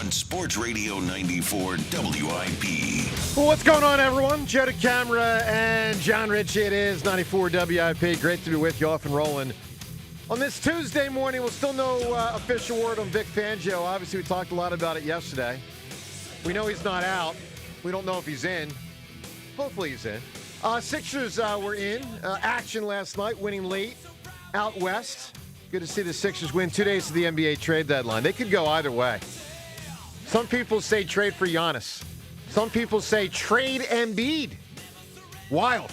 on Sports Radio 94 WIP. Well, what's going on, everyone? Joe DeCamara and John Ritchie. It is 94 WIP. Great to be with you, off and rolling. On this Tuesday morning, we'll still no official word on Vic Fangio. Obviously, we talked a lot about it yesterday. We know he's not out. We don't know if he's in. Hopefully he's in. Sixers were in action last night, winning late out west. Good to see the Sixers win 2 days to the NBA trade deadline. They could go either way. Some people say trade for Giannis. Some people say trade Embiid. Wild.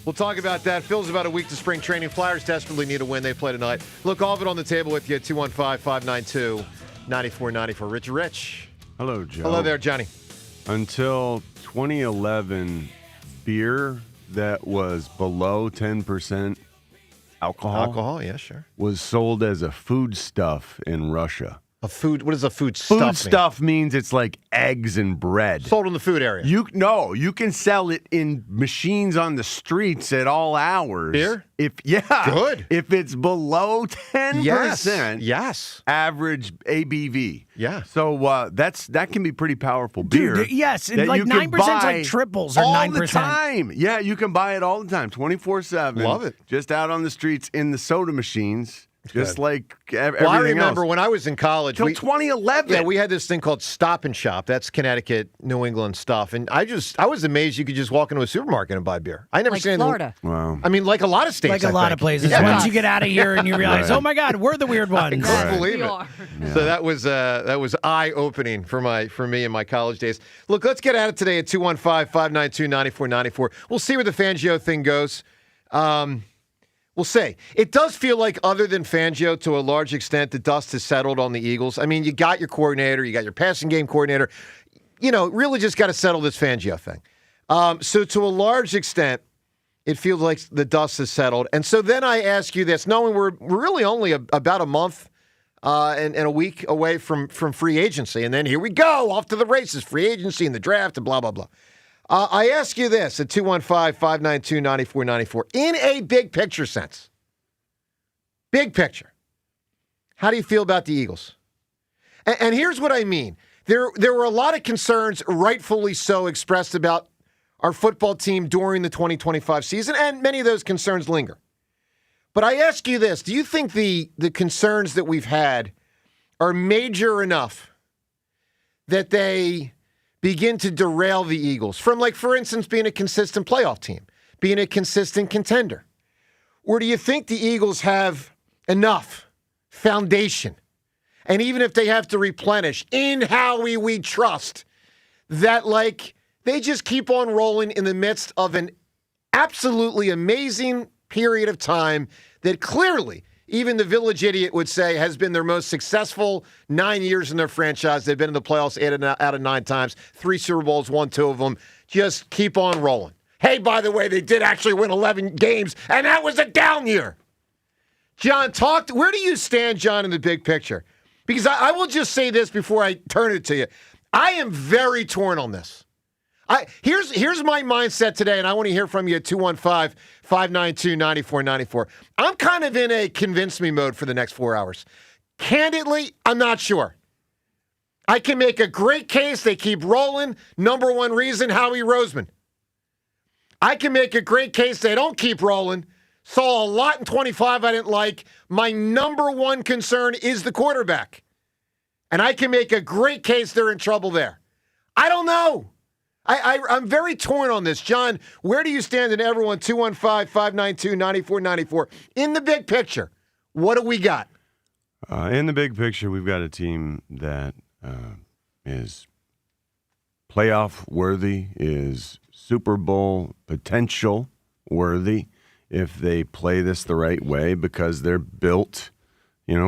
We'll talk about that. Phil's about a week to spring training. Flyers desperately need a win. They play tonight. Look, all of it on the table with you at 215-592-9494. Rich. Hello, Joe. Hello there, Johnny. Until 2011, beer that was below 10% alcohol, yeah, sure. was sold as a foodstuff in Russia. A food? What does a food stuff mean? Foodstuff means it's like eggs and bread. Sold in the food area. You can sell it in machines on the streets at all hours. Beer? Good. If it's below 10%. Yes. Average ABV. Yeah. So that can be pretty powerful beer. Dude, yes, and like 9% is like triples or 9%. All the time. Yeah, you can buy it all the time, 24/7. Love it. Just out on the streets in the soda machines. Just like everything I remember else. when I was in college. Till 2011. Yeah, we had this thing called Stop and Shop. That's Connecticut, New England stuff. And I was amazed you could just walk into a supermarket and buy beer. I never like seen Florida. Wow. I mean, like a lot of states. Like a lot of places. Yeah. Once you get out of here and you realize, oh my God, we're the weird ones. I couldn't believe We it. are. Yeah. So that was eye-opening for me in my college days. Look, let's get at it today at 215-592-9494. We'll see where the Fangio thing goes. We'll see. It does feel like, other than Fangio, to a large extent, the dust has settled on the Eagles. I mean, you got your coordinator, you got your passing game coordinator. You know, really just got to settle this Fangio thing. So to a large extent, it feels like the dust has settled. And so then I ask you this, knowing we're really only about a month and a week away from free agency. And then here we go, off to the races, free agency and the draft and blah, blah, blah. I ask you this at 215-592-9494. In a big picture sense, big picture, how do you feel about the Eagles? And here's what I mean. There were a lot of concerns, rightfully so, expressed about our football team during the 2025 season, and many of those concerns linger. But I ask you this. Do you think the concerns that we've had are major enough that they begin to derail the Eagles from, like, for instance, being a consistent playoff team, being a consistent contender? Or do you think the Eagles have enough foundation, and even if they have to replenish, in how we trust, that, like, they just keep on rolling in the midst of an absolutely amazing period of time that clearly even the village idiot would say has been their most successful 9 years in their franchise? They've been in the playoffs 8 out of 9 times, 3 Super Bowls, won 2 of them. Just keep on rolling. Hey, by the way, they did actually win 11 games, and that was a down year. John, where do you stand, John, in the big picture? Because I will just say this before I turn it to you. I am very torn on this. Here's my mindset today, and I want to hear from you at 215-592-9494. I'm kind of in a convince me mode for the next 4 hours. Candidly, I'm not sure. I can make a great case. They keep rolling. Number one reason, Howie Roseman. I can make a great case they don't keep rolling. Saw a lot in 25 I didn't like. My number one concern is the quarterback. And I can make a great case they're in trouble there. I don't know. I'm very torn on this. John, where do you stand in everyone? 215-592-9494. In the big picture, what do we got? In the big picture, we've got a team that is playoff worthy, is Super Bowl potential worthy if they play this the right way, because they're built,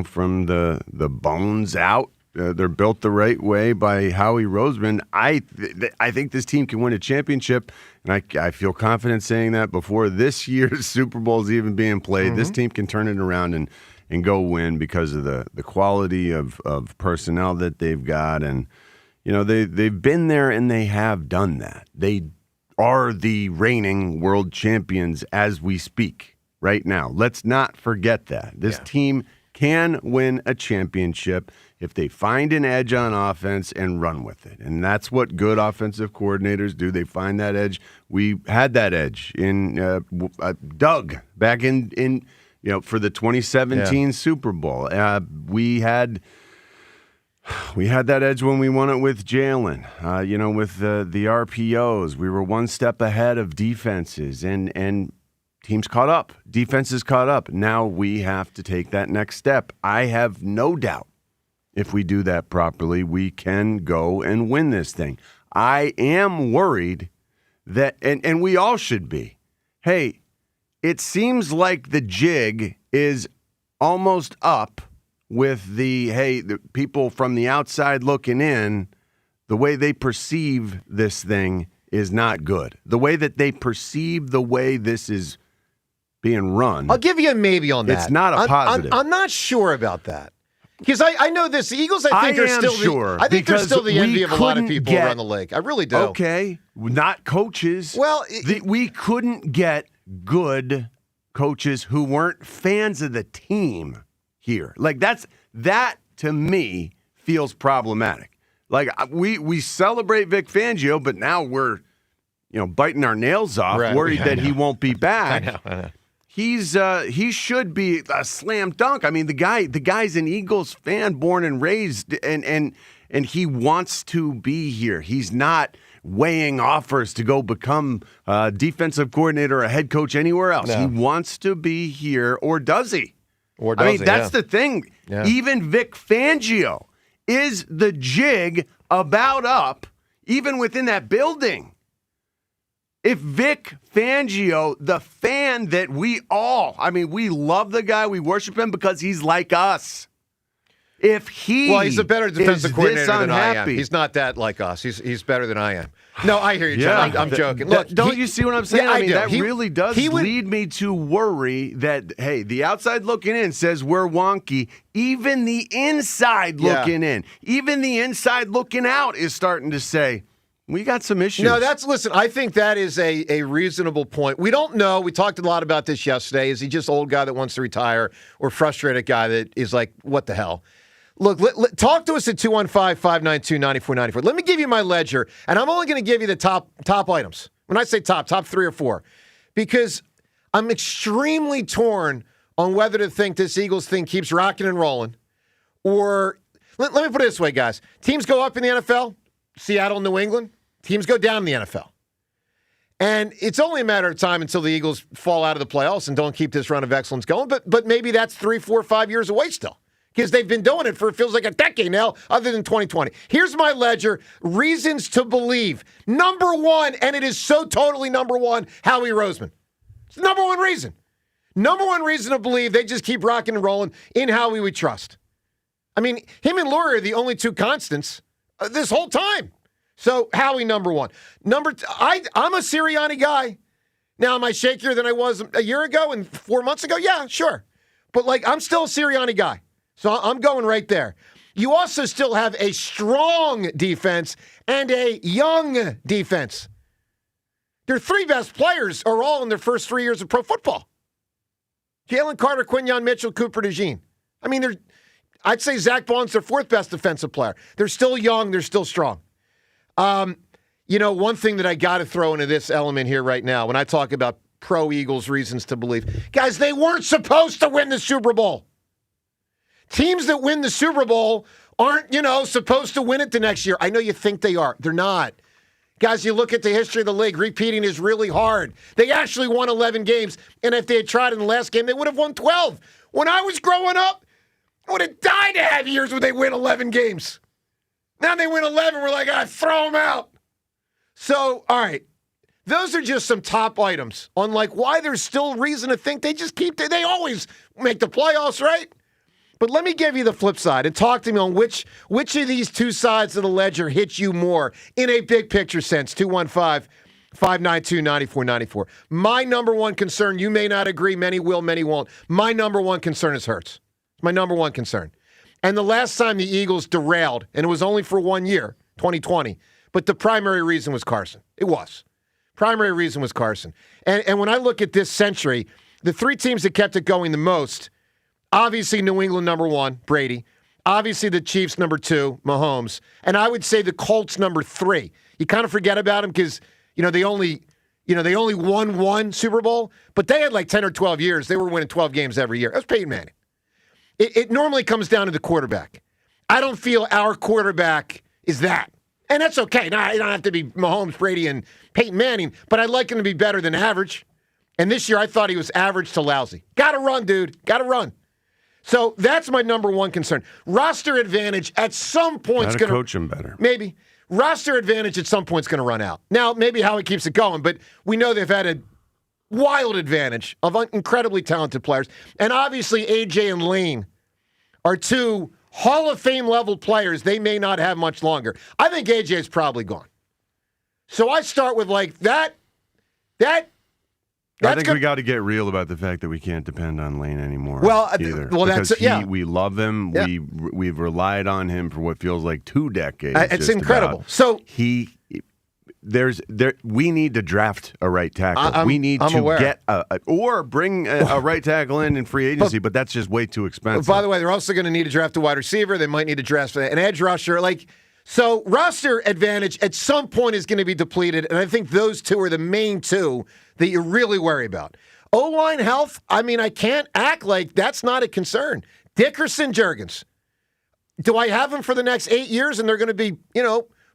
from the bones out. They're built the right way by Howie Roseman. I think this team can win a championship, and I feel confident saying that before this year's Super Bowl is even being played. Mm-hmm. This team can turn it around and go win because of the quality of personnel that they've got. And, they've been there and they have done that. They are the reigning world champions as we speak right now. Let's not forget that. This team can win a championship if they find an edge on offense and run with it. And that's what good offensive coordinators do. They find that edge. We had that edge in Doug back in for the 2017 Super Bowl. We had that edge when we won it with Jalen. With the RPOs, we were one step ahead of defenses, and teams caught up. Defenses caught up. Now we have to take that next step. I have no doubt if we do that properly, we can go and win this thing. I am worried that, and we all should be, hey, it seems like the jig is almost up with the people from the outside looking in, the way they perceive this thing is not good. The way that they perceive the way this is being run. I'll give you a maybe on that. It's not a positive. I'm not sure about that. Because I know this. The Eagles, I think they're still the envy of a lot of people around the league. I really do. Okay. Not coaches. Well, we couldn't get good coaches who weren't fans of the team here. Like that to me feels problematic. Like we celebrate Vic Fangio, but now we're biting our nails off, worried that he won't be back. I know. He should be a slam dunk. I mean, the guy's an Eagles fan, born and raised, and he wants to be here. He's not weighing offers to go become a defensive coordinator or a head coach anywhere else. No. He wants to be here, or does he? That's the thing. Yeah. Even Vic Fangio is the jig about up, even within that building. If Vic Fangio, the fan that we love the guy, we worship him because he's like us. He's a better defensive coordinator than I am. He's not that like us. He's better than I am. No, I hear you, John. I'm joking. Look, don't you see what I'm saying? Yeah, I do. That really does lead me to worry that, hey, the outside looking in says we're wonky. Even the inside looking in, even the inside looking out is starting to say, we got some issues. No, listen, I think that is a reasonable point. We don't know. We talked a lot about this yesterday. Is he just old guy that wants to retire or frustrated guy that is like, what the hell? Look, talk to us at 215-592-9494. Let me give you my ledger, and I'm only going to give you the top items. When I say top 3 or 4, because I'm extremely torn on whether to think this Eagles thing keeps rocking and rolling, or let me put it this way, guys. Teams go up in the NFL, Seattle, New England. Teams go down in the NFL. And it's only a matter of time until the Eagles fall out of the playoffs and don't keep this run of excellence going. But maybe that's 3, 4, 5 years away still. Because they've been doing it for, it feels like a decade now, other than 2020. Here's my ledger. Reasons to believe. Number one, and it is so totally number one, Howie Roseman. It's the number one reason. Number one reason to believe they just keep rocking and rolling in Howie we trust. I mean, him and Lurie are the only two constants this whole time. So, Howie, number one. Number two, I'm a Sirianni guy. Now, am I shakier than I was a year ago and 4 months ago? Yeah, sure. But, I'm still a Sirianni guy. So, I'm going right there. You also still have a strong defense and a young defense. Their three best players are all in their first 3 years of pro football. Jalen Carter, Quinyon Mitchell, Cooper DeJean. I mean, I'd say Zach Bond's their fourth best defensive player. They're still young. They're still strong. One thing that I got to throw into this element here right now, when I talk about pro Eagles reasons to believe, guys, they weren't supposed to win the Super Bowl. Teams that win the Super Bowl aren't, supposed to win it the next year. I know you think they are. They're not. Guys, you look at the history of the league, repeating is really hard. They actually won 11 games, and if they had tried in the last game, they would have won 12. When I was growing up, I would have died to have years where they win 11 games. Now they win 11, we're like, throw them out. So, all right, those are just some top items on why there's still reason to think they always make the playoffs, right? But let me give you the flip side and talk to me on which of these two sides of the ledger hits you more in a big picture sense. 215-592-9494. My number one concern, you may not agree, many will, many won't. My number one concern is Hurts. It's my number one concern. And the last time the Eagles derailed, and it was only for 1 year, 2020, but the primary reason was Carson. It was. Primary reason was Carson. And when I look at this century, the three teams that kept it going the most, Obviously, New England number 1, Brady. Obviously, the Chiefs number 2, Mahomes. And I would say the Colts number 3. You kind of forget about them because, they only won one Super Bowl, but they had like 10 or 12 years. They were winning 12 games every year. That was Peyton Manning. It normally comes down to the quarterback. I don't feel our quarterback is that. And that's okay. Now, you don't have to be Mahomes, Brady, and Peyton Manning, but I'd like him to be better than average. And this year, I thought he was average to lousy. Got to run, dude. Got to run. So that's my number one concern. Roster advantage at some point is going to coach him better. Maybe. Roster advantage at some point is going to run out. Now, maybe Howie keeps it going, but we know they've had a wild advantage of incredibly talented players. And obviously, AJ and Lane are 2 Hall of Fame level players. They may not have much longer. I think AJ is probably gone. So I start with like that. I think we got to get real about the fact that we can't depend on Lane anymore. Either. We love him. Yeah. We've relied on him for what feels like 2 decades. It's incredible. So we need to draft a right tackle. We need to get or bring a right tackle in free agency, but that's just way too expensive. By the way, they're also going to need to draft a wide receiver. They might need to draft an edge rusher. So roster advantage at some point is going to be depleted, and I think those 2 are the main 2 that you really worry about. O-line health, I can't act like that's not a concern. Dickerson, Juergens. Do I have them for the next 8 years and they're going to be,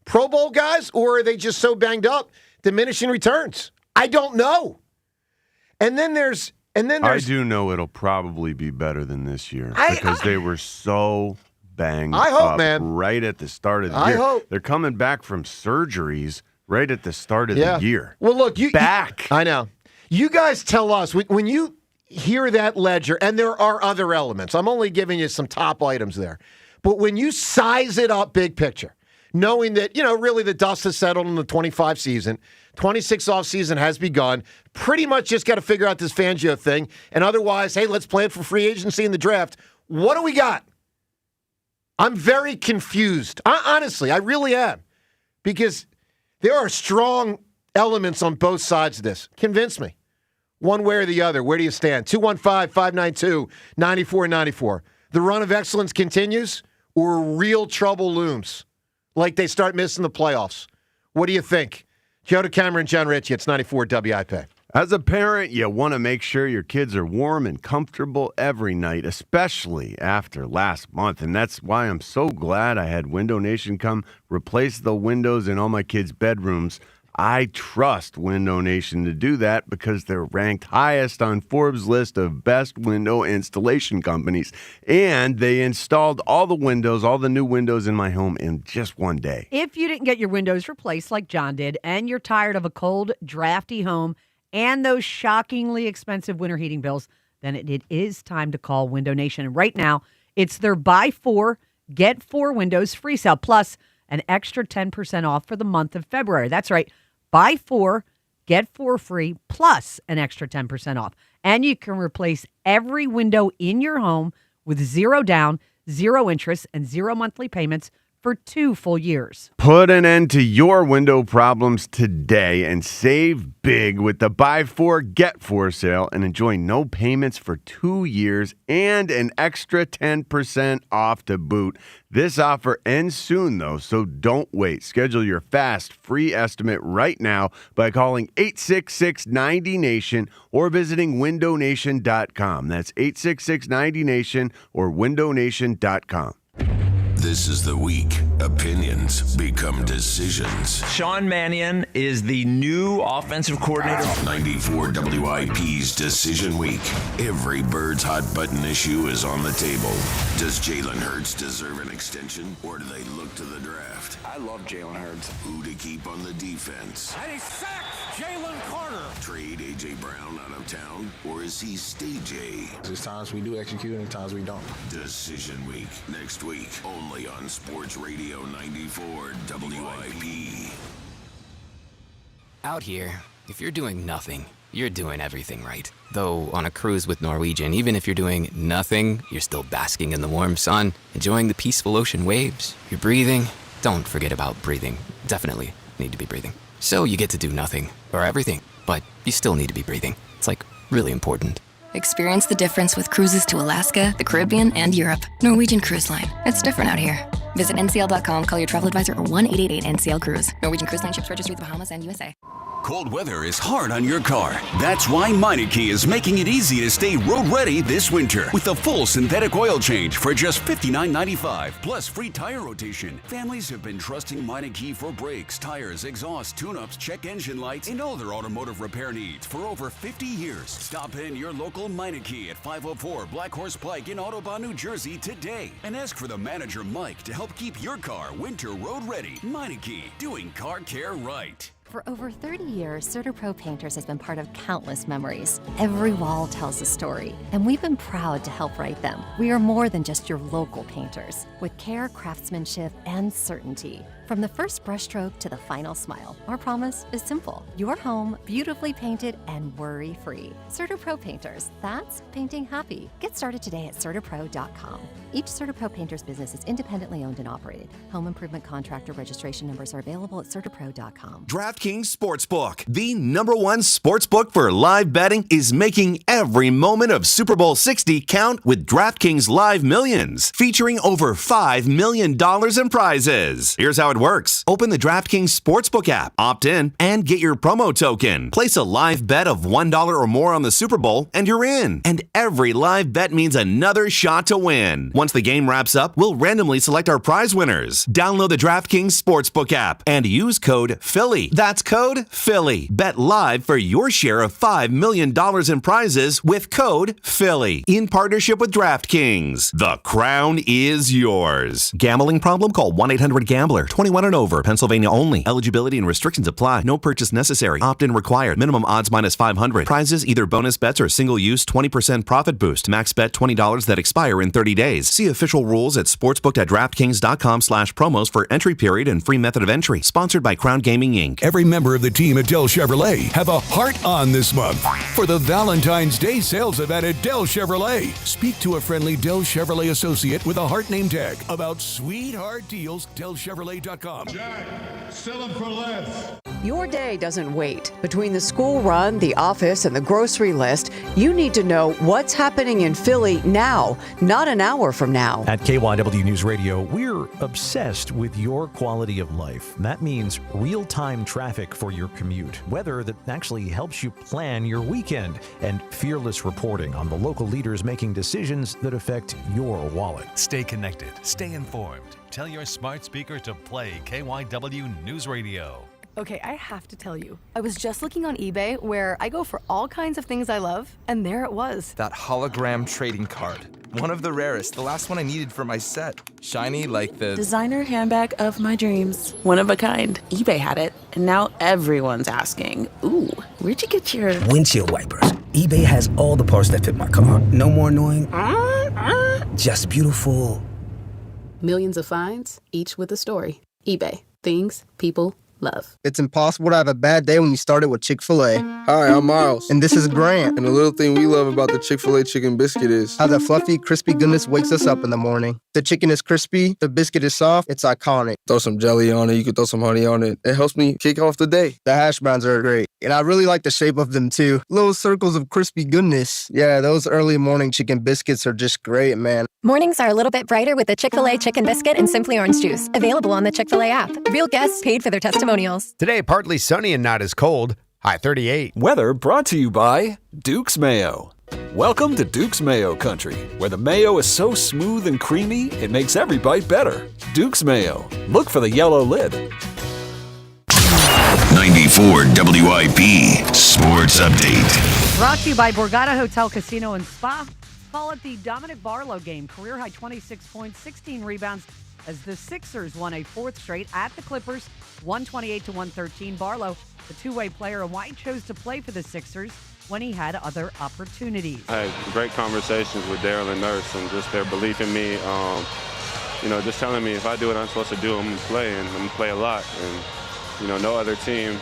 Pro Bowl guys, or are they just so banged up, diminishing returns? I don't know. And then there's I do know it'll probably be better than this year because they were so banged up right at the start of the year. I hope. They're coming back from surgeries right at the start of the year. Well, look, back. I know. You guys tell us when you hear that ledger, and there are other elements. I'm only giving you some top items there. But when you size it up big picture, knowing that, really the dust has settled in the 25 season, 26 offseason has begun, pretty much just got to figure out this Fangio thing. And otherwise, hey, let's plan for free agency in the draft. What do we got? I'm very confused. Honestly, I really am. Because there are strong elements on both sides of this. Convince me. One way or the other. Where do you stand? 215-592-9494. The run of excellence continues or real trouble looms? Like they start missing the playoffs. What do you think? Joe DeCamera, John Ritchie, it's 94 WIP. As a parent, you want to make sure your kids are warm and comfortable every night, especially after last month. And that's why I'm so glad I had Window Nation come replace the windows in all my kids' bedrooms. I trust Window Nation to do that because they're ranked highest on Forbes' list of best window installation companies. And they installed all the new windows in my home in just one day. If you didn't get your windows replaced like John did, and you're tired of a cold, drafty home and those shockingly expensive winter heating bills, then it is time to call Window Nation. And right now, it's their buy 4, get 4 windows free sale, plus an extra 10% off for the month of February. That's right. Buy 4, get 4 free, plus an extra 10% off. And you can replace every window in your home with 0 down, 0 interest, and 0 monthly payments for 2 full years. Put an end to your window problems today and save big with the Buy 4, Get 4 sale and enjoy no payments for 2 years and an extra 10% off to boot. This offer ends soon, though, so don't wait. Schedule your fast, free estimate right now by calling 866-90-NATION or visiting windownation.com. That's 866-90-NATION or windownation.com. This is the week. Opinions become decisions. Sean Mannion is the new offensive coordinator. 94 WIP's Decision Week. Every Bird's hot button issue is on the table. Does Jalen Hurts deserve an extension, or do they look to the draft? I love Jalen Hurts. Who to keep on the defense? And he sacks Jalen Carter. Trade A.J. Brown out of town, or is he stage A? There's times we do execute and times we don't. Decision Week, next week, only on Sports Radio 94 WIP. Out here, if you're doing nothing, you're doing everything right. Though on a cruise with Norwegian, even if you're doing nothing, you're still basking in the warm sun, enjoying the peaceful ocean waves. You're breathing. Don't forget about breathing. Definitely need to be breathing. So you get to do nothing or everything, but you still need to be breathing. It's like really important. Experience the difference with cruises to Alaska, the Caribbean, and Europe. Norwegian Cruise Line. It's different out here. Visit ncl.com, call your travel advisor, or 1-888-NCL-CRUISE. Norwegian Cruise Line ships registry, the Bahamas, and USA. Cold weather is hard on your car. That's why Meineke is making it easy to stay road ready this winter with a full synthetic oil change for just $59.95, plus free tire rotation. Families have been trusting Meineke for brakes, tires, exhaust, tune-ups, check engine lights, and all their automotive repair needs for over 50 years. Stop in your local Meineke at 504 Black Horse Pike in Audubon, New Jersey today and ask for the manager Mike to help keep your car winter road ready. Meineke, doing car care right. For over 30 years, CertaPro Painters has been part of countless memories. Every wall tells a story, and we've been proud to help write them. We are more than just your local painters, with care, craftsmanship, and certainty. From the first brushstroke to the final smile, our promise is simple. Your home, beautifully painted and worry-free. CertaPro Painters, that's painting happy. Get started today at CertaPro.com. Each CertaPro Painters business is independently owned and operated. Home improvement contractor registration numbers are available at CertaPro.com. DraftKings Sportsbook, the #1 sportsbook for live betting, is making every moment of Super Bowl 60 count with DraftKings Live Millions, featuring over $5 million in prizes. Here's how it works. Open the DraftKings Sportsbook app, opt in, and get your promo token. Place a live bet of $1 or more on the Super Bowl, and you're in. And every live bet means another shot to win. Once the game wraps up, we'll randomly select our prize winners. Download the DraftKings Sportsbook app and use code Philly. That's code Philly. Bet live for your share of $5 million in prizes with code Philly. In partnership with DraftKings. The crown is yours. Gambling problem? Call 1-800-GAMBLER. 21 and over. Pennsylvania only. Eligibility and restrictions apply. No purchase necessary. Opt-in required. Minimum odds minus 500. Prizes either bonus bets or single use 20% profit boost. Max bet $20 that expire in 30 days. See official rules at sportsbook.draftkings.com/promos for entry period and free method of entry. Sponsored by Crown Gaming Inc. Every member of the team at Dell Chevrolet have a heart on this month for the Valentine's Day sales event at Dell Chevrolet. Speak to a friendly Dell Chevrolet associate with a heart name tag about sweetheart deals. DellChevrolet.com. Jack, sell them for less. Your day doesn't wait. Between the school run, the office, and the grocery list, you need to know what's happening in Philly now, not an hour from now. At KYW News Radio, we're obsessed with your quality of life. That means real-time traffic for your commute, weather that actually helps you plan your weekend, and fearless reporting on the local leaders making decisions that affect your wallet. Stay connected. Stay informed. Tell your smart speaker to play KYW News Radio. Okay, I have to tell you, I was just looking on eBay where I go for all kinds of things I love, and there it was. That hologram trading card. One of the rarest, the last one I needed for my set. Shiny like the designer handbag of my dreams. One of a kind. eBay had it, and now everyone's asking, ooh, where'd you get your windshield wipers? eBay has all the parts that fit my car. No more annoying, just beautiful. Millions of finds, each with a story. eBay. Things people love. It's impossible to have a bad day when you start it with Chick-fil-A. Hi, I'm Miles. And this is Grant. And the little thing we love about the Chick-fil-A chicken biscuit is how the fluffy, crispy goodness wakes us up in the morning. The chicken is crispy, the biscuit is soft, it's iconic. Throw some jelly on it, you can throw some honey on it. It helps me kick off the day. The hash browns are great. And I really like the shape of them too. Little circles of crispy goodness. Yeah, those early morning chicken biscuits are just great, man. Mornings are a little bit brighter with the Chick-fil-A chicken biscuit and Simply Orange juice. Available on the Chick-fil-A app. Real guests paid for their testimonials. Today, partly sunny and not as cold. High 38. Weather brought to you by Duke's Mayo. Welcome to Duke's Mayo Country, where the mayo is so smooth and creamy, it makes every bite better. Duke's Mayo. Look for the yellow lid. 94 WIP Sports Update. Brought to you by Borgata Hotel, Casino, and Spa. Call it the Dominic Barlow game. Career high 26 points, 16 rebounds as the Sixers won a fourth straight at the Clippers, 128-113. Barlow, the two-way player, and why he chose to play for the Sixers when he had other opportunities. I had great conversations with Daryl and Nurse and just their belief in me. Just telling me if I do what I'm supposed to do, I'm going to play, and I'm going to play a lot. And no other team,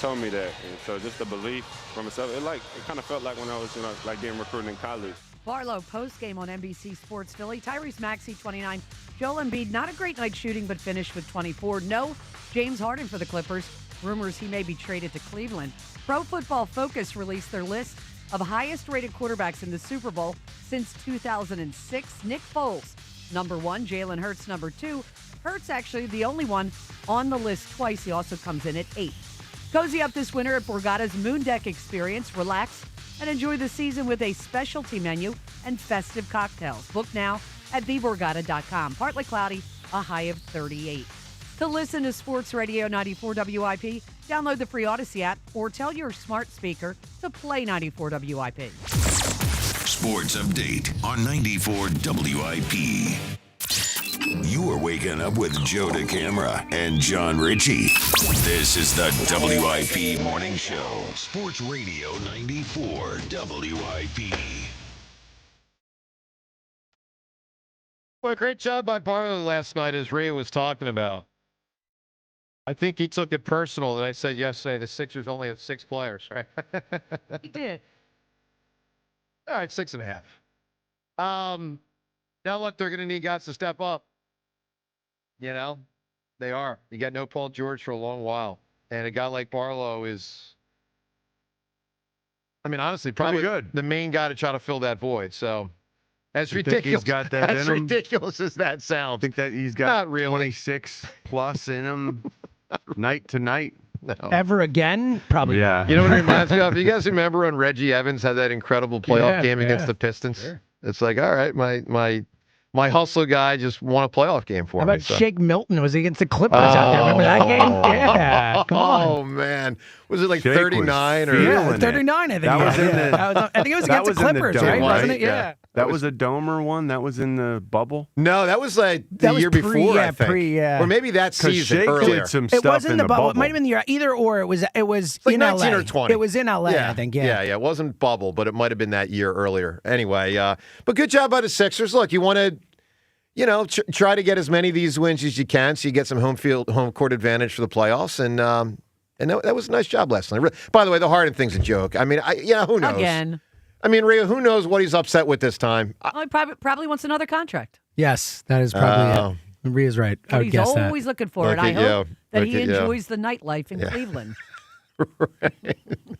told me that. And so just the belief from myself, it kind of felt like when I was, getting recruited in college. Barlow post-game on NBC Sports Philly. Tyrese Maxey, 29. Joel Embiid, not a great night shooting, but finished with 24. No James Harden for the Clippers. Rumors he may be traded to Cleveland. Pro Football Focus released their list of highest-rated quarterbacks in the Super Bowl since 2006. Nick Foles, number 1. Jalen Hurts, number 2. Hurts actually the only one on the list twice. He also comes in at 8. Cozy up this winter at Borgata's Moon Deck experience. Relax and enjoy the season with a specialty menu and festive cocktails. Book now at theborgata.com. Partly cloudy, a high of 38. To listen to Sports Radio 94 WIP, download the free Odyssey app or tell your smart speaker to play 94 WIP. Sports Update on 94 WIP. You are waking up with Joe DeCamara and John Ritchie. This is the WIP Morning Show. Sports Radio 94 WIP. Well, great job by Barlow last night, as Ray was talking about. I think he took it personal that I said yesterday the Sixers only have 6 players, right? He did. All right, 6.5. Now look, they're going to need guys to step up. You know, they are. You got no Paul George for a long while. And a guy like Barlow is, I mean, honestly, probably good. The main guy to try to fill that void. So, as You think ridiculous, he's got that as in him? ridiculous as that sounds. I think that he's got Not really. 26 plus in him night to night. No. Ever again? Probably. Yeah. You know what it reminds me of? You guys remember when Reggie Evans had that incredible playoff game against the Pistons? Sure. It's like, all right, my hustle guy just won a playoff game for How me. about Shake Milton? Was he against the Clippers out there? Remember that game? Yeah. Come on. Oh, man. Was it like Shake 39 or? Yeah, 39, I think. That was in the, I think it was against the Clippers, right? Wasn't it? Yeah. That was a Domer one. That was in the bubble. No, that was like the year before, I think. Or maybe that season Shake earlier. did some It stuff wasn't in the bubble. It bubble. might have been the year either or. It was like in 19 LA. or 20. It was in LA, I think. Yeah. It wasn't bubble, but it might have been that year earlier. Anyway, but good job by the Sixers. Look, you want to, try to get as many of these wins as you can, so you get some home court advantage for the playoffs, and that was a nice job last night. By the way, the Harden thing's a joke. I mean, who knows? Again. I mean, Rhea, who knows what he's upset with this time? Well, he probably wants another contract. Yes, that is probably it. Rhea's right. I would He's guess that. always looking for it. I hope that he enjoys the nightlife in Cleveland.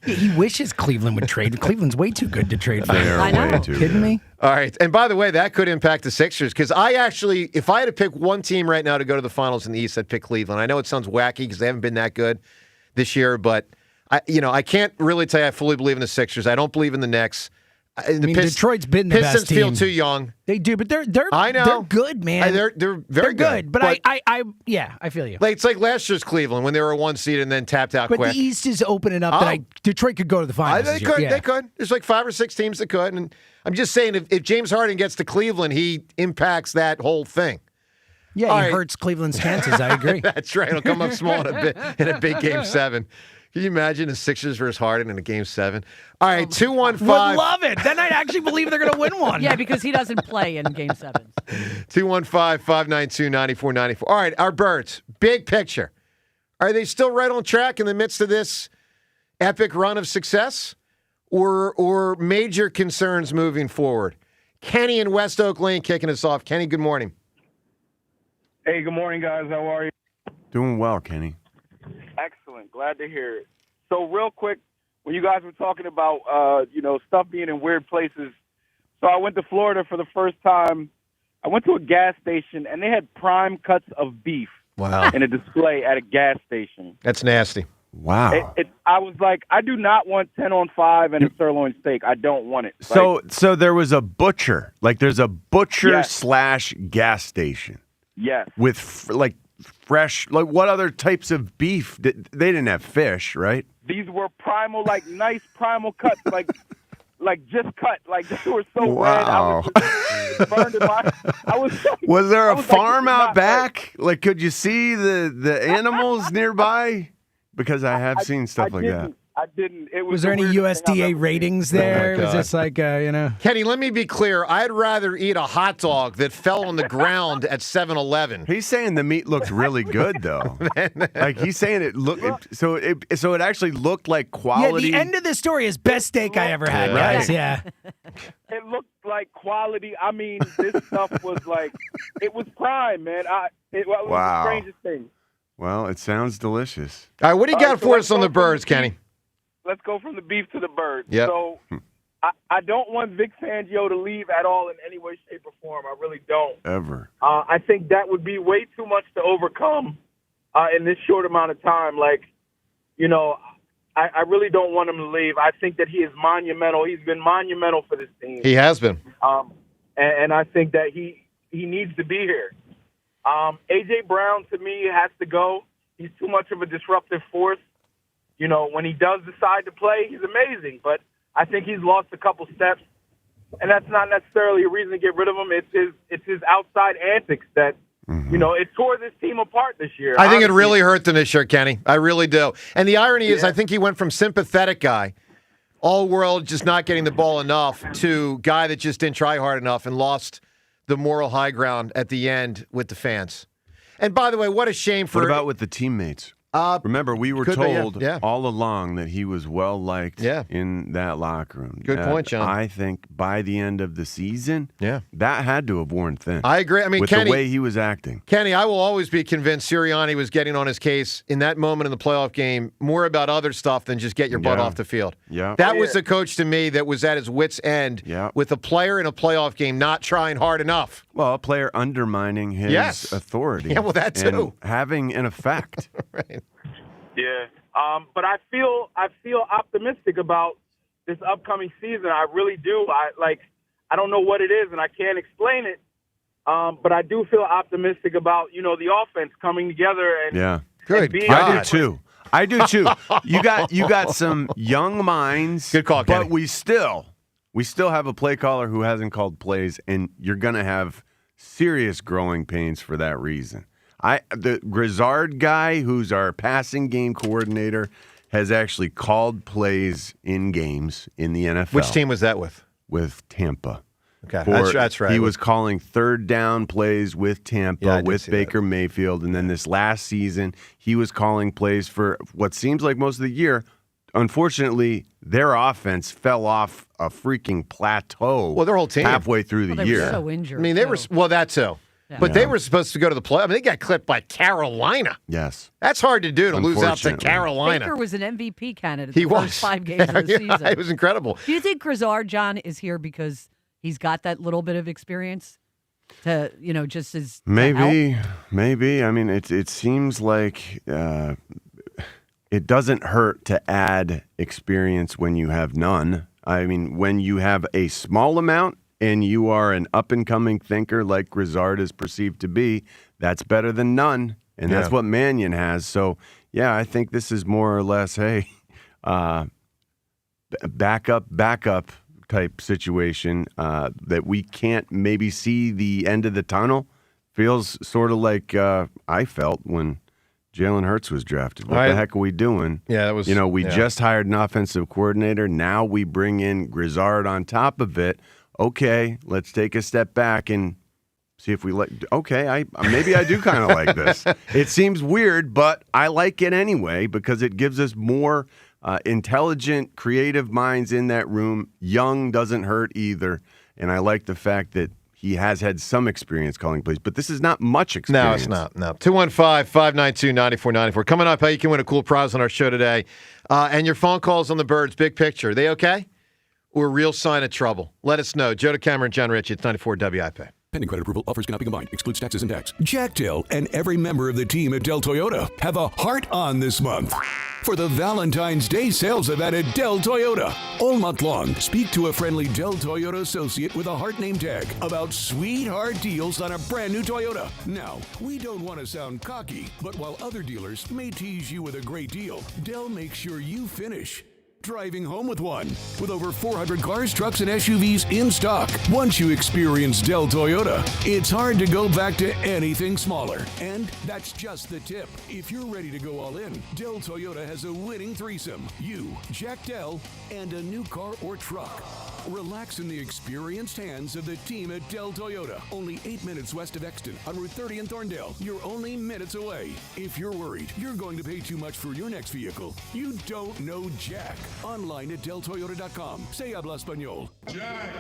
He wishes Cleveland would trade. Cleveland's way too good to trade for. I know. Way too Kidding me? All right. And by the way, that could impact the Sixers, because if I had to pick one team right now to go to the finals in the East, I'd pick Cleveland. I know it sounds wacky because they haven't been that good this year, but I can't really tell you I fully believe in the Sixers. I don't believe in the Knicks. Detroit's been the Pistons best team. feel too young. They do, but they're I know. they're good, man. They're very good. But I feel you. Like, it's like last year's Cleveland when they were a 1 seed and then tapped out But quick. the East is opening up that Detroit could go to the finals. They this year. could. Yeah. They could. There's like 5 or 6 teams that could. And I'm just saying, if James Harden gets to Cleveland, he impacts that whole thing. Yeah, he hurts Cleveland's chances. I agree. That's right. He'll come up small in a big Game 7. Can you imagine the Sixers versus Harden in a Game 7? All right, 215. Would love it. Then I'd actually believe they're going to win one. Yeah, because he doesn't play in Game 7s. 215-592-9494. All right, our Birds, big picture. Are they still right on track in the midst of this epic run of success, or major concerns moving forward? Kenny in West Oak Lane kicking us off. Kenny, good morning. Hey, good morning, guys. How are you? Doing well, Kenny. Excellent. Glad to hear it. So real quick, when you guys were talking about, stuff being in weird places, so I went to Florida for the first time. I went to a gas station, and they had prime cuts of beef in a display at a gas station. That's nasty. Wow. I was like, I do not want 10 on 5 and a sirloin steak. I don't want it. So there was a butcher. Like, there's a butcher Yes. / gas station. Yes. With fresh, like, what other types of beef? They didn't have fish, right? These were primal, like nice primal cuts, like just cut. Like, they were so red. Wow. Burned in my, Was there I a was farm like, out back? Like, could you see the animals nearby? Because I have seen stuff like that. I didn't. It Was there any USDA ratings there? Was this like, Kenny, let me be clear. I'd rather eat a hot dog that fell on the ground at 7-Eleven. He's saying the meat looked really good, though. Like, he's saying it looked so it actually looked like quality. Yeah, the end of the story is best steak I ever had, guys. Yeah. It looked like quality. I mean, this stuff was like, it was prime, man. It was Wow. the strangest thing. Well, it sounds delicious. All right, what do you got for us on the Birds, Kenny? Let's go from the beef to the bird. Yep. So I don't want Vic Fangio to leave at all in any way, shape, or form. I really don't. Ever. I think that would be way too much to overcome in this short amount of time. Like, I really don't want him to leave. I think that he is monumental. He's been monumental for this team. He has been. And I think that he needs to be here. A.J. Brown, to me, has to go. He's too much of a disruptive force. When he does decide to play, he's amazing. But I think he's lost a couple steps, and that's not necessarily a reason to get rid of him. It's his outside antics that, it tore this team apart this year. I think it really hurt them this year, Kenny. I really do. And the irony is I think he went from sympathetic guy, all world, just not getting the ball enough, to guy that just didn't try hard enough and lost the moral high ground at the end with the fans. And by the way, what a shame for... What about with the teammates? Remember, we were told all along that he was well-liked in that locker room. Good point, John. I think by the end of the season, that had to have worn thin. I agree. I mean, with Kenny, the way he was acting. Kenny, I will always be convinced Sirianni was getting on his case in that moment in the playoff game more about other stuff than just get your butt off the field. Yeah. That was the coach to me that was at his wit's end with a player in a playoff game not trying hard enough. Well, a player undermining his authority. Yeah, well, that too. And having an effect. Right. Yeah, but I feel optimistic about this upcoming season. I really do. I don't know what it is, and I can't explain it. But I do feel optimistic about the offense coming together and good. Being I do too. You got some young minds. Good call, Kenny. But we still have a play caller who hasn't called plays, and you're gonna have serious growing pains for that reason. The Grizzard guy, who's our passing game coordinator, has actually called plays in games in the NFL. Which team was that with? With Tampa. Okay, that's right. He was calling third down plays with Tampa, with Baker Mayfield, and then this last season, he was calling plays for what seems like most of the year. Unfortunately, their offense fell off a freaking plateau. Well, their whole team halfway through the year. They were so injured. I mean, they were that too. Yeah. But they were supposed to go to the play. I mean, they got clipped by Carolina. Yes. That's hard to do, to lose out to Carolina. Baker was an MVP candidate He the was. first 5 games of the season. It was incredible. Do you think Grizzard, John, is here because he's got that little bit of experience to, just as Maybe. I mean, it seems like it doesn't hurt to add experience when you have none. I mean, when you have a small amount, and you are an up-and-coming thinker like Grizzard is perceived to be, that's better than none, and that's what Mannion has. So, I think this is more or less, hey, backup type situation that we can't maybe see the end of the tunnel. Feels sort of like I felt when Jalen Hurts was drafted. What the heck are we doing? Yeah, that was. We just hired an offensive coordinator. Now we bring in Grizzard on top of it. Okay, let's take a step back and see if we like. Okay, maybe I do kind of like this. It seems weird, but I like it anyway because it gives us more intelligent, creative minds in that room. Young doesn't hurt either, and I like the fact that he has had some experience calling plays, but this is not much experience. No, it's not. No. 215-592-9494. Coming up, how you can win a cool prize on our show today, and your phone calls on the Birds. Big picture, they okay? Or a real sign of trouble? Let us know. Joe DeCamera and John Ritchie. It's 94 WIP. Pending credit approval, offers cannot be combined. Excludes taxes and tax. Jack Dill and every member of the team at Dell Toyota have a heart on this month for the Valentine's Day sales event at Dell Toyota. All month long, speak to a friendly Dell Toyota associate with a heart name tag about sweetheart deals on a brand new Toyota. Now, we don't want to sound cocky, but while other dealers may tease you with a great deal, Dell makes sure you finish driving home with one. With over 400 cars, trucks, and SUVs in stock. Once you experience Dell Toyota, it's hard to go back to anything smaller. And that's just the tip. If you're ready to go all in, Dell Toyota has a winning threesome. You, Jack Dell, and a new car or truck. Relax in the experienced hands of the team at Dell Toyota. Only 8 minutes west of Exton on Route 30 in Thorndale. You're only minutes away. If you're worried you're going to pay too much for your next vehicle, you don't know Jack. Online at DellToyota.com. Se habla español. Jack,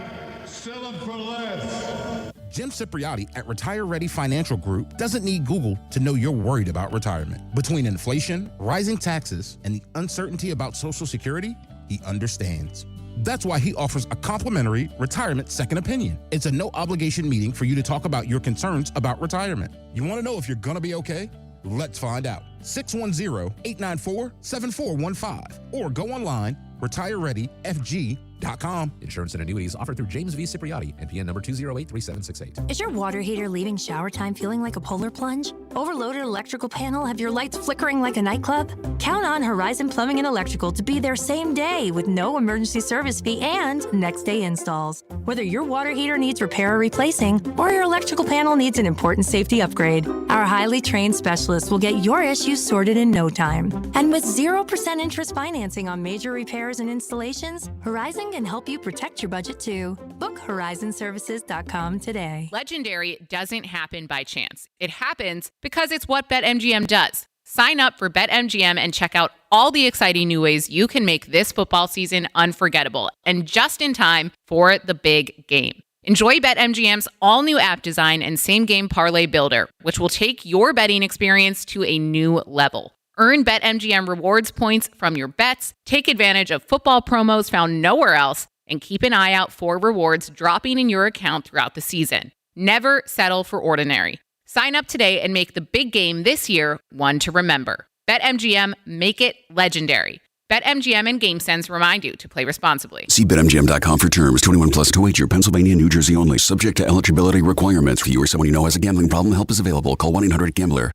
sell them for less. Jim Cipriotti at Retire Ready Financial Group doesn't need Google to know you're worried about retirement. Between inflation, rising taxes, and the uncertainty about Social Security, he understands. That's why he offers a complimentary retirement second opinion. It's a no-obligation meeting for you to talk about your concerns about retirement. You want to know if you're going to be okay? Let's find out. 610-894-7415 or go online, retirereadyfg.com. Insurance and annuities offered through James V. Cipriotti, NPN number 2083768. Is your water heater leaving shower time feeling like a polar plunge? Overloaded electrical panel? Have your lights flickering like a nightclub? Count on Horizon Plumbing and Electrical to be there same day with no emergency service fee and next day installs. Whether your water heater needs repair or replacing, or your electrical panel needs an important safety upgrade, our highly trained specialists will get your issues sorted in no time. And with 0% interest financing on major repairs and installations, Horizon can help you protect your budget too. Book horizonservices.com today. Legendary doesn't happen by chance. It happens because it's what BetMGM does. Sign up for BetMGM and check out all the exciting new ways you can make this football season unforgettable and just in time for the big game. Enjoy BetMGM's all-new app design and same-game parlay builder, which will take your betting experience to a new level. Earn BetMGM rewards points from your bets, take advantage of football promos found nowhere else, and keep an eye out for rewards dropping in your account throughout the season. Never settle for ordinary. Sign up today and make the big game this year one to remember. BetMGM, make it legendary. BetMGM and GameSense remind you to play responsibly. See BetMGM.com for terms. 21 plus to wager. Pennsylvania and New Jersey only. Subject to eligibility requirements. For you or someone you know has a gambling problem, help is available. Call 1-800-GAMBLER.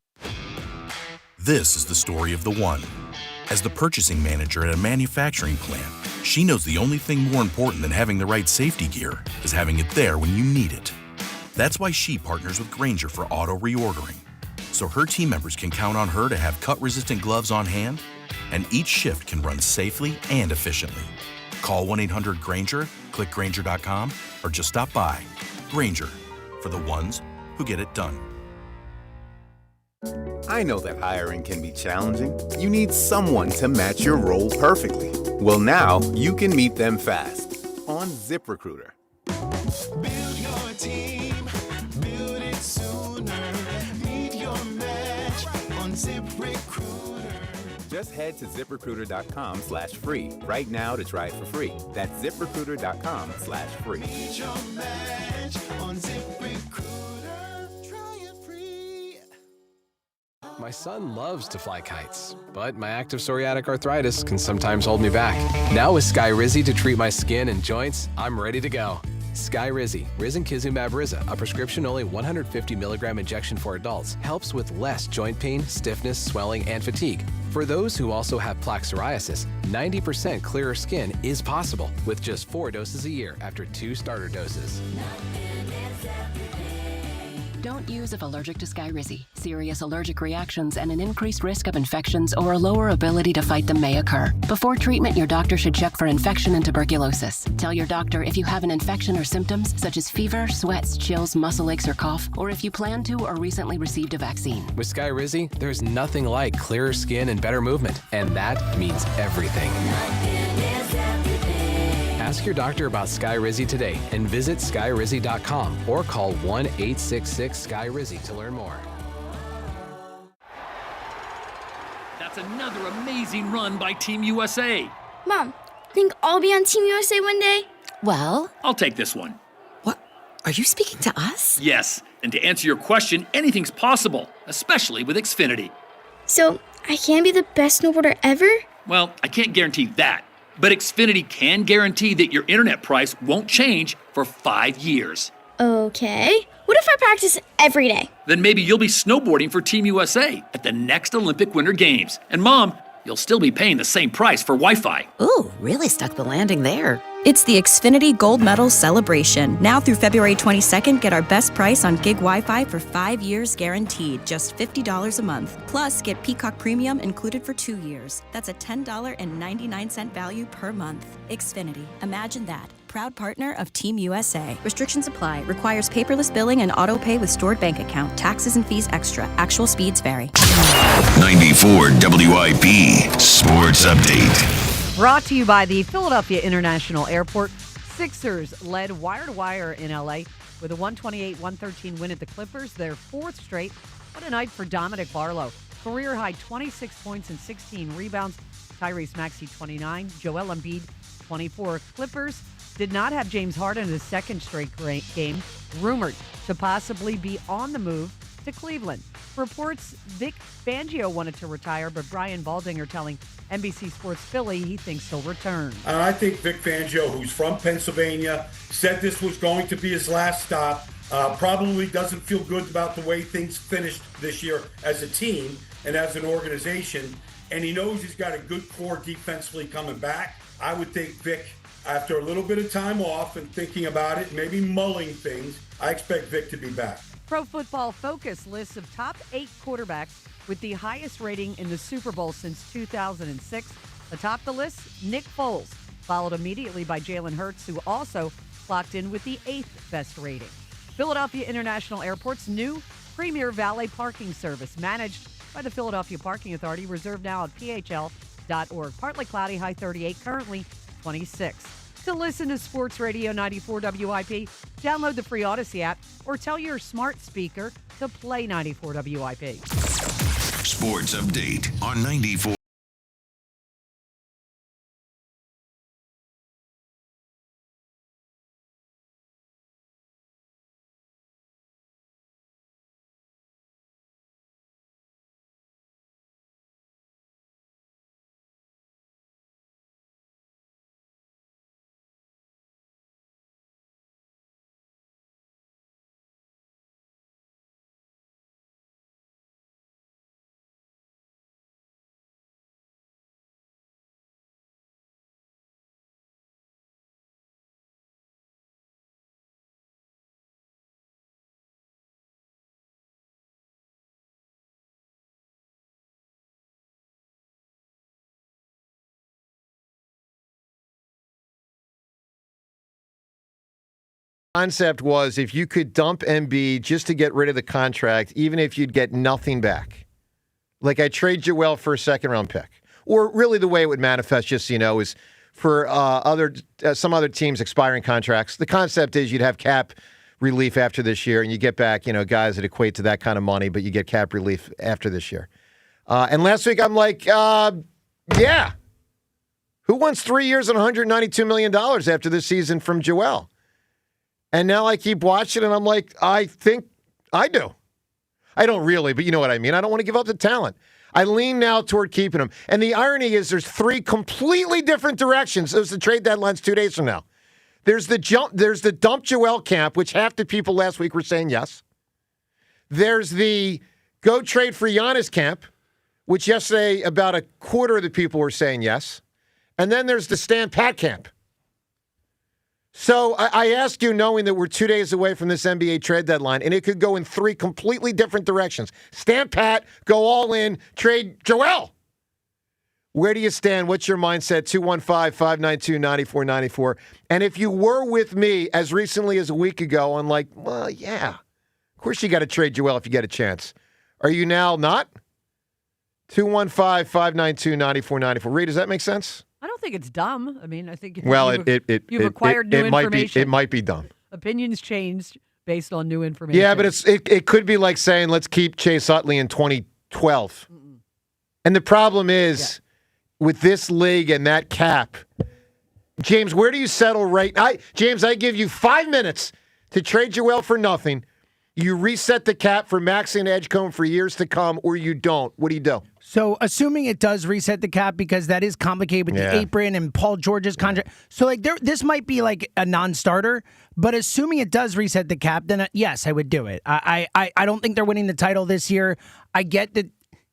This is the story of the one. As the purchasing manager at a manufacturing plant, she knows the only thing more important than having the right safety gear is having it there when you need it. That's why she partners with Grainger for auto reordering, so her team members can count on her to have cut-resistant gloves on hand, and each shift can run safely and efficiently. Call 1-800-GRAINGER, click Grainger.com, or just stop by. Grainger, for the ones who get it done. I know that hiring can be challenging. You need someone to match your role perfectly. Well, now you can meet them fast on ZipRecruiter. Build your team, build it sooner. Meet your match on ZipRecruiter. Just head to ZipRecruiter.com/free right now to try it for free. That's ZipRecruiter.com/free. Meet your match on ZipRecruiter. Try it free. My son loves to fly kites, but my active psoriatic arthritis can sometimes hold me back. Now with Skyrizi to treat my skin and joints, I'm ready to go. Skyrizi, risankizumab Riza, a prescription-only 150 milligram injection for adults, helps with less joint pain, stiffness, swelling, and fatigue. For those who also have plaque psoriasis, 90% clearer skin is possible with just 4 doses a year after 2 starter doses. Don't use if allergic to Skyrizi. Serious allergic reactions and an increased risk of infections or a lower ability to fight them may occur. Before treatment, your doctor should check for infection and tuberculosis. Tell your doctor if you have an infection or symptoms such as fever, sweats, chills, muscle aches, or cough, or if you plan to or recently received a vaccine. With Skyrizi, there's nothing like clearer skin and better movement, and that means everything. Ask your doctor about Skyrizi today and visit skyrizi.com or call 1-866-SKYRIZI to learn more. That's another amazing run by Team USA. Mom, think I'll be on Team USA one day? Well, I'll take this one. What? Are you speaking to us? Yes, and to answer your question, anything's possible, especially with Xfinity. So, I can be the best snowboarder ever? Well, I can't guarantee that. But Xfinity can guarantee that your internet price won't change for 5 years. Okay. What if I practice every day? Then maybe you'll be snowboarding for Team USA at the next Olympic Winter Games. And Mom, you'll still be paying the same price for Wi-Fi. Ooh, really stuck the landing there. It's the Xfinity Gold Medal Celebration. Now through February 22nd, get our best price on gig Wi-Fi for 5 years guaranteed, just $50 a month. Plus, get Peacock Premium included for 2 years. That's a $10.99 value per month. Xfinity. Imagine that. Proud partner of Team USA. Restrictions apply. Requires paperless billing and auto pay with stored bank account. Taxes and fees extra. Actual speeds vary. 94 WIP Sports Update. Brought to you by the Philadelphia International Airport. Sixers led wire-to-wire in L.A. with a 128-113 win at the Clippers, their 4th straight. What a night for Dominic Barlow. career high 26 points and 16 rebounds. Tyrese Maxey, 29. Joel Embiid, 24. Clippers did not have James Harden in his second straight game, rumored to possibly be on the move to Cleveland. Reports Vic Fangio wanted to retire, but Brian Baldinger telling NBC Sports Philly he thinks he'll return. I think Vic Fangio, who's from Pennsylvania, said this was going to be his last stop. Probably doesn't feel good about the way things finished this year as a team and as an organization. And he knows he's got a good core defensively coming back. I would think Vic, after a little bit of time off and thinking about it, maybe mulling things, I expect Vic to be back. Pro Football Focus lists of top 8 quarterbacks with the highest rating in the Super Bowl since 2006. Atop the list, Nick Foles, followed immediately by Jalen Hurts, who also clocked in with the 8th best rating. Philadelphia International Airport's new Premier Valet Parking Service, managed by the Philadelphia Parking Authority, reserved now at phl.org. Partly cloudy, high 38, currently 26. To listen to Sports Radio 94 WIP, download the free Odyssey app or tell your smart speaker to play 94 WIP. Sports Update on 94. Concept was if you could dump Embiid just to get rid of the contract, even if you'd get nothing back. Like I trade Joel for a second-round pick. Or really the way it would manifest, just so you know, is for some other teams' expiring contracts. The concept is you'd have cap relief after this year, and you get back, guys that equate to that kind of money, but you get cap relief after this year. And last week I'm like, yeah. Who wants 3 years and $192 million after this season from Joel? And now I keep watching, and I'm like, I think I do. I don't really, but you know what I mean. I don't want to give up the talent. I lean now toward keeping him. And the irony is there's 3 completely different directions. There's the trade deadline's 2 days from now. There's the dump Joel camp, which half the people last week were saying yes. There's the go trade for Giannis camp, which yesterday about a quarter of the people were saying yes. And then there's the stand pat camp. So I ask you, knowing that we're 2 days away from this NBA trade deadline, and it could go in 3 completely different directions. Stand pat, go all in, trade Joel. Where do you stand? What's your mindset? 215-592-9494. And if you were with me as recently as a week ago, I'm like, well, yeah, of course you got to trade Joel if you get a chance. Are you now not? 215-592-9494. Reed, does that make sense? I don't think it's dumb. I mean, I think you've acquired new information. It might be dumb. Opinions changed based on new information. Yeah, but it could be like saying, let's keep Chase Utley in 2012. Mm-mm. And the problem is, with this league and that cap, James, where do you settle right now? James, I give you 5 minutes to trade Joel for nothing. You reset the cap for Maxey and Edgecombe for years to come, or you don't. What do you do? So, assuming it does reset the cap, because that is complicated with the apron and Paul George's contract. So, this might be like a non-starter, but assuming it does reset the cap, then yes, I would do it. I don't think they're winning the title this year. I get that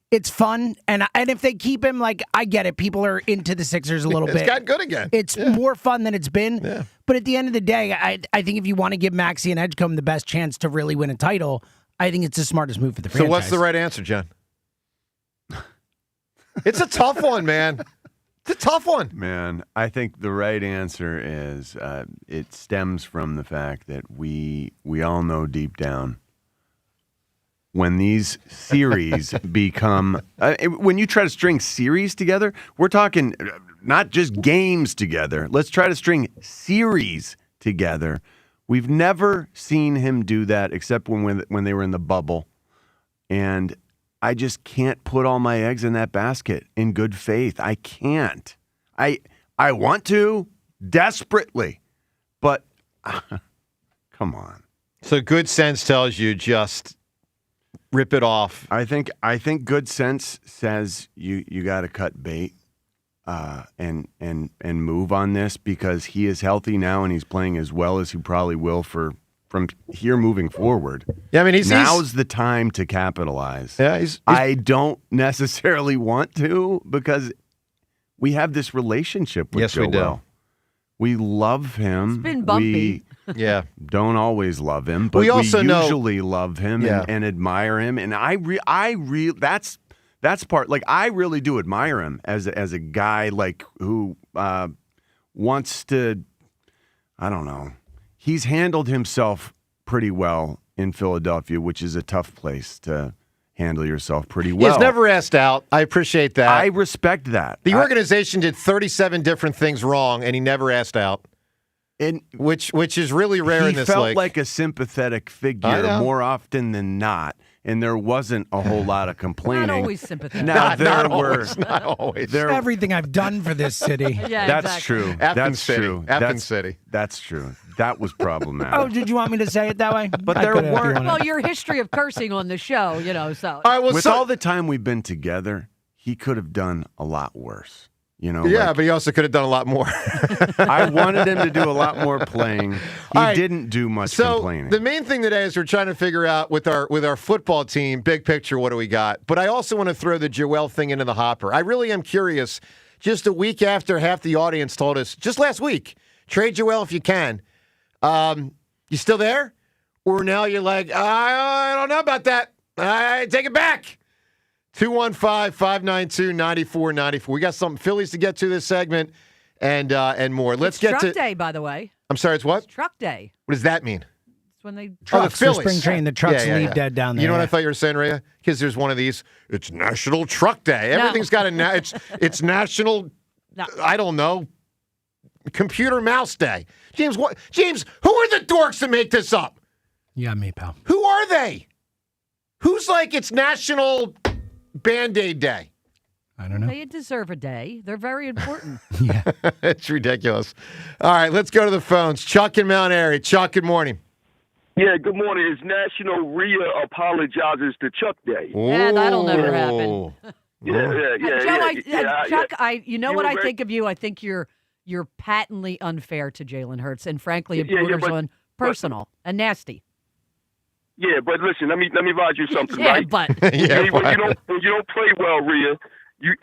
it's fun, and if they keep him, I get it. People are into the Sixers a little bit. It's got good again. It's more fun than it's been. Yeah. But at the end of the day, I think if you want to give Maxey and Edgecombe the best chance to really win a title, I think it's the smartest move for the franchise. So what's the right answer, John? It's a tough one, man. It's a tough one. Man, I think the right answer is it stems from the fact that we all know deep down when these series become when you try to string series together, we're talking not just games together. Let's try to string series together. We've never seen him do that except when they were in the bubble. And I just can't put all my eggs in that basket in good faith. I can't. I want to desperately, but come on. So good sense tells you just rip it off. I think good sense says you got to cut bait and move on this because he is healthy now and he's playing as well as he probably will from here moving forward. Yeah, I mean now's the time to capitalize. Yeah, I don't necessarily want to because we have this relationship with Yes, we do. Joel. We love him. It's been bumpy. Yeah, don't always love him, but we also usually love him Yeah. and admire him. And that's part. Like I really do admire him as a guy like who wants to. I don't know. He's handled himself pretty well in Philadelphia, which is a tough place to handle yourself pretty well. He's never asked out. I appreciate that. I respect that. The organization did 37 different things wrong, and he never asked out. And which is really rare in this He felt league. like a sympathetic I figure know. more often than not, and there wasn't a whole lot of complaining. Not always sympathetic. Now not always. Everything I've done for this city. Yeah, That's exactly. true. Effing That's city. true. Effing city. That's true. That was problematic. Oh, did you want me to say it that way? But I there could if you weren't- wanted. Well, your history of cursing on the show, so. All right, well, With all the time we've been together, he could have done a lot worse. Yeah, but he also could have done a lot more. I wanted him to do a lot more playing. He All right. didn't do much So complaining. the main thing today is we're trying to figure out with our football team, big picture, what do we got? But I also want to throw the Joel thing into the hopper. I really am curious. Just a week after half the audience told us, just last week, trade Joel if you can. You still there? Or now you're like, I don't know about that. I take it back. 215-592-9494. We got some Phillies to get to this segment and more. Let's It's get truck to. day, by the way. I'm sorry, it's what? It's truck day. What does that mean? It's when they Oh, the Trucks for Phillies. spring training. The trucks leave dead down there. You know what I yeah. thought you were saying, Rhea? Because there's one of these. It's National Truck Day. Everything's got a. It's National. No. I don't know. Computer Mouse Day. James, what? James, who are the dorks that make this up? Yeah, me, pal. Who are they? Who's like it's National Band-Aid Day? I don't know. They deserve a day. They're very important. It's ridiculous. All right, let's go to the phones. Chuck in Mount Airy. Chuck, good morning. Yeah, good morning. It's National Rhea Apologizes to Chuck Day. Yeah, that'll never happen. Chuck, you know You what were I very- think of you? I think you're patently unfair to Jalen Hurts, and frankly, it Yeah, borders but- on personal and nasty. Yeah, but listen, let me advise you something, Yeah, right? but when you don't play well, Rhea,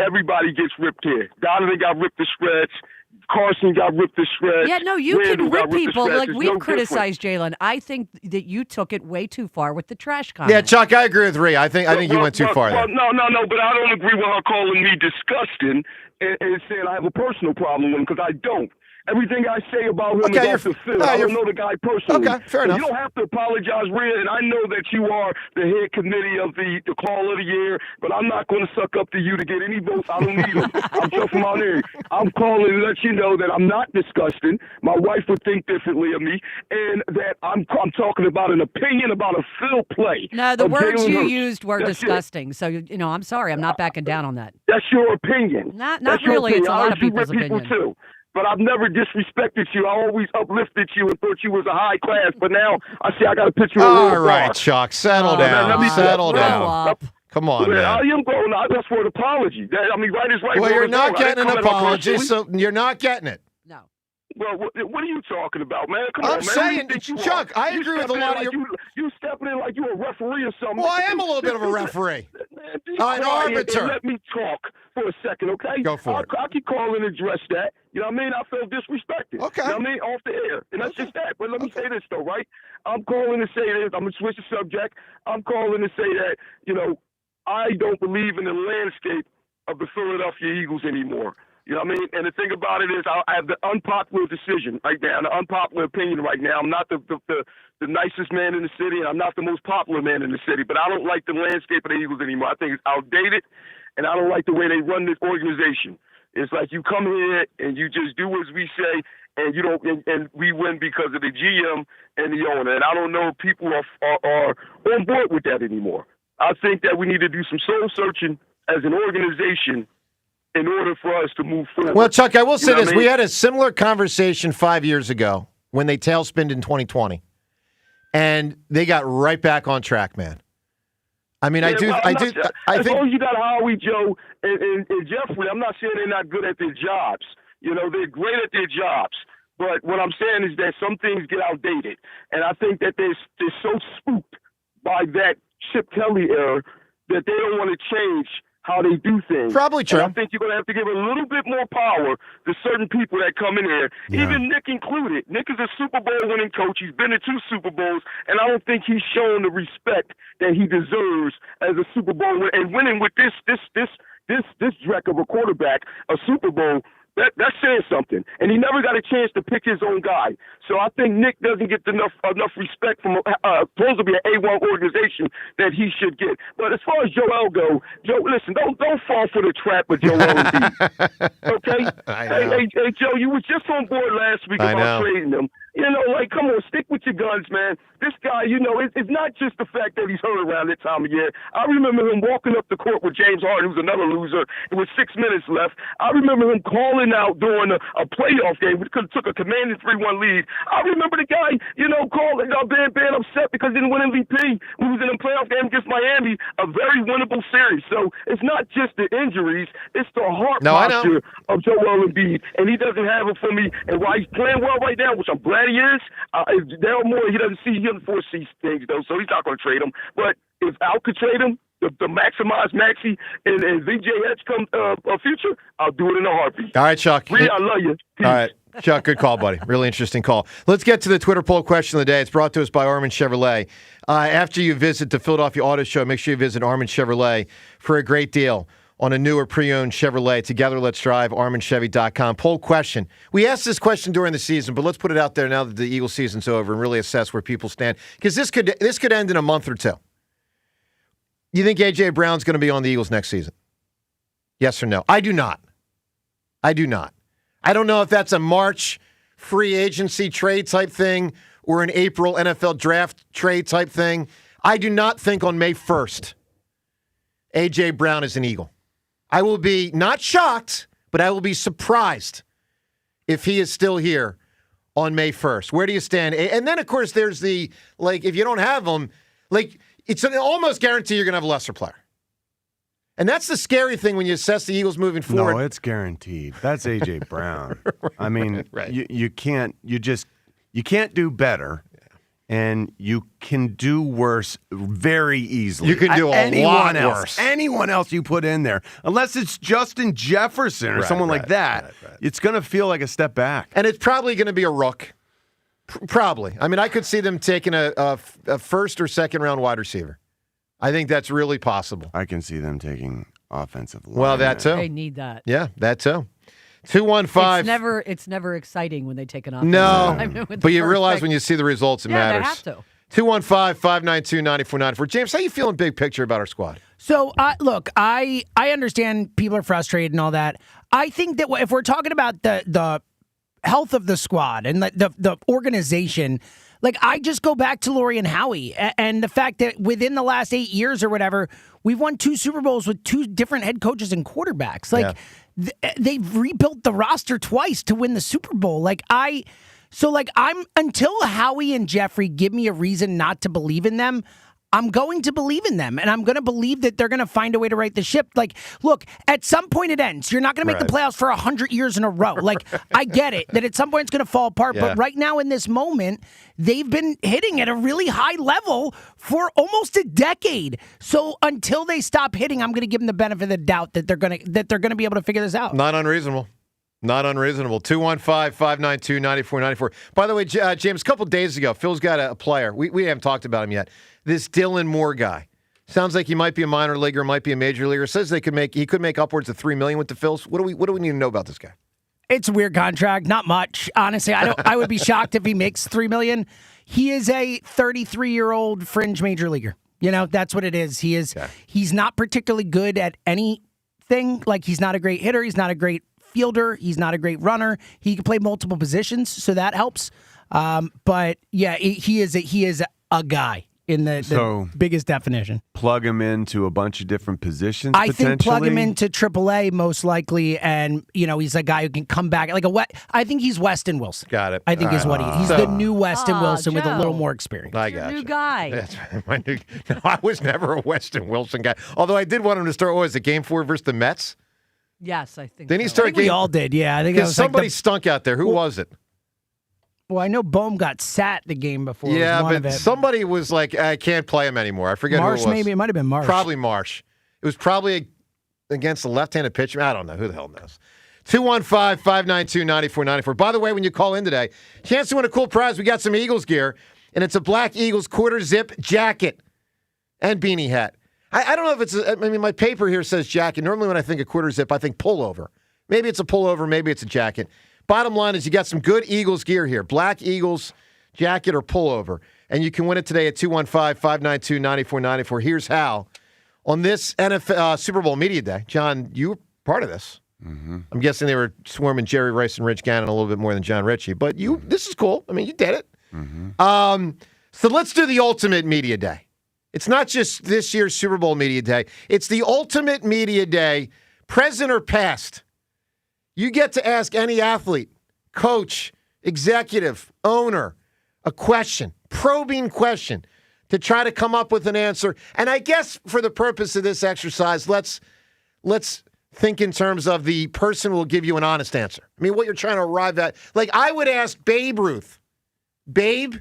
everybody gets ripped here. Donovan got ripped to shreds. Carson got ripped to shreds. yeah, no, you Randall can got rip ripped to people shreds. like It's we've no criticized Jalen. I think that you took it way too far with the trash comment. Yeah, Chuck, I agree with Rhea. I think you went too far there. No, but I don't agree with her calling me disgusting and saying I have a personal problem with him because I don't. Everything I say about him is off the field. I don't know the guy personally. Okay, fair So enough. You don't have to apologize, Rhea, and I know that you are the head committee of the Call of the Year, but I'm not going to suck up to you to get any votes. I don't need them. I'm just from out here. I'm calling to let you know that I'm not disgusting. My wife would think differently of me, and that I'm talking about an opinion about a field play. No, the of words Jalen you Hurts. used were That's it. disgusting. So, I'm sorry. I'm not backing down on that. That's your opinion. Not That's your really. It's a opinion. lot I of heard you people's rip people opinion. too. But I've never disrespected you. I always uplifted you and thought you was a high class. But now I see I got to put you in a All low right, bar. Chuck, settle Let down. me Settle grow down. up. Come on, Yeah, I man. am growing up. That's for an apology. Right is right. Well, wrong you're is not wrong. I getting didn't an come at her apology, personally. so you're not getting it. Well, what are you talking about, man? Come I'm on, man. saying, Who do you think you Chuck, are? I You agree with a stepping lot in of like you stepping in like you a referee or something. Well, I am a little bit of a referee. Be An quiet arbiter. and let me talk for a second, okay? Go for it. I can call and address that. You know what I mean? I feel disrespected. Okay. You know what I mean? Off the air. And that's just that. But let me say this, though, right? I'm calling to say this. I'm going to switch the subject. I'm calling to say that, I don't believe in the landscape of the Philadelphia Eagles anymore. You know what I mean? And the thing about it is I have the unpopular decision right now, the unpopular opinion right now. I'm not the nicest man in the city, and I'm not the most popular man in the city, but I don't like the landscape of the Eagles anymore. I think it's outdated, and I don't like the way they run this organization. It's like you come here and you just do as we say, and you don't, and we win because of the GM and the owner. And I don't know if people are on board with that anymore. I think that we need to do some soul searching as an organization in order for us to move forward. Well, Chuck, I will say know this. what I mean? We had a similar conversation 5 years ago when they tailspinned in 2020, and they got right back on track, man. I mean, I think as long as you got Howie, Joe, and Jeffrey, I'm not saying they're not good at their jobs. You know, they're great at their jobs. But what I'm saying is that some things get outdated. And I think that they're so spooked by that Chip Kelly era that they don't want to change how they do things. Probably true. And I think you're going to have to give a little bit more power to certain people that come in here, even Nick included. Nick is a Super Bowl winning coach. He's been to 2 Super Bowls, and I don't think he's shown the respect that he deserves as a Super Bowl winner. And winning with this dreck of a quarterback, a Super Bowl, that's saying something. And he never got a chance to pick his own guy. So I think Nick doesn't get enough respect from supposed to be an A1 organization that he should get. But as far as Joel go, Joe, listen, don't fall for the trap of Joel Embiid. Okay? Hey, Joe, you was just on board last week about trading him. You know, like, come on, stick with your guns, man. This guy, you know, it's not just the fact that he's hurt around that time of year. I remember him walking up the court with James Harden, who's another loser. It was 6 minutes left. I remember him calling out during a playoff game. We could have took a commanding 3-1 lead. I remember the guy, you know, calling being upset because he didn't win MVP. We was in a playoff game against Miami, a very winnable series. So it's not just the injuries, it's the heart posture of Joel Embiid, and he doesn't have it for me. And while he's playing well right now, which I'm glad he is, Daryl Morey, he doesn't foresee things though, so he's not going to trade him. But if Al could trade him, the maximize Maxey and VJH come future, I'll do it in a heartbeat. All right, Chuck. Rhea, I love you. Peace. All right, Chuck, good call, buddy. Really interesting call. Let's get to the Twitter poll question of the day. It's brought to us by Armin Chevrolet. After you visit the Philadelphia Auto Show, make sure you visit Armin Chevrolet for a great deal on a new or pre-owned Chevrolet. Together, let's drive, ArminChevy.com. Poll question. We asked this question during the season, but let's put it out there now that the Eagles season's over and really assess where people stand. Because this could end in a month or two. You think A.J. Brown's going to be on the Eagles next season? Yes or no? I do not. I don't know if that's a March free agency trade type thing or an April NFL draft trade type thing. I do not think on May 1st, A.J. Brown is an Eagle. I will be not shocked, but I will be surprised if he is still here on May 1st. Where do you stand? And then, of course, there's the, like, if you don't have him, like, it's an almost guarantee you're going to have a lesser player. And that's the scary thing when you assess the Eagles moving forward. No, it's guaranteed. That's A.J. Brown. I mean, you can't do better. And you can do worse very easily. You can do a lot worse. Anyone else you put in there, unless it's Justin Jefferson or someone like that, it's going to feel like a step back. And it's probably going to be a rook. Probably. I mean, I could see them taking a first or second round wide receiver. I think that's really possible. I can see them taking offensive line. Well, that too. They need that. Yeah, that too. 215. It's never exciting when they take an offensive No, lineman with but the you first realize pick. when you see the results, it matters. They have to. 215-592-9494. James, how you feeling big picture about our squad? So, look, I understand people are frustrated and all that. I think that if we're talking about the health of the squad and the organization, like, I just go back to Laurie and Howie and the fact that within the last 8 years or whatever, we've won 2 Super Bowls with 2 different head coaches and quarterbacks. Like, they've rebuilt the roster twice to win the Super Bowl. I'm until Howie and Jeffrey give me a reason not to believe in them, I'm going to believe in them, and I'm going to believe that they're going to find a way to right the ship. Like, look, at some point it ends. You're not going to make the playoffs for 100 years in a row. Like, I get it, that at some point it's going to fall apart, but right now in this moment, they've been hitting at a really high level for almost a decade. So until they stop hitting, I'm going to give them the benefit of the doubt that they're going to be able to figure this out. Not unreasonable. 215-592-9494. By the way, James, a couple days ago, Phil's got a player. We haven't talked about him yet. This Dylan Moore guy. Sounds like he might be a minor leaguer, might be a major leaguer. Says he could make upwards of $3 million with the Phils. What do we need to know about this guy? It's a weird contract. Not much, honestly. I would be shocked if he makes $3 million. He is a 33-year-old fringe major leaguer. You know, that's what it is. He is. Okay. He's not particularly good at anything. Like, he's not a great hitter. He's not a great fielder. He's not a great runner. He can play multiple positions, so that helps. But yeah, he is a guy. in the So- biggest definition. Plug him into a bunch of different positions. I think plug him potentially? into AAA most likely, and he's a guy who can come back I think he's Weston Wilson. Got it. I think is what he's So- the new Weston Wilson with a little Joe. more experience. I Your got new you. guy. That's my new. No, I was never a Weston Wilson guy. Although I did want him to start. What was it? Game 4 versus the Mets. Yes, I think. Then he so. I started. think we all did. Yeah, I think that Because was like somebody stunk out there. Who was it? Well, I know Bohm got sat the game before. Yeah, was one but of it. somebody was like, I can't play him anymore. I forget Marsh, who it was. maybe it might have been Marsh. Probably Marsh. It was probably against the left-handed pitcher. I don't know. Who the hell knows? 215-592-9494. By the way, when you call in today, chance to win a cool prize. We got some Eagles gear, and it's a black Eagles quarter zip jacket and beanie hat. I don't know if it's, my paper here says jacket. Normally when I think of quarter zip, I think pullover. Maybe it's a pullover, maybe it's a jacket. Bottom line is you got some good Eagles gear here. Black Eagles jacket or pullover. And you can win it today at 215-592-9494. Here's how. On this NFL Super Bowl Media Day, John, you were part of this. Mm-hmm. I'm guessing they were swarming Jerry Rice and Rich Gannon a little bit more than John Ritchie. But this is cool. I mean, you did it. Mm-hmm. So let's do the ultimate media day. It's not just this year's Super Bowl Media Day. It's the ultimate media day, present or past. You get to ask any athlete, coach, executive, owner, a question, probing question, to try to come up with an answer. And I guess for the purpose of this exercise, let's think in terms of the person will give you an honest answer. I mean, what you're trying to arrive at. Like, I would ask Babe Ruth, Babe,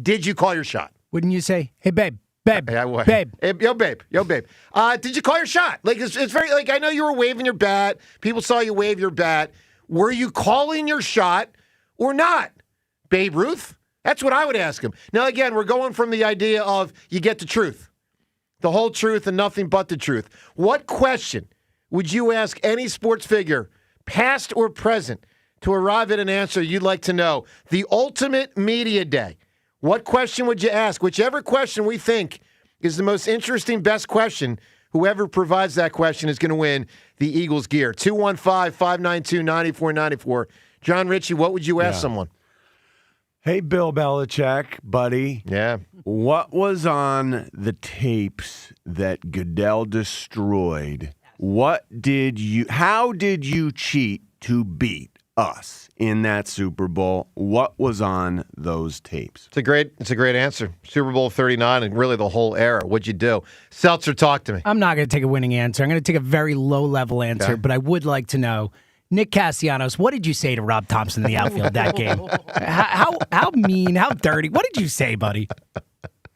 did you call your shot? Wouldn't you say, hey, babe? Babe, Yeah, I would. babe. Hey, yo, babe. Did you call your shot? Like, it's very, like, I know you were waving your bat. People saw you wave your bat. Were you calling your shot or not? Babe Ruth? That's what I would ask him. Now, again, we're going from the idea of you get the truth, the whole truth and nothing but the truth. What question would you ask any sports figure, past or present, to arrive at an answer you'd like to know? The ultimate media day. What question would you ask? Whichever question we think is the most interesting, best question, whoever provides that question is going to win the Eagles gear. 215-592-9494. John Ritchie, what would you ask someone? Hey, Bill Belichick, buddy. Yeah. What was on the tapes that Goodell destroyed? How did you cheat to beat us in that Super Bowl? What was on those tapes? It's a great answer. Super Bowl 39 and really the whole era. What'd you do? Seltzer, talk to me. I'm not going to take a winning answer. I'm going to take a very low-level answer, but I would like to know, Nick Castellanos, what did you say to Rob Thompson in the outfield that game? How mean, how dirty? What did you say, buddy?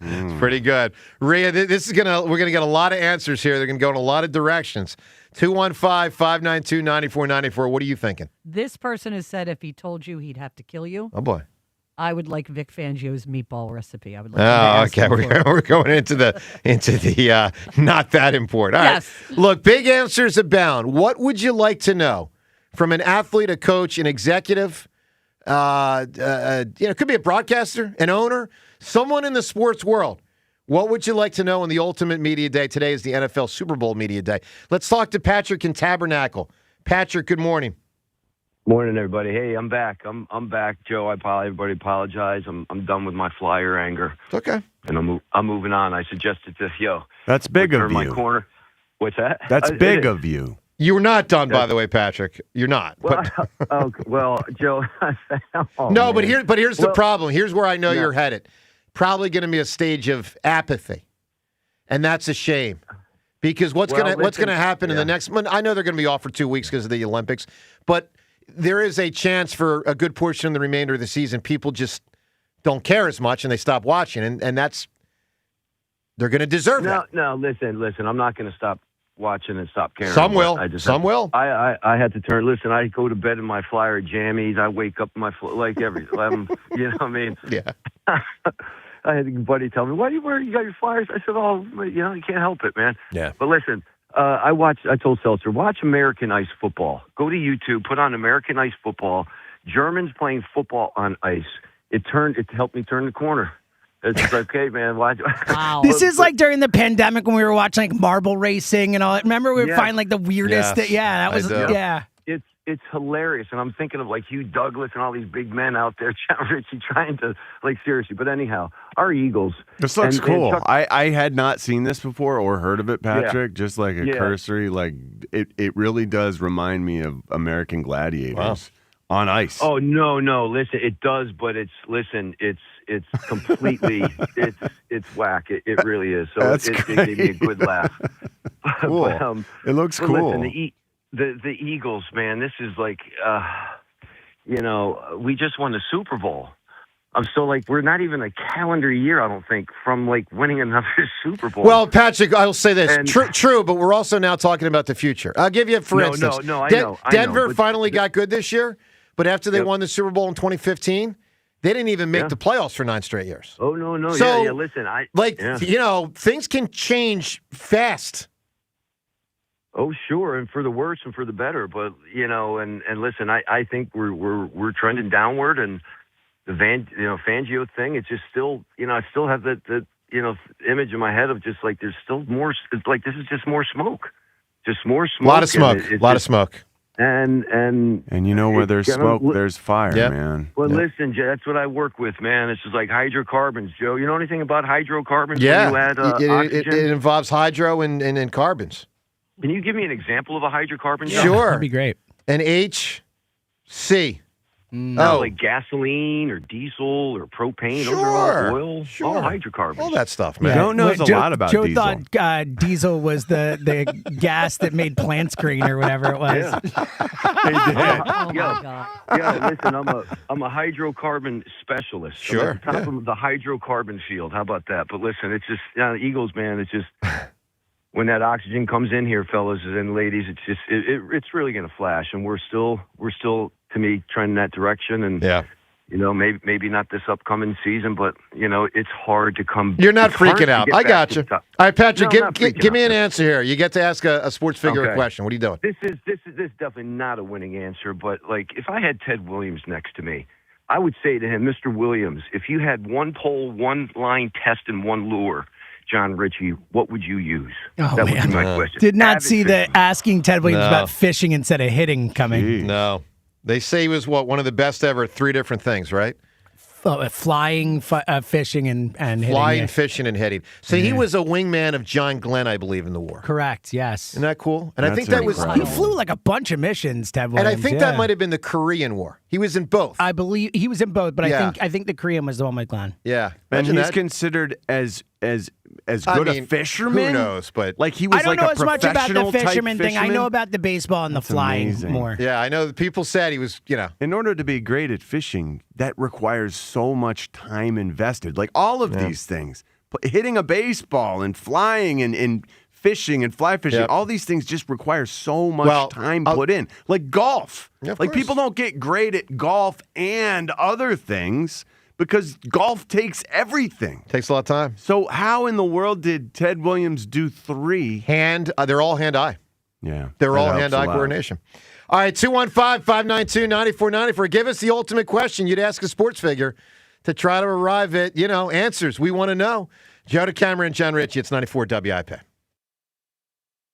It's pretty good. Rhea, we're gonna get a lot of answers here. They're gonna go in a lot of directions. 215-592-9494. What are you thinking? This person has said if he told you he'd have to kill you, Oh boy. I would like Vic Fangio's meatball recipe. I would like him to ask Okay. him for it. We're going into the not that important. All right. Yes. Look, big answers abound. What would you like to know from an athlete, a coach, an executive? It could be a broadcaster, an owner, someone in the sports world. What would you like to know on the Ultimate Media Day? Today is the NFL Super Bowl Media Day. Let's talk to Patrick in Tabernacle. Patrick, good morning. Morning, everybody. Hey, I'm back. I'm back, Joe. Everybody apologize. I'm done with my Flyer anger. It's okay. And I'm moving on. I suggested to That's big of turn my you. corner. What's that? That's It big is. of you. You're not done, by the way, Patrick. You're not. Well, okay, well, Joe. Oh, no, but man. here's the Well, problem. Here's where I know yeah. you're headed. Probably going to be a stage of apathy, and that's a shame. Because what's going to happen in the next month? I know they're going to be off for 2 weeks because of the Olympics, but there is a chance for a good portion of the remainder of the season people just don't care as much and they stop watching, and that's they're going to deserve that. No, listen. I'm not going to stop watching and stop caring. Some will. Some will. I had to turn. Listen, I go to bed in my Flyer jammies. I wake up in my like every. You know what I mean? Yeah. I had a buddy tell me, "Why do you wear? You got your Flyers?" I said, "Oh, you can't help it, man." Yeah. But listen, I told Seltzer, watch American ice football. Go to YouTube, put on American ice football. Germans playing football on ice. It helped me turn the corner. It's okay, man. Wow. This is like during the pandemic when we were watching like marble racing and all that. Remember we would find like the weirdest. Yes, that was I do. yeah. it's hilarious, and I'm thinking of like Hugh Douglas and all these big men out there, John Ritchie, trying to like seriously. But anyhow, our Eagles. This looks and cool. Chuck, I had not seen this before or heard of it, Patrick. Yeah. Just like a Yeah. cursory, like it really does remind me of American Gladiators on ice. Oh no, listen, it does, but it's completely it's whack. It really is. So it gave me a good laugh. Cool. But, it looks but cool. Listen, the Eagles, man, this is like, we just won the Super Bowl. I'm still like, we're not even a calendar year, I don't think, from like winning another Super Bowl. Well, Patrick, I'll say this. And- True, but we're also now talking about the future. I'll give you, for instance. I know. Denver but finally got good this year, but after they won the Super Bowl in 2015, they didn't even make the playoffs for 9 straight years. Oh, no. So, yeah, listen, things can change fast. Oh, sure, and for the worse and for the better. But and listen, I think we're trending downward, and the Fangio thing. It's just still, I still have the image in my head of just like there's still more. It's like this is just more smoke, A lot of smoke. Of smoke. And where there's smoke, there's fire, man. Well, listen, Jay, that's what I work with, man. It's just like hydrocarbons, Joe. You know anything about hydrocarbons? Yeah, when you add, it oxygen? involves hydro and carbons. Can you give me an example of a hydrocarbon? Joe? Sure. That'd be great. An HC. Like gasoline or diesel or propane. Those are all oil. All hydrocarbons. All that stuff, man. Joe knows a lot about Joe diesel. thought diesel was the gas that made plants green or whatever it was. Oh my God. Yeah, listen, I'm a hydrocarbon specialist. Sure. I'm at the top of the hydrocarbon field. How about that? But listen, it's just the Eagles, man. It's just when that oxygen comes in here, fellas and ladies, it's just it's really going to flash, and we're still to me trending that direction. And maybe not this upcoming season, but it's hard to come. You're not it's hard freaking to out. get I back got to you. the top. All right, Patrick, No, I'm not freaking give me out. an answer here. You get to ask a sports figure a Okay. question. What are you doing? This is definitely not a winning answer, but like if I had Ted Williams next to me, I would say to him, Mr. Williams, if you had one pole, one line test, and one lure, John Ritchie, what would you use? Oh, that man. would be my question. Did not Avid see fishing. the asking Ted Williams No. about fishing instead of hitting coming. No. They say he was, one of the best ever at 3 different things, right? Flying, fishing, and hitting. Flying, it. fishing, and hitting. So he was a wingman of John Glenn, I believe, in the war. Correct, yes. Isn't that cool? And I That's think that was... He flew like a bunch of missions, Ted And Williams. I think that might have been the Korean War. He was in both. I believe he was in both, but Yeah. I think the Korean was the one with Glenn. Yeah. And Imagine he's that. considered as I good mean, a fisherman. Who knows? But like he was I don't like know a as much about the professional type fisherman thing. I fisherman? know about the baseball and the flying amazing. more. yeah, I know that people said he was, In order to be great at fishing, that requires so much time invested. Like all of these things, hitting a baseball and flying and fishing and fly fishing, Yep. all these things just require so much time put in. Like golf. Yeah, of like course. people don't get great at golf and other things because golf takes everything. Takes a lot of time. So how in the world did Ted Williams do 3? They're all hand-eye. Yeah. They're that all helps a hand-eye lot. coordination. All right, 215-592-9494. Give us the ultimate question you'd ask a sports figure to try to arrive at, answers. We want to know. Joe DeCamera and John Ritchie, it's 94 WIP.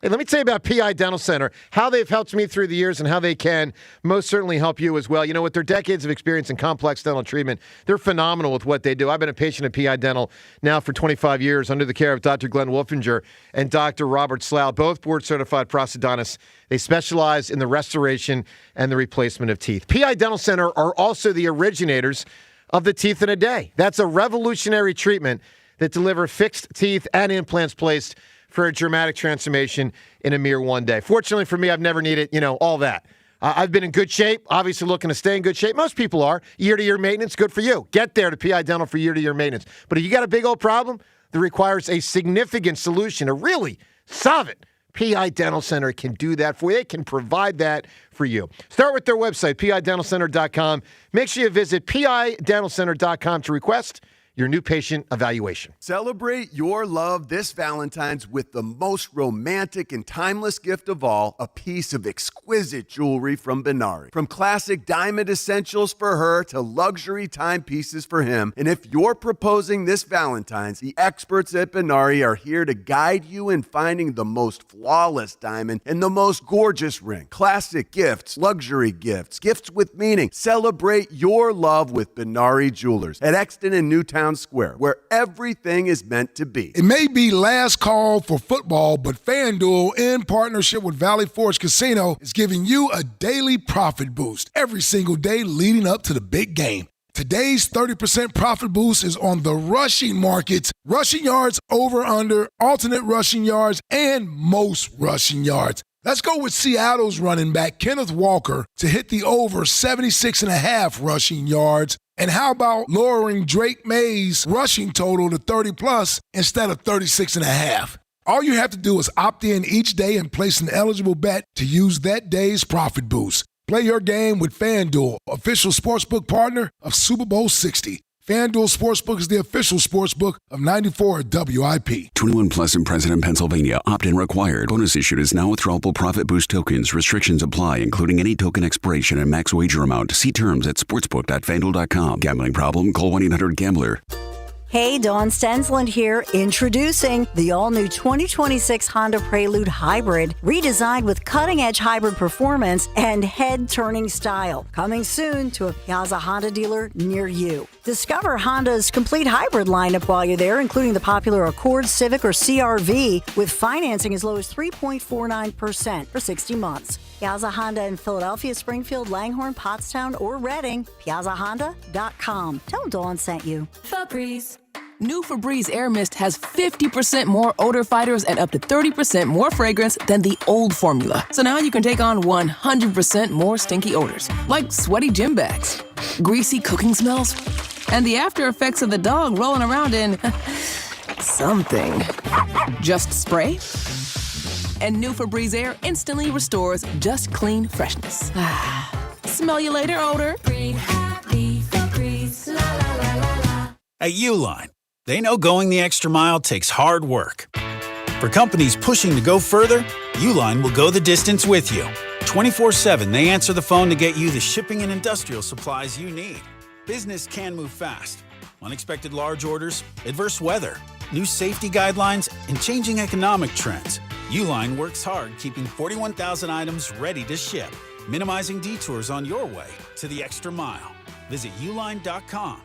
Hey, let me tell you about PI Dental Center, how they've helped me through the years and how they can most certainly help you as well. With their decades of experience in complex dental treatment, they're phenomenal with what they do. I've been a patient at PI Dental now for 25 years under the care of Dr. Glenn Wolfinger and Dr. Robert Slough, both board-certified prosthodontists. They specialize in the restoration and the replacement of teeth. PI Dental Center are also the originators of the Teeth in a Day. That's a revolutionary treatment that delivers fixed teeth and implants placed for a dramatic transformation in a mere one day. Fortunately for me, I've never needed, all that. I've been in good shape, obviously looking to stay in good shape. Most people are. Year-to-year maintenance, good for you. Get there to PI Dental for year-to-year maintenance. But if you got a big old problem that requires a significant solution to really solve it, PI Dental Center can do that for you. They can provide that for you. Start with their website, pidentalcenter.com. Make sure you visit pidentalcenter.com to request your new patient evaluation. Celebrate your love this Valentine's with the most romantic and timeless gift of all, a piece of exquisite jewelry from Benari. From classic diamond essentials for her to luxury timepieces for him. And if you're proposing this Valentine's, the experts at Benari are here to guide you in finding the most flawless diamond and the most gorgeous ring. Classic gifts, luxury gifts, gifts with meaning. Celebrate your love with Benari Jewelers at Exton and Newtown Square, where everything is meant to be. It may be last call for football, but FanDuel, in partnership with Valley Forge Casino, is giving you a daily profit boost every single day leading up to the big game. Today's 30% profit boost is on the rushing markets, rushing yards over under, alternate rushing yards, and most rushing yards. Let's go with Seattle's running back, Kenneth Walker, to hit the over 76.5 rushing yards. And how about lowering Drake May's rushing total to 30-plus instead of 36.5? All you have to do is opt in each day and place an eligible bet to use that day's profit boost. Play your game with FanDuel, official sportsbook partner of Super Bowl 60. FanDuel Sportsbook is the official sportsbook of 94 WIP. 21 plus in President, Pennsylvania. Opt-in required. Bonus issued is now withdrawable profit boost tokens. Restrictions apply, including any token expiration and max wager amount. See terms at sportsbook.fanduel.com. Gambling problem? Call 1-800-GAMBLER. Hey, Dawn Stensland here, introducing the all-new 2026 Honda Prelude Hybrid, redesigned with cutting-edge hybrid performance and head-turning style. Coming soon to a Piazza Honda dealer near you. Discover Honda's complete hybrid lineup while you're there, including the popular Accord, Civic, or CR-V, with financing as low as 3.49% for 60 months. Piazza Honda in Philadelphia, Springfield, Langhorne, Pottstown, or Reading. PiazzaHonda.com. Tell them Dawn sent you. Febreze. New Febreze Air Mist has 50% more odor fighters and up to 30% more fragrance than the old formula. So now you can take on 100% more stinky odors, like sweaty gym bags, greasy cooking smells, and the after effects of the dog rolling around in something. Just spray, and new Febreze Air instantly restores just clean freshness. Smell you later, odor. Breathe happy Febreze, la la la la la. At Uline, they know going the extra mile takes hard work. For companies pushing to go further, Uline will go the distance with you. 24/7, they answer the phone to get you the shipping and industrial supplies you need. Business can move fast. Unexpected large orders, adverse weather, new safety guidelines, and changing economic trends. Uline works hard keeping 41,000 items ready to ship, minimizing detours on your way to the extra mile. Visit uline.com.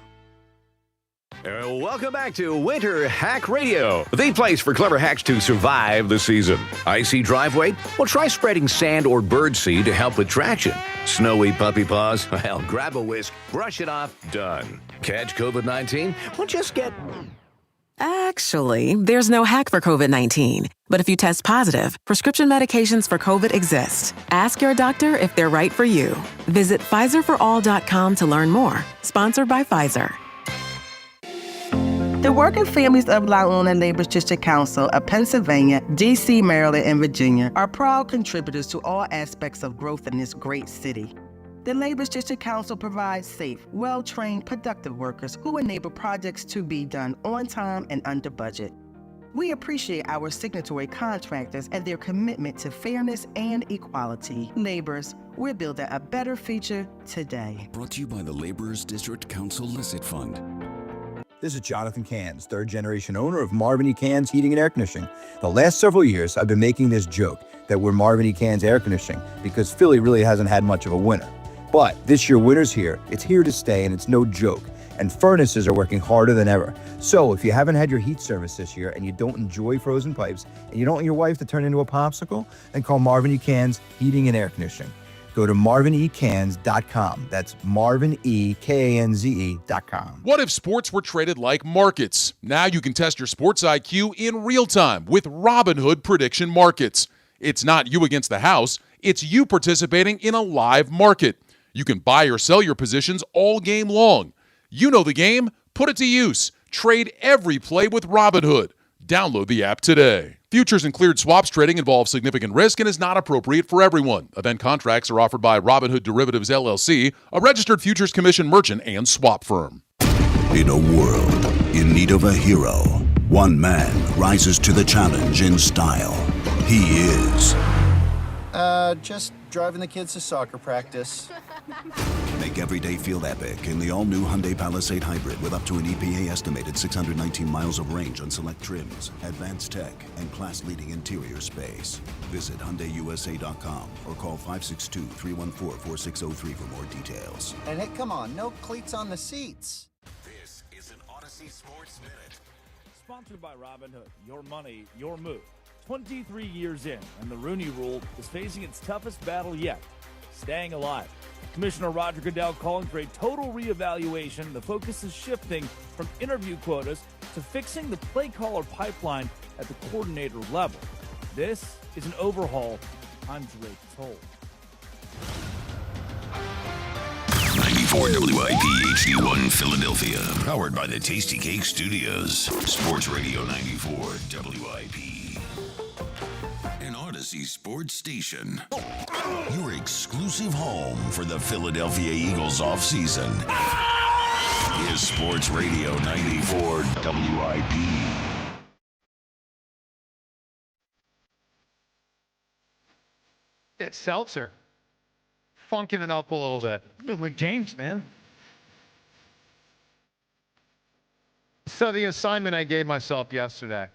Welcome back to Winter Hack Radio, the place for clever hacks to survive the season. Icy driveway? Well, try spreading sand or birdseed to help with traction. Snowy puppy paws? Well, grab a whisk, brush it off, done. Catch COVID-19? Well, just get... Actually, there's no hack for COVID-19. But if you test positive, prescription medications for COVID exist. Ask your doctor if they're right for you. Visit PfizerForAll.com to learn more. Sponsored by Pfizer. The working families of La Una Labor's District Council of Pennsylvania, D.C., Maryland, and Virginia are proud contributors to all aspects of growth in this great city. The Labor's District Council provides safe, well-trained, productive workers who enable projects to be done on time and under budget. We appreciate our signatory contractors and their commitment to fairness and equality. Laborers, we're building a better future today. Brought to you by the Laborers District Council Licit Fund. This is Jonathan Cans, third-generation owner of Marvin E. Cans Heating and Air Conditioning. The last several years, I've been making this joke that we're Marvin E. Cans Air Conditioning because Philly really hasn't had much of a winter. But this year, winter's here. It's here to stay, and it's no joke. And furnaces are working harder than ever. So if you haven't had your heat service this year and you don't enjoy frozen pipes and you don't want your wife to turn into a popsicle, then call Marvin E. Cans Heating and Air Conditioning. Go to marvinecans.com. That's marvinekanze.com. What if sports were traded like markets? Now you can test your sports IQ in real time with Robinhood Prediction Markets. It's not you against the house. It's you participating in a live market. You can buy or sell your positions all game long. You know the game. Put it to use. Trade every play with Robinhood. Download the app today. Futures and cleared swaps trading involves significant risk and is not appropriate for everyone. Event contracts are offered by Robinhood Derivatives LLC, a registered futures commission merchant and swap firm. In a world in need of a hero, one man rises to the challenge in style. He is Just driving the kids to soccer practice. Make every day feel epic in the all-new Hyundai Palisade Hybrid with up to an EPA-estimated 619 miles of range on select trims, advanced tech, and class-leading interior space. Visit HyundaiUSA.com or call 562-314-4603 for more details. And hey, come on, no cleats on the seats. This is an Odyssey Sports Minute. Sponsored by Robinhood. Your money, your move. 23 years in, and the Rooney Rule is facing its toughest battle yet, staying alive. Commissioner Roger Goodell calling for a total reevaluation. The focus is shifting from interview quotas to fixing the play caller pipeline at the coordinator level. This is an overhaul, I'm Drake told. 94 WIP HD1 Philadelphia. Powered by the Tasty Cake Studios. Sports Radio 94 WIP. An Odyssey Sports Station. Your exclusive home for the Philadelphia Eagles offseason. Is Sports Radio 94 WIP. It's seltzer. Funking it up a little bit. Like James, man. So the assignment I gave myself yesterday.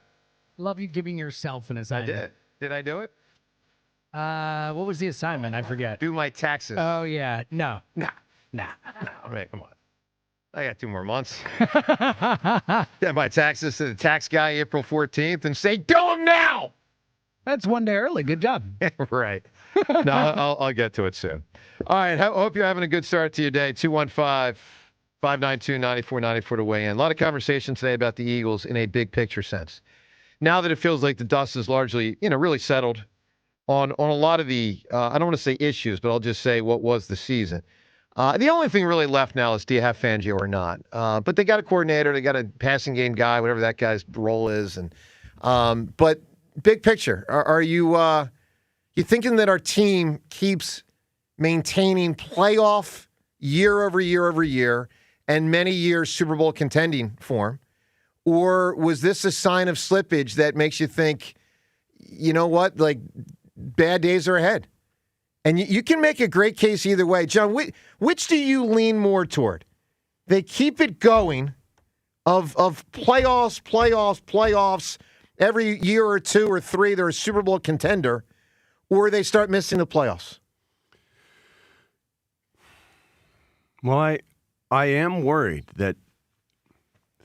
Love you giving yourself an assignment. I did. Did I do it? What was the assignment? I forget. Do my taxes. Oh, yeah. No. Nah. All right, come on. I got 2 more months. Get my taxes to the tax guy April 14th and say, do them now! That's one day early. Good job. Right. No, I'll get to it soon. All right. Hope you're having a good start to your day. 215-592-9494 to weigh in. A lot of conversation today about the Eagles in a big picture sense. Now that it feels like the dust is largely, really settled on a lot of the, I don't want to say issues, but I'll just say what was the season. The only thing really left now is do you have Fangio or not? But they got a coordinator, they got a passing game guy, whatever that guy's role is. And but big picture, are you thinking that our team keeps maintaining playoff year over year over year and many years Super Bowl contending form? Or was this a sign of slippage that makes you think, you know what, like bad days are ahead? And you can make a great case either way. John, which do you lean more toward? They keep it going of playoffs, every year or 2 or 3, they're a Super Bowl contender, or they start missing the playoffs? Well, I am worried that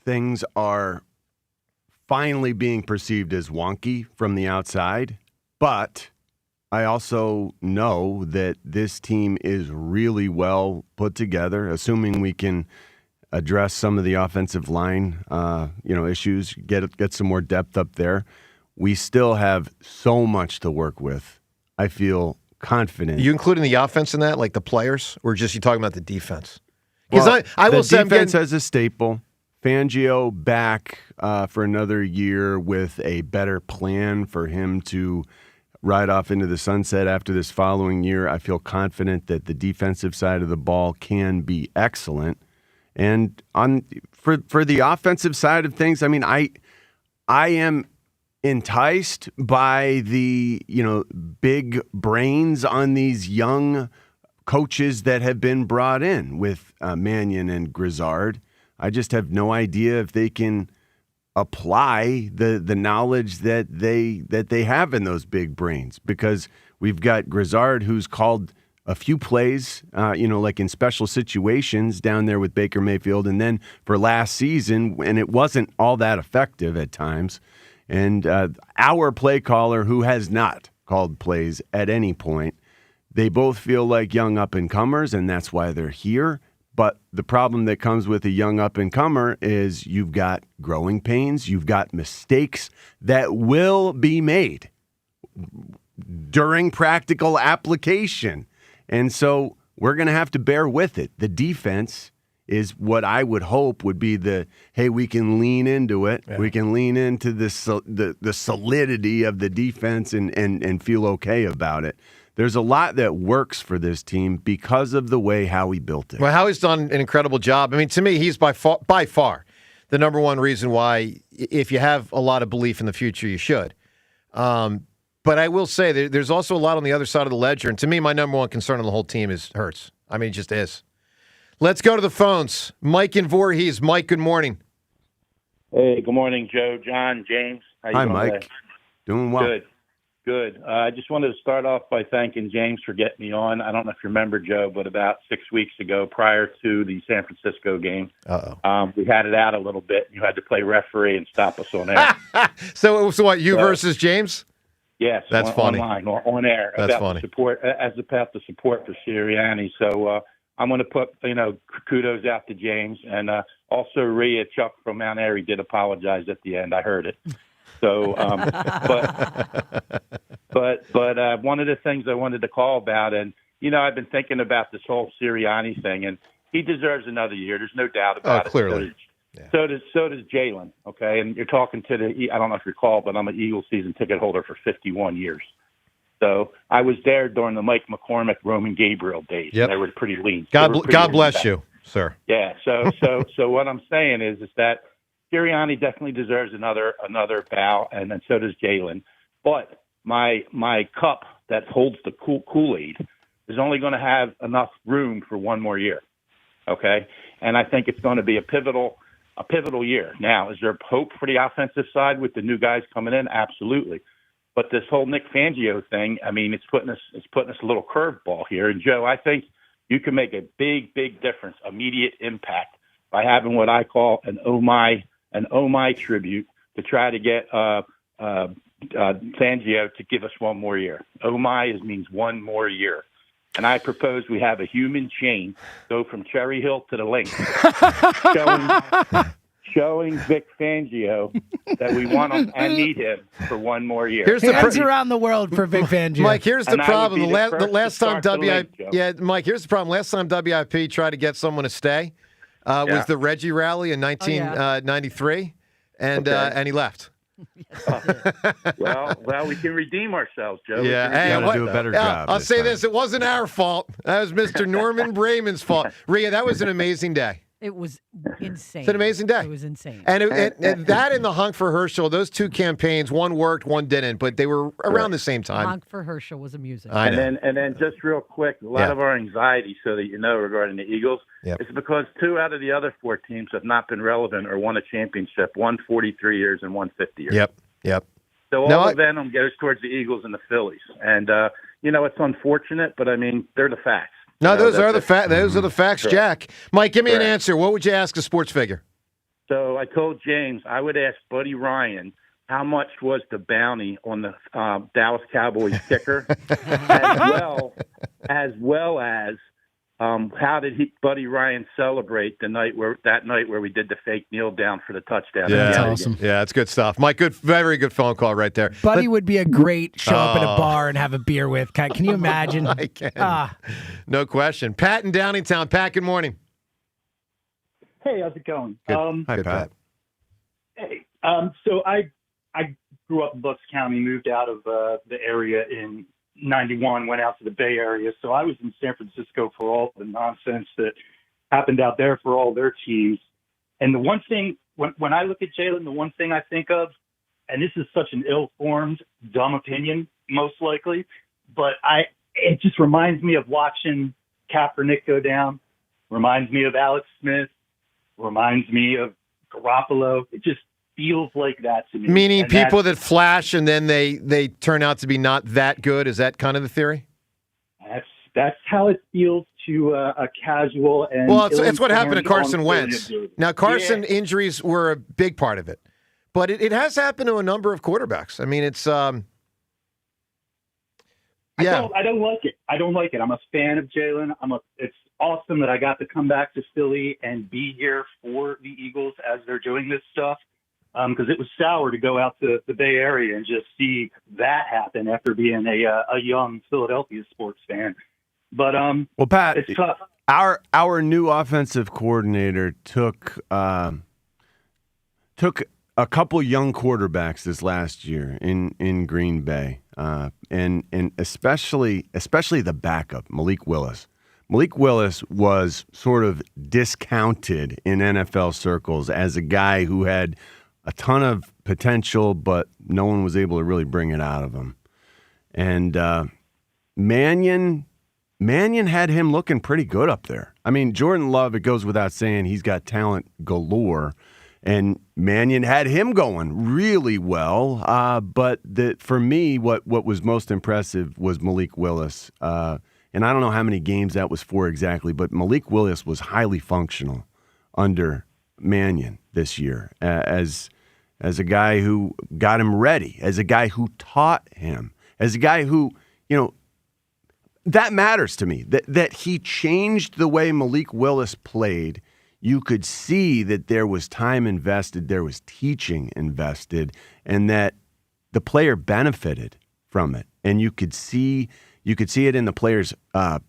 things are finally being perceived as wonky from the outside, but I also know that this team is really well put together, assuming we can address some of the offensive line, issues, get some more depth up there. We still have so much to work with. I feel confident. Are you including the offense in that, like the players, or just you talking about the defense? Because I will say, defense as a staple. Fangio back for another year with a better plan for him to ride off into the sunset after this following year. I feel confident that the defensive side of the ball can be excellent. And for the offensive side of things, I mean, I am enticed by the big brains on these young coaches that have been brought in with Mannion and Grizzard. I just have no idea if they can apply the knowledge that they have in those big brains, because we've got Grizzard, who's called a few plays, like in special situations down there with Baker Mayfield, and then for last season, and it wasn't all that effective at times. And our play caller, who has not called plays at any point, they both feel like young up-and-comers, and that's why they're here. But the problem that comes with a young up-and-comer is you've got growing pains, you've got mistakes that will be made during practical application. And so we're going to have to bear with it. The defense is what I would hope would be hey, we can lean into it. Yeah. We can lean into the solidity of the defense and feel okay about it. there's a lot that works for this team because of the way Howie built it. Well, Howie's done an incredible job. I mean, to me, he's by far the number one reason why, if you have a lot of belief in the future, you should. But I will say there's also a lot on the other side of the ledger. And to me, my number one concern on the whole team is Hurts. I mean, it just is. Let's go to the phones. Mike in Voorhees. Mike, good morning. Hey, good morning, Joe, John, James. How you Hi, doing Mike. today? Doing well. Good. I just wanted to start off by thanking James for getting me on. I don't know if you remember, Joe, but about 6 weeks ago, prior to the San Francisco game, we had it out a little bit. You had to play referee and stop us on air. So what, you versus James? Yes, That's funny. Online or on air. That's about funny. The support, about the support for Sirianni. So I'm going to put, kudos out to James. And also Rhea Chuck from Mount Airy did apologize at the end. I heard it. So, but one of the things I wanted to call about, and, I've been thinking about this whole Sirianni thing, and he deserves another year. There's no doubt about it. Clearly. So does Jalen, okay? And you're talking to I don't know if you recall, but I'm an Eagles season ticket holder for 51 years. So I was there during the Mike McCormick, Roman Gabriel days. Yep. They were pretty lean. God bless you, sir. Yeah. So what I'm saying is that Sirianni definitely deserves another bow, and then so does Jalen. But my cup that holds the Kool-Aid is only going to have enough room for one more year. Okay, and I think it's going to be a pivotal year. Now, is there hope for the offensive side with the new guys coming in? Absolutely. But this whole Vic Fangio thing, I mean, it's putting us a little curveball here. And Joe, I think you can make a big difference, immediate impact by having what I call an oh my tribute to try to get Fangio to give us one more year. Oh my means one more year. And I propose we have a human chain go from Cherry Hill to the Link, showing Vic Fangio that we want him and need him for one more year. Hands around the world for Vic Fangio. Mike, here's the problem. The last time WIP, Mike, here's the problem. Last time WIP tried to get someone to stay was the Reggie rally in 1993, and he left. Well, we can redeem ourselves, Joe. Yeah, do a better job. I'll say this: it wasn't our fault. That was Mr. Norman Brayman's fault. Rhea, that was an amazing day. It was insane. It's an amazing day. It was insane. And that and the Honk for Herschel, those two campaigns, one worked, one didn't, but they were around the same time. Honk for Herschel was amusing. And then just real quick, a lot of our anxiety, so that you know, regarding the Eagles, is because 2 out of the other 4 teams have not been relevant or won a championship, one 43 years and one 50 years. Yep. So all the venom goes towards the Eagles and the Phillies. And, it's unfortunate, but, I mean, they're the facts. No, those are the facts. Those are the facts, Correct. Jack. Mike, give me an answer. What would you ask a sports figure? So I told James I would ask Buddy Ryan how much was the bounty on the Dallas Cowboys kicker, as well as how did Buddy Ryan celebrate that night where we did the fake kneel down for the touchdown? Yeah, that's awesome. Yeah, that's good stuff. Mike, very good phone call right there. Buddy would be a great show up at a bar and have a beer with. Can you imagine? I can. No question. Pat in Downingtown. Pat, good morning. Hey, how's it going? Good. Hi, Pat. Hey, so I grew up in Bucks County, moved out of the area in 91, went out to the Bay Area. So I was in San Francisco for all the nonsense that happened out there for all their teams. And the one thing, when I look at Jalen, the one thing I think of, and this is such an ill-formed, dumb opinion, most likely, but it just reminds me of watching Kaepernick go down, reminds me of Alex Smith, reminds me of Garoppolo. It just feels like that to me. Meaning and people that flash and then they turn out to be not that good. Is that kind of the theory? That's how it feels to a casual and well, it's what happened to Carson uninformed Wentz. ability. Now, Carson injuries were a big part of it, but it has happened to a number of quarterbacks. I mean, it's I don't like it. I don't like it. I'm a fan of Jalen. It's awesome that I got to come back to Philly and be here for the Eagles as they're doing this stuff. Because it was sour to go out to the Bay Area and just see that happen after being a young Philadelphia sports fan. But well, Pat, it's tough. Our new offensive coordinator took a couple young quarterbacks this last year in Green Bay. and especially the backup, Malik Willis. Malik Willis was sort of discounted in NFL circles as a guy who had a ton of potential, but no one was able to really bring it out of him. And Mannion had him looking pretty good up there. I mean, Jordan Love, it goes without saying, he's got talent galore. And Mannion had him going really well. But for me, what was most impressive was Malik Willis. And I don't know how many games that was for exactly, but Malik Willis was highly functional under Mannion this year as a guy who got him ready, as a guy who taught him, as a guy who, that matters to me, that he changed the way Malik Willis played. You could see that there was time invested, there was teaching invested, and that the player benefited from it. And you could see it in the player's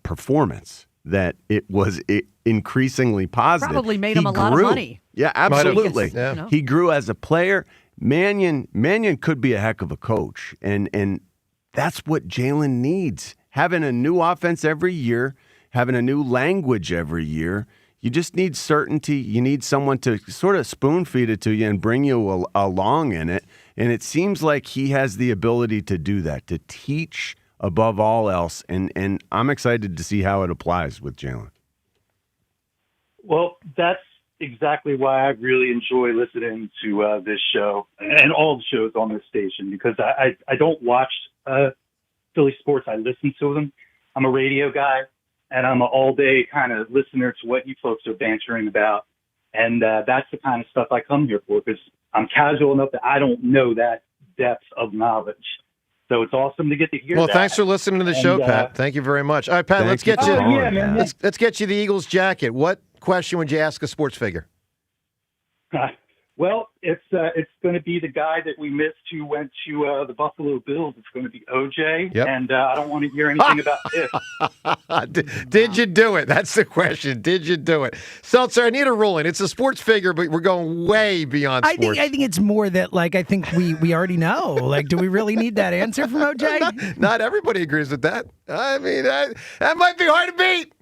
performance, that it was increasingly positive. Probably made him a lot of money. Yeah, absolutely. Yeah. He grew as a player. Mannion could be a heck of a coach, and that's what Jalen needs. Having a new offense every year, having a new language every year. You just need certainty. You need someone to sort of spoon feed it to you and bring you along in it. And it seems like he has the ability to do that, to teach above all else. And I'm excited to see how it applies with Jalen. Well, that's exactly why I really enjoy listening to this show and all the shows on this station, because I don't watch Philly sports. I listen to them. I'm a radio guy, and I'm an all-day kind of listener to what you folks are bantering about. And that's the kind of stuff I come here for, because I'm casual enough that I don't know that depth of knowledge. So it's awesome to get to hear that. Well, thanks for listening to the show, Pat. Thank you very much. All right, Pat, let's get you. Let's get you the Eagles jacket. What question would you ask a sports figure? Well, it's going to be the guy that we missed who went to the Buffalo Bills. It's going to be OJ, and I don't want to hear anything about this. Did you do it? That's the question. Did you do it? Seltzer, I need a ruling. It's a sports figure, but we're going way beyond sports. I think it's more that, I think we already know. Do we really need that answer from OJ? Not everybody agrees with that. I mean, that might be hard to beat.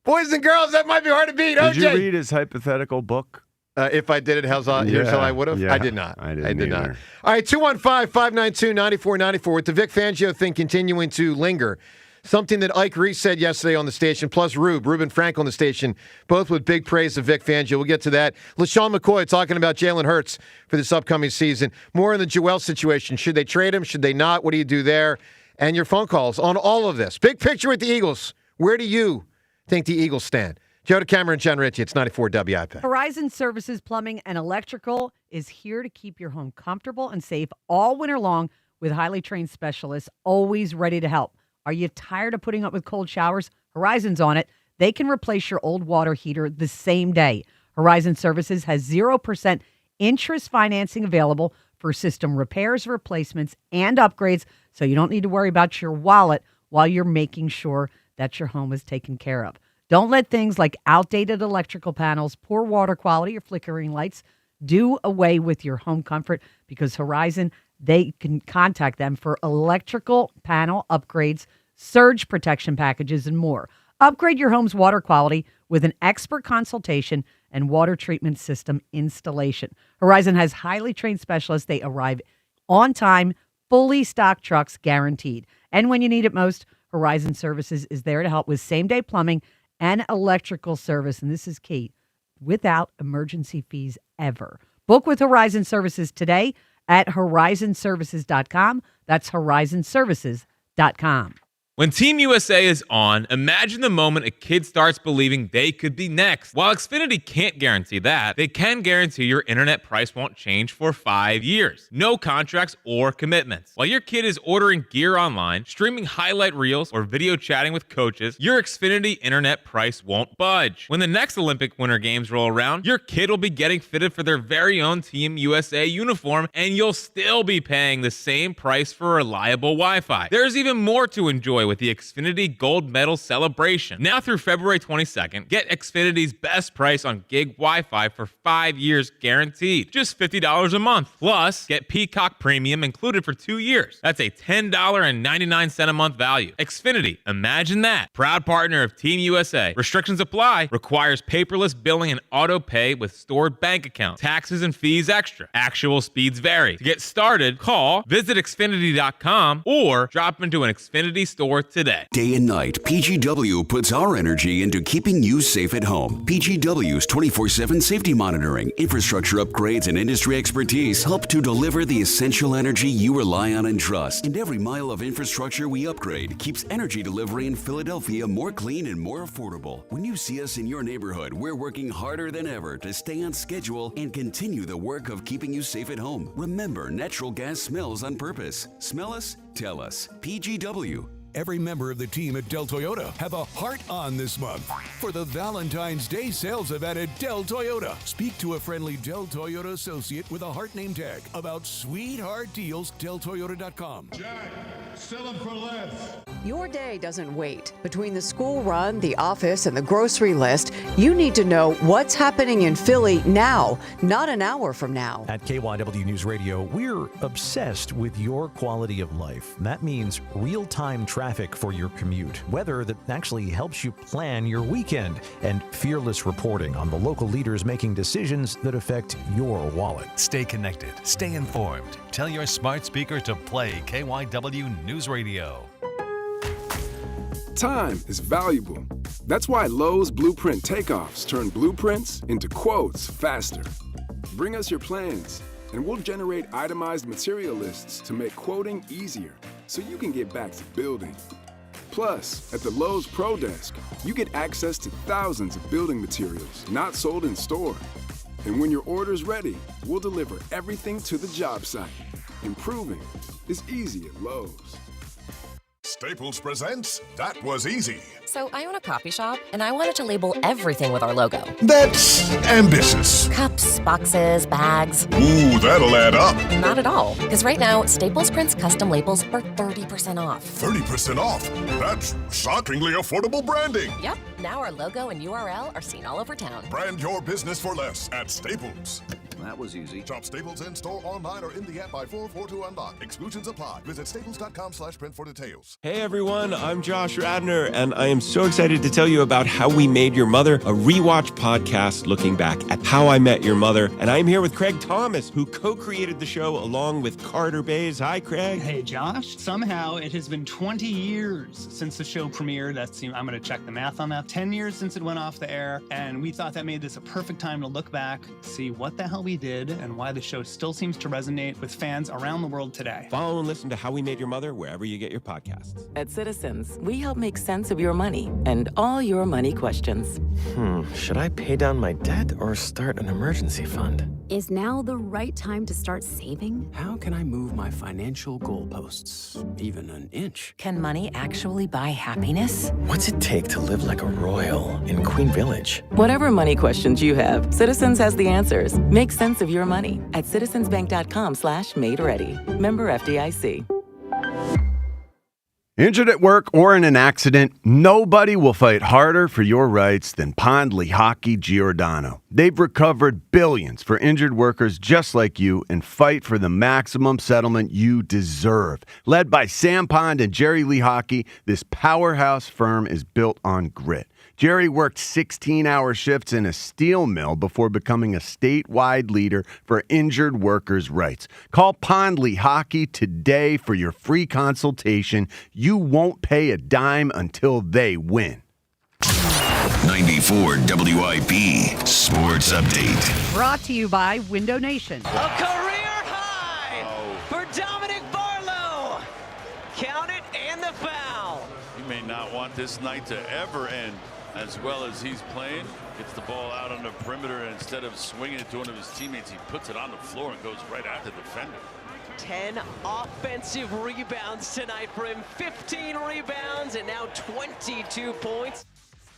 Boys and girls, that might be hard to beat. OJ. Did you read his hypothetical book? If I did it, here's how I would have. Yeah, I did not. I did not. All right, 215-592-9494 with the Vic Fangio thing continuing to linger. Something that Ike Reese said yesterday on the station, plus Ruben Frank on the station, both with big praise of Vic Fangio. We'll get to that. LaShawn McCoy talking about Jalen Hurts for this upcoming season. More in the Joel situation. Should they trade him? Should they not? What do you do there? And your phone calls on all of this. Big picture with the Eagles. Where do you think the Eagles stand? Joe DeCamera and John Ritchie, it's 94 WIP. Horizon Services Plumbing and Electrical is here to keep your home comfortable and safe all winter long with highly trained specialists always ready to help. Are you tired of putting up with cold showers? Horizon's on it. They can replace your old water heater the same day. Horizon Services has 0% interest financing available for system repairs, replacements, and upgrades, so you don't need to worry about your wallet while you're making sure that your home is taken care of. Don't let things like outdated electrical panels, poor water quality, or flickering lights do away with your home comfort, because Horizon, they can contact them for electrical panel upgrades, surge protection packages, and more. Upgrade your home's water quality with an expert consultation and water treatment system installation. Horizon has highly trained specialists. They arrive on time, fully stocked trucks guaranteed. And when you need it most, Horizon Services is there to help with same-day plumbing and electrical service, and this is key, without emergency fees ever. Book with Horizon Services today at horizonservices.com. That's horizonservices.com. When Team USA is on, imagine the moment a kid starts believing they could be next. While Xfinity can't guarantee that, they can guarantee your internet price won't change for 5 years. No contracts or commitments. While your kid is ordering gear online, streaming highlight reels, or video chatting with coaches, your Xfinity internet price won't budge. When the next Olympic Winter Games roll around, your kid will be getting fitted for their very own Team USA uniform, and you'll still be paying the same price for reliable Wi-Fi. There's even more to enjoy with the Xfinity Gold Medal Celebration. Now through February 22nd, get Xfinity's best price on gig Wi-Fi for 5 years guaranteed. Just $50 a month. Plus, get Peacock Premium included for 2 years. That's a $10.99 a month value. Xfinity, imagine that. Proud partner of Team USA. Restrictions apply. Requires paperless billing and auto pay with stored bank accounts. Taxes and fees extra. Actual speeds vary. To get started, visit Xfinity.com or drop into an Xfinity store today. Day and night, PGW puts our energy into keeping you safe at home. PGW's 24/7 safety monitoring, infrastructure upgrades, and industry expertise help to deliver the essential energy you rely on and trust. And every mile of infrastructure we upgrade keeps energy delivery in Philadelphia more clean and more affordable. When you see us in your neighborhood, we're working harder than ever to stay on schedule and continue the work of keeping you safe at home. Remember, natural gas smells on purpose. Smell us? Tell us. PGW. Every member of the team at Del Toyota have a heart on this month for the Valentine's Day sales event at Del Toyota. Speak to a friendly Del Toyota associate with a heart name tag about sweetheart deals. DelToyota.com. Jack, sell them for less. Your day doesn't wait. Between the school run, the office, and the grocery list, you need to know what's happening in Philly now, not an hour from now. At KYW News Radio, we're obsessed with your quality of life. That means real-time traffic for your commute, weather that actually helps you plan your weekend, and fearless reporting on the local leaders making decisions that affect your wallet. Stay connected. Stay informed. Tell your smart speaker to play KYW News Radio. Time is valuable. That's why Lowe's Blueprint Takeoffs turn blueprints into quotes faster. Bring us your plans, and we'll generate itemized material lists to make quoting easier so you can get back to building. Plus, at the Lowe's Pro Desk, you get access to thousands of building materials not sold in store. And when your order's ready, we'll deliver everything to the job site. Improving is easy at Lowe's. Staples presents That Was Easy. So I own a coffee shop, and I wanted to label everything with our logo. That's ambitious. Cups, boxes, bags. Ooh, that'll add up. Not at all, because right now, Staples prints custom labels for 30% off. 30% off? That's shockingly affordable branding. Yep, now our logo and URL are seen all over town. Brand your business for less at Staples. That was easy. Shop Staples in store, online, or in the app by 4/4 to unlock. Exclusions apply. Visit staples.com/print for details. Hey everyone, I'm Josh Radner, and I am so excited to tell you about How We Made Your Mother, a rewatch podcast looking back at How I Met Your Mother. And I'm here with Craig Thomas, who co-created the show along with Carter Bays. Hi, Craig. Hey, Josh. Somehow it has been 20 years since the show premiered. I'm going to check the math on that. 10 years since it went off the air, and we thought that made this a perfect time to look back, see what the hell we did, and why the show still seems to resonate with fans around the world today. Follow and listen to How We Made Your Mother wherever you get your podcasts. At Citizens, we help make sense of your money and all your money questions. Should I pay down my debt or start an emergency fund? Is now the right time to start saving? How can I move my financial goalposts even an inch? Can money actually buy happiness? What's it take to live like a royal in Queen Village? Whatever money questions you have, Citizens has the answers. Make sense of your money at citizensbank.com/made-ready. Member FDIC. Injured at work or in an accident, nobody will fight harder for your rights than Pond Lehocky Giordano. They've recovered billions for injured workers just like you and fight for the maximum settlement you deserve. Led by Sam Pond and Jerry Lehocky, this powerhouse firm is built on grit. Jerry worked 16-hour shifts in a steel mill before becoming a statewide leader for injured workers' rights. Call Pond Lehocky today for your free consultation. You won't pay a dime until they win. 94 WIP Sports Update. Brought to you by Window Nation. A career high for Dominic Barlow. Count it and the foul. He may not want this night to ever end. As well as he's playing, gets the ball out on the perimeter, and instead of swinging it to one of his teammates, he puts it on the floor and goes right at the defender. 10 offensive rebounds tonight for him. 15 rebounds and now 22 points.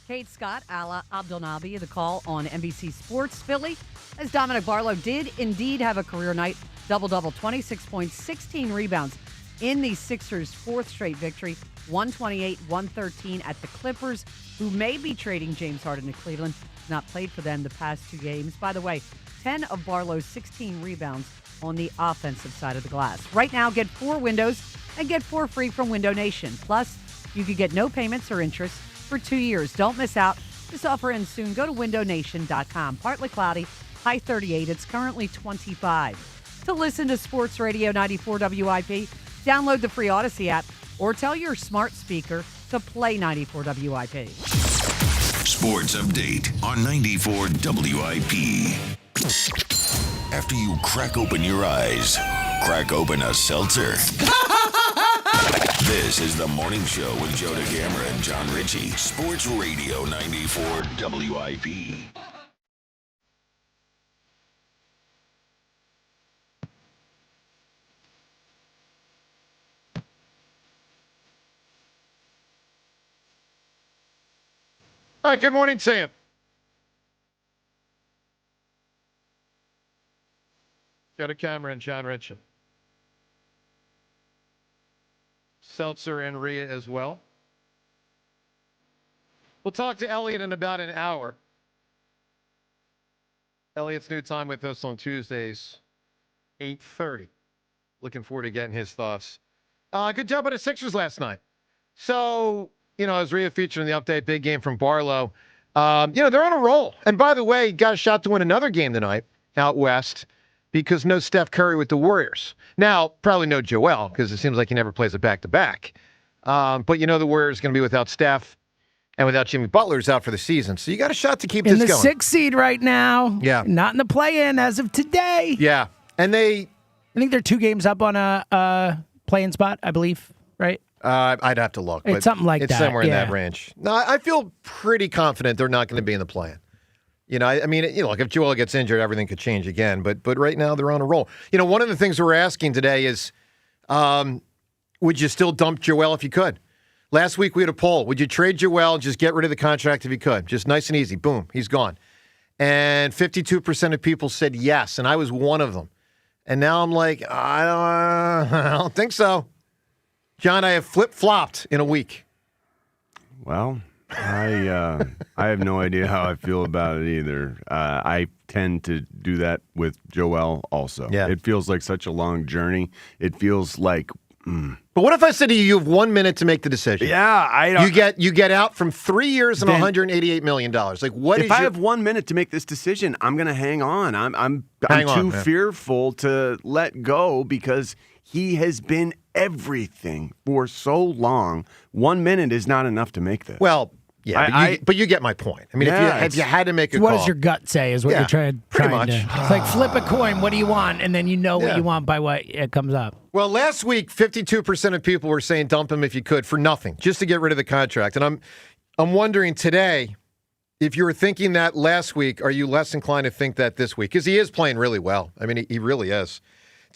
Kate Scott, Ala Abdelnabi, the call on NBC Sports Philly. As Dominic Barlow did indeed have a career night, double-double, 26 points, 16 rebounds. in the Sixers' fourth straight victory, 128-113 at the Clippers, who may be trading James Harden to Cleveland. Not played for them the past 2 games. By the way, 10 of Barlow's 16 rebounds on the offensive side of the glass. Right now, get 4 windows and get 4 free from Window Nation. Plus, you could get no payments or interest for 2 years. Don't miss out. This offer ends soon. Go to windownation.com. Partly cloudy, high 38. It's currently 25. To listen to Sports Radio 94 WIP, download the free Odyssey app or tell your smart speaker to play 94 WIP. Sports Update on 94 WIP. After you crack open your eyes, crack open a seltzer. This is the morning show with Joe DeCamara and John Ritchie. Sports Radio 94 WIP. All right, good morning to you. Joe DeCamara and John Ritchie. Seltzer and Rhea as well. We'll talk to Elliot in about an hour. Elliot's new time with us on Tuesdays, 8:30. Looking forward to getting his thoughts. Good job by the Sixers last night. So, as Rhea featured in the update, big game from Barlow. They're on a roll. And by the way, got a shot to win another game tonight out west because no Steph Curry with the Warriors. Now, probably no Joel because it seems like he never plays a back-to-back. But the Warriors going to be without Steph and without Jimmy Butler's out for the season. So you got a shot to keep this going. In the 6th seed right now. Yeah. Not in the play-in as of today. Yeah. And I think they're 2 games up on a play-in spot, I believe, right? I'd have to look. It's something like that. It's somewhere in that range. No, I feel pretty confident they're not going to be in the play-in. Look, if Joel gets injured, everything could change again. But right now, they're on a roll. One of the things we're asking today is, would you still dump Joel if you could? Last week, we had a poll. Would you trade Joel and just get rid of the contract if you could? Just nice and easy. Boom, he's gone. And 52% of people said yes, and I was one of them. And now I'm like, I don't think so. John, I have flip-flopped in a week. Well, I have no idea how I feel about it either. I tend to do that with Joel also. Yeah. It feels like such a long journey. It feels like... But what if I said to you have 1 minute to make the decision? Yeah, I don't... You get out from 3 years and $188 million. Like, what if I have 1 minute to make this decision, I'm going to hang on. I'm too fearful to let go because he has been everything for so long. 1 minute is not enough to make this. Well, yeah, but you get my point. I mean, if you had to make a call. What does your gut say is what you're trying much. to. It's like flip a coin. What do you want? And then you know what you want by what it comes up. Well, last week, 52% of people were saying dump him if you could for nothing, just to get rid of the contract. And I'm wondering today, if you were thinking that last week, are you less inclined to think that this week? Because he is playing really well. I mean, he really is.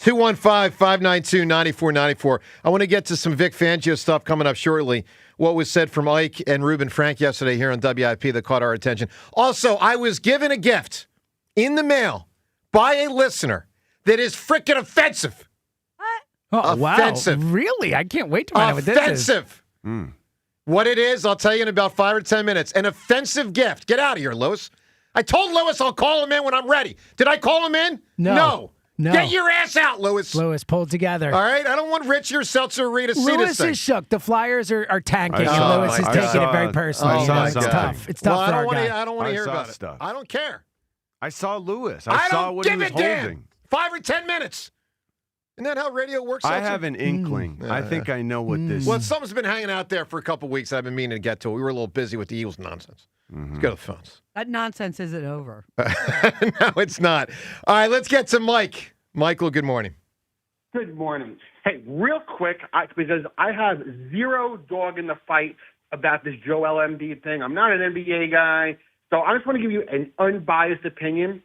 215-592-9494. I want to get to some Vic Fangio stuff coming up shortly. What was said from Ike and Ruben Frank yesterday here on WIP that caught our attention. Also, I was given a gift in the mail by a listener that is freaking offensive. Oh, offensive. Wow. Really? I can't wait to find out what this is. Offensive. What it is, I'll tell you in about 5 or 10 minutes. An offensive gift. Get out of here, Lewis. I told Lewis I'll call him in when I'm ready. Did I call him in? No. Get your ass out, Lewis. Lewis, pull it together. All right? I don't want Rich or Seltzer or Rita to see this Lewis thing. is shook. The Flyers are tanking, and Lewis is taking it very personally. It's tough. It's tough for our guy. I don't want to hear about it. I don't care. I saw Lewis. I saw what he was holding. Damn. 5 or 10 minutes. Isn't that how radio works? I have an inkling. I think I know what this is. Well, something's been hanging out there for a couple weeks. I've been meaning to get to it. We were a little busy with the Eagles nonsense. Let's go to the phones. That nonsense isn't over. No, it's not. All right, let's get to Mike. Michael, good morning. Good morning. Hey, real quick, because I have zero dog in the fight about this Joel Embiid thing. I'm not an NBA guy, so I just want to give you an unbiased opinion.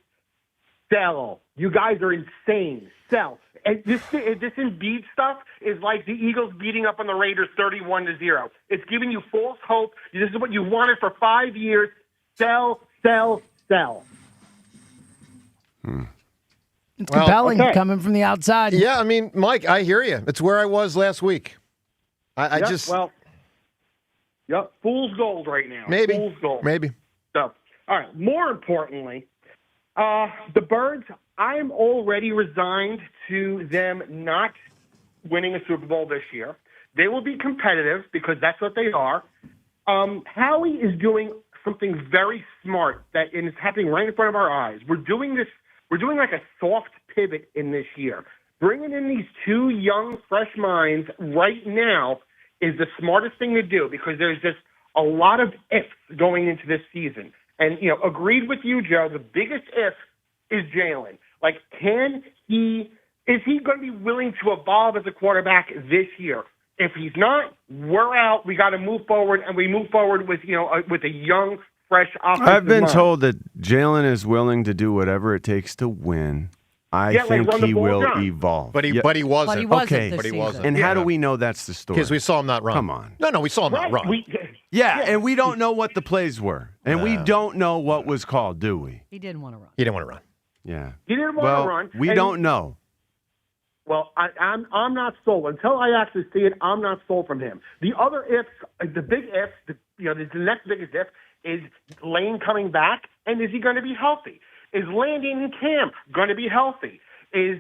Sell. You guys are insane. Sell. And this Embiid stuff is like the Eagles beating up on the Raiders 31-0. It's giving you false hope. This is what you wanted for 5 years. Sell, sell, sell. It's compelling coming from the outside. Yeah, I mean, Mike, I hear you. It's where I was last week. I just... Well, fool's gold right now. Maybe. Fool's gold. Maybe. So, all right. More importantly, the Birds, I'm already resigned to them not winning a Super Bowl this year. They will be competitive because that's what they are. Howie is doing something very smart that is happening right in front of our eyes. We're doing like a soft pivot in this year. Bringing in these two young, fresh minds right now is the smartest thing to do because there's just a lot of ifs going into this season. And, agreed with you, Joe, the biggest if is Jalen. Like, is he going to be willing to evolve as a quarterback this year? If he's not, we're out. We got to move forward, and we move forward with a young, fresh offensive I've been line. told that Jalen is willing to do whatever it takes to win. I think he will evolve. But he wasn't. Okay. But he wasn't. And how do we know that's the story? Because we saw him not run. Come on. No, we saw him not run. And we don't know what the plays were. And we don't know what was called, do we? He didn't want to run. He didn't want to run. Yeah. He didn't want to run. We don't know. Well, I'm not sold. Until I actually see it, I'm not sold from him. The other ifs, the big if, the next biggest if is Lane coming back, and is he going to be healthy? Is Landon and Cam going to be healthy? Is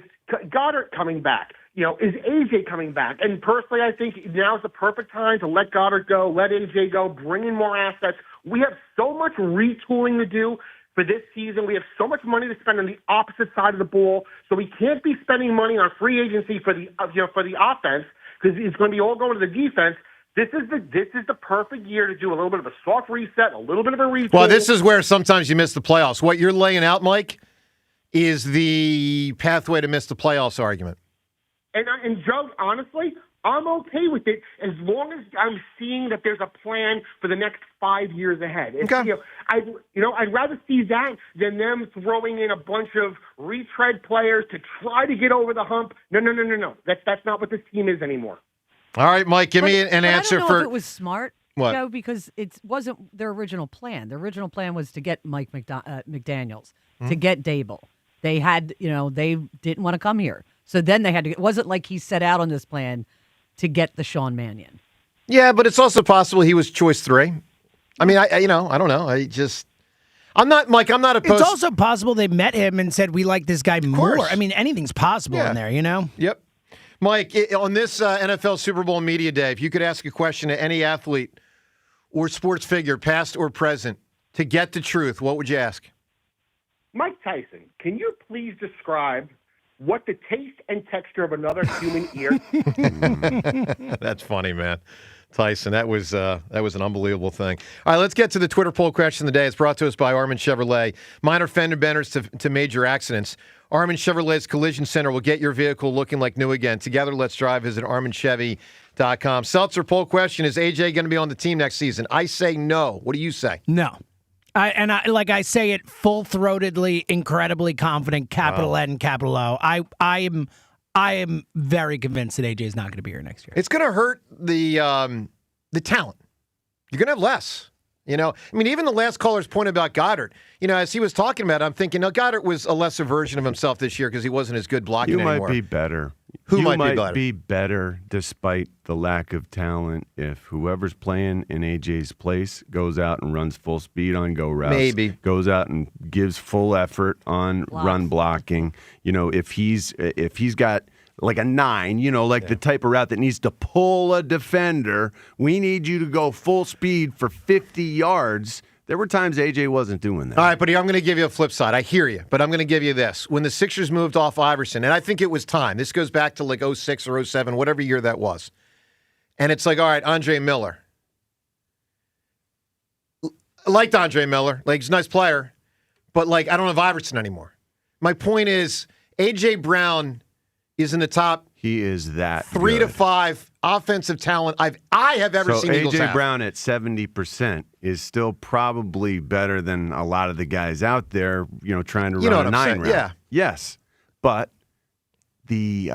Goddard coming back? Is AJ coming back? And personally, I think now is the perfect time to let Goddard go, let AJ go, bring in more assets. We have so much retooling to do for this season. We have so much money to spend on the opposite side of the ball, so we can't be spending money on free agency for the offense because it's going to be all going to the defense. This is the perfect year to do a little bit of a soft reset, a little bit of a retool. Well, this is where sometimes you miss the playoffs. What you're laying out, Mike, is the pathway to miss the playoffs argument. And Joe, honestly, I'm okay with it as long as I'm seeing that there's a plan for the next 5 years ahead. Okay. I'd rather see that than them throwing in a bunch of retread players to try to get over the hump. No. That's not what this team is anymore. All right, Mike, give me an answer I don't know for if it was smart. What? Joe, because it wasn't their original plan. Their original plan was to get Mike McDaniels, to get Dable. They had, they didn't want to come here. So then they had to. It wasn't like he set out on this plan to get the Sean Mannion. Yeah, but it's also possible he was choice 3. I mean, I don't know. I'm not, Mike. I'm not opposed. It's also possible they met him and said, "We like this guy more." I mean, anything's possible in there, Yep. Mike, on this NFL Super Bowl Media Day, if you could ask a question to any athlete or sports figure, past or present, to get the truth, what would you ask? Mike Tyson, can you please describe what the taste and texture of another human ear? That's funny, man. Tyson, that was an unbelievable thing. All right, let's get to the Twitter poll question of the day. It's brought to us by Armin Chevrolet. Minor fender benders to major accidents. Armin Chevrolet's Collision Center will get your vehicle looking like new again. Together, let's drive. Visit ArminChevy.com. Seltzer poll question, is AJ going to be on the team next season? I say no. What do you say? No. I say it full-throatedly, incredibly confident, capital N, capital O. I am very convinced that AJ is not going to be here next year. It's going to hurt the talent. You're going to have less. Even the last caller's point about Goddard, as he was talking about it, I'm thinking, Goddard was a lesser version of himself this year because he wasn't as good blocking anymore. You might be better. Who might be better despite the lack of talent if whoever's playing in AJ's place goes out and runs full speed on go routes. Maybe. Goes out and gives full effort on run blocking. If he's got like a 9, the type of route that needs to pull a defender, we need you to go full speed for 50 yards. There were times AJ wasn't doing that. All right, buddy, I'm going to give you a flip side. I hear you, but I'm going to give you this. When the Sixers moved off Iverson, and I think it was time. This goes back to like 06 or 07, whatever year that was. And it's like, all right, Andre Miller. I liked Andre Miller. Like, he's a nice player, but I don't have Iverson anymore. My point is, AJ Brown is in the top. He is that 3 good. to 5 offensive talent I have ever seen Eagles have. AJ Brown at 70% is still probably better than a lot of the guys out there, trying to run a 9 route. Yeah. Yes, but the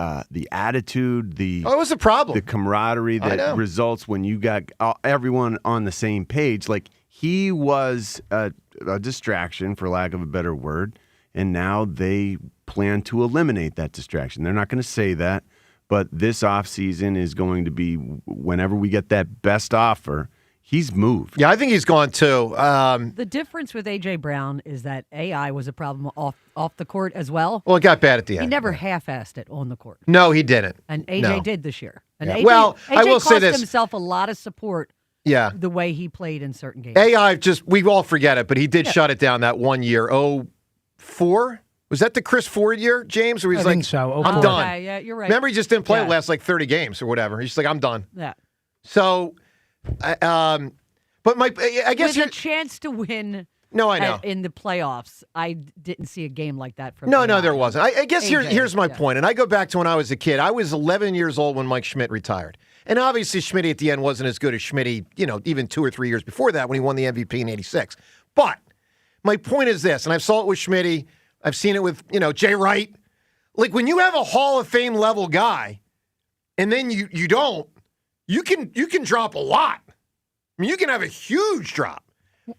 attitude, it was a problem. The camaraderie that results when you got everyone on the same page. Like, he was a distraction, for lack of a better word. And now they plan to eliminate that distraction. They're not going to say that, but this offseason is going to be whenever we get that best offer, he's moved. Yeah, I think he's gone too. The difference with A.J. Brown is that AI was a problem off the court as well. Well, it got bad at the He end. never half-assed it on the court. No, he didn't. And A.J. No. did this year. And Yeah. AJ, Well, AJ I will say cost this. himself a lot of support Yeah. the way he played in certain games. AI, we all forget it, but he did shut it down that 1 year. 04? Was that the Chris Ford year, James? Where he's I think so. I'm 04. done. Okay, yeah, you're right. Remember, he just didn't play Yeah. the last 30 games or whatever. He's just like, I'm done. Yeah. So, but I guess with a chance to win. No, I know. In the playoffs, I didn't see a game like that from. No, AI. there wasn't. I guess AJ, here's my yeah. point, and I go back to when I was a kid. I was 11 years old when Mike Schmidt retired. And obviously, Schmidt at the end wasn't as good as Schmidt, even 2 or 3 years before that when he won the MVP in '86. But my point is this, and I saw it with Schmidt. I've seen it with, Jay Wright. Like, when you have a Hall of Fame level guy, and then you don't, you can drop a lot. I mean, you can have a huge drop.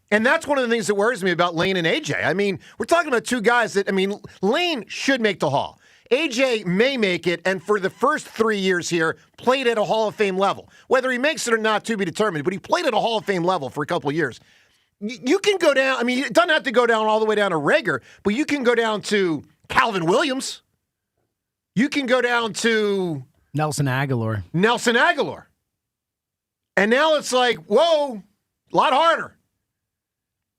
And that's one of the things that worries me about Lane and AJ. I mean, we're talking about two guys that, Lane should make the Hall. AJ may make it, and for the first 3 years here, played at a Hall of Fame level. Whether he makes it or not, to be determined, but he played at a Hall of Fame level for a couple of years. You can go down, it doesn't have to go down all the way down to Rager, but you can go down to Calvin Williams. You can go down to Nelson Aguilar. And now it's like, whoa, a lot harder.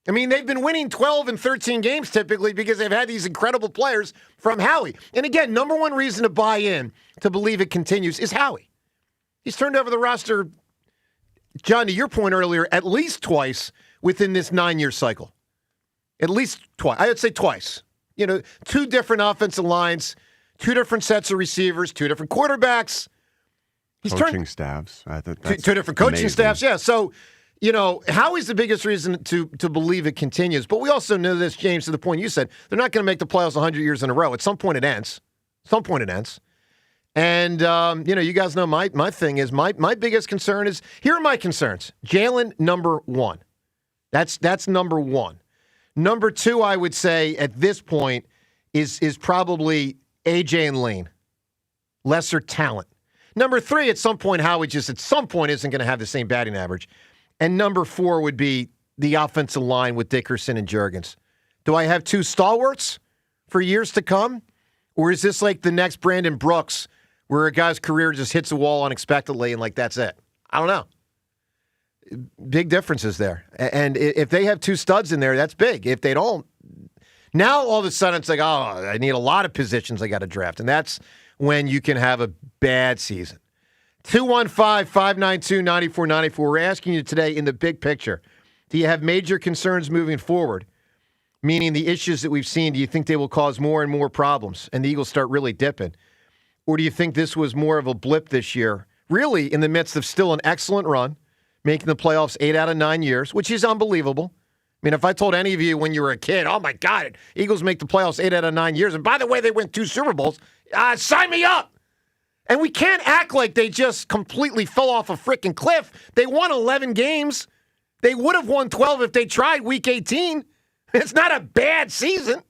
I mean, they've been winning 12 and 13 games typically because they've had these incredible players from Howie. And again, number one reason to buy in, to believe it continues, is Howie. He's turned over the roster, John, to your point earlier, at least twice within this 9-year cycle. At least twice. I would say twice. 2 different offensive lines, 2 different sets of receivers, 2 different quarterbacks. Coaching staffs. I think that's 2 different coaching amazing. staffs, yeah. So, Howie's the biggest reason to believe it continues. But we also know this, James, to the point you said, they're not going to make the playoffs 100 years in a row. At some point it ends. And, you guys know my thing is, my biggest concern is, here are my concerns. Jalen, number 1. That's number 1. Number 2, I would say, at this point, is probably AJ and Lane. Lesser talent. Number 3, at some point, Howie just at some point isn't going to have the same batting average. And number 4 would be the offensive line with Dickerson and Juergens. Do I have 2 stalwarts for years to come? Or is this like the next Brandon Brooks, where a guy's career just hits a wall unexpectedly and that's it? I don't know. Big differences there. And if they have 2 studs in there, that's big. If they don't, now all of a sudden it's like, oh, I need a lot of positions I got to draft. And that's when you can have a bad season. 215-592-9494. We're asking you today, in the big picture, do you have major concerns moving forward? Meaning the issues that we've seen, do you think they will cause more and more problems and the Eagles start really dipping? Or do you think this was more of a blip this year, really in the midst of still an excellent run, making the playoffs 8 out of 9 years, which is unbelievable? I mean, if I told any of you when you were a kid, oh my God, Eagles make the playoffs 8 out of 9 years, and by the way, they win 2 Super Bowls, sign me up. And we can't act like they just completely fell off a freaking cliff. They won 11 games. They would have won 12 if they tried week 18. It's not a bad season.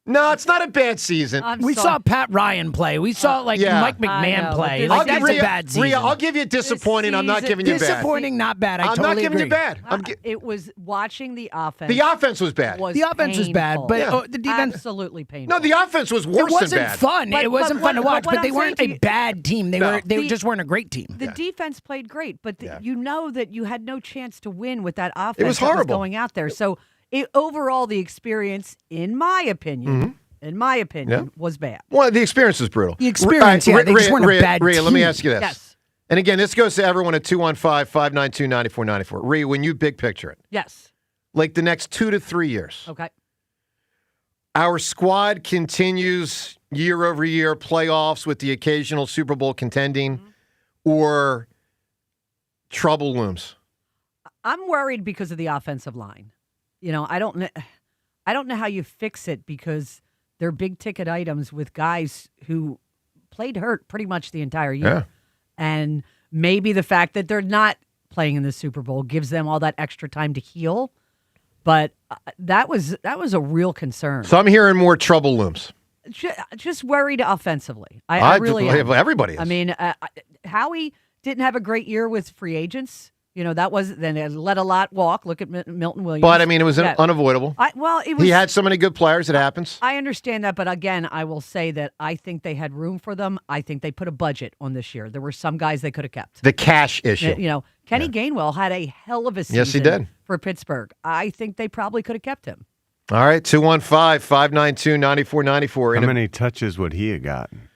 No, it's not a bad season. We saw Pat Ryan play. We saw Mike McMahon play. That's a bad season. Rhea, I'll give you disappointing. I'm not giving you bad. Disappointing, not bad. I'm not giving you bad. It was watching the offense. The offense was bad. The offense was bad, but the defense absolutely painful. No, the offense was worse than bad. It wasn't fun. It wasn't fun to watch, but they weren't a bad team. They just weren't a great team. The defense played great, but you know that you had no chance to win with that offense. It was horrible. That was going out there. So overall, the experience, in my opinion. Was bad. Well, the experience was brutal. The experience, they just weren't a bad team. Let me ask you this. Yes. And again, this goes to everyone at 215-592-9494. Rhea, when you big picture it. Yes. Like the next 2 to 3 years. Okay. Our squad continues year over year, playoffs with the occasional Super Bowl contending, or trouble looms? I'm worried because of the offensive line. I don't know how you fix it because they're big ticket items with guys who played hurt pretty much the entire year. Yeah. And maybe the fact that they're not playing in the Super Bowl gives them all that extra time to heal. But that was a real concern. So I'm hearing more trouble looms. Just worried offensively. I really am. Everybody is. I mean, Howie didn't have a great year with free agents. That was then it let a lot walk. Look at Milton Williams. But I mean, it was unavoidable. He had so many good players. It happens. I understand that, but again, I will say that I think they had room for them. I think they put a budget on this year. There were some guys they could have kept. The cash issue. Kenny Gainwell had a hell of a season. Yes, he did. For Pittsburgh. I think they probably could have kept him. All right, 215-592-9494. How many touches would he have gotten?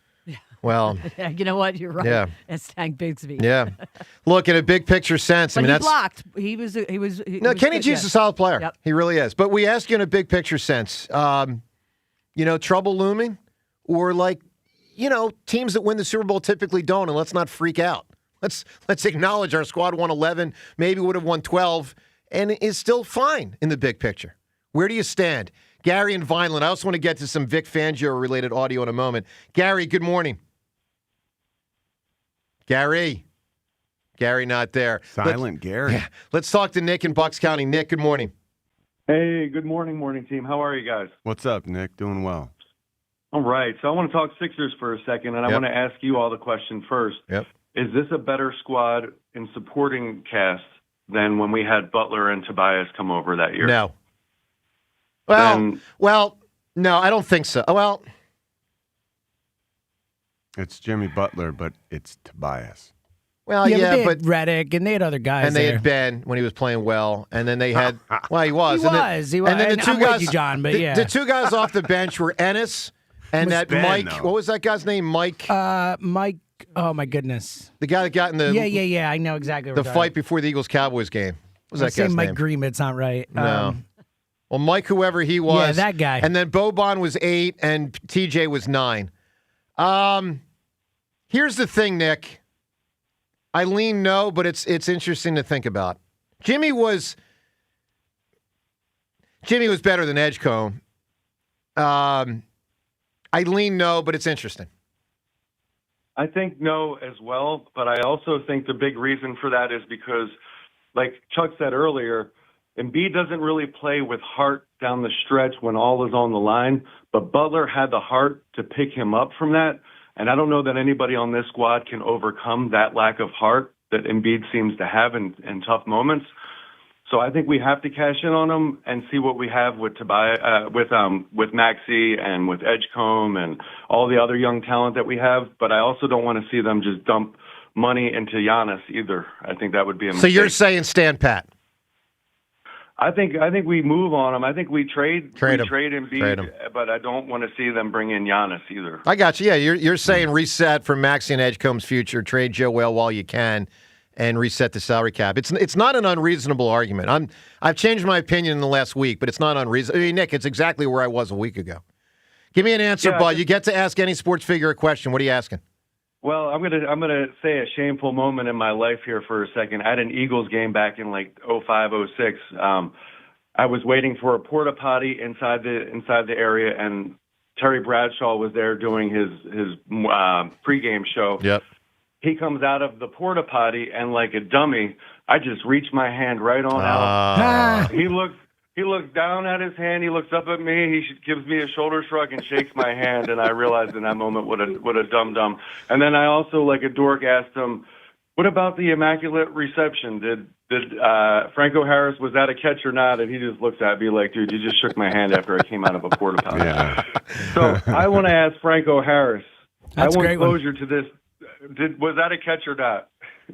Well, you know what? You're right. Yeah. It's Tank Bigsby. Yeah. Look, in a big picture sense, But I mean, he blocked. He was Kenny G's a solid player. Yep. He really is. But we ask you in a big picture sense, trouble looming, or teams that win the Super Bowl typically don't, and let's not freak out. Let's acknowledge our squad won 11, maybe would have won 12, and is still fine in the big picture. Where do you stand? Gary and Vineland. I also want to get to some Vic Fangio related audio in a moment. Gary, good morning. Gary not there. Silent Gary. Yeah. Let's talk to Nick in Bucks County. Nick, good morning. Hey, good morning, team. How are you guys? What's up, Nick? Doing well. All right. So I want to talk Sixers for a second, and I want to ask you all the question first. Yep. Is this a better squad in supporting cast than when we had Butler and Tobias come over that year? No. Well, no, I don't think so. Well, it's Jimmy Butler, but it's Tobias. Well, but they but had Redick, and they had other guys and they there. had Ben when he was playing well, and then they had he was. He was. And then the two I'm guys, with you, John, but the two guys off the bench were Ennis and that Ben, Mike. though? What was that guy's name? Mike. Mike. Oh my goodness. The guy that got in the Yeah. I know exactly what the we're fight before the Eagles-Cowboys game. What was that guy's Mike name? Green, but it's not right. No. Well, Mike, whoever he was. Yeah, that guy. And then Boban was 8 and TJ was 9. Here's the thing, Nick. I lean no, but it's interesting to think about. Jimmy was better than Edgecombe. I lean no, but it's interesting. I think no as well, but I also think the big reason for that is because, like Chuck said earlier, Embiid doesn't really play with heart down the stretch when all is on the line, but Butler had the heart to pick him up from that, and I don't know that anybody on this squad can overcome that lack of heart that Embiid seems to have in tough moments. So I think we have to cash in on him and see what we have with Tobias, with Maxey and with Edgecombe and all the other young talent that we have. But I also don't want to see them just dump money into Giannis either. I think that would be a mistake. So you're saying stand pat? I think we move on him. I think we trade him, Embiid, but I don't want to see them bring in Giannis either. I got you. Yeah, you're saying reset for Maxey and Edgecombe's future. Trade Joel while you can, and reset the salary cap. It's not an unreasonable argument. I've changed my opinion in the last week, but it's not unreasonable. I mean, Nick, it's exactly where I was a week ago. Give me an answer, Bud. You get to ask any sports figure a question. What are you asking? Well, I'm gonna say a shameful moment in my life here for a second. I had an Eagles game back in like 05, 06. I was waiting for a porta potty inside the area, and Terry Bradshaw was there doing his pregame show. Yep. He comes out of the porta potty, and like a dummy, I just reach my hand right on out. He looks down at his hand. He looks up at me. He gives me a shoulder shrug and shakes my hand. And I realized in that moment what a dum-dum. And then I also, like a dork, asked him, what about the immaculate reception? Did Franco Harris, was that a catch or not? And he just looks at me like, dude, you just shook my hand after I came out of a porta potty. Yeah. So I want to ask Franco Harris. That's I want great closure to this. Was that a catch or not?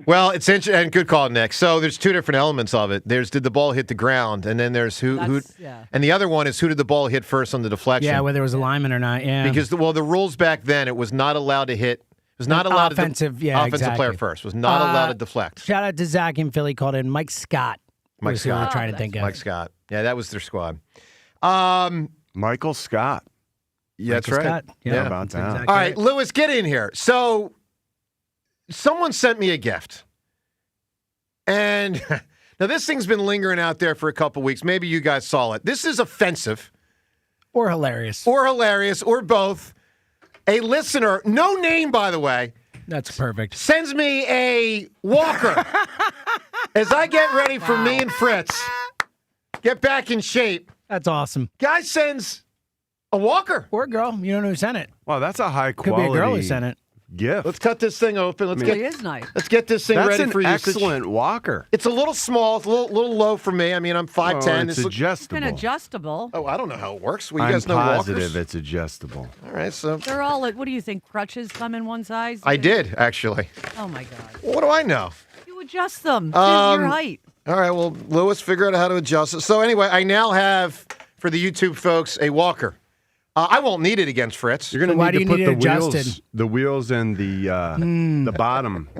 Well, it's interesting, and good call, Nick. So there's two different elements of it. There's did the ball hit the ground, and then there's who, and the other one is who did the ball hit first on the deflection? Yeah, whether it was a lineman or not. Yeah, because the rules back then, it was not allowed to hit. It was not allowed offensive. to offensive player first was not allowed to deflect. Shout out to Zach in Philly, called in Mike Scott. Mike Scott. We were trying to think of Mike Scott. Yeah, that was their squad. Michael Scott. Yeah, that's Michael right. Scott. Yeah, How about that? exactly All right, Lewis, get in here. So, someone sent me a gift. And now this thing's been lingering out there for a couple weeks. Maybe you guys saw it. This is offensive. Or hilarious. Or both. A listener, no name, by the way. That's perfect. Sends me a walker as I get ready for me and Fritz Get back in shape. That's awesome. Guy sends a walker. Or a girl. You don't know who sent it. Wow, that's a high Could quality be a girl who sent it. gift. Let's cut this thing open. Let's It is nice. Let's get this thing That's ready an for usage. excellent walker. It's a little small. It's a little low for me. I mean, I'm 5'10". It's This adjustable. It's adjustable. Oh, I don't know how it works. Well, you I'm guys know positive walkers? it's adjustable. All right, so They're all, what do you think, crutches come in one size? I did, actually. Oh, my God. Well, what do I know? You adjust them to your height. All right, well, Lewis, figure out how to adjust it. So anyway, I now have, for the YouTube folks, a walker. I won't need it against Fritz. You're going why to do need to you put need it the adjusted? wheels and the bottom.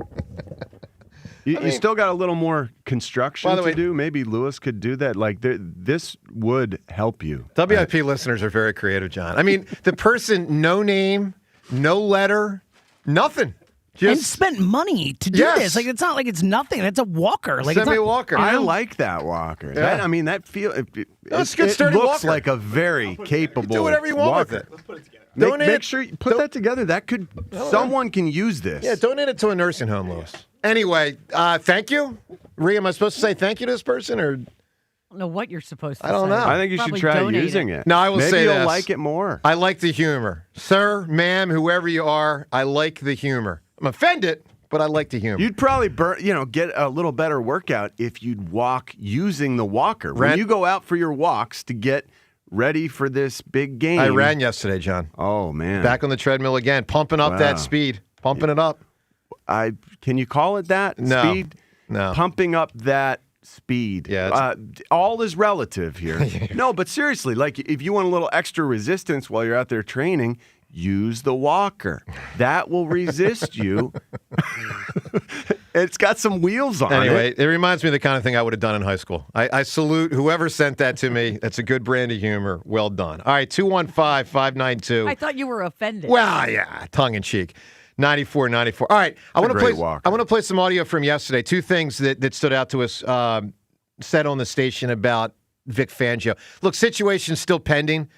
You still got a little more construction By the way- to do. Maybe Lewis could do that. Like this would help you. WIP listeners are very creative, John. I mean, the person, no name, no letter, nothing. And spent money to do Yes. this. Like, it's not like it's nothing. It's a walker. Like, Send it's me not, a walker. I like that walker. Yeah. That feel. That's a good it sturdy looks walker. like a very capable. Do whatever you want walker. with it. Make sure you put that together. That could someone can use this. Yeah, donate it to a nursing home, Lewis. Anyway, thank you. Rhea, am I supposed to say thank you to this person or? I don't know what you're supposed to I don't say. know. I think you should Probably try donate using it. No, I will Maybe say you'll this. like it more. I like the humor. Sir, ma'am, whoever you are, I like the humor. I'm offended, but I like the humor. You'd probably get a little better workout if you'd walk using the walker. When Ran- you go out for your walks to get ready for this big game. I ran yesterday, John. Oh, man. Back on the treadmill again, pumping up Wow. that speed, pumping it up. Can you call it that? No. Speed? No. Pumping up that speed. Yeah, all is relative here. No, but seriously, like if you want a little extra resistance while you're out there training, use the walker. That will resist you. It's got some wheels on Anyway, it. it reminds me of the kind of thing I would have done in high school. I salute whoever sent that to me. That's a good brand of humor. Well done. All right, 215-592. I thought you were offended. Well, yeah, tongue in cheek. 94-94. All right, I want to great play. walker. I want to play some audio from yesterday. Two things that stood out to us. Said on the station about Vic Fangio. Look, situation's still pending.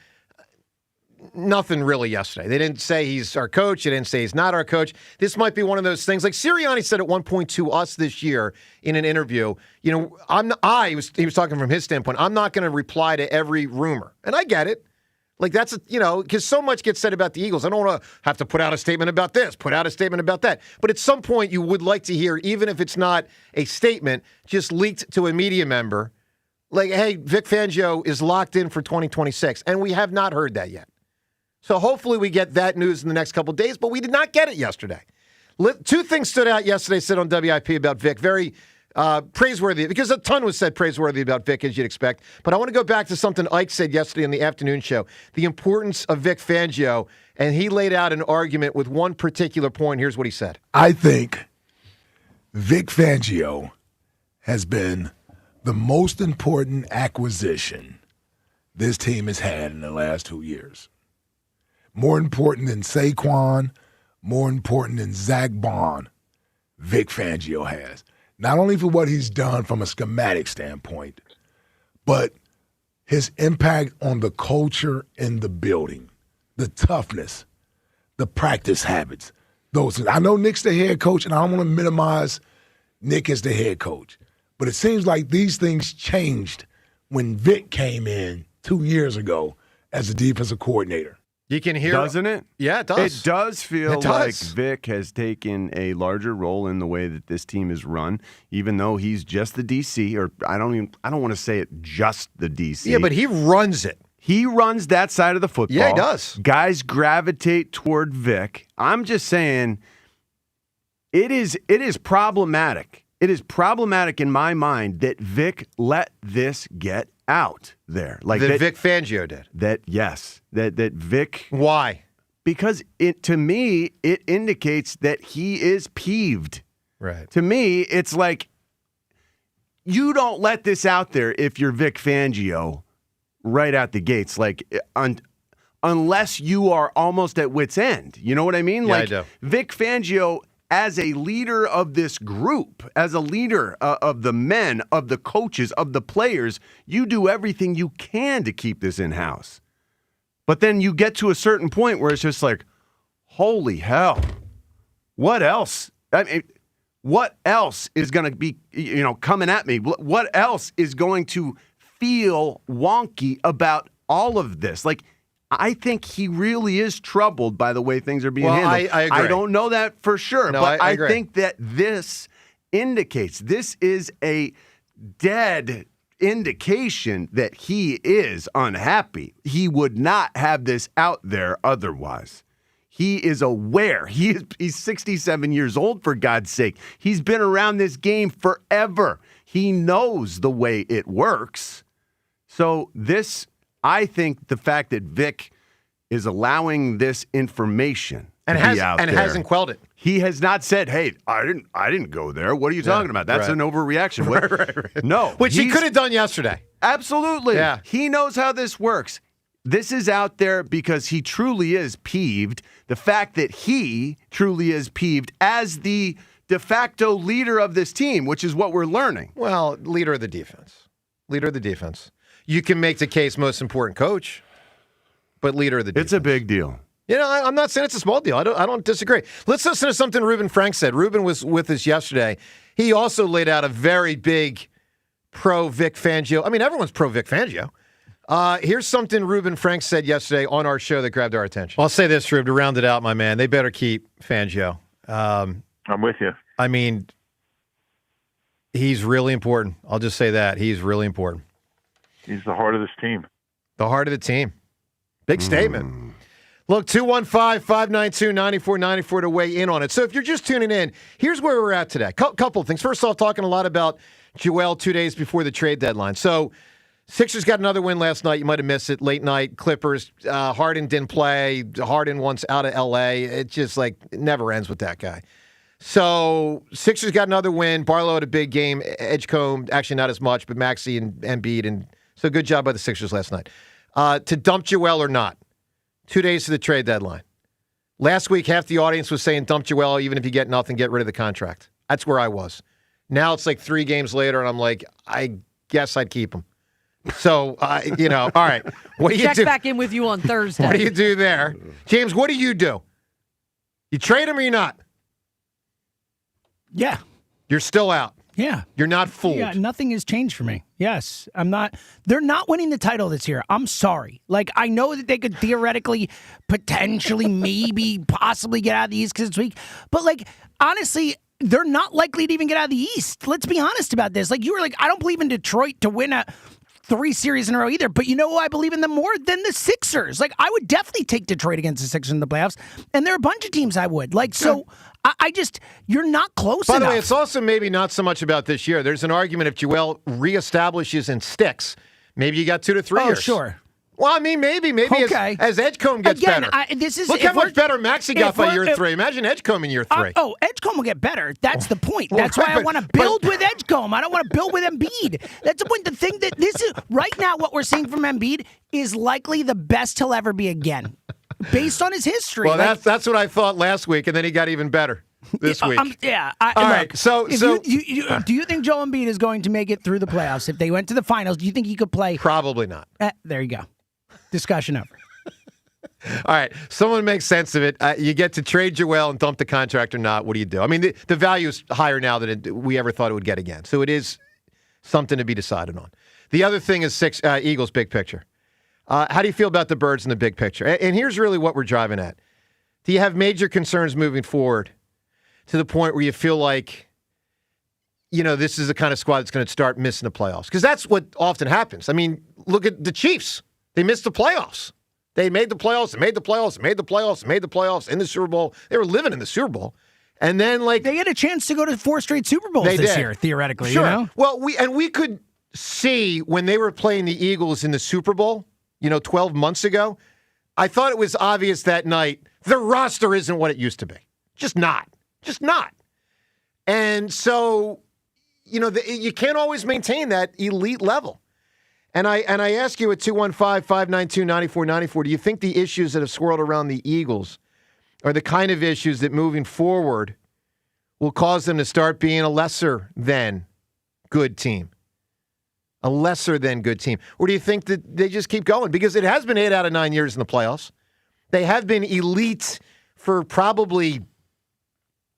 Nothing really yesterday. They didn't say he's our coach. They didn't say he's not our coach. This might be one of those things. Like Sirianni said at one point to us this year in an interview, you know, he was talking from his standpoint. I'm not going to reply to every rumor. And I get it. Like that's, because so much gets said about the Eagles. I don't want to have to put out a statement about this, put out a statement about that. But at some point you would like to hear, even if it's not a statement, just leaked to a media member, like, hey, Vic Fangio is locked in for 2026. And we have not heard that yet. So hopefully we get that news in the next couple of days, but we did not get it yesterday. Two things stood out yesterday, said on WIP about Vic. Very praiseworthy, because a ton was said praiseworthy about Vic, as you'd expect. But I want to go back to something Ike said yesterday on the afternoon show, the importance of Vic Fangio, and he laid out an argument with one particular point. Here's what he said. I think Vic Fangio has been the most important acquisition this team has had in the last 2 years. More important than Saquon, more important than Zach Bond, Vic Fangio has. Not only for what he's done from a schematic standpoint, but his impact on the culture in the building, the toughness, the practice habits, those things. I know Nick's the head coach, and I don't want to minimize Nick as the head coach, but it seems like these things changed when Vic came in 2 years ago as a defensive coordinator. You can hear, doesn't it? Yeah, it does. It does feel It does. like Vic has taken a larger role in the way that this team is run, even though he's just the DC, or I don't want to say it just the DC. Yeah, but he runs it. He runs that side of the football. Yeah, he does. Guys gravitate toward Vic. I'm just saying it is problematic. It is problematic in my mind that Vic let this get out there. Like that Vic Fangio did. That Vic. Why? Because to me, it indicates that he is peeved. Right. To me, it's like you don't let this out there if you're Vic Fangio right out the gates. Like unless you are almost at wit's end. You know what I mean? Yeah, like I do. Vic Fangio, as a leader of this group, as a leader of the men, of the coaches, of the players, you do everything you can to keep this in-house. But then you get to a certain point where it's just like, holy hell, what else? I mean, what else is going to be, coming at me? What else is going to feel wonky about all of this. Like, I think he really is troubled by the way things are being handled. I agree. I don't know that for sure, No, but I I agree. think that this indicates, this is a dead indication that he is unhappy. He would not have this out there otherwise. He is aware. He's 67 years old, for God's sake. He's been around this game forever. He knows the way it works. So this, I think the fact that Vic is allowing this information And to be out there, hasn't quelled it. he has not said, "Hey, I didn't go there. What are you talking about? That's right. an overreaction." Right. No, Which he he's- could have done yesterday. Absolutely. Yeah. He knows how this works. This is out there because he truly is peeved. The fact that he truly is peeved as the de facto leader of this team, which is what we're learning. Well, leader of the defense. Leader of the defense. You can make the case most important coach, but leader of the defense. It's a big deal. You know, I'm not saying it's a small deal. I don't disagree. Let's listen to something Ruben Frank said. Ruben was with us yesterday. He also laid out a very big pro Vic Fangio. I mean, everyone's pro Vic Fangio. Here's something Ruben Frank said yesterday on our show that grabbed our attention. I'll say this, Rube, to round it out, my man. They better keep Fangio. I'm with you. I mean, he's really important. I'll just say that. He's really important. He's the heart of this team. The heart of the team. Big statement. Look, 215-592-9494 to weigh in on it. So if you're just tuning in, here's where we're at today. Couple of things. First off, talking a lot about Joel 2 days before the trade deadline. So Sixers got another win last night. You might have missed it. Late night. Clippers. Harden didn't play. Harden wants out of L.A. It just it never ends with that guy. So Sixers got another win. Barlow had a big game. Edgecombe, actually not as much, but Maxey and Embiid. And so good job by the Sixers last night. To dump Joel or not. 2 days to the trade deadline. Last week, half the audience was saying dump Joel, even if you get nothing, get rid of the contract. That's where I was. Now it's 3 games later, and I'm like, I guess I'd keep him. So, all right. What do you Check do? back in with you on Thursday. What do you do there? James, what do? You trade him or you're not? Yeah. You're still out. Yeah. You're not fooled. Yeah, nothing has changed for me. Yes, I'm not. They're not winning the title this year. I'm sorry. I know that they could theoretically, potentially, maybe, possibly get out of the East because it's weak. But, honestly, they're not likely to even get out of the East. Let's be honest about this. You were I don't believe in Detroit to win 3 series in a row either. But you know who I believe in them more than the Sixers? I would definitely take Detroit against the Sixers in the playoffs. And there are a bunch of teams I would. So I just, you're not close enough. By the way, it's also maybe not so much about this year. There's an argument if Joel reestablishes and sticks, maybe you got 2 to 3 years. Sure. Well, I mean, maybe okay. as Edgecombe gets better. Look how much better Maxey got by year 3. Imagine Edgecombe in year 3. Edgecombe will get better. That's the point. That's why I want to build with Edgecombe. I don't want to build with Embiid. That's the point. The thing that this is right now, what we're seeing from Embiid is likely the best he'll ever be again, based on his history. Well, that's what I thought last week, and then he got even better this week. All right. So do you think Joel Embiid is going to make it through the playoffs? If they went to the finals, do you think he could play? Probably not. There you go. Discussion over. All right. Someone makes sense of it. You get to trade Joel and dump the contract or not. What do you do? I mean, the value is higher now than we ever thought it would get again. So it is something to be decided on. The other thing is Eagles big picture. How do you feel about the Birds in the big picture? And here's really what we're driving at. Do you have major concerns moving forward to the point where you feel like, this is the kind of squad that's going to start missing the playoffs? Because that's what often happens. I mean, look at the Chiefs. They missed the playoffs. They made the playoffs, made the playoffs, made the playoffs, made the playoffs in the Super Bowl. They were living in the Super Bowl. And then, they had a chance to go to 4 straight Super Bowls this year, theoretically. Sure. Well, we could see when they were playing the Eagles in the Super Bowl, 12 months ago, I thought it was obvious that night the roster isn't what it used to be. Just not. And so, you can't always maintain that elite level. And I ask you at 215-592-9494, do you think the issues that have swirled around the Eagles are the kind of issues that moving forward will cause them to start being a lesser than good team? A lesser than good team? Or do you think that they just keep going? Because it has been 8 out of 9 years in the playoffs. They have been elite for probably,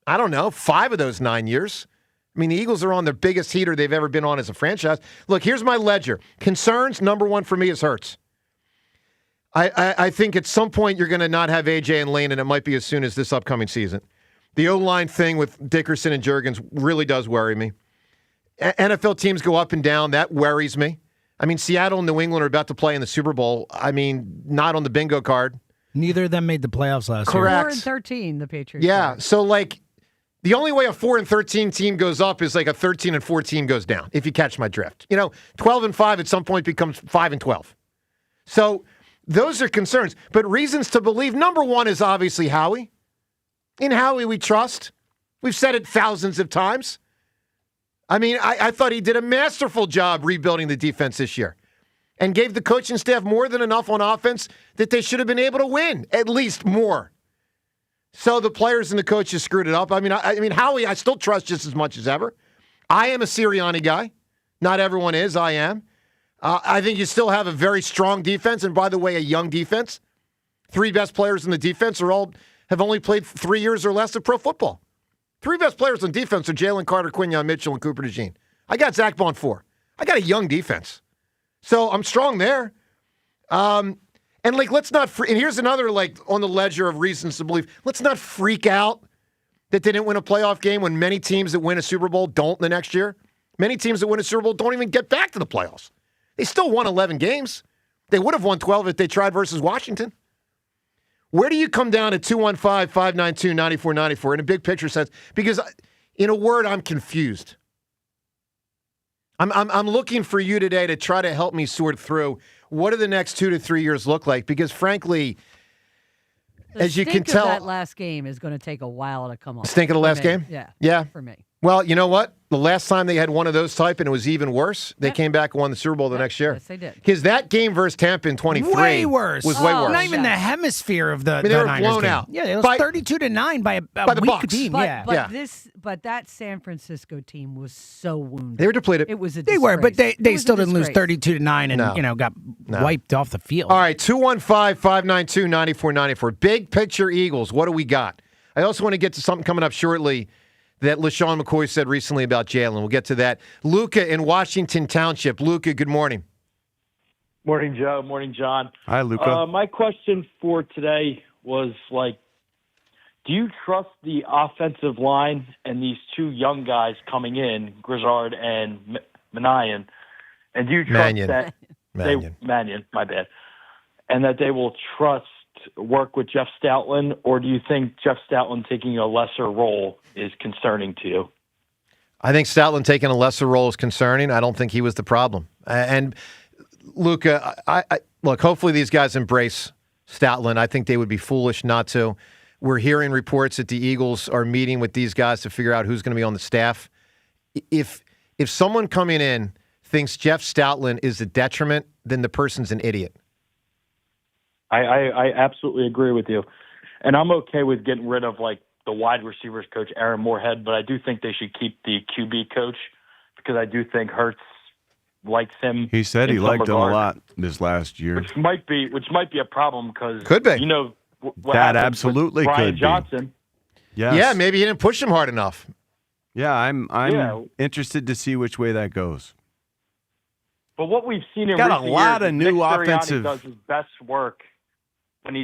5 of those 9 years. I mean, the Eagles are on the biggest heater they've ever been on as a franchise. Look, here's my ledger. Concerns, number one for me is Hurts. I think at some point you're going to not have A.J. and Lane, and it might be as soon as this upcoming season. The O-line thing with Dickerson and Juergens really does worry me. NFL teams go up and down. That worries me. I mean, Seattle and New England are about to play in the Super Bowl. I mean, not on the bingo card. Neither of them made the playoffs last year. Correct. 4-13, the Patriots. Yeah, so like the only way a 4-13 team goes up is like a 13-4 team goes down, if you catch my drift. 12-5 at some point becomes 5-12. So those are concerns. But reasons to believe, number one is obviously Howie. In Howie we trust. We've said it thousands of times. I mean, I thought he did a masterful job rebuilding the defense this year and gave the coaching staff more than enough on offense that they should have been able to win, at least more. So the players and the coaches screwed it up. I mean, Howie, I still trust just as much as ever. I am a Sirianni guy. Not everyone is. I am. I think you still have a very strong defense, and by the way, a young defense. 3 best players in the defense have only played 3 years or less of pro football. 3 best players on defense are Jalen Carter, Quinyon Mitchell, and Cooper DeJean. I got Zach Bond 4. I got a young defense. So I'm strong there. And let's not, and here's another, on the ledger of reasons to believe, let's not freak out that they didn't win a playoff game when many teams that win a Super Bowl don't the next year. Many teams that win a Super Bowl don't even get back to the playoffs. They still won 11 games. They would have won 12 if they tried versus Washington. Where do you come down at 215-592-9494 in a big picture sense? Because in a word, I'm confused. I'm looking for you today to try to help me sort through what do the next 2 to 3 years look like? Because frankly, as you can tell, that last game is going to take a while to come off. Stink of the last game? Yeah. For me. Well, you know what? The last time they had one of those type and it was even worse, they came back and won the Super Bowl the next year. Yes, they did. Because that game versus Tampa in 23 way worse. was way worse. Not even the hemisphere of the they were Niners blown game. out. Yeah, it was 32-9 by a the weak Bucs. team. But that San Francisco team was so wounded. They were depleted. It was a They were, but disgrace. they still didn't lose disgrace. 32-9 and got wiped off the field. All right, 215-592-9494. Big picture Eagles. What do we got? I also want to get to something coming up shortly that LaShawn McCoy said recently about Jalen. We'll get to that. Luca in Washington Township. Luca, good morning. Morning, Joe. Morning, John. Hi, Luca. My question for today was, do you trust the offensive line and these 2 young guys coming in, Grizzard and Mannion, and do you trust that Mannion, my bad, and that they will work with Jeff Stoutland, or do you think Jeff Stoutland taking a lesser role is concerning to you? I think Stoutland taking a lesser role is concerning. I don't think he was the problem. And Luca, I look, hopefully these guys embrace Stoutland. I think they would be foolish not to. We're hearing reports that the Eagles are meeting with these guys to figure out who's going to be on the staff. If someone coming in thinks Jeff Stoutland is a detriment, then the person's an idiot. I absolutely agree with you. And I'm okay with getting rid of, the wide receivers coach, Aaron Moorhead, but I do think they should keep the QB coach because I do think Hurts likes him. He said he liked him a lot this last year. Which might be a problem because, could be. What that absolutely Brian could Johnson. be. Yes. Yeah, maybe he didn't push him hard enough. Yeah, I'm interested to see which way that goes. But what we've seen in got recent a lot years of is new Nick offensive. Sirianni does his best work when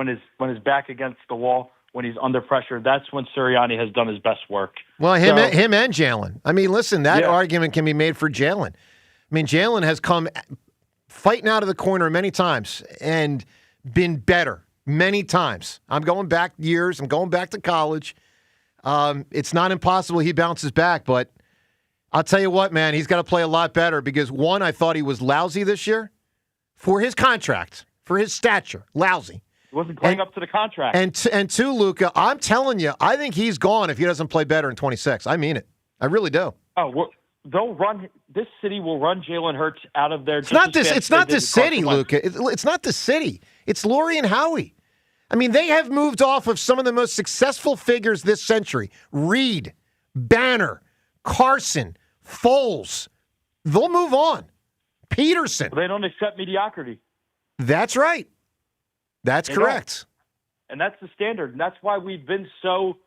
his back against the wall, when he's under pressure. That's when Sirianni has done his best work. Well, him and Jalen. I mean, listen, that argument can be made for Jalen. I mean, Jalen has come fighting out of the corner many times and been better many times. I'm going back years. I'm going back to college. It's not impossible he bounces back, but I'll tell you what, man, he's got to play a lot better because, one, I thought he was lousy this year for his contract, for his stature, lousy. He wasn't playing up to the contract. And two, Luca, I'm telling you, I think he's gone if he doesn't play better in 26. I mean it. I really do. Oh, they'll run. This city will run Jalen Hurts out of there. It's not the city, Luca. It's not the city. It's Laurie and Howie. I mean, they have moved off of some of the most successful figures this century. Reed, Banner, Carson, Foles. They'll move on. Peterson. They don't accept mediocrity. That's right. That's correct. And that's the standard. And that's why we've been so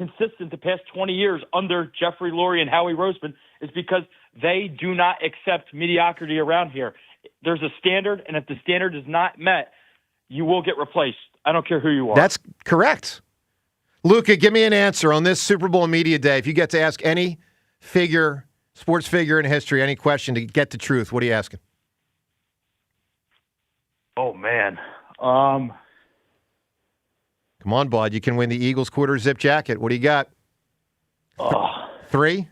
consistent the past 20 years under Jeffrey Lurie and Howie Roseman is because they do not accept mediocrity around here. There's a standard, and if the standard is not met, you will get replaced. I don't care who you are. That's correct. Luca, give me an answer on this Super Bowl Media Day. If you get to ask any figure, sports figure in history, any question to get the truth, what are you asking? Oh, man. Come on, bud. You can win the Eagles quarter zip jacket. What do you got? 3?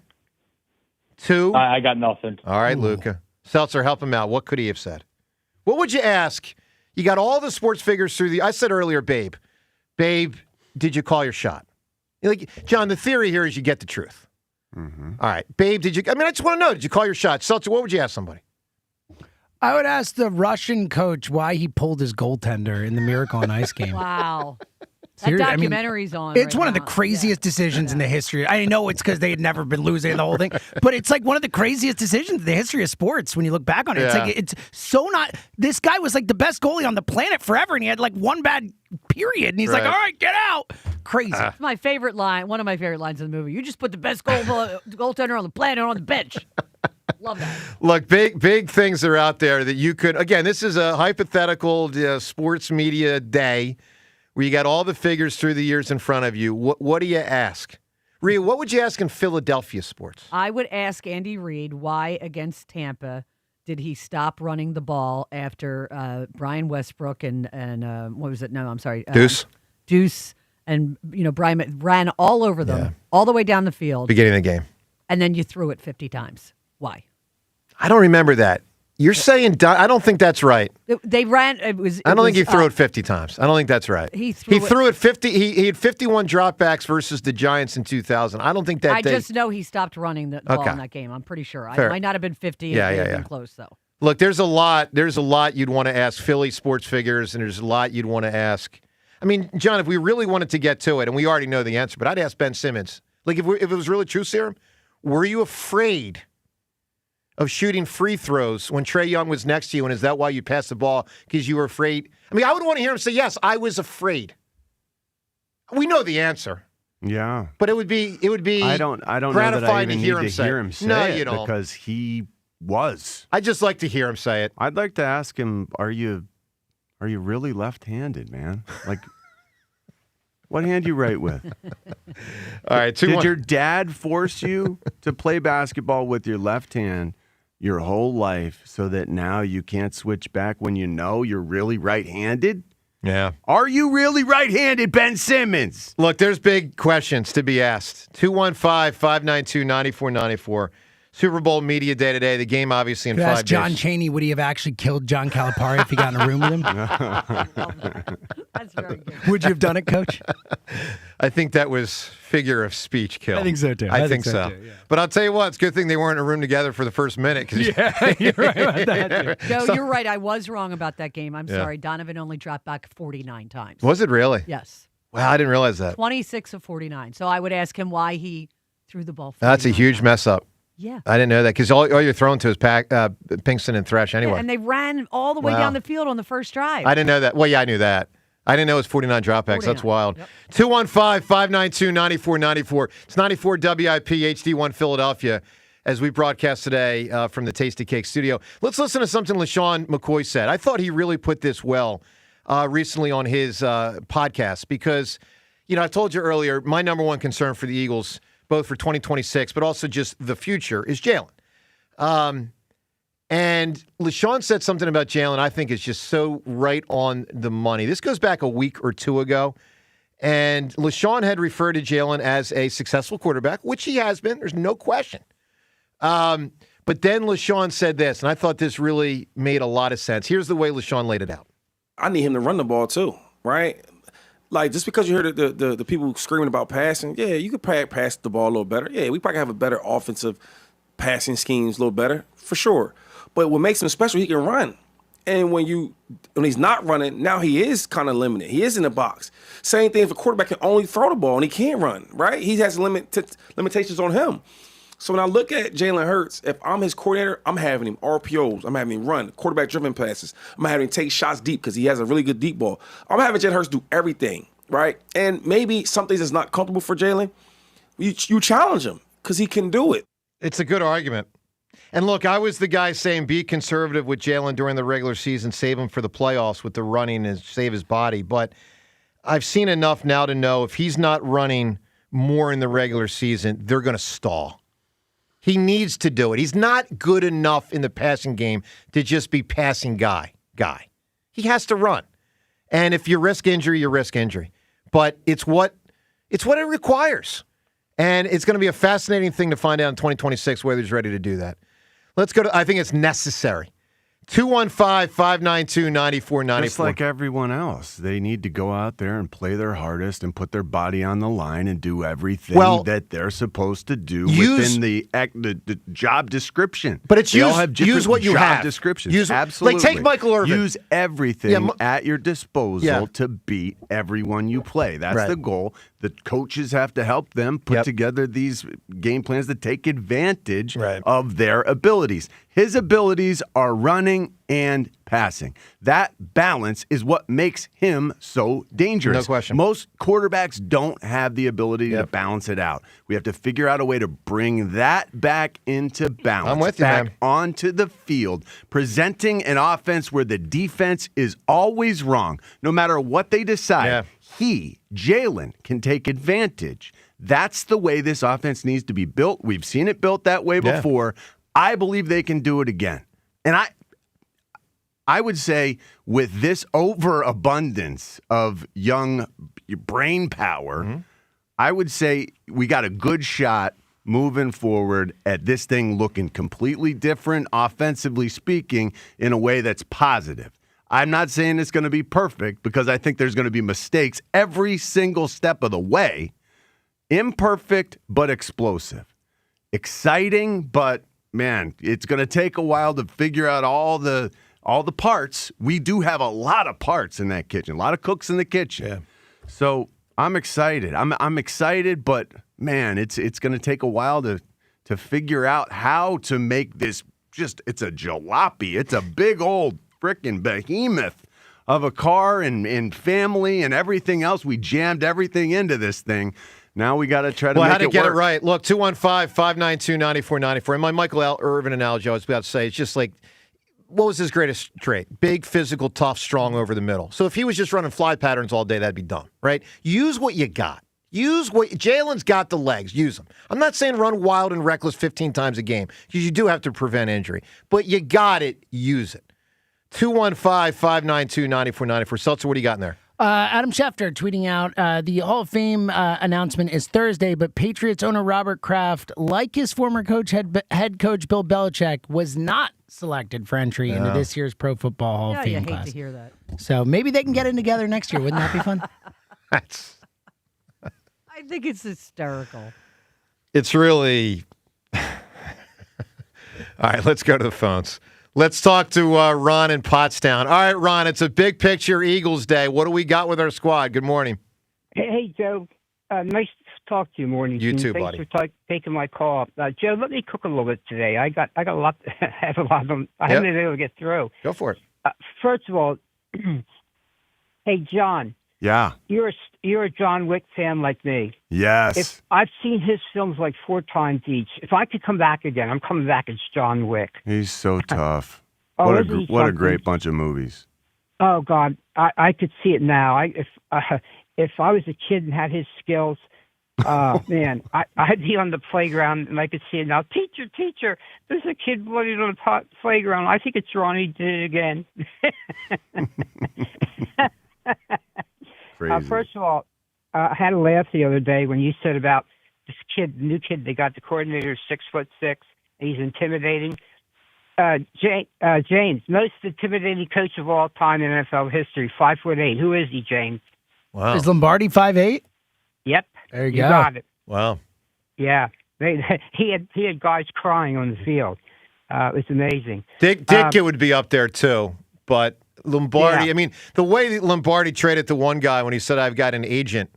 2? I got nothing. All right, Luca. Seltzer, help him out. What could he have said? What would you ask? You got all the sports figures through I said earlier, Babe, did you call your shot? Like, John, the theory here is you get the truth. Mm-hmm. All right. Babe, I just want to know, did you call your shot? Seltzer, what would you ask somebody? I would ask the Russian coach why he pulled his goaltender in the Miracle on Ice game. Wow. That Seriously, documentary's on. It's right one of now. the craziest decisions in the history. I know it's because they had never been losing the whole thing, but it's like one of the craziest decisions in the history of sports when you look back on it. Yeah. It's so not. This guy was like the best goalie on the planet forever, and he had like one bad period, and he's like, "All right, get out." Crazy. It's my favorite line. One of my favorite lines in the movie. You just put the best goaltender on the planet on the bench. Love that. Look, big things are out there that you could. Again, this is a hypothetical sports media day where you got all the figures through the years in front of you. What do you ask? Rhea, what would you ask in Philadelphia sports? I would ask Andy Reid why against Tampa did he stop running the ball after Brian Westbrook and what was it? No, I'm sorry. Deuce and Brian ran all over them, all the way down the field. Beginning of the game. And then you threw it 50 times. Why? I don't remember that. You're saying I don't think that's right. They ran. I don't think he threw it 50 times. I don't think that's right. He threw it 50. He had 51 dropbacks versus the Giants in 2000. I don't think that. I just know he stopped running the ball in that game. I'm pretty sure. It might not have been 50. It may have been close though. Look, there's a lot you'd want to ask Philly sports figures, and there's a lot you'd want to ask. I mean, John, if we really wanted to get to it, and we already know the answer, but I'd ask Ben Simmons. Like, if it was really true serum, were you afraid of shooting free throws when Trae Young was next to you, and is that why you passed the ball? Because you were afraid? I mean, I would want to hear him say, yes, I was afraid. We know the answer. Yeah. But it would be I don't know that I even need to hear him say it because he was. I'd just like to hear him say it. I'd like to ask him, are you really left-handed, man? Like, what hand you write with? All right, Did your dad force you to play basketball with your left hand your whole life so that now you can't switch back when you know you're really right-handed? Yeah. Are you really right-handed, Ben Simmons? Look, there's big questions to be asked. 215-592-9494. Super Bowl Media Day today. The game, obviously, in 5 days. John Chaney, would he have actually killed John Calipari if he got in a room with him? That's very good. Would you have done it, Coach? I think that was figure of speech kill. I think so, too. I think so. Too, yeah. But I'll tell you what, it's a good thing they weren't in a room together for the first minute. Yeah, you're right about that. Joe, you're right. I was wrong about that game. I'm sorry. Donovan only dropped back 49 times. Was it really? Yes. Wow, I didn't realize that. 26 of 49. So I would ask him why he threw the ball 49 That's a huge mess up. Yeah. I didn't know that because all you're throwing to is Pinkston and Thresh anyway. Yeah, and they ran all the way down the field on the first drive. I didn't know that. Well, yeah, I knew that. I didn't know it was 49 dropbacks. That's wild. 215-592-9494. It's 94 WIP HD1 Philadelphia as we broadcast today from the Tasty Cake studio. Let's listen to something LaShawn McCoy said. I thought he really put this well recently on his podcast because, I told you earlier, my number one concern for the Eagles, both for 2026, but also just the future, is Jalen. And LaShawn said something about Jalen I think is just so right on the money. This goes back a week or two ago, and LaShawn had referred to Jalen as a successful quarterback, which he has been. There's no question. But then LaShawn said this, and I thought this really made a lot of sense. Here's the way LaShawn laid it out. I need him to run the ball too, right? Like, just because you heard the people screaming about passing, yeah, you could pass the ball a little better. Yeah, we probably have a better offensive passing schemes a little better, for sure. But what makes him special, he can run. And when he's not running, now he is kind of limited. He is in the box. Same thing if a quarterback can only throw the ball and he can't run, right? He has limitations on him. So when I look at Jalen Hurts, if I'm his coordinator, I'm having him RPOs. I'm having him run quarterback-driven passes. I'm having him take shots deep because he has a really good deep ball. I'm having Jalen Hurts do everything. right? And maybe something that's not comfortable for Jalen, you challenge him because he can do it. It's a good argument. And look, I was the guy saying be conservative with Jalen during the regular season, save him for the playoffs with the running and save his body. But I've seen enough now to know if he's not running more in the regular season, they're going to stall. He needs to do it. He's not good enough in the passing game to just be passing guy. He has to run. And if you risk injury, you risk injury. But it's what it requires. And it's going to be a fascinating thing to find out in 2026 whether he's ready to do that. Let's go to, I think it's necessary. 215-592-9494. Just like everyone else, they need to go out there and play their hardest and put their body on the line and do everything that they're supposed to do within the job description. But it's they all have use what you job have. descriptions. Absolutely. Like take Michael Irvin. Use everything at your disposal to beat everyone you play. That's the goal. The coaches have to help them put together these game plans that take advantage of their abilities. His abilities are running and passing. That balance is what makes him so dangerous. No question. Most quarterbacks don't have the ability to balance it out. We have to figure out a way to bring that back into balance. I'm with you, back man. onto the field, presenting an offense where the defense is always wrong. No matter what they decide, Jalen, can take advantage. That's the way this offense needs to be built. We've seen it built that way before. I believe they can do it again. And I would say with this overabundance of young brain power, I would say we got a good shot moving forward at this thing looking completely different, offensively speaking, in a way that's positive. I'm not saying it's going to be perfect because I think there's going to be mistakes every single step of the way. Imperfect, but explosive. Exciting, but man, it's going to take a while to figure out all the parts. We do have a lot of parts in that kitchen, a lot of cooks in the kitchen. Yeah. So I'm excited. I'm excited, but man, it's going to take a while to figure out how to make this it's a jalopy. It's a big old frickin' behemoth of a car and family and everything else. We jammed everything into this thing. Now we got to try to make it work. Well, how to get it right. Look, 215-592-9494. And my Michael Irvin analogy I was about to say, it's just like, what was his greatest trait? Big, physical, tough, strong over the middle. So if he was just running fly patterns all day, that'd be dumb, right? Use what you got. Jalen's got the legs. Use them. I'm not saying run wild and reckless 15 times a game because you do have to prevent injury. But you got it. Use it. 215-592-9494. Seltzer, what do you got in there? Adam Schefter tweeting out, the Hall of Fame announcement is Thursday, but Patriots owner Robert Kraft, like his former head coach Bill Belichick, was not selected for entry into this year's Pro Football Hall of Fame class. I hate to hear that. So maybe they can get in together next year. Wouldn't that be fun? I think it's hysterical. It's really... All right, let's go to the phones. Let's talk to Ron in Pottstown. All right, Ron, it's a big picture Eagles day. What do we got with our squad? Good morning. Hey, Joe. Nice to talk to you. Morning. You too, buddy. Thanks for taking my call. Joe, let me cook a little bit today. I got a lot. Have a lot of them. I haven't been able to get through. Go for it. First of all, hey, John. Yeah. You're a John Wick fan like me. Yes. I've seen his films like 4 times each. If I could come back again, I'm coming back as John Wick. He's so tough. Oh, what a great bunch of movies. Oh God, I could see it now. If I was a kid and had his skills, man, I'd be on the playground and I could see it now. Teacher, there's a kid bloodied on the playground. I think it's Ronnie did it again. First of all, I had a laugh the other day when you said about this kid, the new kid they got, the coordinator is 6'6", and he's intimidating. James, most intimidating coach of all time in NFL history, 5'8". Who is he, James? Wow. Is Lombardi 5'8"? Yep. There you go. Got it. Wow. Yeah. He had guys crying on the field. It was amazing. Ditka would be up there too, but Lombardi, I mean, the way Lombardi traded to one guy when he said, I've got an agent,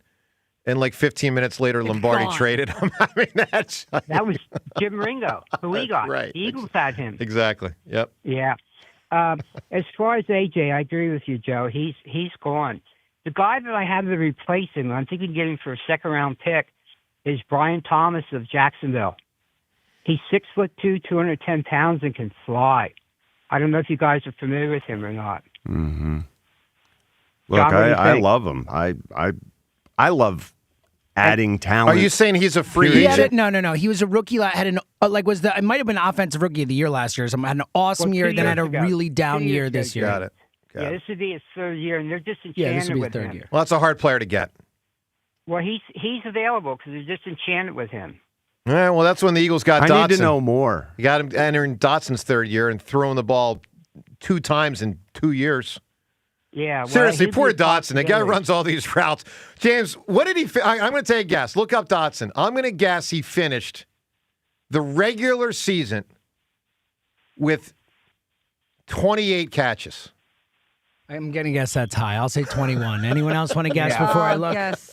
and like 15 minutes later, Lombardi traded him. I mean, that was Jim Ringo, who we got. Right. The Eagles had him. Exactly. Yep. Yeah. As far as AJ, I agree with you, Joe. He's gone. The guy that I have to replace him, I'm thinking getting for a second-round pick, is Brian Thomas of Jacksonville. He's 6'2", 210 pounds, and can fly. I don't know if you guys are familiar with him or not. Mm-hmm. Look, John, what do you I think? love him. I love adding talent. Are you saying he's a free He had agent? No. He was a rookie. Had an it might have been offensive rookie of the year last year. So had an awesome year, then had a really down year this year. Got it. Yeah, this would be his third year, and they're just Yeah, this enchanted would be with his third him. year. Well, that's a hard player to get. Well, he's available because they're just enchanted with him. All right, well, that's when the Eagles got I Dotson. need to know more. You got him entering Dotson's third year and throwing the ball 2 times in 2 years. Yeah. Well, Seriously, he'd poor be a Dotson. The guy possibility. runs all these routes. James, what did he I'm going to take a guess. Look up Dotson. I'm going to guess he finished the regular season with 28 catches. I'm going to guess that's high. I'll say 21. Anyone else want to guess before I look? Guess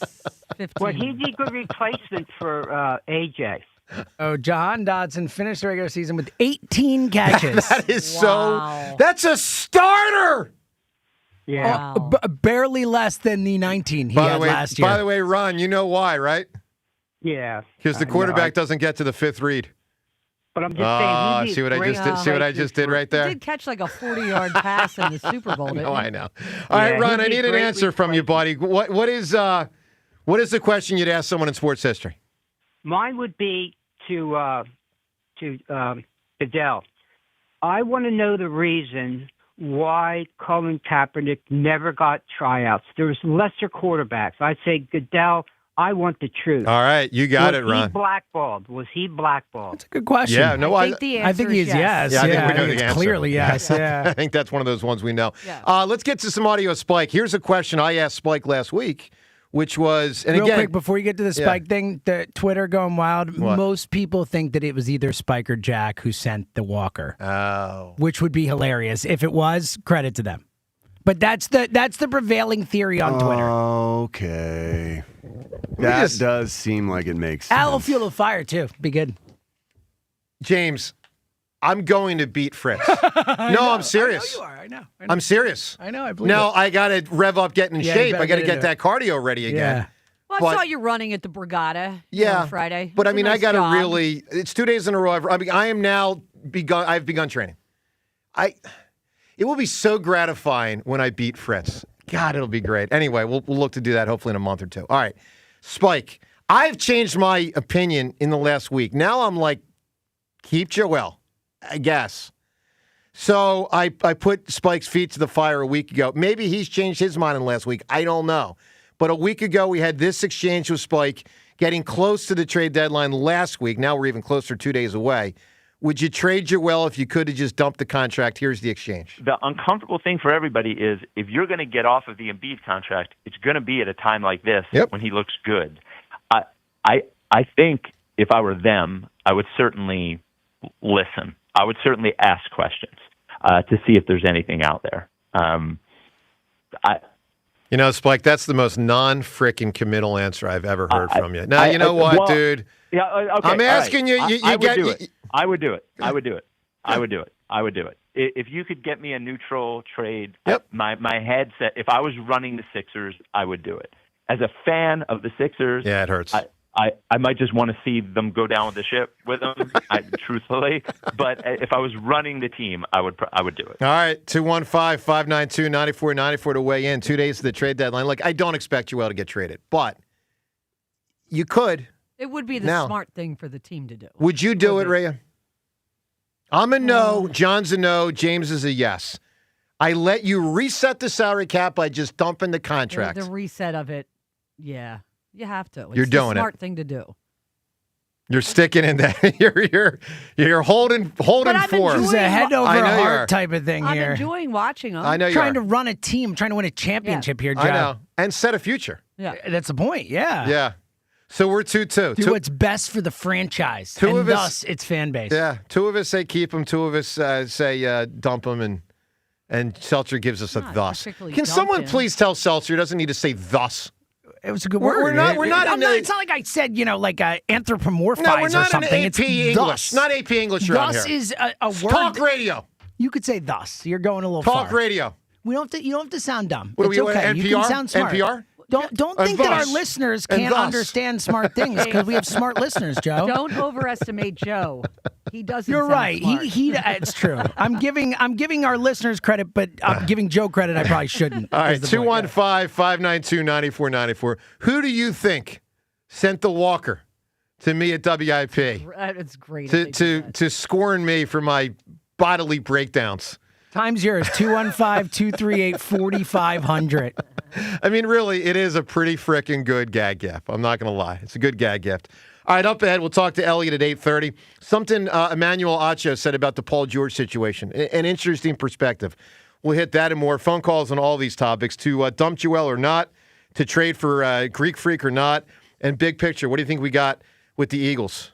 15. Well, he'd be a good replacement for AJ. Oh, John Dodson finished the regular season with 18 catches. That is that's a starter. Yeah. Barely less than the 19 he had last year. By the way, Ron, you know why, right? Yeah. Because the quarterback doesn't get to the 5th read. But I'm just saying, he'd be see what I great just did? See what I just did right He there? did catch like a 40-yard pass in the Super Bowl, didn't No, he? I know. All right, Ron, he'd I be need an great answer from you, buddy. What is the question you'd ask someone in sports history? Mine would be to Goodell. I want to know the reason why Colin Kaepernick never got tryouts. There was lesser quarterbacks. I'd say, Goodell, I want the truth. All right, you got Was it, Ron. Was he blackballed? That's a good question. Yeah, no, I think the answer I think he's yes. Yeah, I think we know it's the answer. clearly yes. Yeah. I think that's one of those ones we know. Yeah. Let's get to some audio, Spike. Here's a question I asked Spike last week, which was, and Real again, quick, before you get to the Spike thing, the Twitter going wild, What? most people think that it was either Spike or Jack who sent the walker, which would be hilarious. If it was, credit to them. But that's the prevailing theory on Twitter. Okay. That does seem like it makes sense. Al will fuel the fire, too. Be good. James, I'm going to beat Fritz. No, I'm serious. I know you are. I know. I'm serious. I know. I believe Now it. I got to rev up getting in Yeah, you shape. better I got to get get into that cardio ready again. Yeah. Well, I saw you running at the Brigada on Friday. But I It's a mean, I nice got to jog. really. It's 2 days in a row. I am now begun. I've begun training. It will be so gratifying when I beat Fritz. God, it'll be great. Anyway, we'll look to do that hopefully in a month or two. All right, Spike. I've changed my opinion in the last week. Now I'm like, keep Joel, I guess. So I put Spike's feet to the fire a week ago. Maybe he's changed his mind in the last week. I don't know. But a week ago, we had this exchange with Spike, getting close to the trade deadline last week. Now we're even closer, 2 days away. Would you trade Joel if you could have just dumped the contract? Here's the exchange. The uncomfortable thing for everybody is if you're going to get off of the Embiid contract, it's going to be at a time like this when he looks good. I think if I were them, I would certainly listen. I would certainly ask questions to see if there's anything out there. You know, Spike, that's the most non-frickin' committal answer I've ever heard from you. Now, you know what, dude? Yeah, okay, I'm asking you. I would do it. I would do it. I would do it. I would do it. I would do it. If you could get me a neutral trade, my head said if I was running the Sixers, I would do it. As a fan of the Sixers, yeah, it hurts. I might just want to see them go down with the ship with them, truthfully. But if I was running the team, I would do it. All right, 215-592-9494 to weigh in. 2 days to the trade deadline. Look, I don't expect Joel to get traded, but you could. It would be the Now, smart thing for the team to do. Would you do it, Rhea? I'm a no. John's a no. James is a yes. I let you reset the salary cap by just dumping the contract. The reset of it, yeah. You have to. It's You're doing the it. smart thing to do. You're sticking in that. You're holding for. It's a head over heart type of thing I'm here. enjoying watching them. I know you trying are. to run a team, trying to win a championship here, Joe. I know. And set a future. Yeah. That's the point, yeah. Yeah. So we're 2-2. Do what's best for the franchise, Two and of us- thus its fan base. Yeah. 2 of us say keep him. 2 of us say dump him, and Seltzer gives us a thus. particularly Can dump someone him. please tell Seltzer he doesn't need to say thus? It was a good We're word. not- we're not in a- It's not like I said, like anthropomorphize No, we're or not in something. AP It's English. thus. Not AP English around Thus here. is a word. Talk radio. You could say thus. You're going a little Talk far. radio. We don't have to. You don't have to sound dumb. What are It's we, okay. NPR? You can sound smart. NPR? Don't And think that our thus. listeners And can't thus. understand smart things because we have smart listeners, Joe. Don't overestimate Joe. He doesn't. You're sound right. smart. It's true. I'm giving our listeners credit, but I'm giving Joe credit I probably shouldn't. All right, is the point. 215-592-9494. Who do you think sent the walker to me at WIP It's great. to scorn me for my bodily breakdowns? Time's yours, 215-238-4500. I mean, really, it is a pretty freaking good gag gift. I'm not going to lie. It's a good gag gift. All right, up ahead, we'll talk to Elliot at 8:30. Something Emmanuel Acho said about the Paul George situation. An interesting perspective. We'll hit that and more. Phone calls on all these topics to dump Joel or not, to trade for Greek Freak or not, and big picture. What do you think we got with the Eagles?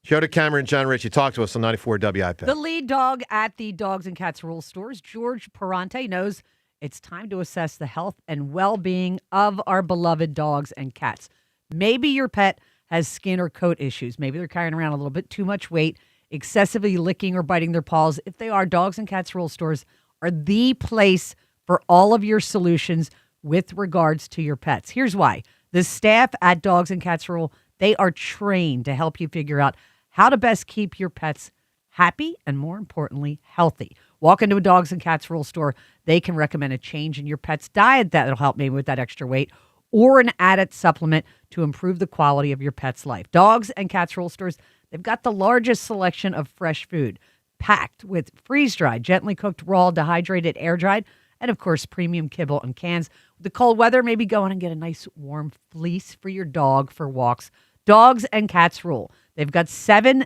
Joe DeCamera and John Ritchie, talk to us on 94 WIP. The lead dog at the Dogs and Cats Rule stores, George Parente, knows it's time to assess the health and well-being of our beloved dogs and cats. Maybe your pet has skin or coat issues. Maybe they're carrying around a little bit too much weight, excessively licking or biting their paws. If they are, Dogs and Cats Rule stores are the place for all of your solutions with regards to your pets. Here's why. The staff at Dogs and Cats Rule, they are trained to help you figure out how to best keep your pets happy and, more importantly, healthy. Walk into a Dogs and Cats Rule store. They can recommend a change in your pet's diet that'll help maybe with that extra weight, or an added supplement to improve the quality of your pet's life. Dogs and Cats Rule stores, they've got the largest selection of fresh food, packed with freeze-dried, gently cooked, raw, dehydrated, air-dried, and, of course, premium kibble and cans. With the cold weather, maybe go in and get a nice warm fleece for your dog for walks. Dogs and Cats Rule. They've got 7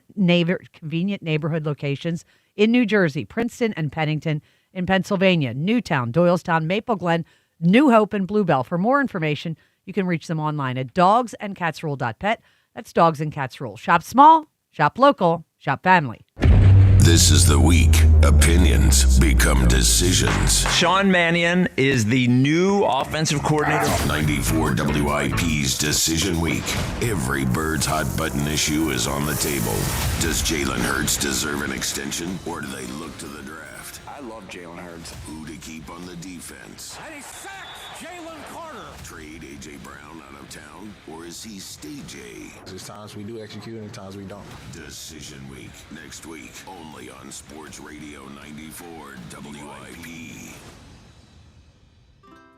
convenient neighborhood locations in New Jersey, Princeton and Pennington, in Pennsylvania, Newtown, Doylestown, Maple Glen, New Hope, and Bluebell. For more information, you can reach them online at dogsandcatsrule.pet. That's Dogs and Cats Rule. Shop small, shop local, shop family. This is the week. Opinions become decisions. Sean Mannion is the new offensive coordinator. 94 WIP's Decision Week. Every Bird's hot button issue is on the table. Does Jalen Hurts deserve an extension, or do they look to the draft? I love Jalen Hurts. Who to keep on the defense? And he sacks Jalen Carter. Trade A.J. Brown out of town, or is he stage A? There's times we do execute and times we don't. Decision Week, next week, only on Sports Radio 94 WIP.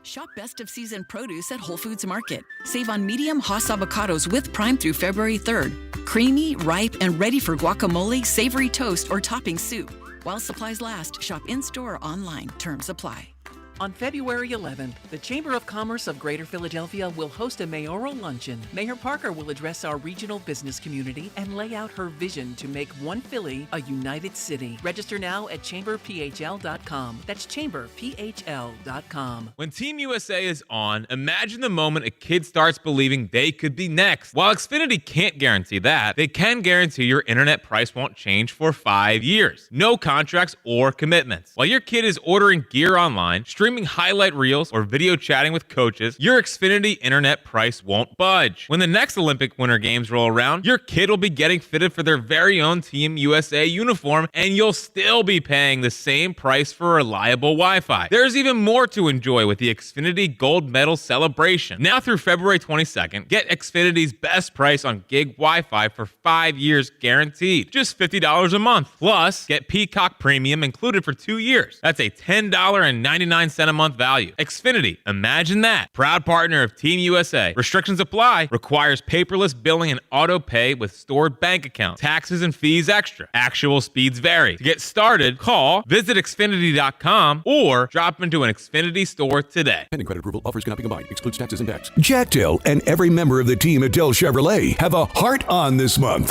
Shop best of season produce at Whole Foods Market. Save on medium Hass avocados with Prime through February 3rd. Creamy, ripe, and ready for guacamole, savory toast, or topping soup. While supplies last, shop in-store or online. Terms apply. On February 11th, the Chamber of Commerce of Greater Philadelphia will host a mayoral luncheon. Mayor Parker will address our regional business community and lay out her vision to make one Philly a united city. Register now at chamberphl.com. That's chamberphl.com. When Team USA is on, imagine the moment a kid starts believing they could be next. While Xfinity can't guarantee that, they can guarantee your internet price won't change for 5 years. No contracts or commitments. While your kid is ordering gear online, streaming highlight reels, or video chatting with coaches, your Xfinity internet price won't budge. When the next Olympic Winter Games roll around, your kid will be getting fitted for their very own Team USA uniform, and you'll still be paying the same price for reliable Wi-Fi. There's even more to enjoy with the Xfinity Gold Medal celebration. Now through February 22nd, get Xfinity's best price on gig Wi-Fi for 5 years guaranteed. Just $50 a month. Plus, get Peacock Premium included for 2 years. That's a $10.99 a month value. Xfinity, imagine that. Proud partner of Team USA. Restrictions apply. Requires paperless billing and auto pay with stored bank accounts. Taxes and fees extra. Actual speeds vary. To get started, visit Xfinity.com or drop into an Xfinity store today. Pending credit approval, offers cannot be combined. Excludes taxes and tax. Jack Dill and every member of the team at Dell Chevrolet have a heart on this month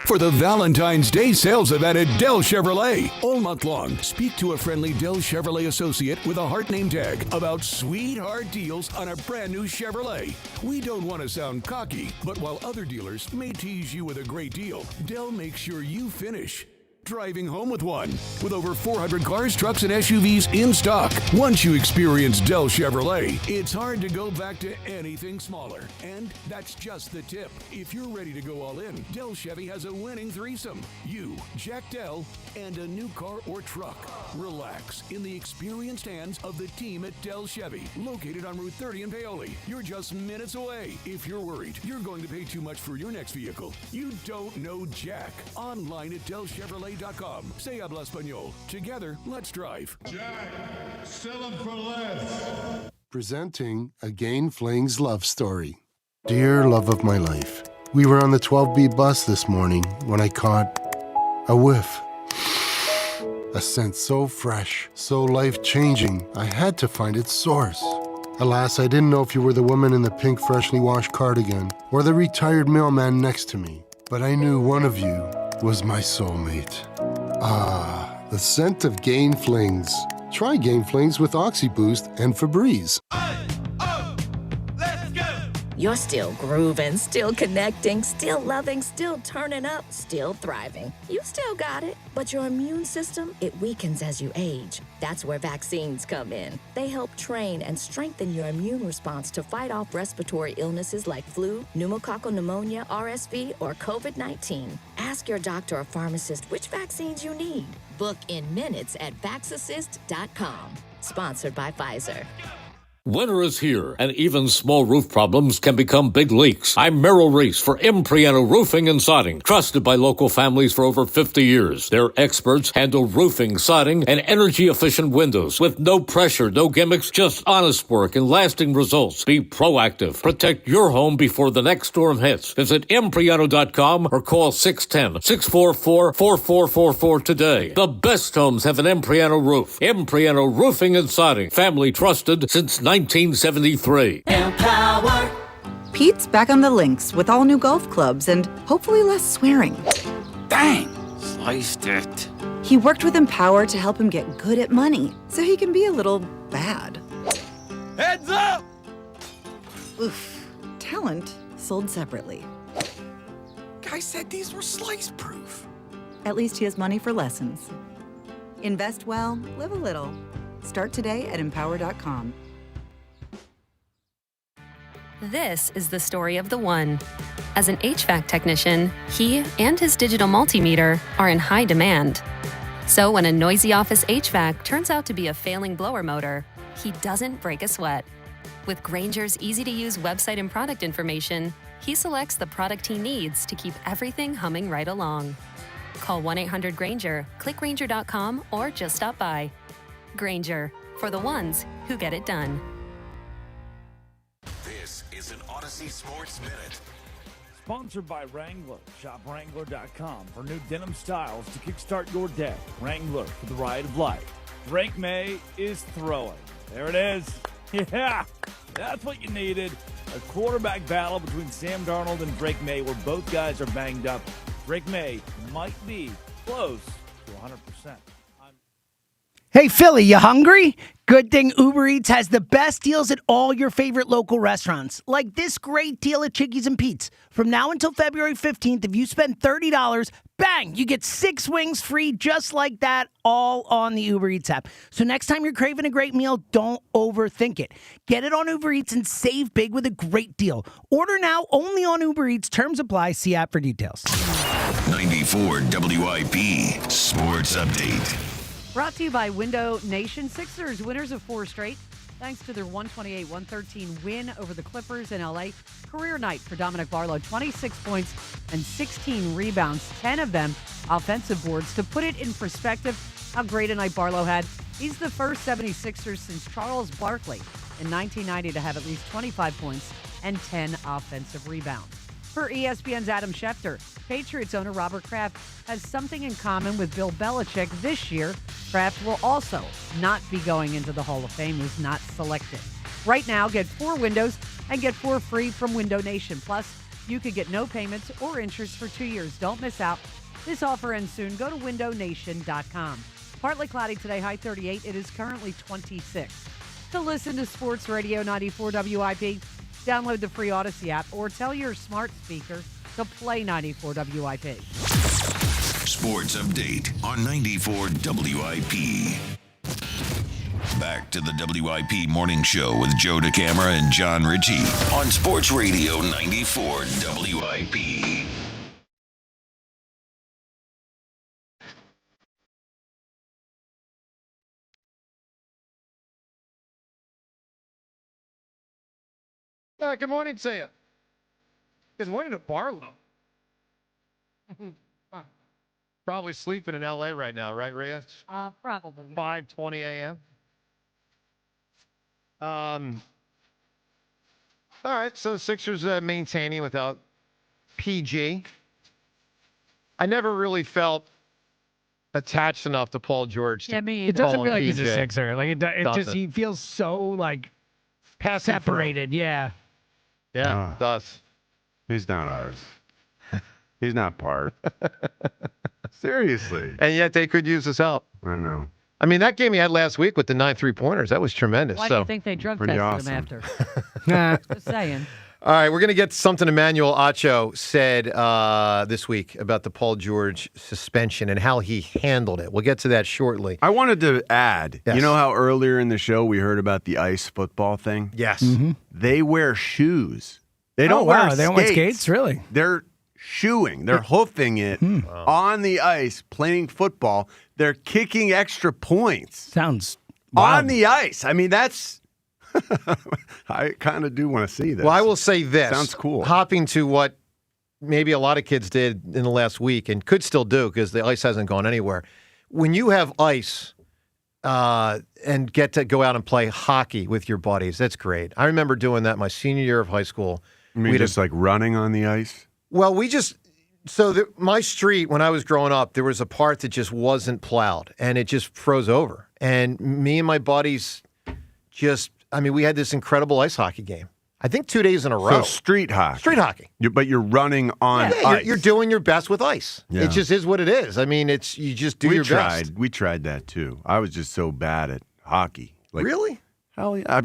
for the Valentine's Day sales event at Dell Chevrolet. All month long, speak to a friendly Dell Chevrolet associate with a heart name tag about sweetheart deals on a brand new Chevrolet. We don't want to sound cocky, but while other dealers may tease you with a great deal, Dell makes sure you finish driving home with one. With over 400 cars, trucks, and SUVs in stock. Once you experience Del Chevrolet, it's hard to go back to anything smaller. And that's just the tip. If you're ready to go all in, Del Chevy has a winning threesome. You, Jack Del, and a new car or truck. Relax in the experienced hands of the team at Del Chevy, located on Route 30 in Paoli. You're just minutes away. If you're worried you're going to pay too much for your next vehicle, you don't know Jack. Online at DelChevrolet.com. Se habla español. Together, let's drive. Jack, sell them for less. Presenting a Gain Flings love story. Dear love of my life, we were on the 12B bus this morning when I caught a whiff. A scent so fresh, so life-changing, I had to find its source. Alas, I didn't know if you were the woman in the pink freshly washed cardigan or the retired mailman next to me, but I knew one of you was my soulmate. Ah, the scent of Gain Flings. Try Gain Flings with OxyBoost and Febreze. You're still grooving, still connecting, still loving, still turning up, still thriving. You still got it, but your immune system, it weakens as you age. That's where vaccines come in. They help train and strengthen your immune response to fight off respiratory illnesses like flu, pneumococcal pneumonia, RSV, or COVID-19. Ask your doctor or pharmacist which vaccines you need. Book in minutes at vaxassist.com. Sponsored by Pfizer. Winter is here, and even small roof problems can become big leaks. I'm Merrill Reese for Impriano Roofing and Siding, trusted by local families for over 50 years. Their experts handle roofing, siding, and energy-efficient windows with no pressure, no gimmicks, just honest work and lasting results. Be proactive. Protect your home before the next storm hits. Visit Impriano.com or call 610-644-4444 today. The best homes have an Impriano roof. Impriano Roofing and Siding, family trusted since 1973. Empower. Pete's back on the links with all new golf clubs and hopefully less swearing. Dang! Sliced it. He worked with Empower to help him get good at money so he can be a little bad. Heads up! Oof. Talent sold separately. Guy said these were slice proof. At least he has money for lessons. Invest well, live a little. Start today at Empower.com. This is the story of the one. As an HVAC technician, he and his digital multimeter are in high demand. So when a noisy office HVAC turns out to be a failing blower motor, he doesn't break a sweat. With Grainger's easy-to-use website and product information, he selects the product he needs to keep everything humming right along. Call 1-800-GRAINGER, click Grainger.com, or just stop by. Grainger, for the ones who get it done. This is an Odyssey Sports Minute. Sponsored by Wrangler. Shop Wrangler.com for new denim styles to kickstart your day. Wrangler for the ride of life. Drake May is throwing. There it is. Yeah, that's what you needed. A quarterback battle between Sam Darnold and Drake May where both guys are banged up. Drake May might be close to 100%. Hey, Philly, you hungry? Good thing Uber Eats has the best deals at all your favorite local restaurants. Like this great deal at Chickies and Pete's. From now until February 15th, if you spend $30, bang, you get 6 wings free just like that, all on the Uber Eats app. So next time you're craving a great meal, don't overthink it. Get it on Uber Eats and save big with a great deal. Order now only on Uber Eats. Terms apply. See app for details. 94 WIP Sports Update. Brought to you by Window Nation. Sixers winners of 4 straight thanks to their 128-113 win over the Clippers in L.A. Career night for Dominic Barlow, 26 points and 16 rebounds, 10 of them offensive boards. To put it in perspective, how great a night Barlow had, he's the first 76ers since Charles Barkley in 1990 to have at least 25 points and 10 offensive rebounds. For ESPN's Adam Schefter, Patriots owner Robert Kraft has something in common with Bill Belichick this year. Kraft will also not be going into the Hall of Fame, was not selected. Right now, get 4 windows and get 4 free from Window Nation. Plus, you could get no payments or interest for 2 years. Don't miss out. This offer ends soon. Go to windownation.com. Partly cloudy today, high 38. It is currently 26. To listen to Sports Radio 94 WIP, download the free Odyssey app or tell your smart speaker to play 94 WIP. Sports Update on 94 WIP. Back to the WIP Morning Show with Joe DeCamara and John Ritchie on Sports Radio 94 WIP. Good morning to you. Good morning to Barlow. Probably sleeping in L.A. right now, right, Rhea? Probably. 5:20 a.m. All right, so the Sixers maintaining without PG. I never really felt attached enough to Paul George. Yeah, it doesn't feel like he's a Sixer. Like he feels so like separated. Yeah. Yeah, it does. He's not ours. He's not part. Seriously. And yet they could use his help. I know. I mean, that game he had last week with the 9 3-pointers, that was tremendous. Why do you think they drug tested him after? Just saying. All right, we're going to get something Emmanuel Acho said this week about the Paul George suspension and how he handled it. We'll get to that shortly. I wanted to add, Yes. you know how earlier in the show we heard about the ice football thing? Yes. They wear shoes. They don't wear skates. They don't wear skates, really? They're shoeing. They're hoofing it on the ice, playing football. They're kicking extra points. Sounds on wild. the ice. I mean, that's... I kind of do want to see this. Well, I will say this. Sounds cool. Hopping to what maybe a lot of kids did in the last week and could still do because the ice hasn't gone anywhere. When you have ice and get to go out and play hockey with your buddies, that's great. I remember doing that my senior year of high school. You mean just like running on the ice? Well, my street when I was growing up, there was a part that just wasn't plowed and it just froze over. And me and my buddies we had this incredible ice hockey game. I think 2 days in a row. So street hockey. Street hockey. But you're running on ice. You're doing your best with ice. Yeah. It just is what it is. I mean, you just do your best. We tried that too. I was just so bad at hockey. Really? Hell yeah.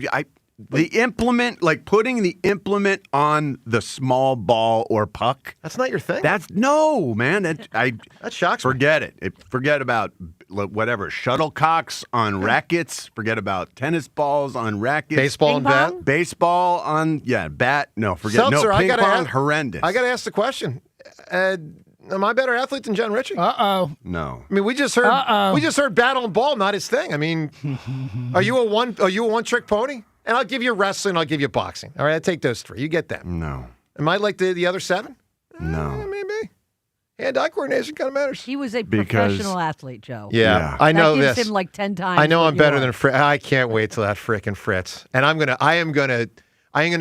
The implement, like putting the implement on the small ball or puck. That's not your thing? No, man. That shocks me. Forget it. Forget about whatever. Shuttlecocks on rackets. Forget about tennis balls on rackets. Baseball and bat? Baseball on, bat. No, forget. Seltzer, no, ping pong, horrendous. I got to ask the question. Am I a better athlete than John Ritchie? Uh-oh. No. I mean, we just heard battle and ball, not his thing. I mean, are you a one-trick pony? And I'll give you wrestling, I'll give you boxing. All right, I take those three. You get them. No. Am I like the other seven? No. Maybe. Hand-eye coordination kind of matters. He was a professional athlete, Joe. Yeah. I know that gives this. him like 10 times. I know what I'm you better are. than Fritz. I can't wait till that frickin' Fritz. And I am gonna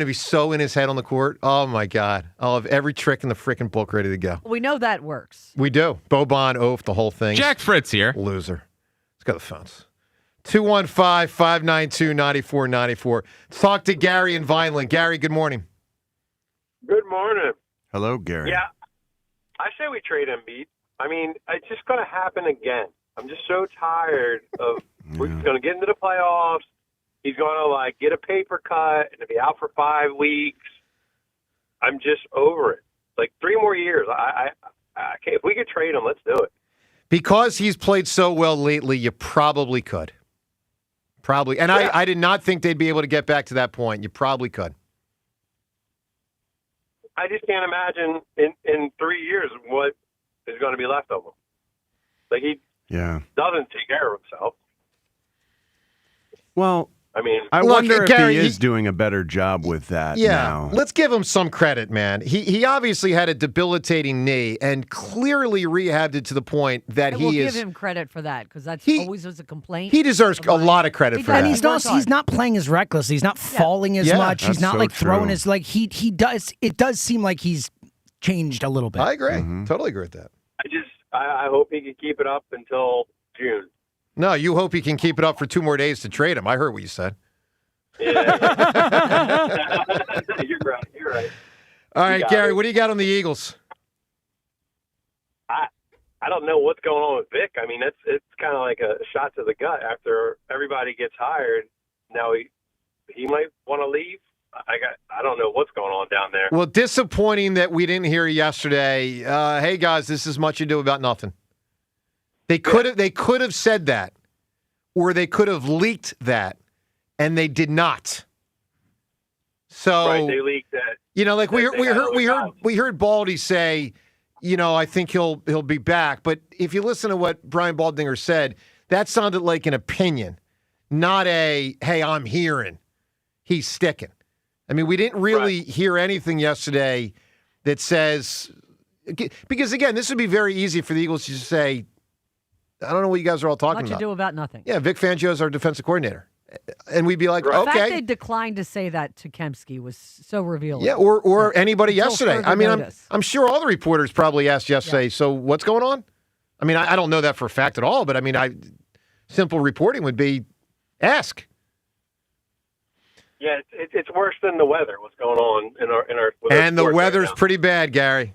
be so in his head on the court. Oh my God. I'll have every trick in the frickin' book ready to go. We know that works. We do. Boban, Oaf, the whole thing. Jack Fritz here. Loser. Let's go to the phones. 215-592-9494. Talk to Gary in Vineland. Gary, good morning. Good morning. Hello, Gary. Yeah, I say we trade Embiid. I mean, it's just going to happen again. I'm just so tired of we're going to get into the playoffs. He's going to get a paper cut and be out for 5 weeks. I'm just over it. 3 more years. I can't, if we could trade him, let's do it. Because he's played so well lately, you probably could. Probably. And I did not think they'd be able to get back to that point. You probably could. I just can't imagine in 3 years what is going to be left of him. He doesn't take care of himself. Well, I mean, I wonder if Gary, he is doing a better job with that now. Let's give him some credit, man. He obviously had a debilitating knee and clearly rehabbed it to the point that I he will is. give him credit for that because that's always was a complaint. He deserves a lot of credit for that. And he's not playing as recklessly. He's not falling as much. He's not throwing as he does. It does seem like he's changed a little bit. I agree. Totally agree with that. I hope he can keep it up until June. No, you hope he can keep it up for 2 more days to trade him. I heard what you said. Yeah. You're right. You're right. All right, Gary, what do you got on the Eagles? I don't know what's going on with Vic. I mean, it's kind of like a shot to the gut after everybody gets hired. Now he might want to leave. I don't know what's going on down there. Well, disappointing that we didn't hear yesterday. Hey guys, this is much ado about nothing. They could have said that, or they could have leaked that, and they did not. So Right, they leaked that. Like we heard Baldy say, I think he'll be back. But if you listen to what Brian Baldinger said, that sounded like an opinion, not a hey, I'm hearing he's sticking. I mean, we didn't really hear anything yesterday that says, because again, this would be very easy for the Eagles to just say, I don't know what you guys are all talking Much about. ado about nothing. Yeah, Vic Fangio is our defensive coordinator. And we'd be like, The fact okay. they declined to say that to Kemsky was so revealing. Yeah, or anybody Until yesterday. further I mean, notice. I'm sure all the reporters probably asked yesterday, so what's going on? I mean, I don't know that for a fact at all, but I mean, simple reporting would be ask. Yeah, it's worse than the weather. What's going on in our with our And the sports weather's right now. pretty bad, Gary.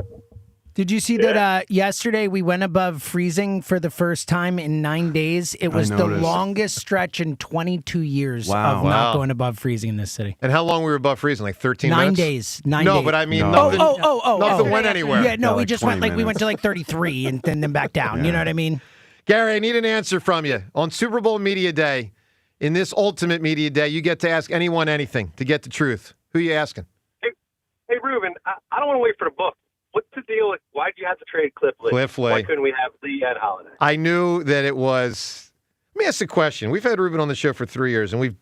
Did you see that yesterday we went above freezing for the first time in 9 days? It was the noticed. longest stretch in 22 years Wow. of Wow. not going above freezing in this city. And how long we were above freezing? Like 13 9 minutes? days. 9 no, days. but I mean, No. nothing, Oh. nothing went anywhere. Yeah, no, Yeah, we like just 20 went we went to like 33 and then back down. You know what I mean? Gary, I need an answer from you. On Super Bowl Media Day, in this ultimate media day, you get to ask anyone anything to get the truth. Who are you asking? Hey, Ruben, I don't want to wait for the book. What's the deal? Why did you have to trade Cliff Lee? Cliff Lee. Why couldn't we have Lee at Holiday? I knew that it was. Let me ask a question. We've had Ruben on the show for 3 years, and we've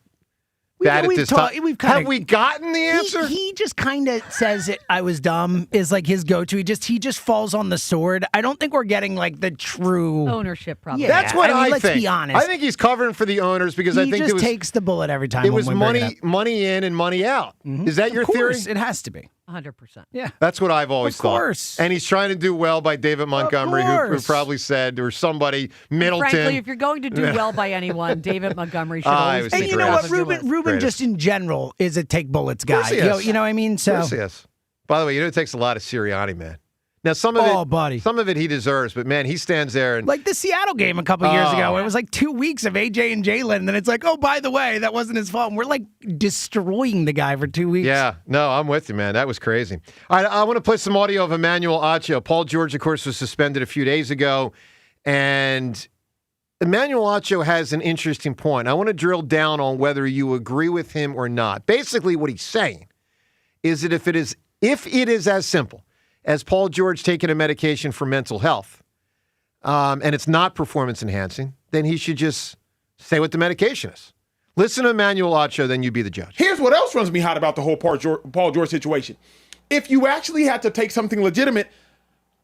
batted this time. Have we gotten the answer? He just kind of says it. I was dumb is like his go-to. He just falls on the sword. I don't think we're getting like the true ownership. Probably. Yeah, That's what I let's think. be honest. I think he's covering for the owners because I He think just it was, takes the bullet every time. it was when we bring it money in and money out. Is that your Of course, theory? It has to be. 100%. Yeah. That's what I've always Of thought. course. And he's trying to do well by David Montgomery, who course. probably said, or somebody, Middleton. Frankly, if you're going to do well by anyone, David Montgomery should I always was be And thinking you know Greatest. what, Ruben Greatest. just in general is a take bullets guy. course he is. You know what I mean? Of So course he is. By the way, it takes a lot of Sirianni, man. Now, some of it he deserves, but man, he stands there and like the Seattle game a couple years ago, it was like 2 weeks of AJ and Jalen, and then it's like, oh, by the way, that wasn't his fault. And we're like destroying the guy for 2 weeks. yeah, no, I'm with you, man. That was crazy. All right, I want to play some audio of Emmanuel Acho. Paul George, of course, was suspended a few days ago, and Emmanuel Acho has an interesting point. I want to drill down on whether you agree with him or not. Basically, what he's saying is that if it is as simple as Paul George taking a medication for mental health, and it's not performance enhancing, then he should just say what the medication is. Listen to Emmanuel Acho, then you be the judge. Here's what else runs me hot about the whole Paul George situation. If you actually had to take something legitimate,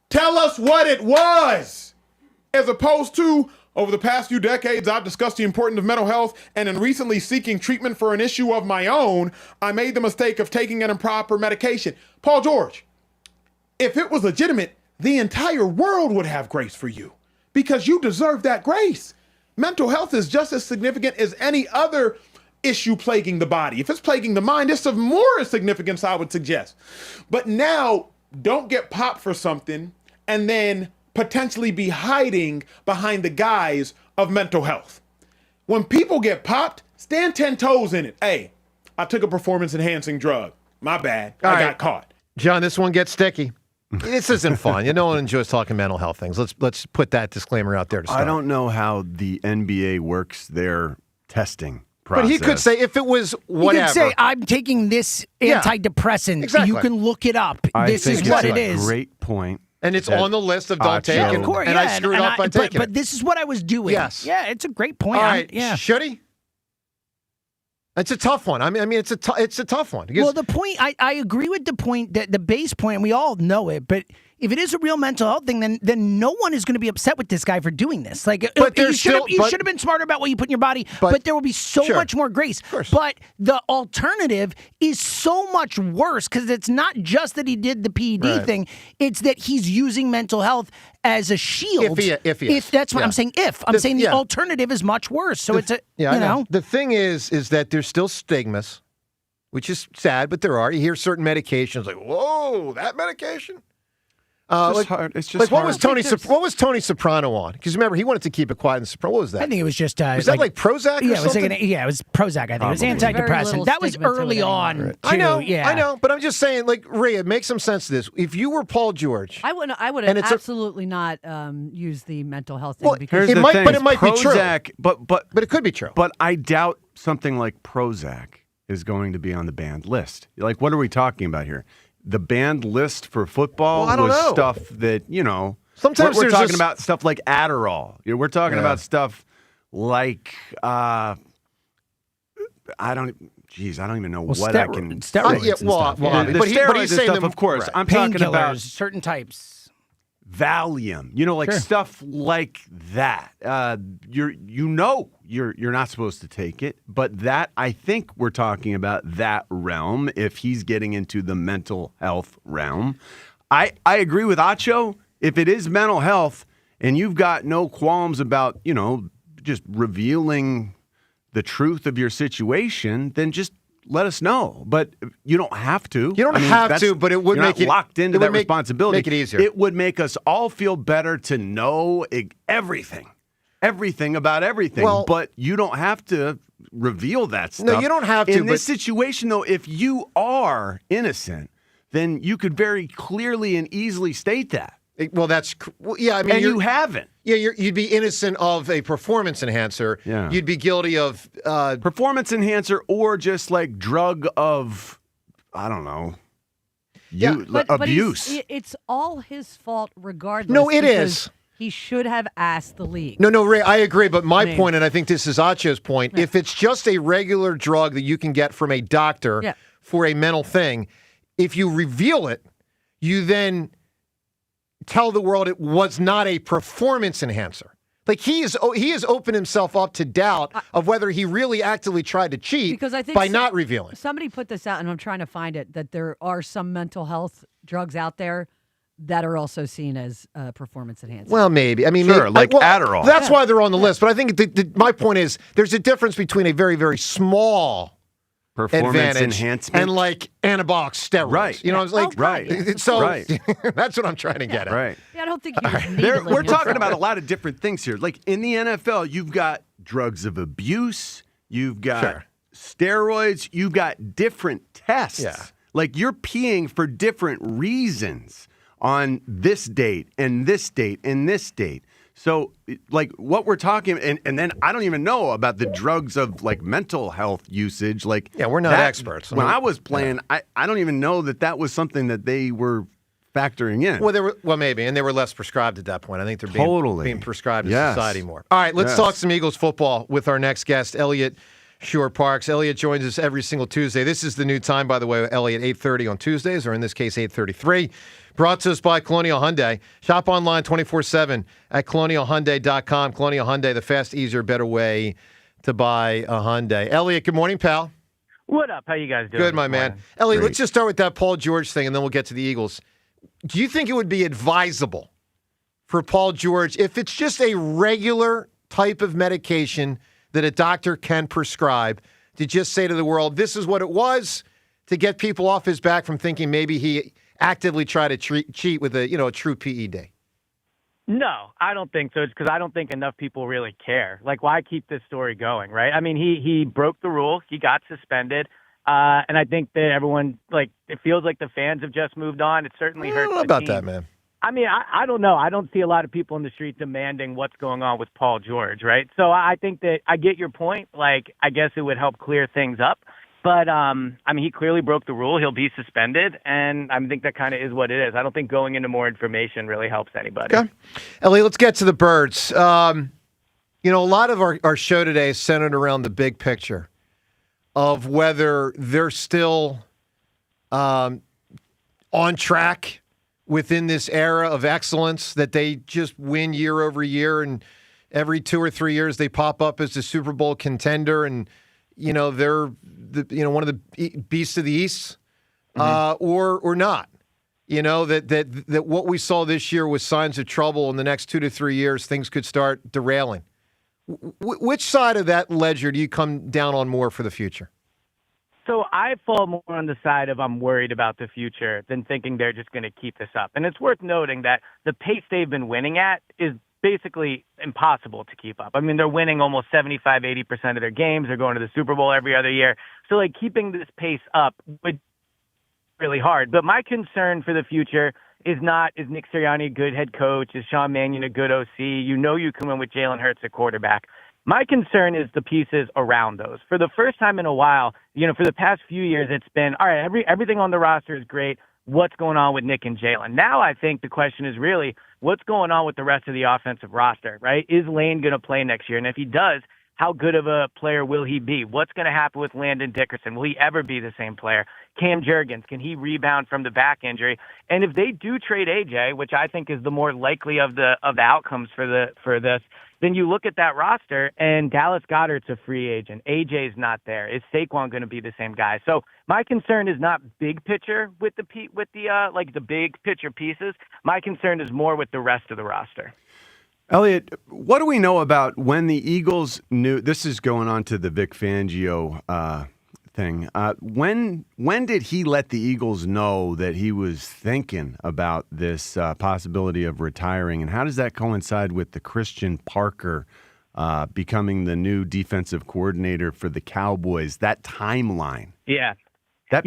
tell us what it was. As opposed to, over the past few decades, I've discussed the importance of mental health, and in recently seeking treatment for an issue of my own, I made the mistake of taking an improper medication. Paul George, if it was legitimate, the entire world would have grace for you because you deserve that grace. Mental health is just as significant as any other issue plaguing the body. If it's plaguing the mind, it's of more significance, I would suggest. But now, don't get popped for something and then potentially be hiding behind the guise of mental health. When people get popped, stand 10 toes in it. Hey, I took a performance-enhancing drug. My bad. I got caught. John, this one gets sticky. This isn't fun. No one enjoys talking mental health things. Let's put that disclaimer out there to start. I don't know how the NBA works their testing process. But he could say if it was whatever. You could say, I'm taking this antidepressant. exactly. You can look it up. This is what it is. Great point. And it's on the list of don't take it. And I screwed up by taking it. But this is what I was doing. Yes. Yeah, it's a great point. All right. Yeah. Should he? It's a tough one. I mean, it's a tough one. Well, the point, I agree with the point, that the base point, and we all know it, but if it is a real mental health thing, then no one is going to be upset with this guy for doing this. Like, But you there's should still- have been smarter about what you put in your body, but there will be so Sure. much more grace. But the alternative is so much worse because it's not just that he did the PED Right. thing, it's that he's using mental health as a shield. If he is. that's what Yeah. I'm saying. I'm saying the yeah. alternative is much worse. So it's a, I you know. The thing is that there's still stigmas, which is sad, but there are. You hear certain medications like, whoa, that medication? It's just like what hard. was Tony Soprano on? Because remember, he wanted to keep it quiet in Soprano. What was that? I think it was just was that like Prozac? Yeah, or it was something? it was Prozac. I think it was Very antidepressant. little That was stigma to it early anymore. on. Too. I know, Yeah. I know, but I'm just saying, like Rhea, make some sense to this. If you were Paul George, I would And it's absolutely not use the mental health thing because Here's the thing, but it might be true. Prozac, but it could be true. But I doubt something like Prozac is going to be on the banned list. Like, what are we talking about here? The banned list for football Well, I don't was know. stuff that, Sometimes we're there's talking just- about stuff like Adderall. We're talking about stuff like I don't even know what I can. Steroids yeah, and well, stuff. well, yeah. The but he's steroids saying and stuff, them- of course. right. I'm talking about Painkillers, certain types. Valium, like Sure. stuff like that. You're not supposed to take it, but that I think we're talking about that realm. If he's getting into the mental health realm, I agree with Acho. If it is mental health and you've got no qualms about just revealing the truth of your situation, then just let us know. But you don't have to. You don't have to, but it would you're make not it locked into it would that make- responsibility. make it easier. It would make us all feel better to know everything about everything. Well- but you don't have to reveal that stuff. No, you don't have to, In this but- situation, though, if you are innocent, then you could very clearly and easily state that. Well, yeah. I mean, And you haven't. Yeah, you'd be innocent of a performance enhancer. Yeah. You'd be guilty of Performance enhancer or just like drug of, I don't know, But abuse. it's all his fault regardless. No, it because is. He should have asked the league. No, Ray, I agree. But my mean- point, and I think this is Acho's point, if it's just a regular drug that you can get from a doctor Yeah. for a mental thing, if you reveal it, you then tell the world it was not a performance enhancer. Like he has opened himself up to doubt of whether he really actively tried to cheat Because I think by not revealing. Somebody put this out, and I'm trying to find it, that there are some mental health drugs out there that are also seen as performance enhancing. Well, maybe. I mean, Sure, like Adderall. That's why they're on the list. But I think my point is there's a difference between a very, very small Performance advantage enhancement. and like anabolic steroids. Right. You know, it's like Right. So Right. that's what I'm trying to get at. Right. Yeah, I don't think he was We're needling talking himself. about a lot of different things here. Like in the NFL, you've got drugs of abuse, you've got steroids, you've got different tests. Yeah. Like you're peeing for different reasons on this date and this date and this date. So, like, what we're talking, and then I don't even know about the drugs of, like, mental health usage. Like, Yeah, we're not that- experts. When I was playing, I don't even know that was something that they were factoring in. Well, maybe, and they were less prescribed at that point. I think they're being prescribed in Yes. society more. All right, let's Yes. talk some Eagles football with our next guest, Elliot Shore Parks. Elliot joins us every single Tuesday. This is the new time, by the way, Elliot, 8:30 on Tuesdays, or in this case, 8:33. Brought to us by Colonial Hyundai. Shop online 24/7 at colonialhyundai.com. Colonial Hyundai, the fast, easier, better way to buy a Hyundai. Elliot, good morning, pal. What up? How you guys doing? Good, my this man. morning? Elliot, let's just start with that Paul George thing, and then we'll get to the Eagles. Do you think it would be advisable for Paul George, if it's just a regular type of medication that a doctor can prescribe, to just say to the world, this is what it was, to get people off his back from thinking maybe he actively tried to cheat with a true PED? No, I don't think so. It's because I don't think enough people really care. Like, why keep this story going, right? I mean, he broke the rule. He got suspended. And I think that everyone, like, it feels like the fans have just moved on. It certainly I hurts don't know the about team. that, man. I mean, I don't know. I don't see a lot of people in the street demanding what's going on with Paul George, right? So I think that I get your point. Like, I guess it would help clear things up. But, I mean, he clearly broke the rule. He'll be suspended. And I think that kind of is what it is. I don't think going into more information really helps anybody. Okay. Elliot, let's get to the Birds. A lot of our show today is centered around the big picture of whether they're still on track within this era of excellence, that they just win year over year, and every 2 or 3 years they pop up as a Super Bowl contender, and they're one of the beasts of the East, or not. That what we saw this year was signs of trouble. In the next 2 to 3 years, things could start derailing. Which side of that ledger do you come down on more for the future? So I fall more on the side of I'm worried about the future than thinking they're just going to keep this up. And it's worth noting that the pace they've been winning at is basically impossible to keep up. I mean, they're winning almost 75, 80% of their games. They're going to the Super Bowl every other year. So, like, keeping this pace up would be really hard. But my concern for the future is not, is Nick Sirianni a good head coach? Is Sean Mannion a good OC? You know you can win with Jalen Hurts at quarterback. My concern is the pieces around those. For the first time in a while, for the past few years, it's been, all right, everything on the roster is great. What's going on with Nick and Jalen? Now I think the question is really, what's going on with the rest of the offensive roster, right? Is Lane going to play next year? And if he does, how good of a player will he be? What's going to happen with Landon Dickerson? Will he ever be the same player? Cam Jurgens, can he rebound from the back injury? And if they do trade AJ, which I think is the more likely of the outcomes for this, then you look at that roster and Dallas Goedert's a free agent. AJ's not there. Is Saquon going to be the same guy? So my concern is not big picture with the big picture pieces. My concern is more with the rest of the roster. Elliot, what do we know about when the Eagles knew? This is going on to the Vic Fangio thing. When did he let the Eagles know that he was thinking about this possibility of retiring, and how does that coincide with the Christian Parker becoming the new defensive coordinator for the Cowboys? That timeline. Yeah. I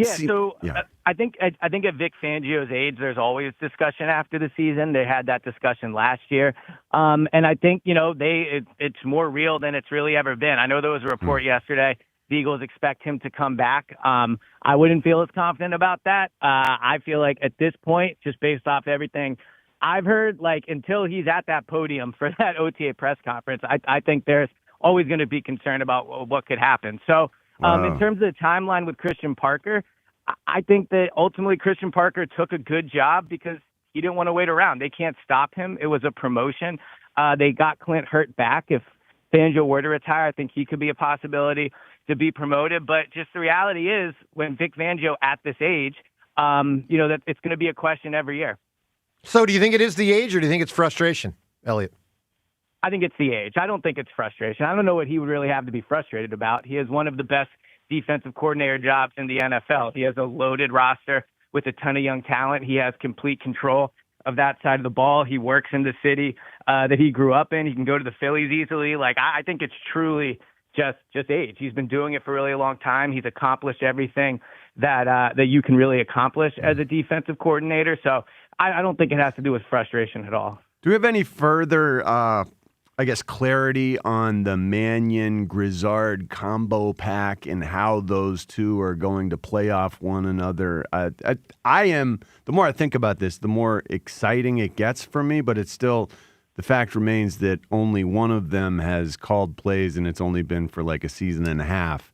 think at Vic Fangio's age, there's always discussion after the season. They had that discussion last year. And I think, it's more real than it's really ever been. I know there was a report yesterday. The Eagles expect him to come back. I wouldn't feel as confident about that. I feel like at this point, just based off everything I've heard, until he's at that podium for that OTA press conference, I think there's always going to be concern about what could happen. So in terms of the timeline with Christian Parker, I think that ultimately Christian Parker took a good job because he didn't want to wait around. They can't stop him. It was a promotion. They got Clint Hurt back. If Fangio were to retire, I think he could be a possibility to be promoted. But just the reality is, when Vic Fangio at this age, that it's going to be a question every year. So do you think it is the age, or do you think it's frustration, Elliot? I think it's the age. I don't think it's frustration. I don't know what he would really have to be frustrated about. He has one of the best defensive coordinator jobs in the NFL. He has a loaded roster with a ton of young talent. He has complete control of that side of the ball. He works in the city that he grew up in. He can go to the Phillies easily. I think it's truly just age. He's been doing it for a really long time. He's accomplished everything that you can really accomplish as a defensive coordinator. So I don't think it has to do with frustration at all. Do we have any further, clarity on the Mannion-Grizzard combo pack and how those two are going to play off one another? The more I think about this, the more exciting it gets for me, but it's still, the fact remains that only one of them has called plays, and it's only been for a season and a half.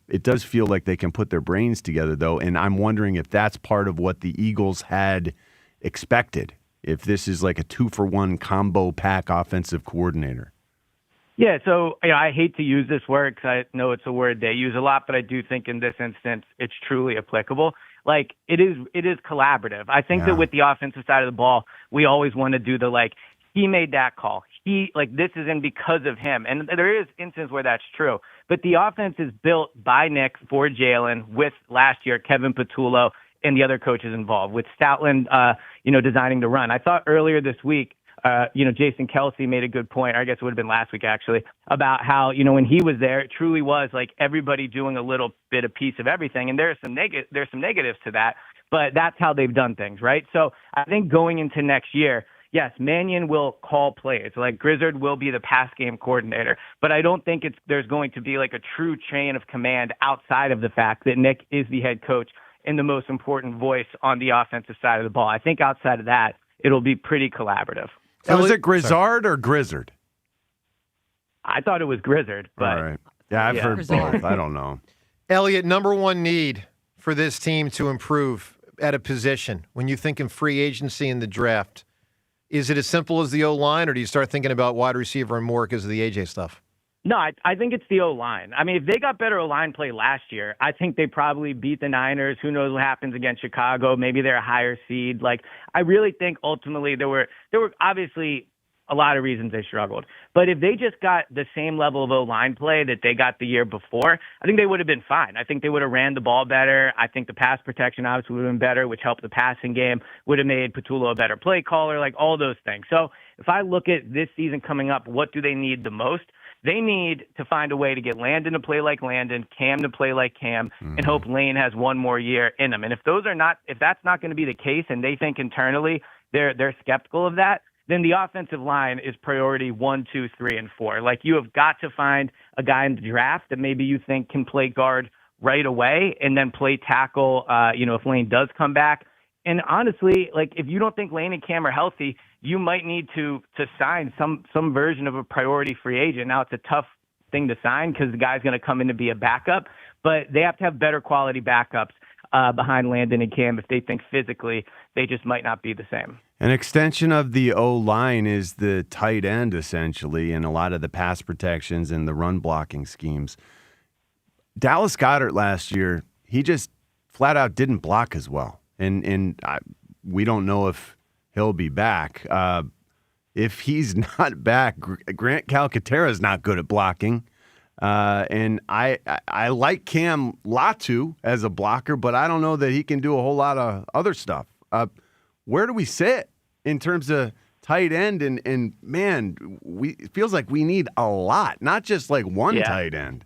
It does feel like they can put their brains together, though, and I'm wondering if that's part of what the Eagles had expected, if this is a 2-for-1 combo pack offensive coordinator. Yeah, so I hate to use this word because I know it's a word they use a lot, but I do think in this instance it's truly applicable. It is collaborative. I think that with the offensive side of the ball, we always want to do he made that call. This is in because of him. And there is instances where that's true. But the offense is built by Nick for Jalen with last year Kevin Patullo and the other coaches involved, with Stoutland, designing the run. I thought earlier this week, Jason Kelsey made a good point, or I guess it would have been last week actually, about how, when he was there, it truly was everybody doing a little bit of piece of everything. And there's some negatives to that, but that's how they've done things, right? So I think going into next year, yes, Mannion will call plays. Grizzard will be the pass game coordinator. But I don't think there's going to be a true chain of command outside of the fact that Nick is the head coach and the most important voice on the offensive side of the ball. I think outside of that, it'll be pretty collaborative. So is it Grizzard or Grizzard? I thought it was Grizzard. But all right. Yeah, I've heard both. I don't know. Elliot, number one need for this team to improve at a position when you think in free agency in the draft. Is it as simple as the O-line, or do you start thinking about wide receiver and more because of the AJ stuff? No, I think it's the O-line. I mean, if they got better O-line play last year, I think they probably beat the Niners. Who knows what happens against Chicago? Maybe they're a higher seed. I really think ultimately there were obviously a lot of reasons they struggled. But if they just got the same level of O-line play that they got the year before, I think they would have been fine. I think they would have ran the ball better. I think the pass protection obviously would have been better, which helped the passing game, would have made Petulo a better play caller, like all those things. So if I look at this season coming up, what do they need the most? They need to find a way to get Landon to play like Landon, Cam to play like Cam, and hope Lane has one more year in him. And if that's not going to be the case, and they think internally they're skeptical of that, then the offensive line is priority 1, 2, 3, and 4. Like, you have got to find a guy in the draft that maybe you think can play guard right away, and then play tackle. If Lane does come back. And honestly, like, if you don't think Lane and Cam are healthy, you might need to sign some version of a priority free agent. Now, it's a tough thing to sign because the guy's going to come in to be a backup, but they have to have better quality backups behind Landon and Cam if they think physically they just might not be the same. An extension of the O-line is the tight end, essentially, and a lot of the pass protections and the run blocking schemes. Dallas Goedert last year, he just flat out didn't block as well. And we don't know if he'll be back. If he's not back, Grant Calcaterra is not good at blocking. And I like Cam Latu as a blocker, but I don't know that he can do a whole lot of other stuff. Where do we sit in terms of tight end? And man, it feels like we need a lot, not just like one tight end.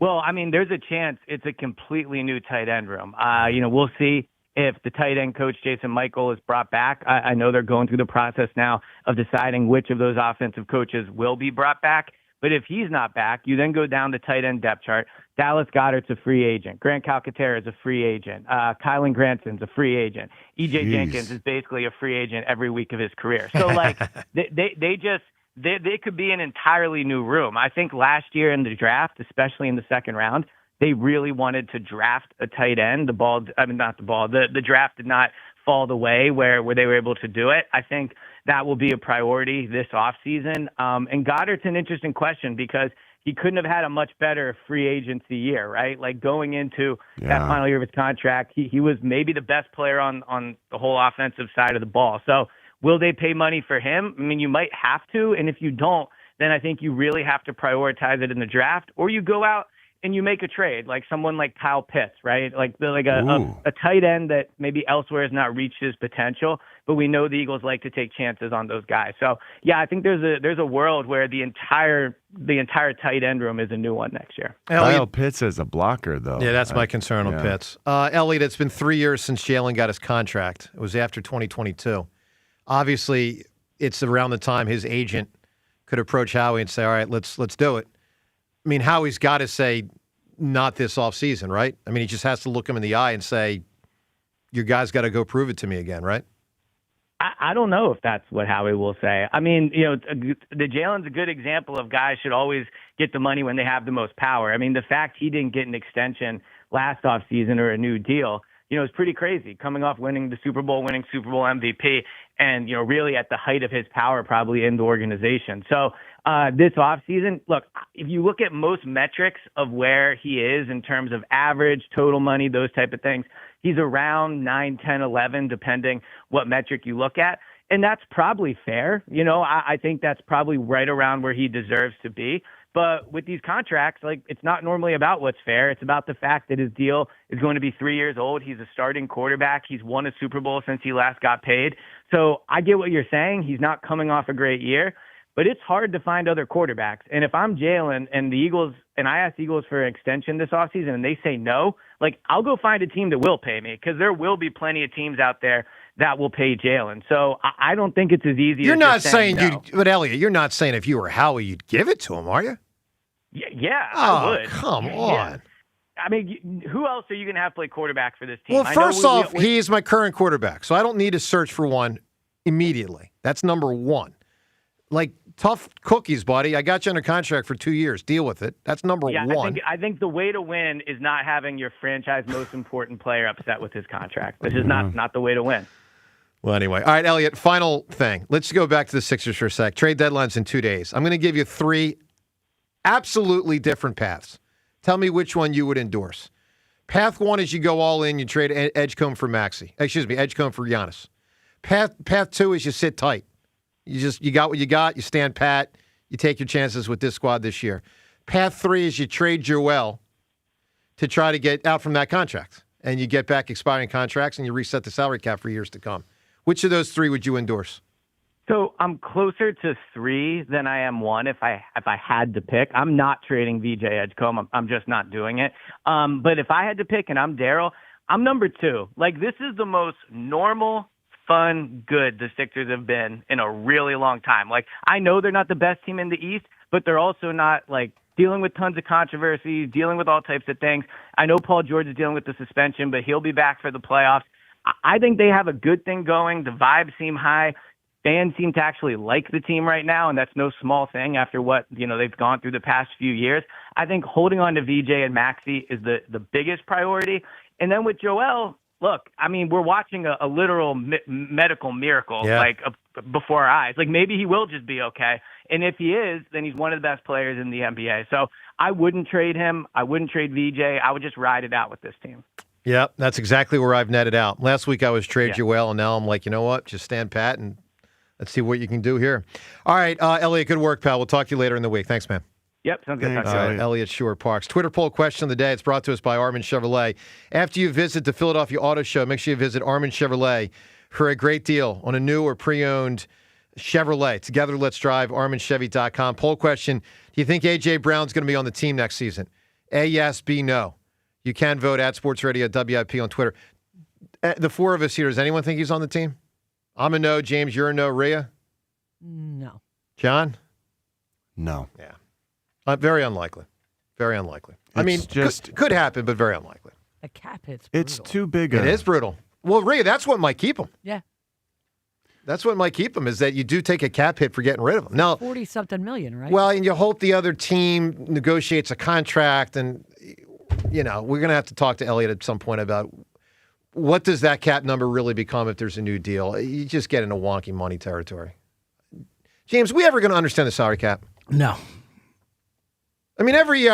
Well, I mean, there's a chance it's a completely new tight end room. We'll see if the tight end coach, Jason Michael, is brought back. I know they're going through the process now of deciding which of those offensive coaches will be brought back. But if he's not back, you then go down the tight end depth chart. Dallas Goedert's a free agent. Grant Calcaterra is a free agent. Kylan Granson's a free agent. E.J. Jenkins is basically a free agent every week of his career. So, like, they could be an entirely new room. I think last year in the draft, especially in the second round, they really wanted to draft a tight end. The draft did not fall the way where they were able to do it. I think that will be a priority this offseason. And Goddard's an interesting question because he couldn't have had a much better free agency year, right? Like, going into that final year of his contract, he was maybe the best player on the whole offensive side of the ball. So will they pay money for him? I mean, you might have to. And if you don't, then I think you really have to prioritize it in the draft, or you go out and you make a trade, like someone like Kyle Pitts, right? Like a tight end that maybe elsewhere has not reached his potential, but we know the Eagles like to take chances on those guys. So yeah, I think there's a world where the entire tight end room is a new one next year. Kyle Pitts as a blocker, though. Yeah, that's my concern on Pitts. Elliot, it's been 3 years since Jalen got his contract. It was after 2022. Obviously, it's around the time his agent could approach Howie and say, all right, let's do it. I mean, Howie's got to say not this offseason, right? I mean, he just has to look him in the eye and say, your guy's got to go prove it to me again, right? I don't know if that's what Howie will say. I mean, the Jalen's a good example of guys should always get the money when they have the most power. I mean, the fact he didn't get an extension last offseason or a new deal, is pretty crazy. Coming off winning the Super Bowl, winning Super Bowl MVP, and, really at the height of his power probably in the organization. So this offseason, look, if you look at most metrics of where he is in terms of average, total money, those type of things, he's around 9, 10, 11, depending what metric you look at. And that's probably fair. I think that's probably right around where he deserves to be. But with these contracts, like, it's not normally about what's fair. It's about the fact that his deal is going to be 3 years old. He's a starting quarterback. He's won a Super Bowl since he last got paid. So I get what you're saying. He's not coming off a great year, but it's hard to find other quarterbacks. And if I'm Jalen and the Eagles, and I ask the Eagles for an extension this offseason and they say no, like, I'll go find a team that will pay me, because there will be plenty of teams out there that will pay Jalen. So I don't think it's as easy. You're as not just saying no. but Elliot, you're not saying if you were Howie, you'd give it to him, are you? Yeah, Oh, I would. come Yeah. on. I mean, who else are you going to have play quarterback for this team? Well, I know first off, he is my current quarterback, so I don't need to search for one immediately. That's number one. Like, tough cookies, buddy. I got you under contract for 2 years. Deal with it. That's number one. I think the way to win is not having your franchise most important player upset with his contract. This is not the way to win. Well, anyway. All right, Elliot, final thing. Let's go back to the Sixers for a sec. Trade deadline's in 2 days. I'm going to give you 3 absolutely different paths. Tell me which one you would endorse. Path 1 is you go all in, you trade Edgecombe for Maxey. Edgecombe for Giannis. Path 2 is you sit tight. You got what you got. You stand pat. You take your chances with this squad this year. Path 3 is you trade Joel to try to get out from that contract, and you get back expiring contracts, and you reset the salary cap for years to come. Which of those 3 would you endorse? So I'm closer to 3 than I am 1 if I had to pick. I'm not trading VJ Edgecombe. I'm just not doing it. But if I had to pick and I'm Daryl, I'm number 2. Like, this is the most normal, fun, good the Sixers have been in a really long time. Like, I know they're not the best team in the East, but they're also not, like, dealing with tons of controversy, dealing with all types of things. I know Paul George is dealing with the suspension, but he'll be back for the playoffs. I think they have a good thing going. The vibes seem high. Fans seem to actually like the team right now, and that's no small thing after what they've gone through the past few years. I think holding on to VJ and Maxey is the biggest priority. And then with Joel, look, I mean, we're watching a literal medical miracle before our eyes. Like, maybe he will just be okay. And if he is, then he's one of the best players in the NBA. So I wouldn't trade him. I wouldn't trade VJ. I would just ride it out with this team. Yeah, that's exactly where I've netted out. Last week I was trade Joel, and now I'm like, you know what? Just stand pat and let's see what you can do here. All right, Elliot, good work, pal. We'll talk to you later in the week. Thanks, man. Yep, sounds good. All right, Elliot Shore Parks. Twitter poll question of the day. It's brought to us by Armin Chevrolet. After you visit the Philadelphia Auto Show, make sure you visit Armin Chevrolet for a great deal on a new or pre-owned Chevrolet. Together, let's drive. ArminChevy.com. Poll question: do you think A.J. Brown's going to be on the team next season? A, yes. B, no. You can vote at Sports Radio WIP on Twitter. The 4 of us here, does anyone think he's on the team? I'm a no. James, you're a no. Rhea? No. John? No. Yeah. Very unlikely. Very unlikely. I mean, just could happen, but very unlikely. A cap hit's brutal. It's too big. It is brutal. Well, Rhea, that's what might keep him. Yeah. That's what might keep him, is that you do take a cap hit for getting rid of him. Now, 40-something million, right? well, and you hope the other team negotiates a contract, and, we're going to have to talk to Elliot at some point about what does that cap number really become if there's a new deal. You just get into wonky money territory. James, we ever going to understand the salary cap? No. I mean, every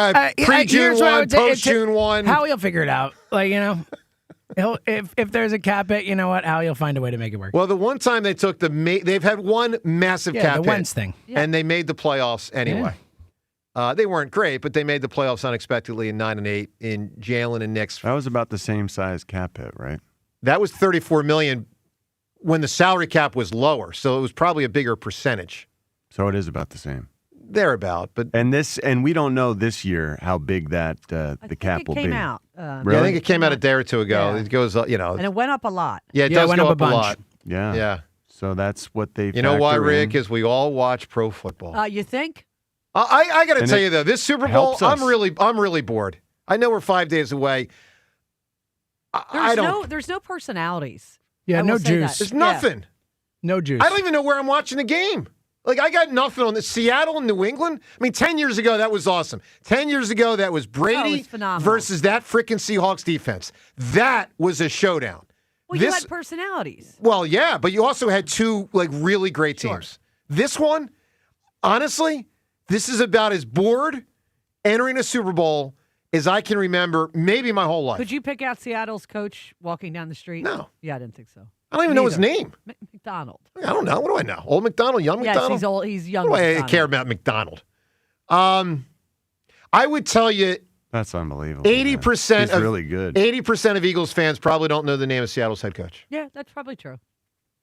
pre-June 1, post-June 1. Howie will figure it out. Like, he'll if there's a cap hit, you know what? Howie will find a way to make it work. Well, the one time they took they've had one massive cap the hit. Wentz thing. And they made the playoffs anyway. Yeah. They weren't great, but they made the playoffs unexpectedly in 9-8 in Jalen and Nick's. That was about the same size cap hit, right? That was $34 million when the salary cap was lower, so it was probably a bigger percentage. So it is about the same. Thereabout, but we don't know this year how big that the cap will be. It came out. Really? I think it came out a day or two ago. Yeah. It goes, And it went up a lot. Yeah, it does went go up a up a lot. Yeah. Yeah. So that's what they. You know why, factor Rick? in. Because we all watch pro football. You think? I got to tell you though, this Super Bowl, helps us. I'm really bored. I know we're 5 days away. There's no personalities. Yeah, I will no say juice. that. There's nothing. No juice. I don't even know where I'm watching the game. Like, I got nothing on the Seattle and New England. I mean, 10 years ago, that was awesome. 10 years ago, that was Brady versus that freaking Seahawks defense. That was a showdown. Well, you had personalities. Well, yeah, but you also had 2, really great teams. This one, honestly, this is about as bored entering a Super Bowl as I can remember maybe my whole life. Could you pick out Seattle's coach walking down the street? No. Yeah, I didn't think so. I don't even know his name. McDonald. I don't know. What do I know? Old McDonald? Young McDonald? Yes, he's old. He's young. What do I McDonald. care about McDonald? I would tell you That's unbelievable. 80% He's of really good. 80% of Eagles fans probably don't know the name of Seattle's head coach. Yeah, that's probably true. I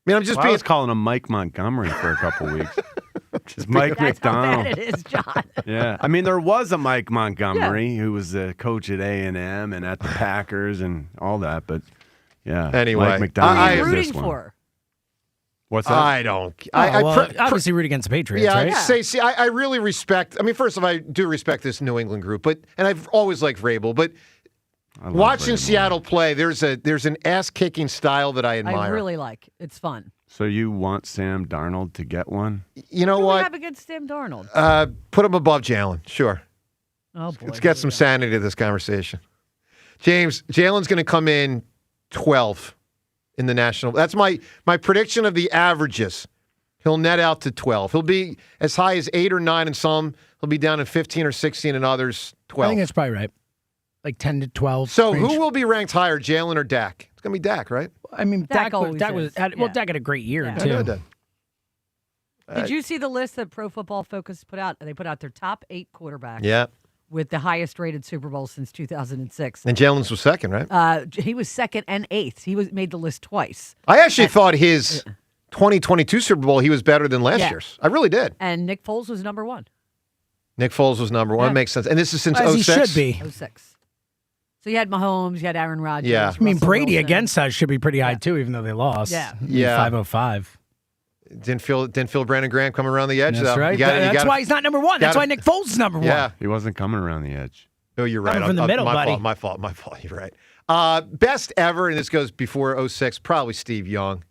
mean, I'm just I being. was calling him Mike Montgomery for a couple weeks. Just Mike That's how McDonald. bad it is, John. Yeah, I mean, there was a Mike Montgomery who was the coach at A&M and at the Packers and all that, but yeah. Anyway, Mike McDonald Who are you is rooting this one. for? What's that? I don't. Obviously root against the Patriots, Yeah, right? I'd say. I really respect. I mean, first of all, I do respect this New England group, and I've always liked Vrabel. But watching Seattle play, there's an ass kicking style that I admire. I really like. It's fun. So you want Sam Darnold to get one? You know What do we what? have against Sam Darnold? Put him above Jalen. Sure. Oh boy. Let's get some sanity to this conversation. James, Jalen's going to come in 12 in the national. That's my prediction of the averages. He'll net out to 12. He'll be as high as 8 or 9 in some. He'll be down in 15 or 16 in others. 12. I think that's probably right. Like 10 to 12. So range. who will be ranked higher, Jalen or Dak? It's going to be Dak, right? I mean, Dak Dak always is. Dak had a great year, Yeah. too. I know that. Did you see the list that Pro Football Focus put out? They put out their top 8 quarterbacks. Yeah. With the highest rated Super Bowl since 2006. And Jalen's was second, right? He was second and 8th. He made the list twice. I actually thought his 2022 Super Bowl, he was better than last year's. I really did. And Nick Foles was number 1. Nick Foles was number 1. Yeah. Makes sense. And this is since As 06? he should be. 06. So you had Mahomes, you had Aaron Rodgers. Yeah. I mean, Russell Brady Wilson. against us should be pretty high, too, even though they lost. Yeah. Yeah. 505. Didn't feel Brandon Graham coming around the edge, That's though. right. That's why he's not number 1. That's why Nick Foles is number 1. Yeah. He wasn't coming around the edge. Oh, you're right. Coming from the middle, buddy. My fault. You're right. Best ever, and this goes before 06, probably Steve Young.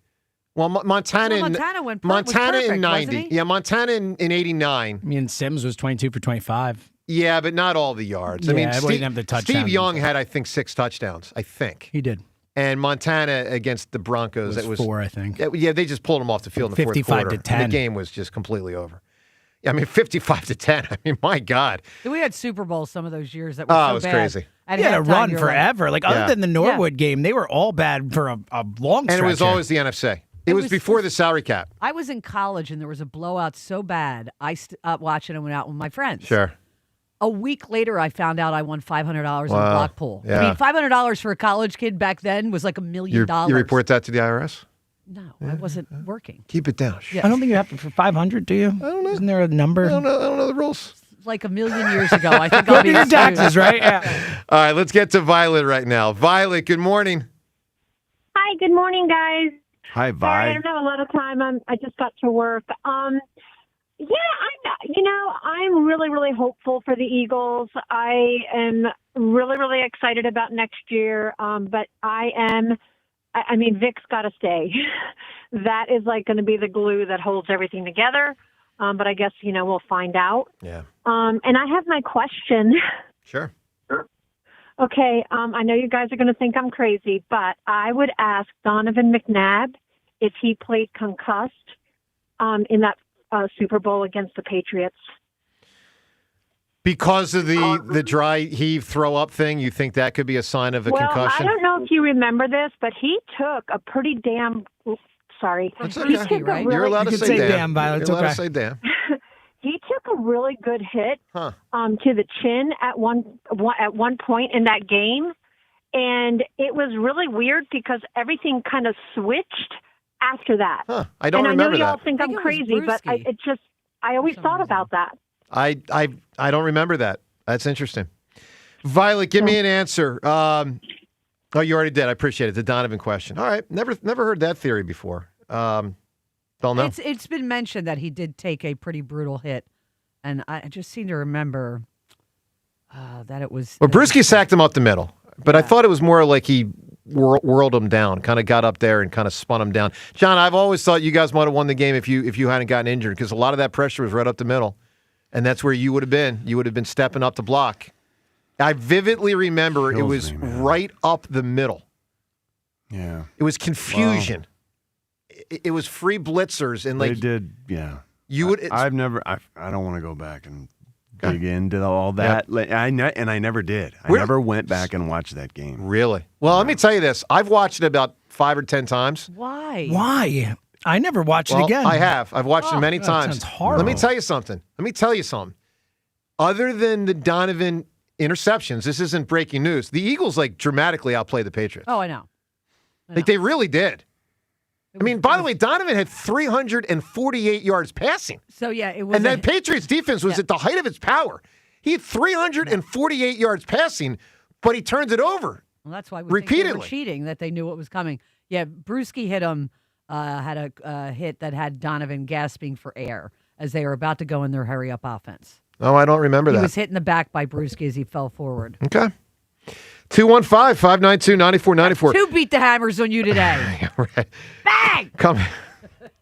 Well, Montana Well, in Montana was Montana perfect, in wasn't 90. he? Yeah, Montana in 89. I mean, Sims was 22 for 25. Yeah, but not all the yards. I Yeah, mean, but he didn't have the Steve touchdowns. Young had, I think, 6 touchdowns. I think He did. And Montana against the Broncos, It was 4, I think. Yeah, they just pulled him off the field in the fourth 55 quarter. to 10. And the game was just completely over. I mean, 55 to 10. I mean, my God. We had Super Bowls some of those years that were Oh, so it was bad. crazy. At He had a halftime, run you're forever. Like, Yeah. other than the Norwood game, they were all bad for a long stretch. And it was here. always the NFC. It was before the salary cap. I was in college and there was a blowout so bad, I watching and went out with my friends. Sure. A week later, I found out I won $500 Wow. on block pool. Yeah. I mean, $500 for a college kid back then was like $1 million. You report that to the IRS? No, I wasn't working. Keep it down. Yeah. I don't think you have to for 500, do you? I don't know. Isn't there a number? I don't know the rules. Like 1,000,000 years ago, I think I'll Go be to your excused. taxes, right? Yeah. All right, let's get to Violet right now. Violet, good morning. Hi, good morning, guys. Hi, Sorry, I Vi. don't have a lot of time. I just got to work. I'm really, really hopeful for the Eagles. I am really, really excited about next year. But I mean, Vic's got to stay. That is like going to be the glue that holds everything together. But I guess, we'll find out. Yeah. And I have my question. Sure. Okay, I know you guys are going to think I'm crazy, but I would ask Donovan McNabb if he played concussed in that Super Bowl against the Patriots. Because of the dry heave throw up thing, you think that could be a sign of a concussion? I don't know if you remember this, but he took a pretty damn. Sorry, That's he okay. took a You're allowed to say damn. Violet. You're It's allowed to okay. say damn. He took a really good hit Huh. to the chin at one point in that game, and it was really weird because everything kind of switched after that. Huh. I don't and remember I know y'all that. think I'm it was crazy, but Brewski. I always thought about that. I don't remember that. That's interesting. Violet, give me an answer. Oh, you already did. I appreciate it. The Donovan question. All right. Never heard that theory before. Don't know. It's been mentioned that he did take a pretty brutal hit, and I just seem to remember that it was. Well, Brewski sacked him up the middle, but I thought it was more like he whirled him down, kind of got up there and kind of spun him down. John, I've always thought you guys might have won the game if you hadn't gotten injured, because a lot of that pressure was right up the middle, and that's where you would have been. You would have been stepping up to block. I vividly remember it was right up the middle. Yeah. It was confusion. It was free blitzers and like they did, yeah. You would. I don't want to go back and dig into all that. Yep. I never did. I never went back and watched that game. Really? Well, let me tell you this. I've watched it about 5 or 10 times. Why? Why? I never watched it again. I have. I've watched it many that times. sounds horrible. Let me tell you something. Other than the Donovan interceptions, this isn't breaking news. The Eagles dramatically outplayed the Patriots. Oh, I know. They really did. I mean, by the way, Donovan had 348 yards passing. So yeah, it was. And then Patriots defense was at the height of its power. He had 348 yards passing, but he turns it over. Well, that's why we think they repeatedly were cheating, that they knew what was coming. Yeah, Brewski hit him, had a hit that had Donovan gasping for air as they were about to go in their hurry-up offense. Oh, I don't remember He that. was hit in the back by Brewski as he fell forward. Okay. 215-592-9494. Two beat the hammers on you today. Right. Bang! Come,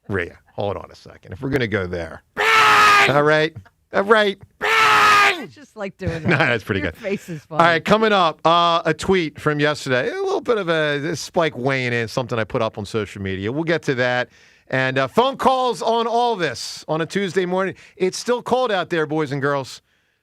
Rhea, hold on a second. If we're going to go there. Bang! All right. Bang! I just like doing that. No, that's pretty Your good. face is funny. All right, coming up, a tweet from yesterday. A little bit of a spike weighing in, something I put up on social media. We'll get to that. And phone calls on all this on a Tuesday morning. It's still cold out there, boys and girls.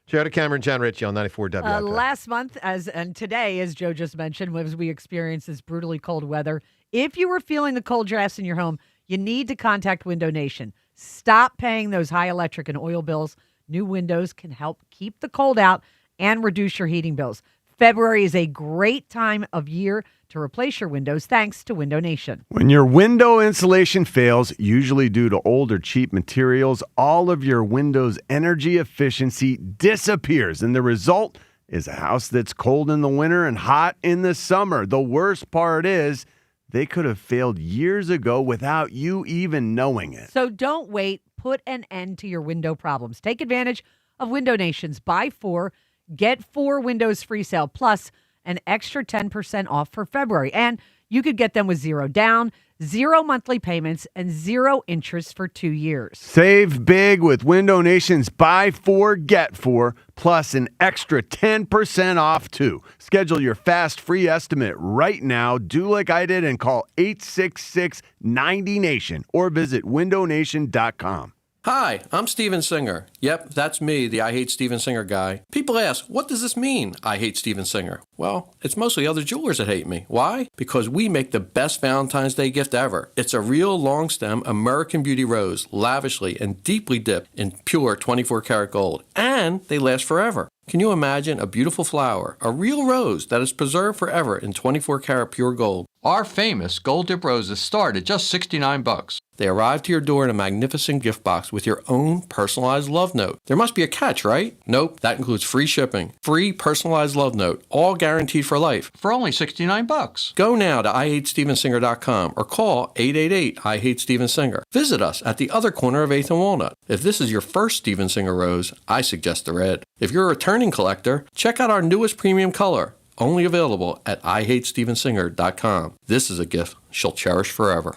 Joe Cameron, John Ritchie on 94 WIP. Last month, and today, as Joe just mentioned, as we experience this brutally cold weather, if you were feeling the cold drafts in your home, you need to contact Window Nation. Stop paying those high electric and oil bills. New windows can help keep the cold out and reduce your heating bills. February is a great time of year to replace your windows thanks to Window Nation. When your window insulation fails, usually due to old or cheap materials, all of your window's energy efficiency disappears, and the result is a house that's cold in the winter and hot in the summer. The worst part is they could have failed years ago without you even knowing it. So don't wait. Put an end to your window problems. Take advantage of Window Nation's buy 4, get 4 windows free sale, plus an extra 10% off for February. And you could get them with 0 down, 0 monthly payments, and 0 interest for 2 years. Save big with Window Nation's buy 4, get 4, plus an extra 10% off too. Schedule your fast free estimate right now. Do like I did and call 866-90-NATION or visit windownation.com. Hi, I'm Steven Singer. Yep, that's me, the I Hate Steven Singer guy. People ask, what does this mean, I hate Steven Singer? Well, it's mostly other jewelers that hate me. Why? Because we make the best Valentine's Day gift ever. It's a real long stem American Beauty rose, lavishly and deeply dipped in pure 24 karat gold. And they last forever. Can you imagine a beautiful flower, a real rose that is preserved forever in 24 karat pure gold? Our famous gold dip roses start at just $69. They arrive to your door in a magnificent gift box with your own personalized love note. There must be a catch, right? Nope, that includes free shipping, free personalized love note, all guaranteed for life. For only $69. Go now to IHateStevenSinger.com or call 888-I-HATE-STEVEN-SINGER. Visit us at the other corner of 8th and Walnut. If this is your first Steven Singer rose, I suggest the red. If you're a returning collector, check out our newest premium color. Only available at IHateStevenSinger.com. This is a gift she'll cherish forever.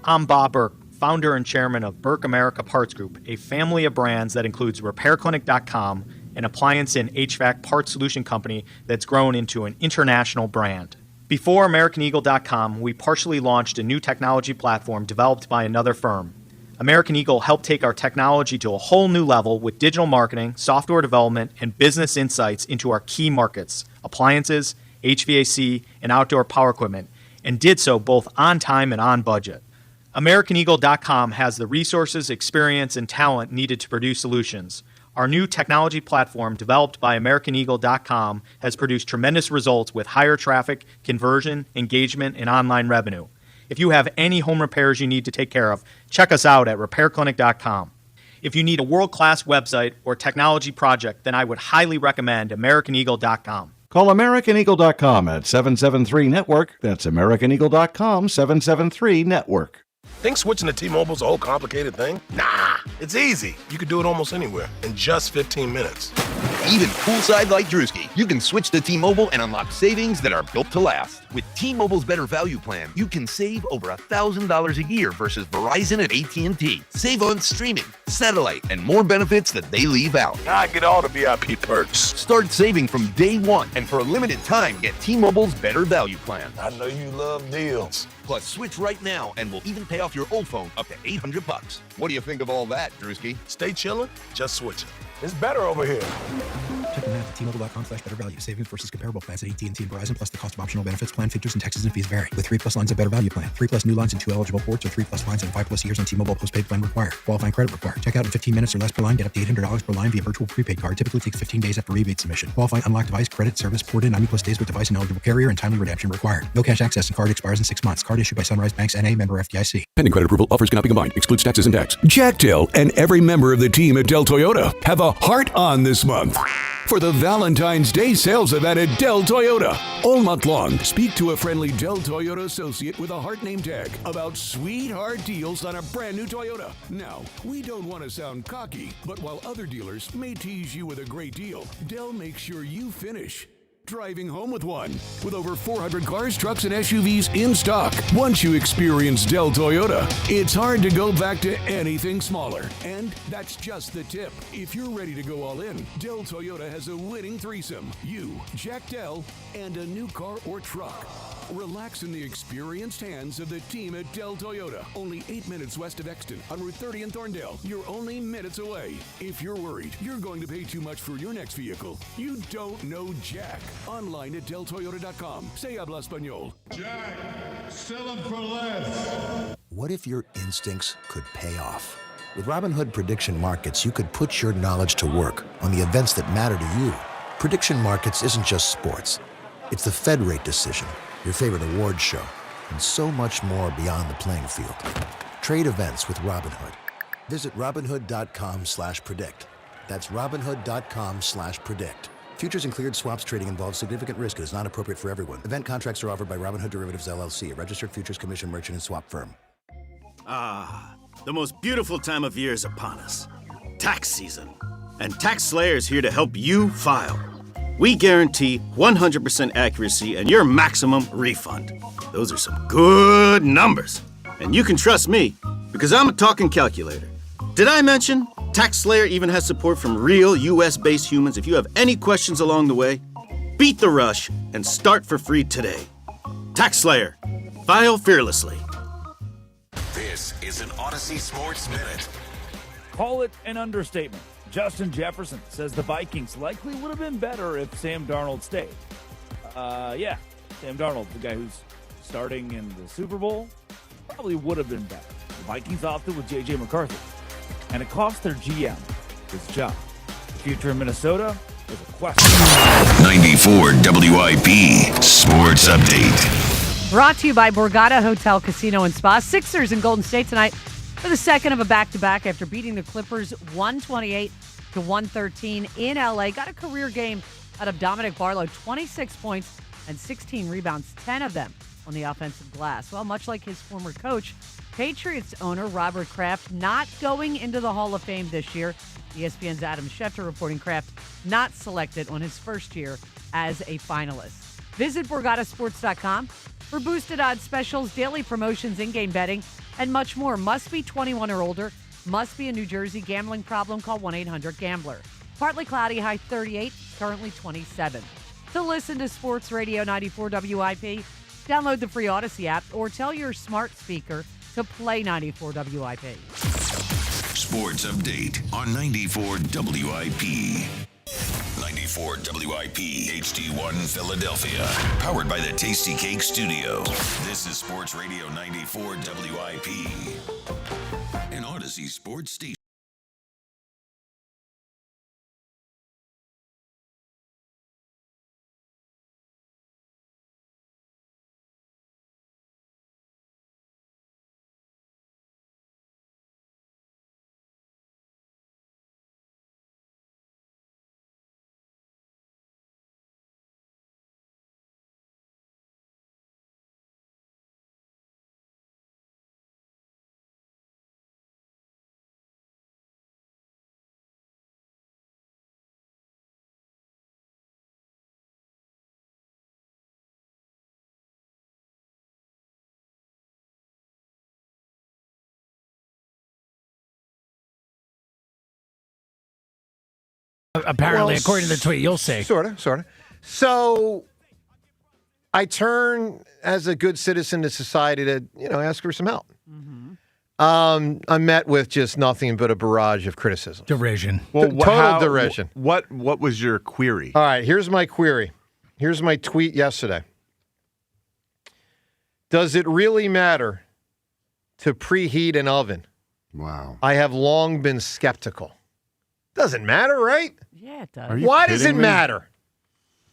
I'm Bob Burke, founder and chairman of Burke America Parts Group, a family of brands that includes RepairClinic.com, an appliance and HVAC parts solution company that's grown into an international brand. Before AmericanEagle.com, we partially launched a new technology platform developed by another firm. American Eagle helped take our technology to a whole new level with digital marketing, software development, and business insights into our key markets, appliances, HVAC, and outdoor power equipment, and did so both on time and on budget. AmericanEagle.com has the resources, experience, and talent needed to produce solutions. Our new technology platform, developed by AmericanEagle.com, has produced tremendous results with higher traffic, conversion, engagement, and online revenue. If you have any home repairs you need to take care of, check us out at RepairClinic.com. If you need a world-class website or technology project, then I would highly recommend AmericanEagle.com. Call AmericanEagle.com at 773-NETWORK. That's AmericanEagle.com, 773-NETWORK. Think switching to T-Mobile's a whole complicated thing? Nah, it's easy. You can do it almost anywhere in just 15 minutes. Even poolside like Drewski, you can switch to T-Mobile and unlock savings that are built to last. With T-Mobile's better value plan, you can save over $1,000 a year versus Verizon and AT&T. Save on streaming, satellite, and more benefits that they leave out. I get all the VIP perks. Start saving from day one, and for a limited time, get T-Mobile's better value plan. I know you love deals. Plus, switch right now, and we'll even pay off your old phone up to $800. What do you think of all that, Drewski? Stay chillin', just switching. It's better over here. Check the math at T-Mobile.com/better value. Savings versus comparable plans at AT&T and Verizon, plus the cost of optional benefits. Plan features and taxes and fees vary. With 3+ lines of better value plan. 3+ new lines and 2 eligible ports, or 3+ lines and 5+ years on T-Mobile postpaid plan required. Qualifying credit required. Check out in 15 minutes or less per line. Get up to $800 per line via virtual prepaid card. Typically takes 15 days after rebate submission. Qualifying unlocked device credit service ported 90+ days with device and eligible carrier, and timely redemption required. No cash access and card expires in 6 months. Card issued by Sunrise Banks N.A. member FDIC. Pending credit approval, offers cannot be combined. Excludes taxes and tax. Jack Dell and every member of the team at Dell Toyota have a heart on this month for the Valentine's Day sales event at Dell Toyota. All month long, speak to a friendly Dell Toyota associate with a heart name tag about sweetheart deals on a brand new Toyota. Now, we don't want to sound cocky, but while other dealers may tease you with a great deal, Dell makes sure you finish driving home with one. With over 400 cars, trucks, and SUVs in stock. Once you experience Dell Toyota, it's hard to go back to anything smaller. And that's just the tip. If you're ready to go all in, Dell Toyota has a winning threesome. You, Jack Dell, and a new car or truck. Relax in the experienced hands of the team at Dell Toyota. Only 8 minutes west of Exton on Route 30 in Thorndale. You're only minutes away. If you're worried you're going to pay too much for your next vehicle, you don't know Jack. Online at DellToyota.com. Se habla español. Jack, sell them for less. What if your instincts could pay off? With Robinhood Prediction Markets, you could put your knowledge to work on the events that matter to you. Prediction Markets isn't just sports. It's the Fed rate decision, your favorite award show, and so much more beyond the playing field. Trade events with Robinhood. Visit Robinhood.com/predict. That's Robinhood.com/predict. Futures and cleared swaps trading involves significant risk and is not appropriate for everyone. Event contracts are offered by Robinhood Derivatives LLC, a registered futures commission merchant and swap firm. Ah, the most beautiful time of year is upon us. Tax season. And TaxSlayer is here to help you file. We guarantee 100% accuracy and your maximum refund. Those are some good numbers. And you can trust me, because I'm a talking calculator. Did I mention TaxSlayer even has support from real US-based humans? If you have any questions along the way, beat the rush and start for free today. TaxSlayer. File fearlessly. This is an Odyssey Sports Minute. Call it an understatement. Justin Jefferson says the Vikings likely would have been better if Sam Darnold stayed. Sam Darnold, the guy who's starting in the Super Bowl, probably would have been better. The Vikings opted with J.J. McCarthy, and it cost their GM his job. The future in Minnesota is a question. 94 WIP Sports Update. Brought to you by Borgata Hotel, Casino, and Spa. Sixers in Golden State tonight for the second of a back-to-back after beating the Clippers 128-113 in L.A. Got a career game out of Dominic Barlow, 26 points and 16 rebounds, 10 of them on the offensive glass. Well, much like his former coach, Patriots owner Robert Kraft not going into the Hall of Fame this year. ESPN's Adam Schefter reporting Kraft not selected on his first year as a finalist. Visit BorgataSports.com for boosted odds specials, daily promotions, in-game betting, and much more. Must be 21 or older. Must be a New Jersey. Gambling problem? Call 1-800-GAMBLER. Partly cloudy, high 38, currently 27. To listen to Sports Radio 94 WIP, download the free Odyssey app or tell your smart speaker to play 94 WIP. Sports Update on 94 WIP. 94 WIP HD1 Philadelphia. Powered by the Tasty Cake Studio. This is Sports Radio 94 WIP. An Odyssey Sports Station. Apparently, according to the tweet, you'll see. Sort of. So I turn as a good citizen to society to, ask for some help. I'm met with just nothing but a barrage of criticism. Derision. Total derision. What was your query? All right, here's my query. Here's my tweet yesterday. Does it really matter to preheat an oven? Wow. I have long been skeptical. Doesn't matter, right? Yeah, it does. Why does it matter?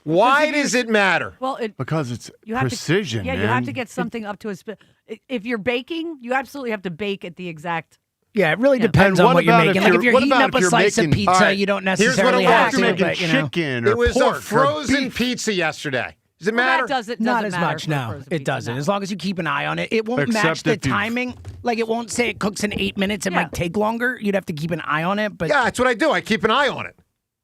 Why does it matter? Well, because it's you have precision. You have to get something up to a if you're baking, you absolutely have to bake at the exact. Yeah, it really depends on what you're making. Like if you're heating up a slice of pizza, you don't necessarily have to. Making chicken or it was pork a frozen pizza yesterday. Does it matter? Not as much, no. It doesn't. As long as you keep an eye on it. It won't match the timing. Like, it won't say it cooks in 8 minutes. It might take longer. You'd have to keep an eye on it. But yeah, that's what I do. I keep an eye on it.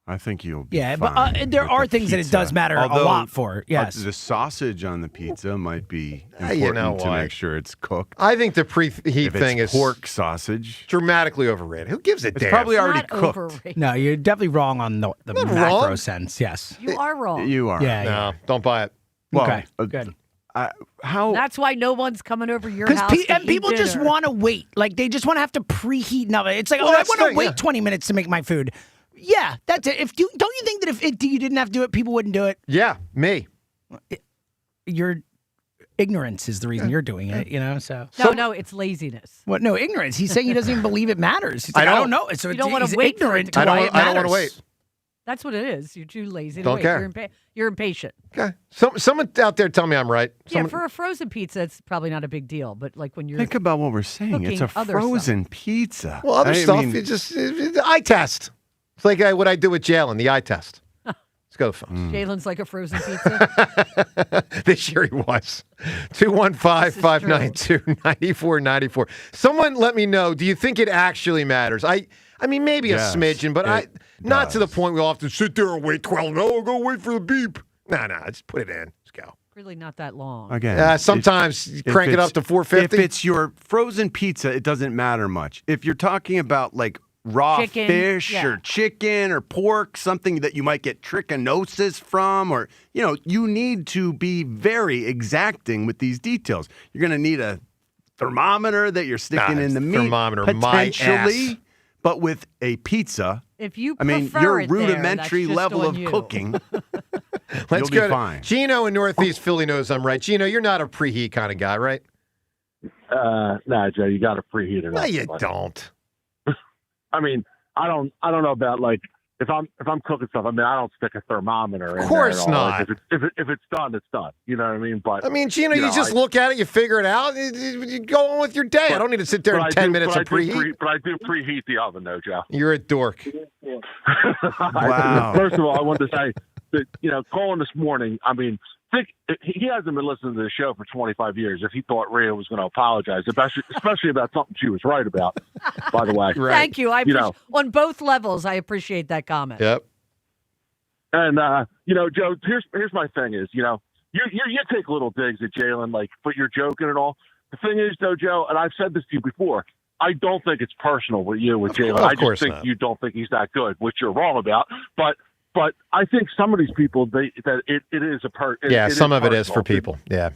I think you'll be fine but there are things that it does matter a lot for. Yes. The sausage on the pizza might be You important know to what? make sure it's cooked. I think the preheat If thing it's is pork sausage. dramatically overrated. Who gives a damn? It's probably already Not cooked. overrated. No, you're definitely wrong on the not macro wrong. sense. Yes. You are wrong. You are. Yeah. No, don't buy it. Well, Okay, good. How? That's why no one's coming over your Because house. to eat people just dinner. want to wait. Like, they just want to have to preheat an oven. It's like, Well, I that's want to the- wait yeah. 20 minutes to make my food. Yeah, that's it. Don't you think that if you didn't have to do it, people wouldn't do it? Yeah, me. You're ignorance is the reason you're doing it, so. No, it's laziness. What? No, ignorance. He's saying he doesn't even believe it matters. He's like, I don't know. So You don't wanna he's wait for it ignorant to to why it I don't matters. want to wait. That's what it is. You're too lazy to Don't wait. care. You're impatient. Okay. Someone out there tell me I'm right. Yeah, for a frozen pizza, it's probably not a big deal. But like when you're Think about what we're saying. It's a cooking other frozen pizza. Well, other I stuff, mean- the eye test. It's like what I do with Jalen, the eye test. Let's go, folks. Jalen's like a frozen pizza. This year he was. 215-592-9494. Someone let me know, do you think it actually matters? I mean, maybe Yes, a smidgen, but it not to the point we'll have to sit there and wait 12. No, go wait for the beep. No, just put it in. Let's go. Really not that long. Again, sometimes if crank it it's- up to 450. If it's your frozen pizza, it doesn't matter much. If you're talking about like raw Chicken, fish yeah. or chicken or pork, something that you might get trichinosis from, or you need to be very exacting with these details. You're going to need a thermometer that you're sticking in the meat, thermometer, my potentially. ass. But with a pizza, If you I mean, prefer your it there, rudimentary that's just level on of you. cooking, Let's you'll go be fine. Gino in Northeast Philly knows I'm right. Gino, you're not a preheat kind of guy, right? Nah, Joe, you got to preheat it. No, up, you but- don't. I mean, I don't know about like if I'm cooking stuff. I mean, I don't stick a thermometer. Of course in there at all. not. Like, if it's done, it's done. You know what I mean? But I mean, Gino, you just look at it, you figure it out, you go on with your day. I don't need to sit there in 10 minutes of preheat. But I do preheat the oven, though, Joe. You're a dork. Wow. First of all, I wanted to say that calling this morning. I mean, he hasn't been listening to the show for 25 years. If he thought Rhea was going to apologize, especially about something she was right about, by the way. Thank you. On both levels, I appreciate that comment. Yep. And Joe, here's my thing is, you take little digs at Jalen, like, but you're joking and all. The thing is, though, Joe, and I've said this to you before, I don't think it's personal with you with Jalen. I just think you don't think he's that good, which you're wrong about. But I think some of these people, it is a Yeah, some of it is personal. for people. Yeah.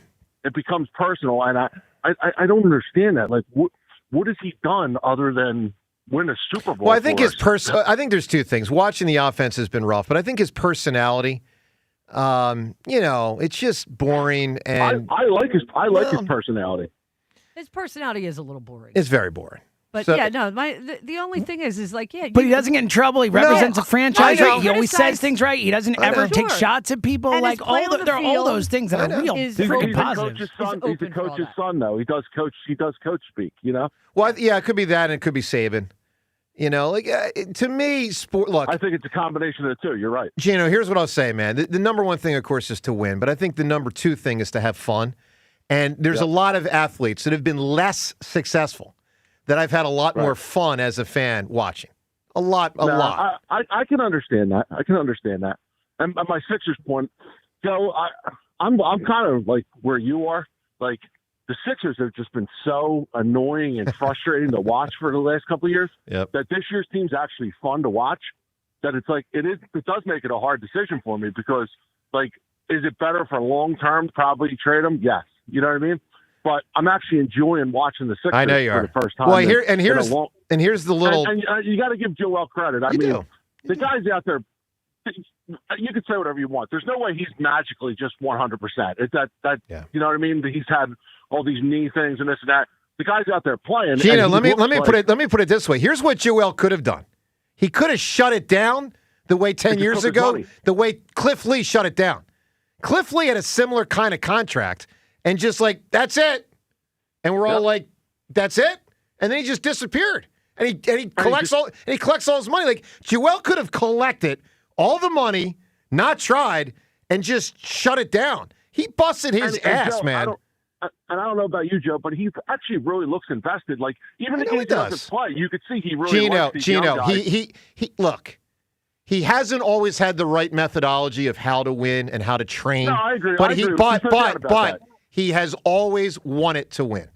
It becomes personal, and I don't understand that. Like, what has he done other than win a Super Bowl? Well, I think for us? I think there's two things. Watching the offense has been rough, but I think his personality, it's just boring. And I like his personality. His personality is a little boring. It's very boring. But So- the only thing is like, yeah. But he doesn't get in trouble. He represents a franchise. I know. Right? He always Criticize- says things right. He doesn't I ever know. take Sure. shots at people. And Like his play on the there are all field those things that are real is freaking he's a positive. He's a coach's son, though. He does coach speak. Well, yeah, it could be that, and it could be Saban. To me, sport. Look, I think it's a combination of the two. You're right. Gino, here's what I'll say, man. The number one thing, of course, is to win, but I think the number two thing is to have fun. And there's a lot of athletes that have been less successful that I've had a lot more fun as a fan watching. A lot. I can understand that. And my Sixers point, Joe, I'm kind of like where you are. Like, the Sixers have just been so annoying and frustrating to watch for the last couple of years. Yep. That this year's team's actually fun to watch. That it's like it does make it a hard decision for me because, like, is it better for long term? Probably trade them. Yes, you know what I mean. But I'm actually enjoying watching the Sixers I know you for are. the first time. Well, here's the little. And you got to give Joel credit. I mean, the guys out there. You can say whatever you want. There's no way he's magically just 100%. It's that you know what I mean? He's had all these knee things and this and that. The guys out there playing. Gino, let me put it this way. Here's what Joel could have done. He could have shut it down the way 10 years ago, the way Cliff Lee shut it down. Cliff Lee had a similar kind of contract and just like, that's it. And we're all like, that's it? And then he just disappeared. And he collects all his money. Like, Joel could have collected all the money, not tried, and just shut it down. He busted his ass, Joe, man. I don't know about you, Joe, but he actually really looks invested. Like, even if he doesn't play, you could see he really likes these young guys. he look. He hasn't always had the right methodology of how to win and how to train. No, I agree. But But he has always wanted to win.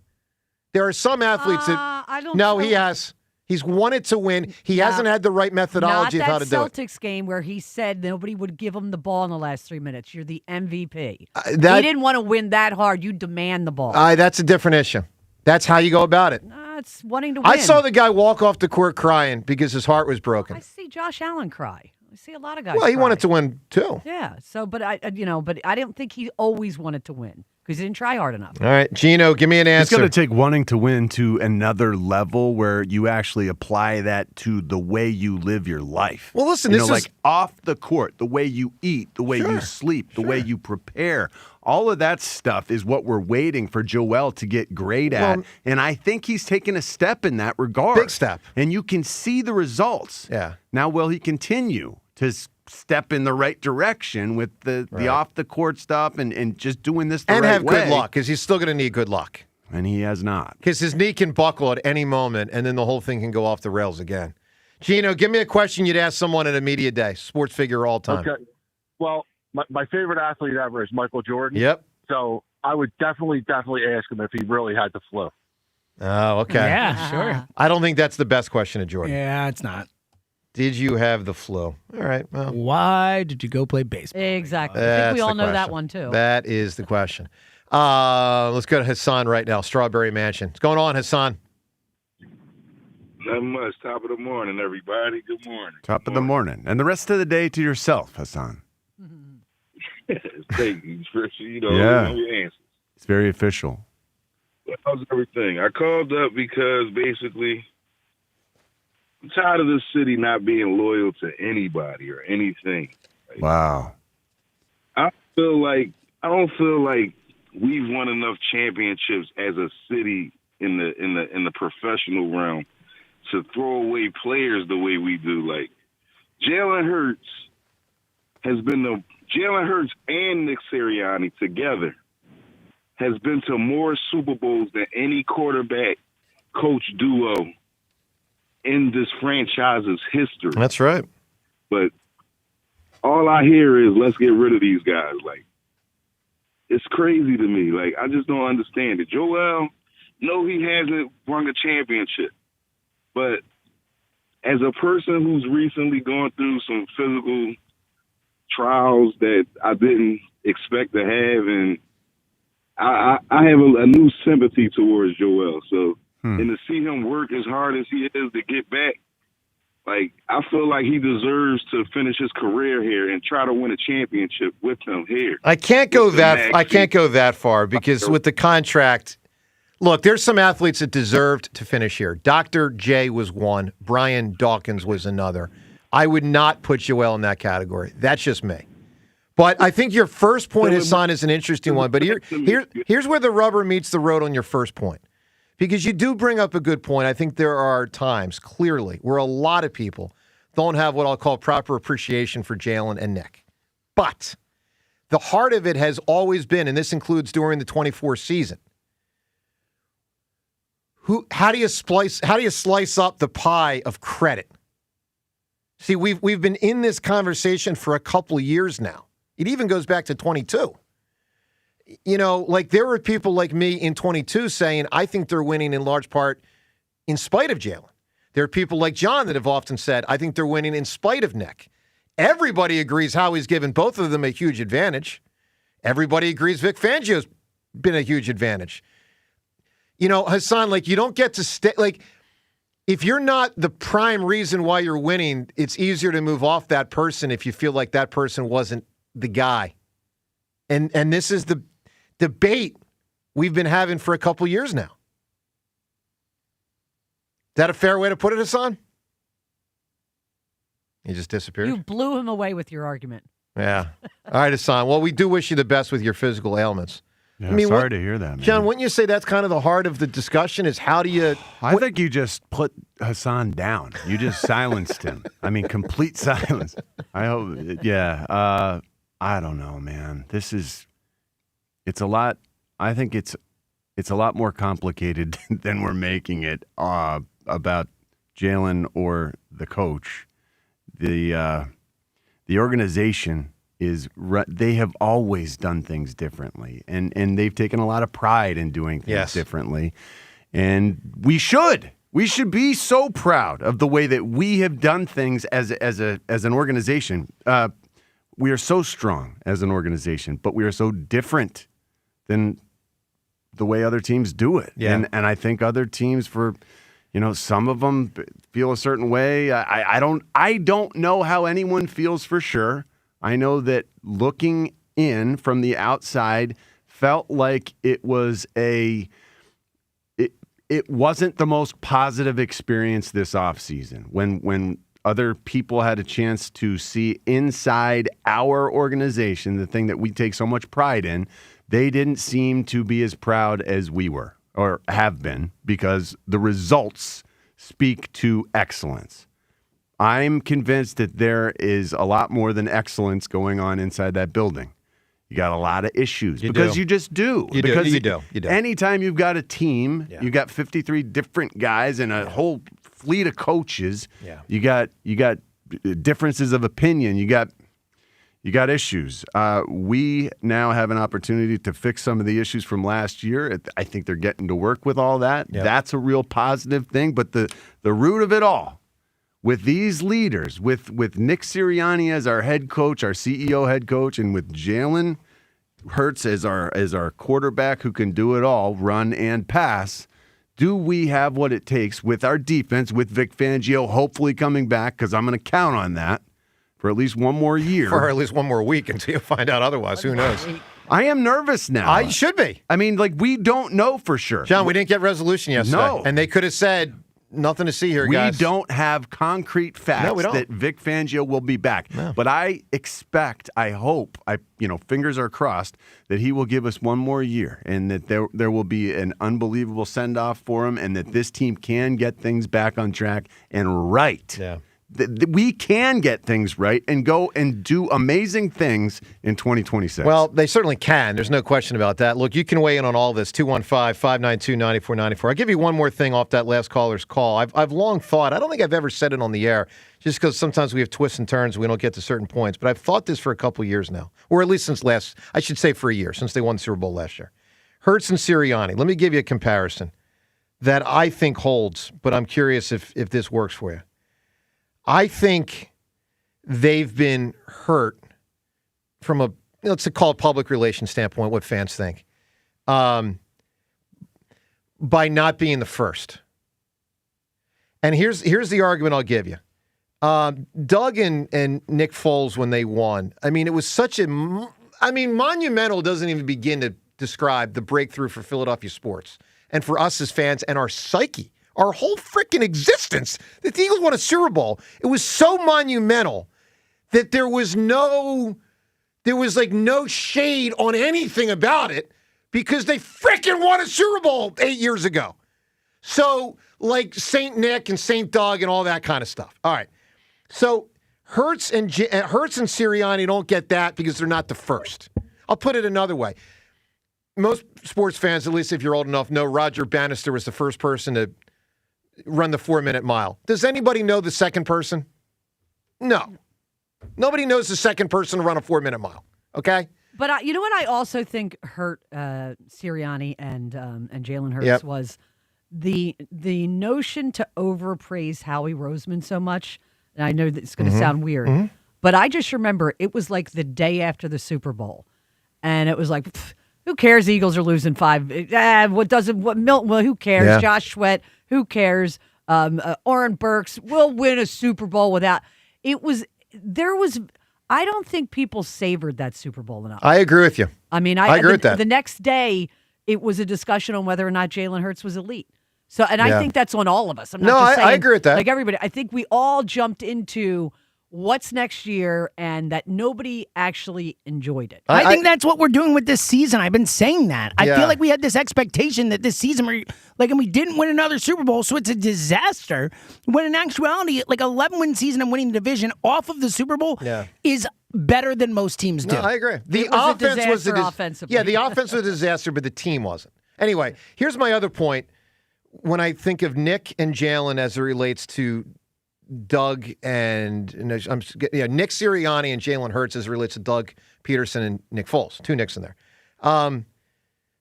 There are some athletes that I don't know. he has. He's wanted to win. He hasn't had the right methodology of how to do it. Not that Celtics game where he said nobody would give him the ball in the last 3 minutes. You're the MVP. He didn't want to win that hard. You demand the ball. That's a different issue. That's how you go about it. It's wanting to win. I saw the guy walk off the court crying because his heart was broken. I see Josh Allen cry. I see a lot of guys. Well, he cry. wanted to win too. Yeah. So, but I don't think he always wanted to win. because he didn't try hard enough. All right, Gino, give me an It's answer. going to take wanting to win to another level where you actually apply that to the way you live your life. Well, listen, you this know, is like off the court, the way you eat, the way you sleep, the way you prepare. All of that stuff is what we're waiting for Joel to get great at. Well, and I think he's taken a step in that regard. Big step. And you can see the results. Yeah. Now, will he continue to step in the right direction with the off the court stuff and just doing this the and right have way? good luck, because he's still going to need good luck. And he has not. Because his knee can buckle at any moment, and then the whole thing can go off the rails again. Gino, give me a question you'd ask someone at a media day. Sports figure all time. Okay. Well, my favorite athlete ever is Michael Jordan. Yep. So I would definitely ask him if he really had the flu. Oh, okay. Yeah, sure. I don't think that's the best question of Jordan. Yeah, it's not. Did you have the flu? All right. Well, why did you go play baseball? Exactly. I that's think we all the know that question. one, too. That is the question. Let's go to Hassan right now, Strawberry Mansion. What's going on, Hassan? Not much. Top of the morning, everybody. Good morning. Top of the morning. And the rest of the day to yourself, Hassan. Thank you for you know your answers. It's very official. How's everything? I called up because basically I'm tired of this city not being loyal to anybody or anything. Wow. I don't feel like we've won enough championships as a city in the professional realm to throw away players the way we do. Like Jalen Hurts and Nick Sirianni together has been to more Super Bowls than any quarterback coach duo in this franchise's history. That's right. But all I hear is, let's get rid of these guys. Like, it's crazy to me. Like, I just don't understand it. Joel, no, he hasn't won a championship. But as a person who's recently gone through some physical trials that I didn't expect to have, and I have a new sympathy towards Joel. So, and to see him work as hard as he is to get back, like, I feel like he deserves to finish his career here and try to win a championship with him here. I can't go that far because with the contract, look, there's some athletes that deserved to finish here. Dr. J was one. Brian Dawkins was another. I would not put Joel in that category. That's just me. But I think your first point, Hassan, is an interesting one. But here's where the rubber meets the road on your first point. Because you do bring up a good point. I think there are times, clearly, where a lot of people don't have what I'll call proper appreciation for Jalen and Nick. But the heart of it has always been, and this includes during the 24 season, how do you slice up the pie of credit? See, we've been in this conversation for a couple of years now. It even goes back to 22. You know, like there were people like me in 22 saying, I think they're winning in large part in spite of Jalen. There are people like John that have often said, I think they're winning in spite of Nick. Everybody agrees Howie's given both of them a huge advantage. Everybody agrees Vic Fangio's been a huge advantage. You know, Hassan, like you don't get to stay, like if you're not the prime reason why you're winning, it's easier to move off that person if you feel like that person wasn't the guy. And this is the debate we've been having for a couple years now. Is that a fair way to put it, Hassan? He just disappeared. You blew him away with your argument. Yeah. All right, Hassan. Well, we do wish you the best with your physical ailments. Yeah, sorry to hear that, man. John, wouldn't you say that's kind of the heart of the discussion is how do you... I think you just put Hassan down. You just silenced him. I mean, complete silence. I hope, yeah. I don't know, man. It's a lot. I think it's a lot more complicated than we're making it about Jalen or the coach. The organization they have always done things differently, and they've taken a lot of pride in doing things differently. And we should be so proud of the way that we have done things as an organization. We are so strong as an organization, but we are so different than the way other teams do it. Yeah. And I think other teams, for some of them feel a certain way. I don't know how anyone feels for sure. I know that looking in from the outside felt like it was it wasn't the most positive experience this offseason when other people had a chance to see inside our organization, the thing that we take so much pride in. They didn't seem to be as proud as we were or have been because the results speak to excellence. I'm convinced that there is a lot more than excellence going on inside that building. You got a lot of issues because you just do. You do. Anytime you've got a team, you got 53 different guys and a whole fleet of coaches. Yeah. You got differences of opinion. You got issues. We now have an opportunity to fix some of the issues from last year. I think they're getting to work with all that. Yep. That's a real positive thing. But the root of it all, with these leaders, with Nick Sirianni as our head coach, our CEO head coach, and with Jalen Hurts as our quarterback who can do it all, run and pass, do we have what it takes with our defense, with Vic Fangio hopefully coming back, because I'm going to count on that for at least one more year. For at least one more week until you find out otherwise. Who knows? I am nervous now. I should be. I mean, we don't know for sure. John, we didn't get resolution yesterday. No. And they could have said, nothing to see here, guys. We don't have concrete facts that Vic Fangio will be back. No. But I expect, I hope, fingers are crossed, that he will give us one more year and that there will be an unbelievable send-off for him and that this team can get things back on track and right. Yeah. We can get things right and go and do amazing things in 2026. Well, they certainly can. There's no question about that. Look, you can weigh in on all this, 215-592-9494. I'll give you one more thing off that last caller's call. I've long thought, I don't think I've ever said it on the air, just because sometimes we have twists and turns, we don't get to certain points, but I've thought this for a couple of years now, or at least since for a year, since they won the Super Bowl last year. Hurts and Sirianni. Let me give you a comparison that I think holds, but I'm curious if this works for you. I think they've been hurt from a, let's call it public relations standpoint, what fans think, by not being the first. And here's the argument I'll give you. Doug and Nick Foles, when they won, I mean, it was such monumental doesn't even begin to describe the breakthrough for Philadelphia sports and for us as fans and our psyche. Our whole freaking existence, that the Eagles won a Super Bowl. It was so monumental that there was no shade on anything about it because they freaking won a Super Bowl 8 years ago. So, like St. Nick and St. Doug and all that kind of stuff. All right. So, Hurts and Sirianni don't get that because they're not the first. I'll put it another way. Most sports fans, at least if you're old enough, know Roger Bannister was the first person to run the 4-minute mile. Does anybody know the second person? No. Nobody knows the second person to run a 4-minute mile. Okay? But you know what I also think hurt Sirianni and Jalen Hurts was the notion to overpraise Howie Roseman so much. And I know that it's going to sound weird, but I just remember it was like the day after the Super Bowl, and it was like, who cares? Eagles are losing 5. Who cares? Yeah. Josh Sweat. Who cares? Oren Burks will win a Super Bowl without. I don't think people savored that Super Bowl enough. I agree with you. I mean, I agree with that. The next day, it was a discussion on whether or not Jalen Hurts was elite. So, and I think that's on all of us. I'm not just saying, I agree with that. Like everybody, I think we all jumped into what's next year and that nobody actually enjoyed it. I think that's what we're doing with this season. I've been saying that. I feel like we had this expectation that this season, and we didn't win another Super Bowl, so it's a disaster. When in actuality, 11-win season and winning the division off of the Super Bowl is better than most teams do. No, I agree. The offense was a offensively. Yeah, the offense was a disaster, but the team wasn't. Anyway, here's my other point. When I think of Nick and Jalen as it relates to Doug and Nick Sirianni and Jalen Hurts as it relates to Doug Peterson and Nick Foles. 2 Nicks in there.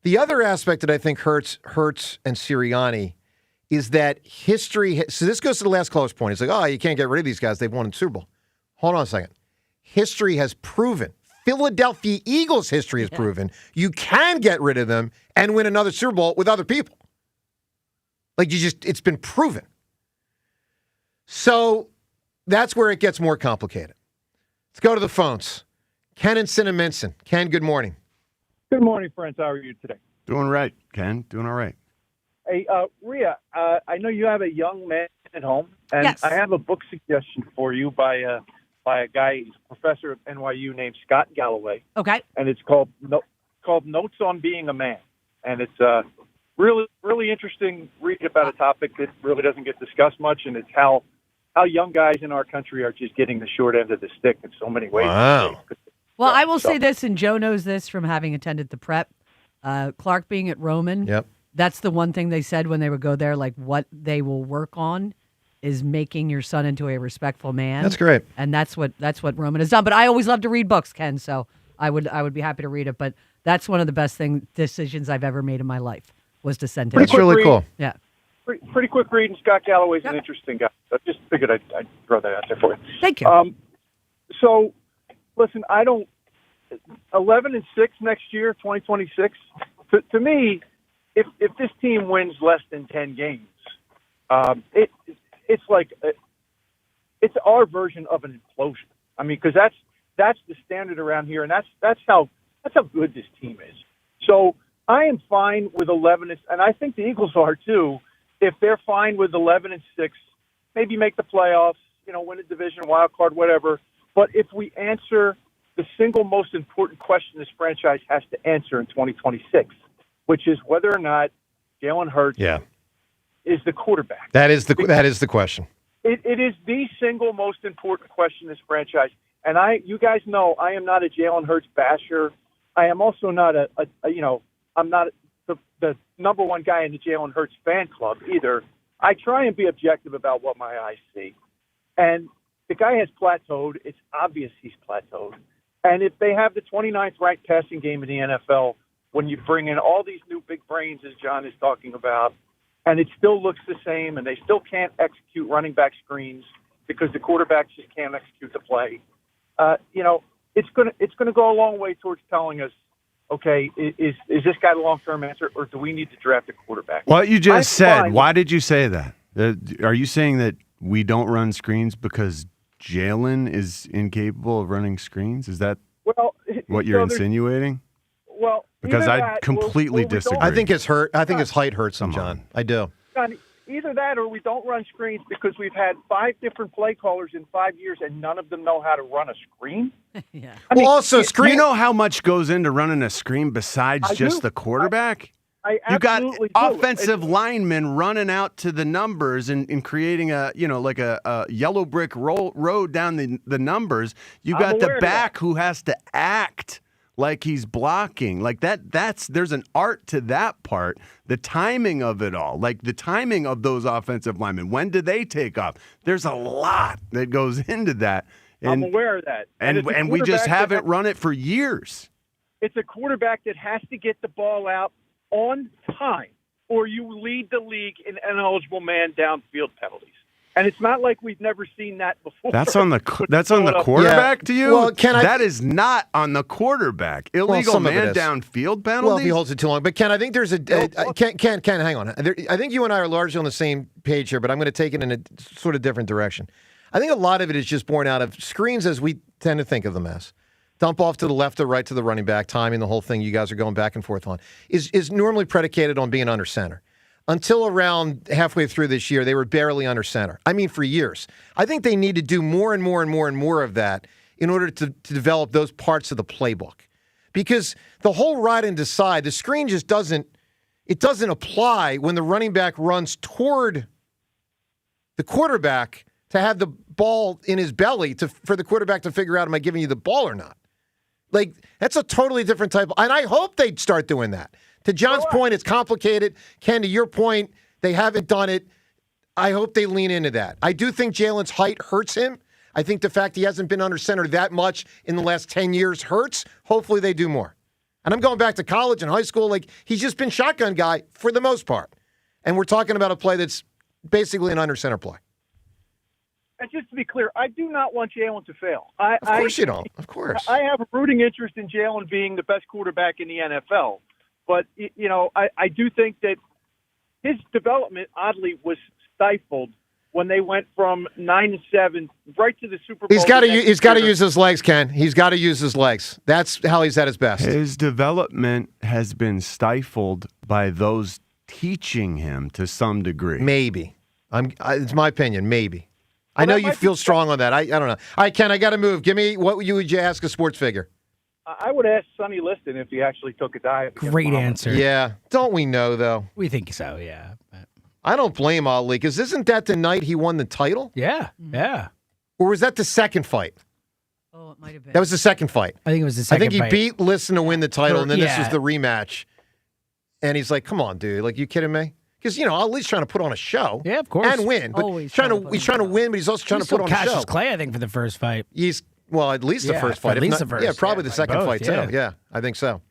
The other aspect that I think hurts and Sirianni is that history. So this goes to the last caller's point. It's like, you can't get rid of these guys. They've won the Super Bowl. Hold on a second. History has proven, Philadelphia Eagles history has proven, you can get rid of them and win another Super Bowl with other people. It's been proven. So that's where it gets more complicated. Let's go to the phones. Ken and Cinnaminson. Ken, good morning. Good morning, friends. How are you today? Doing right, Ken. Doing all right. Hey, Rhea, I know you have a young man at home, and Yes. I have a book suggestion for you by a guy, he's a professor at NYU named Scott Galloway. Okay. And it's called Notes on Being a Man. And it's really interesting read about a topic that really doesn't get discussed much, and it's how young guys in our country are just getting the short end of the stick in so many ways. Wow. Well, I will say this, and Joe knows this from having attended the prep. Clark being at Roman, Yep. that's the one thing they said when they would go there, like what they will work on is making your son into a respectful man. That's great. And that's what Roman has done. But I always love to read books, Ken, so I would be happy to read it. But that's one of the best decisions I've ever made in my life was to send him. That's really cool. Yeah. Pretty quick read, and Scott Galloway's an interesting guy. I just figured I'd throw that out there for you. Thank you. So, listen, 11-6 next year, 2026. To me, if this team wins less than 10 games, it's like it's our version of an implosion. I mean, because that's the standard around here, and that's how good this team is. So I am fine with 11, and I think the Eagles are too. If they're fine with 11-6, maybe make the playoffs, win a division, wild card, whatever. But if we answer the single most important question this franchise has to answer in 2026, which is whether or not Jalen Hurts is the quarterback. That is the question. It is the single most important question in this franchise. And you guys know I am not a Jalen Hurts basher. I am also not I'm not the number one guy in the Jalen Hurts fan club either. I try and be objective about what my eyes see. And the guy has plateaued. It's obvious he's plateaued. And if they have the 29th ranked passing game in the NFL, when you bring in all these new big brains, as John is talking about, and it still looks the same, and they still can't execute running back screens because the quarterbacks just can't execute the play, it's gonna go a long way towards telling us, okay, is this guy the long-term answer, or do we need to draft a quarterback? What you just said, why did you say that? Are you saying that we don't run screens because Jalen is incapable of running screens? Is that what you're insinuating? Well, because I completely disagree. I think his height hurts him, John. I do. Either that or we don't run screens because we've had 5 different play callers in 5 years and none of them know how to run a screen. Yeah. You know how much goes into running a screen besides just the quarterback? You got offensive linemen running out to the numbers and creating a yellow brick road down the numbers. You got the back who has to act like he's blocking. Like there's an art to that part. The timing of it all, like the timing of those offensive linemen. When do they take off? There's a lot that goes into that. I'm aware of that. And we just haven't run it for years. It's a quarterback that has to get the ball out on time, or you lead the league in ineligible man downfield penalties. And it's not like we've never seen that before. That's on the quarterback to you? Well, that is not on the quarterback. Illegal man downfield penalties? Well, if he holds it too long. But, Ken, I think there's Ken, hang on. I think you and I are largely on the same page here, but I'm going to take it in a sort of different direction. I think a lot of it is just born out of screens as we tend to think of them as. Dump off to the left or right to the running back, timing the whole thing you guys are going back and forth on, is normally predicated on being under center. Until around halfway through this year, they were barely under center. I mean, for years. I think they need to do more and more and more and more of that in order to develop those parts of the playbook. Because the whole ride and decide, the screen just doesn't apply when the running back runs toward the quarterback to have the ball in his belly for the quarterback to figure out, am I giving you the ball or not? Like, that's a totally different type. And I hope they'd start doing that. To John's point, it's complicated. Ken, to your point, they haven't done it. I hope they lean into that. I do think Jalen's height hurts him. I think the fact he hasn't been under center that much in the last 10 years hurts. Hopefully they do more. And I'm going back to college and high school. Like, he's just been shotgun guy for the most part. And we're talking about a play that's basically an under center play. And just to be clear, I do not want Jalen to fail. Of course you don't. Of course. I have a rooting interest in Jalen being the best quarterback in the NFL. But, I do think that his development, oddly, was stifled when they went from 9-7 right to the Super Bowl. He's got to use his legs, Ken. He's got to use his legs. That's how he's at his best. His development has been stifled by those teaching him to some degree. Maybe. It's my opinion. Maybe. I know you feel strong on that. I don't know. All right, Ken, I got to move. Give me what would you ask a sports figure? I would ask Sonny Liston if he actually took a dive. Great answer. Yeah. Don't we know, though? We think so, yeah. I don't blame Ali, because isn't that the night he won the title? Yeah, yeah. Or was that the second fight? Oh, it might have been. That was the second fight. I think it was the second I think he beat Liston to win the title, and then this Yeah. was the rematch. And he's like, come on, dude. Like, you kidding me? Because, Ali's trying to put on a show. Yeah, of course. And win. But Always he's trying to win, but he's also trying to put on a show. Cassius Clay, I think, for the first fight. Well, at least the first fight. At least If the not- first. Yeah, probably the second both, fight, yeah. too. Yeah, I think so.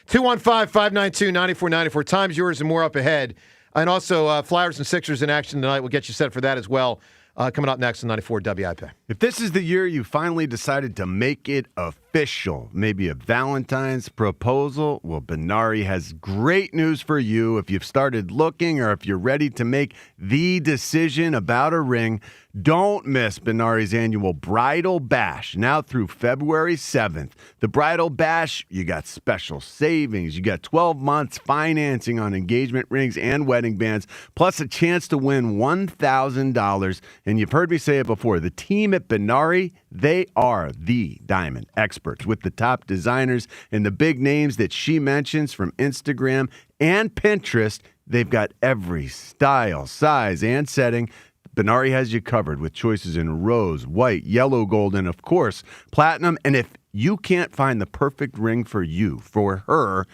215-592-9494. Time's yours and more up ahead. And also, Flyers and Sixers in action tonight. We'll get you set for that as well. Coming up next on 94 WIP. If this is the year you finally decided to make it official, maybe a Valentine's proposal, well, Benari has great news for you. If you've started looking or if you're ready to make the decision about a ring, don't miss Benari's annual Bridal Bash, now through February 7th. The Bridal Bash, you got special savings. You got 12 months financing on engagement rings and wedding bands, plus a chance to win $1,000. And you've heard me say it before, the team at Benari, they are the diamond experts with the top designers and the big names that she mentions from Instagram and Pinterest. They've got every style, size, and setting. Benari has you covered with choices in rose, white, yellow, gold, and of course, platinum. And if you can't find the perfect ring for you, for her,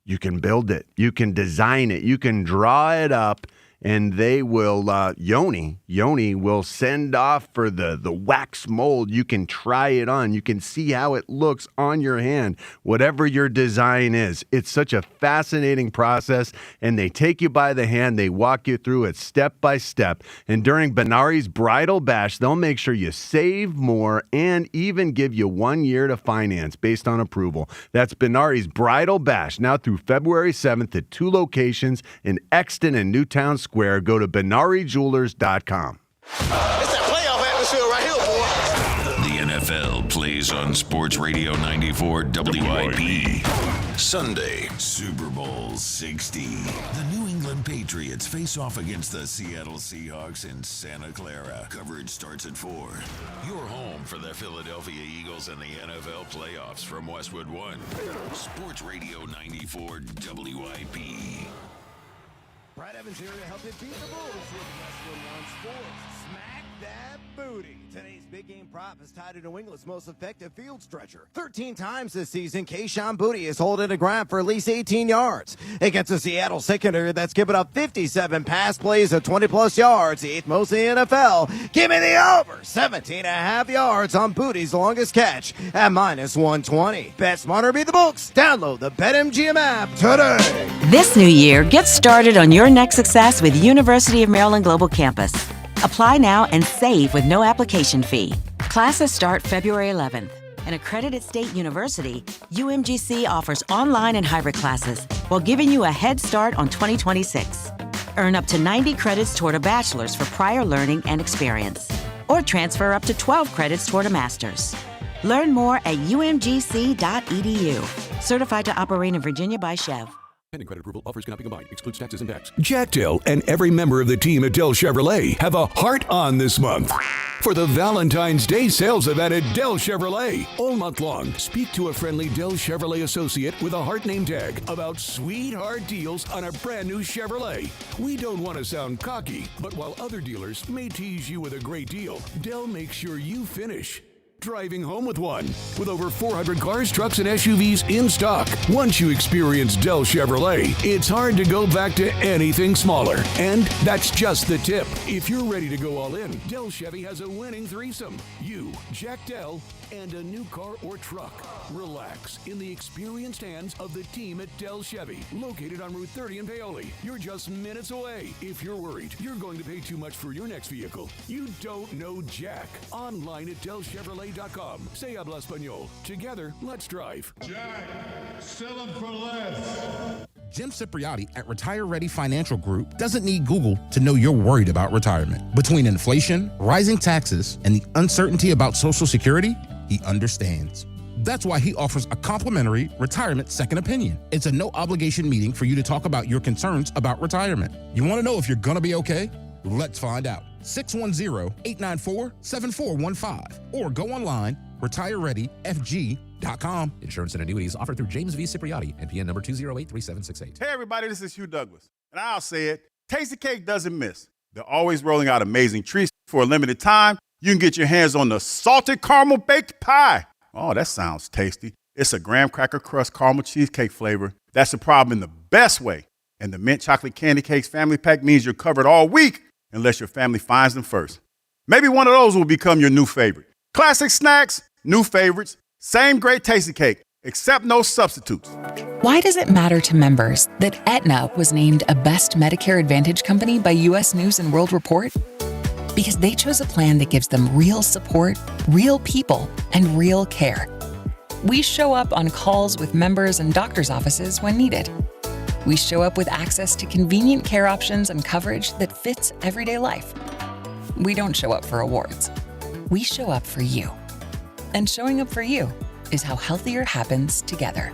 you can build it. You can design it. You can draw it up. And they will, Yoni will send off for the wax mold. You can try it on. You can see how it looks on your hand, whatever your design is. It's such a fascinating process, and they take you by the hand. They walk you through it step by step. And during Benari's Bridal Bash, they'll make sure you save more and even give you 1 year to finance based on approval. That's Benari's Bridal Bash, now through February 7th at 2 locations in Exton and Newtown Square. Go to BenariJewelers.com. It's that playoff atmosphere right here, boy. The NFL plays on Sports Radio 94 WIP. Sunday, Super Bowl 60. The New England Patriots face off against the Seattle Seahawks in Santa Clara. Coverage starts at 4. Your home for the Philadelphia Eagles and the NFL playoffs from Westwood One. Sports Radio 94 WIP. Brad Evans here to help you beat the Bulls with Westwood One Sports. Smack that booty. Today's big game prop is tied to New England's most effective field stretcher. 13 times this season, Kayshon Boutte has held the ground for at least 18 yards. Against the Seattle secondary that's given up 57 pass plays of 20-plus yards, the 8th most in the NFL. Give me the over. 17.5 yards on Boutte's longest catch at -120. Bet smarter, beat the books. Download the BetMGM app today. This new year, get started on your next success with University of Maryland Global Campus. Apply now and save with no application fee. Classes start February 11th. An accredited state university, UMGC offers online and hybrid classes while giving you a head start on 2026. Earn up to 90 credits toward a bachelor's for prior learning and experience, or transfer up to 12 credits toward a master's. Learn more at umgc.edu. Certified to operate in Virginia by Chev. Pending credit approval, offers cannot be combined. Excludes taxes and tax. Jack Dill and every member of the team at Dell Chevrolet have a heart on this month for the Valentine's Day sales event at Dell Chevrolet. All month long, speak to a friendly Dell Chevrolet associate with a heart name tag about sweetheart deals on a brand new Chevrolet. We don't want to sound cocky, but while other dealers may tease you with a great deal, Dell makes sure you finish driving home with one. With over 400 cars, trucks, and SUVs in stock. Once you experience Dell Chevrolet, it's hard to go back to anything smaller. And that's just the tip. If you're ready to go all in, Dell Chevy has a winning threesome. You, Jack Dell, and a new car or truck. Relax in the experienced hands of the team at Dell Chevy, located on Route 30 in Paoli. You're just minutes away. If you're worried you're going to pay too much for your next vehicle, you don't know Jack. Online at DellChevrolet.com. Say habla español. Together, let's drive. Jack, sell them for less. Jim Cipriotti at Retire Ready Financial Group doesn't need Google to know you're worried about retirement. Between inflation, rising taxes, and the uncertainty about Social Security, he understands. That's why he offers a complimentary retirement second opinion. It's a no-obligation meeting for you to talk about your concerns about retirement. You want to know if you're going to be okay? Let's find out. 610-894-7415 or go online, retirereadyfg.com. Insurance and annuities offered through James V. Cipriotti, NPN number 2083768. Hey everybody, this is Hugh Douglas, and I'll say it, Tastykake doesn't miss. They're always rolling out amazing treats. For a limited time, you can get your hands on the salted caramel baked pie. Oh, that sounds tasty. It's a graham cracker crust caramel cheesecake flavor. That's the problem in the best way. And the mint chocolate candy cakes family pack means you're covered all week unless your family finds them first. Maybe one of those will become your new favorite. Classic snacks, new favorites, same great Tastykake, except no substitutes. Why does it matter to members that Aetna was named a Best Medicare Advantage company by U.S. News & World Report? Because they chose a plan that gives them real support, real people, and real care. We show up on calls with members and doctors' offices when needed. We show up with access to convenient care options and coverage that fits everyday life. We don't show up for awards. We show up for you. And showing up for you is how healthier happens together.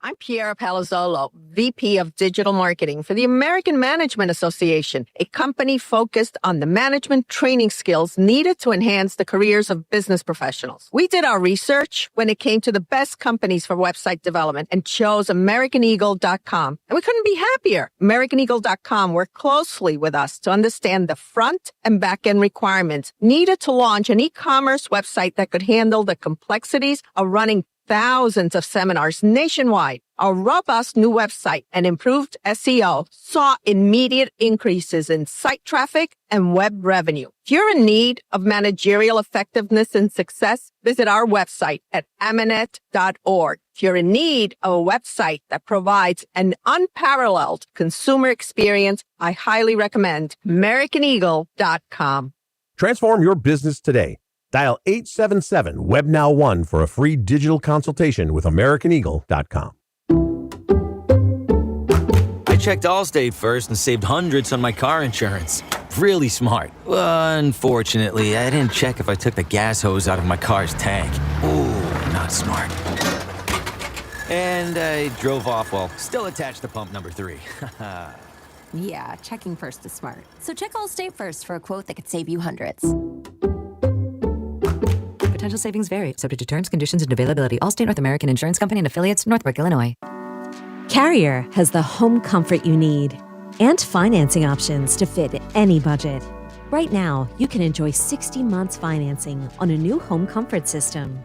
I'm Piera Palazzolo, VP of Digital Marketing for the American Management Association, a company focused on the management training skills needed to enhance the careers of business professionals. We did our research when it came to the best companies for website development and chose AmericanEagle.com. And we couldn't be happier. AmericanEagle.com worked closely with us to understand the front and back end requirements needed to launch an e-commerce website that could handle the complexities of running thousands of seminars nationwide. Our robust new website and improved SEO saw immediate increases in site traffic and web revenue. If you're in need of managerial effectiveness and success, visit our website at amanet.org. If you're in need of a website that provides an unparalleled consumer experience, I highly recommend AmericanEagle.com. Transform your business today. Dial 877-WebNow1 for a free digital consultation with AmericanEagle.com. I checked Allstate first and saved hundreds on my car insurance. Really smart. Unfortunately, I didn't check if I took the gas hose out of my car's tank. Ooh, not smart. And I drove off while still attached to pump number 3. Yeah, checking first is smart. So check Allstate first for a quote that could save you hundreds. Potential savings vary, subject to terms, conditions, and availability. Allstate North American Insurance Company and affiliates, Northbrook, Illinois. Carrier has the home comfort you need and financing options to fit any budget. Right now, you can enjoy 60 months financing on a new home comfort system.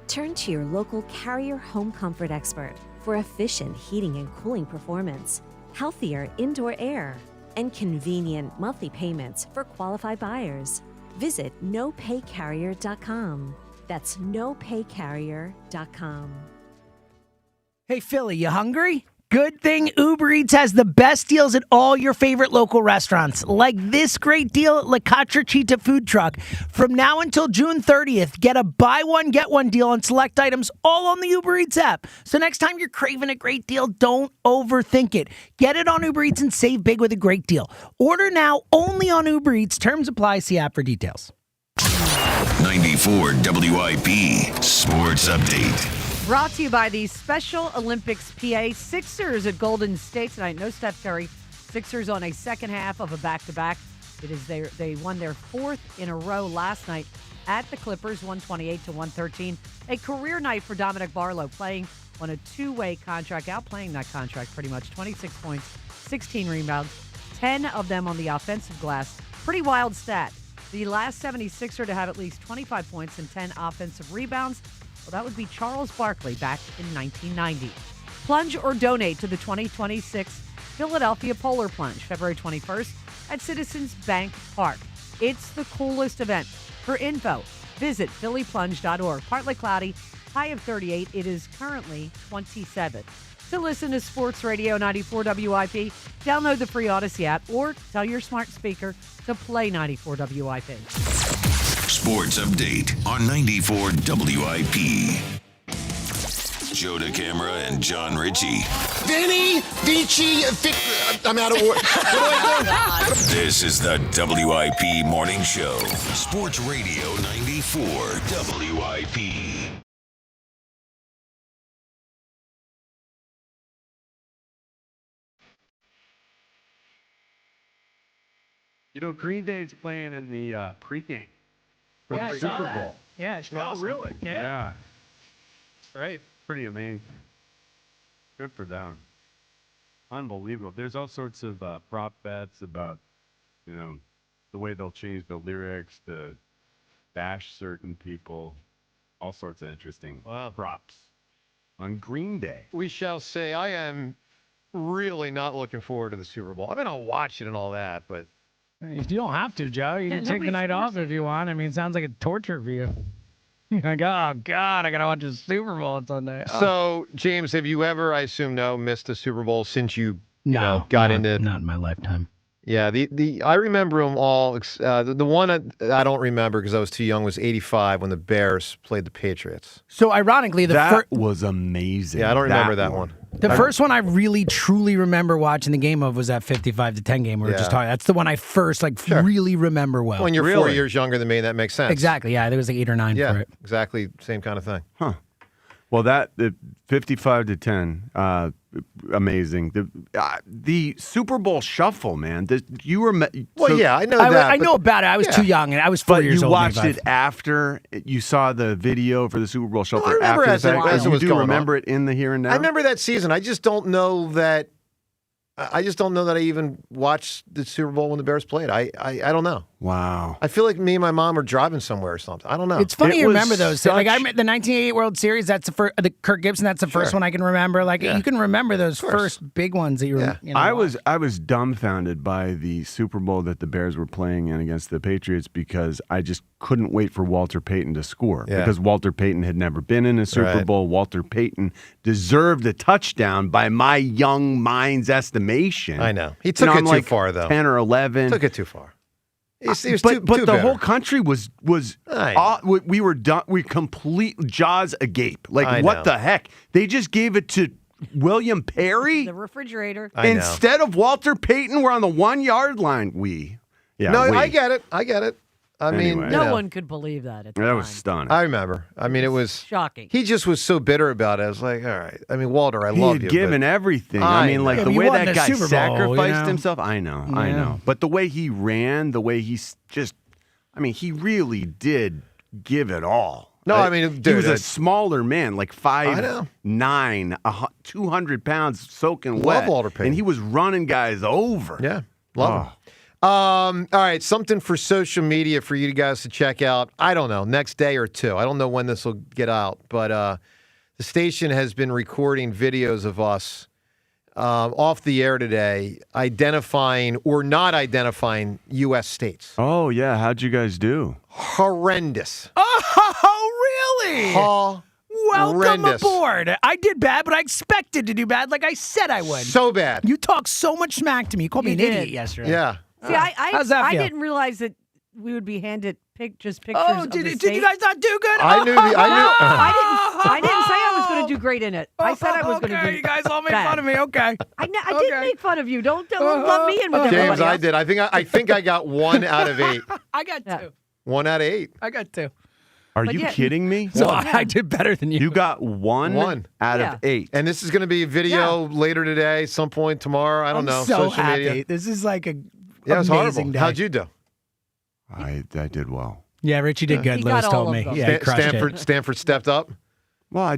Turn to your local Carrier home comfort expert for efficient heating and cooling performance, healthier indoor air, and convenient monthly payments for qualified buyers. Visit nopaycarrier.com. That's nopaycarrier.com. Hey, Philly, you hungry? Good thing Uber Eats has the best deals at all your favorite local restaurants, like this great deal at La Catrachita Food Truck. From now until June 30th, get a buy one, get one deal on select items all on the Uber Eats app. So next time you're craving a great deal, don't overthink it. Get it on Uber Eats and save big with a great deal. Order now only on Uber Eats. Terms apply. See app for details. 94 WIP Sports Update. Brought to you by the Special Olympics PA. Sixers at Golden State tonight. No Steph Curry. Sixers on a second half of a back-to-back. It is they won their fourth in a row last night at the Clippers, 128-113. A career night for Dominic Barlow, playing on a two-way contract, outplaying that contract pretty much. 26 points, 16 rebounds, 10 of them on the offensive glass. Pretty wild stat. The last 76er to have at least 25 points and 10 offensive rebounds. Well, that would be Charles Barkley back in 1990. Plunge or donate to the 2026 Philadelphia Polar Plunge, February 21st at Citizens Bank Park. It's the coolest event. For info, visit phillyplunge.org. Partly cloudy, high of 38. It is currently 27. To listen to Sports Radio 94 WIP, download the free Odyssey app or tell your smart speaker to play 94 WIP. Sports Update on 94 WIP. Joe DeCamara and John Ritchie. Vinny, Vici, Vic. I'm out of order. What do I do? This is the WIP Morning Show. Sports Radio 94 WIP. You know, Green Day's playing in the pregame for Yeah, the I saw Super that. Bowl. Yeah, it's Oh, awesome. really? Yeah. Right. Pretty amazing. Good for them. Unbelievable. There's all sorts of prop bets about, you know, the way they'll change the lyrics to bash certain people. All sorts of interesting props on Green Day. We shall say I am really not looking forward to the Super Bowl. I mean, I'll watch it and all that, but You don't have to, Joe. You can take the night off if you want. I mean, it sounds like a torture for you. You're like, oh, God, I got to watch the Super Bowl on Sunday. Oh. So, James, have you ever, I assume, missed the Super Bowl since you got into? Not in my lifetime. Yeah, I remember them all. The one I don't remember because I was too young was '85 when the Bears played the Patriots. So, ironically, that was amazing. Yeah, I don't remember that one. The first one I really, truly remember watching the game of was that 55-10 game we were just talking. That's the one I first really remember well. When you're 4 years younger than me, that makes sense. Exactly. Yeah, there was 8 or 9 for it. Exactly, same kind of thing. Huh. Well, the 55-10, amazing. The Super Bowl shuffle, man. You were I know that. I know about it. I was too young, and I was 4 years old. But you watched it after you saw the video for the Super Bowl shuffle. I remember after as it was you going remember on. it in the here and now. I remember that season. I just don't know that. I even watched the Super Bowl when the Bears played. I don't know. Wow. I feel like me and my mom are driving somewhere or something. I don't know. It's funny you remember those. Like I remember the 1988 World Series. That's the first. The Kirk Gibson. That's the first one I can remember. Like you can remember those first big ones that you were. You know, I was dumbfounded by the Super Bowl that the Bears were playing in against the Patriots because I just couldn't wait for Walter Payton to score because Walter Payton had never been in a Super Bowl. Walter Payton deserved a touchdown by my young mind's estimation. I know he took it too far though. 10 or 11. Took it too far. But the whole country was we were done. We complete jaws agape. Like what the heck? They just gave it to William Perry, the refrigerator, instead of Walter Payton. We're on the 1 yard line. I get it. I mean, no one could believe that at the time. That was stunning. I remember. I mean, it was shocking. He just was so bitter about it. I was like, all right. I mean, Walter, I love you. He had given everything. I mean, like the way that guy sacrificed himself. I know. But the way he ran, the way he's just, I mean, he really did give it all. No, I mean, dude, he was a smaller man, like 5'9", 200 pounds, soaking wet. Love Walter Payton. And he was running guys over. Yeah, love him. All right, something for social media for you guys to check out. I don't know, next day or two. I don't know when this will get out, but the station has been recording videos of us off the air today, identifying or not identifying U.S. states. Oh, yeah. How'd you guys do? Horrendous. Oh, really? Welcome Horrendous. aboard. I did bad, but I expected to do bad like I said I would. So bad. You talked so much smack to me. You called me an did. idiot yesterday. Yeah. See, How's that I feel? didn't realize that we would be handed just pictures. Oh, of did the you state. guys not do good? I knew. I didn't say I was going to do great in it. I said I was going to do. You guys all made bad. fun of me. Okay. I didn't make fun of you. Don't lump me in with everybody James, I else. did. I think I got 1 out of 8. I got 2. 1 out of 8. I got 2. Are you kidding me? So I did better than you. You got 1 out of 8. And this is going to be a video later today, some point tomorrow. I don't know. So social happy. media. This is like a Yeah, it was amazing horrible. day. How'd you do? I did well. Yeah, Richie did good. He Lewis got all told of me. them. Yeah, he crushed it. Stanford stepped up. Well, I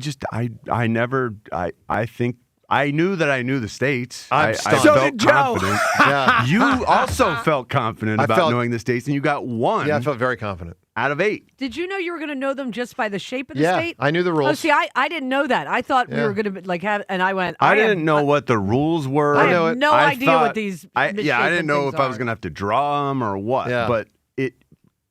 think I knew that I knew the states. I stunned. So felt did Joe. confident. Yeah. You also felt confident I about felt- knowing the states, and you got 1 Yeah, I felt very confident. out of 8. Did you know you were going to know them just by the shape of the Yeah, state? I knew the rules. Oh, see, I didn't know that. I thought we Yeah. were going to have, and I went. I didn't know what the rules were. I have no idea what thought- these I misshapen didn't know things if I was are. going to have to draw them or what. Yeah. But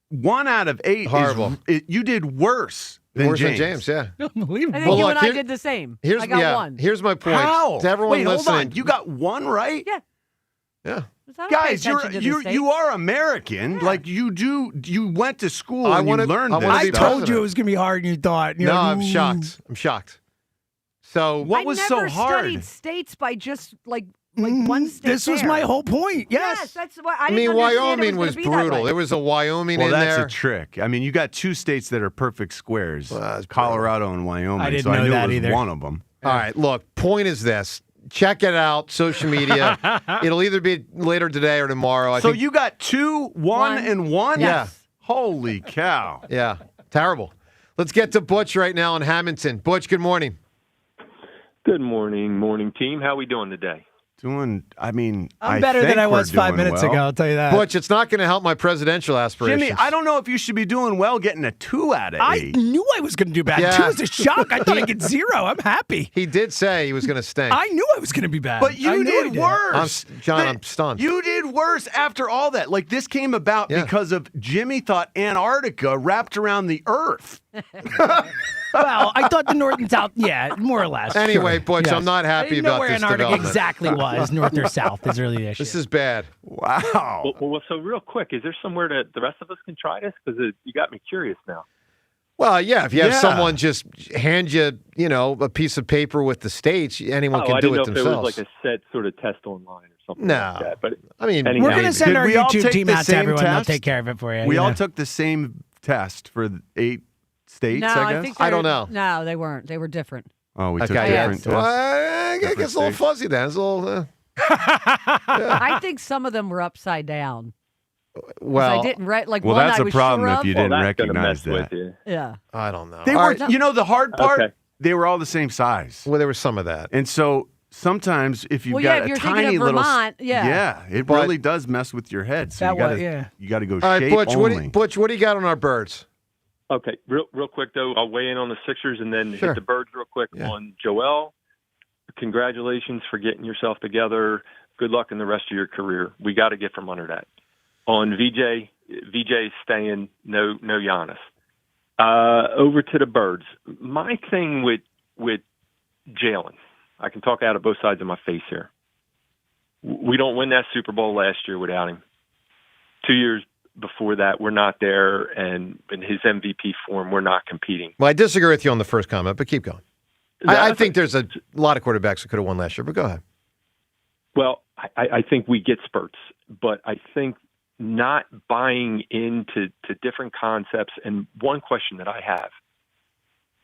1 out of 8 Horrible. You did worse than Worse James. than James, yeah. Unbelievable. I think Well, you look, and I here- did the same. Here's I got 1. Here's my point. How? To everyone Wait, listening. hold on. You got 1 right? Yeah. Yeah. So I don't pay Guys, attention to the you states. are American. Yeah. Like you went to school I and wanna- you learned I this wanna I be stuff. told president. you it was going to be hard, and you thought. You're No, like, I'm "Ooh." shocked. I'm shocked. So what was so hard? I never studied states by just like one state. This was there. my whole point. Yes. That's what I mean, Wyoming was brutal. There was a Wyoming well, in that's there. a trick. I mean, you got two states that are perfect squares, Colorado and Wyoming. I didn't so I know knew that it was either. one of them. All right, look, point is this. Check it out, social media. It'll either be later today or tomorrow. I So think. you got 2, 1, and 1? Yeah. Holy cow. Yeah, terrible. Let's get to Butch right now in Hamilton. Butch, good morning. Good morning, team. How we doing today? I'm better than I was 5 minutes ago, I'll tell you that. Butch, it's not going to help my presidential aspirations. Jimmy, I don't know if you should be doing well getting a 2 out of 8. I knew I was going to do bad. Yeah. 2 was a shock. I thought I'd get 0. I'm happy. He did say he was going to stink. I knew I was going to be bad. But you I knew I did worse. I'm stunned. You did worse after all that. Like, this came about because of Jimmy thought Antarctica wrapped around the Earth. Well, I thought the North and South, more or less. Anyway, sure. Butch, Yes. I'm not I happy didn't know about where this Antarctica development. exactly was, north or south, is really the issue. This is bad. Wow. Well, so real quick, is there somewhere that the rest of us can try this? Because you got me curious now. Well, yeah, if you have someone just hand you, a piece of paper with the states, anyone can I do didn't it know themselves. if it was like a set sort of test online or something No. like that. But I mean, anyhow. We're going to send Did our we all YouTube take team the out to same everyone. They'll test? take care of it for you. We you all know? took the same test for the 8 states, No, I guess? think I don't know. No, they weren't. They were different. Oh, we took Okay, different Well, tests. I guess a little fuzzy then. It's a little. I think some of them were upside down. 'Cause Well, I didn't like well, one that's I a was problem sure if of. you didn't that's gonna recognize mess that. with you. Yeah. I don't know. They All were, right. the hard part, Okay. they were all the same size. Well, there was some of that. And so sometimes if you've Well, yeah, got if a you're thinking tiny of little, Vermont, yeah. it But- really does mess with your head. So That you got was- to yeah. you got to go All right, shape Butch, only. Butch, what do you got on our birds? Okay, real quick though, I'll weigh in on the Sixers and then Sure. hit the Birds real quick on Joel. Congratulations for getting yourself together. Good luck in the rest of your career. We got to get from under that. On VJ staying, no Giannis. Over to the Birds. My thing with Jalen, I can talk out of both sides of my face here. We don't win that Super Bowl last year without him. 2 years before that, we're not there, and in his MVP form, we're not competing. Well, I disagree with you on the first comment, but keep going. I think there's a lot of quarterbacks that could have won last year, but go ahead. Well, I think we get spurts, but I think not buying into different concepts. And one question that I have,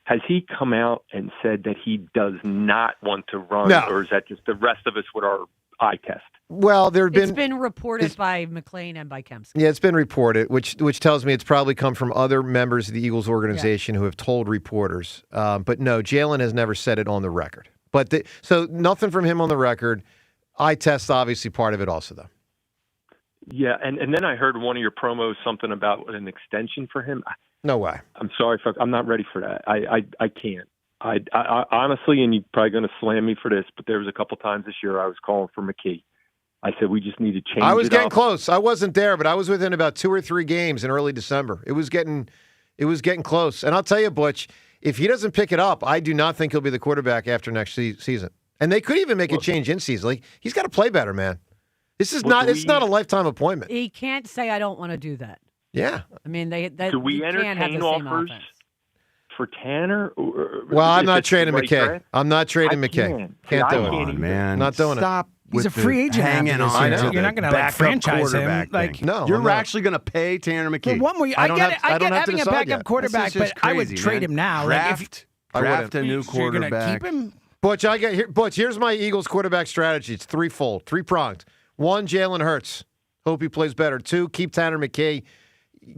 has he come out and said that he does not want to run, No. or is that just the rest of us with our eye test? Well, It's been reported by McLean and by Kemsky. Yeah, it's been reported, which tells me it's probably come from other members of the Eagles organization who have told reporters. But no, Jalen has never said it on the record. So nothing from him on the record. Eye test, obviously, part of it also, though. Yeah, and then I heard one of your promos something about an extension for him. No way. I'm sorry, I'm not ready for that. I can't. I honestly, and you're probably going to slam me for this, but there was a couple times this year I was calling for McKee. I said we just need to change. I was it getting up. close. I wasn't there, but I was within about 2 or 3 games in early December. It was getting close. And I'll tell you, Butch, if he doesn't pick it up, I do not think he'll be the quarterback after next season. And they could even make a change in season. Like, he's got to play better, man. This is it's not a lifetime appointment. He can't say I don't want to do that. Yeah. I mean, Do we you can't have the entertain same offers offense. for Tanner? Well, I'm if not it's trading the right McKay. draft? I'm not trading I McKay. can't. Can't do I it. can't either. Man, Not doing it. stop. He's with a free the agent hanging after this on year. to You're the not gonna, like, backup franchise him. quarterback Like, thing. No, You're I'm not. actually going to pay Tanner McKee. For one more year, I I don't get have- it. I I don't get have to having a decide backup yet. This quarterback, is just but I would crazy, trade man. him now. Draft a new So you're gonna quarterback. keep him? Butch, here's my Eagles quarterback strategy. It's threefold, 3-pronged. 1, Jalen Hurts. Hope he plays better. 2, keep Tanner McKay.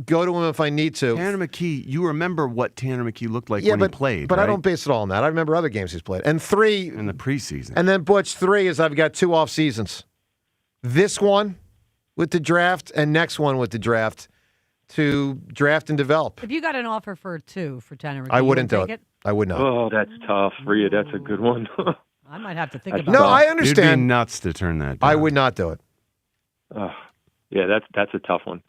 Go to him if I need to. Tanner McKee, you remember what Tanner McKee looked like Yeah, when but he played, But I right? don't base it all on that. I remember other games he's played. And 3, in the preseason. and then Butch, 3 is I've got 2 off seasons. This one with the draft and next one with the draft to draft and develop. If you got an offer for 2 for Tanner, I wouldn't do take it. I would not. Oh, that's tough, Rhea. That's a good one. I might have to think about No, it. I You'd be understand. nuts to turn that down. I would not do it. Yeah, that's a tough one.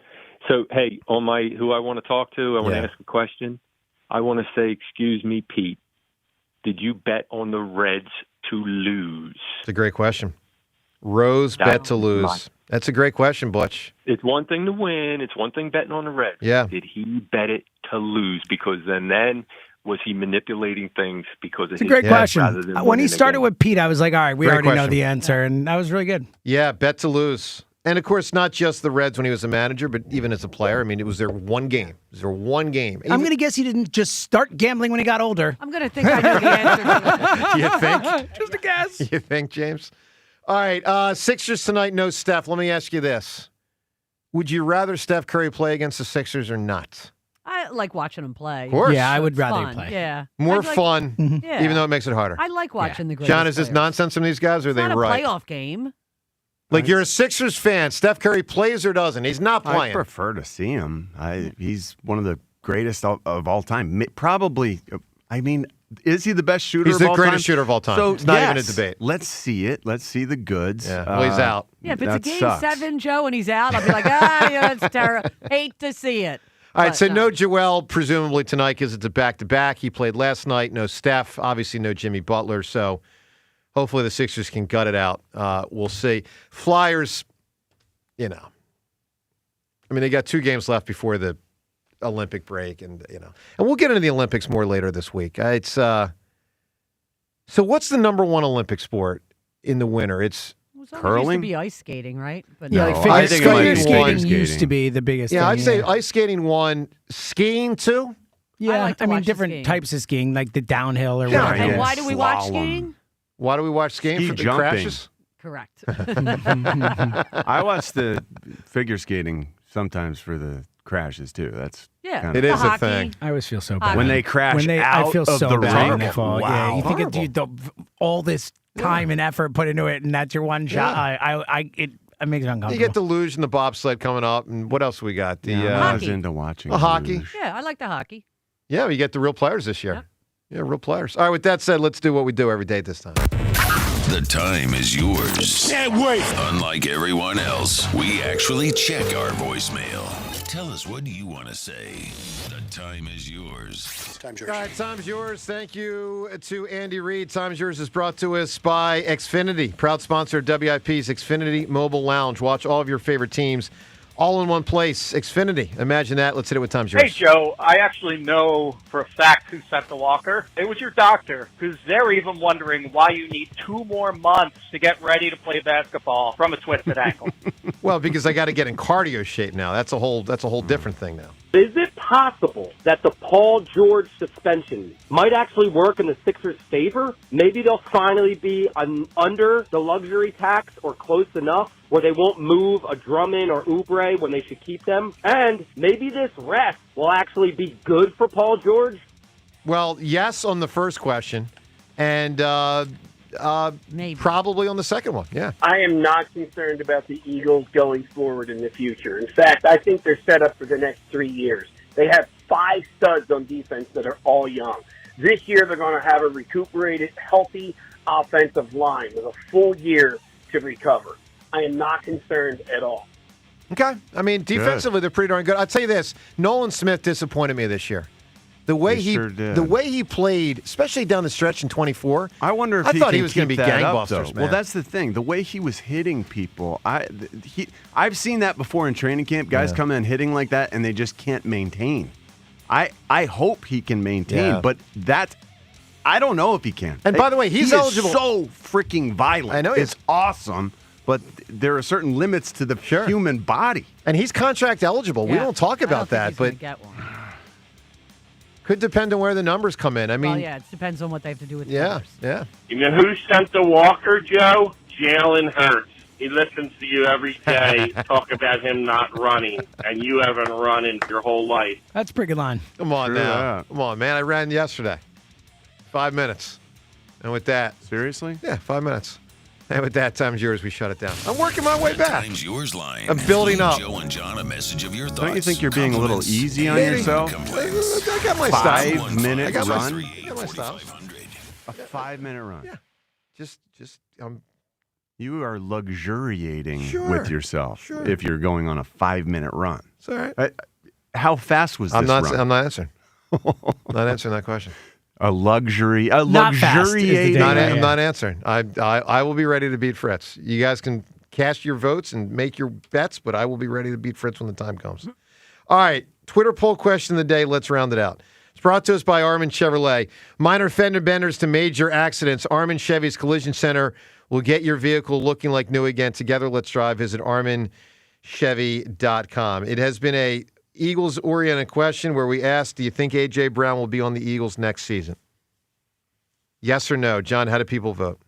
So, hey, on my who I want to talk to, I want to Yeah. ask a question. I want to say, excuse me, Pete, did you bet on the Reds to lose? It's a great question. Rose That's bet to lose. my- That's a great question, Butch. It's one thing to win. It's one thing betting on the Reds. Yeah. Did he bet it to lose? Because then Was he manipulating things because of It's a his great head question. rather than When winning he the started game? with Pete, I was like, all right, we Great already know question. the answer, and that was really good. Yeah, bet to lose. And, of course, not just the Reds when he was a manager, but even as a player. I mean, it was their one game. It was their one game. I'm going to guess he didn't just start gambling when he got older. I'm going to think I know the answer to You think? Just a guess. You think, James? All right, Sixers tonight, no Steph. Let me ask you this. Would you rather Steph Curry play against the Sixers or not? I like watching him play. Of course. Yeah, I would It's rather fun. play. Yeah. More I'd like- fun, Yeah. even though it makes it harder. I like watching the greatest John, is this players. nonsense from these guys, or are It's they not a right? playoff game. Like, you're a Sixers fan. Steph Curry plays or doesn't? He's not I playing. prefer to see him. He's one of the greatest of all time. Probably, I mean, is he the best shooter He's of the all greatest time? shooter of all time. So, It's not even a yes, debate. Let's see it. Let's see the goods. Yeah. Well, he's out. Yeah, if it's a That game sucks. 7, Joe, and he's out, I'll be like, yeah, that's terrible. Hate to see it. All right, But, so no Joel, presumably tonight, because it's a back-to-back. He played last night. No Steph. Obviously, no Jimmy Butler. So hopefully the Sixers can gut it out. We'll see. Flyers, I mean, they got 2 games left before the Olympic break, and we'll get into the Olympics more later this week. So what's the number one Olympic sport in the winter? It's It used to curling. be ice skating, right? But Yeah, no. like I figure think it might be skating one. used to be the biggest yeah, thing. I'd say ice skating 1, skiing 2. Yeah, I like to mean, watch the different skiing. types of skiing, like the downhill or Yeah, whatever. And yeah. why do we watch Slalom. skiing? Why do we watch skiing Ski for the jumping. crashes? Correct. I watch the figure skating sometimes for the crashes too. That's Yeah. kind It of is a thing. I always feel so bad. when they crash When they, out I feel of so the bad when they ramp. fall. Yeah, Wow. you think Horrible. all this time and effort put into it, and that's your one shot. Yeah. It makes me You uncomfortable. get the luge and the bobsled coming up, and what else we got? The Yeah, I was Hockey. into watching the hockey. luge. Yeah, I like the hockey. Yeah, we get the real players this year. Yep. Yeah, real players. All right, with that said, let's do what we do every day this time. The time is yours. Can't wait. Unlike everyone else, we actually check our voicemail. Tell us what you want to say. The time is yours. All right, time's yours. Thank you to Andy Reid. Time's yours is brought to us by Xfinity, proud sponsor of WIP's Xfinity Mobile Lounge. Watch all of your favorite teams all in one place. Xfinity. Imagine that. Let's hit it with time's yours. Hey, Joe, I actually know for a fact who sent the walker. It was your doctor, because they're even wondering why you need 2 more months to get ready to play basketball from a twisted ankle. Well, because I got to get in cardio shape now. That's a whole different thing now. Is it possible that the Paul George suspension might actually work in the Sixers' favor? Maybe they'll finally be under the luxury tax or close enough where they won't move a Drummond or Oubre when they should keep them. And maybe this rest will actually be good for Paul George. Well, yes on the first question, and Maybe. probably on the second one. Yeah. I am not concerned about the Eagles going forward in the future. In fact, I think they're set up for the next 3 years. They have 5 studs on defense that are all young. This year, they're going to have a recuperated, healthy offensive line with a full year to recover. I am not concerned at all. Okay. I mean, defensively, they're pretty darn good. I'll tell you this. Nolan Smith disappointed me this year. The way He sure did. the way he played, especially down the stretch in 24. I wonder if I he thought can he was going to keep be that up, gangbusters, though. man. Well, that's the thing. The way he was hitting people, I've seen that before in training camp. Guys come in hitting like that, and they just can't maintain. I hope he can maintain, but I don't know if he can. And by the way, he's he eligible. Is so freaking violent. I know he it's is. awesome, but there are certain limits to the human body. And he's contract eligible. We Yeah. don't talk I don't about think that, he's gonna but get one. could depend on where the numbers come in. I mean, Well, yeah, it depends on what they have to do with the yeah, numbers. yeah. You know who sent the walker, Joe? Jalen Hurts. He listens to you every day talk about him not running, and you haven't run in your whole life. That's a pretty good line. Come on True now. that. Come on, man. I ran yesterday. 5 minutes. And with that, Seriously? yeah, 5 minutes. And with that, time's yours. We shut it down. I'm working my way The back. time's yours line. I'm building Leave up. Joe and John a message of your thoughts. Don't you think you're being a little compliments, easy on and yourself? complaints. I got my style. 5 minute I got my, run? I got my style. A 5-minute run. Yeah. Just You are luxuriating Sure. with yourself Sure. if you're going on a 5-minute run. it's all right. How fast was I'm this not. run? I'm not answering. Not answering that question. A luxury, a Not fast is the luxuriating. thing. I'm not answering. I will be ready to beat Fritz. You guys can cast your votes and make your bets, but I will be ready to beat Fritz when the time comes. All right. Twitter poll question of the day. Let's round it out. It's brought to us by Armin Chevrolet. Minor fender benders to major accidents. Armin Chevy's Collision Center will get your vehicle looking like new again. Together, let's drive. Visit ArminChevy.com. It has been a Eagles-oriented question where we asked, do you think A.J. Brown will be on the Eagles next season? Yes or no? John, how do people vote?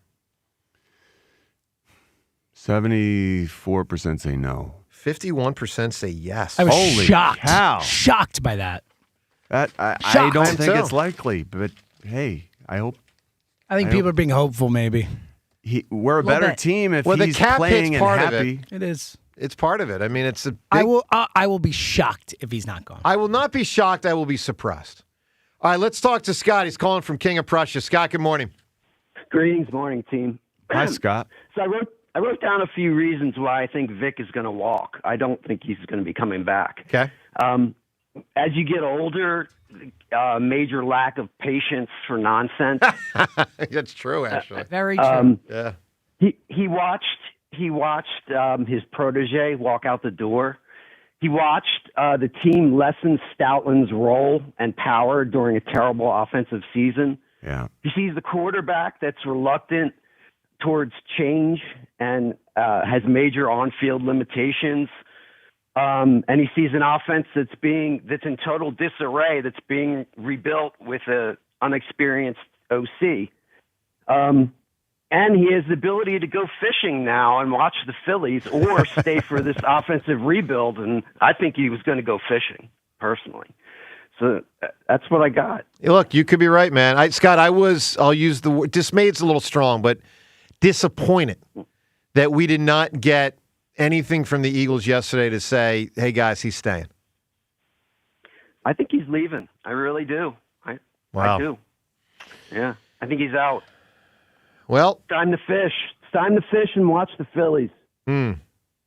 74% say no. 51% say yes. I was Holy shocked. cow. Shocked by that. I Shocked. don't think So. it's likely, but hey, I hope I think I people hope- are being hopeful, maybe. we're a better bit. team if Well, the he's cap playing hit's and part of happy. it. It is. It's part of it. I mean, it's a big... I will be shocked if he's not gone. I will not be shocked. I will be surprised. All right, let's talk to Scott. He's calling from King of Prussia. Scott, good morning. Greetings, morning team. Hi, Scott. So I wrote down a few reasons why I think Vic is going to walk. I don't think he's going to be coming back. Okay. As you get older, major lack of patience for nonsense. That's true, actually. Very true. Yeah. He watched his protege walk out the door. He watched the team lessen Stoutland's role and power during a terrible offensive season. Yeah. He sees the quarterback that's reluctant towards change and has major on-field limitations. And he sees an offense that's in total disarray, that's being rebuilt with an unexperienced OC. And he has the ability to go fishing now and watch the Phillies or stay for this offensive rebuild. And I think he was going to go fishing, personally. So that's what I got. Hey, look, you could be right, man. Scott, I'll use the word, dismayed's a little strong, but disappointed that we did not get anything from the Eagles yesterday to say, hey, guys, he's staying. I think he's leaving. I really do. Wow. I do. Yeah. I think he's out. Well, Time to fish. It's time to fish and watch the Phillies.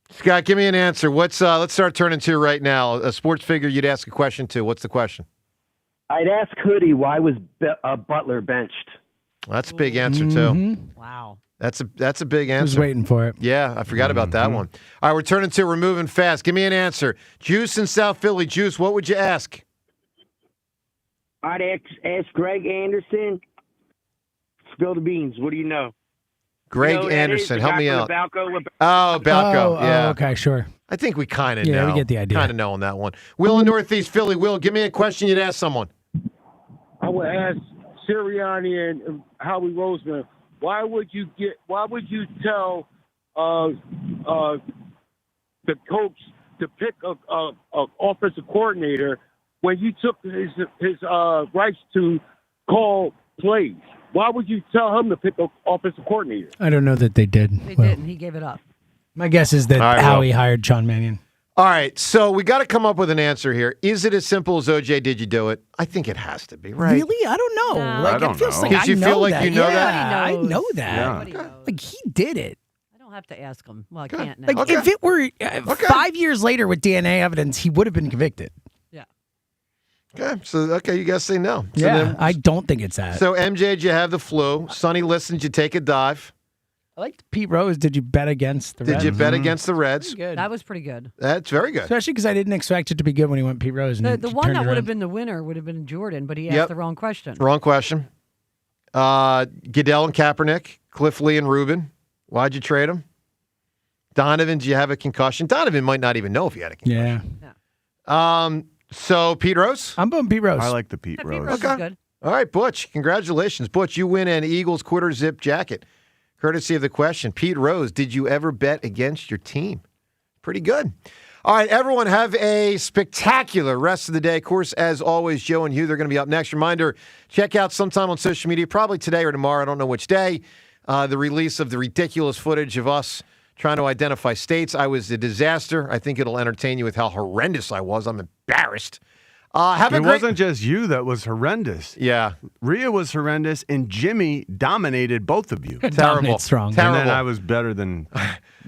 Scott, give me an answer. Let's start turning to right now. A sports figure you'd ask a question to. What's the question? I'd ask Hoodie, why was Butler benched? That's a big answer, too. Mm-hmm. Wow. That's a big answer. I was waiting for it. Yeah, I forgot about that one. All right, we're turning to, we're moving fast. Give me an answer. Juice in South Philly. Juice, what would you ask? I'd ask Greg Anderson. Spill the beans. What do you know? Greg Anderson, help me out. Oh, Balco. Yeah. Oh, okay, sure. I think we kind of Yeah, know. we get the idea. Kind of know on that one. Will in Northeast Philly. Will, give me a question you'd ask someone. I would ask Sirianni and Howie Roseman, why would you tell the coach to pick a offensive coordinator when you took his rights to call plays? Why would you tell him to pick an offensive coordinator? I don't know that they did. They didn't. He gave it up. My guess is that All right, Howie Will. hired Sean Mannion. All right, so we got to come up with an answer here. Is it as simple as OJ, did you do it? I think it has to be, right? Really? I don't know. No. Like, I don't it feels know. like Because I you know feel like that. you know yeah, that? I Everybody know knows. that. Everybody knows. Like, he did it. I don't have to ask him. Well, I Good. can't now. Like, if it were 5 years later with DNA evidence, he would have been convicted. Yeah. Okay, you guys say no. So Yeah, then- I don't think it's that. So MJ, did you have the flu? Sonny listens, you take a dive. I liked Pete Rose. Did you bet against the Did Reds? you bet against the Reds? Good. That was pretty good. That's very good. Especially because I didn't expect it to be good when he went Pete Rose. And The he one turned that it would have around. been the winner would have been Jordan, but he asked Yep. the wrong question. Wrong question. Goodell and Kaepernick, Cliff Lee and Rubin. Why'd you trade him? Donovan, do you have a concussion? Donovan might not even know if he had a concussion. Yeah. So Pete Rose? I'm going Pete Rose. I like the Pete Pete Rose. Rose is good. All right, Butch. Congratulations. Butch, you win an Eagles quarter zip jacket. Courtesy of the question. Pete Rose, did you ever bet against your team? Pretty good. All right, everyone, have a spectacular rest of the day. Of course, as always, Joe and Hugh, they're going to be up next. Reminder, check out sometime on social media, probably today or tomorrow, I don't know which day, the release of the ridiculous footage of us trying to identify states. I was a disaster. I think it'll entertain you with how horrendous I was. I'm embarrassed. It wasn't just you that was horrendous. Yeah. Rhea was horrendous, and Jimmy dominated both of you. Terrible. Strong. And Terrible. then I was better than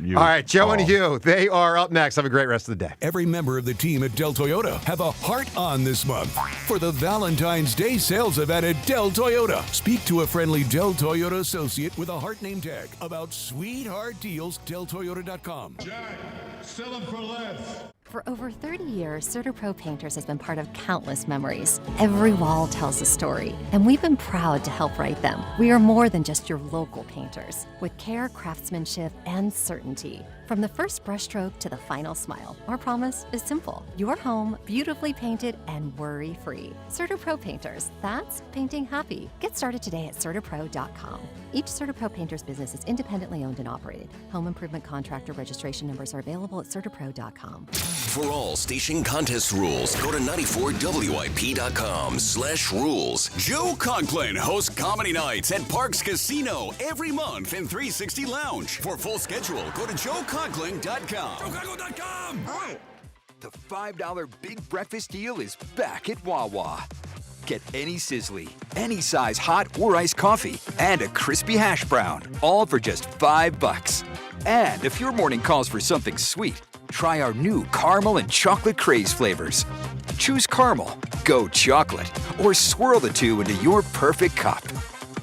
You. All right, Joe Oh. and Hugh, they are up next. Have a great rest of the day. Every member of the team at Del Toyota have a heart on this month for the Valentine's Day sales event at Del Toyota. Speak to a friendly Del Toyota associate with a heart name tag about sweetheart deals. DelToyota.com. Jack, sell them for less. For over 30 years, CertaPro Painters has been part of countless memories. Every wall tells a story, and we've been proud to help write them. We are more than just your local painters, with care, craftsmanship, and certainty. From the first brushstroke to the final smile, our promise is simple. Your home, beautifully painted and worry-free. CertaPro Painters, that's painting happy. Get started today at CertaPro.com. Each CertaPro Painters business is independently owned and operated. Home improvement contractor registration numbers are available at CertaPro.com. For all station contest rules, go to 94WIP.com/rules. Joe Conklin hosts comedy nights at Parks Casino every month in 360 Lounge. For full schedule, go to JoeConklin.com. JoeConklin.com! The $5 Big Breakfast Deal is back at Wawa. Get any sizzly, any size hot or iced coffee, and a crispy hash brown, all for just $5. And if your morning calls for something sweet, try our new caramel and chocolate craze flavors. Choose caramel, go chocolate, or swirl the two into your perfect cup.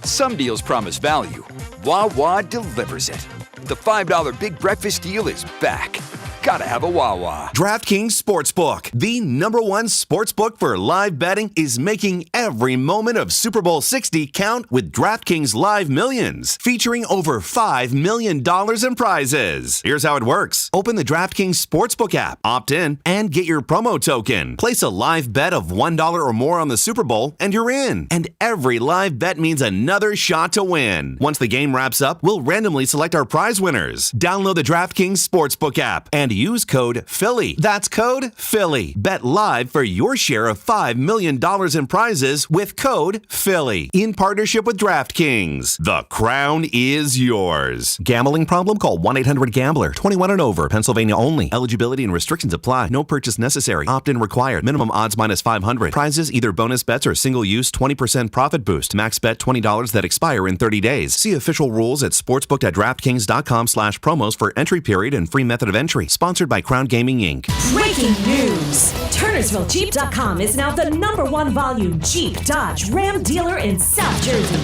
Some deals promise value. Wawa delivers it. The $5 Big Breakfast Deal is back. Gotta have a Wawa. DraftKings Sportsbook, the #1 sportsbook for live betting, is making every moment of Super Bowl 60 count with DraftKings Live Millions, featuring over $5 million in prizes. Here's how it works. Open the DraftKings Sportsbook app, opt in, and get your promo token. Place a live bet of $1 or more on the Super Bowl, and you're in. And every live bet means another shot to win. Once the game wraps up, we'll randomly select our prize winners. Download the DraftKings Sportsbook app and use code Philly. That's code Philly. Bet live for your share of $5 million in prizes with code Philly. In partnership with DraftKings. The crown is yours. Gambling problem? Call 1-800-GAMBLER. 21 and over. Pennsylvania only. Eligibility and restrictions apply. No purchase necessary. Opt-in required. Minimum odds minus 500. Prizes either bonus bets or single use 20% profit boost. Max bet $20 that expire in 30 days. See official rules at sportsbook.draftkings.com/promos for entry period and free method of entry. Sponsored by Crown Gaming, Inc. Breaking news! TurnersvilleJeep.com is now the #1 volume Jeep, Dodge, Ram dealer in South Jersey.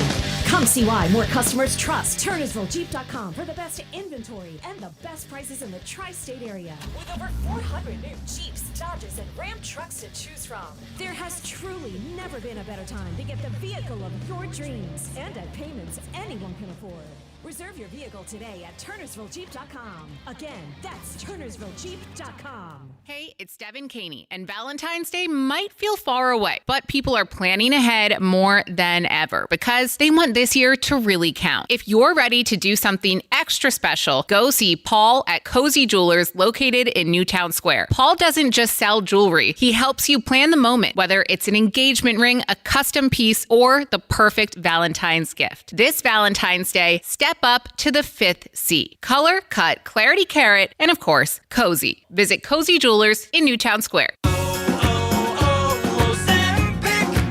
Come see why more customers trust TurnersvilleJeep.com for the best inventory and the best prices in the tri-state area. With over 400 new Jeeps, Dodges, and Ram trucks to choose from, there has truly never been a better time to get the vehicle of your dreams and at payments anyone can afford. Reserve your vehicle today at TurnersvilleJeep.com. Again, that's TurnersvilleJeep.com. Hey, it's Devin Caney, and Valentine's Day might feel far away, but people are planning ahead more than ever because they want this year to really count. If you're ready to do something extra special, go see Paul at Cozy Jewelers located in Newtown Square. Paul doesn't just sell jewelry. He helps you plan the moment, whether it's an engagement ring, a custom piece, or the perfect Valentine's gift. This Valentine's Day, step up to the 5th C. Color, cut, clarity carrot, and of course, cozy. Visit Cozy Jewelers in Newtown Square.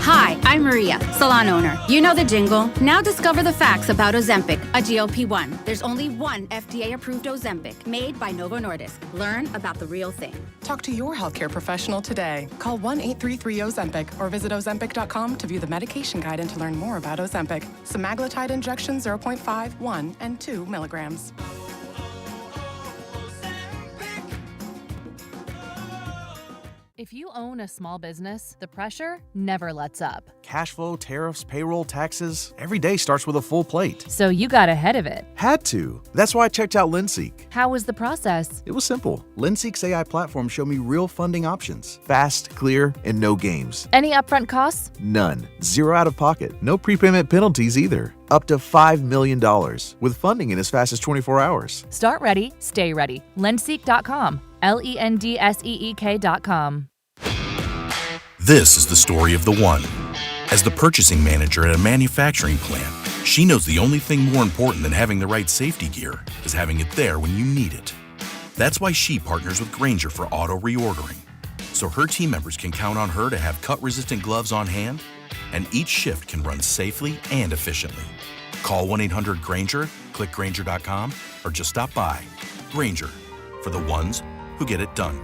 Hi, I'm Maria, salon owner. You know the jingle. Now discover the facts about Ozempic, a GLP-1. There's only one FDA-approved Ozempic, made by Novo Nordisk. Learn about the real thing. Talk to your healthcare professional today. Call 1-833-OZEMPIC or visit Ozempic.com to view the medication guide and to learn more about Ozempic. Semaglutide injection 0.5, 1, and 2 milligrams. If you own a small business, the pressure never lets up. Cash flow, tariffs, payroll, taxes, every day starts with a full plate. So you got ahead of it. Had to. That's why I checked out Linseek. How was the process? It was simple. Linseek's AI platform showed me real funding options. Fast, clear, and no games. Any upfront costs? None. Zero out of pocket. No prepayment penalties either. Up to $5 million with funding in as fast as 24 hours. Start ready, stay ready. Lenseek.com. LENDSEEK.com. This is the story of the one. As the purchasing manager at a manufacturing plant, she knows the only thing more important than having the right safety gear is having it there when you need it. That's why she partners with Grainger for auto reordering, so her team members can count on her to have cut-resistant gloves on hand, and each shift can run safely and efficiently. Call 1-800-GRAINGER, click Grainger.com, or just stop by. Grainger, for the ones who get it done.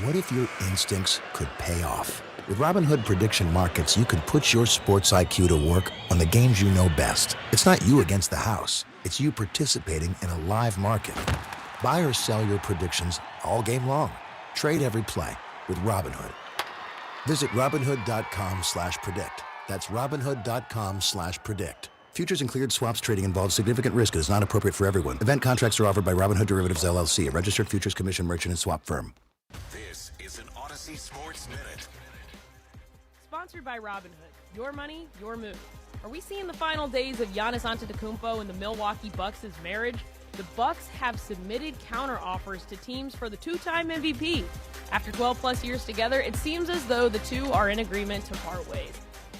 What if your instincts could pay off? With Robinhood Prediction Markets, you could put your sports IQ to work on the games you know best. It's not you against the house. It's you participating in a live market. Buy or sell your predictions all game long. Trade every play with Robinhood. Visit Robinhood.com/predict. That's Robinhood.com/predict. Futures and cleared swaps trading involves significant risk and is not appropriate for everyone. Event contracts are offered by Robinhood Derivatives LLC, a registered futures commission merchant and swap firm. This is an Odyssey Sports Minute. Sponsored by Robinhood. Your money, your move. Are we seeing the final days of Giannis Antetokounmpo and the Milwaukee Bucks' marriage? The Bucks have submitted counteroffers to teams for the two-time MVP. After 12-plus years together, it seems as though the two are in agreement to part ways.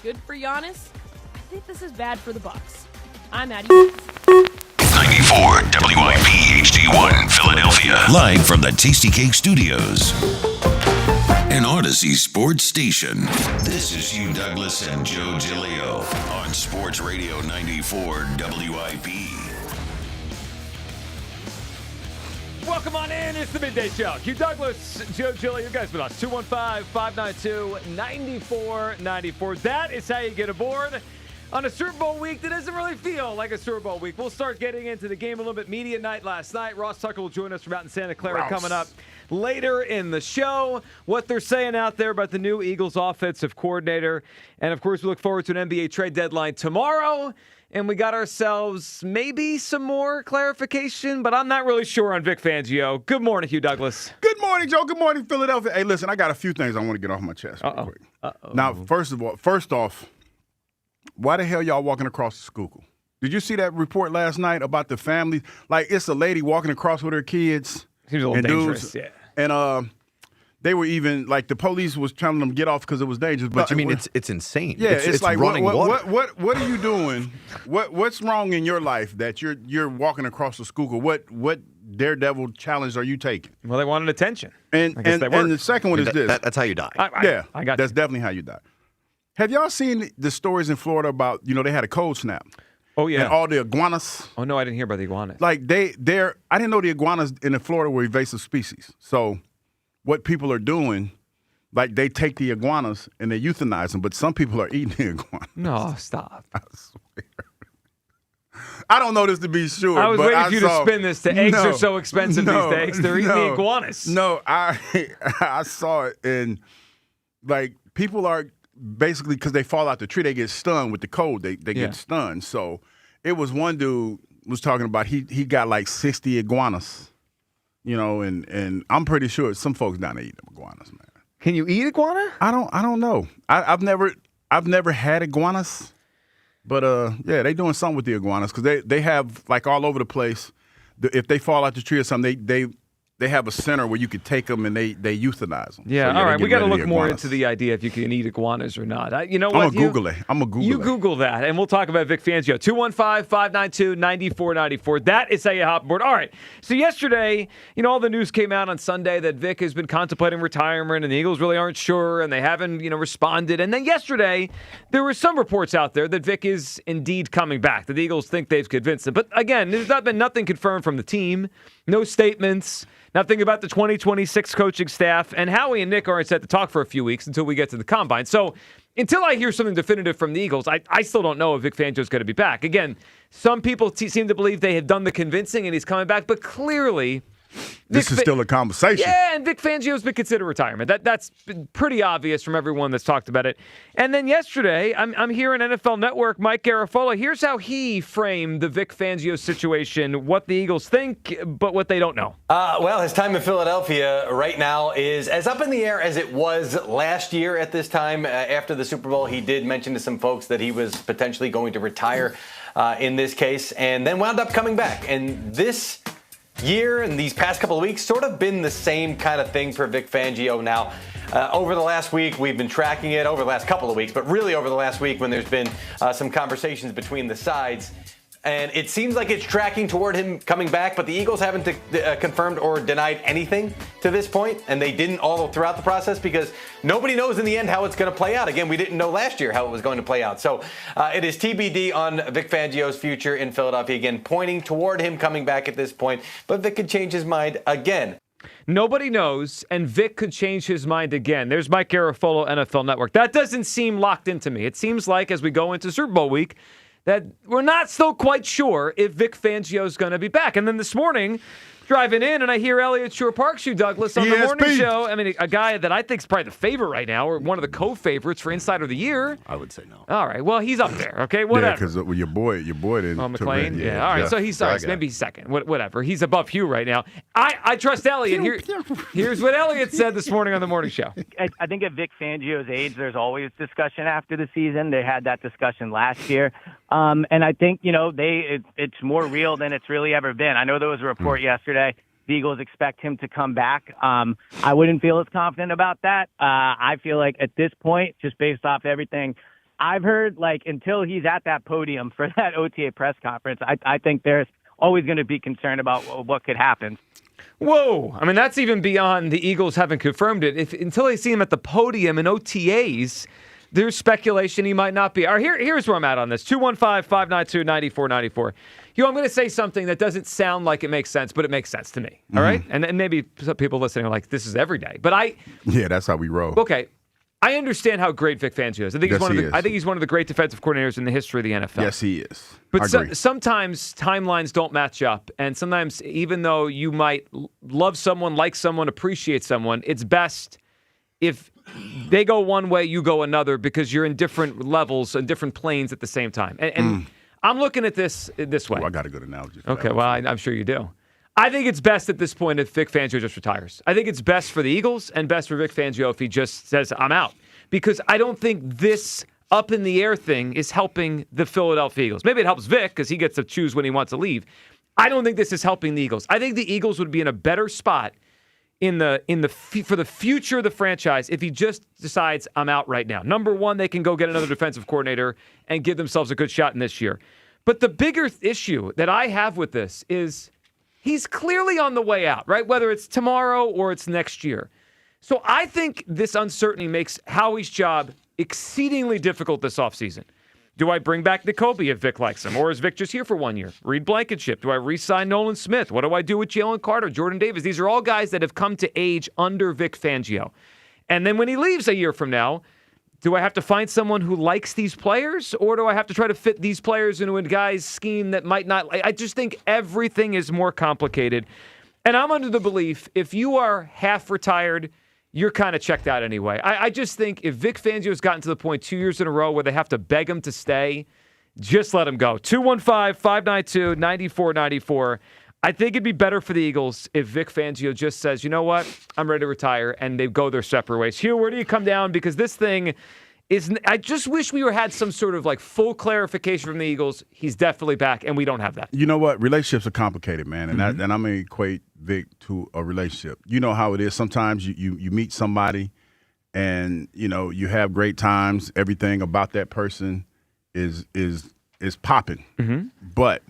Good for Giannis. I think this is bad for the Bucks. I'm Addie. 94 WIP HD1 Philadelphia. Live from the Tasty Cake Studios. An Odyssey sports station. This is Hugh Douglas and Joe Giglio on Sports Radio 94 WIP. Welcome on in. It's the Midday Show. Hugh Douglas, Joe Giglio, you guys with us. 215-592-9494. That is how you get aboard on a Super Bowl week that doesn't really feel like a Super Bowl week. We'll start getting into the game a little bit. Media night last night. Ross Tucker will join us from out in Santa Clara coming up later in the show. What they're saying out there about the new Eagles offensive coordinator. And, of course, we look forward to an NBA trade deadline tomorrow. And we got ourselves maybe some more clarification, but I'm not really sure on Vic Fangio. Good morning, Hugh Douglas. Good morning, Joe. Good morning, Philadelphia. Hey, listen, I got a few things I want to get off my chest real quick. Now, first off, why the hell y'all walking across the Schuylkill? Did you see that report last night about the family? Like, it's a lady walking across with her kids. Seems a little dangerous, yeah. And they were even, like, the police was telling them to get off because it was dangerous. But I mean, it's insane. Yeah, it's like, running water. What are you doing? What's wrong in your life that you're walking across the Schuylkill? What daredevil challenge are you taking? Well, they wanted attention. And the second one is this. That's how you die. I got that's definitely how you die. Have y'all seen the stories in Florida about, they had a cold snap? Oh, yeah. And all the iguanas. Oh, no, I didn't hear about the iguanas. Like, I didn't know the iguanas in Florida were invasive species. So what people are doing, like, they take the iguanas and they euthanize them, but some people are eating the iguanas. No, stop. I swear. I don't know this to be sure. I was waiting for you to spin this to eggs are so expensive these days. They're eating the iguanas. No, I saw it, and, like, people are basically, because they fall out the tree, they get stunned with the cold. They get stunned. So it was one dude was talking about he got like 60 iguanas, and I'm pretty sure some folks down there eat them iguanas, man. Can you eat iguana? I don't know. I've never had iguanas, but yeah, they doing something with the iguanas because they have, like, all over the place. If they fall out the tree or something, they have a center where you could take them and they euthanize them. Yeah, So, all right. We got to rid of look the more iguanas. into the idea if you can eat iguanas or not. You know what? I'm going to Google it. You Google that, and we'll talk about Vic Fangio. 215-592-9494. That is how you hop aboard. All right. So yesterday, all the news came out on Sunday that Vic has been contemplating retirement, and the Eagles really aren't sure, and they haven't, responded. And then yesterday, there were some reports out there that Vic is indeed coming back. That the Eagles think they've convinced him. But again, there's not been nothing confirmed from the team. No statements. Nothing about the 2026 coaching staff, and Howie and Nick aren't set to talk for a few weeks until we get to the Combine. So until I hear something definitive from the Eagles, I still don't know if Vic Fangio is going to be back. Again, some people seem to believe they have done the convincing and he's coming back, but clearly This is still a conversation. Yeah, and Vic Fangio's been considered retirement. That's been pretty obvious from everyone that's talked about it. And then yesterday, I'm hearing NFL Network, Mike Garafolo. Here's how he framed the Vic Fangio situation, what the Eagles think, but what they don't know. Well, his time in Philadelphia right now is as up in the air as it was last year at this time. After the Super Bowl, he did mention to some folks that he was potentially going to retire in this case, and then wound up coming back. And this year and these past couple of weeks sort of been the same kind of thing for Vic Fangio now. Over the last week, we've been tracking it over the last couple of weeks, but really over the last week when there's been some conversations between the sides. and it seems like it's tracking toward him coming back, but the Eagles haven't confirmed or denied anything to this point, and they didn't all throughout the process because nobody knows in the end how it's going to play out. Again, we didn't know last year how it was going to play out. So it is TBD on Vic Fangio's future in Philadelphia, again, pointing toward him coming back at this point, but Vic could change his mind again. Nobody knows, and Vic could change his mind again. There's Mike Garafolo, NFL Network. That doesn't seem locked into me. It seems like as we go into Super Bowl week that we're not still quite sure if Vic Fangio is going to be back. And then this morning, driving in, and I hear Elliott Shore-Parkshoe Douglas on the morning show. I mean, a guy that I think is probably the favorite right now, or one of the co-favorites for Insider of the Year. I would say no. All right, well, he's up there, okay? Whatever. Yeah, because your boy didn't. McClain? Yeah, all right, so he's maybe second. Whatever. He's above Hugh right now. I trust Elliott. Here's what Elliott said this morning on the morning show. I think at Vic Fangio's age, there's always discussion after the season. They had that discussion last year. And I think, it's more real than it's really ever been. I know there was a report yesterday. The Eagles expect him to come back. I wouldn't feel as confident about that. I feel like at this point, just based off everything I've heard, until he's at that podium for that OTA press conference, I think there's always going to be concern about what could happen. Whoa. I mean, that's even beyond the Eagles having confirmed it. Until they see him at the podium in OTAs, there's speculation he might not be. All right, here's where I'm at on this. 215-592-9494. I'm going to say something that doesn't sound like it makes sense, but it makes sense to me. All right? And maybe some people listening are like, this is every day. But yeah, that's how we roll. Okay. I understand how great Vic Fangio is. I think he's one of the great defensive coordinators in the history of the NFL. Yes, he is. But sometimes timelines don't match up. And sometimes, even though you might love someone, like someone, appreciate someone, it's best if they go one way, you go another, because you're in different levels and different planes at the same time. And I'm looking at this way. I got a good analogy for okay, that. well, I'm sure you do. I think it's best at this point if Vic Fangio just retires. I think it's best for the Eagles and best for Vic Fangio if he just says, I'm out. Because I don't think this up-in-the-air thing is helping the Philadelphia Eagles. Maybe it helps Vic because he gets to choose when he wants to leave. I don't think this is helping the Eagles. I think the Eagles would be in a better spot for the future of the franchise if he just decides, I'm out right now. Number one, they can go get another defensive coordinator and give themselves a good shot in this year. But the bigger issue that I have with this is he's clearly on the way out, right? Whether it's tomorrow or it's next year. So I think this uncertainty makes Howie's job exceedingly difficult this offseason. Do I bring back Nakobe if Vic likes him? Or is Vic just here for 1 year? Reed Blankenship. Do I re-sign Nolan Smith? What do I do with Jalen Carter, Jordan Davis? These are all guys that have come to age under Vic Fangio. And then when he leaves a year from now, do I have to find someone who likes these players? Or do I have to try to fit these players into a guy's scheme that might not? I just think everything is more complicated. And I'm under the belief if you are half retired, you're kind of checked out anyway. I just think if Vic Fangio's gotten to the point 2 years in a row where they have to beg him to stay, just let him go. 215-592-9494. I think it'd be better for the Eagles if Vic Fangio just says, you know what, I'm ready to retire, and they go their separate ways. Hugh, where do you come down? Because this thing is, I just wish we had some sort of full clarification from the Eagles. He's definitely back, and we don't have that. You know what? Relationships are complicated, man, and and I'm going to equate Vic to a relationship. You know how it is. Sometimes you meet somebody, and you have great times. Everything about that person is popping, but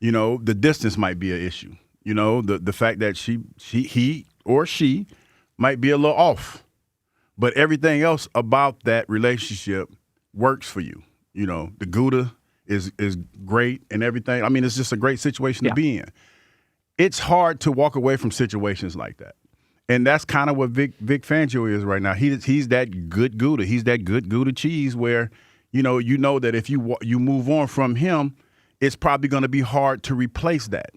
the distance might be an issue. The fact that he or she might be a little off. But everything else about that relationship works for you. The Gouda is great and everything. I mean, it's just a great situation to be in. It's hard to walk away from situations like that. And that's kind of what Vic Fangio is right now. He's that good Gouda. He's that good Gouda cheese where, you know that if you move on from him, it's probably going to be hard to replace that.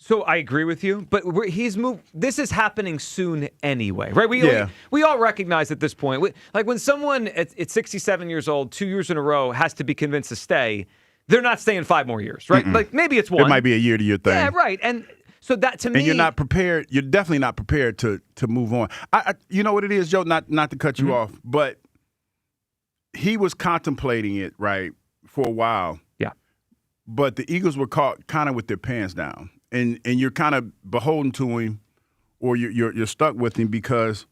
So I agree with you, but he's moved. This is happening soon anyway, right? We all recognize at this point, like when someone at 67 years old, 2 years in a row, has to be convinced to stay, they're not staying 5 more years, right? Like maybe it's one. It might be a year-to-year thing. Yeah, right. And so that to me, and you're not prepared. You're definitely not prepared to move on. You know what it is, Joe? Not to cut you off, but he was contemplating it right for a while. Yeah. But the Eagles were caught kind of with their pants down. And you're kind of beholden to him, or you're stuck with him because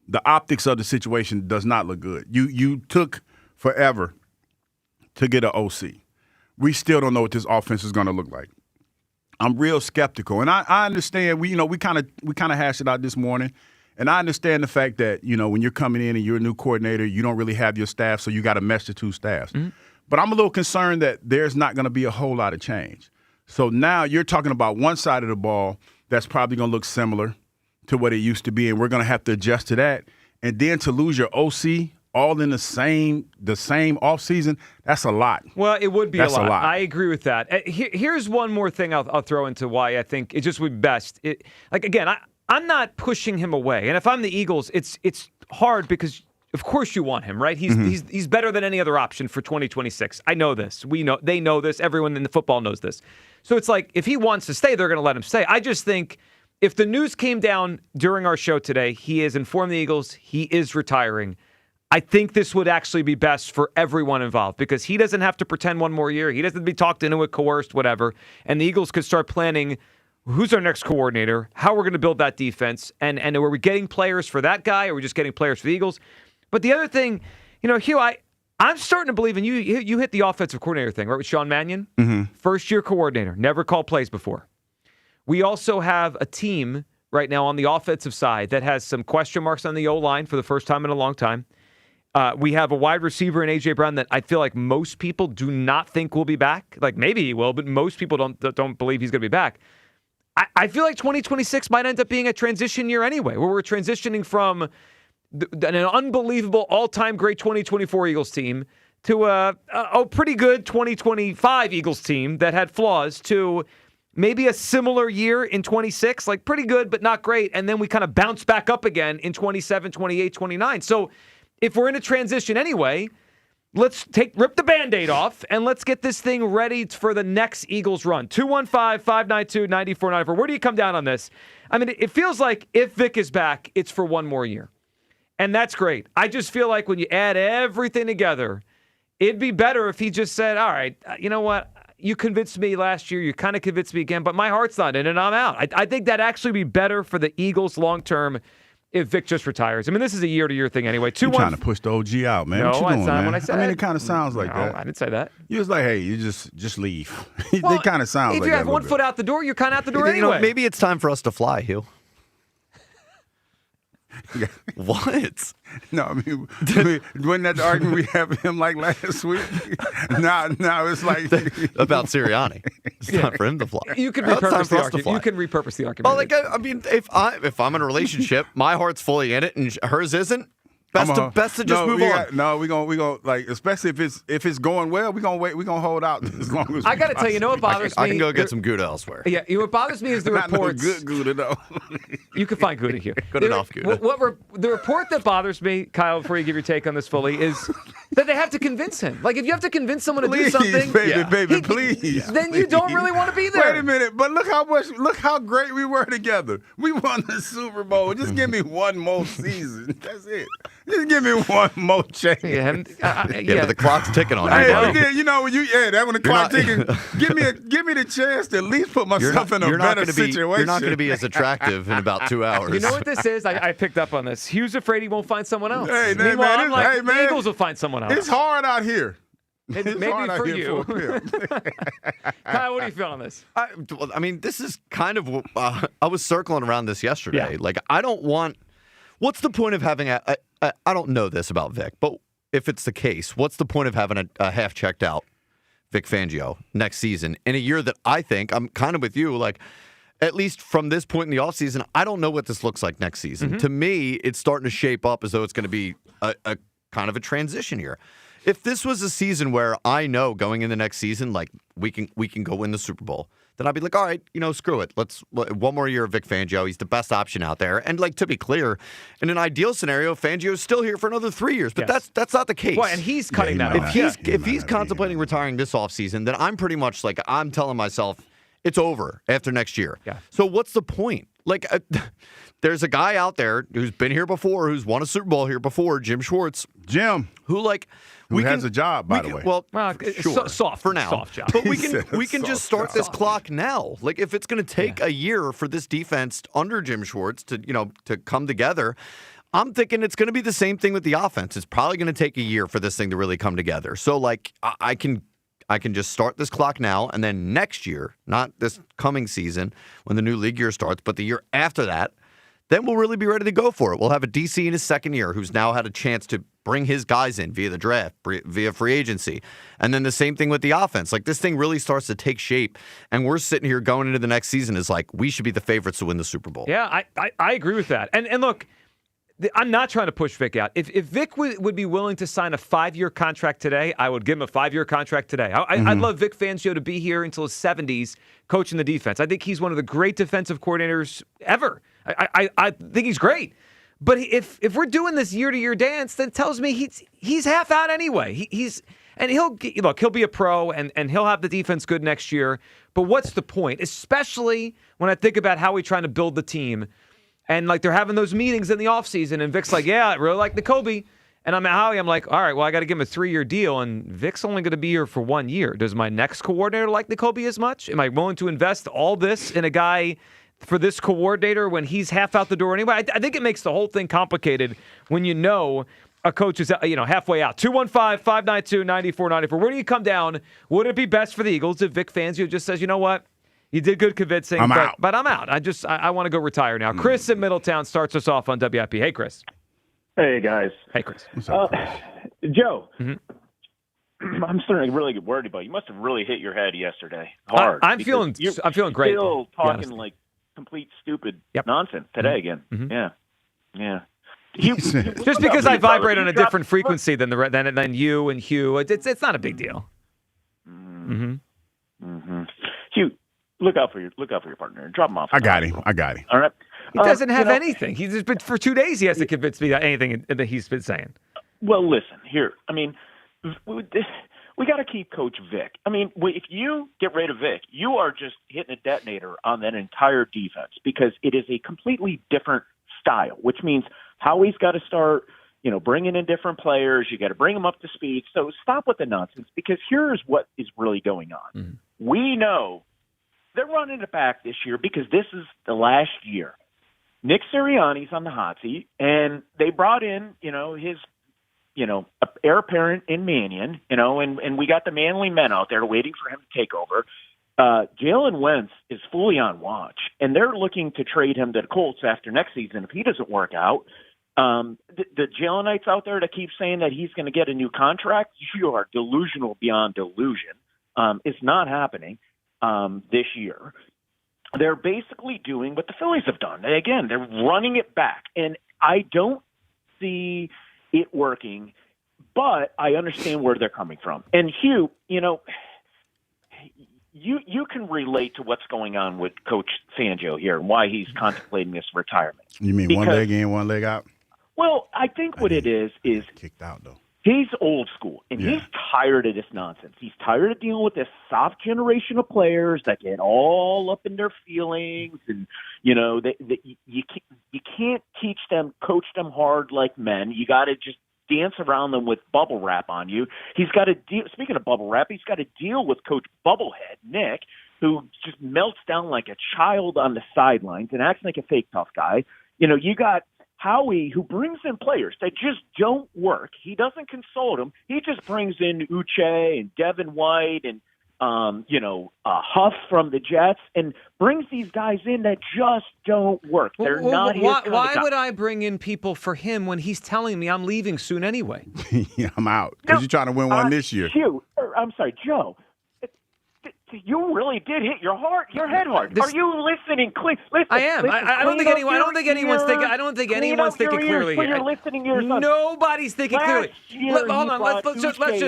the optics of the situation does not look good. You took forever to get an OC. we still don't know what this offense is going to look like. I'm real skeptical, and I understand. We kind of hashed it out this morning, and I understand the fact that when you're coming in and you're a new coordinator, you don't really have your staff, so you got to mesh the two staffs. Mm-hmm. But I'm a little concerned that there's not going to be a whole lot of change. So now you're talking about one side of the ball that's probably going to look similar to what it used to be, and we're going to have to adjust to that. And then to lose your OC all in the same offseason, that's a lot. Well, it would be a lot. I agree with that. Here's one more thing I'll throw into why I think it just would be best. I'm not pushing him away. And if I'm the Eagles, it's hard because, of course, you want him, right? He's better than any other option for 2026. I know this. They know this. Everyone in the football knows this. So it's like if he wants to stay, they're going to let him stay. I just think if the news came down during our show today, he has informed the Eagles he is retiring. I think this would actually be best for everyone involved because he doesn't have to pretend one more year. He doesn't be talked into it, coerced, whatever. And the Eagles could start planning who's our next coordinator, how we're going to build that defense, and are we getting players for that guy, or are we just getting players for the Eagles? But the other thing, Hugh, I'm starting to believe, and you hit the offensive coordinator thing, right, with Sean Mannion? Mm-hmm. First-year coordinator, never called plays before. We also have a team right now on the offensive side that has some question marks on the O-line for the first time in a long time. We have a wide receiver in A.J. Brown that I feel like most people do not think will be back. Like, maybe he will, but most people don't believe he's going to be back. I feel like 2026 might end up being a transition year anyway, where we're transitioning from an unbelievable all-time great 2024 Eagles team to a pretty good 2025 Eagles team that had flaws to maybe a similar year in 26, like pretty good but not great, and then we kind of bounce back up again in 27, 28, 29. So if we're in a transition anyway, let's rip the Band-Aid off, and let's get this thing ready for the next Eagles run. 215-592-9494. Where do you come down on this? I mean, it feels like if Vic is back, it's for one more year. And that's great. I just feel like when you add everything together, it'd be better if he just said, all right, you know what? You convinced me last year. You kind of convinced me again, but my heart's not in it, and I'm out. I think that'd actually be better for the Eagles long-term if Vic just retires. I mean, this is a year-to-year thing anyway. You're trying to push the OG out, man. No, what you doing, that's not man? what I said. I mean, it kind of sounds like that. I didn't say that. You was like, hey, you just leave. Well, they kind of sound like that. If you have one foot out the door, you're kind of out the door anyway. Maybe it's time for us to fly, Hugh. What? No, I mean, wasn't that the argument we had with him like last week? now it's like about Sirianni. It's time for him to fly. You can repurpose the argument. You can repurpose the argument. Well, like I mean, if I'm in a relationship, my heart's fully in it and hers isn't. Best to just move on. We gonna like, especially if it's going well, we gonna hold out as long as. I got to tell you, what bothers me? I can go get some Gouda elsewhere. Yeah, what bothers me is the reports. Not no good Gouda though. You can find Gouda here. Good enough Gouda. The report that bothers me, Kyle, before you give your take on this fully, is that they have to convince him. Like, if you have to convince someone to do something, baby, please. Then you don't really want to be there. Wait a minute, but look how great we were together. We won the Super Bowl. Just give me one more season. That's it. Just give me one more chance. But the clock's ticking on you. When the clock ticking, give me the chance to at least put myself in a better situation. You're not going to be as attractive in about 2 hours. You know what this is? I picked up on this. Hugh's afraid he won't find someone else. Meanwhile, the Eagles will find someone else. It's hard out here. Maybe for you. Kyle, what do you feel on this? I mean, this is kind of I was circling around this yesterday. Yeah. Like, I don't want. What's the point of having I don't know this about Vic, but if it's the case, what's the point of having a half checked out Vic Fangio next season in a year that I think I'm kind of with you, like, at least from this point in the offseason, I don't know what this looks like next season. Mm-hmm. To me, it's starting to shape up as though it's going to be a kind of a transition year. If this was a season where I know going into next season, like, we can go win the Super Bowl, then I'd be like, all right, screw it. Let's one more year of Vic Fangio. He's the best option out there. And, like, to be clear, in an ideal scenario, Fangio's still here for another 3 years. But that's not the case. Well, and he's cutting that off. If he's contemplating retiring this offseason, then I'm pretty much like, I'm telling myself it's over after next year. Yeah. So what's the point? Like, there's a guy out there who's been here before, who's won a Super Bowl here before, Jim Schwartz. Who has a job, by the way. Well, sure. Soft for now. Soft job. But we can just start this clock now. Like, if it's going to take a year for this defense under Jim Schwartz to come together, I'm thinking it's going to be the same thing with the offense. It's probably going to take a year for this thing to really come together. So, like, I can I can just start this clock now, and then next year, not this coming season when the new league year starts, but the year after that, then we'll really be ready to go for it. We'll have a DC in his second year who's now had a chance to bring his guys in via the draft, via free agency. And then the same thing with the offense. Like, this thing really starts to take shape. And we're sitting here going into the next season is like, we should be the favorites to win the Super Bowl. Yeah, I agree with that. And look, I'm not trying to push Vic out. If Vic would be willing to sign a 5-year contract today, I would give him a 5-year contract today. I'd love Vic Fangio to be here until his 70s coaching the defense. I think he's one of the great defensive coordinators ever. I think he's great. But if we're doing this year-to-year dance, then it tells me he's half out anyway. He'll be a pro and he'll have the defense good next year. But what's the point? Especially when I think about how we're trying to build the team. And like they're having those meetings in the offseason, and Vic's like, yeah, I really like Nakobe. And I'm at Howie, I'm like, all right, well, I got to give him a 3-year deal, and Vic's only going to be here for 1 year. Does my next coordinator like Nakobe as much? Am I willing to invest all this in a guy for this coordinator when he's half out the door anyway? I think it makes the whole thing complicated when you know a coach is halfway out. 215-592-9494. Where do you come down? Would it be best for the Eagles if Vic Fangio just says, you know what? You did good convincing, but I'm out. I want to go retire now. Chris in Middletown starts us off on WIP. Hey, Chris. Hey, guys. Hey, Chris. What's up, Chris? Joe, I'm starting to really get worried about you. You must have really hit your head yesterday hard. I'm feeling great. Still talking like complete stupid nonsense today again. Yeah. Just because I vibrate on a different frequency than you and Hugh, it's not a big deal. Hugh, look out for your partner. Drop him off. I got him. All right. He doesn't have anything. He's just been for 2 days. He has to convince me that anything that he's been saying. Well, listen here. I mean, we got to keep Coach Vic. I mean, if you get rid of Vic, you are just hitting a detonator on that entire defense because it is a completely different style, which means Howie's got to start, bringing in different players. You got to bring them up to speed. So stop with the nonsense because here's what is really going on. We know they're running it back this year because this is the last year. Nick Sirianni's on the hot seat, and they brought in, his, heir apparent in Mannion, and we got the manly men out there waiting for him to take over. Jalen Wentz is fully on watch, and they're looking to trade him to the Colts after next season if he doesn't work out. The Jalenites out there that keep saying that he's going to get a new contract, you are delusional beyond delusion. It's not happening this year. They're basically doing what the Phillies have done. And again, they're running it back, and I don't see it working, but I understand where they're coming from. And Hugh, you can relate to what's going on with Coach Fangio here and why he's contemplating this retirement. You mean one leg in, one leg out? Well, I think what it is kicked out though. He's old school, and he's tired of this nonsense. He's tired of dealing with this soft generation of players that get all up in their feelings, and you can't teach them, coach them hard like men. You got to just dance around them with bubble wrap on you. He's got to deal. Speaking of bubble wrap, he's got to deal with Coach Bubblehead Nick, who just melts down like a child on the sidelines and acts like a fake tough guy. You got Howie, who brings in players that just don't work. He doesn't consult them. He just brings in Uche and Devin White and, Huff from the Jets and brings these guys in that just don't work. They're not his kind of Why guy. would I bring in people for him when he's telling me I'm leaving soon anyway? Yeah, I'm out. Because you're trying to win one this year. Hugh, I'm sorry, Joe. You really did hit your head hard. Are you listening? Listen, I am. I don't think anyone's thinking clearly here. Nobody's thinking clearly. Hold on. Let's play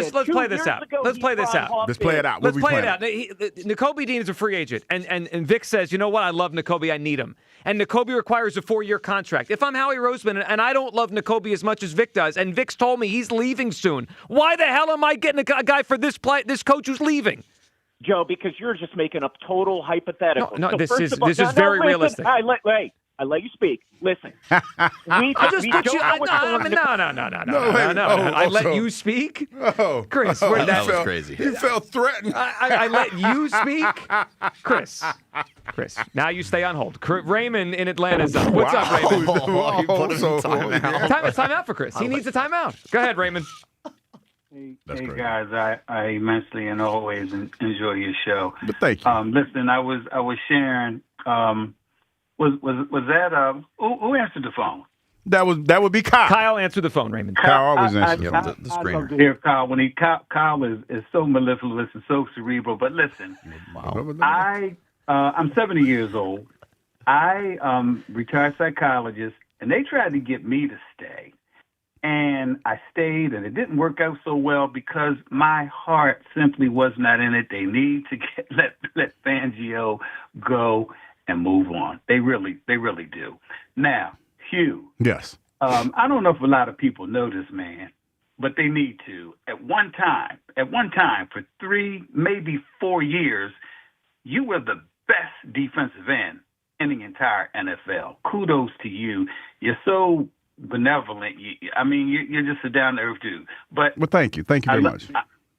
this out. Let's play this out. Let's play it out. Let's play it out. Nakobe Dean is a free agent, and Vic says, you know what? I love Nakobe. I need him. And Nakobe requires a 4-year contract. If I'm Howie Roseman and I don't love Nakobe as much as Vic does, and Vic's told me he's leaving soon, why the hell am I getting a guy for this coach who's leaving? Joe, because you're just making up total hypotheticals. No, this is very realistic. I let you speak. Listen, I let you speak. Oh, Chris, that was crazy. You felt threatened. I let you speak, Chris. Now you stay on hold. Raymond in Atlanta's up. What's up, Raymond? You put him in timeout. Time out for Chris. He needs a timeout. Go ahead, Raymond. That's Hey great. guys, I immensely and always enjoy your show. But thank you. Listen, I was sharing. Was that who answered the phone? That would be Kyle. Kyle answered the phone, Raymond. Kyle always answers the I phone. love to hear Kyle when Kyle is so mellifluous and so cerebral. But listen, I'm 70 years old. I retired psychologist, and they tried to get me to stay. And I stayed, and it didn't work out so well because my heart simply was not in it. They need to let Fangio go and move on. They really do. Now, Hugh. Yes. I don't know if a lot of people know this, man, but they need to. At one time, for 3, maybe 4 years, you were the best defensive end in the entire NFL. Kudos to you. You're so benevolent. You're just a down-to-earth dude. Well, thank you. Thank you very much.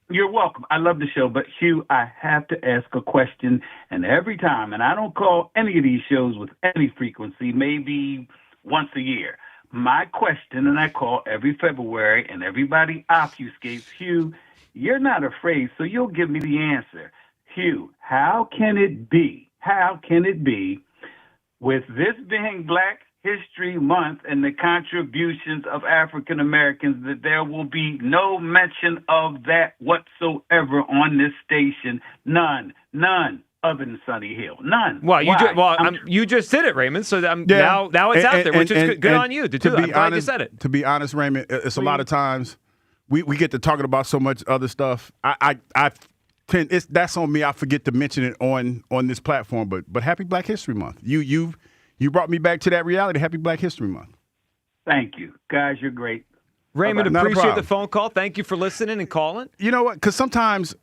You're welcome. I love the show. But, Hugh, I have to ask a question. And every time, and I don't call any of these shows with any frequency, maybe once a year. My question, and I call every February, and everybody obfuscates, Hugh, you're not afraid, so you'll give me the answer. Hugh, how can it be, with this being Black History Month and the contributions of African Americans, that there will be no mention of that whatsoever on this station? None other than Sunny Hill. None. Well, Why? you just did it, Raymond. So now it's out there, which is good on you. I'm glad you said it. To be honest, Raymond, it's a lot of times we get to talking about so much other stuff. That's on me. I forget to mention it on this platform. But Happy Black History Month. You brought me back to that reality. Happy Black History Month. Thank you, guys. You're great. Raymond, Bye-bye. appreciate the phone call. Thank you for listening and calling. You know what? Because sometimes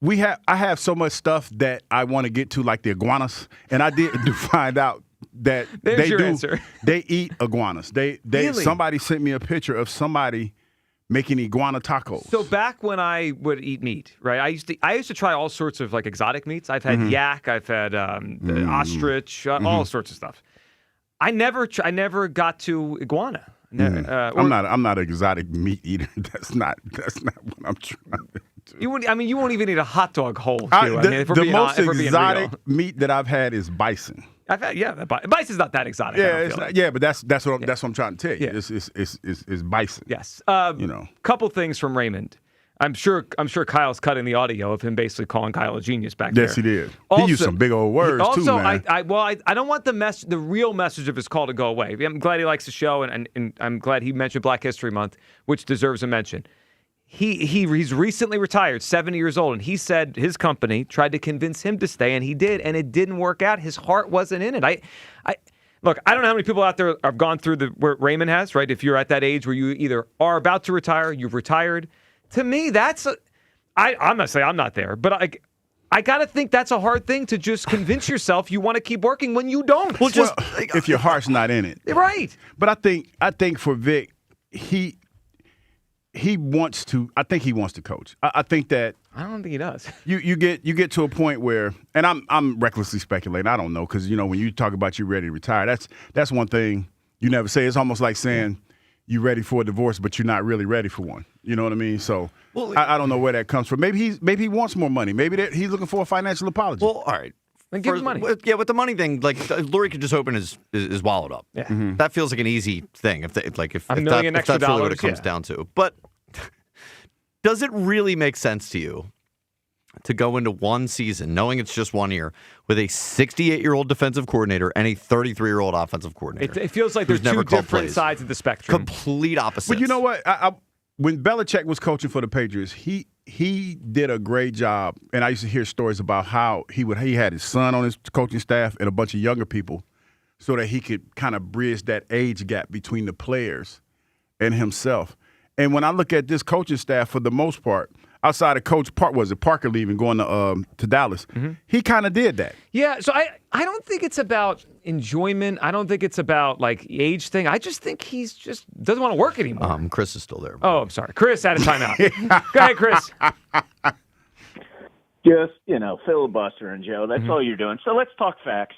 I have so much stuff that I want to get to, like the iguanas, and I did find out that they eat iguanas. Really? Somebody sent me a picture of somebody making iguana tacos. So back when I would eat meat, right? I used to try all sorts of like exotic meats. I've had yak, I've had ostrich, all sorts of stuff. I never got to iguana. I'm not an exotic meat eater. That's not what I'm trying to do. You won't even eat a hot dog whole. The most exotic meat that I've had is bison. I've had, bison's not that exotic. But that's what I'm trying to tell you. It's bison. Yes. Couple things from Raymond. I'm sure Kyle's cutting the audio of him basically calling Kyle a genius back there. Yes, he did. He used some big old words too, man. I don't want the real message of his call to go away. I'm glad he likes the show, and I'm glad he mentioned Black History Month, which deserves a mention. He's recently retired, 70 years old, and he said his company tried to convince him to stay, and he did, and it didn't work out. His heart wasn't in it. Look, I don't know how many people out there have gone through where Raymond has, right? If you're at that age where you either are about to retire, you've retired. To me, I'm not saying I'm not there, but I got to think that's a hard thing to just convince yourself you want to keep working when you don't. Well, if your heart's not in it. Right. But I think for Vic, he wants to. I think he wants to coach. I think that. I don't think he does. You get to a point where, and I'm recklessly speculating. I don't know, because when you talk about you ready to retire, that's one thing you never say. It's almost like saying you're ready for a divorce, but you're not really ready for one. You know what I mean? So I don't know where that comes from. Maybe he wants more money. Maybe he's looking for a financial apology. Well, all right. Then give him money. With the money thing, like Lurie could just open his wallet up. Yeah. That feels like an easy thing. If that's really what it comes down to. But does it really make sense to you to go into one season, knowing it's just 1 year, with a 68-year-old defensive coordinator and a 33-year-old offensive coordinator? It feels like there's two different sides of the spectrum. Complete opposites. But you know what? When Belichick was coaching for the Patriots, he did a great job. And I used to hear stories about how he had his son on his coaching staff and a bunch of younger people so that he could kind of bridge that age gap between the players and himself. And when I look at this coaching staff, for the most part, outside of Coach Parker leaving, going to Dallas, he kind of did that. Yeah, so I don't think it's about enjoyment. I don't think it's about like age thing. I just think he's just doesn't want to work anymore. Chris is still there. Oh, I'm sorry. Chris had a timeout. Go ahead, Chris. Just, filibustering, Joe. That's all you're doing. So let's talk facts.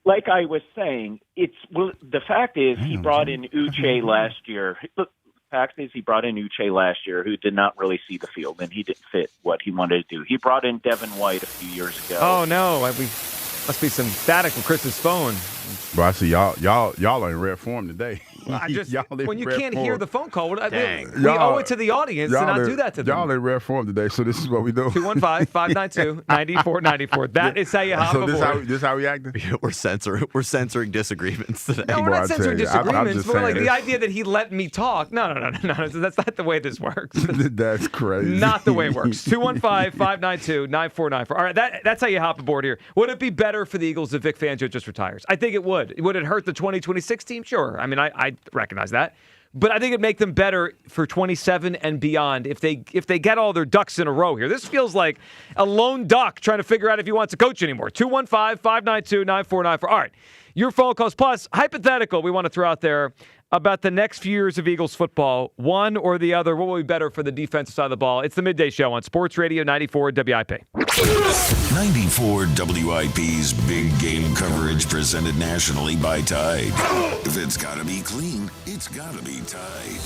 Like I was saying, the fact is he brought in Uche last year. Look, Paxton is he brought in Uche last year, who did not really see the field, and he didn't fit what he wanted to do. He brought in Devin White a few years ago. Oh, no. We must be some static with Chris's phone. Well, I see y'all are in rare form today. When you can't hear the phone call, we Y'all- owe it to the audience to not do that to them. Y'all in rare form today, so this is what we do. 215-592-9494. That is how you hop aboard. This how we acting? We're censoring disagreements today. No, we're not censoring disagreements. We're like saying the idea that he let me talk. No. That's not the way this works. That's crazy. Not the way it works. 215-592-9494. All right, that's how you hop aboard here. Would it be better for the Eagles if Vic Fangio just retires? I think it would. Would it hurt the 2026 team? Sure. I mean, I recognize that. But I think it'd make them better for 27 and beyond if they get all their ducks in a row here. This feels like a lone duck trying to figure out if he wants to coach anymore. 215-592-9494. All right. Your phone calls. Plus, hypothetical we want to throw out there about the next few years of Eagles football. One or the other. What will be better for the defensive side of the ball? It's the Midday Show on Sports Radio 94 WIP. 94 WIP's big game coverage presented nationally by Tide. If it's got to be clean, it's got to be Tide.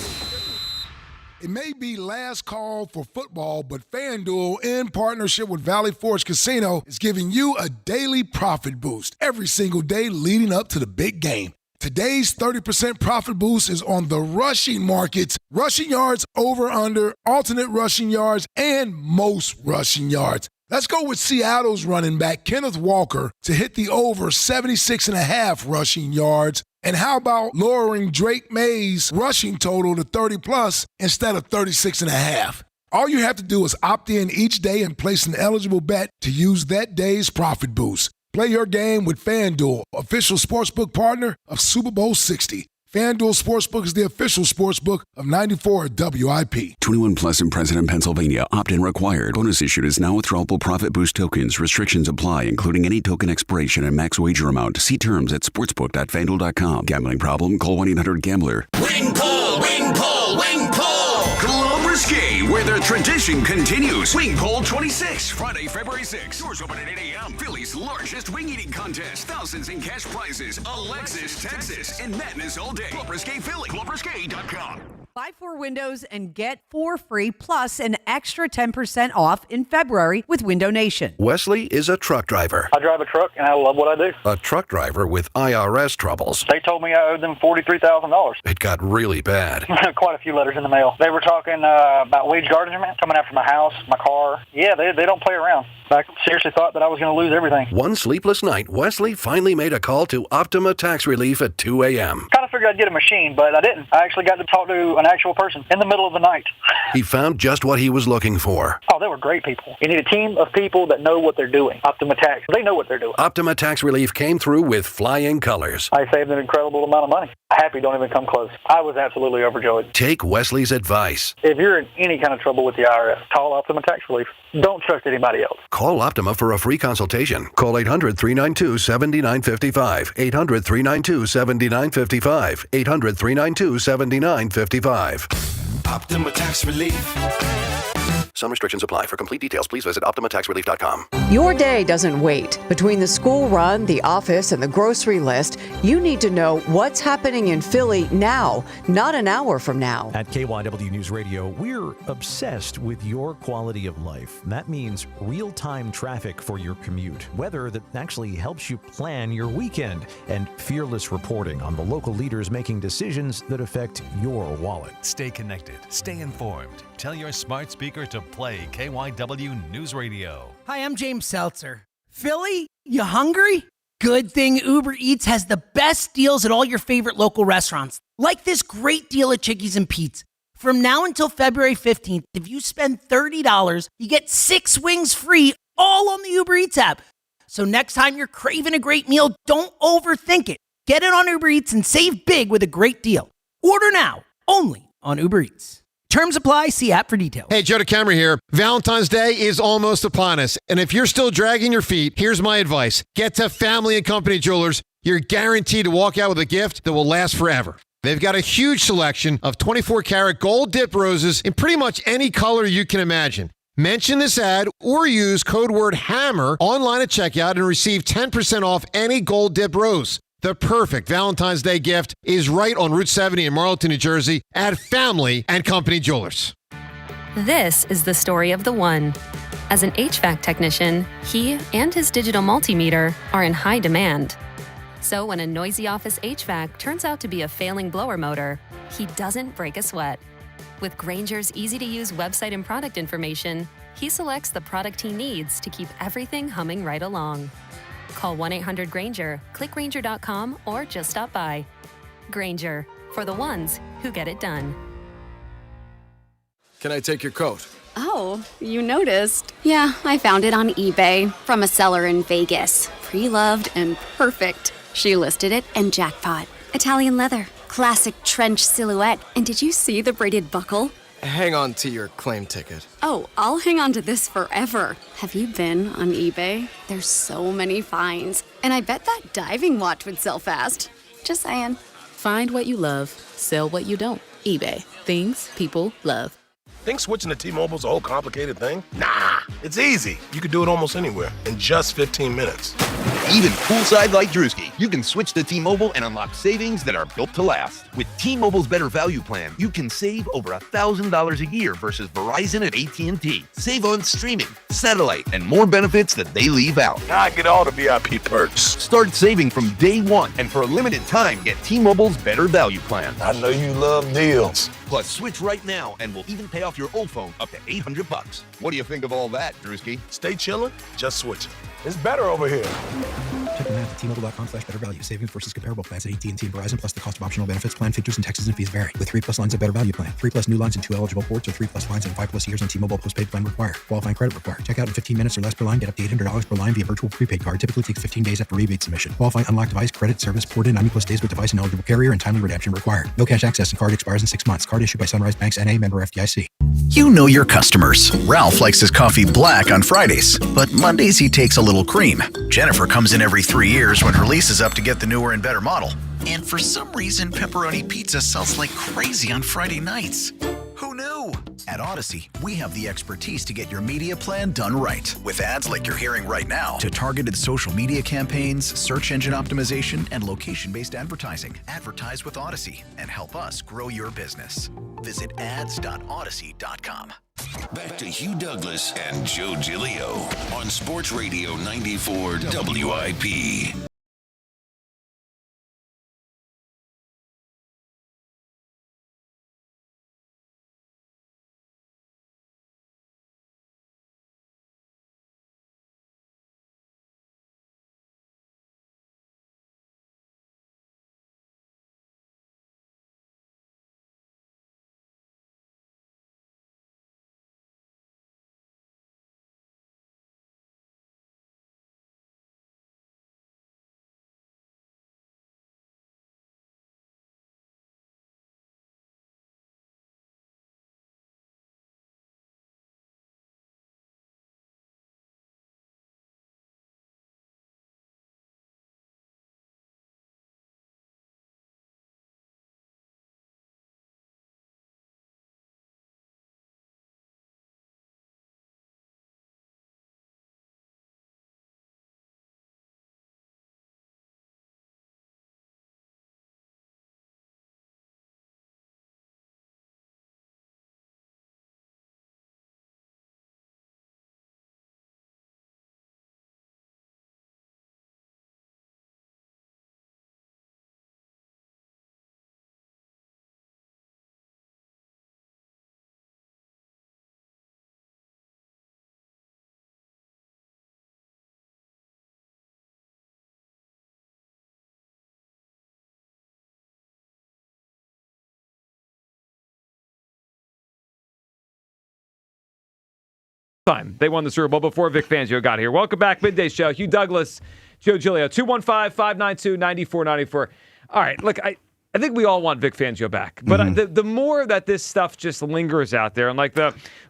It may be last call for football, but FanDuel, in partnership with Valley Forge Casino, is giving you a daily profit boost every single day leading up to the big game. Today's 30% profit boost is on the rushing markets, rushing yards over under, alternate rushing yards, and most rushing yards. Let's go with Seattle's running back, Kenneth Walker, to hit the over 76.5 rushing yards. And how about lowering Drake May's rushing total to 30-plus instead of 36.5? All you have to do is opt in each day and place an eligible bet to use that day's profit boost. Play your game with FanDuel, official sportsbook partner of Super Bowl 60. FanDuel Sportsbook is the official sportsbook of 94 WIP. 21 plus in President, Pennsylvania. Opt-in required. Bonus issued is now withdrawable profit boost tokens. Restrictions apply, including any token expiration and max wager amount. See terms at sportsbook.fanduel.com. Gambling problem? Call 1-800-GAMBLER. Ring pull, ring pull, ring pull. Club Risque, where the tradition continues. Wing Pull 26, Friday, February 6th. Doors open at 8 a.m. Philly's largest wing eating contest. Thousands in cash prizes. Alexis, Texas, and madness all day. Club Risque Philly. ClubRisque.com. Buy 4 windows and get 4 free plus an extra 10% off in February with Window Nation. Wesley is a truck driver. I drive a truck and I love what I do. A truck driver with IRS troubles. They told me I owed them $43,000. It got really bad. Quite a few letters in the mail. They were talking about wage garnishment, coming after my house, my car. Yeah, they don't play around. I seriously thought that I was going to lose everything. One sleepless night, Wesley finally made a call to Optima Tax Relief at 2 a.m. Kind of figured I'd get a machine, but I didn't. I actually got to talk to an actual person in the middle of the night. He found just what he was looking for. Oh, they were great people. You need a team of people that know what they're doing. Optima Tax, they know what they're doing. Optima Tax Relief came through with flying colors. I saved an incredible amount of money. Happy don't even come close. I was absolutely overjoyed. Take Wesley's advice. If you're in any kind of trouble with the IRS, call Optima Tax Relief. Don't trust anybody else. Call Optima for a free consultation. Call 800-392-7955. 800-392-7955. 800-392-7955. Optima Tax Relief. Some restrictions apply. For complete details, please visit OptimaTaxRelief.com. Your day doesn't wait. Between the school run, the office, and the grocery list, you need to know what's happening in Philly now, not an hour from now. At KYW News Radio, we're obsessed with your quality of life. That means real-time traffic for your commute, weather that actually helps you plan your weekend, and fearless reporting on the local leaders making decisions that affect your wallet. Stay connected. Stay informed. Tell your smart speaker to play KYW News Radio. Hi, I'm James Seltzer. Philly, you hungry? Good thing Uber Eats has the best deals at all your favorite local restaurants. Like this great deal at Chickies and Pete's. From now until February 15th, if you spend $30, you get 6 wings free, all on the Uber Eats app. So next time you're craving a great meal, don't overthink it. Get it on Uber Eats and save big with a great deal. Order now, only on Uber Eats. Terms apply. See app for details. Hey, Joe DeCamera here. Valentine's Day is almost upon us. And if you're still dragging your feet, here's my advice. Get to Family & Company Jewelers. You're guaranteed to walk out with a gift that will last forever. They've got a huge selection of 24-karat gold dip roses in pretty much any color you can imagine. Mention this ad or use code word HAMMER online at checkout and receive 10% off any gold dip rose. The perfect Valentine's Day gift is right on Route 70 in Marlton, New Jersey at Family and Company Jewelers. This is the story of the one. As an HVAC technician, he and his digital multimeter are in high demand. So when a noisy office HVAC turns out to be a failing blower motor, he doesn't break a sweat. With Grainger's easy-to-use website and product information, he selects the product he needs to keep everything humming right along. Call 1-800-GRAINGER, click Grainger.com, or just stop by. Grainger, for the ones who get it done. Can I take your coat? Oh, you noticed. Yeah, I found it on eBay from a seller in Vegas. Pre-loved and perfect. She listed it and jackpot. Italian leather, classic trench silhouette. And did you see the braided buckle? Hang on to your claim ticket. Oh, I'll hang on to this forever. Have you been on eBay? There's so many finds. And I bet that diving watch would sell fast. Just saying. Find what you love, sell what you don't. eBay. Things people love. Think switching to T-Mobile's a whole complicated thing? Nah, it's easy. You could do it almost anywhere in just 15 minutes. Even poolside like Drewski, you can switch to T-Mobile and unlock savings that are built to last. With T-Mobile's Better Value Plan, you can save over $1,000 a year versus Verizon and AT&T. Save on streaming, satellite, and more benefits that they leave out. Now I get all the VIP perks. Start saving from day one, and for a limited time, get T-Mobile's Better Value Plan. I know you love deals. Plus, switch right now, and we'll even pay off your old phone up to $800. What do you think of all that, Drewski? Stay chillin', just switching. It's better over here. Check the math at T-Mobile.com/better value. Savings versus comparable plans at AT&T and Verizon, plus the cost of optional benefits. Plan features and taxes and fees vary. With 3+ lines of Better Value Plan. 3+ new lines and 2 eligible ports, or 3+ lines and 5+ years on T-Mobile postpaid plan required. Qualifying credit required. Check out in 15 minutes or less per line. Get up to $800 per line via virtual prepaid card. Typically takes 15 days after rebate submission. Qualifying unlocked device credit service ported 90+ days with device and eligible carrier, and timely redemption required. No cash access and card expires in 6 months. Card issued by Sunrise Banks N.A. member FDIC. You know your customers. Ralph likes his coffee black on Fridays, but Mondays he takes a little cream. Jennifer comes in every 3 years when her lease is up to get the newer and better model. And for some reason, pepperoni pizza sells like crazy on Friday nights. Who knew? At Odyssey, we have the expertise to get your media plan done right. With ads like you're hearing right now, to targeted social media campaigns, search engine optimization, and location-based advertising. Advertise with Odyssey and help us grow your business. Visit ads.odyssey.com. Back to Hugh Douglas and Joe Giglio on Sports Radio 94 WIP. Time. They won the Super Bowl before Vic Fangio got here. Welcome back, Midday Show. Hugh Douglas, Joe Giglio, 215-592-9494. All right, look, I think we all want Vic Fangio back. But the more that this stuff just lingers out there, and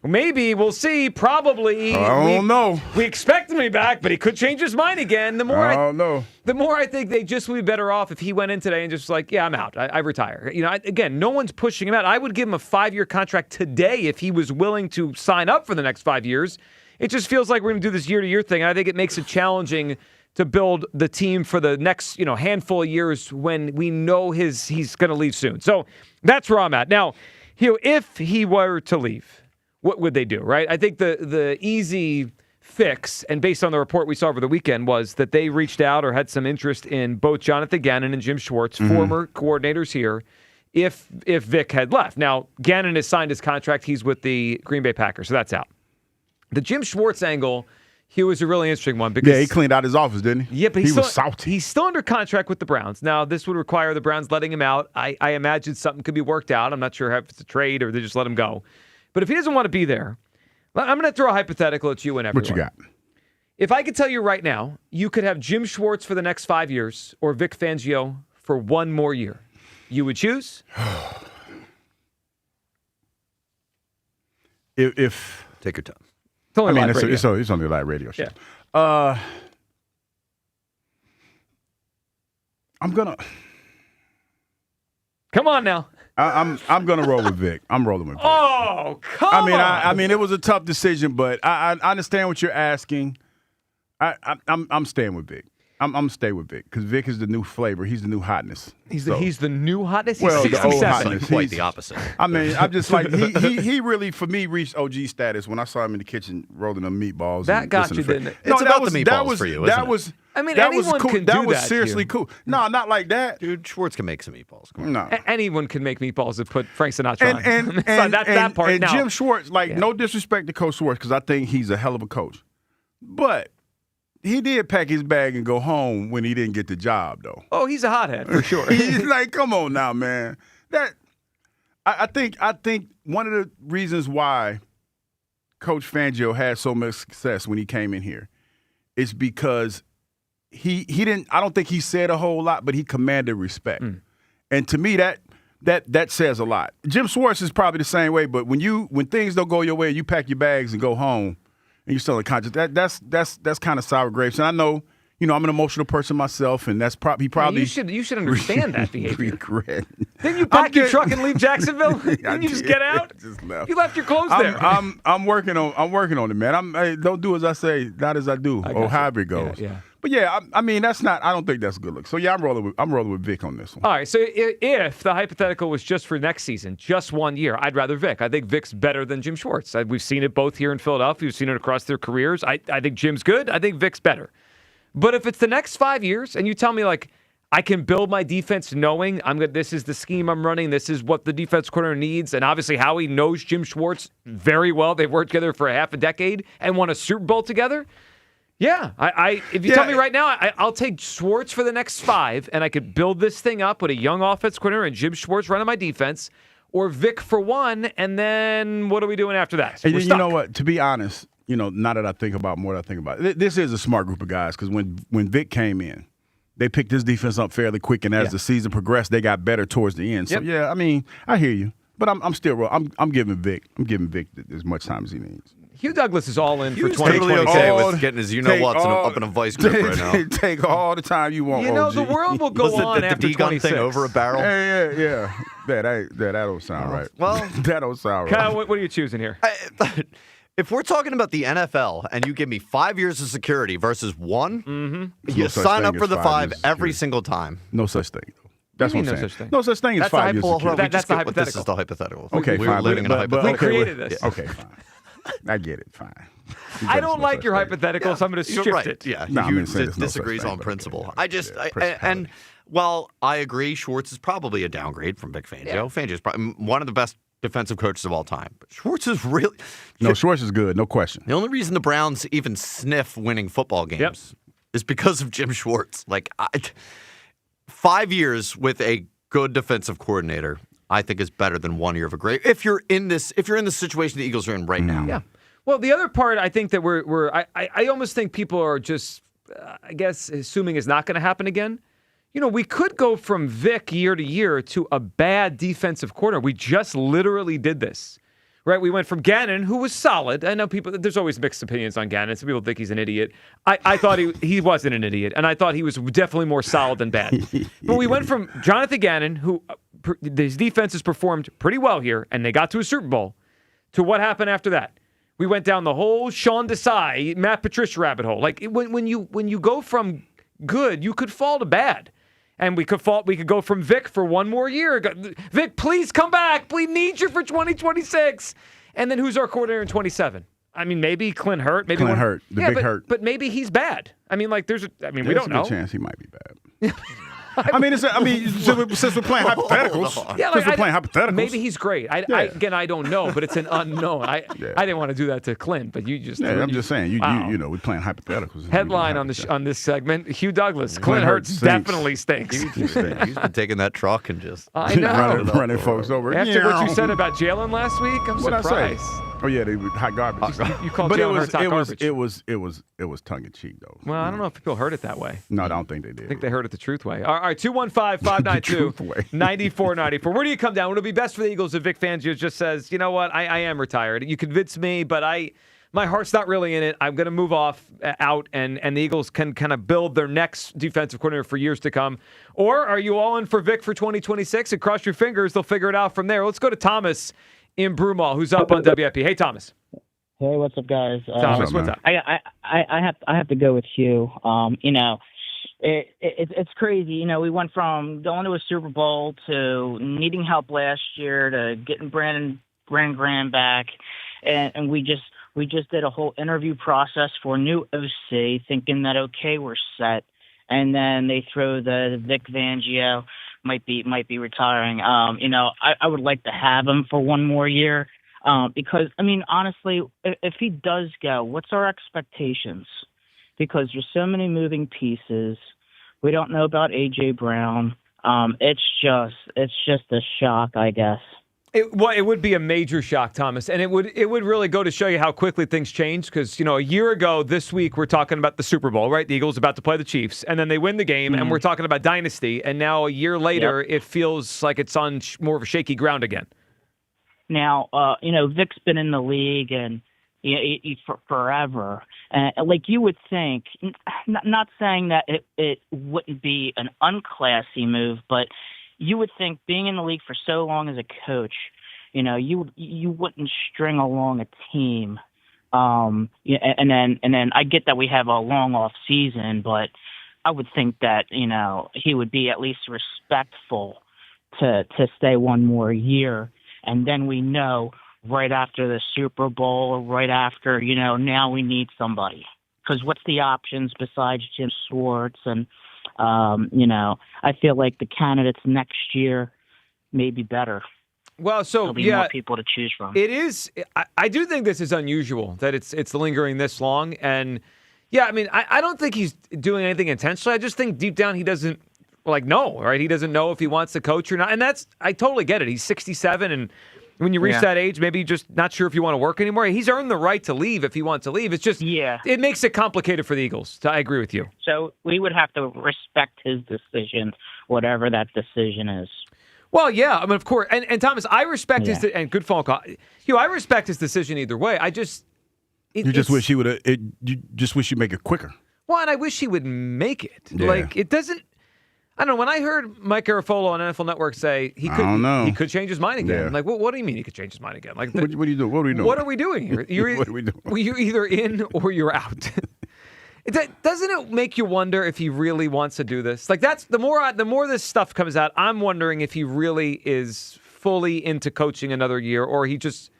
maybe, we'll see, probably. I don't know. We expect him to be back, but he could change his mind again. The more I don't know. The more I think they just would be better off if he went in today and just yeah, I'm out. I retire. Again, no one's pushing him out. I would give him a 5-year contract today if he was willing to sign up for the next 5 years. It just feels like we're going to do this year-to-year thing. And I think it makes it challenging to build the team for the next, handful of years when we know he's going to leave soon. So that's where I'm at. Now, if he were to leave, what would they do, right? I think the easy fix, and based on the report we saw over the weekend, was that they reached out or had some interest in both Jonathan Gannon and Jim Schwartz, former coordinators here, if Vic had left. Now, Gannon has signed his contract. He's with the Green Bay Packers, so that's out. The Jim Schwartz angle, he was a really interesting one. Because he cleaned out his office, didn't he? Yeah, but he was salty. He's still under contract with the Browns. Now, this would require the Browns letting him out. I imagine something could be worked out. I'm not sure if it's a trade or they just let him go. But if he doesn't want to be there, I'm going to throw a hypothetical at you and everyone. What you got? If I could tell you right now, you could have Jim Schwartz for the next 5 years or Vic Fangio for one more year, you would choose? If take your time. It's only a live radio show. Yeah. I'm gonna. Come on now. I'm gonna roll with Vic. I'm rolling with Vic. Oh, come on. I mean, it was a tough decision, but I understand what you're asking. I'm staying with Vic. I'm staying with Vic because Vic is the new flavor. He's the new hotness. He's the new hotness. Well, he's the old 67. hotness. Quite the opposite. I mean, I'm just like he really for me reached OG status when I saw him in the kitchen rolling them meatballs. That got you, didn't it? It's about the meatballs for you, isn't it? I mean, that anyone was cool. can do that was that, seriously Hugh. cool. No, not like that. Dude, Schwartz can make some meatballs. Come on. No. Anyone can make meatballs that put Frank Sinatra on. And that part. And now. Jim Schwartz, no disrespect to Coach Schwartz, because I think he's a hell of a coach. But he did pack his bag and go home when he didn't get the job, though. Oh, he's a hothead for sure. He's like, come on now, man. I think one of the reasons why Coach Fangio had so much success when he came in here is because he didn't. I don't think he said a whole lot, but he commanded respect. And to me, that says a lot. Jim Schwartz is probably the same way, but when things don't go your way, you pack your bags and go home, and you're still in contract. That's kind of sour grapes. And I know, I'm an emotional person myself, and that's probably you should understand that behavior. Regret. Didn't you pack your truck and leave Jacksonville? Didn't you just get out? Just left. You left your clothes there. I'm working on it, man. Don't do as I say, not as I do, or however it goes. Yeah. But yeah, I mean, I don't think that's a good look. So yeah, I'm rolling with Vic on this one. All right. So if the hypothetical was just for next season, just 1 year, I'd rather Vic. I think Vic's better than Jim Schwartz. We've seen it both here in Philadelphia. We've seen it across their careers. I think Jim's good. I think Vic's better. But if it's the next 5 years, and you tell me I can build my defense knowing this is the scheme I'm running, this is what the defense coordinator needs, and obviously Howie knows Jim Schwartz very well. They've worked together for half a decade and won a Super Bowl together. Yeah, if you tell me right now, I'll take Schwartz for the next 5, and I could build this thing up with a young offense coordinator and Jim Schwartz running my defense, or Vic for 1, and then what are we doing after that? And you know what? To be honest, now that I think about more than I think about it, this is a smart group of guys because when Vic came in, they picked this defense up fairly quick, and as the season progressed, they got better towards the end. So yeah, I mean, I hear you, but I'm still I'm giving Vic as much time as he needs. Hugh Douglas is all in for 2026. Totally okay with getting his up in a vice grip right now. Take all the time you want. The world will go on after the D-gun 26. thing over a barrel. Yeah. That don't sound right. Well, that don't sound Kyle, right. what are you choosing here? If we're talking about the NFL and you give me 5 years of security versus 1, you sign up for the 5 every single time. No such thing. That's what I'm saying. No such thing. No such thing as 5 years of security. That's the hypothetical. This is the hypothetical. Okay, we're fine. living in a hypothetical. We created this. Okay, fine. I get it. Fine. I don't like your hypothetical, so I'm going to shift it. Yeah, no, Hugh no disagrees on principle. While I agree, Schwartz is probably a downgrade from Vic Fangio. Yeah. Fangio is probably one of the best defensive coaches of all time. But Schwartz is really... No, Schwartz is good, no question. The only reason the Browns even sniff winning football games is because of Jim Schwartz. 5 years with a good defensive coordinator, I think, is better than 1 year of a great... If you're in the situation the Eagles are in right now. Yeah. Well, the other part I think that I almost think people are just, I guess, assuming is not going to happen again. We could go from Vic year to year to a bad defensive coordinator. We just literally did this, right? We went from Gannon, who was solid. I know there's always mixed opinions on Gannon. Some people think he's an idiot. I thought he wasn't an idiot, and I thought he was definitely more solid than bad. But we went from Jonathan Gannon, who his defense has performed pretty well here, and they got to a Super Bowl, to what happened after that. We went down the whole Sean Desai, Matt Patricia rabbit hole. When you go from good, you could fall to bad. And we could go from Vic for one more year. Vic, please come back. We need you for 2026. And then who's our coordinator in 27? I mean, maybe Clint Hurt. Maybe Clint Hurt, the big Hurt. But maybe he's bad. I mean, like, we don't know. There's a good chance he might be bad. Since we're playing hypotheticals. Since we're playing hypotheticals. Maybe he's great. I don't know, but it's an unknown. I didn't want to do that to Clint, but you just. Yeah, I'm just saying. You know, we're playing hypotheticals. Headline on this segment: Hugh Douglas. Clint Hurt definitely stinks. He's been taking that truck and just running folks over. After what you said about Jalen last week, I'm surprised. Oh yeah, they were hot garbage. You called Jalen Hurts hot garbage. It was tongue in cheek though. Well, I don't know if people heard it that way. No, I don't think they did. I think they heard it the truth way. All right, 215-592-9494. Where do you come down? Would it be best for the Eagles if Vic Fangio just says, you know what, I am retired. You convinced me, but my heart's not really in it. I'm going to move out, and the Eagles can kind of build their next defensive coordinator for years to come. Or are you all in for Vic for 2026? And cross your fingers, they'll figure it out from there. Let's go to Thomas in Broomall, who's up on WIP. Hey, Thomas. Hey, what's up, guys? Thomas, what's up? I have to go with Hugh. You know, it's crazy. You know, we went from going to a Super Bowl to needing help last year to getting Brandon Graham back, and we just did a whole interview process for a new OC, thinking that we're set, and then they throw the Vic Fangio might be retiring. You know, I would like to have him for one more year. Because, I mean, honestly, if he does go, what's our expectations? Because there's so many moving pieces. We don't know about A.J. Brown. It's just a shock, I guess. It would be a major shock, Thomas, and it would really go to show you how quickly things change. Because a year ago, this week we're talking about the Super Bowl, right? The Eagles about to play the Chiefs, and then they win the game, and we're talking about dynasty. And now a year later, It feels like it's on more of a shaky ground again. Now, Vic's been in the league and for forever, and like you would think. Not saying that it wouldn't be an unclassy move, but you would think being in the league for so long as a coach, you wouldn't string along a team. And then I get that we have a long off season, but I would think that he would be at least respectful to stay one more year, and then we know right after the Super Bowl or right after now we need somebody, because what's the options besides Jim Schwartz and. I feel like the candidates next year may be better. Well, so there'll be more people to choose from. It is. I do think this is unusual that it's lingering this long, and I mean, I don't think he's doing anything intentionally. I just think deep down he doesn't know, right? He doesn't know if he wants to coach or not, and I totally get it. He's 67, and when you reach that age, maybe you're just not sure if you want to work anymore. He's earned the right to leave if he wants to leave. It's just, it makes it complicated for the Eagles. I agree with you. So we would have to respect his decision, whatever that decision is. Well, yeah, I mean, of course. And Thomas, I respect his, and good phone call. I respect his decision either way. I just. You just wish he would. You just wish you'd make it quicker. Well, and I wish he would make it. Yeah. It doesn't. I don't know. When I heard Mike Garafolo on NFL Network say he could change his mind again. Yeah. What do you mean he could change his mind again? What are you doing? What are we doing? What are we doing here? What are we doing? You're either in or you're out. Doesn't it make you wonder if he really wants to do this? That's the more this stuff comes out, I'm wondering if he really is fully into coaching another year, or he just.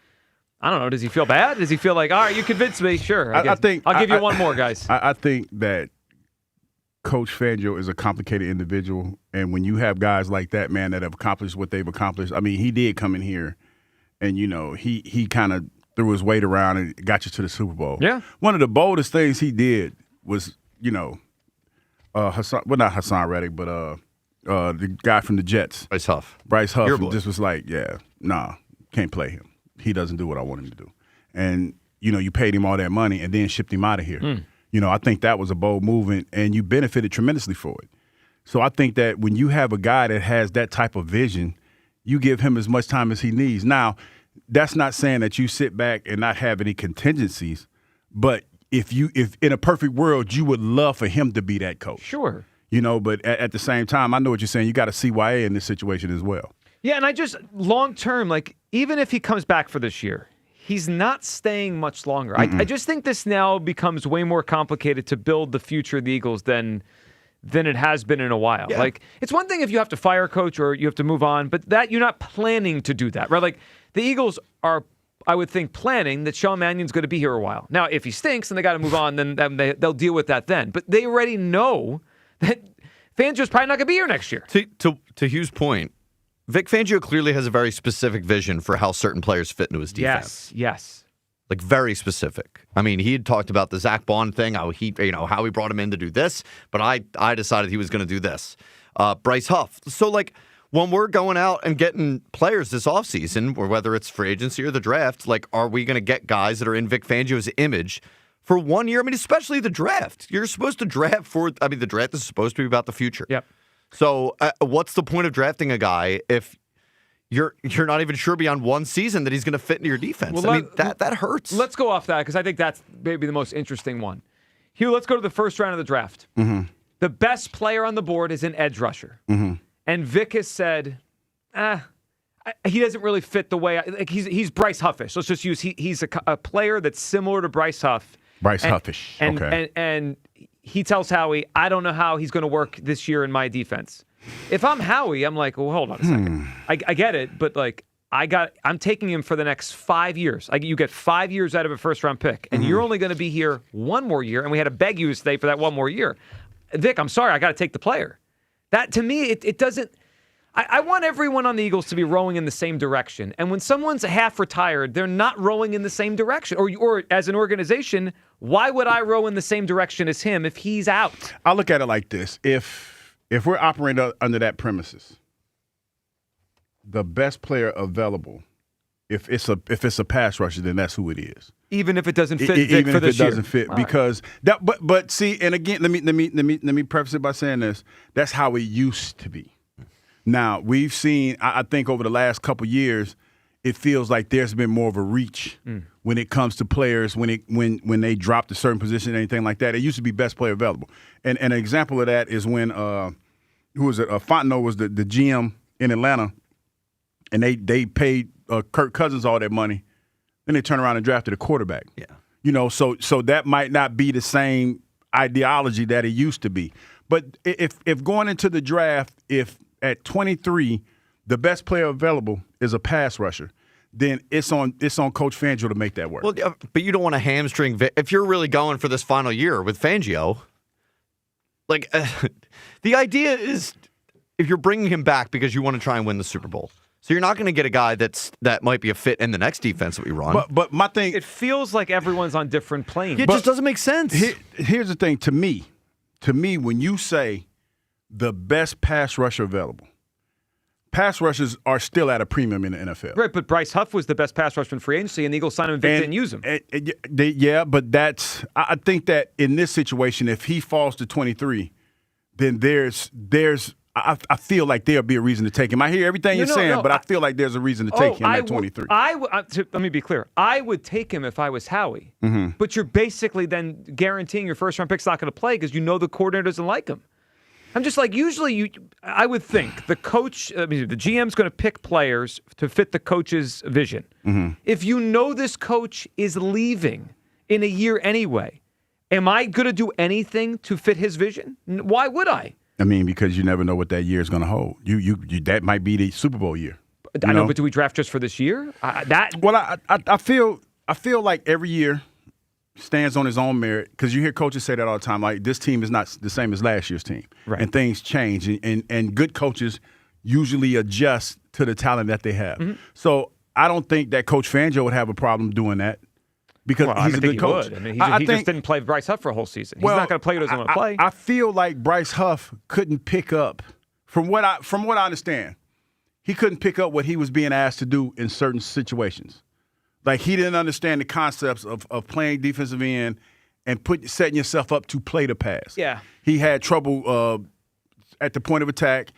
I don't know. Does he feel bad? Does he feel like, all right, you convinced me? Sure. I think I'll give you one more, guys. I think that Coach Fangio is a complicated individual, and when you have guys like that, man, that have accomplished what they've accomplished. I mean, he did come in here, and he kind of threw his weight around and got you to the Super Bowl. Yeah. One of the boldest things he did was, Hassan, well, not Hassan Reddick, but the guy from the Jets, Bryce Huff, just was like, can't play him. He doesn't do what I want him to do, and you paid him all that money and then shipped him out of here. I think that was a bold movement, and you benefited tremendously for it. So I think that when you have a guy that has that type of vision, you give him as much time as he needs. Now, that's not saying that you sit back and not have any contingencies, but if in a perfect world, you would love for him to be that coach. Sure. But at the same time, I know what you're saying. You got a CYA in this situation as well. Yeah, and I just, long term, even if he comes back for this year, he's not staying much longer. I just think this now becomes way more complicated to build the future of the Eagles than than it has been in a while. Yeah. Like, it's one thing if you have to fire a coach or you have to move on, but that you're not planning to do that, right? Like, the Eagles are, I would think, planning that Sean Mannion's going to be here a while. Now, if he stinks and they got to move on, then they'll deal with that then. But they already know that Fangio's probably not going to be here next year. To Hugh's point, Vic Fangio clearly has a very specific vision for how certain players fit into his defense. Yes. Like, very specific. I mean, he had talked about the Zach Bond thing, how he brought him in to do this, but I decided he was going to do this. Bryce Huff. So, like, when we're going out and getting players this offseason, or whether it's free agency or the draft, like, are we going to get guys that are in Vic Fangio's image for 1 year? I mean, especially the draft. You're supposed to draft the draft is supposed to be about the future. Yep. So, what's the point of drafting a guy if you're not even sure beyond one season that he's going to fit into your defense? Well, I mean, that hurts. Let's go off that because I think that's maybe the most interesting one. Hugh, let's go to the first round of the draft. Mm-hmm. The best player on the board is an edge rusher. Mm-hmm. And Vic has said, he doesn't really fit the way he's Bryce Huffish. Let's just use he's a player that's similar to Bryce Huff. Huffish. Okay. And he tells Howie, I don't know how he's going to work this year in my defense. If I'm Howie, I'm like, well, hold on a second. I get it, but like I'm taking him for the next 5 years. You get 5 years out of a first-round pick, and you're only going to be here one more year, and we had to beg you to stay for that one more year. Vic, I'm sorry, I got to take the player. That, to me, it doesn't... I want everyone on the Eagles to be rowing in the same direction. And when someone's half retired, they're not rowing in the same direction. Or as an organization, why would I row in the same direction as him if he's out? I look at it like this. If we're operating under that premises, the best player available, if it's a pass rusher, then that's who it is. Even if it doesn't fit Vic for this year. Even if it doesn't fit, All because that. But see, and again, let me preface it by saying this. That's how it used to be. Now we've seen. I think over the last couple of years, it feels like there's been more of a reach when it comes to players when they drop to certain position, anything like that. It used to be best player available, and an example of that is when who was it? Fontenot was the GM in Atlanta, and they paid Kirk Cousins all that money. Then they turn around and drafted a quarterback. Yeah. You know, so that might not be the same ideology that it used to be. But if going into the draft, if at 23 the best player available is a pass rusher, then it's on Coach Fangio to make that work. Well, but you don't want to hamstring Vic. If you're really going for this final year with Fangio, like the idea is if you're bringing him back because you want to try and win the Super Bowl. So you're not going to get a guy that might be a fit in the next defense that we run. But my thing, it feels like everyone's on different planes. It just doesn't make sense. Here's the thing to me, when you say the best pass rusher available, pass rushers are still at a premium in the NFL. Right, but Bryce Huff was the best pass rusher in free agency, and the Eagles signed him and Vic didn't use him. But I think that in this situation, if he falls to 23, then I feel like there'll be a reason to take him. I hear everything you're saying, but I feel like there's a reason to take him at 23. Let me be clear. I would take him if I was Howie. Mm-hmm. But you're basically then guaranteeing your first-round pick's not going to play because you know the coordinator doesn't like him. I'm just like, usually I would think the GM's going to pick players to fit the coach's vision. Mm-hmm. If you know this coach is leaving in a year anyway, am I going to do anything to fit his vision? Why would I? I mean, because you never know what that year is going to hold. You that might be the Super Bowl year. I know, but do we draft just for this year? I feel like every year stands on his own merit because you hear coaches say that all the time. Like, this team is not the same as last year's team, right? And things change, and good coaches usually adjust to the talent that they have. Mm-hmm. So I don't think that Coach Fangio would have a problem doing that. Because he's a good coach. Would. He just didn't play Bryce Huff for a whole season. He's not going to play who doesn't want to play. I feel like Bryce Huff couldn't pick up, from what I understand, he couldn't pick up what he was being asked to do in certain situations. Like, he didn't understand the concepts of playing defensive end and setting yourself up to play the pass. Yeah. He had trouble at the point of attack.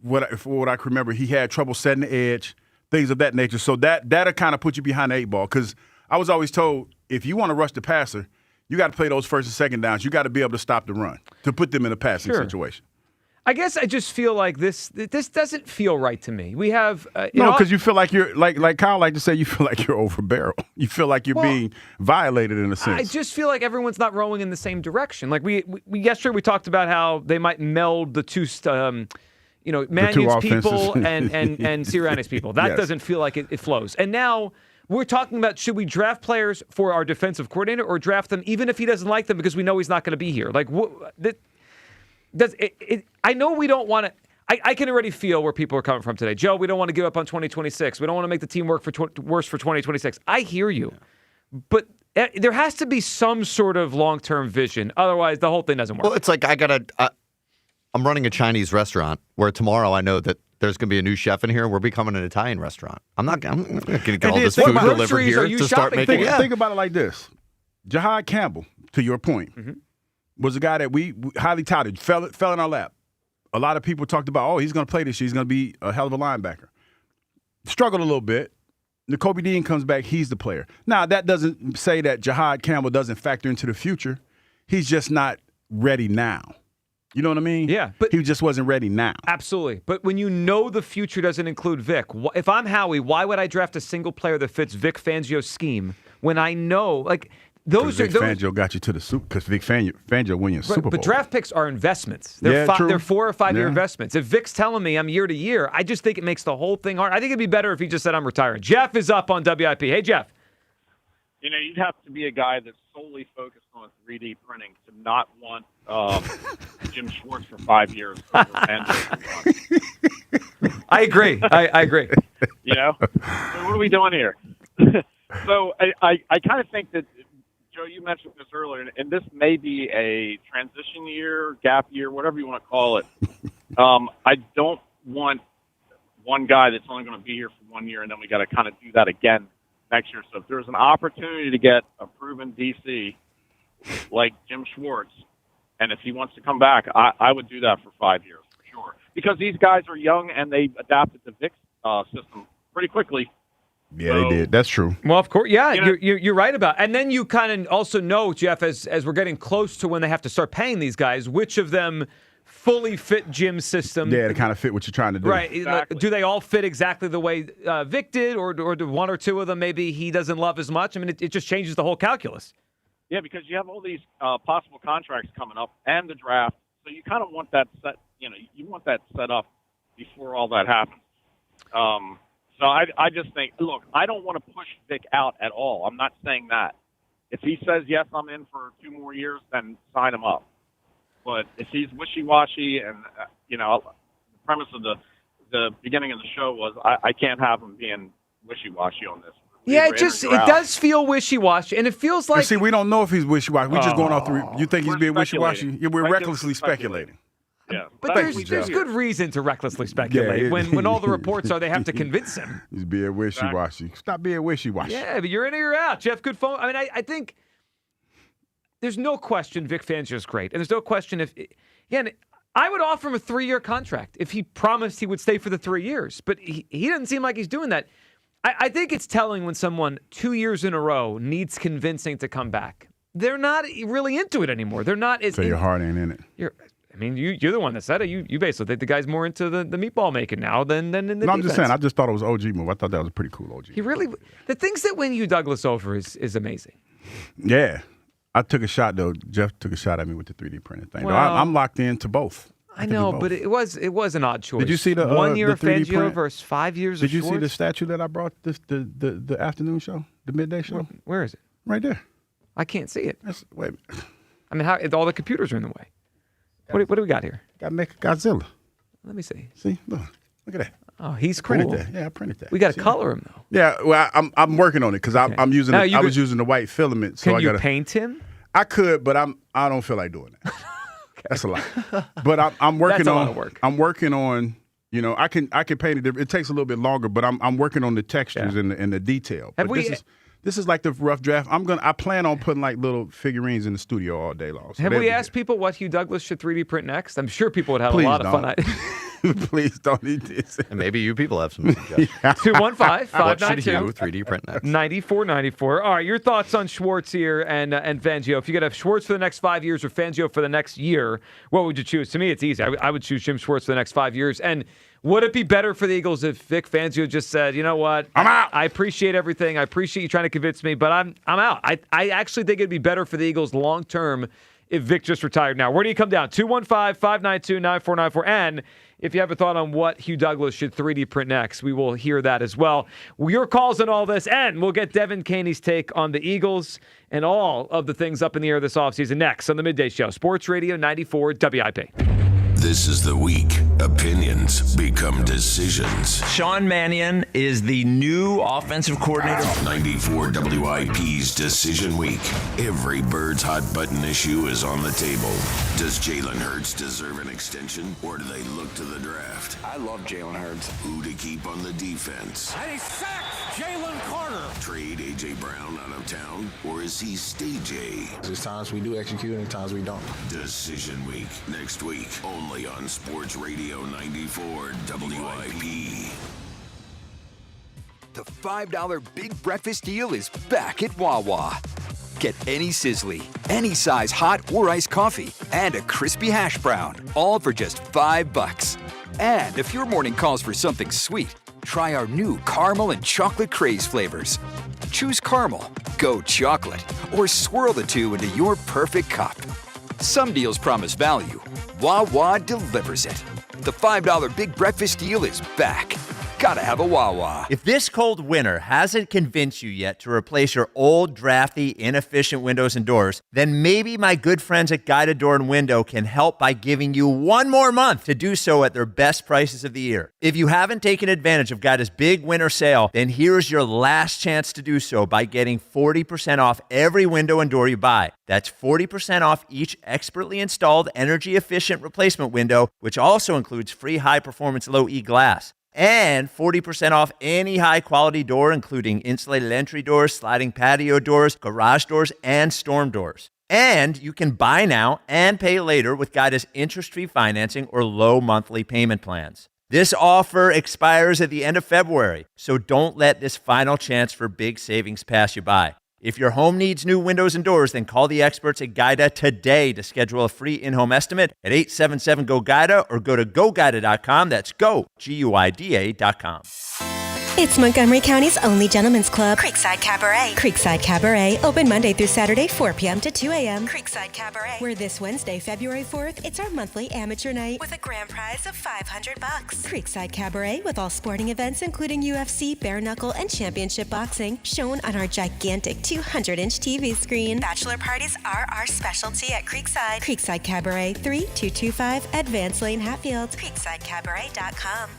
For what I can remember, he had trouble setting the edge, things of that nature. So that'll kind of put you behind the 8 ball, because I was always told, if you want to rush the passer, you got to play those first and second downs. You got to be able to stop the run to put them in a passing situation. I guess I just feel like this doesn't feel right to me. We have because you feel like you're like Kyle like to say you feel like you're over barrel. You feel like you're being violated in a sense. I just feel like everyone's not rowing in the same direction. Like we yesterday we talked about how they might meld the two Mannion's people and Sirianni's people. That doesn't feel like it flows. And now we're talking about, should we draft players for our defensive coordinator or draft them even if he doesn't like them because we know he's not going to be here? Like I know we don't want to. I can already feel where people are coming from today. Joe, we don't want to give up on 2026. We don't want to make the team worse for 2026. I hear you. But there has to be some sort of long-term vision. Otherwise, the whole thing doesn't work. Well, it's like I'm running a Chinese restaurant where tomorrow I know that there's going to be a new chef in here and we're becoming an Italian restaurant. I'm not going to get all this food delivered here to start making it. Think about it like this. Jahad Campbell, to your point, was a guy that we highly touted, fell in our lap. A lot of people talked about, he's going to play this year. He's going to be a hell of a linebacker. Struggled a little bit. Nakobe Dean comes back. He's the player. Now, that doesn't say that Jahad Campbell doesn't factor into the future. He's just not ready now. You know what I mean? Yeah. But he just wasn't ready now. Absolutely. But when you know the future doesn't include Vic, if I'm Howie, why would I draft a single player that fits Vic Fangio's scheme when I know, like, Vic Fangio got you to the Super because Vic Fangio won you a Super Bowl. But draft picks are investments. They're 4 or 5 year investments. If Vic's telling me I'm year to year, I just think it makes the whole thing hard. I think it'd be better if he just said I'm retiring. Jeff is up on WIP. Hey, Jeff. You'd have to be a guy that's solely focused on 3D printing to not want Jim Schwartz for 5 years. I agree. I agree. What are we doing here? So I kind of think that, Joe, you mentioned this earlier, and this may be a transition year, gap year, whatever you want to call it. I don't want one guy that's only going to be here for 1 year, and then we got to kind of do that again next year. So if there's an opportunity to get a proven DC like Jim Schwartz, and if he wants to come back, I would do that for 5 years, for sure. Because these guys are young, and they adapted to Vic's system pretty quickly. Yeah, they did. That's true. Well, of course, yeah, you're right about it. And then you kind of also know, Jeff, as we're getting close to when they have to start paying these guys, which of them fully fit Jim's system. Yeah, to kind of fit what you're trying to do. Right. Exactly. Do they all fit exactly the way Vic did, or do one or two of them maybe he doesn't love as much? I mean, it just changes the whole calculus. Yeah, because you have all these possible contracts coming up and the draft, so you kind of want that set. You want that set up before all that happens. So I just think, look, I don't want to push Vic out at all. I'm not saying that. If he says, yes, I'm in for 2 more years, then sign him up. But if he's wishy-washy and, the premise of the beginning of the show was I can't have him being wishy-washy on this. Yeah, it does feel wishy-washy, and it feels like... See, we don't know if he's wishy-washy. We're just going off through... You think he's being wishy-washy? Yeah, we're recklessly speculating. Yeah, but there's good reason to recklessly speculate when all the reports are they have to convince him. He's being wishy-washy. Stop being wishy-washy. Yeah, but you're in or you're out. Jeff, good phone. I mean, I think there's no question Vic Fangio's great, and there's no question again, I would offer him a 3-year contract if he promised he would stay for the 3 years, but he doesn't seem like he's doing that. I think it's telling when someone 2 years in a row needs convincing to come back. They're not really into it anymore. They're not as... So your heart ain't in it. You're the one that said it. You basically think the guy's more into the meatball making now than in the defense. I'm just saying. I just thought it was OG move. I thought that was a pretty cool OG. He really... The things that win you Douglas over is amazing. Yeah. I took a shot, though. Jeff took a shot at me with the 3D printing thing. Well, I'm locked into both. I know, but it was an odd choice. Did you see the 1 year the of 3D Fangio print? versus 5 years Did of you Schwartz? see the statue that I brought the afternoon show, the midday show? Where is it? Right there. I can't see it. Wait. I mean, all the computers are in the way. What do we got here? Got Godzilla. Let me see. See, look at that. Oh, he's cool. Printed that. Yeah, I printed that. We got to color him though. Yeah, well, I'm working on it because I'm using. I was using the white filament. So Can I you gotta paint him? I could, but I don't feel like doing that. That's a lot. But I'm working That's a on. lot of work. I'm working on. I can paint it. It takes a little bit longer, but I'm working on the textures and the detail. This is like the rough draft. I plan on putting like little figurines in the studio all day long. So have we asked people what Hugh Douglas should 3D print next? I'm sure people would have a lot of fun. Please don't eat this. And maybe you people have some suggestions. 215-592. What should you 3D print next? 9494. All right, your thoughts on Schwartz here and Fangio. If you could have Schwartz for the next 5 years or Fangio for the next year, what would you choose? To me, it's easy. I would choose Jim Schwartz for the next 5 years. And would it be better for the Eagles if Vic Fangio just said, you know what? I'm out. I appreciate everything. I appreciate you trying to convince me, but I'm out. I actually think it'd be better for the Eagles long term if Vic just retired now. Where do you come down? 215-592-9494. And if you have a thought on what Hugh Douglas should 3D print next, we will hear that as well. Your calls on all this, and we'll get Devin Caney's take on the Eagles and all of the things up in the air this offseason next on the Midday Show. Sports Radio 94 WIP. This is the week opinions become decisions. Sean Mannion is the new offensive coordinator. 94 WIP's Decision Week. Every Bird's hot button issue is on the table. Does Jalen Hurts deserve an extension, or do they look to the draft? I love Jalen Hurts. Who to keep on the defense? And he sacks Jalen Carter. Trade A.J. Brown out of town, or is he stage A? There's times we do execute and times we don't. Decision Week, next week, only on Sports Radio 94 WIP. The $5 Big Breakfast Deal is back at Wawa. Get any sizzly, any size hot or iced coffee, and a crispy hash brown, all for just $5. And if your morning calls for something sweet, try our new caramel and chocolate craze flavors. Choose caramel, go chocolate, or swirl the two into your perfect cup. Some deals promise value. Wawa delivers it. The $5 Big Breakfast Deal is back. Gotta have a Wawa. If this cold winter hasn't convinced you yet to replace your old, drafty, inefficient windows and doors, then maybe my good friends at Guided Door and Window can help by giving you one more month to do so at their best prices of the year. If you haven't taken advantage of Guida's big winter sale, then here's your last chance to do so by getting 40% off every window and door you buy. That's 40% off each expertly installed energy-efficient replacement window, which also includes free high-performance low-E glass. And 40% off any high-quality door, including insulated entry doors, sliding patio doors, garage doors, and storm doors. And you can buy now and pay later with Guida's interest-free financing or low monthly payment plans. This offer expires at the end of February, so don't let this final chance for big savings pass you by. If your home needs new windows and doors, then call the experts at Guida today to schedule a free in-home estimate at 877-GO-GUIDA or go to GoGuida.com. That's go, GUIDA.com. It's Montgomery County's only gentlemen's club, Creekside Cabaret. Creekside Cabaret, open Monday through Saturday, 4 p.m. to 2 a.m. Creekside Cabaret. Where this Wednesday, February 4th, it's our monthly amateur night with a grand prize of $500. Creekside Cabaret with all sporting events, including UFC, bare knuckle, and championship boxing, shown on our gigantic 200-inch TV screen. Bachelor parties are our specialty at Creekside. Creekside Cabaret, 3225 Advance Lane, Hatfield. CreeksideCabaret.com.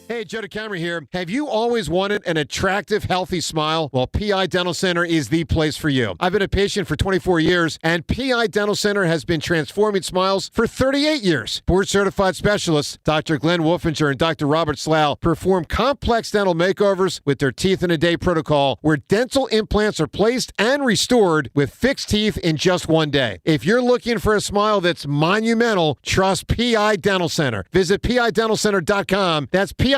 Hey, Joe DeCamera here. Have you always wanted an attractive, healthy smile? Well, PI Dental Center is the place for you. I've been a patient for 24 years, and PI Dental Center has been transforming smiles for 38 years. Board-certified specialists, Dr. Glenn Wolfinger and Dr. Robert Slough, perform complex dental makeovers with their Teeth-in-a-Day protocol, where dental implants are placed and restored with fixed teeth in just one day. If you're looking for a smile that's monumental, trust PI Dental Center. Visit PIDentalCenter.com. That's PIDentalCenter.com.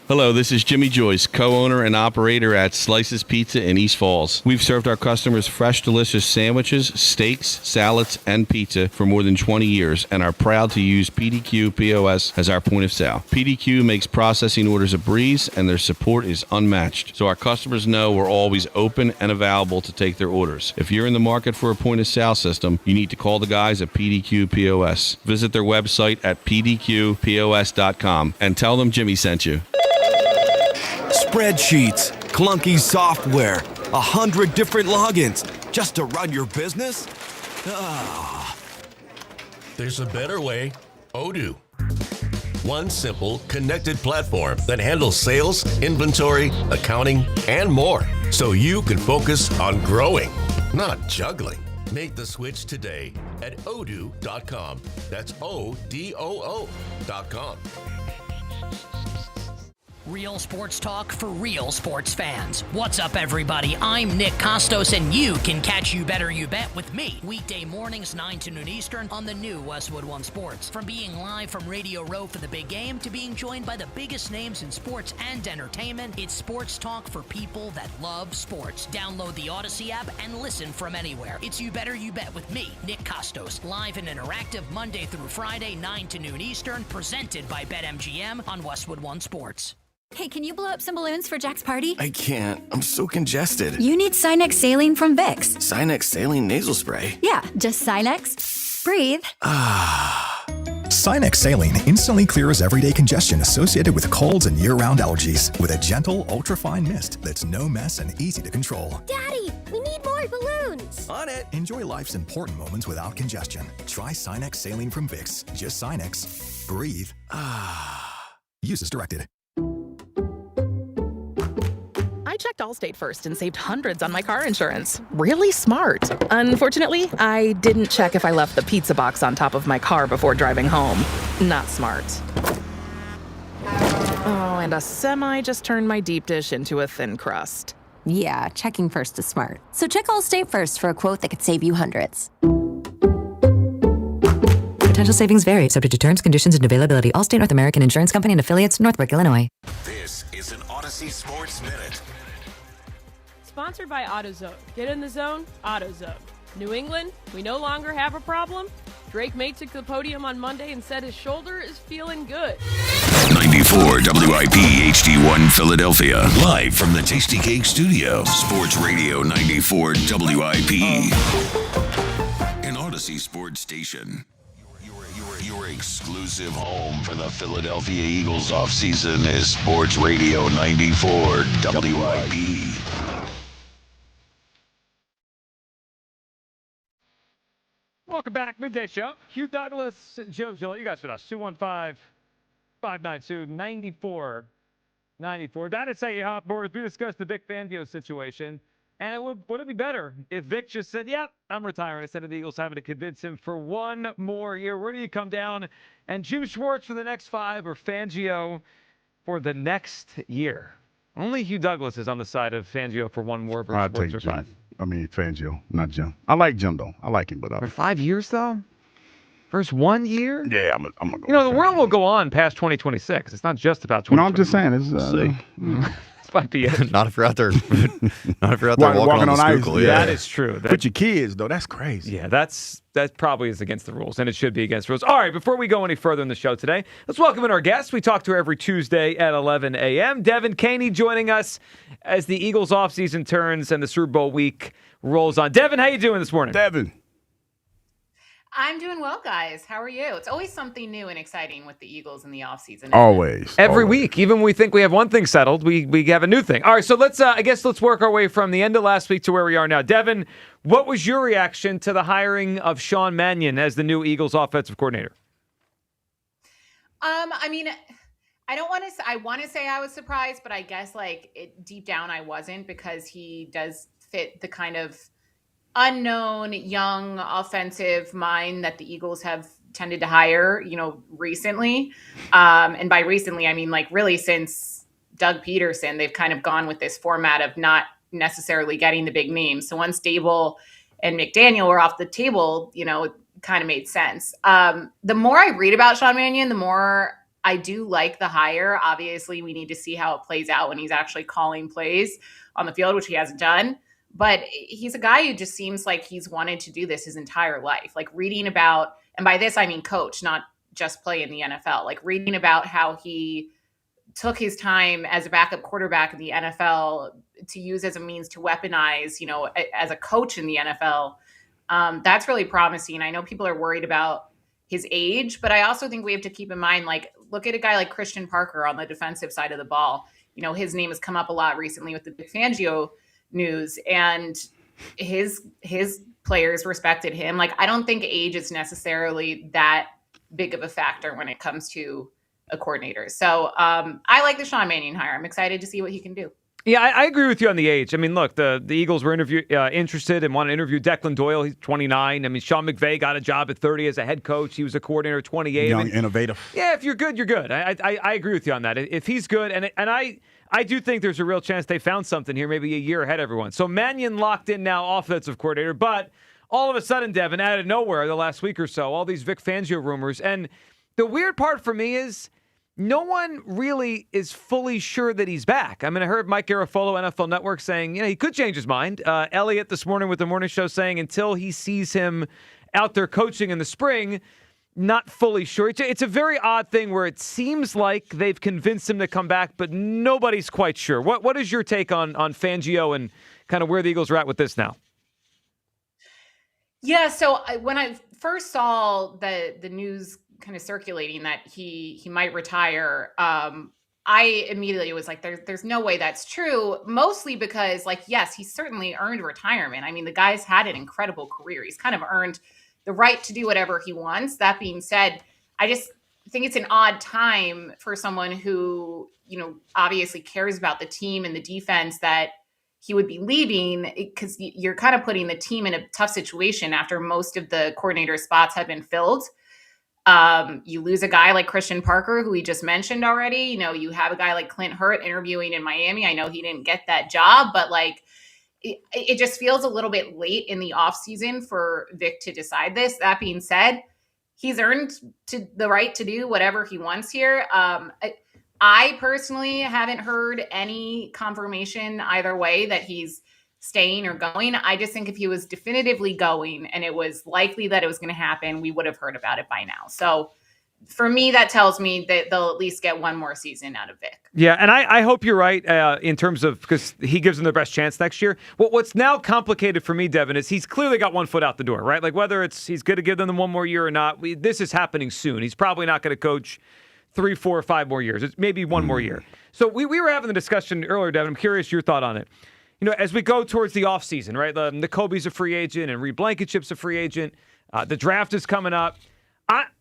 Hello, this is Jimmy Joyce, co-owner and operator at Slices Pizza in East Falls. We've served our customers fresh, delicious sandwiches, steaks, salads, and pizza for more than 20 years and are proud to use PDQ POS as our point of sale. PDQ makes processing orders a breeze, and their support is unmatched, so our customers know we're always open and available to take their orders. If you're in the market for a point of sale system, you need to call the guys at PDQ POS. Visit their website at pdqpos.com and tell them Jimmy sent you. Spreadsheets, clunky software, 100 different logins just to run your business? There's a better way. Odoo. One simple, connected platform that handles sales, inventory, accounting, and more, so you can focus on growing, not juggling. Make the switch today at odoo.com. That's ODOO.com. Real sports talk for real sports fans. What's up, everybody? I'm Nick Costos, and you can catch You Better You Bet with me weekday mornings 9 to noon Eastern on the new Westwood One Sports. From being live from Radio Row for the big game to being joined by the biggest names in sports and entertainment, it's sports talk for people that love sports. Download the Odyssey app and listen from anywhere. It's You Better You Bet with me, Nick Costos, live and interactive Monday through Friday, 9 to noon Eastern, presented by BetMGM on Westwood One Sports. Hey, can you blow up some balloons for Jack's party? I can't. I'm so congested. You need Sinex Saline from Vicks. Sinex Saline Nasal Spray? Yeah, just Sinex. Breathe. Sinex Saline instantly clears everyday congestion associated with colds and year-round allergies with a gentle, ultra-fine mist that's no mess and easy to control. Daddy, we need more balloons. On it. Enjoy life's important moments without congestion. Try Sinex Saline from Vicks. Just Sinex. Breathe. Use as directed. I checked Allstate first and saved hundreds on my car insurance. Really smart. Unfortunately, I didn't check if I left the pizza box on top of my car before driving home. Not smart. Oh, and a semi just turned my deep dish into a thin crust. Yeah, checking first is smart. So check Allstate first for a quote that could save you hundreds. Potential savings vary, subject to terms, conditions, and availability. Allstate North American Insurance Company and affiliates, Northbrook, Illinois. This is an Odyssey Sports Minute. Sponsored by AutoZone. Get in the zone, AutoZone. New England, we no longer have a problem. Drake May took the podium on Monday and said his shoulder is feeling good. 94 WIP HD1 Philadelphia. Live from the Tasty Cake Studio. Sports Radio 94 WIP. An Odyssey Sports Station. Your exclusive home for the Philadelphia Eagles offseason is Sports Radio 94 WIP. Welcome back, Midday Show. Hugh Douglas, Joe Gill, you guys with us. 215-592-9494. That is how you hop board. We discussed the Vic Fangio situation. And would it be better if Vic just said, yep, I'm retiring, instead of the Eagles having to convince him for one more year? Where do you come down? And Jim Schwartz for the next 5 or Fangio for the next year? Only Hugh Douglas is on the side of Fangio for one more versus Schwartz for 5. I mean, Fangio, not Jim. I like Jim, though. I like him, but... For 5 years, though? First 1 year? Yeah, I'm going to go. You know, the world will go on past 2026. It's not just about 2026. No, I'm just saying. It's, This might be it. Not if you're out there. Not if you're out there walking on the ice. Schuylkill. That is true. With your kids, though, that's crazy. Yeah, that probably is against the rules, and it should be against the rules. All right, before we go any further in the show today, let's welcome in our guests. We talk to her every Tuesday at 11 a.m. Devin Caney joining us as the Eagles offseason turns and the Super Bowl week rolls on. Devin, how you doing this morning? Devin. I'm doing well, guys. How are you? It's always something new and exciting with the Eagles in the offseason. Always. Every week, even when we think we have one thing settled, we have a new thing. All right, so let's work our way from the end of last week to where we are now. Devin, what was your reaction to the hiring of Sean Mannion as the new Eagles offensive coordinator? I mean, I want to say I was surprised, but I guess deep down I wasn't, because he does fit the kind of unknown young offensive mind that the Eagles have tended to hire, recently. And by recently, I mean really since Doug Peterson, they've kind of gone with this format of not necessarily getting the big names. So once Dable and McDaniel were off the table, it kind of made sense. The more I read about Sean Mannion, the more I do like the hire. Obviously, we need to see how it plays out when he's actually calling plays on the field, which he hasn't done. But he's a guy who just seems like he's wanted to do this his entire life. Reading about, and by this I mean coach, not just play in the NFL, reading about how he took his time as a backup quarterback in the NFL to use as a means to weaponize, as a coach in the NFL. That's really promising. I know people are worried about his age, but I also think we have to keep in mind, look at a guy like Christian Parker on the defensive side of the ball. His name has come up a lot recently with the Vic Fangio news, and his players respected him. I don't think age is necessarily that big of a factor when it comes to a coordinator. So I like the Sean Mannion hire. I'm excited to see what he can do. Yeah, I agree with you on the age. I mean, look, the Eagles were interested and want to interview Declan Doyle. He's 29. I mean, Sean McVay got a job at 30 as a head coach. He was a coordinator at 28. Young, innovative. Yeah, if you're good, you're good. I agree with you on that. If he's good, and I do think there's a real chance they found something here, maybe a year ahead of everyone. So Mannion locked in now, offensive coordinator, but all of a sudden, Devin, out of nowhere the last week or so, all these Vic Fangio rumors. And the weird part for me is no one really is fully sure that he's back. I mean, I heard Mike Garafolo, NFL Network, saying, he could change his mind. Elliott this morning with the morning show saying until he sees him out there coaching in the spring, not fully sure. It's a very odd thing where it seems like they've convinced him to come back, but nobody's quite sure. What is your take on Fangio and kind of where the Eagles are at with this now? Yeah, so when I first saw the news kind of circulating that he might retire, I immediately was like, there's no way that's true. Mostly because, yes, he certainly earned retirement. I mean, the guy's had an incredible career. He's kind of earned the right to do whatever he wants. That being said, I just think it's an odd time for someone who, obviously cares about the team and the defense that he would be leaving, because you're kind of putting the team in a tough situation after most of the coordinator spots have been filled. You lose a guy like Christian Parker, who we just mentioned already. You have a guy like Clint Hurt interviewing in Miami. I know he didn't get that job, but it just feels a little bit late in the offseason for Vic to decide this. That being said, he's earned the right to do whatever he wants here. I personally haven't heard any confirmation either way that he's staying or going. I just think if he was definitively going and it was likely that it was going to happen, we would have heard about it by now. So for me, that tells me that they'll at least get one more season out of Vic. Yeah, and I hope you're right in terms of, because he gives them their best chance next year. What's now complicated for me, Devin, is he's clearly got one foot out the door, right? Like whether he's going to give them one more year or not, this is happening soon. He's probably not going to coach 3, 4, or 5 more years. It's maybe one more year. So we were having the discussion earlier, Devin. I'm curious your thought on it. As we go towards the offseason, right? The Kobe's a free agent and Reed Blankenship's a free agent. The draft is coming up.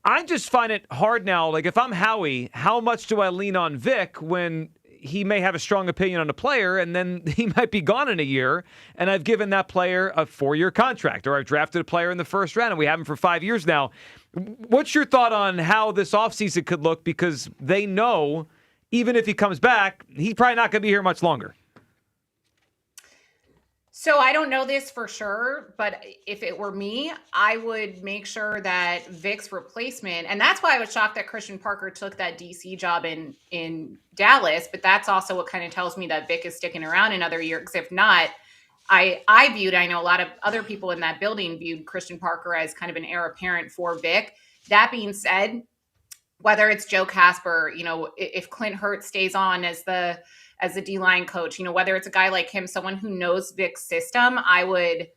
I just find it hard now. Like if I'm Howie, how much do I lean on Vic when he may have a strong opinion on a player and then he might be gone in a year and I've given that player a 4-year contract, or I've drafted a player in the first round and we have him for 5 years now. What's your thought on how this offseason could look? Because they know even if he comes back, he's probably not going to be here much longer. So I don't know this for sure, but if it were me, I would make sure that Vic's replacement, and that's why I was shocked that Christian Parker took that DC job in Dallas, but that's also what kind of tells me that Vic is sticking around another year, because if not, I know a lot of other people in that building viewed Christian Parker as kind of an heir apparent for Vic. That being said, whether it's Joe Casper, if Clint Hurt stays on as the D-line coach, whether it's a guy like him, someone who knows Vic's system, I would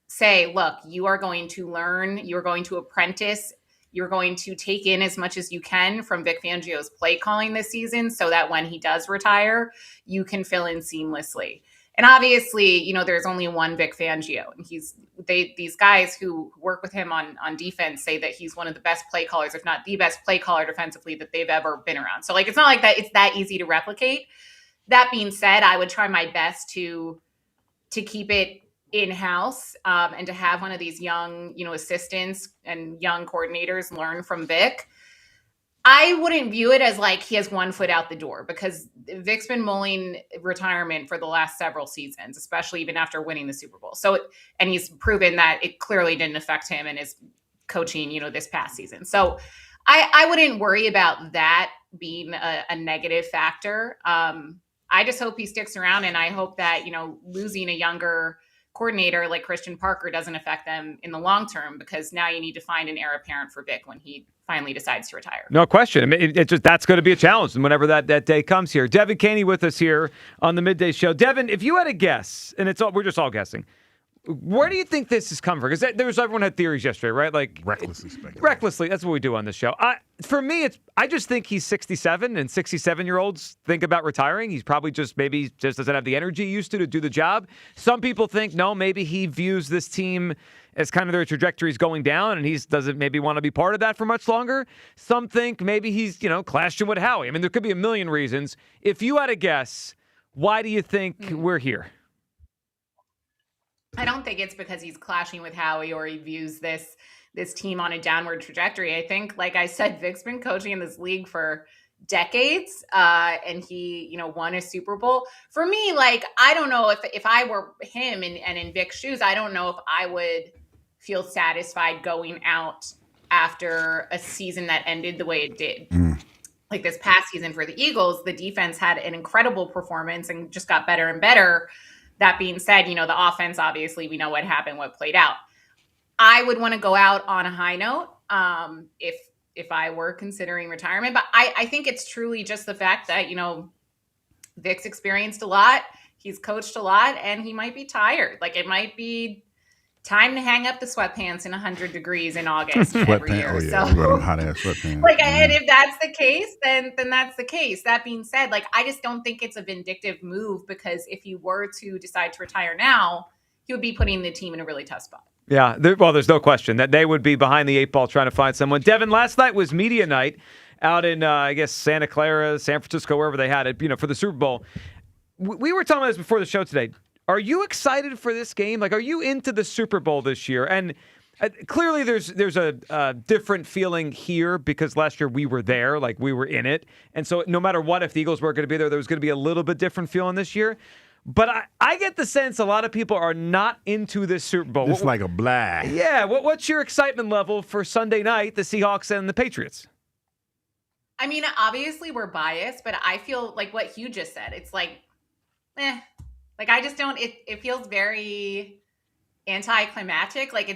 say, look, you are going to learn, you're going to apprentice, you're going to take in as much as you can from Vic Fangio's play calling this season so that when he does retire, you can fill in seamlessly. And obviously, there's only one Vic Fangio, and these guys who work with him on defense say that he's one of the best play callers, if not the best play caller defensively that they've ever been around. So it's not like that. It's that easy to replicate. That being said, I would try my best to keep it in-house and to have one of these young, assistants and young coordinators learn from Vic. I wouldn't view it as like he has one foot out the door, because Vic's been mulling retirement for the last several seasons, especially even after winning the Super Bowl. And he's proven that it clearly didn't affect him in his coaching, this past season. So I wouldn't worry about that being a negative factor. I just hope he sticks around, and I hope that, losing a younger coordinator like Christian Parker doesn't affect them in the long term, because now you need to find an heir apparent for Vic when he finally decides to retire. No question. I mean, that's going to be a challenge whenever that day comes here. Devin Caney with us here on the Midday Show. Devin, if you had a guess, and we're just all guessing, where do you think this is coming from? Because everyone had theories yesterday, right? Like recklessly speculating. Recklessly, that's what we do on this show. For me, I just think he's 67, and 67-year-olds think about retiring. He's probably maybe doesn't have the energy he used to do the job. Some people think, no, maybe he views this team as kind of their trajectory is going down, and he doesn't maybe want to be part of that for much longer. Some think maybe he's, clashing with Howie. I mean, there could be a million reasons. If you had a guess, Why do you think we're here? I don't think it's because he's clashing with Howie or he views this team on a downward trajectory. I think, like I said, Vic's been coaching in this league for decades, and he, won a Super Bowl. For me, like, I don't know if I were him and in Vic's shoes, I don't know if I would feel satisfied going out after a season that ended the way it did. Like this past season for the Eagles, the defense had an incredible performance and just got better and better. That being said, the offense, obviously, we know what happened, what played out. I would want to go out on a high note if I were considering retirement. But I think it's truly just the fact that, Vic's experienced a lot. He's coached a lot, and he might be tired. Like, it might be time to hang up the sweatpants in 100 degrees in August every year. Oh, yeah. So, hot-ass sweatpants. And if that's the case, then that's the case. That being said, like, I just don't think it's a vindictive move, because if you were to decide to retire now, he would be putting the team in a really tough spot. Yeah, there's no question that they would be behind the 8 ball trying to find someone. Devin, last night was media night out in, I guess, Santa Clara, San Francisco, wherever they had it, for the Super Bowl. We were talking about this before the show today. Are you excited for this game? Like, are you into the Super Bowl this year? And clearly there's a different feeling here because last year we were there, like we were in it. And so no matter what, if the Eagles were going to be there was going to be a little bit different feeling this year. But I get the sense a lot of people are not into this Super Bowl. It's like a blah. Yeah. What's your excitement level for Sunday night, the Seahawks and the Patriots? I mean, obviously we're biased, but I feel like what Hugh just said. It's like, Like, I just don't, it feels very anticlimactic. Like,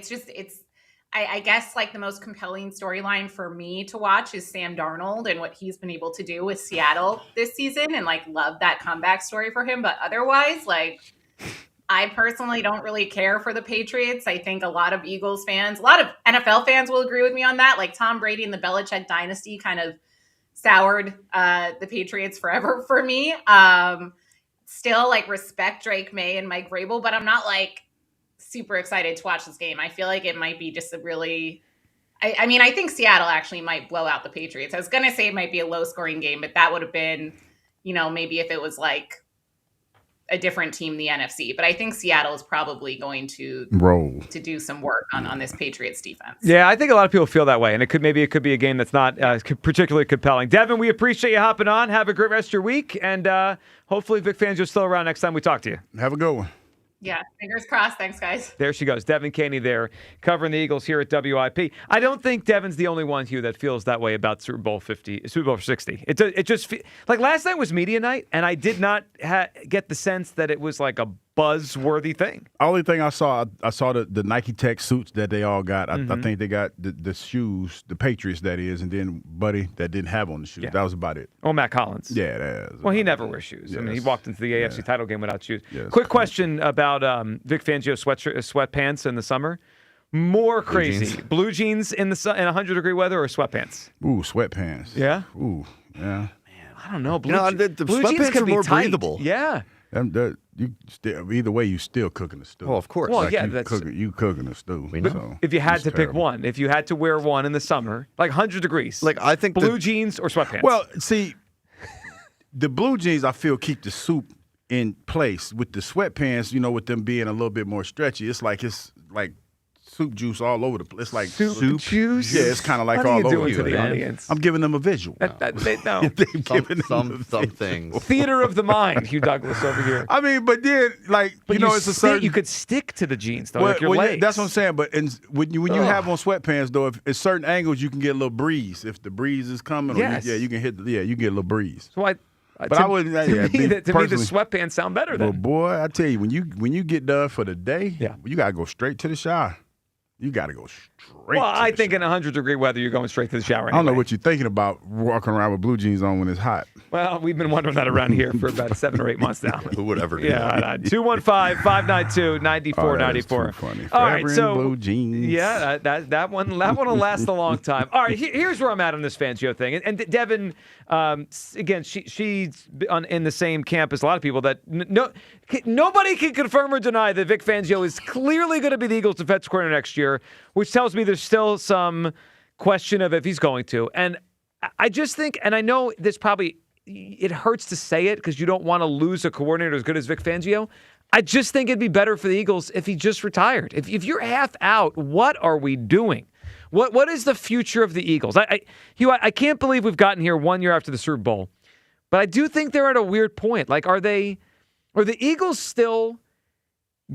I guess, like, the most compelling storyline for me to watch is Sam Darnold and what he's been able to do with Seattle this season, and, like, love that comeback story for him. But otherwise, like, I personally don't really care for the Patriots. I think a lot of Eagles fans, a lot of NFL fans will agree with me on that. Like, Tom Brady and the Belichick dynasty kind of soured the Patriots forever for me. Still, like, respect Drake May and Mike Vrabel, but I'm not, like, super excited to watch this game. I feel like it might be just a really I mean, I think Seattle actually might blow out the Patriots. I was going to say it might be a low-scoring game, but that would have been, maybe if it was, like, a different team in the NFC. But I think Seattle is probably going to roll to do some work on this Patriots defense. Yeah, I think a lot of people feel that way, and it could be a game that's not particularly compelling. Devin, we appreciate you hopping on. Have a great rest of your week, and hopefully Vic Fangio is still around next time we talk to you. Have a good one. Yeah, fingers crossed. Thanks, guys. There she goes. Devin Caney there, covering the Eagles here at WIP. I don't think Devin's the only one, Hugh, that feels that way about Super Bowl 60. It just like last night was media night, and I did not get the sense that it was like a buzzworthy thing. Only thing I saw the Nike Tech suits that they all got. I think they got the shoes, the Patriots that is, and then Buddy that didn't have on the shoes. Yeah. That was about it. Oh, Matt Collins. Yeah, that is. Well, he never wears shoes. Yes. I mean, he walked into the AFC title game without shoes. Yes. Quick question about Vic Fangio sweatpants in the summer. More crazy, blue jeans in 100-degree weather or sweatpants? Ooh, sweatpants. Yeah. Ooh, yeah. Man, I don't know. The blue jeans sweatpants can are be more tight. breathable. Yeah. You still, either way, you still cooking the stew. Oh, of course. Well, like yeah, you cooking the stew. So if you had to pick terrible. one, if you had to wear one in the summer, like 100 degrees, like I think blue jeans or sweatpants. Well, see, the blue jeans I feel keep the soup in place. With the sweatpants, with them being a little bit more stretchy, it's like soup juice all over the place. It's like soup juice. Yeah, it's kind of like what all are you over doing to the audience. I'm giving them a visual. No. Some things. Theater of the mind, Hugh Douglas over here. I mean, but then it's a certain. You could stick to the jeans though, Well, like your legs. That's what I'm saying. But when you have on sweatpants though, if at certain angles you can get a little breeze. If the breeze is coming, yes. you can hit. You get a little breeze. So I wouldn't. To me, the sweatpants sound better. Well, boy, I tell you, when you get done for the day, you gotta go straight to the shower. You got to go straight. Well, I think in 100-degree weather, you're going straight to the shower anyway. I don't know what you're thinking about walking around with blue jeans on when it's hot. Well, we've been wondering that around here for about 7 or 8 months now. Who would ever do that? 215-592-9494. Funny. All right, so blue jeans. Yeah, that one will last a long time. All right, here's where I'm at on this Fangio thing. And Devin, again, she's in the same camp as a lot of people that nobody can confirm or deny that Vic Fangio is clearly going to be the Eagles' defense coordinator next year, which tells me there's still some question of if he's going to. And I just think, and I know this probably it hurts to say it because you don't want to lose a coordinator as good as Vic Fangio. I just think it'd be better for the Eagles if he just retired. If you're half out, what are we doing? What is the future of the Eagles? I can't believe we've gotten here 1 year after the Super Bowl, but I do think they're at a weird point. Like, are the Eagles still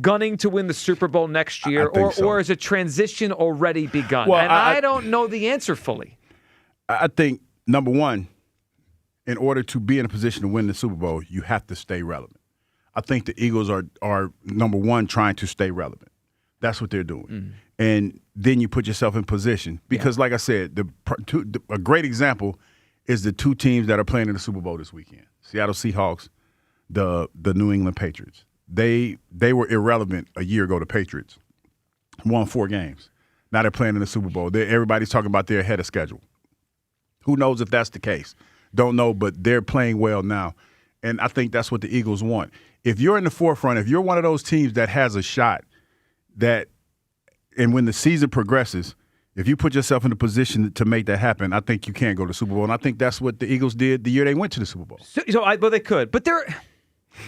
gunning to win the Super Bowl next year, or is a transition already begun? Well, and I don't know the answer fully. I think, number one, in order to be in a position to win the Super Bowl, you have to stay relevant. I think the Eagles are number one, trying to stay relevant. That's what they're doing. And then you put yourself in position. Because, like I said, a great example is the two teams that are playing in the Super Bowl this weekend. Seattle Seahawks, the New England Patriots. They were irrelevant a year ago, the Patriots. Won 4 games. Now they're playing in the Super Bowl. Everybody's talking about they're ahead of schedule. Who knows if that's the case? Don't know, but they're playing well now. And I think that's what the Eagles want. If you're in the forefront, if you're one of those teams that has a shot, and when the season progresses, if you put yourself in a position to make that happen, I think you can go to the Super Bowl. And I think that's what the Eagles did the year they went to the Super Bowl. Well, they could. But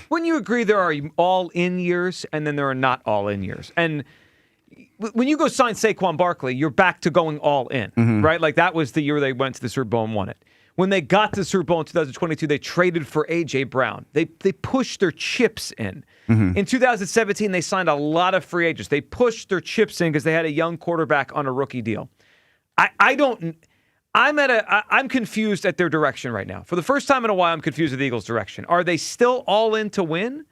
wouldn't you agree there are all-in years and then there are not all-in years? And when you go sign Saquon Barkley, you're back to going all-in, right? Like that was the year they went to the Super Bowl and won it. When they got to the Super Bowl in 2022, they traded for A.J. Brown. They pushed their chips in. In 2017, they signed a lot of free agents. They pushed their chips in because they had a young quarterback on a rookie deal. I'm confused at their direction right now. For the first time in a while, I'm confused with the Eagles' direction. Are they still all in to win,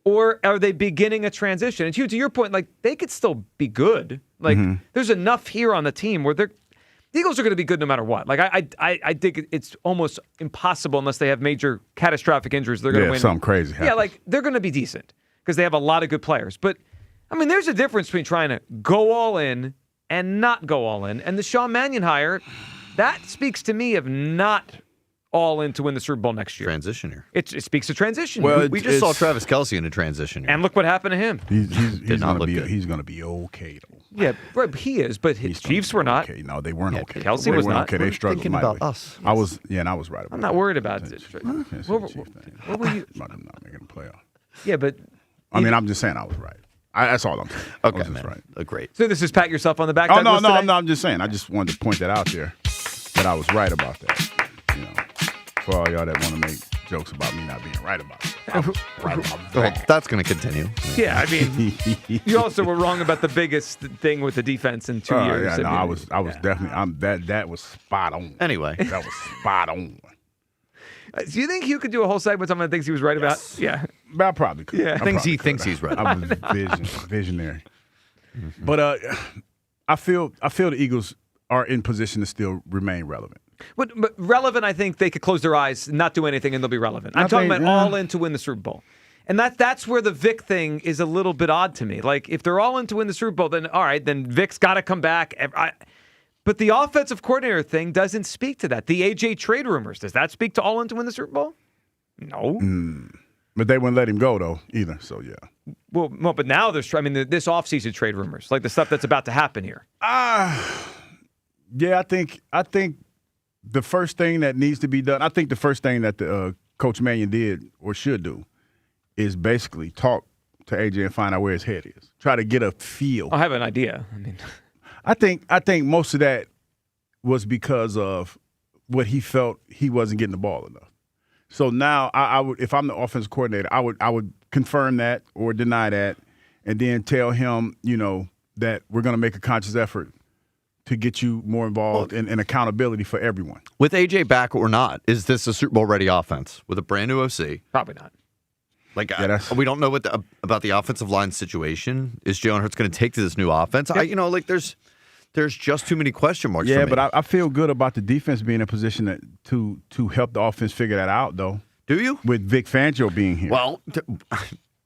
or are they beginning a transition? And to your point, like they could still be good. Like there's enough here on the team where the Eagles are going to be good no matter what. Like I think it's almost impossible unless they have major catastrophic injuries. They're going to win. Something crazy happens. Yeah, like they're going to be decent because they have a lot of good players. But I mean, there's a difference between trying to go all in and not go all in. And the Sean Mannion hire, that speaks to me of not all in to win the Super Bowl next year. Transition year. It speaks to transition. Well, we just saw Travis Kelce in a transition year. And look what happened to him. He's going to be okay, though. Yeah, right, he is, but his Chiefs were not. Okay. No, they weren't okay. Kelsey was not. Okay, they struggled thinking mightily. about us. I was right about I'm not worried about it. What were you? I'm not making a playoff. Yeah, but I mean, I'm just saying I was right. That's all I'm saying. Okay, I was just man. right. Great. So this is pat yourself on the back. Oh no, today? I'm just saying. I just wanted to point that out there that I was right about that. You know, for all y'all that want to make jokes about me not being right about it. I was right about that. Well, that's going to continue. Yeah, I mean, you also were wrong about the biggest thing with the defense in 2 years. Yeah, no, I was definitely. That was spot on. Anyway, that was spot on. Do you think Hugh could do a whole segment on some of the things he was right about? Yeah, I probably could. Yeah, things he thinks he's right. I was visionary. But I feel the Eagles are in position to still remain relevant. But relevant, I think they could close their eyes, not do anything, and they'll be relevant. I'm talking about all in to win the Super Bowl. And that's where the Vic thing is a little bit odd to me. Like, if they're all in to win the Super Bowl, then all right, then Vic's got to come back. But the offensive coordinator thing doesn't speak to that. The A.J. trade rumors, does that speak to all in to win the Super Bowl? No. But they wouldn't let him go, though, either, so yeah. Well, but now there's, this offseason trade rumors, like the stuff that's about to happen here. Yeah, I think the first thing that needs to be done, I think the first thing that the Coach Mannion did or should do is basically talk to AJ and find out where his head is. Try to get a feel. I have an idea. I think most of that was because of what he felt he wasn't getting the ball enough. So now I would, if I'm the offensive coordinator, I would confirm that or deny that, and then tell him, that we're going to make a conscious effort to get you more involved in accountability for everyone. With AJ back or not, is this a Super Bowl ready offense with a brand new OC? Probably not. Like, we don't know about the offensive line situation. Is Jalen Hurts going to take to this new offense? There's just too many question marks. Yeah, for me. but I feel good about the defense being in a position to help the offense figure that out, though. Do you? With Vic Fangio being here. Well,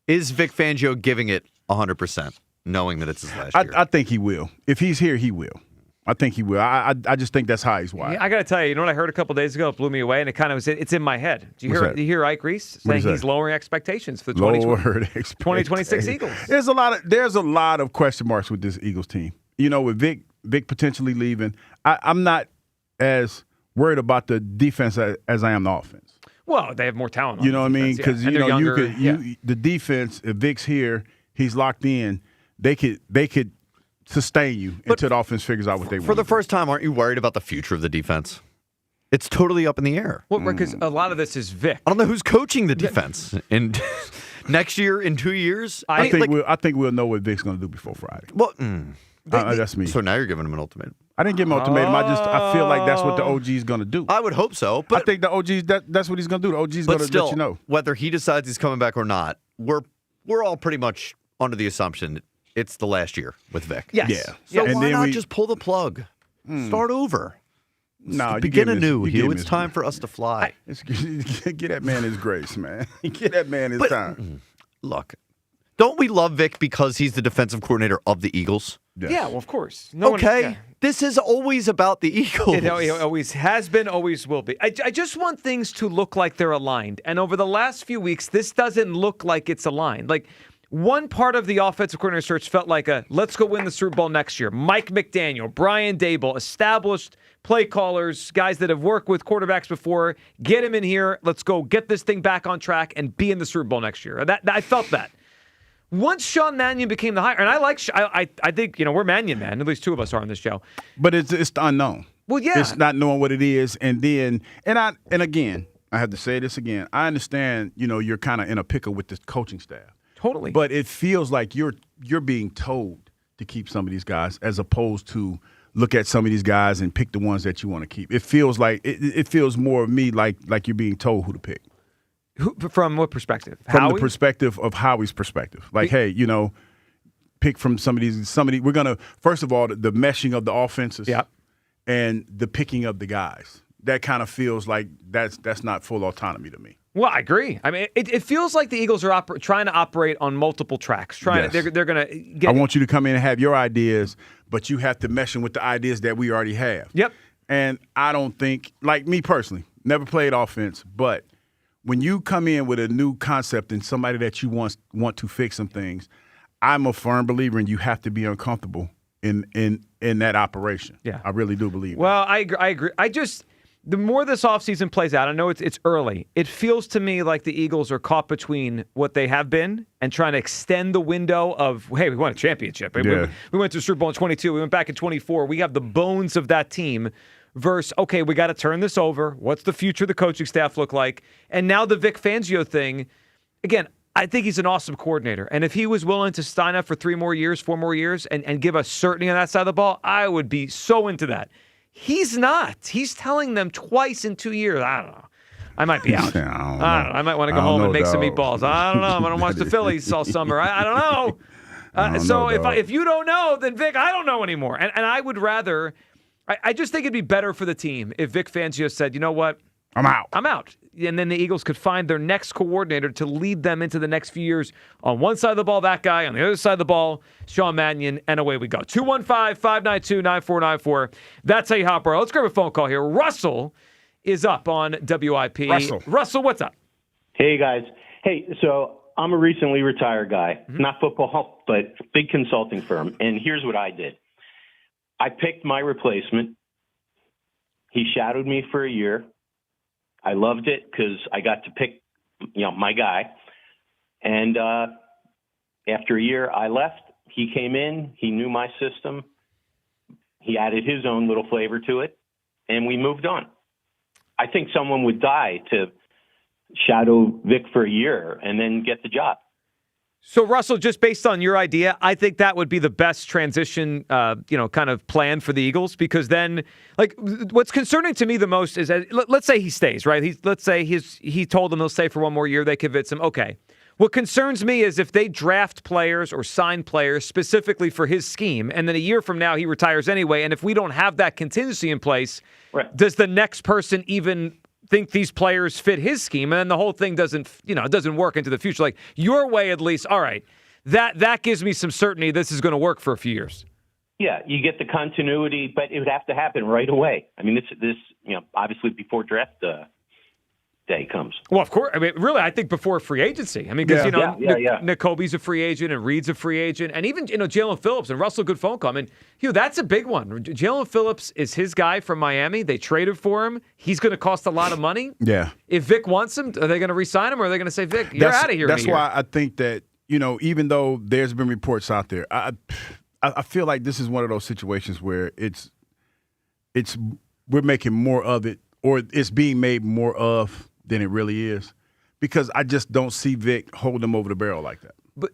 is Vic Fangio giving it 100%, knowing that it's his last year? I think he will. If he's here, he will. I think he will. I just think that's how he's wired. I got to tell you, what I heard a couple days ago? It blew me away, and it kind of was. It's in my head. Do you hear Ike Reese saying he's lowering expectations for the 2026 Eagles? There's a lot of question marks with this Eagles team. With Vic potentially leaving, I'm not as worried about the defense as I am the offense. Well, they have more talent on You know what I mean? defense, Because yeah. And they're younger, the defense. If Vic's here, he's locked in. They could sustain you until the offense figures out what they want. For the first time, aren't you worried about the future of the defense? It's totally up in the air. Well, because a lot of this is Vic. I don't know who's coaching the defense. And next year, in 2 years, I think we'll know what Vic's going to do before Friday. Well, that's me. So now you're giving him an ultimatum. I didn't give him an ultimatum. I feel like that's what the OG is going to do. I would hope so. But I think the OG that's what he's going to do. The OG is going to let you know. Whether he decides he's coming back or not, we're all pretty much under the assumption it's the last year with Vic. Yes. Yeah. So And why then not just pull the plug? Start over. No, Begin anew, Hugh. It's time for us to fly. Get that man his grace, man. Get that man his time. Look, don't we love Vic because he's the defensive coordinator of the Eagles? Yes. Yeah, well, of course. This is always about the Eagles. It always has been, always will be. I just want things to look like they're aligned. And over the last few weeks, this doesn't look like it's aligned. Like, one part of the offensive coordinator search felt like let's go win the Super Bowl next year. Mike McDaniel, Brian Dable, established play callers, guys that have worked with quarterbacks before. Get him in here. Let's go get this thing back on track and be in the Super Bowl next year. I felt that. Once Sean Mannion became the hire, and I think we're Mannion man. At least two of us are on this show. But it's the unknown. Well, yeah, it's not knowing what it is, and again, I have to say this again. I understand, you're kind of in a pickle with the coaching staff. Totally. But it feels like you're being told to keep some of these guys as opposed to look at some of these guys and pick the ones that you want to keep. It feels like it feels more of me like you're being told who to pick. From what perspective? From the perspective of Howie's perspective. Like, hey, pick from somebody. We're gonna first of all the meshing of the offenses, and the picking of the guys. That kind of feels like that's not full autonomy to me. Well, I agree. I mean, it feels like the Eagles are trying to operate on multiple tracks. They're going to get. I want you to come in and have your ideas, but you have to mesh them with the ideas that we already have. Yep. And I don't think, like me personally, never played offense, but when you come in with a new concept and somebody that you want to fix some things, I'm a firm believer in you have to be uncomfortable in that operation. Yeah. I really do believe. Well, I agree. The more this offseason plays out, I know it's early. It feels to me like the Eagles are caught between what they have been and trying to extend the window of, hey, we won a championship. Yeah. We went to the Super Bowl in 22. We went back in 24. We have the bones of that team versus, okay, we got to turn this over. What's the future of the coaching staff look like? And now the Vic Fangio thing, again, I think he's an awesome coordinator. And if he was willing to sign up for 3 more years, 4 more years, and give us certainty on that side of the ball, I would be so into that. He's not. He's telling them twice in 2 years. I don't know. I might be out. I don't know. I might want to go home and make some meatballs. I don't know. I'm going to watch the Phillies all summer. I don't know. If you don't know, then Vic, I don't know anymore. And I would rather – I just think it'd be better for the team if Vic Fangio said, you know what? I'm out. And then the Eagles could find their next coordinator to lead them into the next few years. On one side of the ball, that guy. On the other side of the ball, Sean Mannion. And away we go. 215-592-9494. That's how you hop around. Let's grab a phone call here. Russell is up on WIP. Russell, what's up? Hey, guys. Hey, so I'm a recently retired guy. Not football, but big consulting firm. And here's what I did. I picked my replacement. He shadowed me for a year. I loved it because I got to pick, my guy. And after a year, I left. He came in. He knew my system. He added his own little flavor to it, and we moved on. I think someone would die to shadow Vic for a year and then get the job. So, Russell, just based on your idea, I think that would be the best transition, kind of plan for the Eagles, because then, like, what's concerning to me the most is that, let's say he stays, right? Let's say he told them he'll stay for 1 more year. They convince him. Okay. What concerns me is if they draft players or sign players specifically for his scheme, and then a year from now he retires anyway, and if we don't have that contingency in place, right, does the next person even think these players fit his scheme, and then the whole thing doesn't work into the future? Like, your way, at least, all right, that gives me some certainty this is going to work for a few years. Yeah, you get the continuity, but it would have to happen right away. I mean, this obviously before draft day comes. Well, of course. I mean, really, I think before free agency. I mean, because, Nick Kobe's a free agent and Reed's a free agent. And even, Jalen Phillips and Russell good phone call. I mean, that's a big one. Jalen Phillips is his guy from Miami. They traded for him. He's going to cost a lot of money. Yeah. If Vic wants him, are they going to re-sign him or are they going to say, Vic, you're out of here? That's why I think that, even though there's been reports out there, I feel like this is one of those situations where we're making more of it, or it's being made more of than it really is, because I just don't see Vic hold him over the barrel like that. But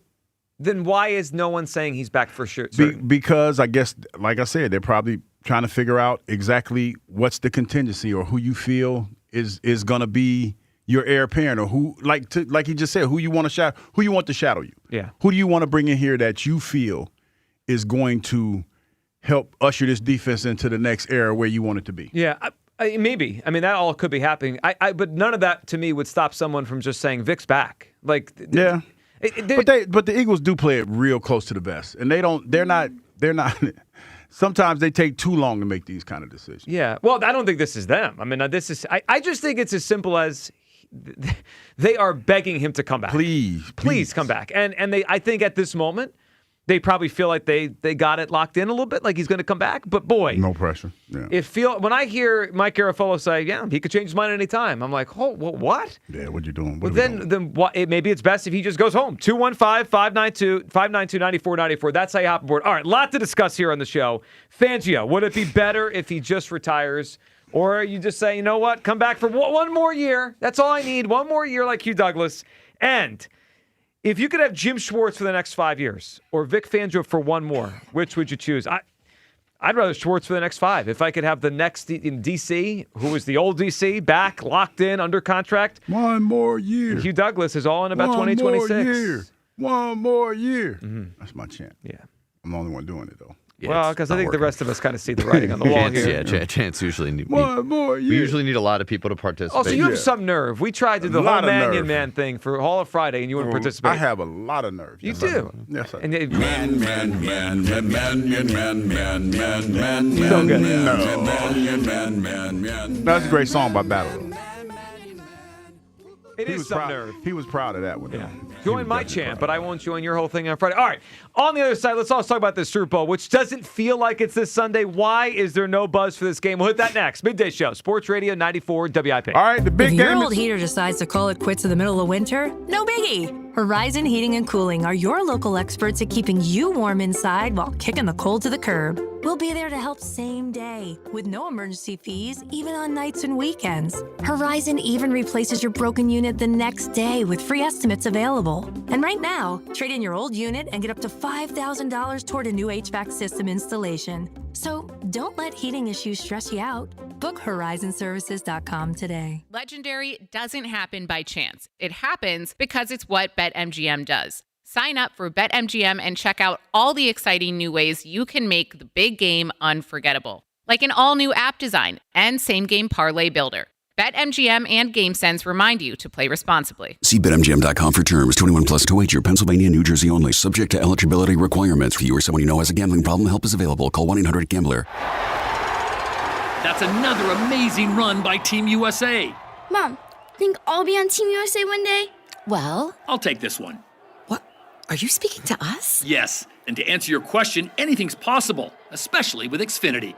then why is no one saying he's back for sure? Because I guess, like I said, they're probably trying to figure out exactly what's the contingency or who you feel is going to be your heir apparent, or who, like he just said, who you want to shadow you. Yeah. Who do you want to bring in here that you feel is going to help usher this defense into the next era where you want it to be? Yeah. Maybe. I mean, that all could be happening. But none of that to me would stop someone from just saying Vic's back. But the Eagles do play it real close to the vest, and they're not. Sometimes they take too long to make these kind of decisions. Yeah. Well, I don't think this is them. I mean, this is. I just think it's as simple as they are begging him to come back. Please come back. And I think at this moment, they probably feel like they got it locked in a little bit, like he's going to come back. But boy, no pressure. Yeah. When I hear Mike Garafolo say, "Yeah, he could change his mind at any time," I'm like, "Oh, well, what?" Yeah, what you doing? Then maybe it's best if he just goes home. 215-592-9494. That's how you hop aboard. All right, lot to discuss here on the show. Fangio, would it be better if he just retires, or you just say, you know what, come back for one more year? That's all I need. One more year, like Hugh Douglas, and. If you could have Jim Schwartz for the next 5 years or Vic Fangio for one more, which would you choose? I'd rather Schwartz for the next 5. If I could have the next in D.C., who was the old D.C., back, locked in, under contract. One more year. Hugh Douglas is all in about 2026. One more year. Mm-hmm. That's my chant. Yeah. I'm the only one doing it, though. Yeah, well, because I think the rest of us kind of see the writing on the wall here. Yeah, chance usually need one more year. We usually need a lot of people to participate. Also, you have some nerve. We tried to do the whole Mannion Man thing for all of Friday, and you wouldn't participate. I have a lot of nerve. You do. Yes, I do. That's a great song by Battle. It is some nerve. He was proud of that one. Yeah. Join my chant, but I won't join your whole thing on Friday. All right. On the other side, let's also talk about the Super Bowl, which doesn't feel like it's this Sunday. Why is there no buzz for this game? We'll hit that next. Midday Show, Sports Radio 94 WIP. All right, the big game. If your old heater decides to call it quits in the middle of winter, no biggie. Horizon Heating and Cooling are your local experts at keeping you warm inside while kicking the cold to the curb. We'll be there to help same day with no emergency fees, even on nights and weekends. Horizon even replaces your broken unit the next day with free estimates available. And right now, trade in your old unit and get up to $5,000 toward a new HVAC system installation. So don't let heating issues stress you out. Book horizonservices.com today. Legendary doesn't happen by chance. It happens because it's what BetMGM does. Sign up for BetMGM and check out all the exciting new ways you can make the big game unforgettable. Like an all-new app design and same-game parlay builder. BetMGM and GameSense remind you to play responsibly. See BetMGM.com for terms. 21 plus to wager. Pennsylvania and New Jersey only. Subject to eligibility requirements. If you or someone you know has a gambling problem, help is available. Call 1-800-GAMBLER. That's another amazing run by Team USA. Mom, think I'll be on Team USA one day? Well, I'll take this one. What? Are you speaking to us? Yes, and to answer your question, anything's possible, especially with Xfinity.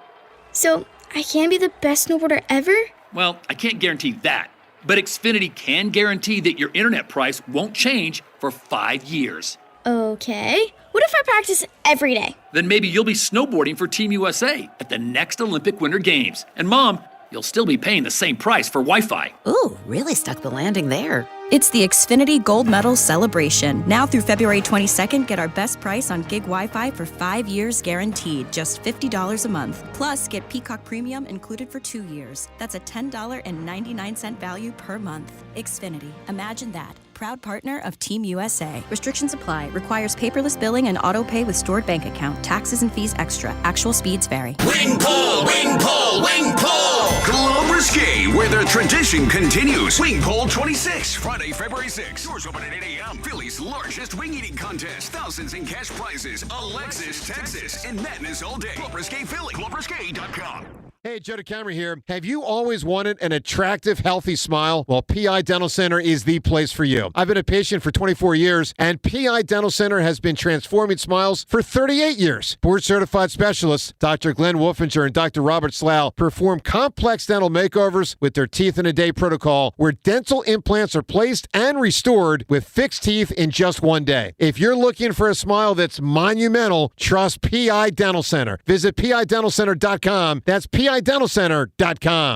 So, I can be the best snowboarder ever? Well, I can't guarantee that, but Xfinity can guarantee that your internet price won't change for 5 years. Okay. What if I practice every day? Then maybe you'll be snowboarding for Team USA at the next Olympic Winter Games. And Mom, you'll still be paying the same price for Wi-Fi. Ooh, really stuck the landing there. It's the Xfinity Gold Medal Celebration. Now through February 22nd, get our best price on gig Wi-Fi for 5 years guaranteed, just $50 a month. Plus, get Peacock Premium included for 2 years. That's a $10.99 value per month. Xfinity. Imagine that. Proud partner of Team USA. Restrictions apply. Requires paperless billing and auto pay with stored bank account. Taxes and fees extra. Actual speeds vary. Wing Pole, Wing Pole, Wing Pole! Club Risque, where the tradition continues. Wing Pole 26, Friday, February 6th. Doors open at 8 a.m. Philly's largest wing eating contest. Thousands in cash prizes. Alexis, Texas, and madness all day. Club Risque Philly. ClubRisque.com. Hey, Joe DeCamera here. Have you always wanted an attractive, healthy smile? Well, PI Dental Center is the place for you. I've been a patient for 24 years, and PI Dental Center has been transforming smiles for 38 years. Board-certified specialists, Dr. Glenn Wolfinger and Dr. Robert Slough, perform complex dental makeovers with their teeth-in-a-day protocol, where dental implants are placed and restored with fixed teeth in just one day. If you're looking for a smile that's monumental, trust PI Dental Center. Visit PIDentalCenter.com. That's PIDentalCenter.com.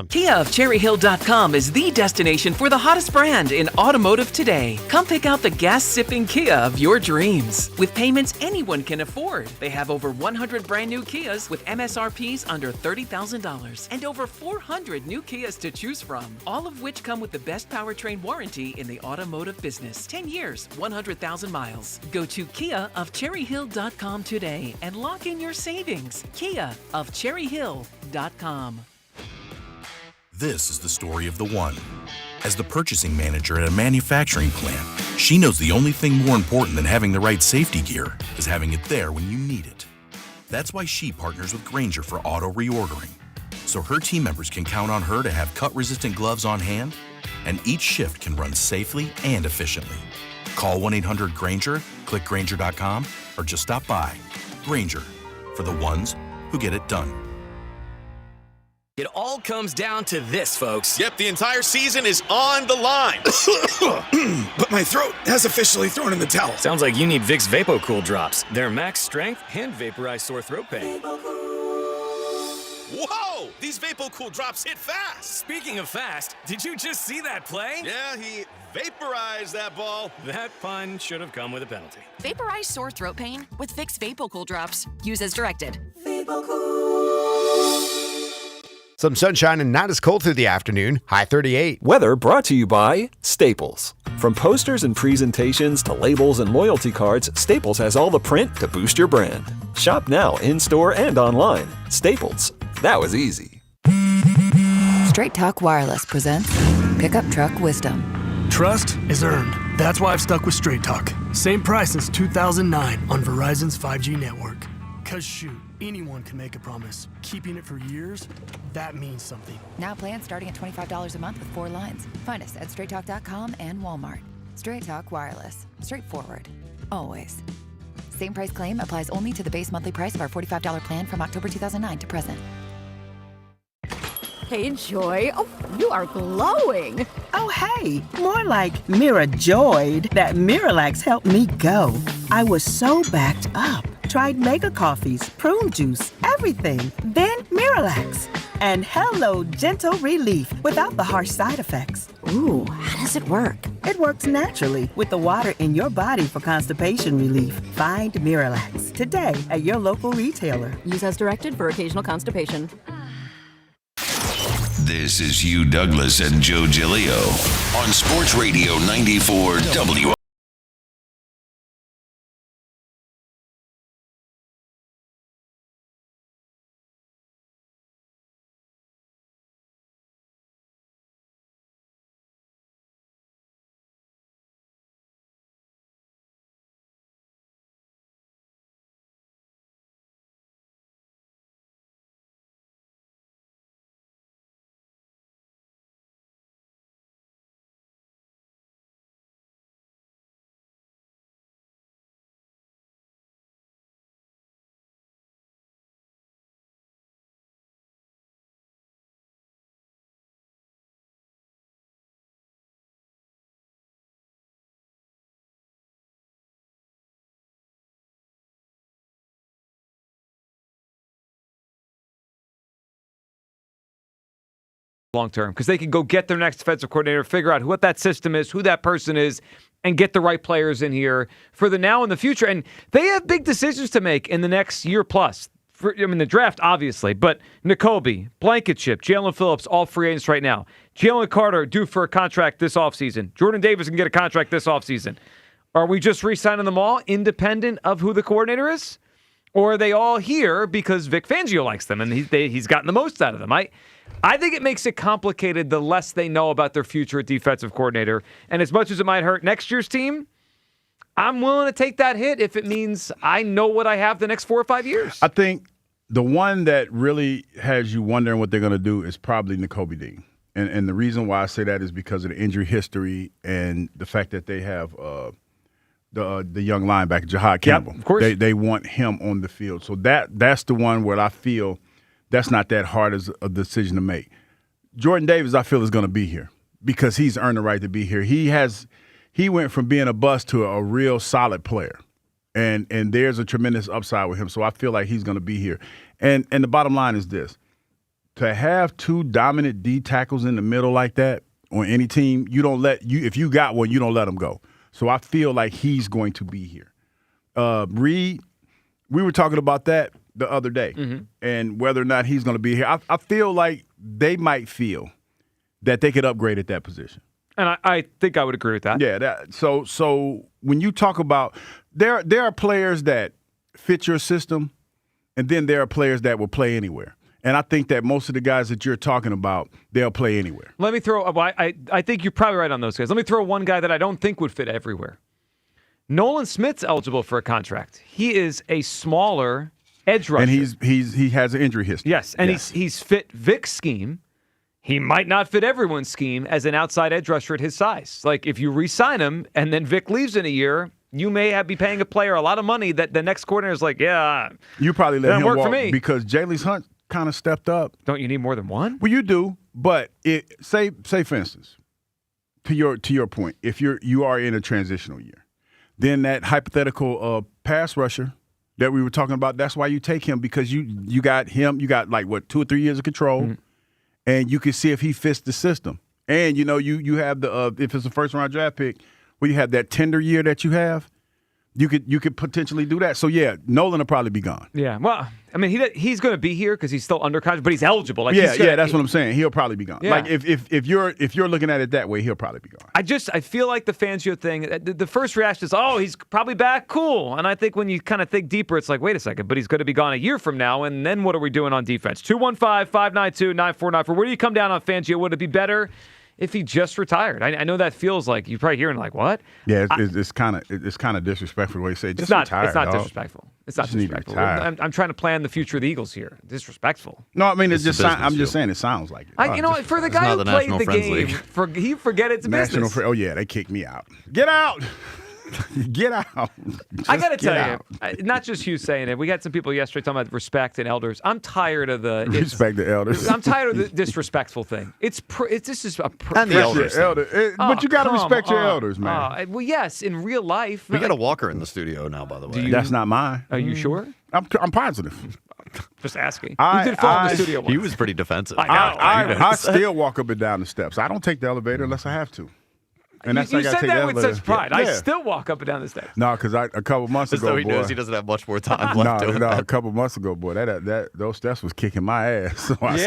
Kia of CherryHill.com is the destination for the hottest brand in automotive today. Come pick out the gas-sipping Kia of your dreams. With payments anyone can afford. They have over 100 brand new Kias with MSRPs under $30,000 and over 400 new Kias to choose from, all of which come with the best powertrain warranty in the automotive business. 10 years, 100,000 miles. Go to KiaofCherryHill.com today and lock in your savings. Kia of CherryHill.com. This is the story of the one. As the purchasing manager at a manufacturing plant, she knows the only thing more important than having the right safety gear is having it there when you need it. That's why she partners with Grainger for auto reordering, so her team members can count on her to have cut-resistant gloves on hand, and each shift can run safely and efficiently. Call 1-800-GRAINGER, click Grainger.com, or just stop by. Grainger, for the ones who get it done. It all comes down to this, folks. Yep, the entire season is on the line. But my throat has officially thrown in the towel. Sounds like you need Vicks VapoCool drops. They're max strength and vaporize sore throat pain. Whoa! These VapoCool drops hit fast. Speaking of fast, did you just see that play? Yeah, he vaporized that ball. That pun should have come with a penalty. Vaporize sore throat pain with Vicks VapoCool drops. Use as directed. Some sunshine and not as cold through the afternoon. High 38. Weather brought to you by Staples. From posters and presentations to labels and loyalty cards, Staples has all the print to boost your brand. Shop now in-store and online. Staples. That was easy. Straight Talk Wireless presents Pickup Truck Wisdom. Trust is earned. That's why I've stuck with Straight Talk. Same price since 2009 on Verizon's 5G network. Cause shoot, anyone can make a promise. Keeping it for years, that means something. Now plans starting at $25 a month with 4 lines. Find us at straighttalk.com and Walmart. Straight Talk Wireless. Straightforward. Always. Same price claim applies only to the base monthly price of our $45 plan from October 2009 to present. Hey, Joy. Oh, you are glowing. Oh, hey. More like Mira joyed that Miralax helped me go. I was so backed up. Tried mega coffees, prune juice, everything. Then Miralax. And hello, gentle relief without the harsh side effects. Ooh, how does it work? It works naturally with the water in your body for constipation relief. Find Miralax today at your local retailer. Use as directed for occasional constipation. This is Hugh Douglas and Joe Giglio on Sports Radio 94 WIP. long term because they can go get their next defensive coordinator, figure out what that system is, who that person is, and get the right players in here for the now and the future. And they have big decisions to make in the next year plus. The draft, obviously, but Nakobe, Blankenship, Jalen Phillips, all free agents right now. Jalen Carter due for a contract this offseason. Jordan Davis can get a contract this offseason. Are we just re-signing them all independent of who the coordinator is? Or are they all here because Vic Fangio likes them and he's gotten the most out of them? I think it makes it complicated the less they know about their future at defensive coordinator. And as much as it might hurt next year's team, I'm willing to take that hit if it means I know what I have the next 4 or 5 years. I think The one that really has you wondering what they're going to do is probably Nakobe Dean. And the reason why I say that is because of the injury history and the fact that they have the young linebacker, Jahad Campbell. Yep, of course. They want him on the field. So that's the one where I feel that's not that hard as a decision to make. Jordan Davis, I feel, is going to be here because he's earned the right to be here. He went from being a bust to a real solid player. And there's a tremendous upside with him. So I feel like he's going to be here. And the bottom line is this. To have two dominant D tackles in the middle like that on any team, if you got one, you don't let them go. So I feel like he's going to be here. Reed, we were talking about that the other day and whether or not he's going to be here. I feel like they might feel that they could upgrade at that position. And I think I would agree with that. Yeah. So when you talk about there are players that fit your system, and then there are players that will play anywhere. And I think that most of the guys that you're talking about, they'll play anywhere. Let me throw – I think you're probably right on those guys. Let me throw one guy that I don't think would fit everywhere. Nolan Smith's eligible for a contract. He is a smaller edge rusher. And he has an injury history. Yes, and he's fit Vic's scheme. He might not fit everyone's scheme as an outside edge rusher at his size. Like, if you re-sign him and then Vic leaves in a year – you may be paying a player a lot of money that the next coordinator is like, yeah. You probably let him work walk for me. Because Jaleel Hunt kind of stepped up. Don't you need more than one? Well, you do, but say for instance, to your point, if you are in a transitional year, then that hypothetical pass rusher that we were talking about, that's why you take him because you got him, you got like 2 or 3 years of control, and you can see if he fits the system. And you have the if it's a first round draft pick. Where you have that tender year that you have, you could potentially do that. So yeah, Nolan will probably be gone. Yeah, well, I mean he's going to be here because he's still under contract, but he's eligible. Like that's what I'm saying. He'll probably be gone. Yeah. Like if you're looking at it that way, he'll probably be gone. I feel like the Fangio thing. The first reaction is, oh, he's probably back, cool. And I think when you kind of think deeper, it's like, wait a second, but he's going to be gone a year from now, and then what are we doing on defense? 215-592-9494. Where do you come down on Fangio? Would it be better if he just retired? I know that feels like you're probably hearing like, what? Yeah, it's kind of disrespectful the way you say just retire. It's not disrespectful. It's not disrespectful. I'm trying to plan the future of the Eagles here. Disrespectful. No, I mean it's just. I'm just saying it sounds like it. For the guy who played the game, he forget it's business. Oh yeah, they kicked me out. Get out. Get out. I got to tell you, not just you saying it. We had some people yesterday talking about respect and elders. I'm tired of the respect the elders. I'm tired of the disrespectful thing. This is a and the elders. But you got to respect your elders, man. Well, yes, in real life. We got a walker in the studio now, by the way. That's not mine. Are you sure? I'm positive. Just asking. You did fall in the studio once. He was pretty defensive. I still walk up and down the steps. I don't take the elevator unless I have to. And you said that with such pride. Yeah. I still walk up and down the steps. No, because a couple months ago, so he knows he doesn't have much more time left. A couple months ago, boy, those steps was kicking my ass. So I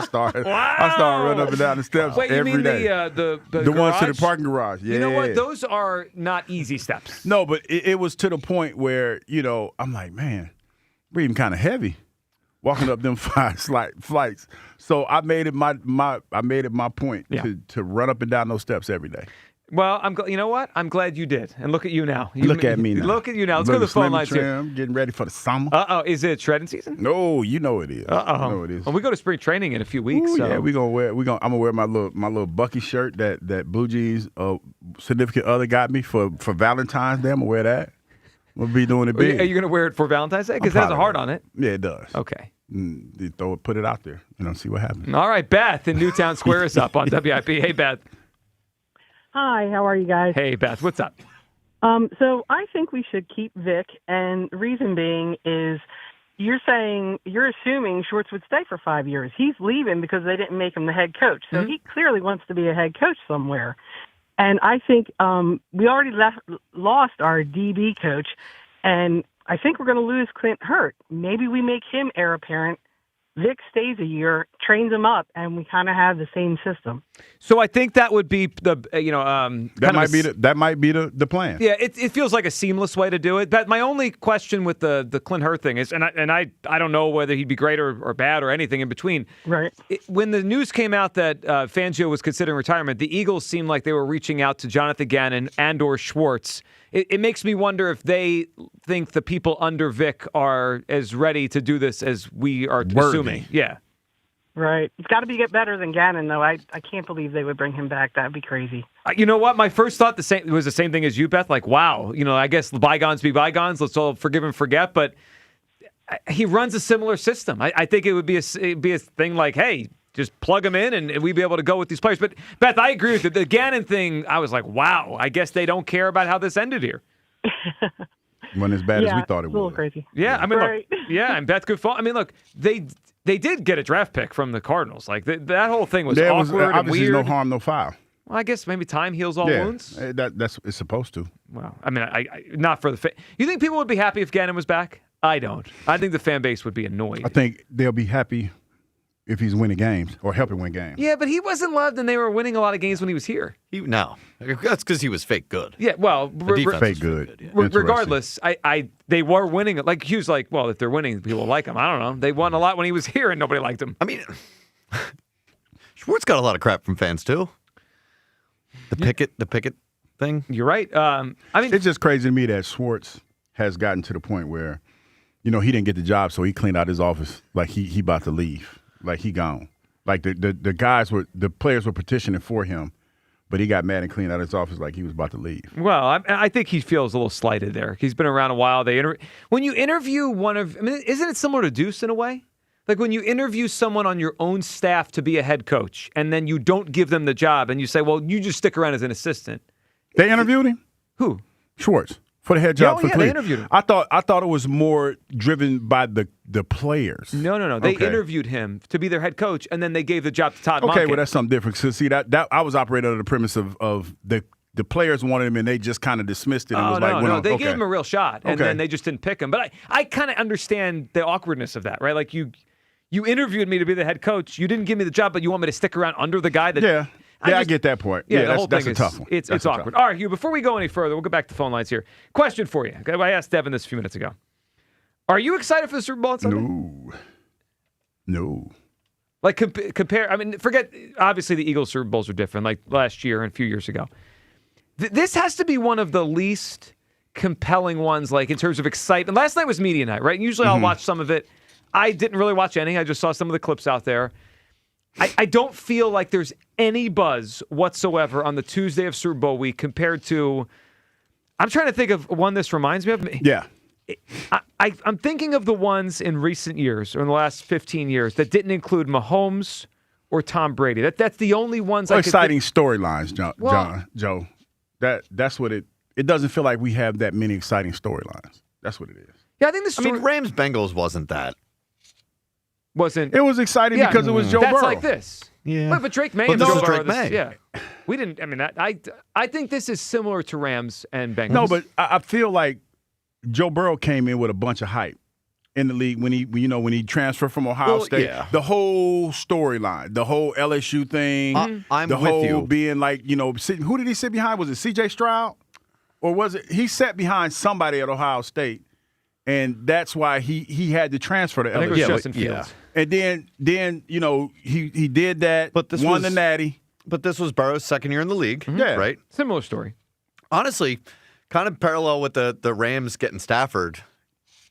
started running up and down the steps every day. The ones to the parking garage. Yeah. You know what? Those are not easy steps. No, but it was to the point where I'm like, man, we're even kind of heavy. Walking up them 5 flights, so I made it my point to run up and down those steps every day. Well, you know what? I'm glad you did. And look at you now. Look at me now. Look at you now. Let's go to the phone lines here. I'm getting ready for the summer. Is it shredding season? No, you know it is. You know it is. Well, we go to spring training in a few weeks. Ooh, so. Yeah, I'm gonna wear my little Bucky shirt that Blue Jeans significant other got me for Valentine's Day. I'm gonna wear that. We'll be doing it big. Are you gonna wear it for Valentine's Day? Because it has a heart on it. Yeah, it does. Okay. Put it out there, see what happens. All right, Beth in Newtown Square is up on WIP. Hey, Beth. Hi, how are you guys? Hey, Beth, what's up? So I think we should keep Vic, and reason being is you're assuming Schwartz would stay for 5 years. He's leaving because they didn't make him the head coach, so he clearly wants to be a head coach somewhere. And I think we already lost our DB coach, and I think we're going to lose Clint Hurt. Maybe we make him heir apparent. Vic stays a year, trains him up, and we kind of have the same system. So I think that would be the that might be the plan. Yeah, it feels like a seamless way to do it. But my only question with the Clint Hurt thing is, and I don't know whether he'd be great or bad or anything in between. Right. When the news came out that Fangio was considering retirement, the Eagles seemed like they were reaching out to Jonathan Gannon and/or Schwartz it makes me wonder if they think the people under Vic are as ready to do this as we are assuming. Yeah. Right. It's got to get better than Gannon, though. I can't believe they would bring him back. That would be crazy. You know what? My first thought was the same thing as you, Beth. Like, wow, I guess bygones be bygones. Let's all forgive and forget. But he runs a similar system. I think it would be a thing like, hey, just plug him in and we'd be able to go with these players. But, Beth, I agree with you. The Gannon thing, I was like, wow, I guess they don't care about how this ended here. Wasn't as bad as we thought it was. A little crazy. Yeah, I mean, right. look, and Beth could fall. I mean, look, they did get a draft pick from the Cardinals. Like, that whole thing was awkward and weird. No harm, no foul. Well, I guess maybe time heals all wounds. That's it's supposed to. Well, I mean, I not for the you think people would be happy if Gannon was back? I don't. I think the fan base would be annoyed. I think they'll be happy if he's winning games or helping win games. Yeah, but he wasn't loved, and they were winning a lot of games when he was here. No, that's because he was fake good. Yeah, well, fake good. Yeah. Regardless, they were winning. Like Hugh's like, well, if they're winning, people like him. I don't know. They won a lot when he was here, and nobody liked him. I mean, Schwartz got a lot of crap from fans too. The Pickett thing. You're right. I mean, it's just crazy to me that Schwartz has gotten to the point where, he didn't get the job, so he cleaned out his office like he about to leave, like he gone. Like the players were petitioning for him, but he got mad and cleaned out his office like he was about to leave. Well, I think he feels a little slighted there. He's been around a while. When you interview isn't it similar to Deuce in a way? Like when you interview someone on your own staff to be a head coach, and then you don't give them the job, and you say, well, you just stick around as an assistant. They interviewed him? Who? Schwartz. For the head job for Cleveland. They interviewed him. I thought it was more driven by the players. No. They interviewed him to be their head coach, and then they gave the job to Todd Monken. Okay, well, that's something different. So, see, that I was operating under the premise of the players wanted him, and they just kind of dismissed it. And they gave him a real shot, and then they just didn't pick him. But I kind of understand the awkwardness of that, right? Like, you interviewed me to be the head coach. You didn't give me the job, but you want me to stick around under the guy that... Yeah. I get that point. Yeah, the whole that's thing a tough one. It's awkward. All right, Hugh, before we go any further, we'll go back to phone lines here. Question for you. I asked Devin this a few minutes ago. Are you excited for the Super Bowl on Sunday? No. Like, compare, forget, obviously the Eagles Super Bowls are different, like last year and a few years ago. This has to be one of the least compelling ones, like in terms of excitement. Last night was media night, right? Usually I'll watch some of it. I didn't really watch any. I just saw some of the clips out there. I don't feel like there's any buzz whatsoever on the Tuesday of Super Bowl week compared to, I'm trying to think of one this reminds me of. Yeah. I'm thinking of the ones in recent years or in the last 15 years that didn't include Mahomes or Tom Brady. That's the only ones I could exciting storylines, Joe. That's what it doesn't feel like we have that many exciting storylines. That's what it is. Yeah, I think Rams-Bengals wasn't that. Wasn't it was exciting because it was Joe Burrow. That's like this. Yeah. But Drake May and Joe Burrow. Drake May. Yeah. We didn't I think this is similar to Rams and Bengals. No, but I feel like Joe Burrow came in with a bunch of hype in the league when he transferred from Ohio State. Yeah. The whole storyline, the whole LSU thing, I'm the with whole you. being like, who did he sit behind? Was it C.J. Stroud? Or was it he sat behind somebody at Ohio State? And that's why he had to transfer to LSU. I think it was Justin Fields. And then he did that, but won the Natty. But this was Burrow's second year in the league, right? Similar story. Honestly, kind of parallel with the Rams getting Stafford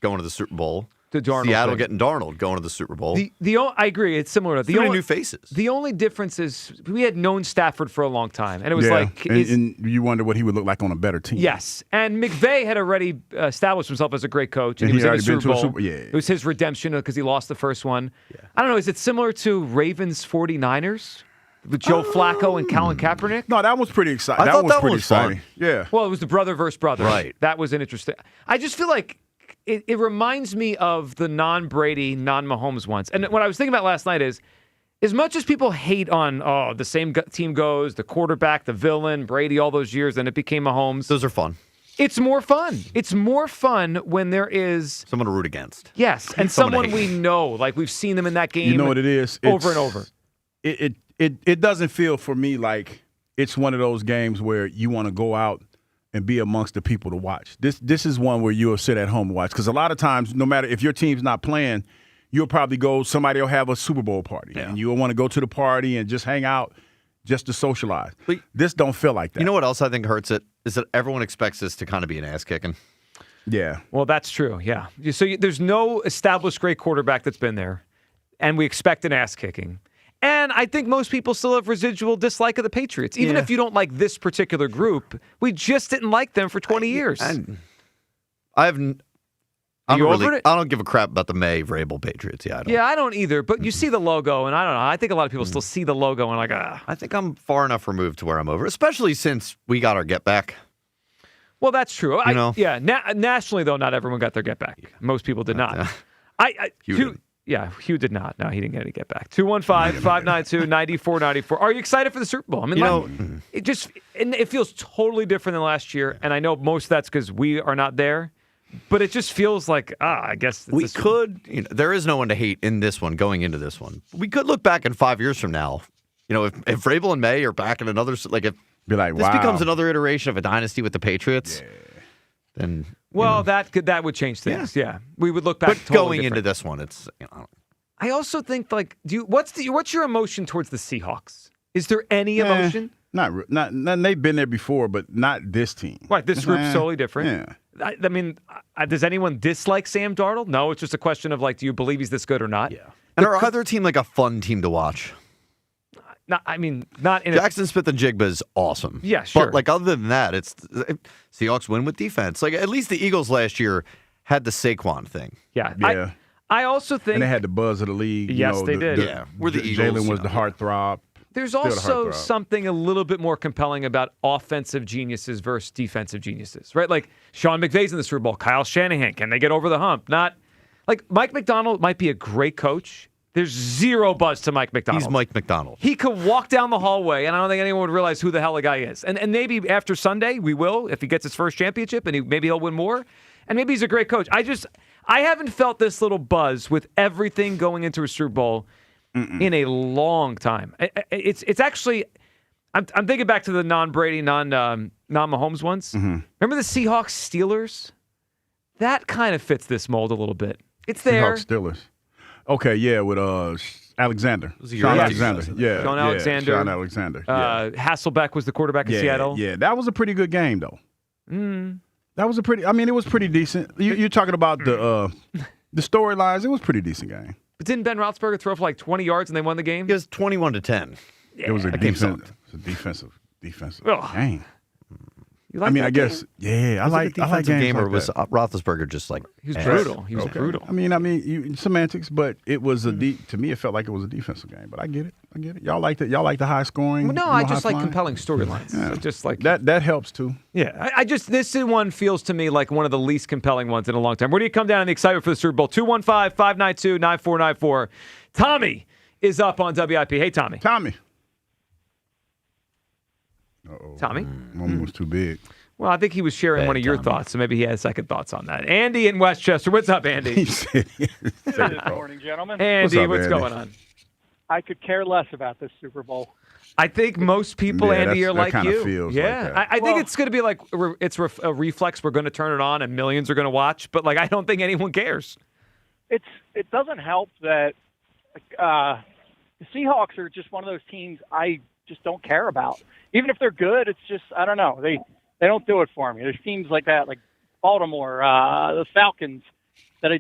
going to the Super Bowl. Seattle getting Darnold going to the Super Bowl. I agree. It's similar. The only new faces. The only difference is we had known Stafford for a long time, and it was and you wonder what he would look like on a better team. Yes, and McVay had already established himself as a great coach, and he was in the Super Bowl. It was his redemption because he lost the first one. Yeah. I don't know. Is it similar to Ravens 49ers? With Joe Flacco and Colin Kaepernick? No, that was pretty exciting. That was pretty exciting. Fun. Yeah. Well, it was the brother versus brother. Right. That was an interesting. I just feel like it reminds me of the non-Brady, non-Mahomes ones. And what I was thinking about last night is, as much as people hate on, the same team goes, the quarterback, the villain, Brady all those years, then it became Mahomes. Those are fun. It's more fun. It's more fun when there is someone to root against. Yes, and someone we know. Like we've seen them in that game. You know what it is? Over and over. It doesn't feel for me like it's one of those games where you want to go out and be amongst the people to watch. This is one where you'll sit at home and watch. Because a lot of times, no matter if your team's not playing, you'll probably go, somebody will have a Super Bowl party. Yeah. And you'll want to go to the party and just hang out just to socialize. This don't feel like that. You know what else I think hurts it? is that everyone expects this to kind of be an ass kicking. Yeah. Well, that's true. Yeah. So there's no established great quarterback that's been there, and we expect an ass kicking. And I think most people still have residual dislike of the Patriots. Even if you don't like this particular group, we just didn't like them for 20 years. I don't give a crap about the May Vrabel Patriots. Yeah, I don't either. But you see the logo, and I don't know. I think a lot of people still see the logo and like, I think I'm far enough removed to where I'm over, especially since we got our get back. Well, that's true. Nationally, though, not everyone got their get back. Most people did not. Hugh did not. No, he didn't get any get back. 215-592-9494. Are you excited for the Super Bowl? I mean, it feels totally different than last year, and I know most of that's because we are not there. But it just feels like, I guess we could. There is no one to hate in this one going into this one. We could look back in 5 years from now. If Vrabel and May are back in another, this becomes another iteration of a dynasty with the Patriots, then that would change things. Yeah, we would look back. But totally going different. into this one, it's. I also think what's your emotion towards the Seahawks? Is there any emotion? Not. They've been there before, but not this team. Right, this group's totally different. Yeah. I mean, does anyone dislike Sam Darnold? No, it's just a question of do you believe he's this good or not? Yeah. And our other team a fun team to watch? Not in Jackson Smith-Njigba is awesome. Yeah, sure. But other than that, it's Seahawks win with defense. At least the Eagles last year had the Saquon thing. Yeah. I also think, and they had the buzz of the league. Yes, they did. We're the Eagles. Jalen was the heartthrob. There's also something a little bit more compelling about offensive geniuses versus defensive geniuses, right? Like Sean McVay's in the Super Bowl, Kyle Shanahan. Can they get over the hump? Not Mike McDonald might be a great coach. There's zero buzz to Mike McDonald. He's Mike McDonald. He could walk down the hallway, and I don't think anyone would realize who the hell the guy is. And maybe after Sunday, we will, if he gets his first championship, and maybe he'll win more. And maybe he's a great coach. I haven't felt this little buzz with everything going into a Super Bowl in a long time. It's actually, I'm thinking back to the non-Brady, non-Mahomes ones. Mm-hmm. Remember the Seahawks-Steelers? That kind of fits this mold a little bit. It's there. Seahawks-Steelers. Okay, yeah, with Alexander. Sean Alexander. Yeah. Sean Alexander. Sean Alexander. Hasselbeck was the quarterback in Seattle. Yeah, that was a pretty good game, though. That was it was pretty decent. You're talking about the storylines. It was a pretty decent game. But didn't Ben Roethlisberger throw for 20 yards and they won the game? It was 21-10. Yeah. It was a defensive game. I guess, I like games game, or like was that. Roethlisberger just he was brutal. He was brutal. Semantics, but it was to me, it felt like it was a defensive game. But I get it. Y'all like the high scoring. Well, no, I just like compelling storylines. Yeah. So just like that helps too. Yeah, this one feels to me like one of the least compelling ones in a long time. Where do you come down on the excitement for the Super Bowl? 215-592-9494. Tommy is up on WIP. Hey, Tommy. Uh-oh. Tommy? One was too big. Well, I think he was sharing one of your thoughts, so maybe he has second thoughts on that. Andy in Westchester. What's up, Andy? Good morning, gentlemen. Andy, what's going on? I could care less about this Super Bowl. I think most people, Andy, are like you. Feels like that. I think it's going to be a reflex. We're going to turn it on and millions are going to watch, but I don't think anyone cares. It doesn't help that the Seahawks are just one of those teams I just don't care about. Even if they're good, it's just, I don't know. They don't do it for me. There's teams like that, like Baltimore, the Falcons, that I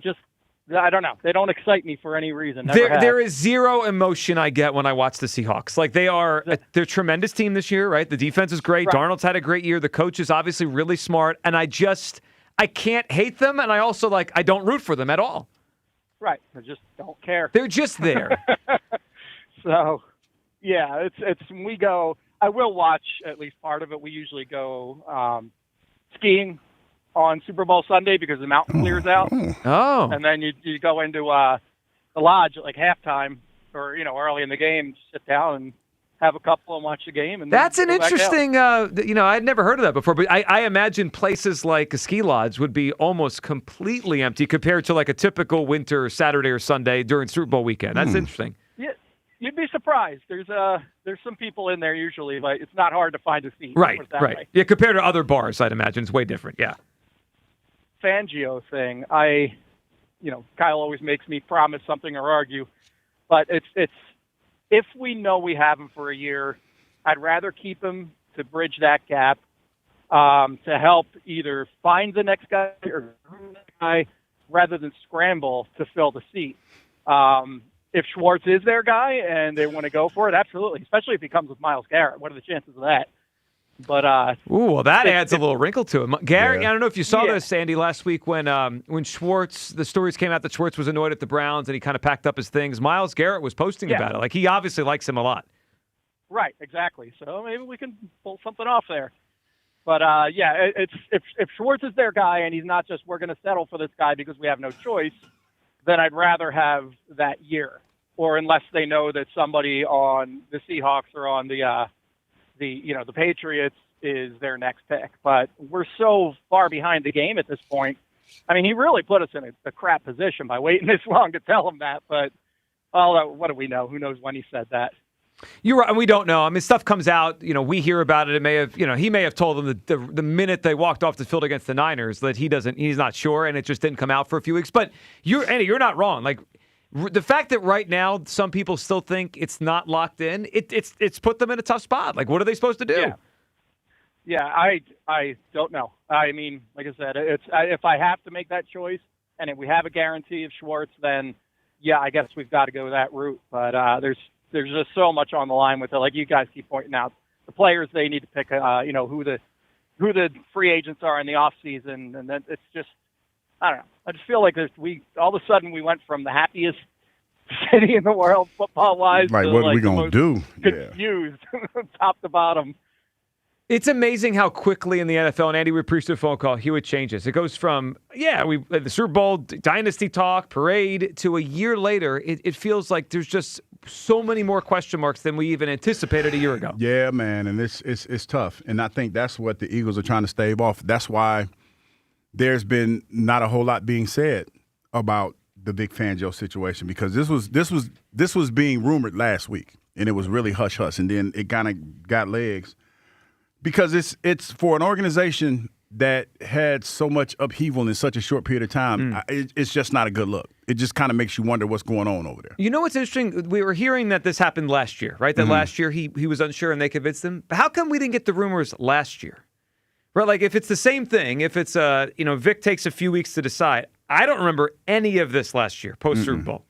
don't know. They don't excite me for any reason. There is zero emotion I get when I watch the Seahawks. They're a tremendous team this year, right? The defense is great. Right. Darnold's had a great year. The coach is obviously really smart. And I can't hate them. And I also, I don't root for them at all. Right. I just don't care. They're just there. So, yeah, it's when we go, I will watch at least part of it. We usually go skiing on Super Bowl Sunday because the mountain clears out. Oh. And then you go into the lodge at halftime or, early in the game, sit down and have a couple and watch the game. And that's an interesting, I'd never heard of that before, but I imagine places like a ski lodge would be almost completely empty compared to a typical winter Saturday or Sunday during Super Bowl weekend. That's interesting. Yeah. You'd be surprised. There's some people in there usually. It's not hard to find a seat. Right. Way. Yeah, compared to other bars, I'd imagine it's way different. Yeah. Fangio thing. Kyle always makes me promise something or argue, but it's if we know we have him for a year, I'd rather keep him to bridge that gap. to help either find the next guy or groom the next guy rather than scramble to fill the seat. If Schwartz is their guy and they want to go for it, absolutely, especially if he comes with Myles Garrett. What are the chances of that? But well, that adds a little wrinkle to it. Garrett, yeah. I don't know if you saw this, Andy, last week when Schwartz, the stories came out that Schwartz was annoyed at the Browns and he kind of packed up his things. Myles Garrett was posting about it. Like, he obviously likes him a lot. Right, exactly. So maybe we can pull something off there. But it's if Schwartz is their guy and he's not just we're going to settle for this guy because we have no choice, then I'd rather have that year. Or unless they know that somebody on the Seahawks or on the Patriots is their next pick. But we're so far behind the game at this point. I mean, he really put us in a crap position by waiting this long to tell him that. But what do we know? Who knows when he said that? You're right, and we don't know. I mean, stuff comes out. We hear about it. It may have, he may have told them the minute they walked off the field against the Niners that he's not sure, and it just didn't come out for a few weeks. But Andy, you're not wrong. Like, the fact that right now some people still think it's not locked in, it's put them in a tough spot. Like, what are they supposed to do? Yeah, I don't know. I mean, like I said, if I have to make that choice, and if we have a guarantee of Schwartz, then yeah, I guess we've got to go that route. But there's just so much on the line with it. Like you guys keep pointing out, the players they need to pick, who the free agents are in the off season, and then it's just, I don't know. I just feel like all of a sudden we went from the happiest city in the world football wise to what are we gonna do? Confused, top to bottom. It's amazing how quickly in the NFL, and Andy, we appreciate the phone call, he would change this. It goes from, the Super Bowl dynasty talk, parade, to a year later, it feels like there's just so many more question marks than we even anticipated a year ago. Yeah, man, and it's tough. And I think that's what the Eagles are trying to stave off. That's why there's been not a whole lot being said about the Vic Fangio situation, because this was being rumored last week, and it was really hush-hush, and then it kind of got legs. Because it's for an organization that had so much upheaval in such a short period of time, it's just not a good look. It just kind of makes you wonder what's going on over there. You know what's interesting? We were hearing that this happened last year, right? That last year he was unsure and they convinced him. But how come we didn't get the rumors last year? Right? Like if it's the same thing, if it's Vic takes a few weeks to decide. I don't remember any of this last year, post Super Bowl.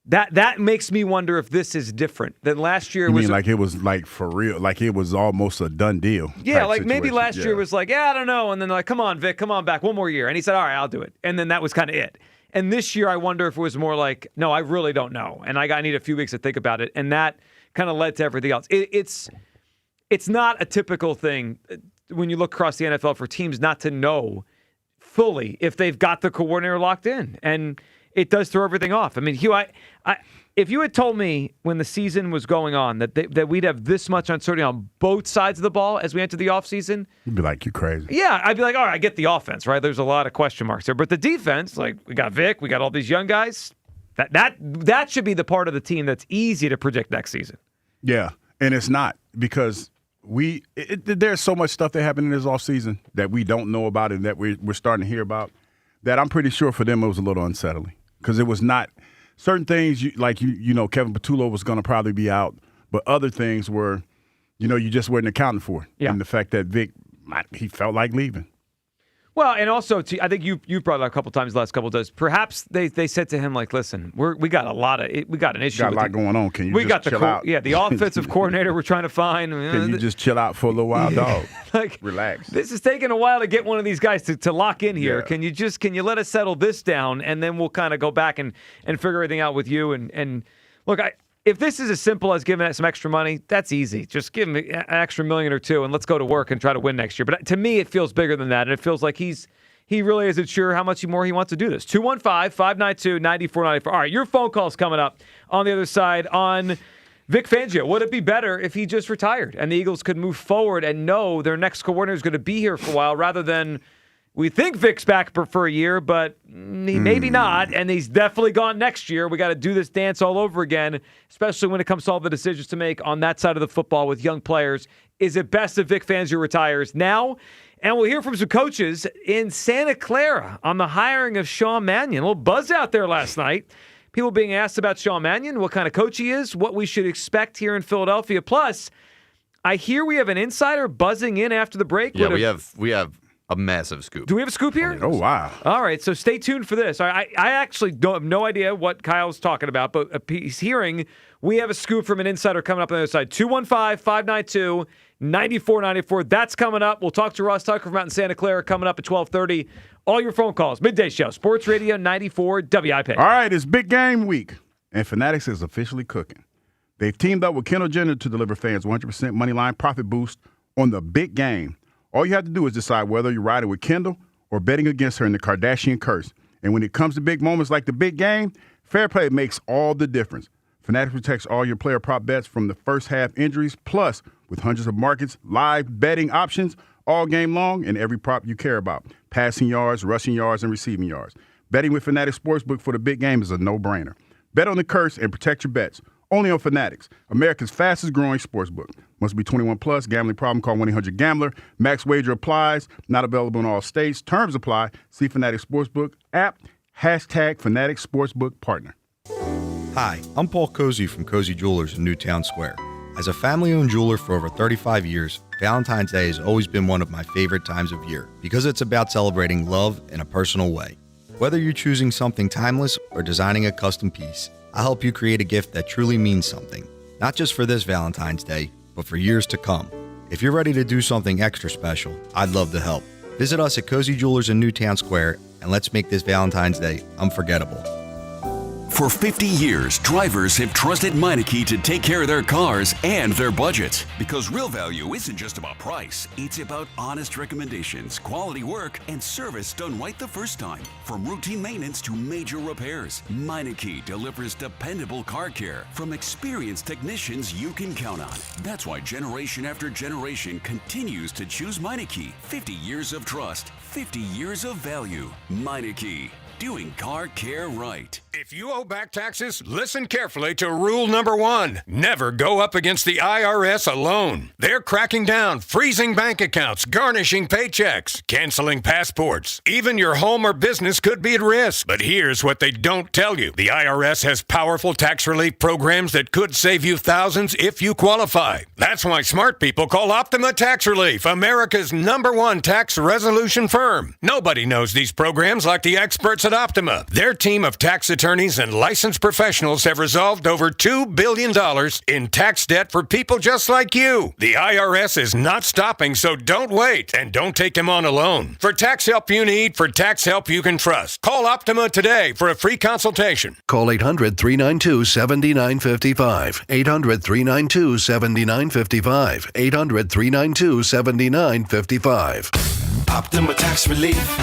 That makes me wonder if this is different than last year. You mean like it was like for real, like it was almost a done deal? Yeah, like maybe last year was like, I don't know. And then like, come on, Vic, come on back one more year. And he said, all right, I'll do it. And then that was kind of it. And this year I wonder if it was more like, no, I really don't know. And I need a few weeks to think about it. And that kind of led to everything else. It's not a typical thing when you look across the NFL for teams not to know fully if they've got the coordinator locked in. And it does throw everything off. I mean, Hugh, if you had told me when the season was going on that we'd have this much uncertainty on both sides of the ball as we enter the offseason, you'd be like, you're crazy. Yeah, I'd be like, all right, I get the offense, right? There's a lot of question marks there. But the defense, like we got Vic, we got all these young guys. That should be the part of the team that's easy to predict next season. Yeah, and it's not because there's so much stuff that happened in this offseason that we don't know about and that we're starting to hear about that I'm pretty sure for them it was a little unsettling. Because it was not certain things Kevin Patullo was going to probably be out, but other things were, you just weren't accounting for. Yeah. And the fact that Vic, he felt like leaving. Well, and also, I think you brought it up a couple times the last couple of days. Perhaps they said to him, like, listen, we got an issue. Got a lot going on. Can you just chill out? Yeah, the offensive coordinator we're trying to find. Can you just chill out for a little while, dog? Like, relax. This is taking a while to get one of these guys to lock in here. Yeah. Can you let us settle this down, and then we'll kind of go back and figure everything out with you. And look, if this is as simple as giving some extra money, that's easy. Just give him an extra $1 million or $2 million, and let's go to work and try to win next year. But to me, it feels bigger than that, and it feels like he really isn't sure how much more he wants to do this. 215-592-9494. All right, your phone call's coming up on the other side on Vic Fangio. Would it be better if he just retired and the Eagles could move forward and know their next coordinator is going to be here for a while rather than we think Vic's back for a year, but he maybe not, and he's definitely gone next year. We got to do this dance all over again, especially when it comes to all the decisions to make on that side of the football with young players. Is it best if Vic Fangio retires now? And we'll hear from some coaches in Santa Clara on the hiring of Sean Mannion. A little buzz out there last night. People being asked about Sean Mannion, what kind of coach he is, what we should expect here in Philadelphia. Plus, I hear we have an insider buzzing in after the break. Yeah, we have a massive scoop. Do we have a scoop here? Oh, wow. All right, so stay tuned for this. I actually have no idea what Kyle's talking about, but he's hearing we have a scoop from an insider coming up on the other side. 215-592-9494. That's coming up. We'll talk to Ross Tucker from out in Santa Clara coming up at 12:30. All your phone calls. Midday Show. Sports Radio 94 WIP. All right, it's big game week, and Fanatics is officially cooking. They've teamed up with Kendall Jenner to deliver fans 100% moneyline profit boost on the big game. All you have to do is decide whether you're riding with Kendall or betting against her in the Kardashian curse. And when it comes to big moments like the big game, fair play makes all the difference. Fanatics protects all your player prop bets from the first half injuries, plus with hundreds of markets, live betting options all game long, and every prop you care about. Passing yards, rushing yards, and receiving yards. Betting with Fanatics Sportsbook for the big game is a no-brainer. Bet on the curse and protect your bets. Only on Fanatics, America's fastest growing sportsbook. Must be 21 plus. Gambling problem? Call 1-800-GAMBLER. Max wager applies. Not available in all states. Terms apply. See Fanatics Sportsbook app. #Fanatics Sportsbook Partner. Hi, I'm Paul Cozy from Cozy Jewelers in Newtown Square. As a family-owned jeweler for over 35 years, Valentine's Day has always been one of my favorite times of year because it's about celebrating love in a personal way. Whether you're choosing something timeless or designing a custom piece, I'll help you create a gift that truly means something, not just for this Valentine's Day, but for years to come. If you're ready to do something extra special, I'd love to help. Visit us at Cozy Jewelers in Newtown Square, and let's make this Valentine's Day unforgettable. For 50 years, drivers have trusted Meineke to take care of their cars and their budgets. Because real value isn't just about price, it's about honest recommendations, quality work, and service done right the first time. From routine maintenance to major repairs, Meineke delivers dependable car care from experienced technicians you can count on. That's why generation after generation continues to choose Meineke. 50 years of trust, 50 years of value. Meineke. Doing car care right. If you owe back taxes, listen carefully to rule number 1. Never go up against the IRS alone. They're cracking down, freezing bank accounts, garnishing paychecks, canceling passports. Even your home or business could be at risk. But here's what they don't tell you. The IRS has powerful tax relief programs that could save you thousands if you qualify. That's why smart people call Optima Tax Relief, America's #1 tax resolution firm. Nobody knows these programs like the experts at Optima. Their team of tax attorneys and licensed professionals have resolved over $2 billion in tax debt for people just like you. The IRS is not stopping, so don't wait and don't take them on alone. For tax help you need, for tax help you can trust, call Optima today for a free consultation. Call 800-392-7955. 800-392-7955. 800-392-7955. Optima Tax Relief.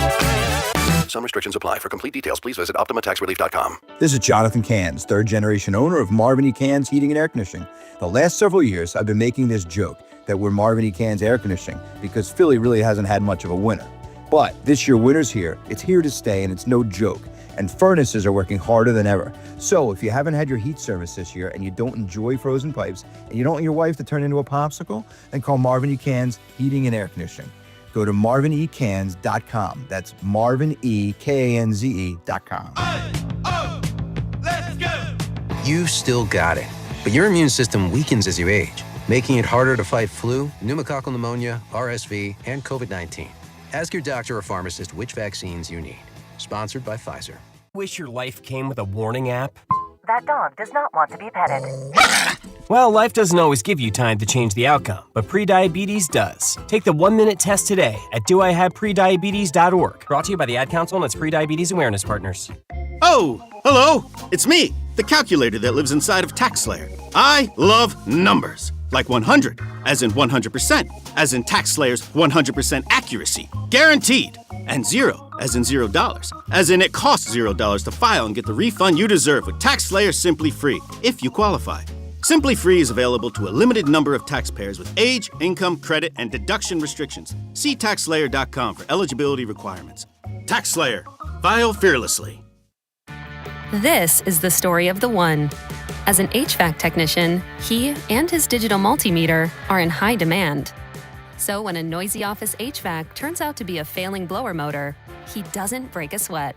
Some restrictions apply. For complete details, please visit OptimaTaxRelief.com. This is Jonathan Cans, third-generation owner of Marvin E. Cans Heating and Air Conditioning. The last several years, I've been making this joke that we're Marvin E. Cans Air Conditioning because Philly really hasn't had much of a winter. But this year, winter's here. It's here to stay, and it's no joke. And furnaces are working harder than ever. So if you haven't had your heat service this year and you don't enjoy frozen pipes and you don't want your wife to turn into a popsicle, then call Marvin E. Cans Heating and Air Conditioning. Go to marvinecans.com. That's marvinekanze.com. Let's go! You still got it, but your immune system weakens as you age, making it harder to fight flu, pneumococcal pneumonia, RSV, and COVID-19. Ask your doctor or pharmacist which vaccines you need. Sponsored by Pfizer. Wish your life came with a warning app? That dog does not want to be petted. Well, life doesn't always give you time to change the outcome, but prediabetes does. Take the 1-minute test today at doihaveprediabetes.org. Brought to you by the Ad Council and its Prediabetes Awareness Partners. Oh, hello. It's me, the calculator that lives inside of TaxSlayer. I love numbers. Like 100, as in 100%, as in TaxSlayer's 100% accuracy, guaranteed. And 0, as in $0, as in it costs $0 to file and get the refund you deserve with TaxSlayer Simply Free, if you qualify. Simply Free is available to a limited number of taxpayers with age, income, credit, and deduction restrictions. See TaxSlayer.com for eligibility requirements. TaxSlayer. File fearlessly. This is the story of the one. As an HVAC technician, he and his digital multimeter are in high demand. So when a noisy office HVAC turns out to be a failing blower motor, he doesn't break a sweat.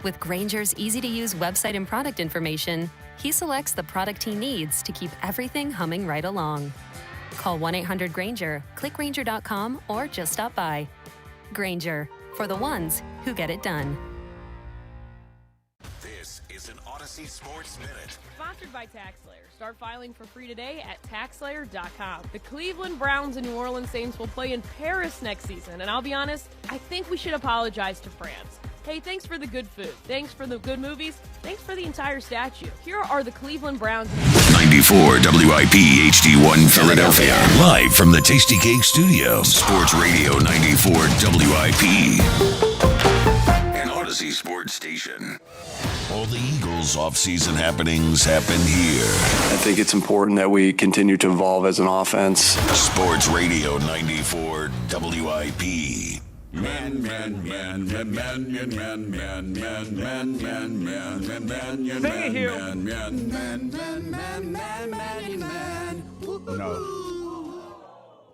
With Grainger's easy-to-use website and product information, he selects the product he needs to keep everything humming right along. Call 1-800-GRANGER, click Grainger.com, or just stop by. Grainger, for the ones who get it done. This is an Odyssey Sports Minute. Sponsored by TaxSlayer. Start filing for free today at TaxSlayer.com. The Cleveland Browns and New Orleans Saints will play in Paris next season, and I'll be honest, I think we should apologize to France. Hey, thanks for the good food. Thanks for the good movies. Thanks for the entire statue. Here are the Cleveland Browns. 94 WIP HD1 Philadelphia. Live from the Tasty Cake Studio. Sports Radio 94 WIP. An Odyssey Sports Station. All the Eagles off-season happenings happen here. I think it's important that we continue to evolve as an offense. Sports Radio 94 WIP. Man. No.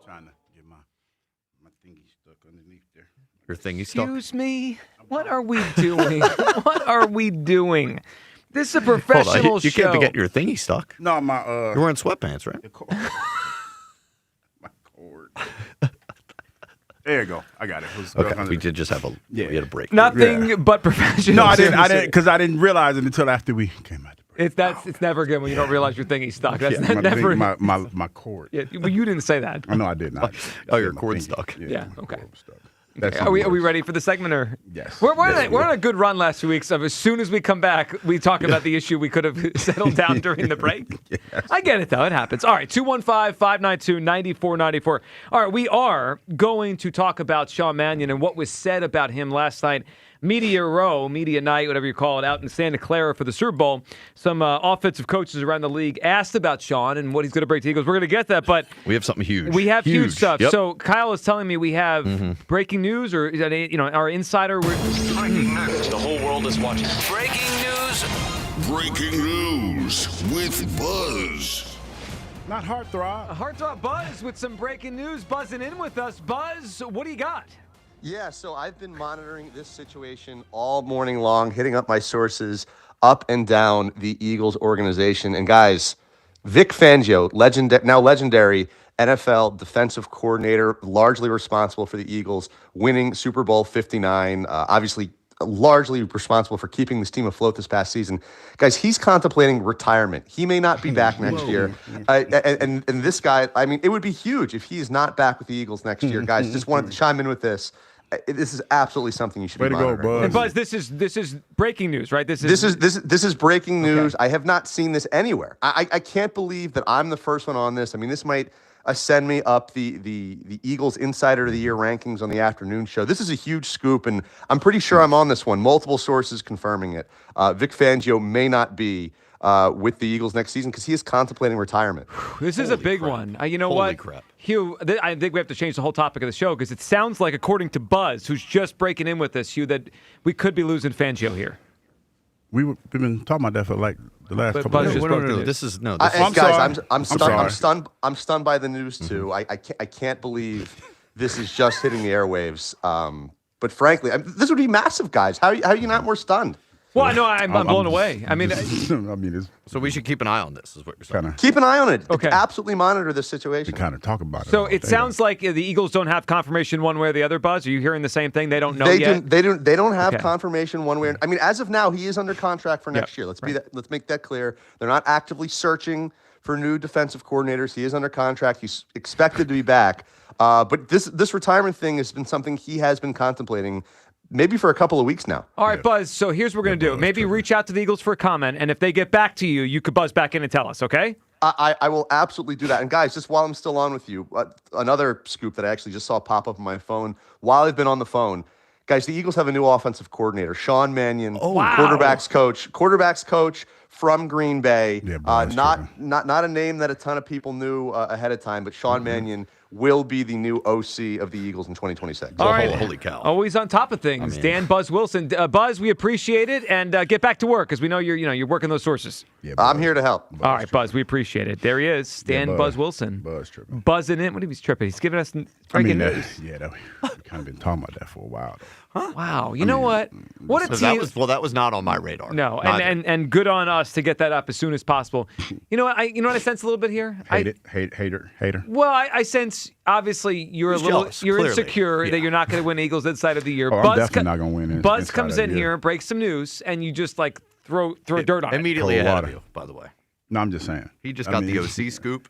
Trying to get my thingy stuck underneath there. Your thingy stuck? Excuse me? What are we doing? What are we doing? This is a professional show. You can't get your thingy stuck. No, my You're wearing sweatpants, right? My cord. There you go. I got it. Okay, we did just have we had a break. Nothing but professional. No, I didn't, because I didn't realize it until after we came out. It's never good when you don't realize your thingy's stuck. That's never my cord. Yeah, but you didn't say that. No, I did not. Your cord's stuck. Yeah. Okay. Are we ready for the segment or? Yes. We're on a good run last 2 weeks. Of as soon as we come back, we talk about the issue we could have settled down during the break. Yes. I get it though; it happens. All right, 215-592-9494. All right, we are going to talk about Sean Mannion and what was said about him last night. Media night, whatever you call it, out in Santa Clara for the Super Bowl. Some offensive coaches around the league asked about Sean and what he's going to bring to Eagles. We're going to get that, but we have something huge. We have huge stuff. Yep. So Kyle is telling me we have breaking news, or is that our insider? Breaking news. The whole world is watching. Breaking news. Breaking news with Buzz. Not Heartthrob. Heartthrob Buzz with some breaking news buzzing in with us. Buzz, what do you got? Yeah, so I've been monitoring this situation all morning long, hitting up my sources up and down the Eagles organization. And guys, Vic Fangio, now legendary NFL defensive coordinator, largely responsible for the Eagles winning Super Bowl 59, obviously largely responsible for keeping this team afloat this past season. Guys, he's contemplating retirement. He may not be back next year. And this guy, I mean, it would be huge if he is not back with the Eagles next year. Guys, just wanted to chime in with this. This is absolutely something you should be monitoring. Go, Buzz. And Buzz, this is breaking news, right? This is breaking news. Okay. I have not seen this anywhere. I can't believe that I'm the first one on this. I mean, this might send me up the Eagles Insider of the Year rankings on the afternoon show. This is a huge scoop, and I'm pretty sure I'm on this one. Multiple sources confirming it. Vic Fangio may not be with the Eagles next season because he is contemplating retirement. This is a big one. You know Holy what? Crap. Hugh, I think we have to change the whole topic of the show because it sounds like, according to Buzz, who's just breaking in with us, Hugh, that we could be losing Fangio here. We've been talking about that for like the last couple of days. No. This is I'm stunned by the news too. I can't believe this is just hitting the airwaves. But frankly, this would be massive, guys. How are you not more stunned? Well, I know I'm blown away. I mean, so we should keep an eye on this, is what you're saying. Keep an eye on it. Okay. Absolutely monitor this situation. We kind of talk about it. So it sounds like the Eagles don't have confirmation one way or the other, Buzz. Are you hearing the same thing? They don't know yet? They don't have confirmation one way. I mean, as of now, he is under contract for next year. Let's make that clear. They're not actively searching for new defensive coordinators. He is under contract. He's expected to be back. But this retirement thing has been something he has been contemplating maybe for a couple of weeks now. All right, Buzz, so here's what we're going to do. Maybe reach out to the Eagles for a comment, and if they get back to you, you could buzz back in and tell us, okay? I will absolutely do that. And guys, just while I'm still on with you, another scoop that I actually just saw pop up on my phone while I've been on the phone. Guys, the Eagles have a new offensive coordinator, Sean Mannion, quarterbacks coach from Green Bay. Yeah, not a name that a ton of people knew ahead of time, but Sean Mannion will be the new OC of the Eagles in 2026. All right. Holy cow. Always on top of things. Dan Buzz Wilson. Buzz, we appreciate it, and get back to work because we know you're working those sources. Yeah, I'm here to help. All right, Buzz, we appreciate it. There he is, Dan Buzz Wilson. Buzz tripping. Buzzing in. What if he's tripping? He's giving us breaking news. We've kind of been talking about that for a while. Huh? Wow. You know what? What a team. That was not on my radar. No, and good on us to get that up as soon as possible. You know what I sense a little bit here? Hater. Well, I sense obviously you're jealous, you're clearly. insecure that you're not going to win Eagles inside of the year. I'm definitely not going to win. Buzz comes in here and breaks some news, and you just like throw dirt on immediately it. ahead of you. By the way, no, I'm just saying. He just got the OC scoop.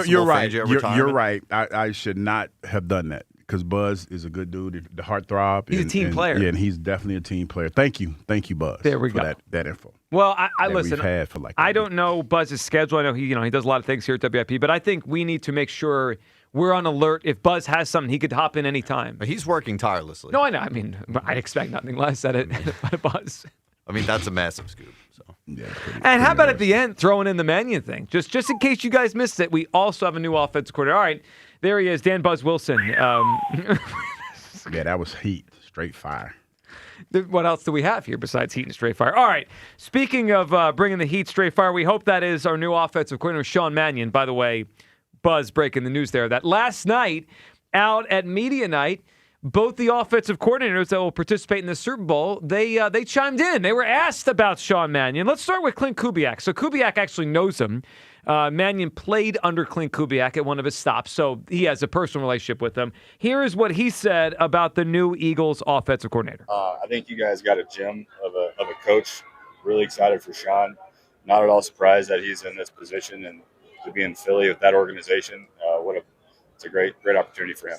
You're right. Fangio You're right. I should not have done that because Buzz is a good dude, the heartthrob. He's a team player. Yeah, and he's definitely a team player. Thank you, Buzz. There we for go. That info. Well, I that listen. We've had for like I don't know Buzz's schedule. I know he does a lot of things here at WIP, but I think we need to make sure we're on alert. If Buzz has something, he could hop in anytime. But he's working tirelessly. No, I know. I mean, I expect nothing less out of Buzz. I mean, that's a massive scoop. So. Yeah, and how about at the end, throwing in the Mannion thing? Just in case you guys missed it, we also have a new offensive coordinator. All right, there he is, Dan Buzz Wilson. Yeah, that was heat, straight fire. What else do we have here besides heat and straight fire? All right, speaking of bringing the heat, straight fire, we hope that is our new offensive coordinator, Sean Mannion. By the way, Buzz breaking the news there that last night out at media night, both the offensive coordinators that will participate in the Super Bowl, they chimed in. They were asked about Sean Mannion. Let's start with Clint Kubiak. So Kubiak actually knows him. Mannion played under Clint Kubiak at one of his stops, so he has a personal relationship with him. Here is what he said about the new Eagles offensive coordinator. I think you guys got a gem of a coach. Really excited for Sean. Not at all surprised that he's in this position and to be in Philly with that organization. It's a great opportunity for him.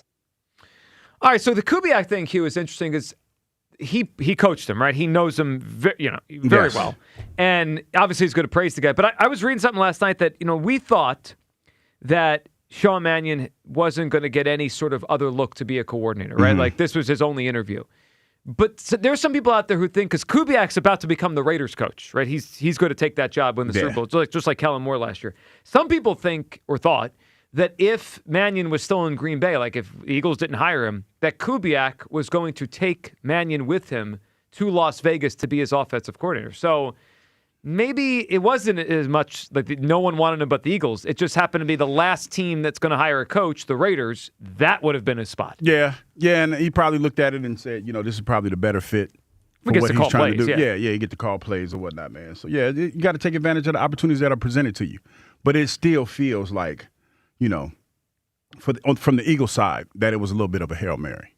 All right, so the Kubiak thing, Hugh, is interesting because he coached him, right? He knows him, very well, and obviously he's going to praise the guy. But I was reading something last night that we thought that Sean Mannion wasn't going to get any sort of other look to be a coordinator, right? Mm-hmm. Like this was his only interview. But there's some people out there who think because Kubiak's about to become the Raiders coach, right? He's going to take that job when the Super Bowl, just like Kellen Moore last year. Some people think or thought that if Mannion was still in Green Bay, like if the Eagles didn't hire him, that Kubiak was going to take Mannion with him to Las Vegas to be his offensive coordinator. So maybe it wasn't as much like no one wanted him but the Eagles. It just happened to be the last team that's going to hire a coach, the Raiders. That would have been his spot. Yeah, and he probably looked at it and said, this is probably the better fit for gets what to he's call trying plays, to do. yeah. You get to call plays or whatnot, man. So, yeah, you got to take advantage of the opportunities that are presented to you. But it still feels like, from the Eagle side, that it was a little bit of a Hail Mary.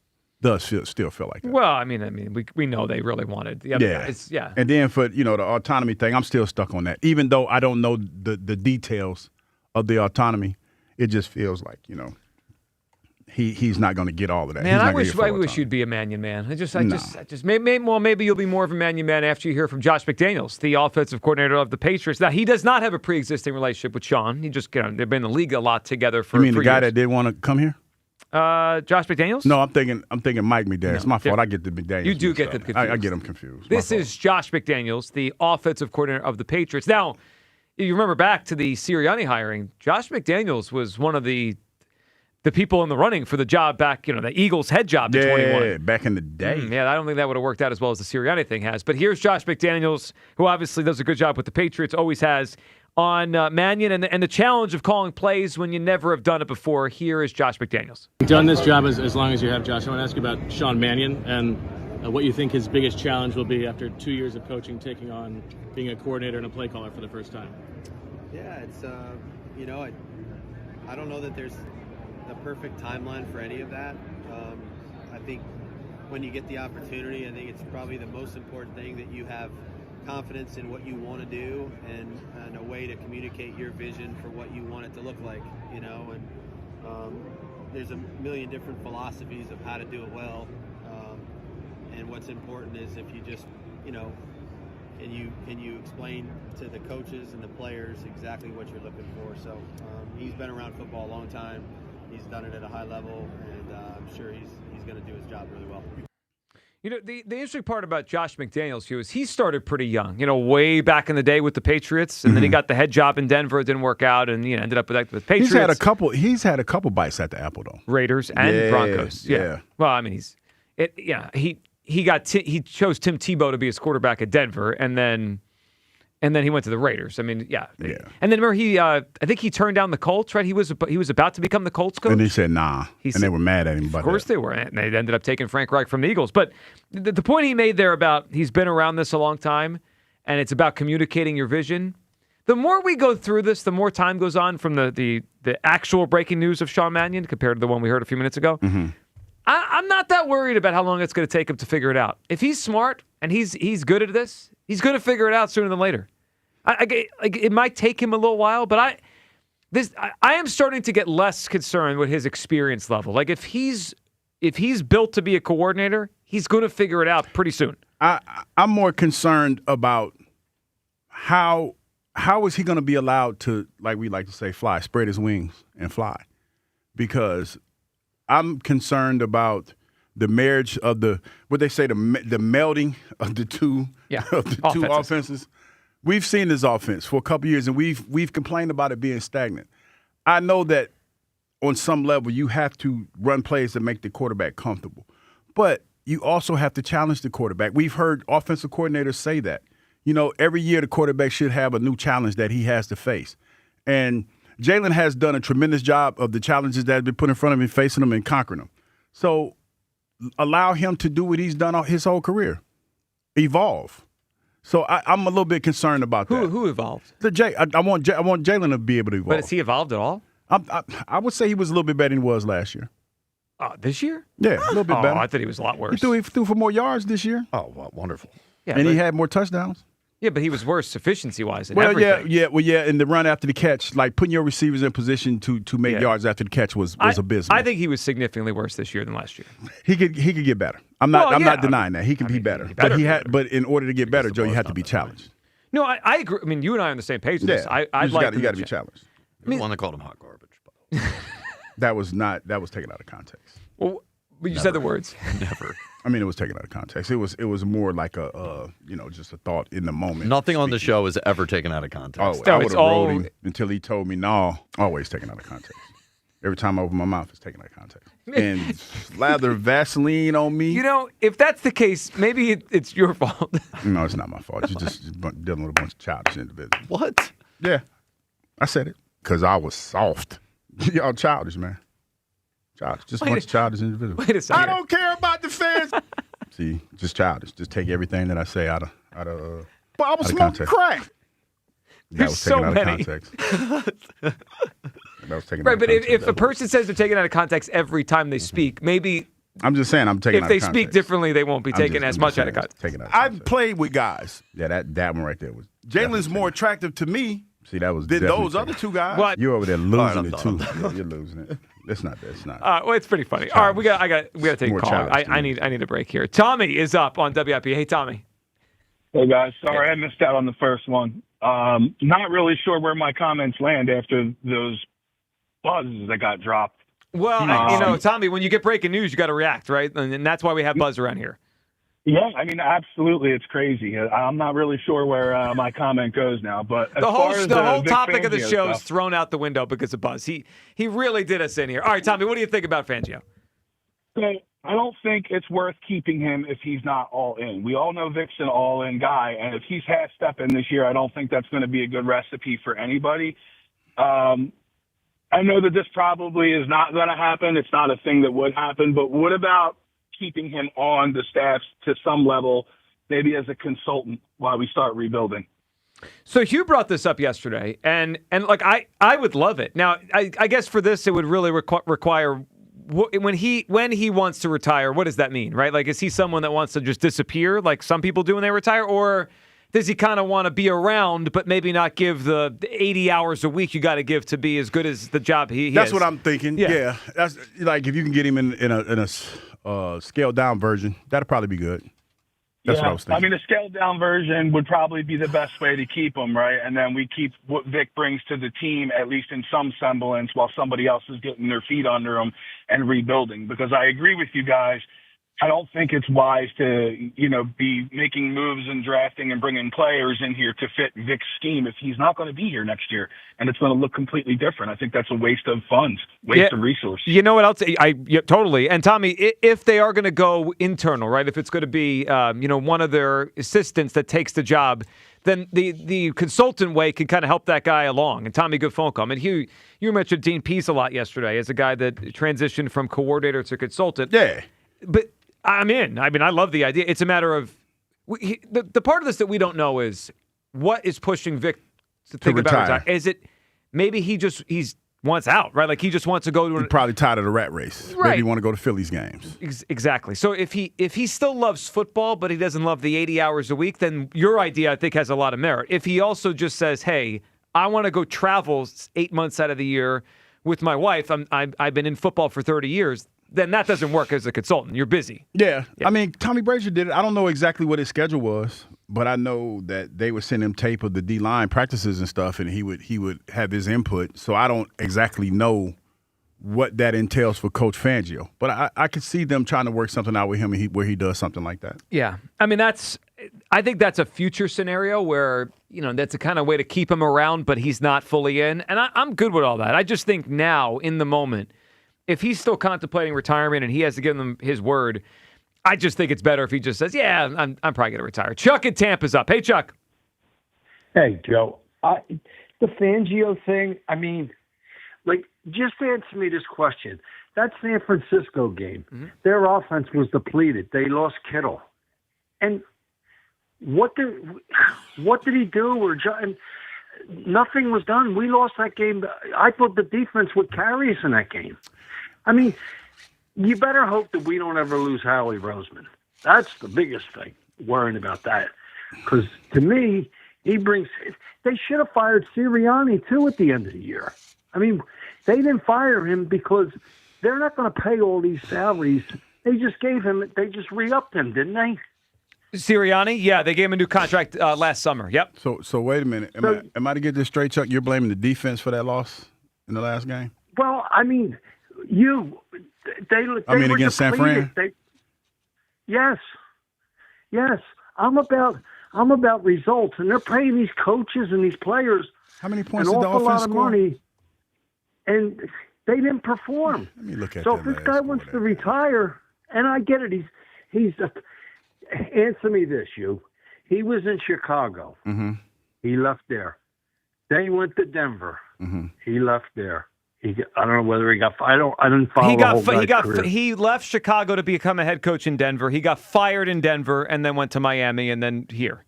Still feel like that. Well, I mean, we know they really wanted the other guys. Yeah. And then for, the autonomy thing, I'm still stuck on that. Even though I don't know the details of the autonomy, it just feels like, he's not going to get all of that. Man, I wish you'd be a Mannion man. Maybe you'll be more of a Mannion man after you hear from Josh McDaniels, the offensive coordinator of the Patriots. Now, he does not have a pre-existing relationship with Sean. He just, they've been in the league a lot together for. You mean the guy years. that didn't want to come here? Josh McDaniels? No, I'm thinking Mike McDaniels. It's my fault. I get the McDaniels. You do get them confused. I get them confused. This is Josh McDaniels, the offensive coordinator of the Patriots. Now, if you remember back to the Sirianni hiring, Josh McDaniels was one of the people in the running for the job back, the Eagles head job in 21. Yeah, back in the day. I don't think that would have worked out as well as the Sirianni thing has. But here's Josh McDaniels, who obviously does a good job with the Patriots, always has, on Mannion and the challenge of calling plays when you never have done it before. Here is Josh McDaniels. You've done this job as long as you have, Josh. I want to ask you about Sean Mannion and what you think his biggest challenge will be after 2 years of coaching, taking on being a coordinator and a play caller for the first time. Yeah, it's, I don't know that there's the perfect timeline for any of that. I think when you get the opportunity, I think it's probably the most important thing that you have confidence in what you want to do and a way to communicate your vision for what you want it to look like, and there's a million different philosophies of how to do it well, and what's important is if you just, can you explain to the coaches and the players exactly what you're looking for. So he's been around football a long time. He's done it at a high level, and I'm sure he's going to do his job really well. The interesting part about Josh McDaniels, Hugh, is he started pretty young, way back in the day with the Patriots, and then he got the head job in Denver. It didn't work out, and ended up with the Patriots. He's had a couple bites at the apple, though. Raiders and Broncos. Yeah. Well, I mean, he chose Tim Tebow to be his quarterback at Denver, and then he went to the Raiders. I mean, yeah. And then remember, I think he turned down the Colts, right? He was about to become the Colts coach. And he said, nah. And they were mad at him about that. Of course they were. And they ended up taking Frank Reich from the Eagles. But the point he made there about he's been around this a long time, and it's about communicating your vision. The more we go through this, the more time goes on from the actual breaking news of Sean Mannion compared to the one we heard a few minutes ago. Mm-hmm. I'm not that worried about how long it's going to take him to figure it out. If he's smart and he's good at this, he's going to figure it out sooner than later. It might take him a little while, but I am starting to get less concerned with his experience level. Like if he's built to be a coordinator, he's going to figure it out pretty soon. I'm more concerned about how is he going to be allowed to, like we like to say, fly, spread his wings and fly? Because I'm concerned about the marriage of the melding of the two two offenses. We've seen this offense for a couple years, and we've complained about it being stagnant. I know that on some level you have to run plays that make the quarterback comfortable, but you also have to challenge the quarterback. We've heard offensive coordinators say that. Every year the quarterback should have a new challenge that he has to face. And Jalen has done a tremendous job of the challenges that have been put in front of him, facing them and conquering them. So allow him to do what he's done his whole career, evolve. So I'm a little bit concerned about that. Who evolved? I want Jalen to be able to evolve. But has he evolved at all? I would say he was a little bit better than he was last year. This year? Yeah, a little bit better. I thought he was a lot worse. He threw for more yards this year. Oh, well, wonderful. Yeah, and he had more touchdowns. Yeah, but he was worse efficiency-wise. In the run after the catch, like putting your receivers in position to make yards after the catch was abysmal. I think he was significantly worse this year than last year. He could get better. I'm not denying that he can be better. But in order to get better, Joe, you have to be challenged. No, I agree. I mean, you and I are on the same page with this. You got to be challenged. The one that called him hot garbage. That was taken out of context. Well, but you said the words. Never. I mean, it was taken out of context. It was more like just a thought in the moment. Nothing on the show is ever taken out of context. I would have rolled him until he told me, no, always taken out of context. Every time I open my mouth, it's taken out of context. And slather Vaseline on me. If that's the case, maybe it's your fault. No, it's not my fault. You're just dealing with a bunch of childish individuals. What? Yeah, I said it because I was soft. Y'all childish, man. Childish. Just a bunch of childish individuals. Wait a second. I don't care about the fans. See, just childish. Just take everything that I say out of but I was smoking crack. That was taken out of context. That was taken out of context. But if a person says they're taken out of context every time they speak, maybe I'm just saying I'm taking out of context. If they speak differently, they won't be taken as much out of context. I've played with guys. Yeah, that one right there was. Jalen's more attractive to me. See, that was than those other two guys. What? You're over there losing it too. Yeah, you're losing it. It's not. Well, it's pretty funny. All right, we got to take a call. I need a break here. Tommy is up on WIP. Hey, Tommy. Hey guys, sorry I missed out on the first one. Not really sure where my comments land after those buzzes that got dropped. Well, Tommy, when you get breaking news, you got to react, right? And that's why we have buzz around here. Yeah, I mean, absolutely, it's crazy. I'm not really sure where my comment goes now, but the whole topic of the show is thrown out the window because of buzz. He really did us in here. All right, Tommy, what do you think about Fangio? So I don't think it's worth keeping him if he's not all in. We all know Vic's an all-in guy, and if he's half-stepping this year, I don't think that's going to be a good recipe for anybody. I know that this probably is not going to happen. It's not a thing that would happen, but what about keeping him on the staff to some level, maybe as a consultant while we start rebuilding? So Hugh brought this up yesterday, and like I would love it. Now, I guess for this, it would really require when he wants to retire. What does that mean, right? Like, is he someone that wants to just disappear, like some people do when they retire, or does he kind of want to be around, but maybe not give the 80 hours a week you got to give to be as good as the job he That's has? what I'm thinking. Yeah, that's like if you can get him in a scaled down version, that'd probably be good. That's what I was thinking. I mean, a scaled down version would probably be the best way to keep him, right? And then we keep what Vic brings to the team, at least in some semblance, while somebody else is getting their feet under them and rebuilding. Because I agree with you guys. I don't think it's wise to, be making moves and drafting and bringing players in here to fit Vic's scheme if he's not going to be here next year, and it's going to look completely different. I think that's a waste of funds, waste of resources. You know what else? Totally. And Tommy, if they are going to go internal, right? If it's going to be, one of their assistants that takes the job, then the consultant way can kind of help that guy along. And Tommy, good phone call. I mean, Hugh, you mentioned Dean Pease a lot yesterday as a guy that transitioned from coordinator to consultant. Yeah. But I'm in. I mean, I love the idea. It's a matter of the part of this that we don't know is what is pushing Vic to think about retire. Is it maybe he's wants out, right? Like he just wants to go to. He's probably tired of the rat race. Right. Maybe he want to go to Phillies games. Exactly. So if he still loves football, but he doesn't love the 80 hours a week, then your idea I think has a lot of merit. If he also just says, "Hey, I want to go travel 8 months out of the year with my wife. I've been in football for 30 years." Then that doesn't work as a consultant. You're busy. Yeah. I mean, Tommy Brazier did it. I don't know exactly what his schedule was, but I know that they would send him tape of the D-line practices and stuff, and he would have his input. So I don't exactly know what that entails for Coach Fangio. But I could see them trying to work something out with him where he does something like that. Yeah. I mean, I think that's a future scenario where, that's a kind of way to keep him around, but he's not fully in. And I'm good with all that. I just think now, in the moment, if he's still contemplating retirement and he has to give them his word, I just think it's better if he just says, "Yeah, I'm probably going to retire." Chuck in Tampa's up. Hey, Chuck. Hey, Joe. The Fangio thing, I mean, just answer me this question. That San Francisco game, their offense was depleted. They lost Kittle. And what did he do? Nothing was done. We lost that game. I thought the defense would carry us in that game. I mean, you better hope that we don't ever lose Howie Roseman. That's the biggest thing, worrying about that. Because to me, they should have fired Sirianni, too, at the end of the year. I mean, they didn't fire him because they're not going to pay all these salaries. They just re-upped him, didn't they? Sirianni? Yeah, they gave him a new contract last summer. Yep. So wait a minute. Am I to get this straight, Chuck? You're blaming the defense for that loss in the last game? Well, I mean, they were against San Fran? Yes. I'm about results, and they're paying these coaches and these players how many points an did the awful offense lot of score? Money, and they didn't perform. Let me look at so that if this last guy wants to retire, and I get it, he's answer me this, he was in Chicago. Mm-hmm. He left there. Then he went to Denver. Mm-hmm. He left there. I don't know whether he got. I didn't follow the whole guy's career. He left Chicago to become a head coach in Denver. He got fired in Denver and then went to Miami and then here.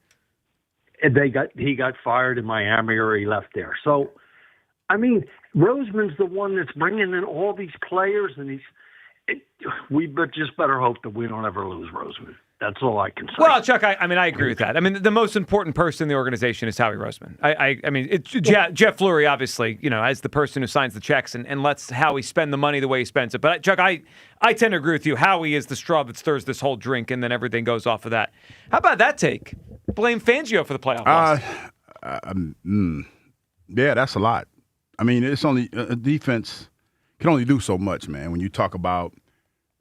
And he got fired in Miami or he left there. So, I mean, Roseman's the one that's bringing in all these players and we just better hope that we don't ever lose Roseman. That's all I can say. Well, Chuck, I agree with that. I mean, the most important person in the organization is Howie Roseman. I mean, it's Jeff Fleury, obviously, as the person who signs the checks and lets Howie spend the money the way he spends it. But, Chuck, I tend to agree with you. Howie is the straw that stirs this whole drink, and then everything goes off of that. How about that take? Blame Fangio for the playoff loss. Yeah, that's a lot. I mean, it's only a defense can only do so much, man, when you talk about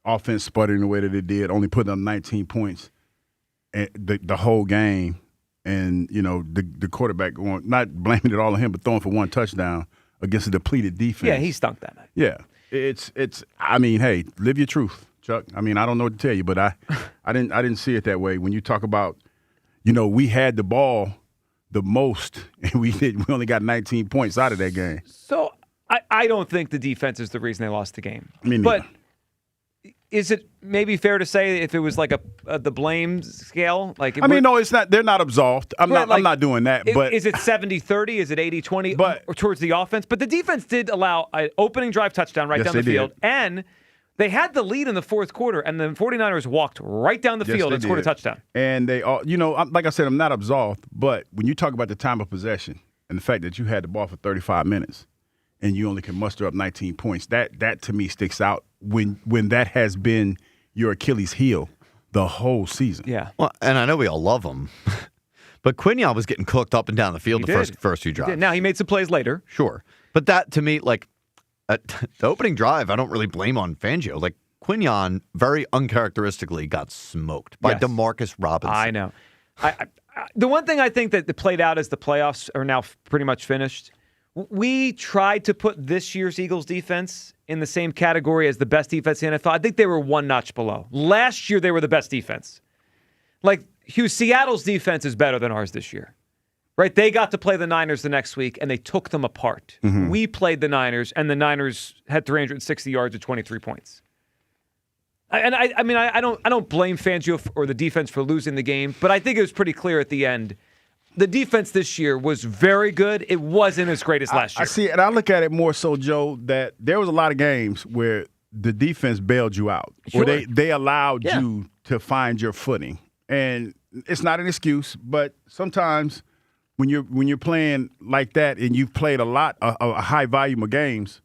offense sputtering the way that it did, only putting up 19 points the whole game, and the quarterback going, not blaming it all on him, but throwing for one touchdown against a depleted defense. Yeah, he stunk that night. Yeah, it's. I mean, hey, live your truth, Chuck. I mean, I don't know what to tell you, but I didn't see it that way. When you talk about, we had the ball the most, and we only got 19 points out of that game. So I don't think the defense is the reason they lost the game. I mean, but. Is it maybe fair to say if it was like the blame scale? No, it's not. They're not absolved. I'm not doing that. But is it 70-30? Is it 80-20? Or towards the offense? But the defense did allow an opening drive touchdown down the field, and they had the lead in the fourth quarter, and the 49ers walked right down the field and scored a touchdown. And they all, like I said, I'm not absolved. But when you talk about the time of possession and the fact that you had the ball for 35 minutes and you only can muster up 19 points, that to me sticks out. When that has been your Achilles heel the whole season. Yeah. Well, and I know we all love him, but Quinyon was getting cooked up and down the field first few drives. Now, he made some plays later. Sure. But that, to me, the opening drive, I don't really blame on Fangio. Quinyon very uncharacteristically got smoked by DeMarcus Robinson. I know. The one thing I think that played out as the playoffs are now pretty much finished, we tried to put this year's Eagles defense in the same category as the best defense in the NFL. I think they were one notch below. Last year, they were the best defense. Hugh, Seattle's defense is better than ours this year. Right? They got to play the Niners the next week, and they took them apart. Mm-hmm. We played the Niners, and the Niners had 360 yards at 23 points. I don't blame Fangio or the defense for losing the game, but I think it was pretty clear at the end. The defense this year was very good. It wasn't as great as last year. I see, and I look at it more so, Joe, that there was a lot of games where the defense bailed you out, or they allowed you to find your footing. And it's not an excuse, but sometimes when you're playing like that and you've played a high volume of games,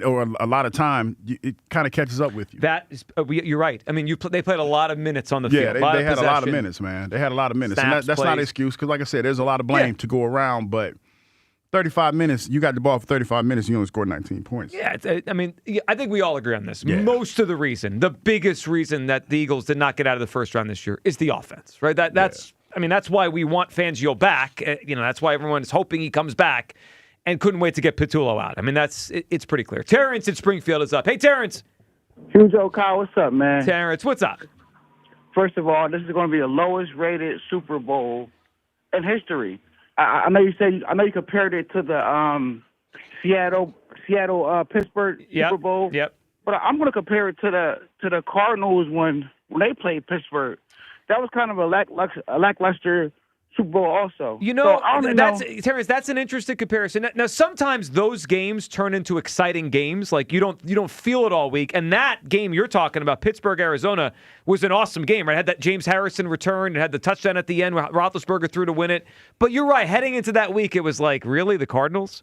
or a lot of time, it kind of catches up with you. That is, you're right. I mean, they played a lot of minutes on the field. Yeah, they had a lot of minutes, man. They had a lot of minutes. Snaps, and that's not an excuse because, like I said, there's a lot of blame to go around. But 35 minutes, you got the ball for 35 minutes, you only scored 19 points. Yeah, I think we all agree on this. Yeah. Most of the reason, the biggest reason that the Eagles did not get out of the first round this year is the offense, right? That's why we want Fangio back. That's why everyone is hoping he comes back. And couldn't wait to get Petulo out. I mean, it's pretty clear. Terrence in Springfield is up. Hey, Terrence. Huge Kyle, what's up, man? Terrence, what's up? First of all, this is going to be the lowest rated Super Bowl in history. I know you compared it to the Seattle Pittsburgh Super Bowl. Yep. But I'm going to compare it to the Cardinals when they played Pittsburgh. That was kind of a lackluster Super Bowl also. Terrence, that's an interesting comparison. Now, sometimes those games turn into exciting games. Like you don't feel it all week. And that game you're talking about, Pittsburgh, Arizona, was an awesome game. Right? It had that James Harrison return. It had the touchdown at the end where Roethlisberger threw to win it. But you're right. Heading into that week, it was like, really, the Cardinals?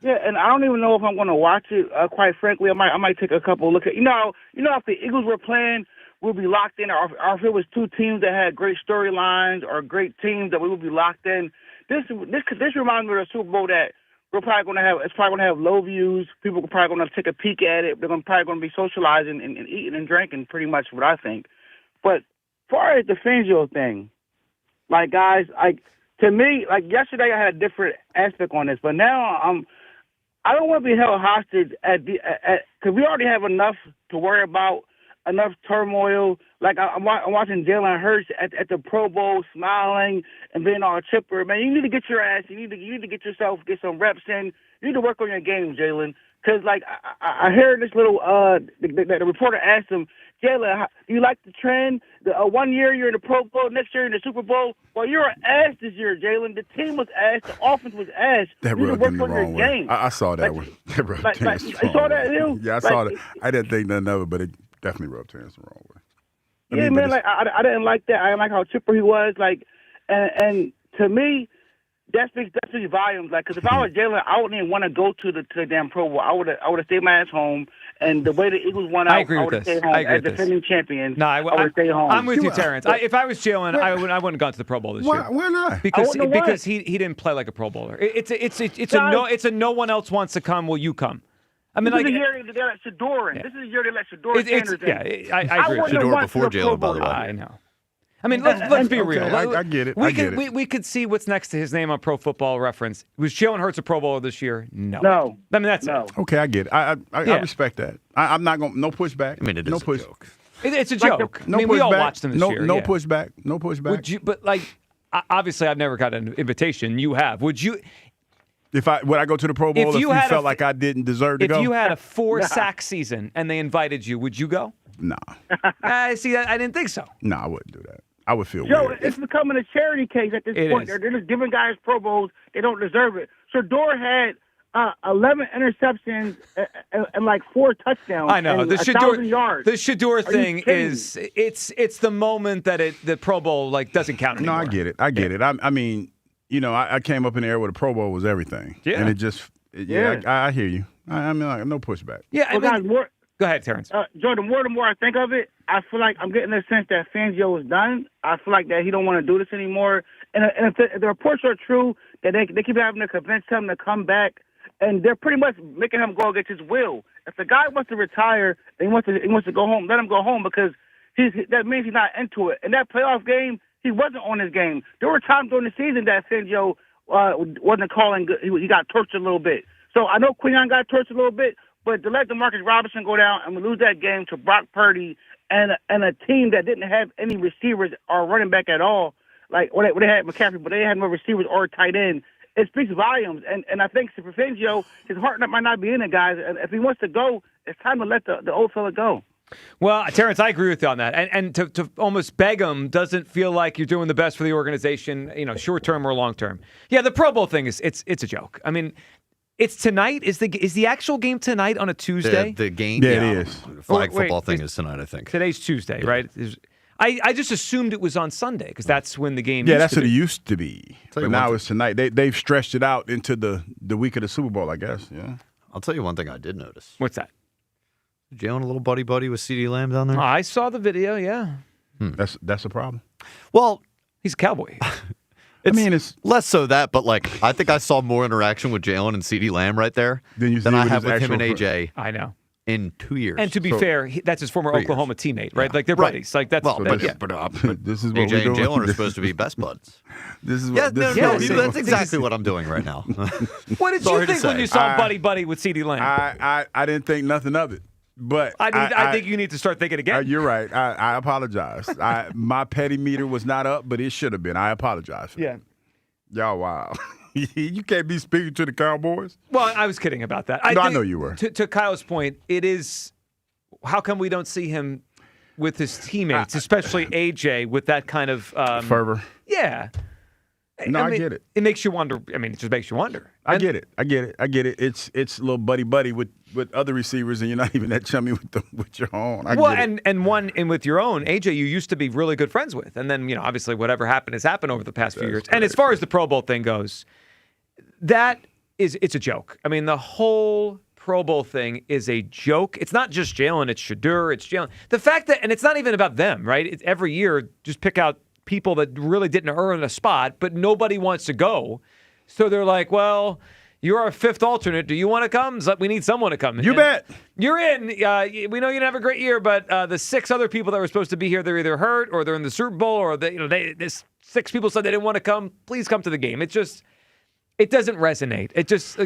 Yeah, and I don't even know if I'm going to watch it. Quite frankly, I might take a couple look at. If the Eagles were playing, we'll be locked in. Or if it was two teams that had great storylines or great teams that we would be locked in. This reminds me of a Super Bowl that we're probably going to have. It's probably going to have low views. People are probably going to take a peek at it. They're probably going to be socializing and eating and drinking. Pretty much what I think. But as far as the Fangio thing, like guys, to me, yesterday I had a different aspect on this, but now I don't want to be held hostage because we already have enough to worry about. Enough turmoil. Like I'm watching Jalen Hurts at the Pro Bowl, smiling and being all chipper. Man, you need to get your ass. You need to get some reps in. You need to work on your game, Jalen. Because I heard this little the reporter asked him, Jalen, do you like the trend? 1 year you're in the Pro Bowl, next year you're in the Super Bowl. Well, you're an ass this year, Jalen. The team was ass. The offense was ass. That you need to rubbed work him the on wrong your way. game. I saw that one. That rubbed Terrence the you saw that, too? Yeah, I saw that. I didn't think nothing of it, but it definitely rubbed Terrence the wrong way. Man, I didn't like that. I didn't like how chipper he was. And to me, that speaks volumes. Because if I was Jalen, I wouldn't even want to go to the damn Pro Bowl. I would have stayed my ass home. And the way the Eagles won out, I would have stayed home as defending champions. No, I would have stayed home. I'm with you, Terrence. If I was Jalen, I wouldn't have gone to the Pro Bowl this year. Why not? Because he didn't play like a Pro Bowler. It's a no one else wants to come. Will you come? I mean, this is the year they let Shador in. Yeah. This is the year they let Shador Sanders in. Yeah, I agree. Shador before Jalen, by the way. I know. I mean, let's be real. I get it. We could see what's next to his name on Pro Football Reference. Was Jalen Hurts a Pro Bowler this year? No. I mean, that's it. Okay, I get it. I respect that. I'm not going. No pushback. I mean, it is a joke. It's a joke. No I mean, pushback. we all watched them this year. No pushback. No pushback. Would you? But obviously, I've never got an invitation. You have. Would you? Would I go to the Pro Bowl if you felt like I didn't deserve to go? If you had a 4-sack season and they invited you, would you go? No. See, I didn't think so. No, I wouldn't do that. I would feel Joe, weird. It's becoming a charity case at this point. Is. They're just giving guys Pro Bowls. They don't deserve it. Shador had 11 interceptions and 4 touchdowns. I know. And The 1,000 yards. The Shador thing is it's the moment that the Pro Bowl doesn't count anymore. No, I get it. I mean, I came up in the era where the Pro Bowl was everything. Yeah. And it just I hear you. I mean, no pushback. Yeah. Go ahead, Terrence. Jordan, the more I think of it, I feel like I'm getting the sense that Fangio is done. I feel like that he don't want to do this anymore. And if the reports are true, that they keep having to convince him to come back, and they're pretty much making him go against his will. If the guy wants to retire and he wants to go home, let him go home because that means he's not into it. In that playoff game, he wasn't on his game. There were times during the season that Fangio wasn't calling good. He got torched a little bit. So I know Quinyon got torched a little bit, but to let DeMarcus Robinson go down and we lose that game to Brock Purdy and a team that didn't have any receivers or running back at all, they had McCaffrey, but they had no receivers or tight end, it speaks volumes. And I think for Fangio, his heart might not be in it, guys. And if he wants to go, it's time to let the old fella go. Well, Terrence, I agree with you on that. And to almost beg him doesn't feel like you're doing the best for the organization, short term or long term. Yeah, the Pro Bowl thing it's a joke. I mean, it's tonight. Is the actual game tonight on a Tuesday? The game? Yeah, it is. The flag football thing is tonight, I think. Today's Tuesday, right? I just assumed it was on Sunday because that's when the game. Yeah, that's what it used to be. But now it's tonight. They've stretched it out into the week of the Super Bowl, I guess. Yeah. I'll tell you one thing I did notice. What's that? Jalen a little buddy with CeeDee Lamb down there? I saw the video, yeah. That's a problem. Well, he's a Cowboy. It's less so that, but I think I saw more interaction with Jalen and CeeDee Lamb right there than I have with him and AJ. I know. In 2 years. And to be fair, that's his former Oklahoma teammate, right? Like they're buddies. Like that's. But this is what AJ and we're Jalen are supposed to be best buds. This is what. That's exactly what I'm doing right now. What did you think when you saw buddy with CeeDee Lamb? I didn't think nothing of it. But I think you need to start thinking again. You're right. I apologize. My petty meter was not up, but it should have been. I apologize. Yeah. Y'all, wow. You can't be speaking to the Cowboys. Well, I was kidding about that. I know you were. To Kyle's point, it is. How come we don't see him with his teammates, especially AJ, with that kind of fervor? Yeah. No, I get it. It makes you wonder. I mean, it just makes you wonder. I get it. It's a little buddy with other receivers, and you're not even that chummy with your own. And with your own, AJ, you used to be really good friends with, and then obviously whatever happened has happened over the past few years. And as far as the Pro Bowl thing goes, it's a joke. I mean, the whole Pro Bowl thing is a joke. It's not just Jalen. It's Shadur. It's Jalen. The fact that, and it's not even about them, right? Every year, just pick out people that really didn't earn a spot, but nobody wants to go. So they're like, well, you're our fifth alternate. Do you want to come? We need someone to come. You bet. You're in. We know you didn't have a great year, but the six other people that were supposed to be here, they're either hurt or they're in the Super Bowl, or this six people said they didn't want to come. Please come to the game. It doesn't resonate. It just,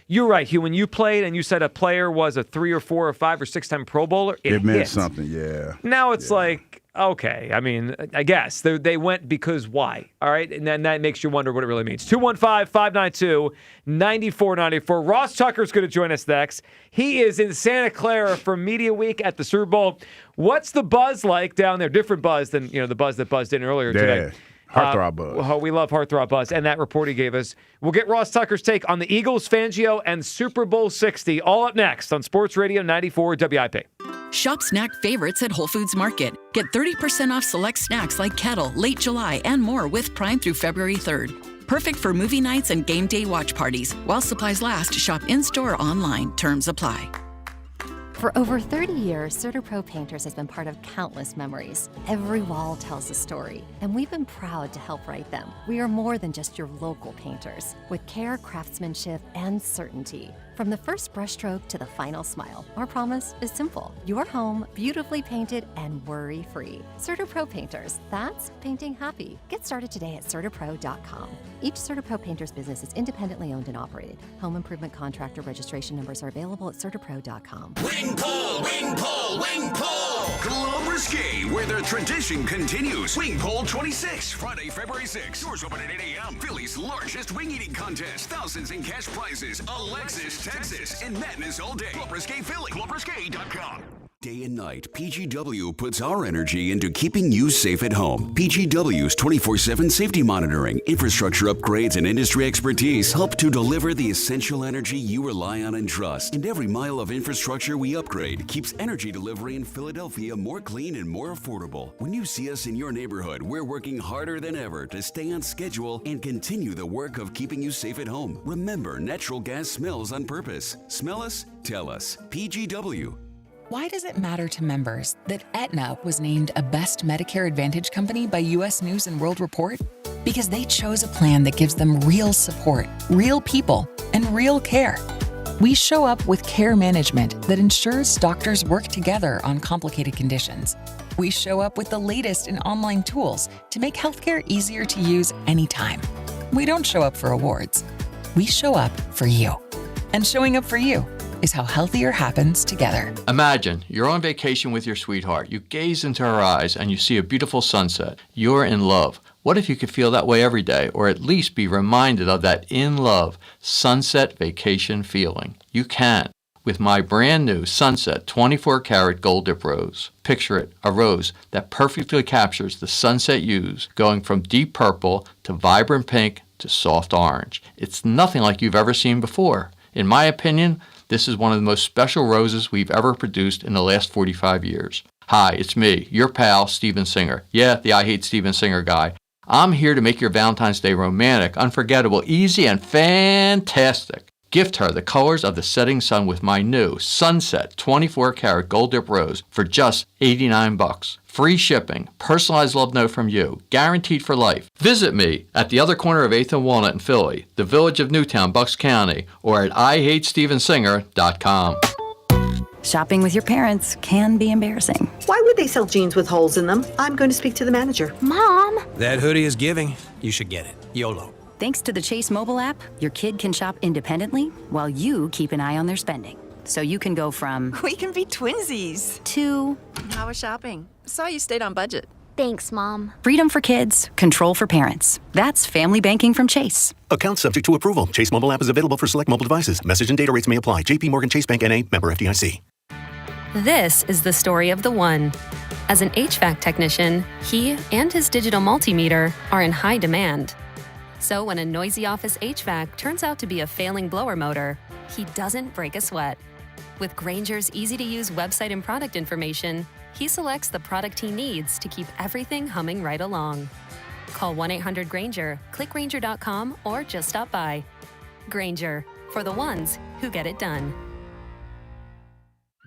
you're right, Hugh. When you played and you said a player was a 3 or 4 or 5 or 6 time Pro Bowler, it meant hit. something, yeah. Now it's like, okay, I mean, I guess they went because why? All right, and then that makes you wonder what it really means. 215-592-9494. Ross Tucker's going to join us next. He is in Santa Clara for Media Week at the Super Bowl. What's the buzz like down there? Different buzz than the buzz that buzzed in earlier today. Heartthrob buzz. We love Heartthrob buzz, and that report he gave us. We'll get Ross Tucker's take on the Eagles, Fangio, and Super Bowl 60 all up next on Sports Radio 94 WIP. Shop snack favorites at Whole Foods Market. Get 30% off select snacks like Kettle, Late July, and more with Prime through February 3rd. Perfect for movie nights and game day watch parties. While supplies last, shop in-store or online. Terms apply. For over 30 years, CertaPro Painters has been part of countless memories. Every wall tells a story, and we've been proud to help write them. We are more than just your local painters, with care, craftsmanship, and certainty. From the first brushstroke to the final smile, our promise is simple. Your home, beautifully painted and worry-free. CertaPro Painters, that's painting happy. Get started today at CertaPro.com. Each CertaPro Painters business is independently owned and operated. Home improvement contractor registration numbers are available at CertaPro.com. Wing Pole, Wing Pole, Wing Pole! Club Risque, where the tradition continues. Wing Pole 26, Friday, February 6th. Doors open at 8 a.m. Philly's largest wing eating contest. Thousands in cash prizes. Alexis, Texas, and madness all day. Club Risque Philly. ClubRisque.com. Day and night, PGW puts our energy into keeping you safe at home. PGW's 24/7 safety monitoring, infrastructure upgrades, and industry expertise help to deliver the essential energy you rely on and trust. And every mile of infrastructure we upgrade keeps energy delivery in Philadelphia more clean and more affordable. When you see us in your neighborhood, we're working harder than ever to stay on schedule and continue the work of keeping you safe at home. Remember, natural gas smells on purpose. Smell us? Tell us. PGW. Why does it matter to members that Aetna was named a Best Medicare Advantage company by U.S. News & World Report? Because they chose a plan that gives them real support, real people, and real care. We show up with care management that ensures doctors work together on complicated conditions. We show up with the latest in online tools to make healthcare easier to use anytime. We don't show up for awards. We show up for you. And showing up for you is how healthier happens together. Imagine you're on vacation with your sweetheart. You gaze into her eyes and you see a beautiful sunset. You're in love. What if you could feel that way every day, or at least be reminded of that in love sunset vacation feeling? You can. with my brand new Sunset 24 karat gold dip rose. Picture it, a rose that perfectly captures the sunset hues, going from deep purple to vibrant pink to soft orange. It's nothing like you've ever seen before. In my opinion, this is one of the most special roses we've ever produced in the last 45 years. Hi, it's me, your pal, Steven Singer. Yeah, the I Hate Steven Singer guy. I'm here to make your Valentine's Day romantic, unforgettable, easy, and fantastic. Gift her the colors of the setting sun with my new Sunset 24 karat gold dip rose for just $89. Free shipping, personalized love note from you, guaranteed for life. Visit me at the other corner of 8th and Walnut in Philly, the village of Newtown, Bucks County, or at IHateStevenSinger.com. Shopping with your parents can be embarrassing. Why would they sell jeans with holes in them? I'm going to speak to the manager. Mom! That hoodie is giving. You should get it. YOLO. Thanks to the Chase mobile app, your kid can shop independently while you keep an eye on their spending. So you can go from... We can be twinsies. ...to... How was shopping? Saw you stayed on budget. Thanks, Mom. Freedom for kids, control for parents. That's family banking from Chase. Account subject to approval. Chase mobile app is available for select mobile devices. Message and data rates may apply. JP Morgan Chase Bank N.A. Member FDIC. This is the story of the one. As an HVAC technician, he and his digital multimeter are in high demand. So when a noisy office HVAC turns out to be a failing blower motor, he doesn't break a sweat. With Grainger's easy-to-use website and product information, he selects the product he needs to keep everything humming right along. Call 1-800-GRAINGER, click Grainger.com, or just stop by. Grainger, for the ones who get it done.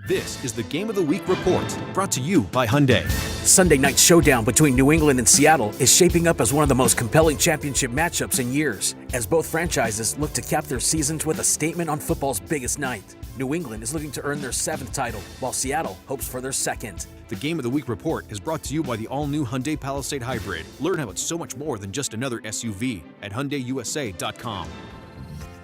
This is the Game of the Week report, brought to you by Hyundai. Sunday night showdown between New England and Seattle is shaping up as one of the most compelling championship matchups in years, as both franchises look to cap their seasons with a statement on football's biggest night. New England is looking to earn their 7th title, while Seattle hopes for their 2nd. The Game of the Week report is brought to you by the all-new Hyundai Palisade Hybrid. Learn how it's so much more than just another SUV at HyundaiUSA.com.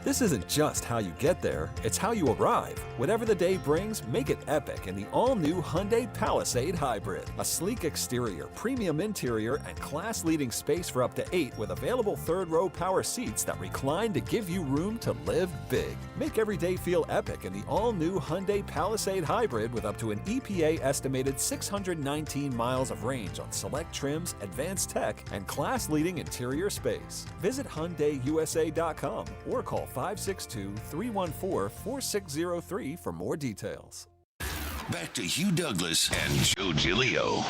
This isn't just how you get there, it's how you arrive. Whatever the day brings, make it epic in the all-new Hyundai Palisade Hybrid. A sleek exterior, premium interior, and class-leading space for up to 8 with available third-row power seats that recline to give you room to live big. Make every day feel epic in the all-new Hyundai Palisade Hybrid with up to an EPA-estimated 619 miles of range on select trims, advanced tech, and class-leading interior space. Visit HyundaiUSA.com or call 562-314-4603 for more details. Back to Hugh Douglas and Joe Giglio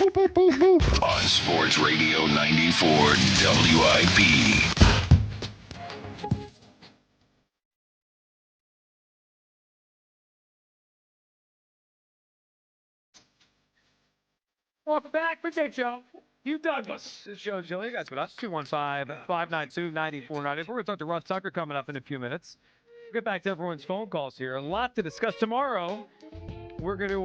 on Sports Radio 94 WIP. Welcome back. Appreciate Joe. Hugh Douglas. This show's Jilly. That's with us. 215-592-9490. We're going to talk to Russ Tucker coming up in a few minutes. We'll get back to everyone's phone calls here. A lot to discuss tomorrow. We're going to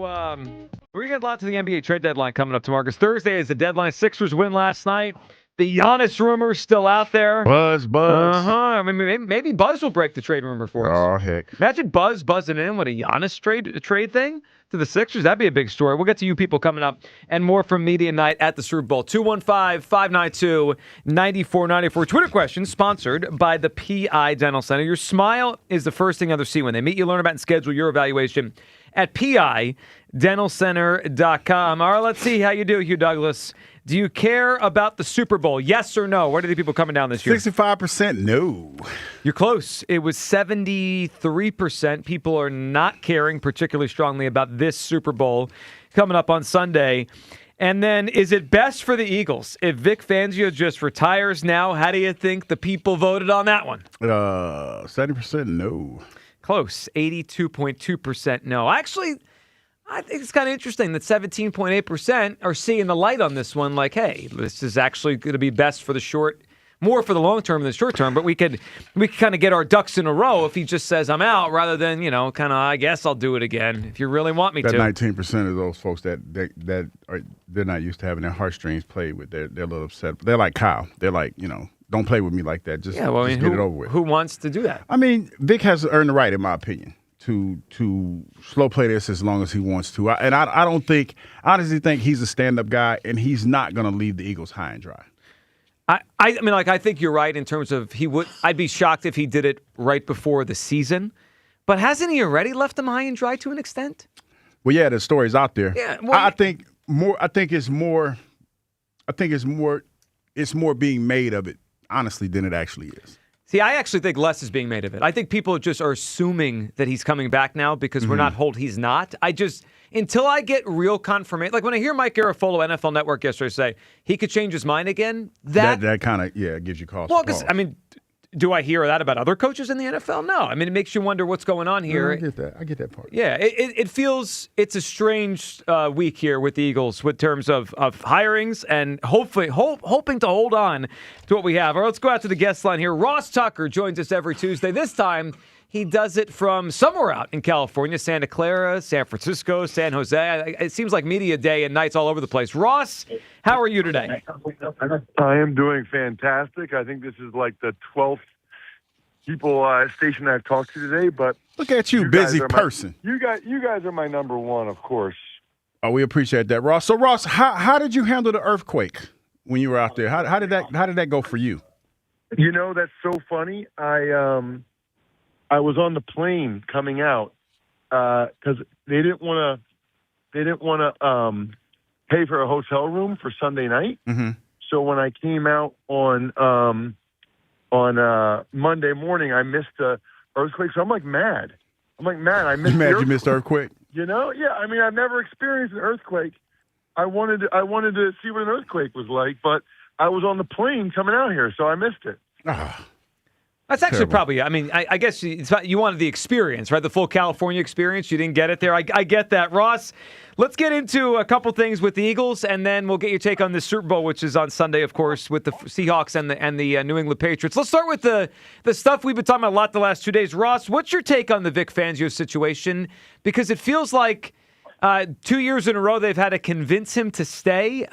get a lot to the NBA trade deadline coming up tomorrow, because Thursday is the deadline. Sixers win last night. The Giannis rumor is still out there. Buzz. I mean, maybe Buzz will break the trade rumor for us. Oh, heck. Imagine Buzz buzzing in with a Giannis trade thing to the Sixers. That'd be a big story. We'll get to you people coming up, and more from Media Night at the Super Bowl. 215-592-9494. Twitter question sponsored by the PI Dental Center. Your smile is the first thing others see when they meet you. Learn about and schedule your evaluation at PIDentalCenter.com. All right, let's see how you do, Hugh Douglas. Do you care about the Super Bowl? Yes or no? Where are the people coming down this year? 65% no. You're close. It was 73%. People are not caring particularly strongly about this Super Bowl coming up on Sunday. And then, is it best for the Eagles if Vic Fangio just retires now? How do you think the people voted on that one? 70% no. Close. 82.2% no. Actually, I think it's kind of interesting that 17.8% are seeing the light on this one. Like, hey, this is actually going to be best for the more for the long term than the short term. But we could kind of get our ducks in a row if he just says I'm out, rather than kind of I guess I'll do it again if you really want me to. 19% of those folks that they're not used to having their heartstrings played with. They're a little upset. They're like Kyle. They're like don't play with me like that. Just get it over with. Who wants to do that? I mean, Vic has earned the right, in my opinion, to slow play this as long as he wants to. I honestly think he's a stand-up guy, and he's not going to leave the Eagles high and dry. I think you're right in terms of I'd be shocked if he did it right before the season. But hasn't he already left them high and dry to an extent? Well, yeah, the story's out there. Yeah, well, I think it's more being made of it, honestly, than it actually is. See, I actually think less is being made of it. I think people just are assuming that he's coming back now because we're not told he's not. Until I get real confirmation, like when I hear Mike Garafolo, NFL Network yesterday say he could change his mind again, that kind of, gives you cause. Well, because, do I hear that about other coaches in the NFL? No. It makes you wonder what's going on here. I get that part. Yeah, it feels it's a strange week here with the Eagles with terms of hirings and hoping to hold on to what we have. All right, let's go out to the guest line here. Ross Tucker joins us every Tuesday. This time, he does it from somewhere out in California, Santa Clara, San Francisco, San Jose. It seems like media day and nights all over the place. Ross, how are you today? I am doing fantastic. I think this is like the 12th station I've talked to today. But look at you busy person. You guys are my number one, of course. Oh, we appreciate that, Ross. So, Ross, how did you handle the earthquake when you were out there? How did that go for you? That's so funny. I was on the plane coming out because they didn't want to pay for a hotel room for Sunday night. Mm-hmm. So when I came out on Monday morning, I missed the earthquake. So I'm like mad. I missed the earthquake. You missed the earthquake? Yeah. I've never experienced an earthquake. I wanted to see what an earthquake was like, but I was on the plane coming out here, so I missed it. That's actually probably, I guess you wanted the experience, right? The full California experience. You didn't get it there. I get that. Ross, let's get into a couple things with the Eagles, and then we'll get your take on the Super Bowl, which is on Sunday, of course, with the Seahawks and the New England Patriots. Let's start with the stuff we've been talking about a lot the last 2 days. Ross, what's your take on the Vic Fangio situation? Because it feels like 2 years in a row they've had to convince him to stay.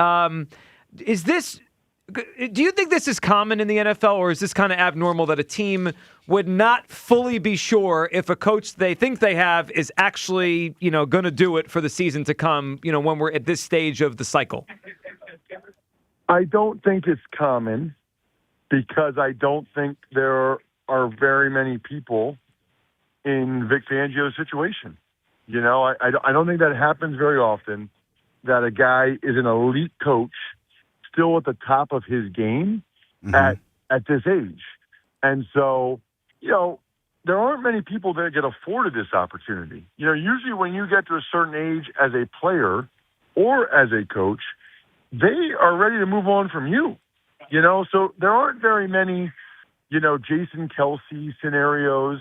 Do you think this is common in the NFL, or is this kind of abnormal that a team would not fully be sure if a coach they think they have is actually, going to do it for the season to come, when we're at this stage of the cycle? I don't think it's common because I don't think there are very many people in Vic Fangio's situation. I don't think that happens very often, that a guy is an elite coach still at the top of his game at this age. And so, there aren't many people that get afforded this opportunity. Usually when you get to a certain age as a player or as a coach, they are ready to move on from you. So there aren't very many, Jason Kelsey scenarios.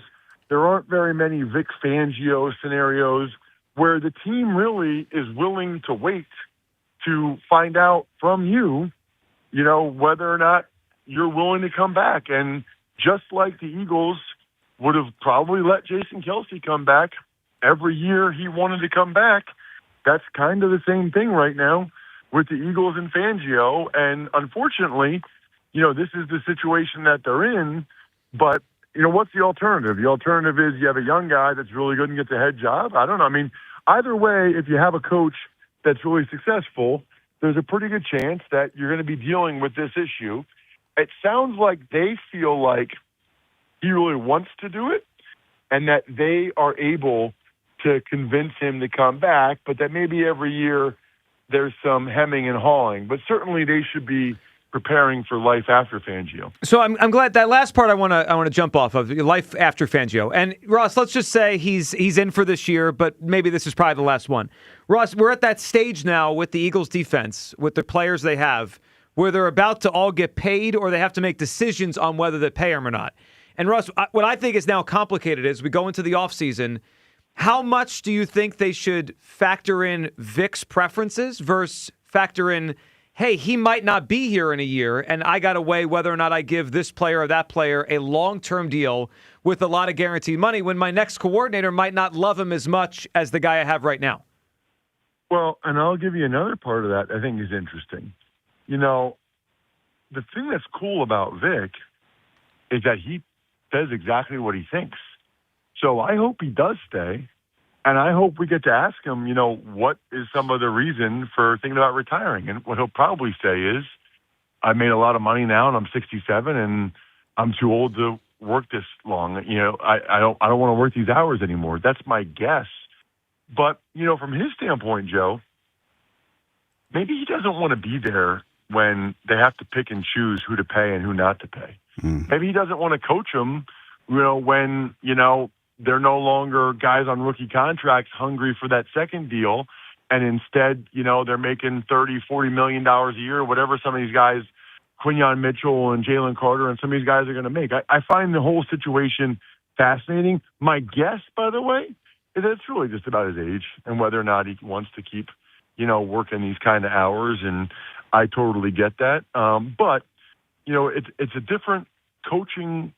There aren't very many Vic Fangio scenarios where the team really is willing to wait to find out from you, whether or not you're willing to come back. And just like the Eagles would have probably let Jason Kelsey come back every year he wanted to come back, that's kind of the same thing right now with the Eagles and Fangio. And unfortunately, this is the situation that they're in. But, what's the alternative? The alternative is you have a young guy that's really good and gets a head job. I don't know. Either way, if you have a coach that's really successful, there's a pretty good chance that you're going to be dealing with this issue. It sounds like they feel like he really wants to do it and that they are able to convince him to come back, but that maybe every year there's some hemming and hawing. But certainly they should be preparing for life after Fangio. So I'm glad that last part I want to jump off of, life after Fangio. And Ross, let's just say he's in for this year, but maybe this is probably the last one. Ross, we're at that stage now with the Eagles defense, with the players they have, where they're about to all get paid or they have to make decisions on whether they pay them or not. And Ross, what I think is now complicated is we go into the offseason, how much do you think they should factor in Vic's preferences versus factor in, hey, he might not be here in a year, and I got to weigh whether or not I give this player or that player a long-term deal with a lot of guaranteed money when my next coordinator might not love him as much as the guy I have right now? Well, and I'll give you another part of that I think is interesting. The thing that's cool about Vic is that he says exactly what he thinks. So I hope he does stay, and I hope we get to ask him, what is some of the reason for thinking about retiring? And what he'll probably say is, I made a lot of money now, and I'm 67, and I'm too old to work this long. I don't want to work these hours anymore. That's my guess. But, from his standpoint, Joe, maybe he doesn't want to be there when they have to pick and choose who to pay and who not to pay. Maybe he doesn't want to coach them, when, they're no longer guys on rookie contracts hungry for that second deal. And instead, they're making $30-40 million a year, whatever some of these guys, Quinyon Mitchell and Jalen Carter and some of these guys are going to make. I find the whole situation fascinating. My guess, by the way, is that it's really just about his age and whether or not he wants to keep, working these kind of hours. And I totally get that. But, it's a different coaching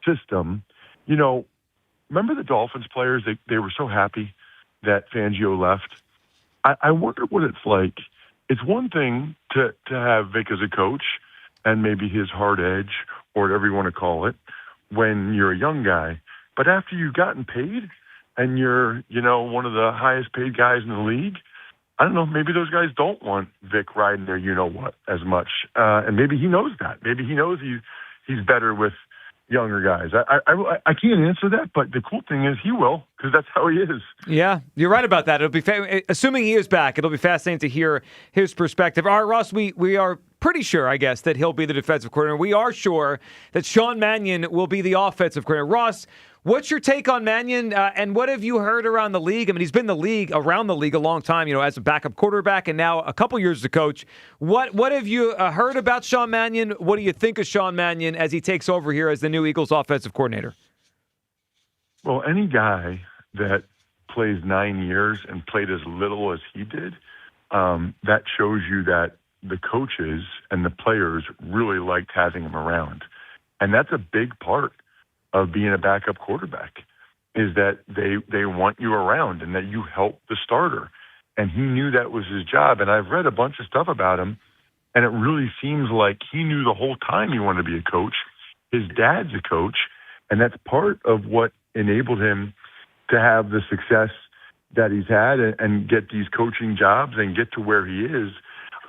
system. Remember the Dolphins players? They were so happy that Fangio left. I wonder what it's like. It's one thing to have Vic as a coach and maybe his hard edge or whatever you want to call it when you're a young guy. But after you've gotten paid and you're, one of the highest paid guys in the league, I don't know, maybe those guys don't want Vic riding their you-know-what as much. And maybe he knows that. Maybe he knows he's better with younger guys. I can't answer that, but the cool thing is he will, because that's how he is. Yeah, you're right about that. It'll be assuming he is back, it'll be fascinating to hear his perspective. All right, Ross, we are pretty sure, I guess, that he'll be the defensive coordinator. We are sure that Sean Mannion will be the offensive coordinator. Ross, what's your take on Mannion, and what have you heard around the league? I mean, he's been around the league a long time, as a backup quarterback and now a couple years as a coach. What have you heard about Sean Mannion? What do you think of Sean Mannion as he takes over here as the new Eagles offensive coordinator? Well, any guy that plays 9 years and played as little as he did, that shows you that the coaches and the players really liked having him around. And that's a big part of being a backup quarterback, is that they want you around and that you help the starter. And he knew that was his job. And I've read a bunch of stuff about him, and it really seems like he knew the whole time he wanted to be a coach. His dad's a coach, and that's part of what enabled him to have the success that he's had and get these coaching jobs and get to where he is.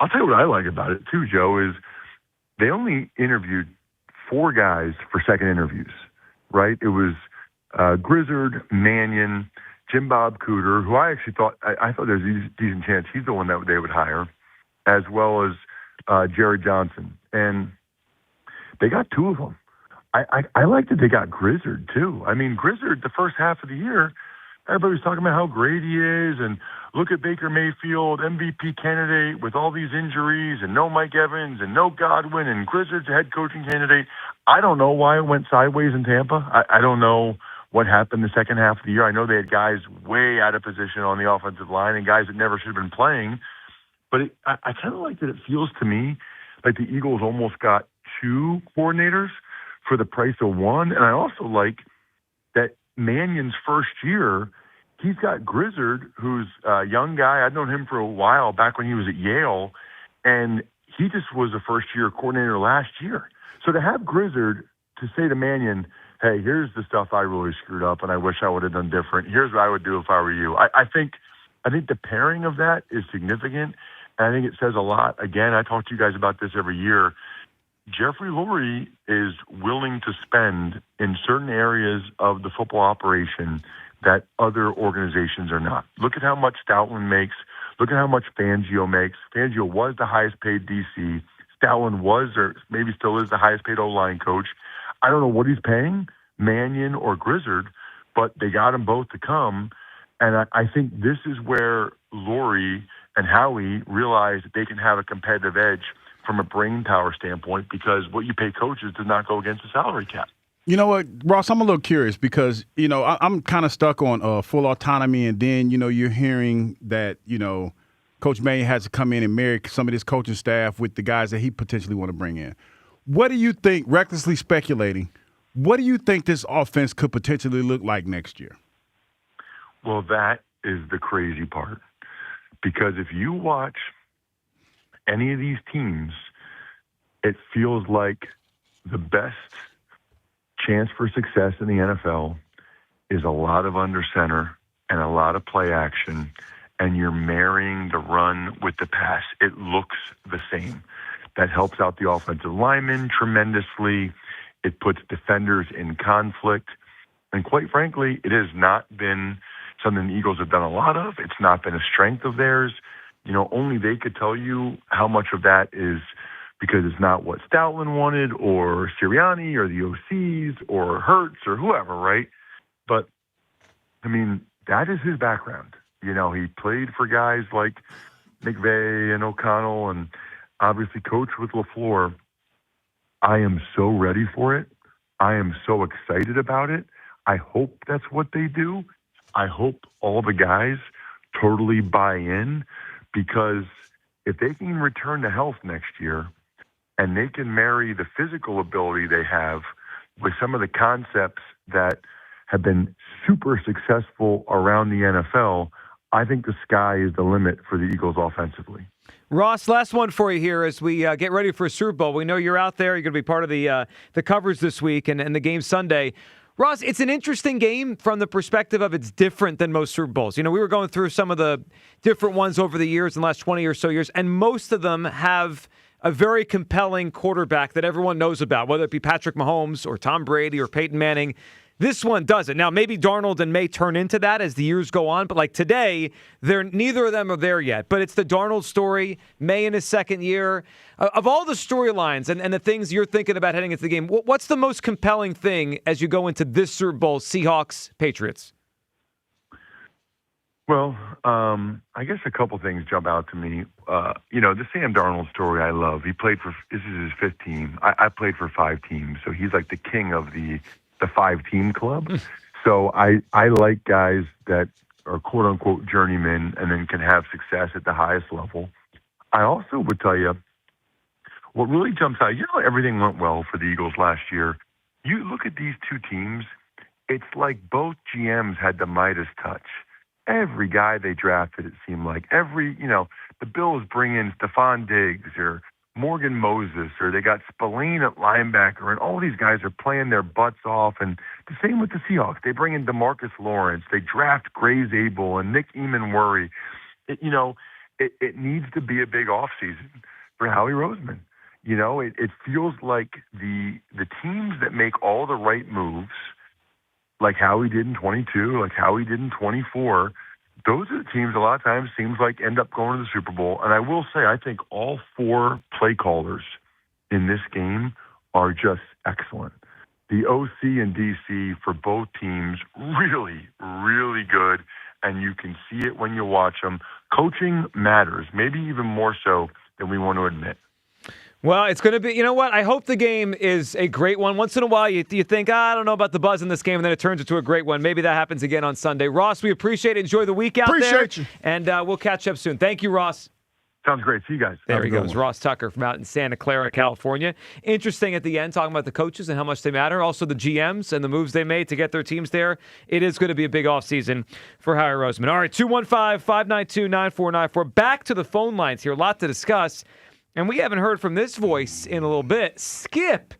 I'll tell you what I like about it too, Joe, is they only interviewed 4 guys for second interviews. Right? It was Grizzard, Mannion, Jim Bob Cooter, who I actually thought there's a decent chance he's the one that they would hire, as well as Jared Johnson. And they got 2 of them. I like that they got Grizzard, too. I mean, Grizzard, the first half of the year, everybody was talking about how great he is, and look at Baker Mayfield, MVP candidate with all these injuries, and no Mike Evans, and no Godwin, and Grizzard's a head coaching candidate. I don't know why it went sideways in Tampa. I don't know what happened the second half of the year. I know they had guys way out of position on the offensive line and guys that never should have been playing. But I kind of like that it feels to me like the Eagles almost got 2 coordinators for the price of 1. And I also like that Mannion's first year, he's got Grizzard, who's a young guy. I've known him for a while, back when he was at Yale, and he just was a first-year coordinator last year. So to have Grizzard to say to Mannion, hey, here's the stuff I really screwed up and I wish I would have done different. Here's what I would do if I were you. I think the pairing of that is significant, and I think it says a lot. Again, I talk to you guys about this every year. Jeffrey Lurie is willing to spend in certain areas of the football operation that other organizations are not. Look at how much Stoutland makes. Look at how much Fangio makes. Fangio was the highest paid DC. Stoutland was, or maybe still is, the highest paid O-line coach. I don't know what he's paying, Mannion or Grizzard, but they got them both to come. And I think this is where Lurie and Howie realize that they can have a competitive edge from a brain power standpoint, because what you pay coaches does not go against the salary cap. You know what, Ross, I'm a little curious because, I'm kind of stuck on full autonomy, and then, you're hearing that, Coach Mannion has to come in and marry some of this coaching staff with the guys that he potentially want to bring in. What do you think, recklessly speculating, what do you think this offense could potentially look like next year? Well, that is the crazy part, because if you watch any of these teams, it feels like the best chance for success in the NFL is a lot of under center and a lot of play action, and you're marrying the run with the pass. It looks the same. That helps out the offensive linemen tremendously. It puts defenders in conflict. And quite frankly, it has not been something the Eagles have done a lot of. It's not been a strength of theirs. Only they could tell you how much of that is because it's not what Stoutland wanted or Sirianni or the OCs or Hurts or whoever, right? But, that is his background. He played for guys like McVay and O'Connell and obviously coached with LaFleur. I am so ready for it. I am so excited about it. I hope that's what they do. I hope all the guys totally buy in, because if they can return to health next year and they can marry the physical ability they have with some of the concepts that have been super successful around the NFL, I think the sky is the limit for the Eagles offensively. Ross, last one for you here as we get ready for Super Bowl. We know you're out there. You're going to be part of the covers this week and the game Sunday. Ross, it's an interesting game from the perspective of it's different than most Super Bowls. We were going through some of the different ones over the years, in the last 20 or so years, and most of them have a very compelling quarterback that everyone knows about, whether it be Patrick Mahomes or Tom Brady or Peyton Manning. This one doesn't. Now, maybe Darnold and May turn into that as the years go on, but like today, neither of them are there yet. But it's the Darnold story, May in his second year. Of all the storylines and the things you're thinking about heading into the game, what's the most compelling thing as you go into this Super Bowl, Seahawks, Patriots? Well, I guess a couple things jump out to me. The Sam Darnold story I love. He played this is his fifth team. I played for 5 teams, so he's like the king of the 5-team club. So I like guys that are quote-unquote journeymen and then can have success at the highest level. I also would tell you what really jumps out. Everything went well for the Eagles last year. You look at these two teams, it's like both GMs had the Midas touch. Every guy they drafted, it seemed like. The Bills bring in Stephon Diggs or Morgan Moses, or they got Spillane at linebacker, and all these guys are playing their butts off. And the same with the Seahawks. They bring in DeMarcus Lawrence. They draft Grays Abel and Nick Eamon-Worry. It needs to be a big offseason for Howie Roseman. It feels like the teams that make all the right moves, like Howie did in 22, like Howie did in 24, those are the teams a lot of times seems like end up going to the Super Bowl. And I will say, I think all 4 play callers in this game are just excellent. The OC and DC for both teams, really, really good. And you can see it when you watch them. Coaching matters, maybe even more so than we want to admit. Well, it's going to be, I hope the game is a great one. Once in a while, you think, I don't know about the buzz in this game, and then it turns into a great one. Maybe that happens again on Sunday. Ross, we appreciate it. Enjoy the week out there. Appreciate you. And we'll catch up soon. Thank you, Ross. Sounds great. See you guys. There he goes. Ross Tucker from out in Santa Clara, California. Interesting at the end, talking about the coaches and how much they matter. Also the GMs and the moves they made to get their teams there. It is going to be a big offseason for Howie Roseman. All right, 215-592-9494. Back to the phone lines here. A lot to discuss. And we haven't heard from this voice in a little bit. Skip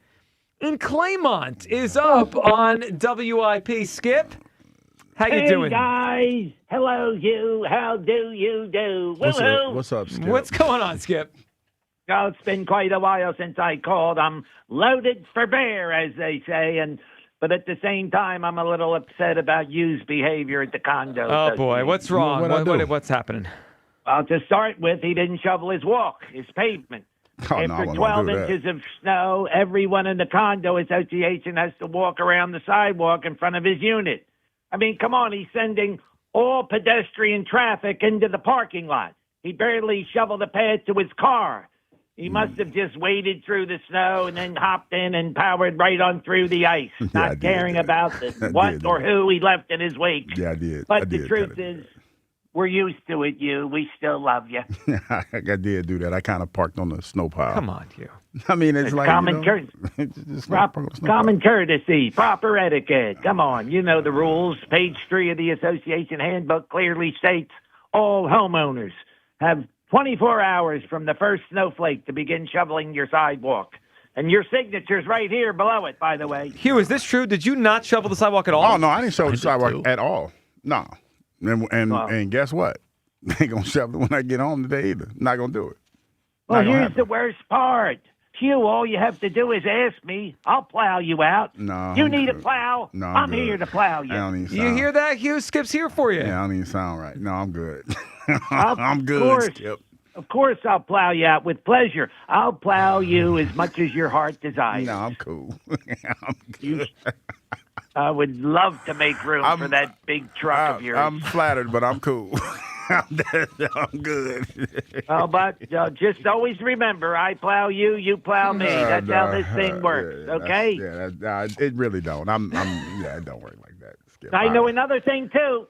in Claymont is up on WIP. Skip, how you doing? Hey, guys. Hello, you. How do you do? What's up, Skip? What's going on, Skip? Oh, it's been quite a while since I called. I'm loaded for bear, as they say, but at the same time, I'm a little upset about you's behavior at the condo. Oh, boy. What's wrong? What's happening? Well, to start with, he didn't shovel his pavement. After 12 inches of snow, everyone in the condo association has to walk around the sidewalk in front of his unit. I mean, come on, he's sending all pedestrian traffic into the parking lot. He barely shoveled a path to his car. He must have just waded through the snow and then hopped in and powered right on through the ice, not caring about what or who he left in his wake. Yeah, I did. But the truth is, we're used to it, you. We still love you. I did do that. I kind of parked on the snow pile. Come on, you. I mean, it's like common courtesy, proper etiquette. Come on, you know the rules. Page 3 of the association handbook clearly states all homeowners have 24 hours from the first snowflake to begin shoveling your sidewalk. And your signature's right here below it, by the way. Hugh, is this true? Did you not shovel the sidewalk at all? Oh, no, I didn't shovel the sidewalk at all. No. And guess what? They ain't going to shovel it when I get home today either. Not going to do it. Well, here's the worst part. Hugh, all you have to do is ask me. I'll plow you out. No. You need a plow? No, I'm good. here to plow you. I don't even sound, You hear that, Hugh? Skip's here for you. Yeah, I don't even sound right. No, I'm good. I'm good, course. Skip. Of course I'll plow you out with pleasure. I'll plow you as much as your heart desires. No, I'm cool. I'm good. I would love to make room for that big truck of yours. I'm flattered, but I'm cool. I'm good. Oh, but just always remember, I plow you, you plow me. That's how this thing works, okay? It really don't. It don't work like that, Skip. I know another thing, too.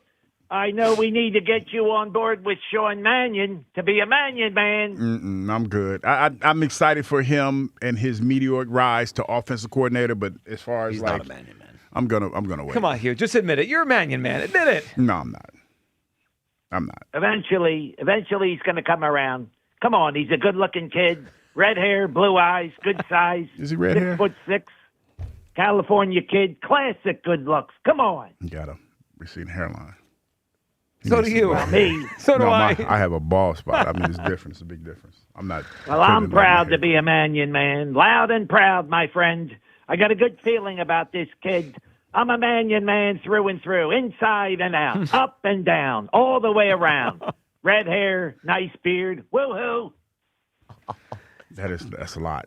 I know we need to get you on board with Sean Mannion to be a Mannion man. I'm good. I'm excited for him and his meteoric rise to offensive coordinator, but as far as He's not a Mannion man. I'm gonna wait. Come on, Hugh. Just admit it. You're a Mannion man. Admit it. No, I'm not. Eventually he's going to come around. Come on, he's a good-looking kid. Red hair, blue eyes, good size. Is he red hair? 6'6", California kid, classic good looks. Come on. You got a receding hairline. So do you. Me. So do I. I have a bald spot. I mean, it's different. It's a big difference. I'm not. Well, I'm proud to be a Mannion man. Loud and proud, my friend. I got a good feeling about this kid. I'm a Mannion man through and through, inside and out, up and down, all the way around. Red hair, nice beard, woohoo. That's a lot.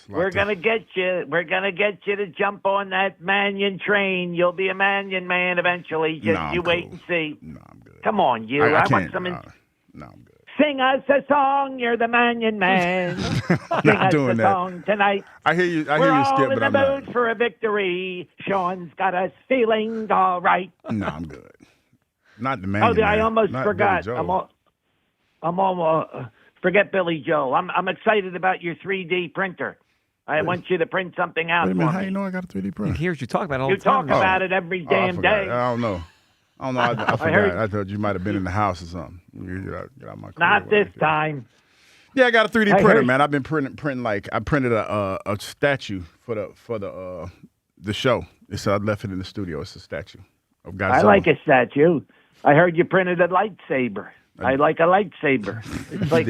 We're gonna get you. We're gonna get you to jump on that Mannion train. You'll be a Mannion man eventually. Just you wait and see. No, I'm good. Come on, you. I want some. No, I'm good. Sing us a song. You're the Mannion man. Sing us a song tonight. I hear you. We're all Skip, in but the I'm mood for a victory. Sean's got us feeling all right. No, I'm good. Not the Mannion man. I almost Not forgot. Billy I'm Joel. almost forget Billy Joel. I'm excited about your 3D printer. I want you to print something out Wait a minute, for how me. you know I got a 3D printer? He hears you talk about it all You the time. talk about it every damn day. I don't know. I forgot. heard- I thought you might have been in the house or something. Get out my Not this time. Yeah, I got a 3D I printer, heard- man. I've been printing like I printed a statue for the show. It's I left it in the studio. It's a statue of Godzilla. I like a statue. I heard you printed a lightsaber. I like a lightsaber. It's like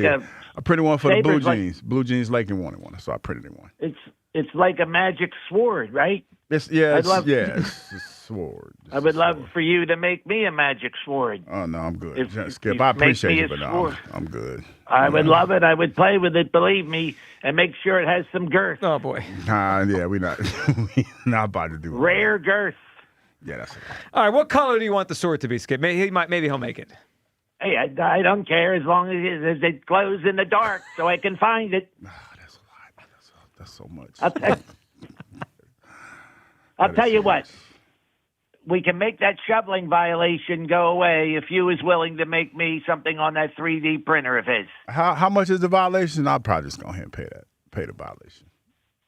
I printed one for the Blue saber's like- Jeans. Blue Jeans Lakin wanted one, so I printed one. It's like a magic sword, right? It's a sword. I would love for you to make me a magic sword. Oh no, I'm good. If Skip, you I make appreciate me you, a but no, sword. I'm good. I would love it. I would play with it, believe me, and make sure it has some girth. Oh boy. Yeah, we not about to do it. Rare girth. Yeah, that's it. All right, what color do you want the sword to be, Skip? Maybe he'll make it. Hey, I don't care as long as it glows in the dark so I can find it. That's a lot. That's so much. I'll tell you what. We can make that shoveling violation go away if you is willing to make me something on that 3D printer of his. How much is the violation? I'll probably just go ahead and pay the violation.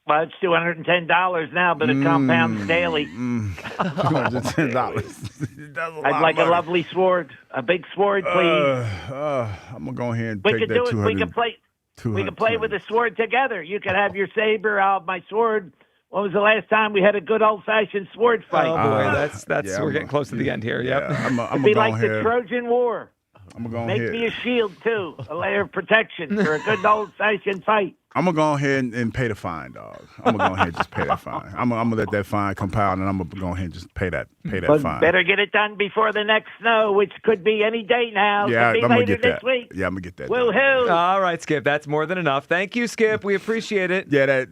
Well, it's $210 now, but it compounds daily. $210. I'd like a lovely sword, a big sword, please. I'm gonna go ahead and We take could that do it. 200. We could play with the sword together. You could have your saber, I'll have my sword. When was the last time we had a good old-fashioned sword fight? Oh boy, that's we're getting close to the end here. Yep. It'd be like the Trojan War. I'm gonna go Make ahead. me a shield too, a layer of protection for a good old-fashioned fight. I'm gonna go ahead and pay the fine, dog. I'm gonna go ahead and just pay that fine. I'm gonna let that fine compound, and I'm gonna go ahead and just pay that But fine. better get it done before the next snow, which could be any day now. Yeah, could be I'm gonna later get this that. week. Yeah, I'm gonna get that. Woohoo! All right, Skip. That's more than enough. Thank you, Skip. We appreciate it. Yeah, that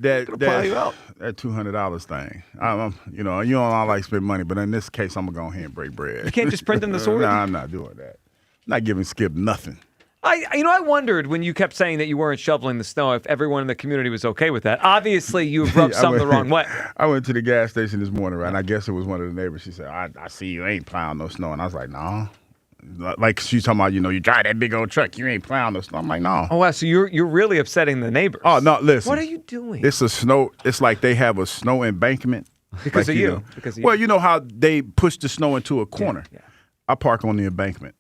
$200 thing. You don't all like spend money, but in this case, I'm gonna go ahead and break bread. You can't just print in the sword? No, I'm not doing that. I'm not giving Skip nothing. I wondered when you kept saying that you weren't shoveling the snow if everyone in the community was okay with that. Obviously, you've rubbed some the wrong way. I went to the gas station this morning, right? And I guess it was one of the neighbors. She said, I see you ain't plowing no snow. And I was like, no. Like she's talking about, you drive that big old truck. You ain't plowing no snow. I'm like, no. Oh, wow. So you're really upsetting the neighbors. Oh, no, listen. What are you doing? It's like they have a snow embankment. Because like, of you. know. Because of you. Well, you know how they push the snow into a corner. Yeah. I park on the embankment.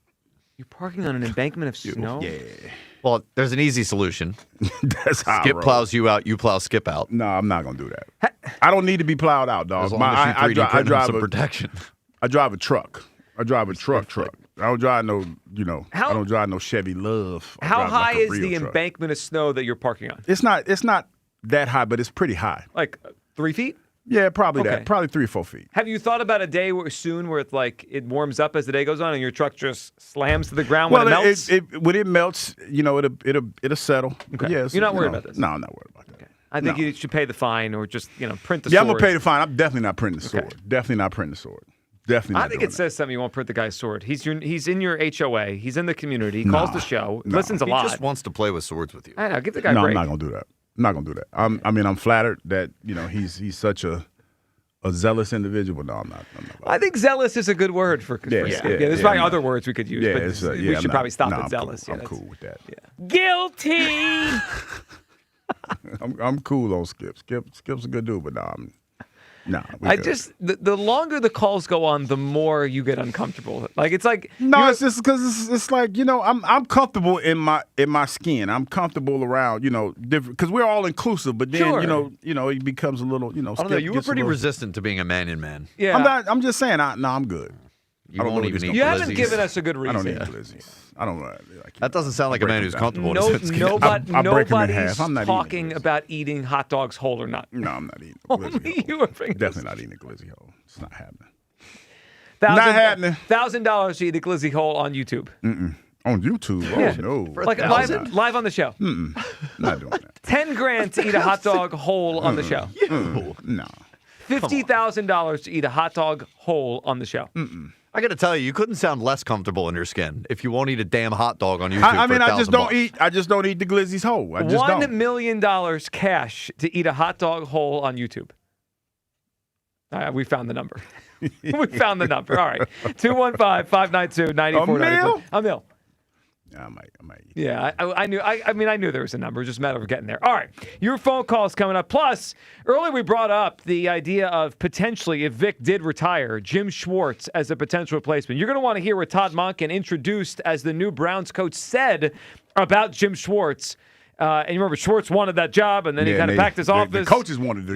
You're parking on an embankment of snow? Yeah. Well, there's an easy solution. That's how Skip I roll. plows you out, you plow Skip out. No, I'm not gonna do that. I don't need to be plowed out, dog. As long as you 3D print some protection. I drive a truck. I drive a truck. I don't drive no, I don't drive no Chevy Love. I How drive high like a is real the truck. embankment of snow that you're parking on? It's not that high, but it's pretty high. Like 3 feet? Yeah, probably Okay. that. Probably 3 or 4 feet. Have you thought about a day soon where it's like it warms up as the day goes on and your truck just slams to the ground when it melts? When it melts, it'll settle. Okay. Yes, You're not worried about this? No, I'm not worried about that. Okay. I think you should pay the fine or just print the sword. Yeah, I'm gonna pay the fine. I'm definitely not printing the sword. Definitely not printing the sword. Definitely. Not I think it says something. You won't print the guy's sword. He's in your HOA. He's in the community. He calls the show. Listens a lot. He just wants to play with swords with you. I know. Give the guy a No, break. I'm not gonna do that. I'm not gonna do that. I'm flattered that he's such a zealous individual. No, I'm not. I think zealous is a good word for there's probably other words we could use, but we should probably stop at zealous. I'm cool with that. Yeah. Guilty. I'm cool on Skip. Skip's a good dude, but the longer the calls go on, the more you get uncomfortable. It's it's just because it's like I'm comfortable in my skin. I'm comfortable around different because we're all inclusive. But then it becomes a little I don't know. You were pretty resistant to being a man in man. Yeah, I'm just saying. I'm good. You won't even eat You glizzies. haven't given us a good reason. I don't eat glizzies. I don't know. That doesn't sound like a man who's comfortable. Nobody's I'm not talking about eating hot dogs whole or not. No, I'm not eating a glizzy You hole. are Definitely not eating a glizzy hole. It's not happening. Not happening. $1,000 to eat a glizzy hole on YouTube. On YouTube? Oh, no. Live on the show. Not doing that. $10,000 to eat a hot dog whole on the show. No. $50,000 to eat a hot dog whole on the show. I got to tell you couldn't sound less comfortable in your skin if you won't eat a damn hot dog on YouTube. I just don't eat. I just don't eat the glizzies whole. I just don't. $1 million cash to eat a hot dog whole on YouTube. We found the number. We found the number. All right. 215-592-9494. A mil. I might. Yeah, I knew. I knew there was a number. It's just a matter of getting there. All right, your phone calls coming up. Plus, earlier we brought up the idea of potentially, if Vic did retire, Jim Schwartz as a potential replacement. You're going to want to hear what Todd Monken, introduced as the new Browns coach, said about Jim Schwartz. And you remember Schwartz wanted that job, and then he kind of packed his office. The coaches wanted the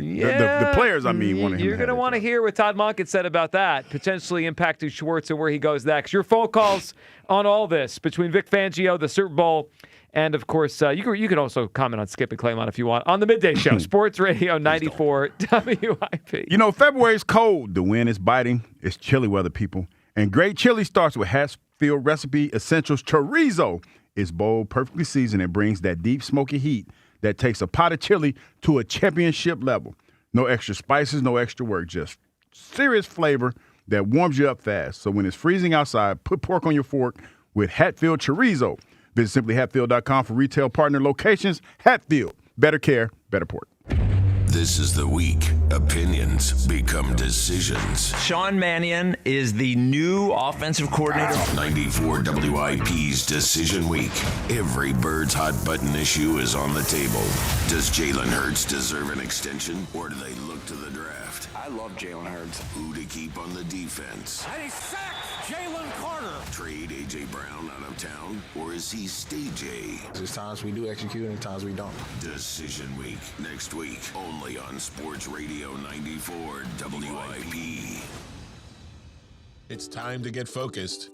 players. Wanted him. You're going to want to hear what Todd Monken said about that, potentially impacting Schwartz and where he goes next. Your phone calls on all this between Vic Fangio, the Super Bowl, and of course you can also comment on Skip and Claymont if you want on the Midday Show, Sports Radio 94 WIP. February's cold. The wind is biting. It's chilly weather, people. And great chili starts with Hatfield Recipe Essentials Chorizo. It's bold, perfectly seasoned, and brings that deep, smoky heat that takes a pot of chili to a championship level. No extra spices, no extra work, just serious flavor that warms you up fast. So when it's freezing outside, put pork on your fork with Hatfield Chorizo. Visit simplyhatfield.com for retail partner locations. Hatfield, better care, better pork. This is the week opinions become decisions. Sean Mannion is the new offensive coordinator. 94 WIP's Decision Week. Every Bird's hot button issue is on the table. Does Jalen Hurts deserve an extension, or do they look to the draft? I love Jalen Hurts. Who to keep on the defense? And he sacks Jalen Carter. Trade A.J. Brown out of town, or is he stage A? There's times we do execute and times we don't. Decision Week, next week, only on Sports Radio 94 WIP. It's time to get focused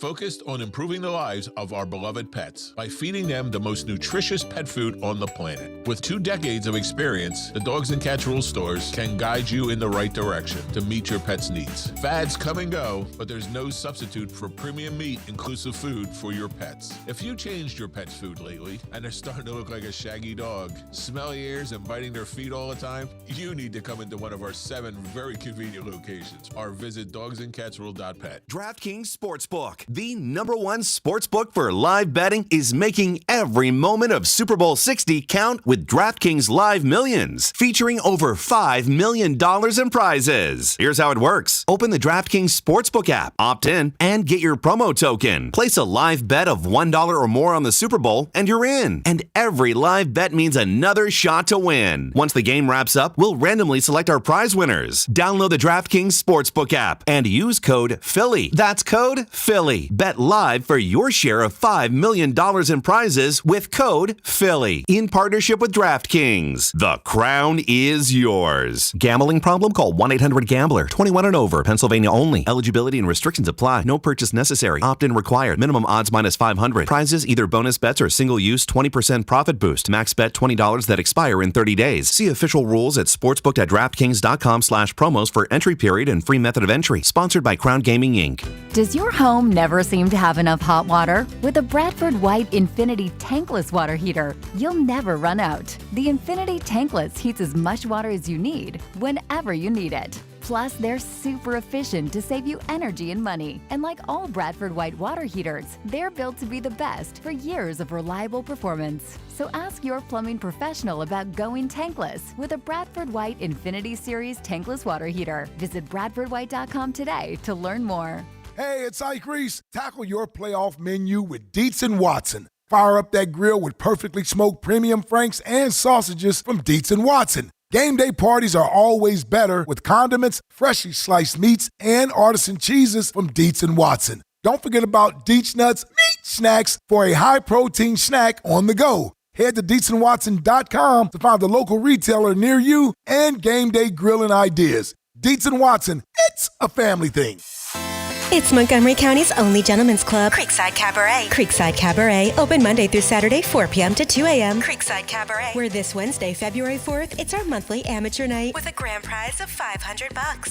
on improving the lives of our beloved pets by feeding them the most nutritious pet food on the planet. With 2 decades of experience, the Dogs and Cats Rules stores can guide you in the right direction to meet your pet's needs. Fads come and go, but there's no substitute for premium meat inclusive food for your pets. If you changed your pet's food lately and they're starting to look like a shaggy dog, smelly ears and biting their feet all the time, you need to come into one of our 7 very convenient locations or visit dogsandcatsrule.pet. DraftKings Sportsbook, the #1 sportsbook for live betting, is making every moment of Super Bowl 60 count with DraftKings Live Millions, featuring over $5 million in prizes. Here's how it works. Open the DraftKings Sportsbook app, opt in, and get your promo token. Place a live bet of $1 or more on the Super Bowl, and you're in. And every live bet means another shot to win. Once the game wraps up, we'll randomly select our prize winners. Download the DraftKings Sportsbook app and use code Philly Philly. That's code Philly. Bet live for your share of $5 million in prizes with code Philly. In partnership with DraftKings. The crown is yours. Gambling problem? Call 1-800-GAMBLER. 21 and over. Pennsylvania only. Eligibility and restrictions apply. No purchase necessary. Opt-in required. Minimum odds minus 500. Prizes either bonus bets or single use 20% profit boost. Max bet $20 that expire in 30 days. See official rules at sportsbook.draftkings.com/promos for entry period and free method of entry. Sponsored by Crown Gaming Inc. Does your home never seem to have enough hot water? With a Bradford White Infinity Tankless Water Heater, you'll never run out. The Infinity Tankless heats as much water as you need, whenever you need it. Plus, they're super efficient to save you energy and money. And like all Bradford White water heaters, they're built to be the best for years of reliable performance. So ask your plumbing professional about going tankless with a Bradford White Infinity Series Tankless Water Heater. Visit BradfordWhite.com today to learn more. Hey, it's Ike Reese. Tackle your playoff menu with Dietz & Watson. Fire up that grill with perfectly smoked premium franks and sausages from Dietz & Watson. Game day parties are always better with condiments, freshly sliced meats, and artisan cheeses from Dietz & Watson. Don't forget about Dietz Nuts Meat Snacks for a high-protein snack on the go. Head to DietzandWatson.com to find the local retailer near you and game day grilling ideas. Dietz & Watson, it's a family thing. It's Montgomery County's only gentlemen's club, Creekside Cabaret. Creekside Cabaret, open Monday through Saturday, 4 p.m. to 2 a.m. Creekside Cabaret. Where this Wednesday, February 4th, it's our monthly amateur night with a grand prize of $500.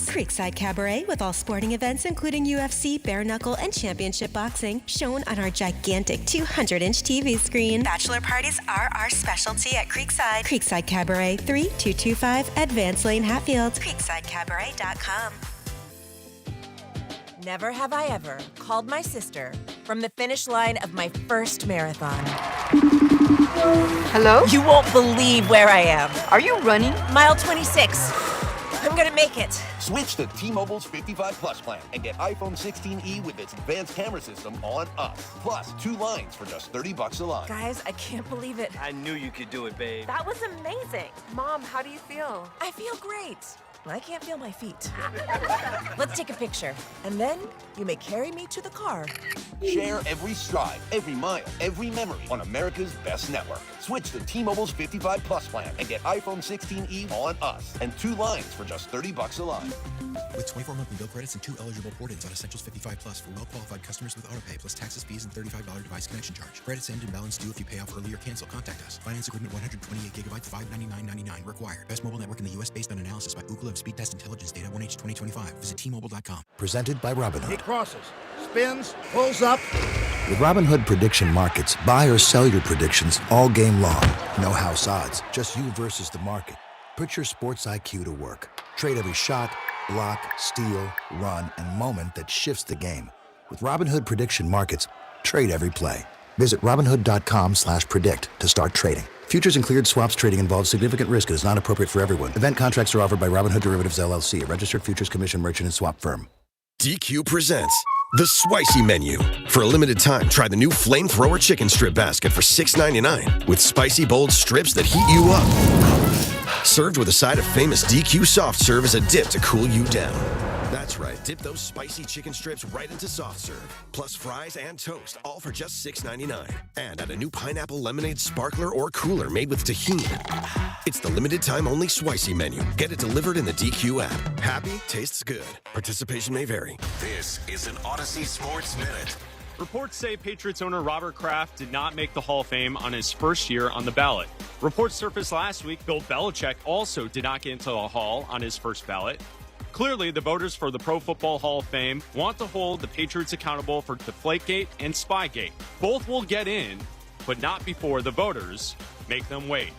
Creekside Cabaret with all sporting events, including UFC, bare knuckle, and championship boxing, shown on our gigantic 200-inch TV screen. Bachelor parties are our specialty at Creekside. Creekside Cabaret, 3225 Advance Lane, Hatfield. CreeksideCabaret.com. Never have I ever called my sister from the finish line of my first marathon. Hello? You won't believe where I am. Are you running? Mile 26. I'm gonna make it. Switch to T-Mobile's 55 Plus plan and get iPhone 16e with its advanced camera system on us. Plus, 2 lines for just $30 a line. Guys, I can't believe it. I knew you could do it, babe. That was amazing. Mom, how do you feel? I feel great. I can't feel my feet. Let's take a picture, and then you may carry me to the car. Share every stride, every mile, every memory on America's best network. Switch to T-Mobile's 55 Plus plan and get iPhone 16e on us and 2 lines for just $30 a line. With 24 monthly bill credits and 2 eligible port-ins on Essentials 55 Plus for well-qualified customers with autopay plus taxes, fees, and $35 device connection charge. Credits end and balance due if you pay off early or cancel. Contact us. Finance agreement 128 gigabytes, $599.99 required. Best mobile network in the U.S. based on analysis by Ookla of Speed Test Intelligence Data 1H 2025. Visit T-Mobile.com. Presented by Robinhood. He crosses, spins, pulls up. With Robinhood Prediction Markets, buy or sell your predictions all game long. No house odds, just you versus the market. Put your sports IQ to work. Trade every shot, block, steal, run, and moment that shifts the game. With Robinhood Prediction Markets, trade every play. Visit Robinhood.com/predict to start trading. Futures and cleared swaps trading involves significant risk and is not appropriate for everyone. Event contracts are offered by Robinhood Derivatives LLC, a registered futures commission merchant and swap firm. DQ presents The Spicy Menu. For a limited time, try the new Flamethrower Chicken Strip Basket for $6.99 with spicy, bold strips that heat you up. Served with a side of famous DQ soft serve as a dip to cool you down. That's right, dip those spicy chicken strips right into soft serve, plus fries and toast, all for just $6.99. And add a new pineapple lemonade sparkler or cooler made with tahini. It's the limited time only Spicy Menu. Get it delivered in the DQ app. Happy, tastes good. Participation may vary. This is an Odyssey Sports Minute. Reports say Patriots owner Robert Kraft did not make the Hall of Fame on his first year on the ballot. Reports surfaced last week Bill Belichick also did not get into the Hall on his first ballot. Clearly, the voters for the Pro Football Hall of Fame want to hold the Patriots accountable for Deflategate and Spygate. Both will get in, but not before the voters make them wait.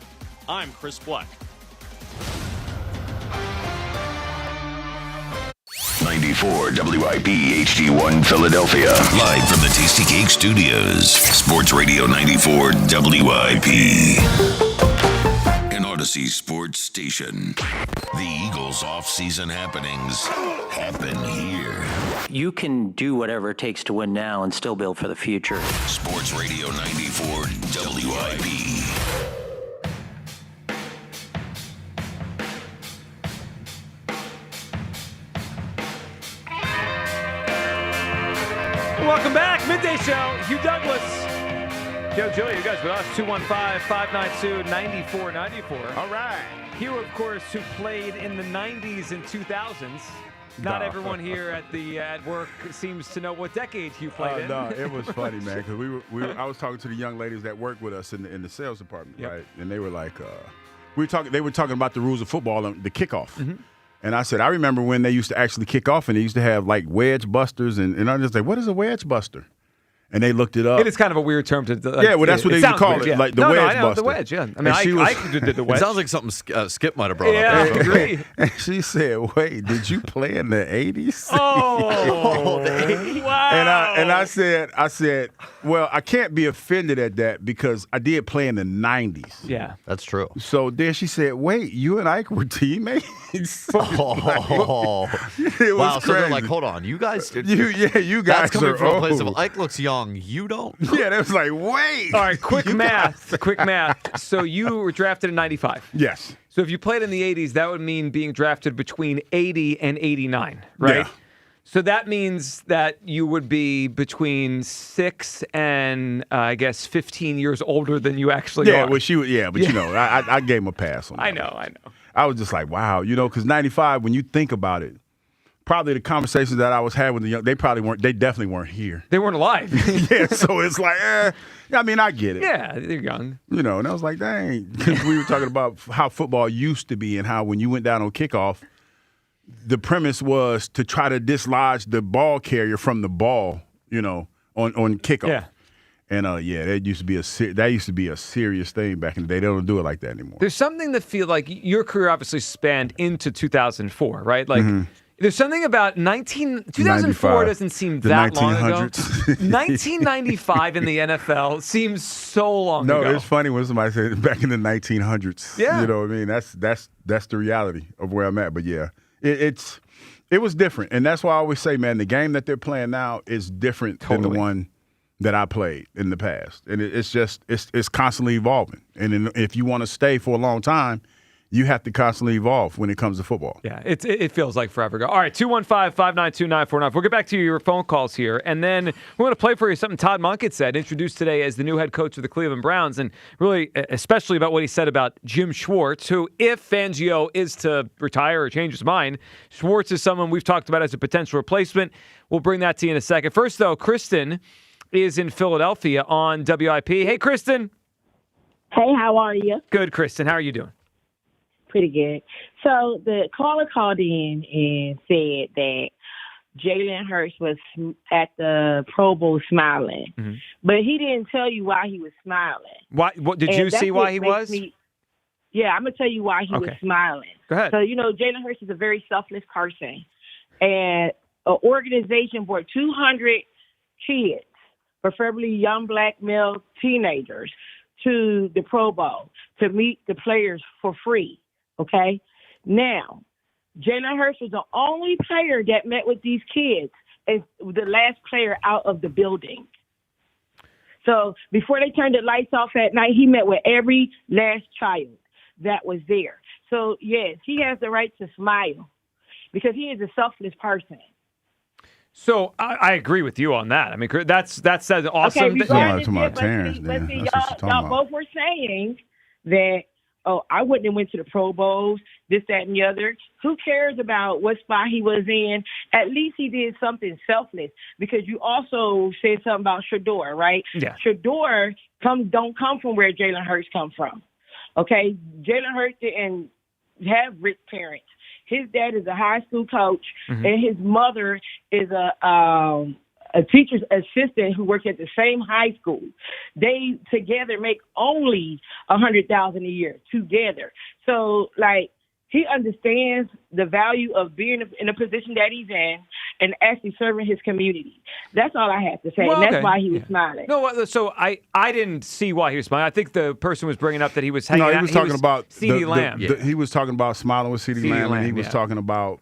I'm Chris Bleck. 94 WIP HD1 Philadelphia. Live from the Tasty Cake Studios. Sports Radio 94 WIP. An Odyssey sports station. The Eagles off-season happenings happen here. You can do whatever it takes to win now and still build for the future. Sports Radio 94 WIP. Welcome back. Midday Show. Hugh Douglas. Joe Giglio, you guys with us. 215-592-9494. All right. Hugh, of course, who played in the 90s and 2000s. Not everyone here at work seems to know what decade Hugh played in. No, it was funny, man, because I was talking to the young ladies that work with us in the sales department, right? And they were like, they were talking about the rules of football and the kickoff. Mm-hmm. And I said, I remember when they used to actually kick off, and they used to have like wedge busters, and I was just like, what is a wedge buster? And they looked it up. It is kind of a weird term to. Yeah, well, that's what they used to call it, like the wedge buster. No, the wedge. Yeah, I mean, I did the wedge. It sounds like something Skip might have brought up. Yeah, I agree. And she said, "Wait, did you play in the '80s?" Oh, the 80s! Wow. And I said, well, I can't be offended at that because I did play in the '90s. Yeah, that's true. So then she said, "Wait, you and Ike were teammates?" Oh, it was wow! crazy. So they're like, hold on, you guys. You guys That's coming are from a place old. of Ike looks young. You don't. Yeah, that was like, wait. All right, quick math. So you were drafted in 95. Yes. So if you played in the 80s, that would mean being drafted between 80 and 89, right? Yeah. So that means that you would be between 6 and, I guess, 15 years older than you actually are. Well, you know, I gave him a pass on that. I know. I was just like, wow, you know, because 95, when you think about it, probably the conversations that I was having with the young, they definitely weren't here. They weren't alive. Yeah, so it's like, I mean, I get it. Yeah, they're young. You know, and I was like, dang, because we were talking about how football used to be and how when you went down on kickoff, the premise was to try to dislodge the ball carrier from the ball, you know, on kickoff. Yeah. And that used to be a serious thing back in the day. They don't do it like that anymore. There's something that feel like your career obviously spanned into 2004, right? Like there's something about 2004 doesn't seem that long ago. 1995 in the NFL seems so long ago. No, it's funny when somebody said back in the 1900s. Yeah. You know what I mean? That's the reality of where I'm at. But yeah, it was different. And that's why I always say, man, the game that they're playing now is different than the one that I played in the past. And it's constantly evolving. And if you want to stay for a long time, you have to constantly evolve when it comes to football. Yeah, it feels like forever ago. All right, 215-592-9494. We'll get back to your phone calls here. And then we want to play for you something Todd Munkett said, introduced today as the new head coach of the Cleveland Browns, and really especially about what he said about Jim Schwartz, who, if Fangio is to retire or change his mind, Schwartz is someone we've talked about as a potential replacement. We'll bring that to you in a second. First, though, Kristen is in Philadelphia on WIP. Hey, Kristen. Hey, how are you? Good, Kristen. How are you doing? Pretty good. So the caller called in and said that Jalen Hurts was at the Pro Bowl smiling, but he didn't tell you why he was smiling. Why? What did you see why he was? Yeah, I'm gonna tell you why he was smiling. Go ahead. So Jalen Hurts is a very selfless person, and an organization brought 200 kids, preferably young black male teenagers, to the Pro Bowl to meet the players for free. Okay? Now, Jalen Hurts was the only player that met with these kids and the last player out of the building. So before they turned the lights off at night, he met with every last child that was there. So, yes, he has the right to smile because he is a selfless person. So I agree with you on that. I mean, that's awesome. Okay, y'all both were saying that, I wouldn't have went to the Pro Bowls, this, that, and the other. Who cares about what spot he was in? At least he did something selfless, because you also said something about Shador, right? Yeah. Shador don't come from where Jalen Hurts come from. Okay? Jalen Hurts didn't have rich parents. His dad is a high school coach, and his mother is a teacher's assistant who works at the same high school. They together make only $100,000 a year together. So, he understands the value of being in a position that he's in and actually serving his community. That's all I have to say, and that's why he was smiling. No, so I didn't see why he was smiling. I think the person was bringing up that he was hanging out. No, he was talking about CeeDee Lamb. He was talking about smiling with CeeDee Lamb, and he was talking about,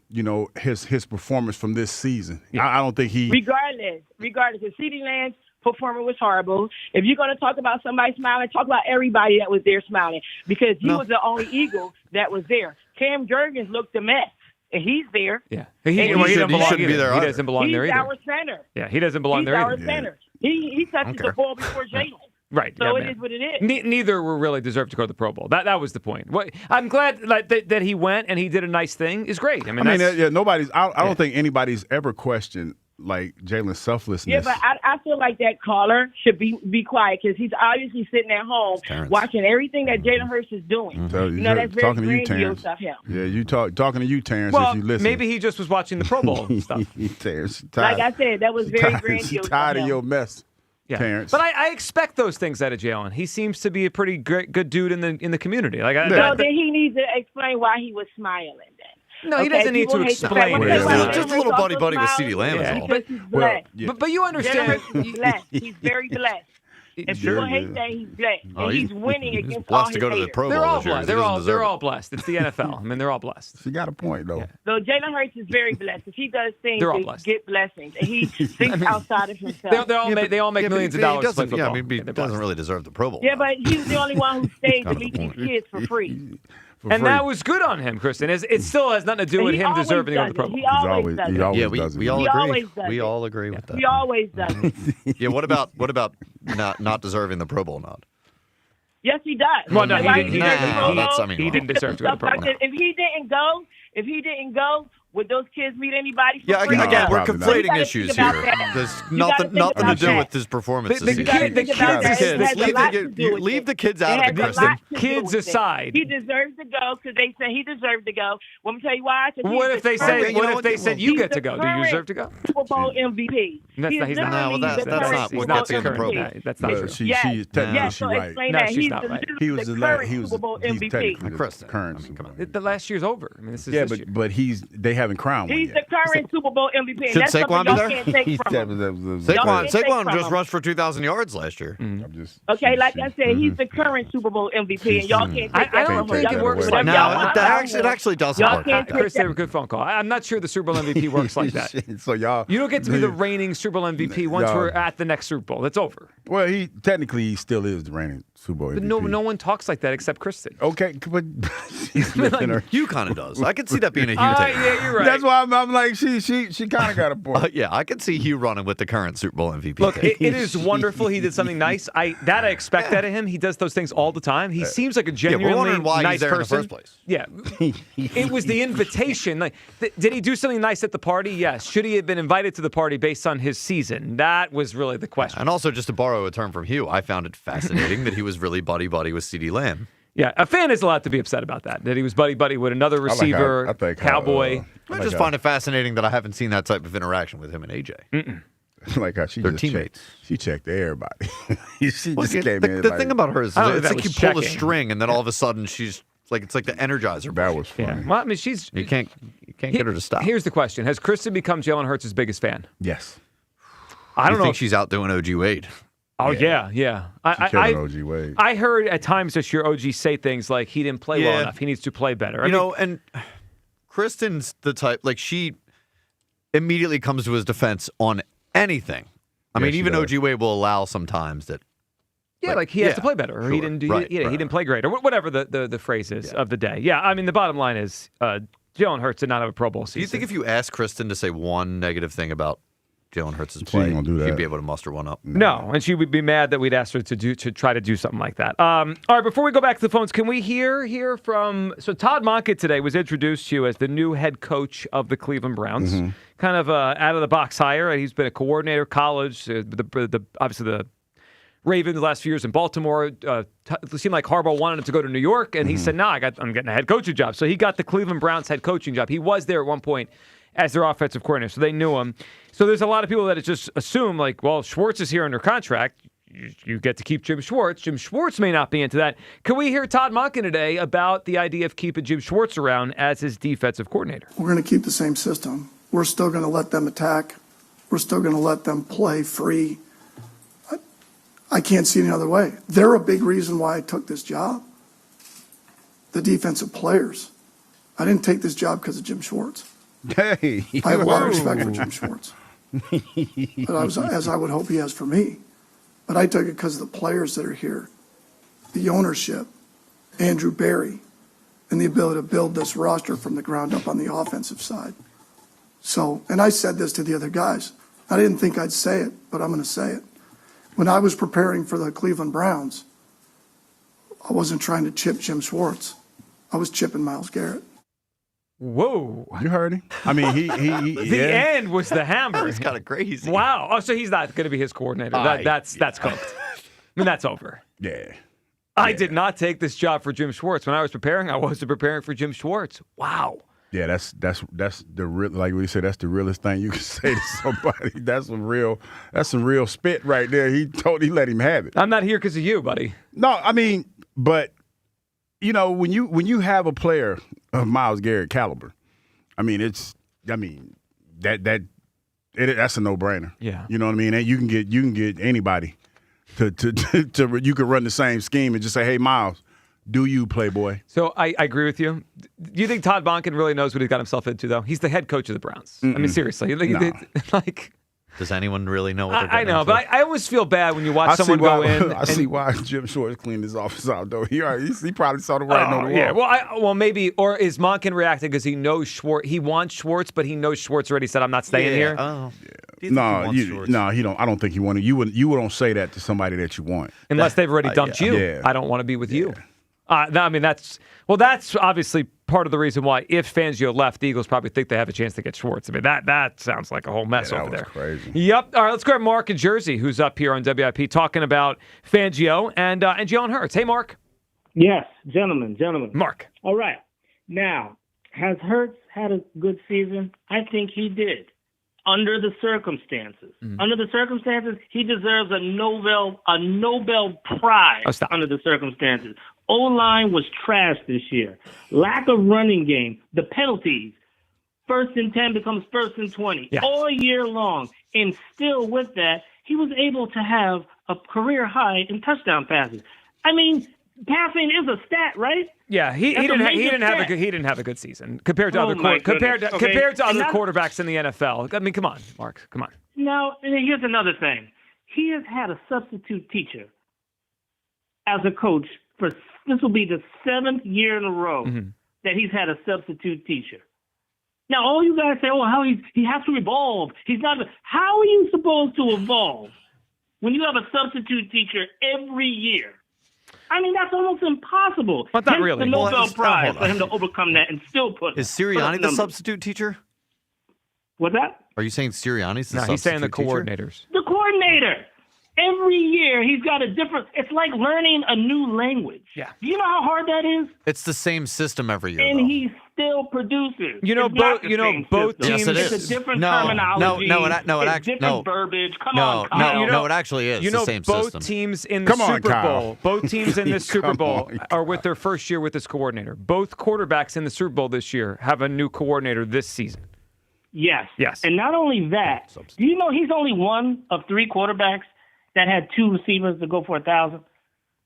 his performance from this season. Yeah. I don't think he... Regardless, if CeeDee Lamb's performance was horrible, if you're going to talk about somebody smiling, talk about everybody that was there smiling, because he was the only Eagle that was there. Cam Jurgens looked a mess. and he's there. Yeah, he shouldn't be there. He doesn't belong there either. He's our center. Yeah, he doesn't belong He's there our either. center. He touches the ball before Jalen. Right. So yeah, it is what it is. Neither were really deserved to go to the Pro Bowl. That was the point. I'm glad that he went and he did a nice thing. Is great. I mean, nobody's. I don't think anybody's ever questioned like Jalen's selflessness. Yeah, but I feel like that caller should be quiet because he's obviously sitting at home watching everything that Jalen Hurts is doing. That's very grandiose of him. Yeah, you talking to you, Terrence. Well, if you listen. maybe he just was watching the Pro Bowl stuff. Terrence, like I said, that was very grandiose. Tired of your mess. Yeah. Terrence. But I expect those things out of Jalen. He seems to be a pretty good dude in the community. Then he needs to explain why he was smiling. Then no, he doesn't need to explain. Just a little buddy with CeeDee Lamb is all. But you understand. He's blessed. He's very blessed. And people hate that he's blessed. And he's winning against all his haters. They're all blessed. They're all blessed. It's the NFL. I mean, they're all blessed. She got a point, though. Yeah. So Jalen Hurts is very blessed. If he does things to get blessings, and he thinks outside of himself. They all make millions of dollars. He doesn't really deserve the Pro Bowl. Yeah, but he was the only one who stayed to meet these kids for free. And that was good on him, Kristen. It still has nothing to do with him deserving to go to the Pro Bowl. He always does it. We all agree. We all agree with that. He always does it. Yeah. What about not deserving the Pro Bowl nod? Yes, he does. Well, no, he didn't. He didn't deserve to go to the Pro Bowl. If he didn't go, would those kids meet anybody for free? Again, we're conflating issues here. There's nothing to do with his performance this season. Leave the kids out of it, Kristen. Kids aside. He deserves to go because they say he deserved to go. Well, I'm tell you why. What if they said you get to go? Do you deserve to go? Super Bowl MVP. He's not. That's not what gets in the Pro Bowl. That's not true. She's technically right. No, she's not right. He was Super Bowl MVP. The current. Come on. The last year's over. I mean, this is this year. but they haven't crowned one He's yet. the current Super Bowl MVP. Should That's Saquon be there? Can't take from him. Saquon just rushed for 2,000 yards last year. Okay, like I said, he's the current Super Bowl MVP, and y'all can't take that from him. I don't think it works like that. No, it actually doesn't work. Chris, they have a good phone call. I'm not sure the Super Bowl MVP works like that. So you don't get to be the reigning Super Bowl MVP once we're at the next Super Bowl. It's over. Well, he still is the reigning Super Bowl MVP. But no one talks like that except Kristen. Okay, but Hugh kind of does. I can see that being a Hugh thing. Yeah, you're right. That's why I'm like, she kind of got a point. Yeah, I can see Hugh running with the current Super Bowl MVP. Look, it is wonderful. He did something nice. I expect out of him. He does those things all the time. He seems like a genuinely why nice he's there person. In the first place. Yeah, it was the invitation. Like, did he do something nice at the party? Yes. Should he have been invited to the party based on his season? That was really the question. And also, just to borrow a term from Hugh, I found it fascinating that he was really buddy-buddy with CeeDee Lamb. Yeah, a fan is allowed to be upset about that he was buddy-buddy with another receiver, Cowboy. I just find it fascinating that I haven't seen that type of interaction with him and AJ. Like how They're teammates. She checked everybody. She just came in. The thing about her is it's like you pull a checking. string and then all of a sudden she's like, it's like the Energizer. That was funny. Yeah. Well, I mean, you can't get her to stop. Here's the question: has Kristen become Jalen Hurts' biggest fan? Yes. I don't know. Think she's outdoing OG Wade. Oh, yeah. OG Wade. I heard at times this year OG say things like he didn't play well enough. He needs to play better. And Kristen's the type, like, she immediately comes to his defense on anything. I mean, even OG Wade will allow sometimes that. Yeah, like he has to play better, or he didn't do. He didn't play great, or whatever the phrase is of the day. Yeah, I mean, the bottom line is Jalen Hurts did not have a Pro Bowl season. Do you think if you ask Kristen to say one negative thing about Jalen Hurts' play, she'd be able to muster one up? No, and she would be mad that we'd asked her to try to do something like that. All right, before we go back to the phones, can we hear from... So Todd Monken today was introduced to you as the new head coach of the Cleveland Browns. Mm-hmm. Kind of out-of-the-box hire. He's been a coordinator, college, obviously the Ravens the last few years in Baltimore. It seemed like Harbaugh wanted him to go to New York, and he said, no, I'm getting a head coaching job. So he got the Cleveland Browns head coaching job. He was there at one point as their offensive coordinator, so they knew him. So there's a lot of people that just assume, like, well, Schwartz is here under contract. You get to keep Jim Schwartz. Jim Schwartz may not be into that. Can we hear Todd Monken today about the idea of keeping Jim Schwartz around as his defensive coordinator? We're going to keep the same system. We're still going to let them attack. We're still going to let them play free. I can't see any other way. They're a big reason why I took this job. The defensive players. I didn't take this job because of Jim Schwartz. Hey, I have a lot of respect for Jim Schwartz, but as I would hope he has for me. But I took it because of the players that are here, the ownership, Andrew Berry, and the ability to build this roster from the ground up on the offensive side. So, and I said this to the other guys. I didn't think I'd say it, but I'm going to say it. When I was preparing for the Cleveland Browns, I wasn't trying to chip Jim Schwartz. I was chipping Myles Garrett. Whoa. You heard him. I mean, he the end was the hammer. That was kind of crazy. Wow. Oh, so he's not going to be his coordinator. That's cooked. I mean, that's over. Yeah. I did not take this job for Jim Schwartz. When I was preparing, I wasn't preparing for Jim Schwartz. Wow. Yeah, that's the real, like we said, that's the realest thing you can say to somebody. That's some real spit right there. He let him have it. I'm not here because of you, buddy. No, I mean, but when you have a player of Myles Garrett caliber, that's a no-brainer. Yeah. You know what I mean? And you can get anybody to you can run the same scheme and just say, hey, Myles, do you, playboy? So I agree with you. Do you think Todd Monken really knows what he got himself into, though? He's the head coach of the Browns. I mean, seriously. Does anyone really know what they're I know, into? but I always feel bad when you watch someone go in. I see why Jim Schwartz cleaned his office out, though. He probably saw the writing on the wall. Yeah, well, maybe, or is Monken reacting because he knows Schwartz? He wants Schwartz, but he knows Schwartz already said, "I'm not staying here." Oh, he don't. I don't think he wanted. You don't say that to somebody that you want unless they've already dumped you. Yeah. I don't want to be with you. I mean, that's obviously part of the reason why if Fangio left, the Eagles probably think they have a chance to get Schwartz. I mean, that sounds like a whole mess over there. Crazy. Yep. All right, let's grab Mark in Jersey, who's up here on WIP talking about Fangio and Jalen Hurts. Hey, Mark. Yes, gentlemen. Mark. All right. Now, has Hurts had a good season? I think he did. Under the circumstances. Under the circumstances, he deserves a Nobel Prize under the circumstances. O-line was trash this year. Lack of running game. The penalties. 1st and 10 becomes 1st and 20 all year long. And still with that, he was able to have a career high in touchdown passes. I mean, passing is a stat, right? Yeah, he didn't have a good season compared to other quarterbacks in the NFL. I mean, come on, Mark, come on. Now, here's another thing. He has had a substitute teacher as a coach for this will be the 7th year in a row that he's had a substitute teacher. Now, all you guys say, how he has to evolve. He's not. How are you supposed to evolve when you have a substitute teacher every year? I mean, that's almost impossible. But not really. The Nobel Prize for him to overcome that and still put. Is Sirianni the substitute teacher? What's that? Are you saying Sirianni's the substitute teacher? No, he's saying the coordinators. The coordinator. Every year he's got a different. It's like learning a new language. Yeah. Do you know how hard that is? It's the same system every year. And though. he still produces. Both teams. Yes, it is. It's a different terminology. It's different verbiage. Come on, Kyle. It actually is the same both system. Teams in the Super Bowl. Both teams in this Super Bowl are with their first year with this coordinator. Both quarterbacks in the Super Bowl this year have a new coordinator this season. Yes. Yes. And not only that, do you know he's only one of 3 quarterbacks that had 2 receivers to go for 1,000?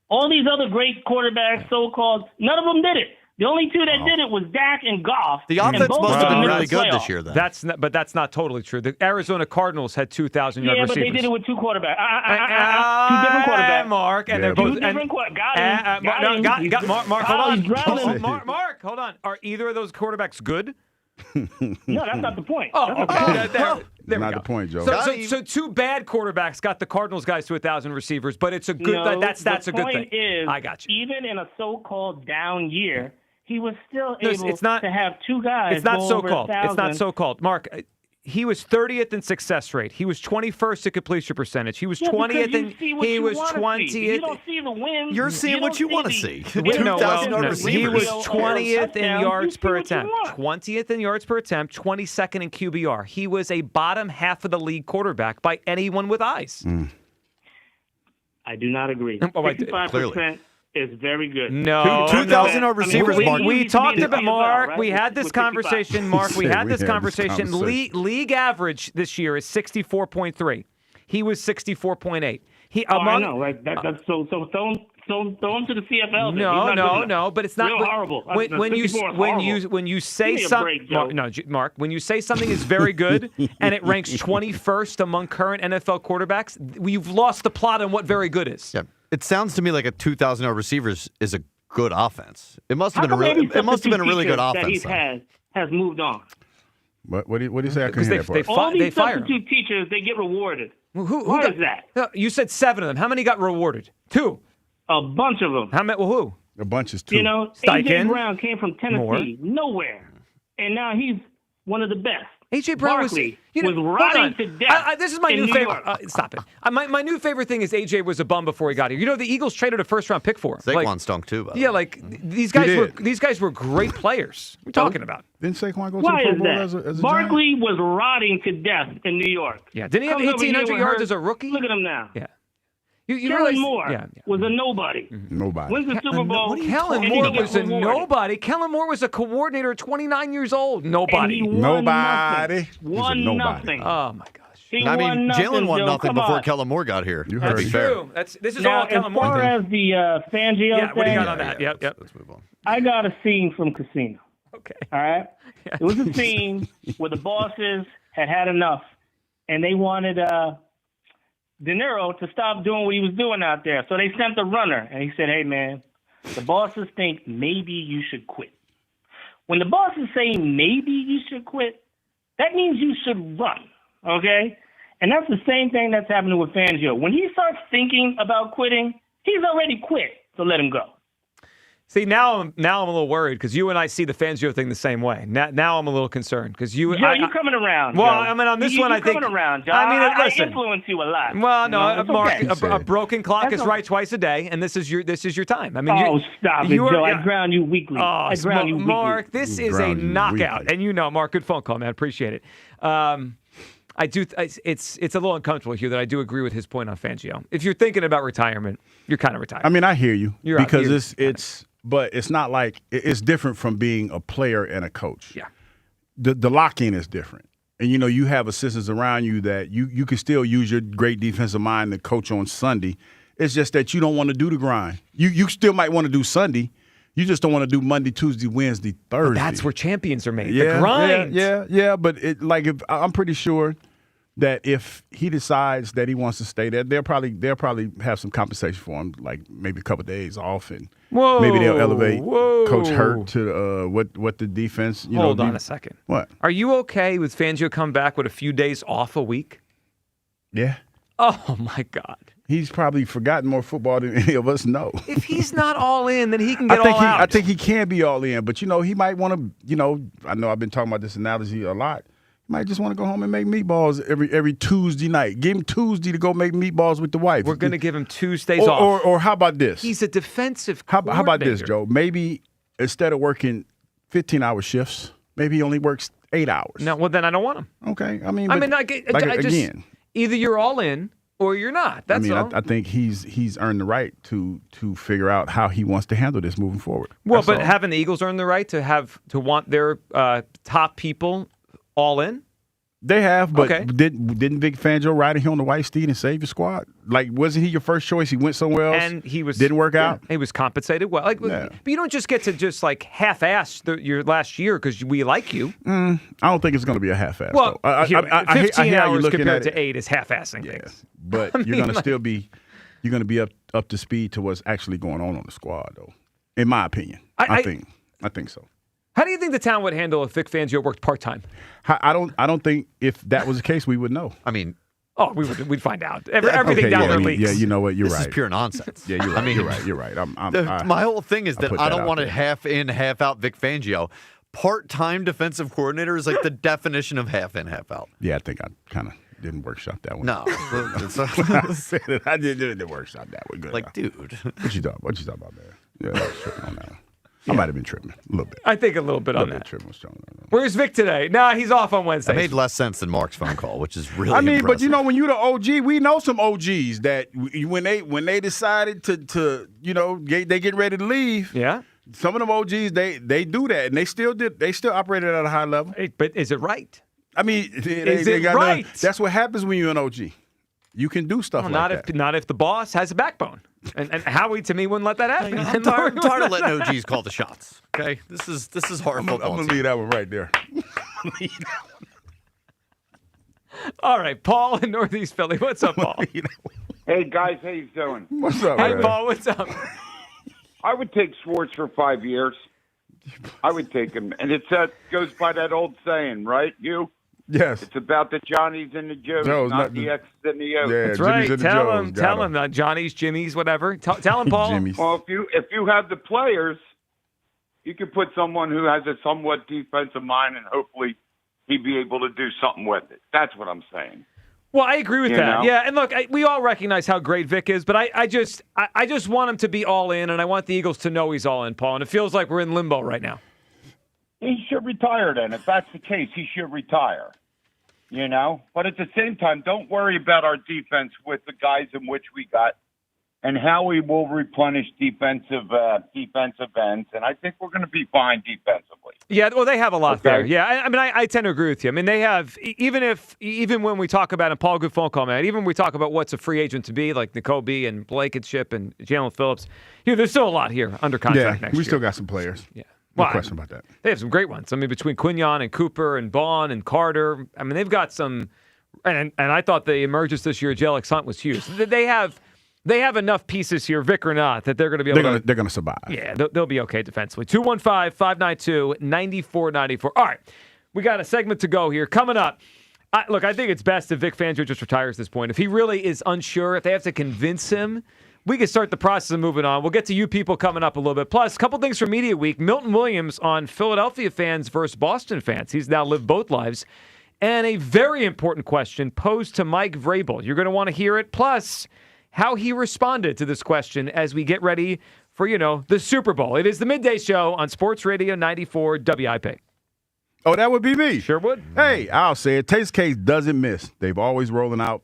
All these other great quarterbacks, so-called, none of them did it. The only 2 that did it was Dak and Goff. The offense must have been really good this year, then. But that's not totally true. The Arizona Cardinals had 2,000-yard receivers. Yeah, but they did it with 2 quarterbacks. 2 different quarterbacks. Mark, and they're both 2 different quarterbacks. Got him. Mark, hold on. Mark, hold on. Are either of those quarterbacks good? No, that's not the point. Oh, okay. There not we go. The point, Joe. So 2 bad quarterbacks got the Cardinals guys to 1,000 receivers, but it's a good. That's a good thing. The point is, I got you. Even in a so-called down year, he was still able to have 2 guys. It's not go so-called. Over 1,000. It's not so-called. Mark, he was 30th in success rate. He was 21st in completion percentage. He was 20th in. He was 20th. You don't see the wins. You're seeing what you want to see. He was 20th in yards per attempt. 20th in yards per attempt. 22nd in QBR. He was a bottom half of the league quarterback by anyone with eyes. I do not agree. 65% is very good. No, 2,000 receivers. We talked about Mark. We had this conversation. Mark, we had this conversation. League average this year is 64.3. He was 64.8. I know. Like that's so throw him to the CFL. No. But it's not real horrible. When you say something, Mark, when you say something is very good and it ranks 21st among current NFL quarterbacks, you've lost the plot on what very good is. Yeah. It sounds to me like a 2,000-yard receiver is a good offense. It must How have been come really. every It must have been a really good substitute offense. teacher that he's has moved on? What do you say? I couldn't hear that part. All these fire substitute teachers, they get rewarded. Who Why got, is that? No, you said 7 of them. How many got rewarded? 2. A bunch of them. How many? Well, who? A bunch is 2. You know, Steichen? A.J. Brown came from Tennessee, More. nowhere, and now he's one of the best. A.J. Brown Barkley was was rotting to death. This is my in new New favorite. York. Stop it. My new favorite thing is A.J. was a bum before he got here. You know, the Eagles traded a first-round pick for him. Saquon stunk too. By the Yeah, way. like these guys were great players. What are you talking about? Didn't Saquon go Why to the is Pro Bowl that? as a Giant? Barkley was rotting to death in New York. Yeah, didn't he have Comes over here 1,800 with yards Hurts. as a rookie? Look at him now. Yeah. You Kellen realize, Moore was a nobody. Nobody. Wins the Super Bowl. Kellen and Moore he gets was a rewarded. nobody. Kellen Moore was a coordinator at 29 years old. Nobody. And he won Nobody. nothing. He's a Won nobody. nothing. Oh my gosh. He I won mean, nothing, Jalen won Bill. nothing Come before on. Kellen Moore got here. You That's heard it. fair. True. This is Now, all Kellen as Moore. far thing. as the Fangio Yeah, what do you thing, got on that? Yep. Let's move on. I got a scene from Casino. Okay. All right? It was a scene where the bosses had enough, and they wanted De Niro to stop doing what he was doing out there. So they sent the runner, and he said, hey, man, the bosses think maybe you should quit. When the bosses say maybe you should quit, that means you should run, okay? And that's the same thing that's happening with Fangio. When he starts thinking about quitting, he's already quit, so let him go. See, now I'm a little worried because you and I see the Fangio thing the same way. Now I'm a little concerned because you. Joe, you're coming around. Well, Joe. I mean, on this one, I think. You're coming around, Joe. I mean, I listen. influence you a lot. Well, no, it's Mark, okay. a broken clock That's is okay. right twice a day, and this is your time. I mean, Stop it, Joe. I ground you weekly. Oh, I ground you weekly. Mark, this is a knockout, and you know, Mark, good phone call, man. Appreciate it. I do. It's a little uncomfortable here that I do agree with his point on Fangio. If you're thinking about retirement, you're kind of retired. I mean, I hear you You're out. because but it's not like it's different from being a player and a coach. Yeah, the lock-in is different, and you know you have assistants around you that you can still use your great defensive mind to coach on Sunday. It's just that you don't want to do the grind. You still might want to do Sunday. You just don't want to do Monday, Tuesday, Wednesday, Thursday. But that's where champions are made. Yeah, the grind. Yeah. But I'm pretty sure that if he decides that he wants to stay there, they'll probably have some compensation for him, like maybe a couple of days off, and maybe they'll elevate Coach Hurt to what the defense. Hold on a second. What? Are you okay with Fangio come back with a few days off a week? Yeah. Oh my God. He's probably forgotten more football than any of us know. If he's not all in, then he can get all out. I think he can be all in, but he might want to. I know I've been talking about this analogy a lot. He might just want to go home and make meatballs every Tuesday night. Give him Tuesday to go make meatballs with the wife. We're going to give him Tuesdays off. Or how about this? He's a defensive How about this, coordinator. Joe? Maybe instead of working 15-hour shifts, maybe he only works 8 hours. No, well then I don't want him. Okay, I mean, again, either you're all in or you're not. That's all. I think he's earned the right to figure out how he wants to handle this moving forward. Well, That's but all. haven't the Eagles earned the right to want their top people all in? They have, but Okay. didn't Vic Fangio ride here on the white steed and save your squad? Like, wasn't he your first choice? He went somewhere else, And he was didn't work out. He was compensated well. Yeah. But you don't just get to just like half-ass your last year because we like you. I don't think it's going to be a half-ass. Well, though. I 15 hear how you're hours looking compared at to 8 is half-assing things. But I you're mean, going to still be up to speed to what's actually going on the squad, though. In my opinion, I think so. How do you think the town would handle if Vic Fangio worked part-time? I don't think if that was the case, we would know. I mean, we'd find out. Everything down there leaks. Yeah, you know what? You're this right. is pure nonsense. Yeah, you're right. I mean, you're right. My whole thing is I that put I that don't out want a there. half in, half out Vic Fangio. Part-time defensive coordinator is like the definition of half in, half out. Yeah, I think I kind of didn't workshop that one. No, I said it. I didn't workshop that one. Good. like, dude. What you talking about, man? Yeah, I was tripping on that one. I might have been tripping a little bit. I think a little bit on bit that. tripping was strong. Where's Vic today? Nah, he's off on Wednesday. That made less sense than Mark's phone call, which is really but impressive. when you're the OG, we know some OGs that when they decided to they get ready to leave. Yeah. Some of them OGs they do that, and they still operated at a high level. Hey, but is it right? I mean, Is it right? That's what happens when you're an OG. You can do stuff like that. Not if the boss has a backbone. And Howie, to me, wouldn't let that happen. I'm tired of letting OGs call the shots. Okay, this is hard I'm football. gonna leave that one right there. All right, Paul in Northeast Philly. What's up, Paul? Hey guys, how you doing? What's up, Hey, man? Paul, what's up? I would take Schwartz for 5 years. I would take him. And goes by that old saying, right, you? Yes. It's about the Johnnies and the Joes, not the X's and the O's. Yeah, That's Jimmy's right. and the Tell Joes. him. Tell him. Johnny's, Jimmy's, whatever. Tell him, Paul. Well, if you have the players, you can put someone who has a somewhat defensive mind, and hopefully he'd be able to do something with it. That's what I'm saying. Well, I agree with You that. know? Yeah, and look, we all recognize how great Vic is, but I just want him to be all in, and I want the Eagles to know he's all in, Paul. And it feels like we're in limbo right now. He should retire then. If that's the case, he should retire. You know? But at the same time, don't worry about our defense with the guys in which we got and how we will replenish defensive ends. And I think we're going to be fine defensively. Yeah, well, they have a lot Okay. there. Yeah, I mean, I tend to agree with you. I mean, they have, even when we talk about, and Paul, good phone call, man, even when we talk about what's a free agent to be, like N'Kobe and Blankenship and Jalen Phillips, there's still a lot here under contract next year. We still got some players. Yeah. No Well, question about that. They have some great ones. I mean, between Quignon and Cooper and Bond and Carter, I mean, they've got some. And I thought the emergence this year, Jelix Hunt, was huge. They have enough pieces here, Vic or not, that they're going to be able to. They're going to survive. Yeah, they'll be okay defensively. 215-592-9494. All right, we got a segment to go here. Coming up. Look, I think it's best if Vic Fangio just retires at this point. If he really is unsure, if they have to convince him, we can start the process of moving on. We'll get to you people coming up a little bit. Plus, a couple things from Media Week. Milton Williams on Philadelphia fans versus Boston fans. He's now lived both lives. And a very important question posed to Mike Vrabel. You're going to want to hear it. Plus, how he responded to this question as we get ready for, the Super Bowl. It is the Midday Show on Sports Radio 94 WIP. Oh, that would be me. Sure would. Hey, I'll say it. Taste Case doesn't miss. They're always rolling out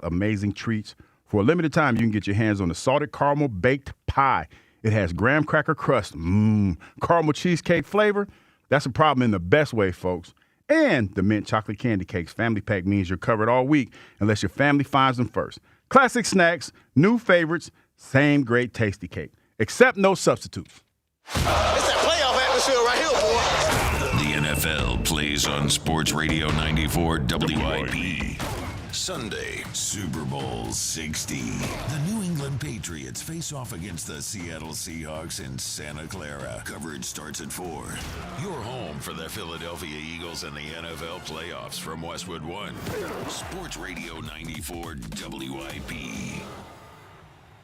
amazing treats. For a limited time, you can get your hands on the salted caramel baked pie. It has graham cracker crust, caramel cheesecake flavor. That's a problem in the best way, folks. And the mint chocolate candy cakes. Family pack means you're covered all week unless your family finds them first. Classic snacks, new favorites, same great tasty cake. Except no substitutes. It's that playoff atmosphere right here, boy. The NFL plays on Sports Radio 94 WIP. Sunday, Super Bowl 60. The New England Patriots face off against the Seattle Seahawks in Santa Clara. Coverage starts at 4. Your home for the Philadelphia Eagles and the NFL playoffs from Westwood One. Sports Radio 94 WIP.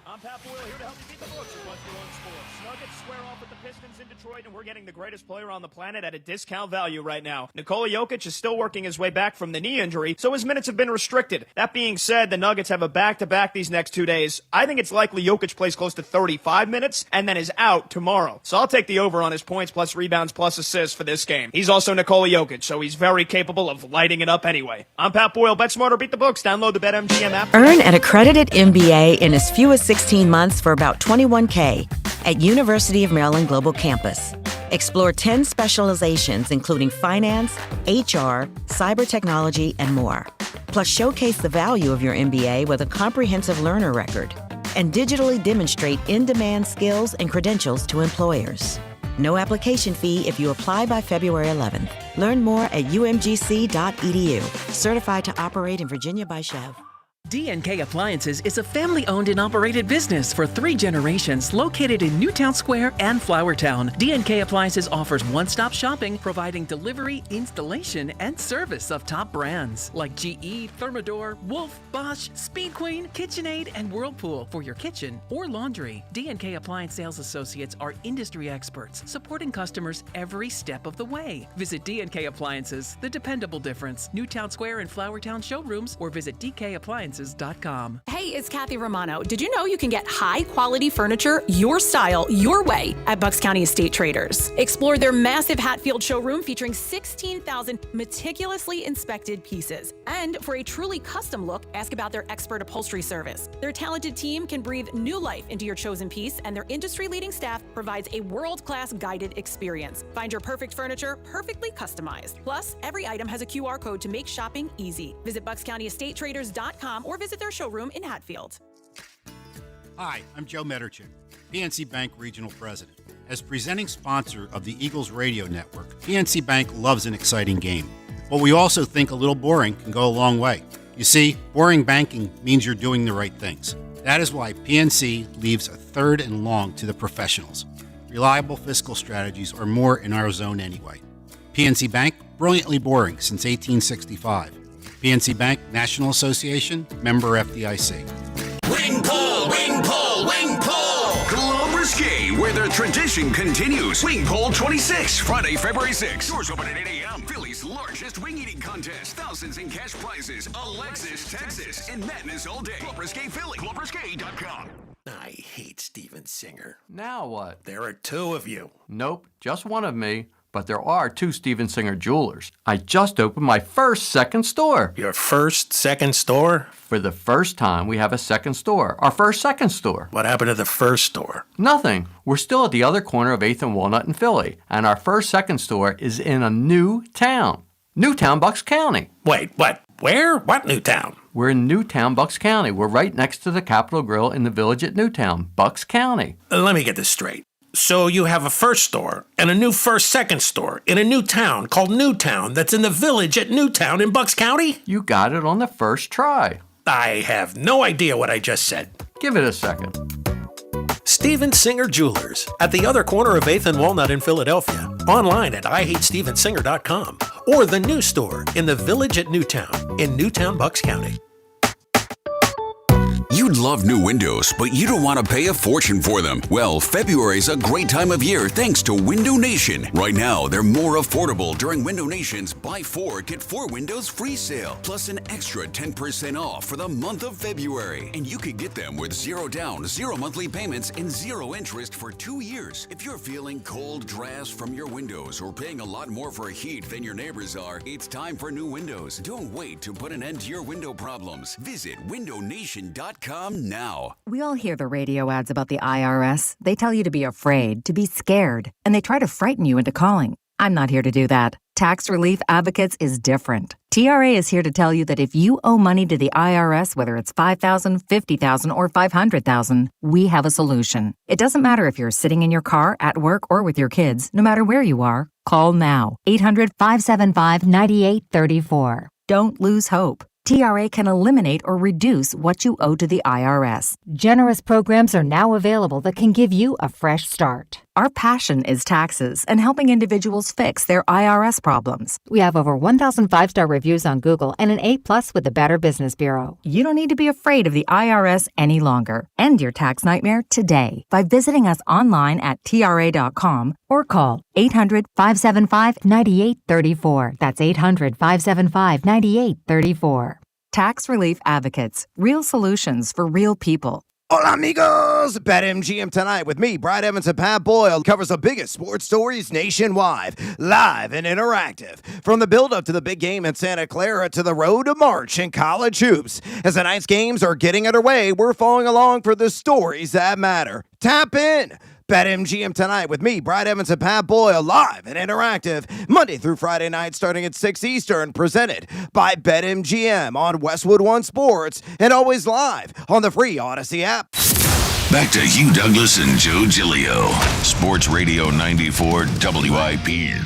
I'm Pat Boyle here to help you beat the books with Westwood One Sports. Nuggets square off with the Pistons in Detroit, and we're getting the greatest player on the planet at a discount value right now. Nikola Jokic is still working his way back from the knee injury, so his minutes have been restricted. That being said, the Nuggets have a back-to-back these next 2 days. I think it's likely Jokic plays close to 35 minutes and then is out tomorrow. So I'll take the over on his points plus rebounds plus assists for this game. He's also Nikola Jokic, so he's very capable of lighting it up anyway. I'm Pat Boyle. Bet smarter, beat the books. Download the BetMGM app. Earn an accredited MBA in as few as 16 months for about $21K at University of Maryland Global Campus. Explore 10 specializations, including finance, HR, cyber technology, and more. Plus, showcase the value of your MBA with a comprehensive learner record and digitally demonstrate in-demand skills and credentials to employers. No application fee if you apply by February 11th. Learn more at umgc.edu. Certified to operate in Virginia by Chev. D&K Appliances is a family-owned and operated business for 3 generations located in Newtown Square and Flowertown. D&K Appliances offers one-stop shopping, providing delivery, installation, and service of top brands like GE, Thermador, Wolf, Bosch, Speed Queen, KitchenAid, and Whirlpool for your kitchen or laundry. D&K Appliance sales associates are industry experts, supporting customers every step of the way. Visit D&K Appliances, the dependable difference. Newtown Square and Flowertown showrooms, or visit DKAppliances.com. Hey, it's Kathy Romano. Did you know you can get high-quality furniture, your style, your way at Bucks County Estate Traders? Explore their massive Hatfield showroom featuring 16,000 meticulously inspected pieces. And for a truly custom look, ask about their expert upholstery service. Their talented team can breathe new life into your chosen piece, and their industry-leading staff provides a world-class guided experience. Find your perfect furniture perfectly customized. Plus, every item has a QR code to make shopping easy. Visit BucksCountyEstateTraders.com or visit their showroom in Hatfield. Hi, I'm Joe Mederchik, PNC Bank Regional President. As presenting sponsor of the Eagles Radio Network, PNC Bank loves an exciting game. But we also think a little boring can go a long way. You see, boring banking means you're doing the right things. That is why PNC leaves a third and long to the professionals. Reliable fiscal strategies are more in our zone anyway. PNC Bank, brilliantly boring since 1865. PNC Bank, National Association, member FDIC. Wing Pole, Wing Pole, Wing Pole! Club Risque, where the tradition continues. Wing Pole 26, Friday, February 6th. Doors open at 8 a.m. Philly's largest wing eating contest. Thousands in cash prizes. Alexis, Texas, and madness all day. Club Risque Philly. ClubRisque.com. I hate Steven Singer. Now what? There are two of you. Nope, just one of me. But there are two Steven Singer jewelers. I just opened my first second store. Your first second store? For the first time, we have a second store. Our first second store. What happened to the first store? Nothing. We're still at the other corner of 8th and Walnut in Philly. And our first second store is in a new town. Newtown, Bucks County. Wait, what? Where? What Newtown? We're in Newtown, Bucks County. We're right next to the Capitol Grill in the village at Newtown, Bucks County. Let me get this straight. So you have a first store and a new second store in a new town called Newtown that's in the village at Newtown in Bucks County? You got it on the first try. I have no idea what I just said. Give it a second. Steven Singer Jewelers at the other corner of 8th and Walnut in Philadelphia. Online at IHateStevenSinger.com or the new store in the village at Newtown in Newtown, Bucks County. You'd love new windows, but you don't want to pay a fortune for them. Well, February's a great time of year thanks to Window Nation. Right now, they're more affordable during Window Nation's Buy 4, Get 4 Windows free sale, plus an extra 10% off for the month of February. And you could get them with 0 down, 0 monthly payments, and 0 interest for 2 years. If you're feeling cold drafts from your windows or paying a lot more for heat than your neighbors are, it's time for new windows. Don't wait to put an end to your window problems. Visit windownation.com now. We all hear the radio ads about the IRS. They tell you to be afraid, to be scared, and they try to frighten you into calling. I'm not here to do that. Tax Relief Advocates is different. TRA is here to tell you that if you owe money to the IRS, whether it's $5,000, $50,000, or $500,000, we have a solution. It doesn't matter if you're sitting in your car, at work, or with your kids. No matter where you are, call now. 800-575-9834. Don't lose hope. TRA can eliminate or reduce what you owe to the IRS. Generous programs are now available that can give you a fresh start. Our passion is taxes and helping individuals fix their IRS problems. We have over 1,000 5-star reviews on Google and an A+ with the Better Business Bureau. You don't need to be afraid of the IRS any longer. End your tax nightmare today by visiting us online at TRA.com or call 800-575-9834. That's 800-575-9834. Tax Relief Advocates. Real solutions for real people. Hola, amigos! BetMGM tonight with me, Brad Evans and Pat Boyle, covers the biggest sports stories nationwide, live and interactive. From the build-up to the big game in Santa Clara to the road to March in college hoops. As the night's games are getting underway, we're following along for the stories that matter. Tap in! BetMGM tonight with me, Brad Evans and Pat Boyle, live and interactive, Monday through Friday night starting at 6 Eastern, presented by BetMGM on Westwood One Sports, and always live on the free Odyssey app. Back to Hugh Douglas and Joe Giglio. Sports Radio 94 WIP.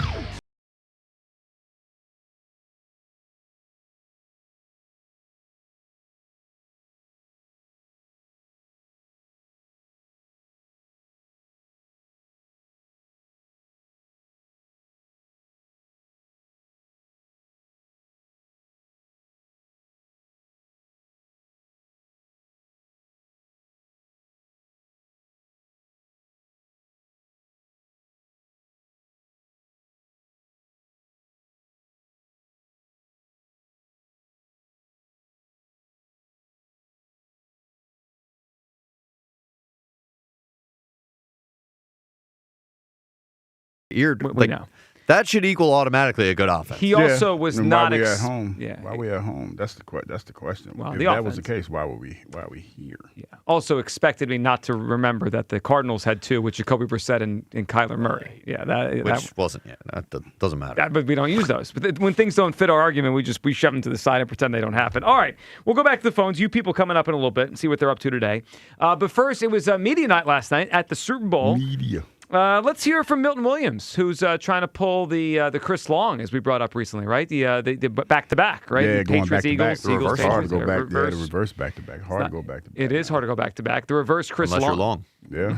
That should equal automatically a good offense. He also was not at home. Yeah. Why are we at home? That's the question. Well, if the that was the offense. case, why are we here? Yeah. Also expected me not to remember that the Cardinals had two, with Jacoby Brissett and Kyler Murray. Yeah, Which wasn't. Yeah, that doesn't matter. But we don't use those. But when things don't fit our argument, we shove them to the side and pretend they don't happen. All right, we'll go back to the phones. You people coming up in a little bit and see what they're up to today. But first, it was media night last night at the Super Bowl. Media. Let's hear from Milton Williams, who's trying to pull the Chris Long, as we brought up recently, right? The back-to-back, right? Yeah, the going Patriots, back-to-back. Eagles, Hard to go back. reverse. The reverse back-to-back. Hard to go back-to-back. It is hard to go back-to-back. The reverse Chris Unless Long. you're long. Yeah.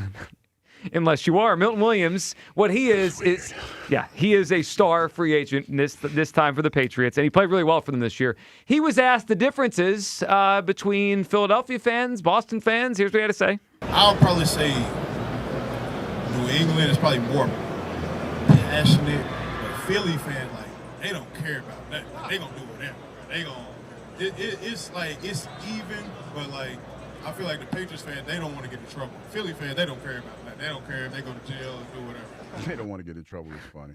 Unless you are. Milton Williams, what he is he is a star free agent this time for the Patriots, and he played really well for them this year. He was asked the differences between Philadelphia fans, Boston fans. Here's what he had to say. I'll probably say New England is probably more passionate, but Philly fans, like, they don't care about that. Like, they gonna do whatever. They gonna. It's like it's even, but like I feel like the Patriots fans, they don't want to get in trouble. Philly fans, they don't care about that. They don't care if they go to jail or do whatever. They don't want to get in trouble. It's funny.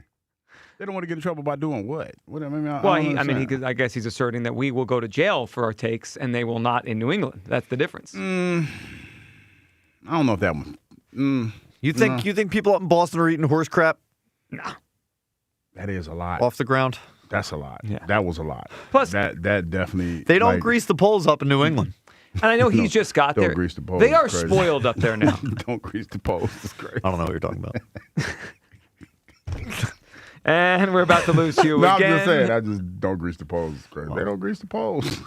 They don't want to get in trouble by doing what? I guess he's asserting that we will go to jail for our takes, and they will not in New England. That's the difference. I don't know if that one. You think people up in Boston are eating horse crap? No. That is a lot. Off the ground? That's a lot. Yeah. That was a lot. Plus, that definitely. They don't grease the poles up in New England. And I know he's just got there. Don't grease the poles. They are Crazy. spoiled up there now. Don't grease the poles. It's crazy. I don't know what you're talking about. And we're about to lose you no, again. I'm just saying. I just don't grease the poles. It's crazy. They don't grease the poles.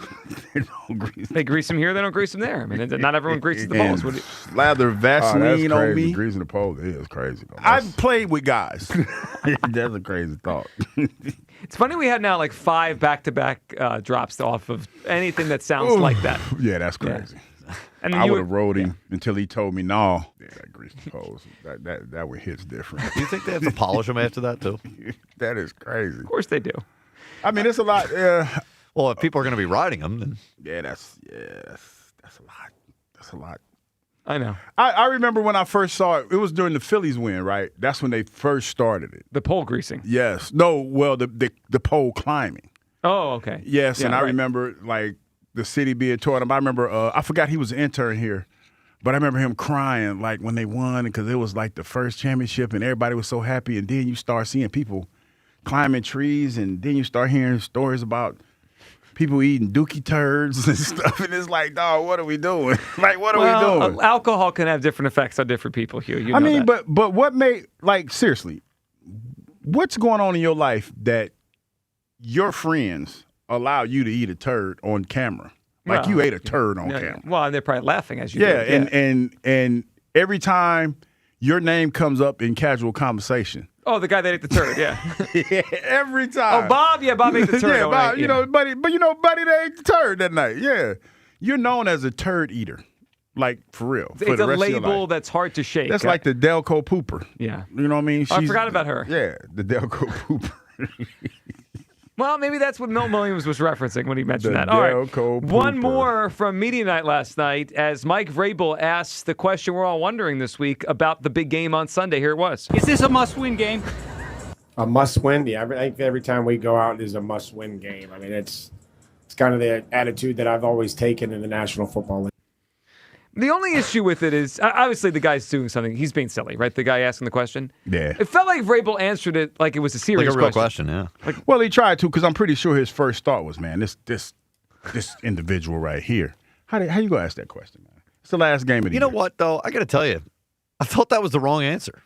They don't grease. They grease them here. They don't grease them there. I mean, not everyone greases the poles. Slather Vaseline on me. Greasing the poles is crazy. I've played with guys. That's a crazy thought. It's funny we had now like 5 back-to-back drops off of anything that sounds like that. Yeah, that's crazy. Yeah. And I would have rode him until he told me, no. Yeah, that grease the poles. That one hits different. Do you think they have to polish them after that, too? That is crazy. Of course they do. I mean, it's a lot. Well, if people are going to be riding them, then. Yeah, that's a lot. That's a lot. I know. I remember when I first saw it. It was during the Phillies win, right? That's when they first started it. The pole greasing. Yes. No. Well, the pole climbing. Oh, okay. Yes, Yeah, and I right. remember like the city being torn up. I remember. I forgot he was an intern here, but I remember him crying like when they won because it was like the first championship and everybody was so happy. And then you start seeing people climbing trees, and then you start hearing stories about people eating dookie turds and stuff, and it's like, dog, what are we doing? Like, what are we doing? Alcohol can have different effects on different people, Hugh. You know I mean, that. but what made, like, seriously, what's going on in your life that your friends allow you to eat a turd on camera? Like, you ate a turd on camera. Well, and they're probably laughing as you Yeah, do. and every time your name comes up in casual conversation. Oh, the guy that ate the turd, yeah. Yeah, every time. Oh, Bob? Yeah, Bob ate the turd. Yeah, all Bob, right, you know, buddy that ate the turd that night. Yeah. You're known as a turd eater. Like, for real. It's for the a rest of your label life. that's hard to shake. That's like the Delco pooper. Yeah. You know what I mean? Oh, I forgot about her. Yeah, the Delco pooper. Well, maybe that's what Milton Williams was referencing when he mentioned The that. All right. Delco One pooper. more from Media Night last night as Mike Vrabel asked the question we're all wondering this week about the big game on Sunday. Here it was. Is this a must-win game? A must-win? Yeah, I think every time we go out is a must-win game. I mean, it's kind of the attitude that I've always taken in the National Football League. The only issue with it is, obviously, the guy's doing something. He's being silly, right? The guy asking the question. Yeah. It felt like Vrabel answered it like it was a serious Like a real question, yeah. Well, he tried to, because I'm pretty sure his first thought was, man, this individual right here. How you gonna ask that question, man? It's the last game of the year. You know what, though? I got to tell you, I thought that was the wrong answer.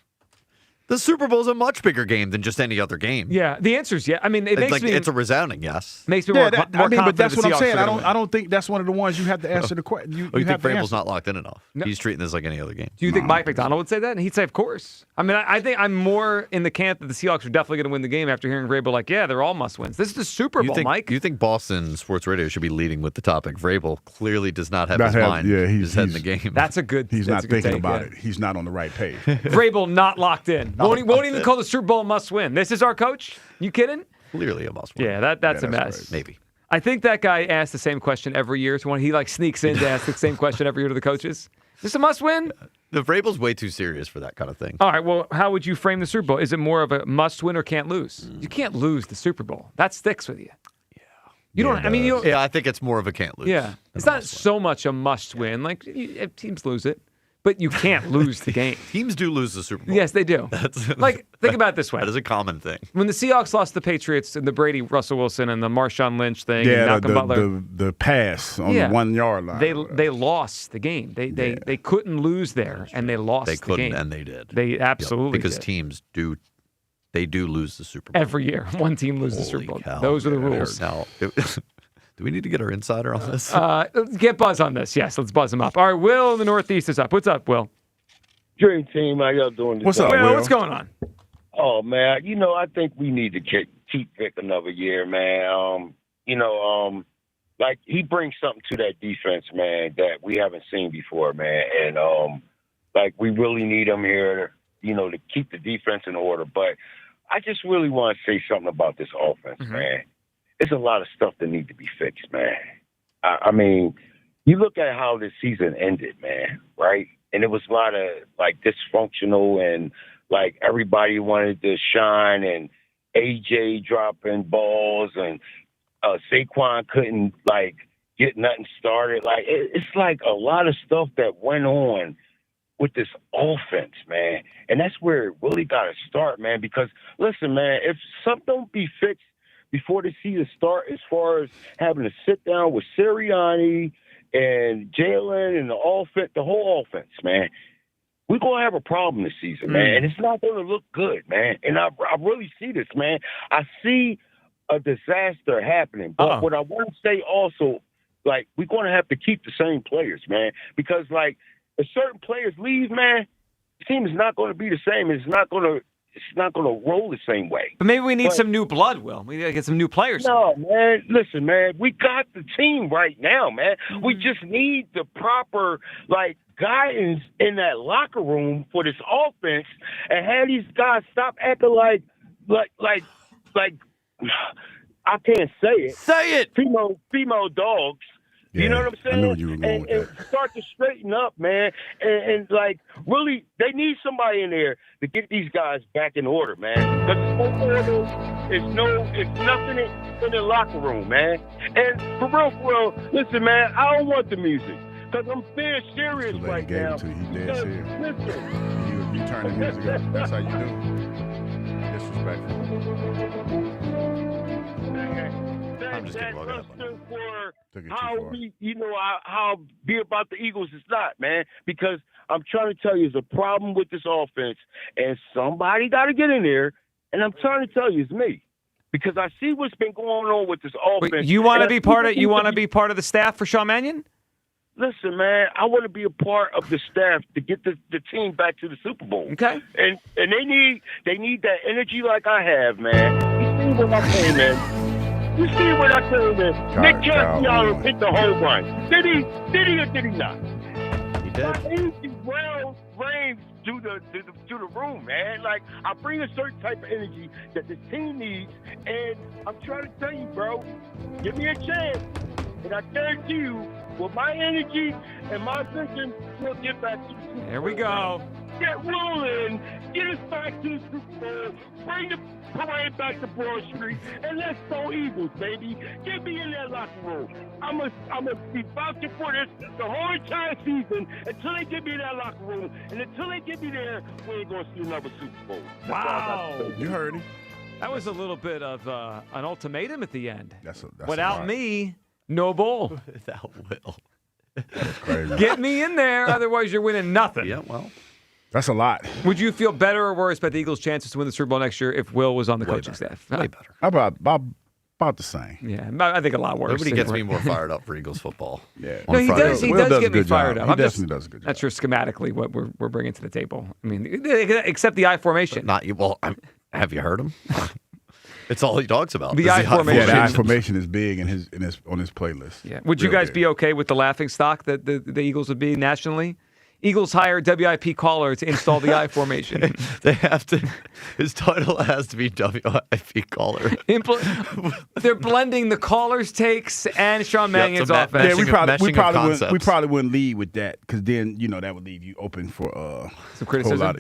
The Super Bowl is a much bigger game than just any other game. Yeah, the answer is yeah. I mean, it's a resounding yes. Makes me Yeah, more confident but that's the what I'm Seahawks saying. are gonna win. I don't think that's one of the ones you have to answer the question. You You think have to Vrabel's answer. not locked in enough? No. He's treating this like any other game. Do you think Mike McDonald would say that? And he'd say, of course. I mean, I think I'm more in the camp that the Seahawks are definitely going to win the game after hearing Vrabel like, yeah, they're all must-wins. This is the Super Bowl, Mike. You think Boston Sports Radio should be leading with the topic? Vrabel clearly does not have his mind. Yeah, his head in the game. That's a good He's that's not a good thinking take, about yeah. it. He's not on the right page. Vrabel not locked in. Won't even call the Super Bowl a must-win. This is our coach? You kidding? Clearly a must-win. Yeah, that's a mess. Maybe. I think that guy asks the same question every year. So when he sneaks in to ask the same question every year to the coaches. Is this a must-win? The Vrabel's way too serious for that kind of thing. All right, well, how would you frame the Super Bowl? Is it more of a must-win or can't lose? You can't lose the Super Bowl. That sticks with you. You don't. I mean, yeah, I think it's more of a can't lose. Yeah, it's not so much a must-win. Like teams lose it, but you can't lose the game. Teams do lose the Super Bowl. Yes, they do. Think about it this way. That is a common thing. When the Seahawks lost the Patriots and the Brady, Russell Wilson, and the Marshawn Lynch thing, and Yeah, Malcolm Butler, the pass on the 1 yard line. they lost the game. They couldn't lose there, and they lost They the couldn't, game. and they did. They absolutely because did. teams do lose the Super Bowl Every year. One team loses the Super Bowl. cow. Those are the rules. Now, do we need to get our insider on this? Let's get Buzz on this. Yes, let's buzz him up. All right, Will in the Northeast is up. What's up, Will? Dream team, how y'all doing today? What's up, Will? What's going on? Oh, man, I think we need to keep Vic another year, man. Like, he brings something to that defense, man, that we haven't seen before, man. And, we really need him here, to keep the defense in order. But I just really want to say something about this offense, man. There's a lot of stuff that need to be fixed, man. I mean, you look at how this season ended, man, right? And it was a lot of, dysfunctional and, everybody wanted to shine and AJ dropping balls and Saquon couldn't, get nothing started. It's a lot of stuff that went on with this offense, man. And that's where it really got to start, man, because, listen, man, if something don't be fixed before the season start, as far as having to sit down with Sirianni and Jalen and the whole offense, man, we're going to have a problem this season, man. And it's not going to look good, man. And I really see this, man. I see a disaster happening. But what I want to say also, we're going to have to keep the same players, man, because, if certain players leave, man, the team is not going to be the same. It's not going to roll the same way. But maybe we need some new blood, Will. We got to get some new players. No, man. Listen, man. We got the team right now, man. We just need the proper, guidance in that locker room for this offense and have these guys stop acting like I can't say it. Say it. Female dogs. You know what I'm saying? I knew you were going with that. Start to straighten up, man. And really, they need somebody in there to get these guys back in order, man. Because it's nothing in the locker room, man. And for real, listen, man, I don't want the music. Because I'm being serious right now. He dead serious. Listen. You turn the music up. That's how you do it. Disrespectful. I'm just kidding. How we, how be about the Eagles is not, man. Because I'm trying to tell you, there's a problem with this offense, and somebody got to get in there. And I'm trying to tell you, it's me, because I see what's been going on with this offense. Wait, you want to be part of? You want to be part of the staff for Sean Mannion? Listen, man, I want to be a part of the staff to get the team back to the Super Bowl. Okay. And they need that energy like I have, man. You see what I'm saying, man? You see what I told him? Nick Cassiano hit the home run. Did he or did he not? He did. My energy reigns through the room, man. I bring a certain type of energy that the team needs, and I'm trying to tell you, bro, give me a chance, and I guarantee you, with my energy and my vision, we'll get back to the Super Bowl. There we go. Get rolling, get us back to the Super Bowl, bring the parade back to Broad Street, and let's go Eagles, baby. Get me in that locker room. I'm gonna be vouching for this the whole entire season until they get me in that locker room, and until they get me there, we ain't gonna see another Super Bowl. Wow. You heard him. That was a little bit of an ultimatum at the end. That's Without me, no bowl. Without Will. That's crazy. Get me in there, otherwise you're winning nothing. Yeah, well. That's a lot. Would you feel better or worse about the Eagles' chances to win the Super Bowl next year if Will was on the coaching staff? Way better. About the same. Yeah, I think a lot worse. Nobody gets me more fired up for Eagles football. Yeah. No, he does. He does get me fired up. He definitely does a good job. Not sure schematically what we're bringing to the table. I mean, except the I formation. Not you. Well, have you heard him? It's all he talks about. The I formation. Yeah, the I formation is big on his playlist. Yeah. Would you guys be okay with the laughing stock that the Eagles would be nationally? Eagles hire WIP caller to install the I formation. They have to. His title has to be WIP caller. They're blending the caller's takes and Sean Mannion's offense. Yeah, we probably wouldn't lead with that, because then that would leave you open for some criticism.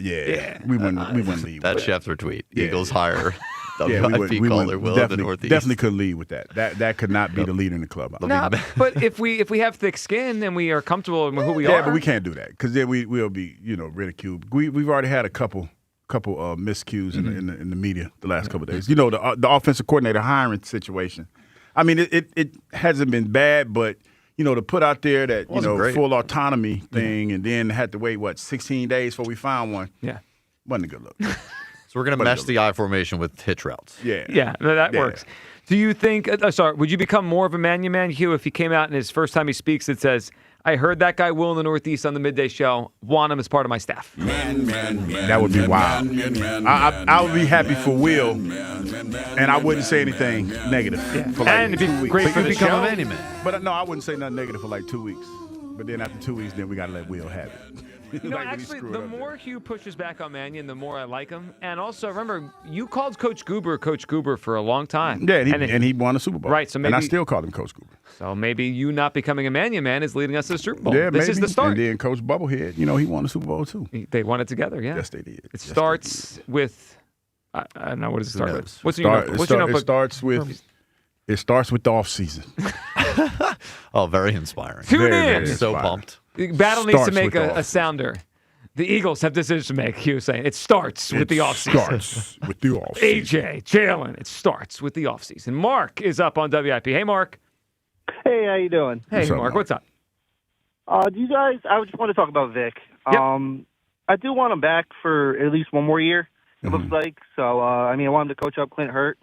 we wouldn't lead. That with Schefter tweet. Eagles hire WIP caller Will in the Northeast. Definitely couldn't lead with that. That could not be the leader in the club. No, but if we have thick skin and we are comfortable in who we are, yeah, but we can't do that because then we'll be ridiculed. We've already had a couple miscues in the media the last couple of days. The offensive coordinator hiring situation. I mean, it hasn't been bad, but to put out there that full autonomy thing, and then had to wait 16 days before we found one. Yeah, wasn't a good look. So we're gonna mesh the I formation with hitch routes. Yeah, that works. Do you think? Would you become more of a man, Hugh, if he came out and his first time he speaks, it says, "I heard that guy Will in the Northeast on the midday show. Want him as part of my staff." That would be wild. I would be happy for Will, and I wouldn't say anything negative. For and it'd be 2 weeks. great for the become show. a man. But no, I wouldn't say nothing negative for like 2 weeks. But then after 2 weeks, then we got to let Will have it. Actually, the more Hugh pushes back on Mannion, the more I like him. And also, remember, you called Coach Goober for a long time. Yeah, and he won a Super Bowl. Right, so maybe, and I still call him Coach Goober. So maybe you not becoming a Mannion man is leading us to the Super Bowl. Yeah, this is the start. And then Coach Bubblehead, he won a Super Bowl too. They won it together, yeah. Yes, they did. It starts with, I don't know, what does it start with? What's your notebook? It starts with the offseason. Oh, very inspiring. Tune in. I'm so pumped. Battle needs to make a sounder. The Eagles have decisions to make. Hugh saying it starts with the offseason. Starts with the offseason. AJ, Jalen, it starts with the offseason. Mark is up on WIP. Hey, Mark. Hey, how you doing? Hey, Mark. What's up? Do you guys? I just want to talk about Vic. Yep. I do want him back for at least one more year. It looks like. So, I want him to coach up Clint Hurt.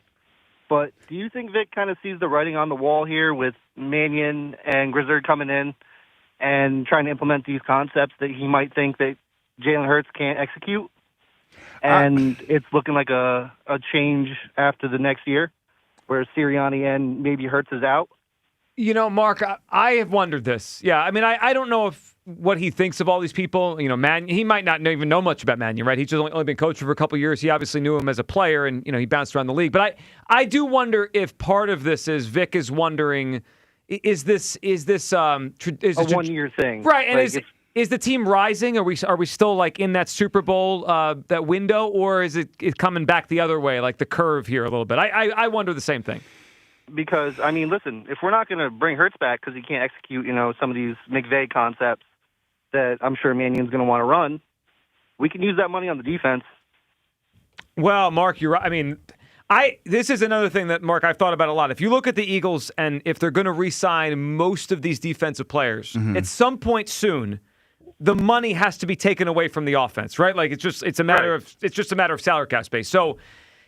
But do you think Vic kind of sees the writing on the wall here with Mannion and Grizzard coming in and trying to implement these concepts that he might think that Jalen Hurts can't execute? And it's looking like a change after the next year where Sirianni and maybe Hurts is out? Mark, I have wondered this. Yeah, I don't know what he thinks of all these people. He might not even know much about Mannion, right? He's just only been coaching for a couple of years. He obviously knew him as a player, and he bounced around the league. But I do wonder if part of this is Vic is wondering, is this a 1 year thing, right? And is the team rising? Are we still like in that Super Bowl that window, or is it coming back the other way, like the curve here a little bit? I wonder the same thing. Because, listen, if we're not going to bring Hurts back because he can't execute, some of these McVay concepts that I'm sure Mannion's going to want to run, we can use that money on the defense. Well, Mark, you're right. This is another thing that, Mark, I've thought about a lot. If you look at the Eagles and if they're going to re-sign most of these defensive players, at some point soon, the money has to be taken away from the offense, right? Like it's just a matter of salary cap space. So,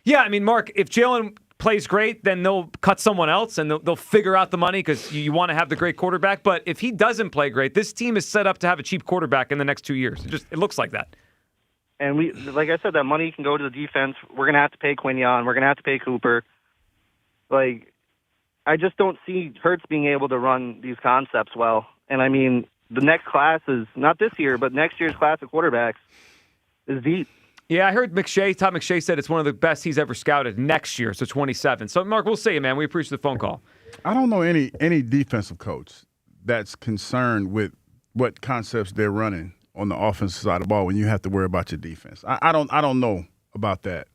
yeah, Mark, if Jalen plays great, then they'll cut someone else and they'll figure out the money because you want to have the great quarterback. But if he doesn't play great, this team is set up to have a cheap quarterback in the next 2 years. It looks like that. And like I said, that money can go to the defense. We're going to have to pay Quinion. We're going to have to pay Cooper. I just don't see Hurts being able to run these concepts well. And the next class is not this year, but next year's class of quarterbacks is deep. Yeah, I heard Todd McShay said it's one of the best he's ever scouted next year, so 27. So, Mark, we'll see, man. We appreciate the phone call. I don't know any defensive coach that's concerned with what concepts they're running on the offensive side of the ball when you have to worry about your defense. I don't know about that.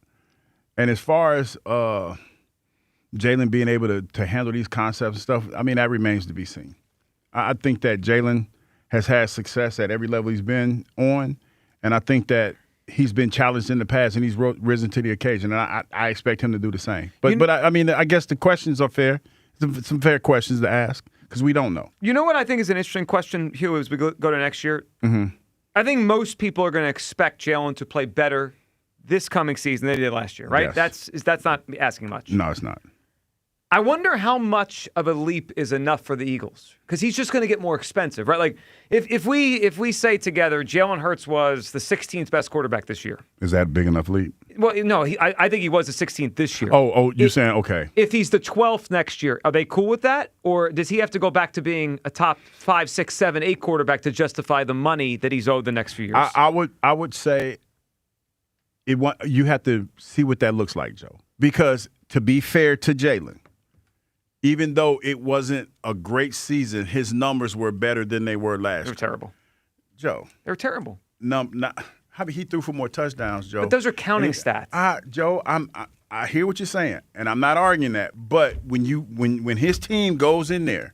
And as far as Jalen being able to handle these concepts and stuff, that remains to be seen. I think that Jalen has had success at every level he's been on, and I think that he's been challenged in the past, and he's risen to the occasion, and I expect him to do the same. But I guess the questions are fair. Some fair questions to ask because we don't know. You know what I think is an interesting question, Hugh, as we go to next year? Mm-hmm. I think most people are going to expect Jalen to play better this coming season than they did last year, right? Yes. That's not asking much. No, it's not. I wonder how much of a leap is enough for the Eagles because he's just going to get more expensive, right? Like if we say together Jalen Hurts was the 16th best quarterback this year. Is that a big enough leap? Well, no, I think he was the 16th this year. Oh, you're saying okay. If he's the 12th next year, are they cool with that? Or does he have to go back to being a top 5, 6, 7, 8 quarterback to justify the money that he's owed the next few years? I would say you have to see what that looks like, Joe. Because to be fair to Jalen, even though it wasn't a great season, his numbers were better than they were last year. They were terrible. Joe. They were terrible. He threw for more touchdowns, Joe. But those are counting stats. Joe, I hear what you're saying, and I'm not arguing that. But when his team goes in there,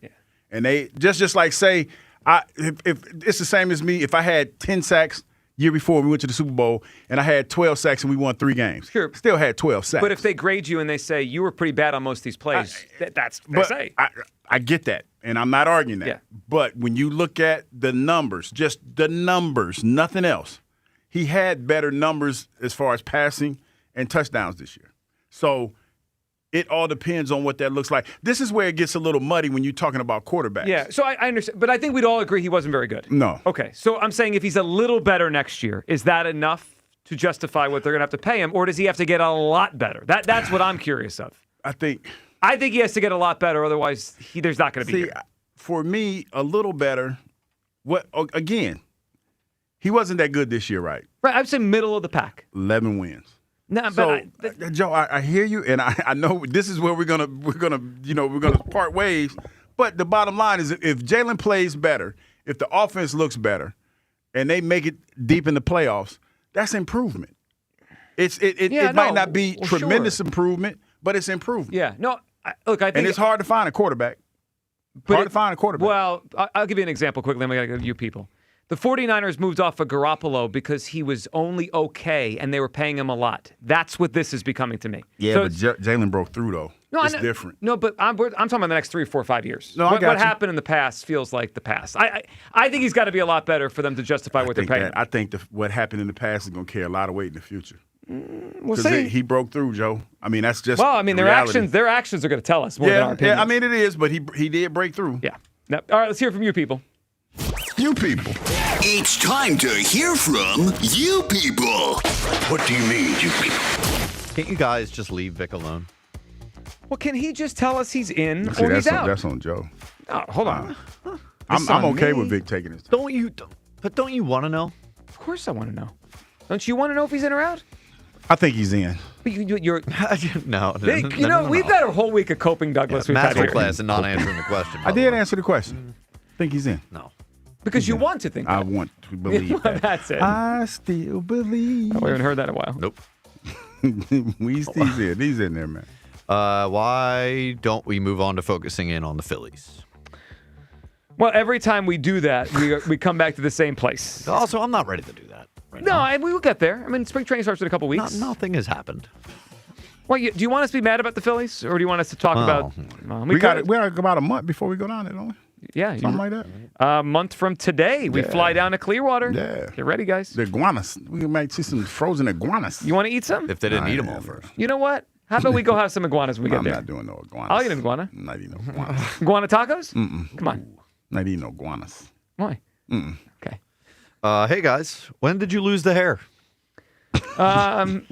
and they just like say, if it's the same as me, if I had 10 sacks year before we went to the Super Bowl, and I had 12 sacks and we won 3 games, still had 12 sacks. But if they grade you and they say you were pretty bad on most of these plays, that's what they say. I get that, and I'm not arguing that. Yeah. But when you look at the numbers, just the numbers, nothing else, he had better numbers as far as passing and touchdowns this year. So it all depends on what that looks like. This is where it gets a little muddy when you're talking about quarterbacks. Yeah, so I understand. But I think we'd all agree he wasn't very good. No. Okay, so I'm saying if he's a little better next year, is that enough to justify what they're going to have to pay him, or does he have to get a lot better? That's what I'm curious of. I think he has to get a lot better, otherwise there's not going to be. See, for me, a little better. Again, he wasn't that good this year, right? Right, I'd say middle of the pack. 11 wins. No, so, Joe, I hear you, and I know this is where we're gonna part ways. But the bottom line is, if Jalen plays better, if the offense looks better, and they make it deep in the playoffs, that's improvement. It might not be tremendous improvement, but it's improvement. Yeah, no, I think, and it's hard to find a quarterback. Hard to find a quarterback. Well, I'll give you an example quickly. Then we got to go to you people. The 49ers moved off of Garoppolo because he was only okay, and they were paying him a lot. That's what this is becoming to me. Yeah, so but Jalen broke through, though. No, it's different. No, but I'm talking about the next 3 or 4 or 5 years. No, what happened in the past feels like the past. I think he's got to be a lot better for them to justify what they're paying. I think what happened in the past is going to carry a lot of weight in the future. We'll see. He broke through, Joe. I mean, that's just their actions are going to tell us more than our opinions. Yeah, I mean, it is, but he did break through. Yeah. Now, all right, let's hear from you people. You people. It's time to hear from you people. What do you mean, you people? Can't you guys just leave Vic alone? Well, can he just tell us he's in or he's out? That's on Joe. Oh, hold on. I'm okay with Vic taking his time. Don't you want to know? Of course I want to know. Don't you want to know if he's in or out? I think he's in. But you're no. We've got a whole week of coping, Douglas. We've had here. Class and not answering the question. I did answer the question. Think he's in. No. Because you want to think that. I want to believe that. That's it. I still believe. Oh, we haven't heard that in a while. Nope. He's in. He's in there, man. Why don't we move on to focusing in on the Phillies? Well, every time we do that, we come back to the same place. Also, I'm not ready to do that. And we will get there. I mean, spring training starts in a couple weeks. Nothing has happened. Well, do you want us to be mad about the Phillies, or do you want us to talk about? We got about a month before we go down there, don't we? Yeah, something like that. A month from today, we fly down to Clearwater. Yeah, get ready, guys. The iguanas. We might see some frozen iguanas. You want to eat some? If they didn't eat them all first. You know what? How about we go have some iguanas when we get there? I'm not doing no iguanas. I'll eat an iguana. I'm not eating no iguanas. Iguana tacos? Come on. Not eating no iguanas. Why? Okay. Hey guys, when did you lose the hair? 5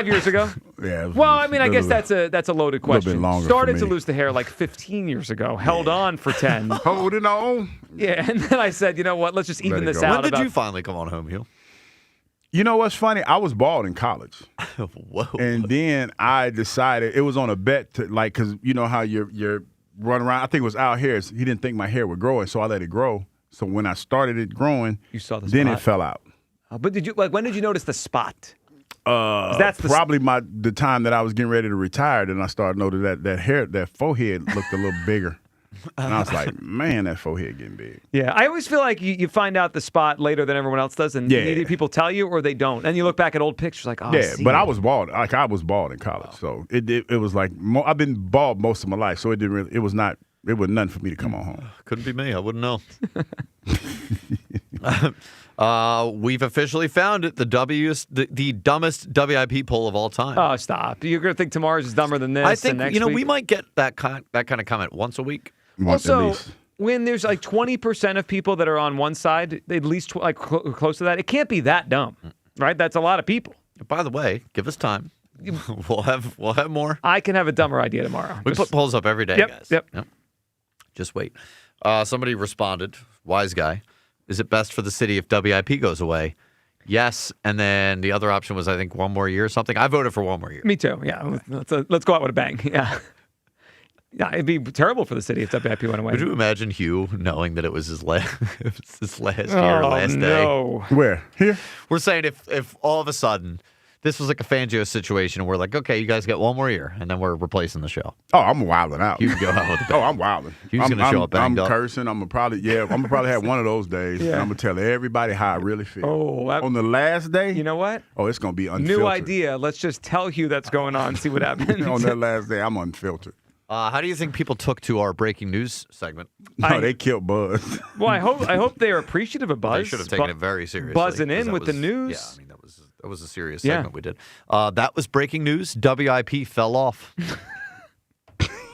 years ago. Yeah. Well, I mean, I guess that's a loaded question. A little bit longer. Started to lose the hair like 15 years ago. Held on for 10. Holding on. Yeah, and then I said, you know what? Let's just even this out. When did you finally come on home, Hugh? You know what's funny? I was bald in college. Whoa. And then I decided it was on a bet to because you know how you're running around. I think it was Al Harris. He didn't think my hair would grow, and so I let it grow. So when I started it growing, you saw then it fell out. But when did you notice the spot? That's probably the time that I was getting ready to retire. Then I started noticing that forehead looked a little bigger. And I was like, man, that forehead getting big. Yeah, I always feel like you find out the spot later than everyone else does, and either people tell you or they don't. And you look back at old pictures like, oh, yeah. But I was bald. I was bald in college, so it was like I've been bald most of my life, so it didn't really. It was nothing for me to come on home. Couldn't be me. I wouldn't know. We've officially found it. The dumbest WIP poll of all time. Oh, stop! You're gonna think tomorrow's is dumber than this. I think and next week. we might get that kind of comment once a week. Also, when there's like 20% of people that are on one side, at least close to that, it can't be that dumb, right? That's a lot of people. By the way, give us time. We'll have more. I can have a dumber idea tomorrow. We put polls up every day, guys. Yep. Just wait. Somebody responded, wise guy. Is it best for the city if WIP goes away? Yes, and then the other option was, I think, 1 more year or something. I voted for 1 more year. Me too, yeah. Let's go out with a bang, yeah. Yeah, it'd be terrible for the city if WIP went away. Would you imagine Hugh knowing that it was his last year, last day? No. Where? Here? We're saying if all of a sudden this was like a Fangio situation, and we're like, okay, you guys get one more year, and then we're replacing the show. Oh, I'm wilding out. You go out with the Oh, I'm wilding. He's going to show up banged I'm up. cursing. I'm gonna probably have one of those days. Yeah. And I'm gonna tell everybody how I really feel. On the last day, you know what? Oh, it's gonna be unfiltered. New idea. Let's just tell Hugh that's going on. See what happens. On that last day, I'm unfiltered. How do you think people took to our breaking news segment? No, they killed Buzz. Well, I hope they are appreciative of Buzz. They should have taken it very seriously. Buzzing in 'cause with that the was- news. Yeah, I mean, that was a serious Yeah. segment we did. That was breaking news. WIP fell off.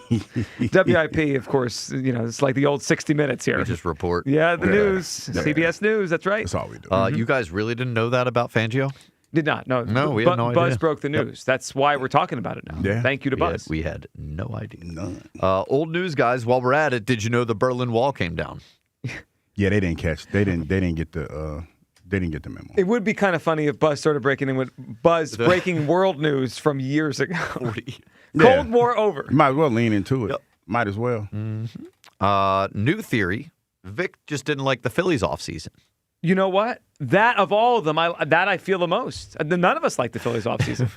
WIP, of course, it's like the old 60 Minutes here. We just report. Yeah, the news. Yeah. CBS News, that's right. That's all we do. You guys really didn't know that about Fangio? Did not. No, we had no idea. Buzz broke the news. That's why we're talking about it now. Yeah. Thank you to Buzz. We had no idea. None. Old news, guys. While we're at it, did you know the Berlin Wall came down? Yeah, they didn't catch. They didn't get the memo. It would be kind of funny if Buzz started breaking in with Buzz breaking world news from years ago. Cold War over. You might as well lean into it. Might as well. New theory. Vic just didn't like the Phillies offseason. You know what? That of all of them, I feel the most. None of us like the Phillies offseason.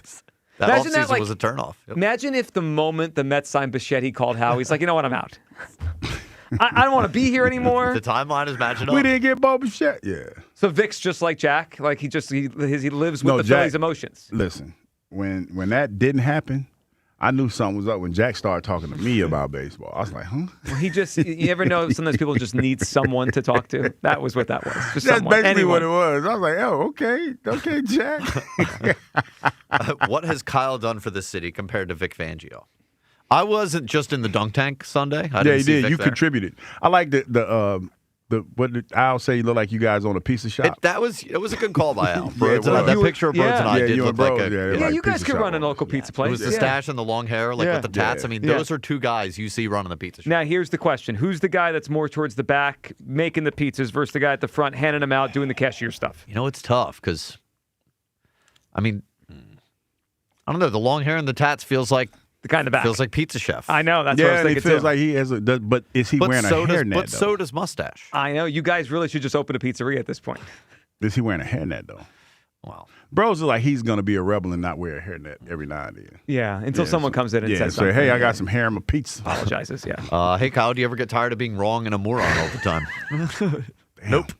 That offseason was a turnoff. Yep. Imagine if the moment the Mets signed Bichette, he called Howie. He's like, you know what? I'm out. I don't want to be here anymore. The timeline is matching up. We didn't get Bo Bichette. Yeah. So Vic's just like Jack. Like he lives with the Phillies' emotions. Listen, when that didn't happen, I knew something was up when Jack started talking to me about baseball. I was like, huh? Well, you ever know sometimes people just need someone to talk to? That was what that was. Just That's someone. basically Anyone. what it was. I was like, oh, okay, Jack. What has Kyle done for this city compared to Vic Fangio? I wasn't just in the dunk tank Sunday. I Yeah, didn't you see did. Vic You there. contributed. I like what did Al say? You look like you guys on a pizza shop. It was a good call by Al. Yeah, Broads and I, that picture of Broads and I did you look and like Broads, a. Yeah, you guys could run a local pizza place. It was the stash and the long hair, like with the tats. I mean, those are two guys you see running the pizza shop. Now, here's the question. Who's the guy that's more towards the back making the pizzas versus the guy at the front handing them out, doing the cashier stuff? You know, it's tough because, I mean, I don't know. The long hair and the tats feels like the guy in the back. Feels like pizza chef. I know. That's what I was thinking it feels too. like he has but is he wearing a hairnet, But though? so does mustache. I know. You guys really should just open a pizzeria at this point. Is he wearing a hairnet, though? Wow. Bros is like he's going to be a rebel and not wear a hairnet every now and then. Yeah, until someone comes in and says say, something. hey, I got some hair in my pizza. Apologizes, yeah. Hey, Kyle, do you ever get tired of being wrong and a moron all the time? Nope.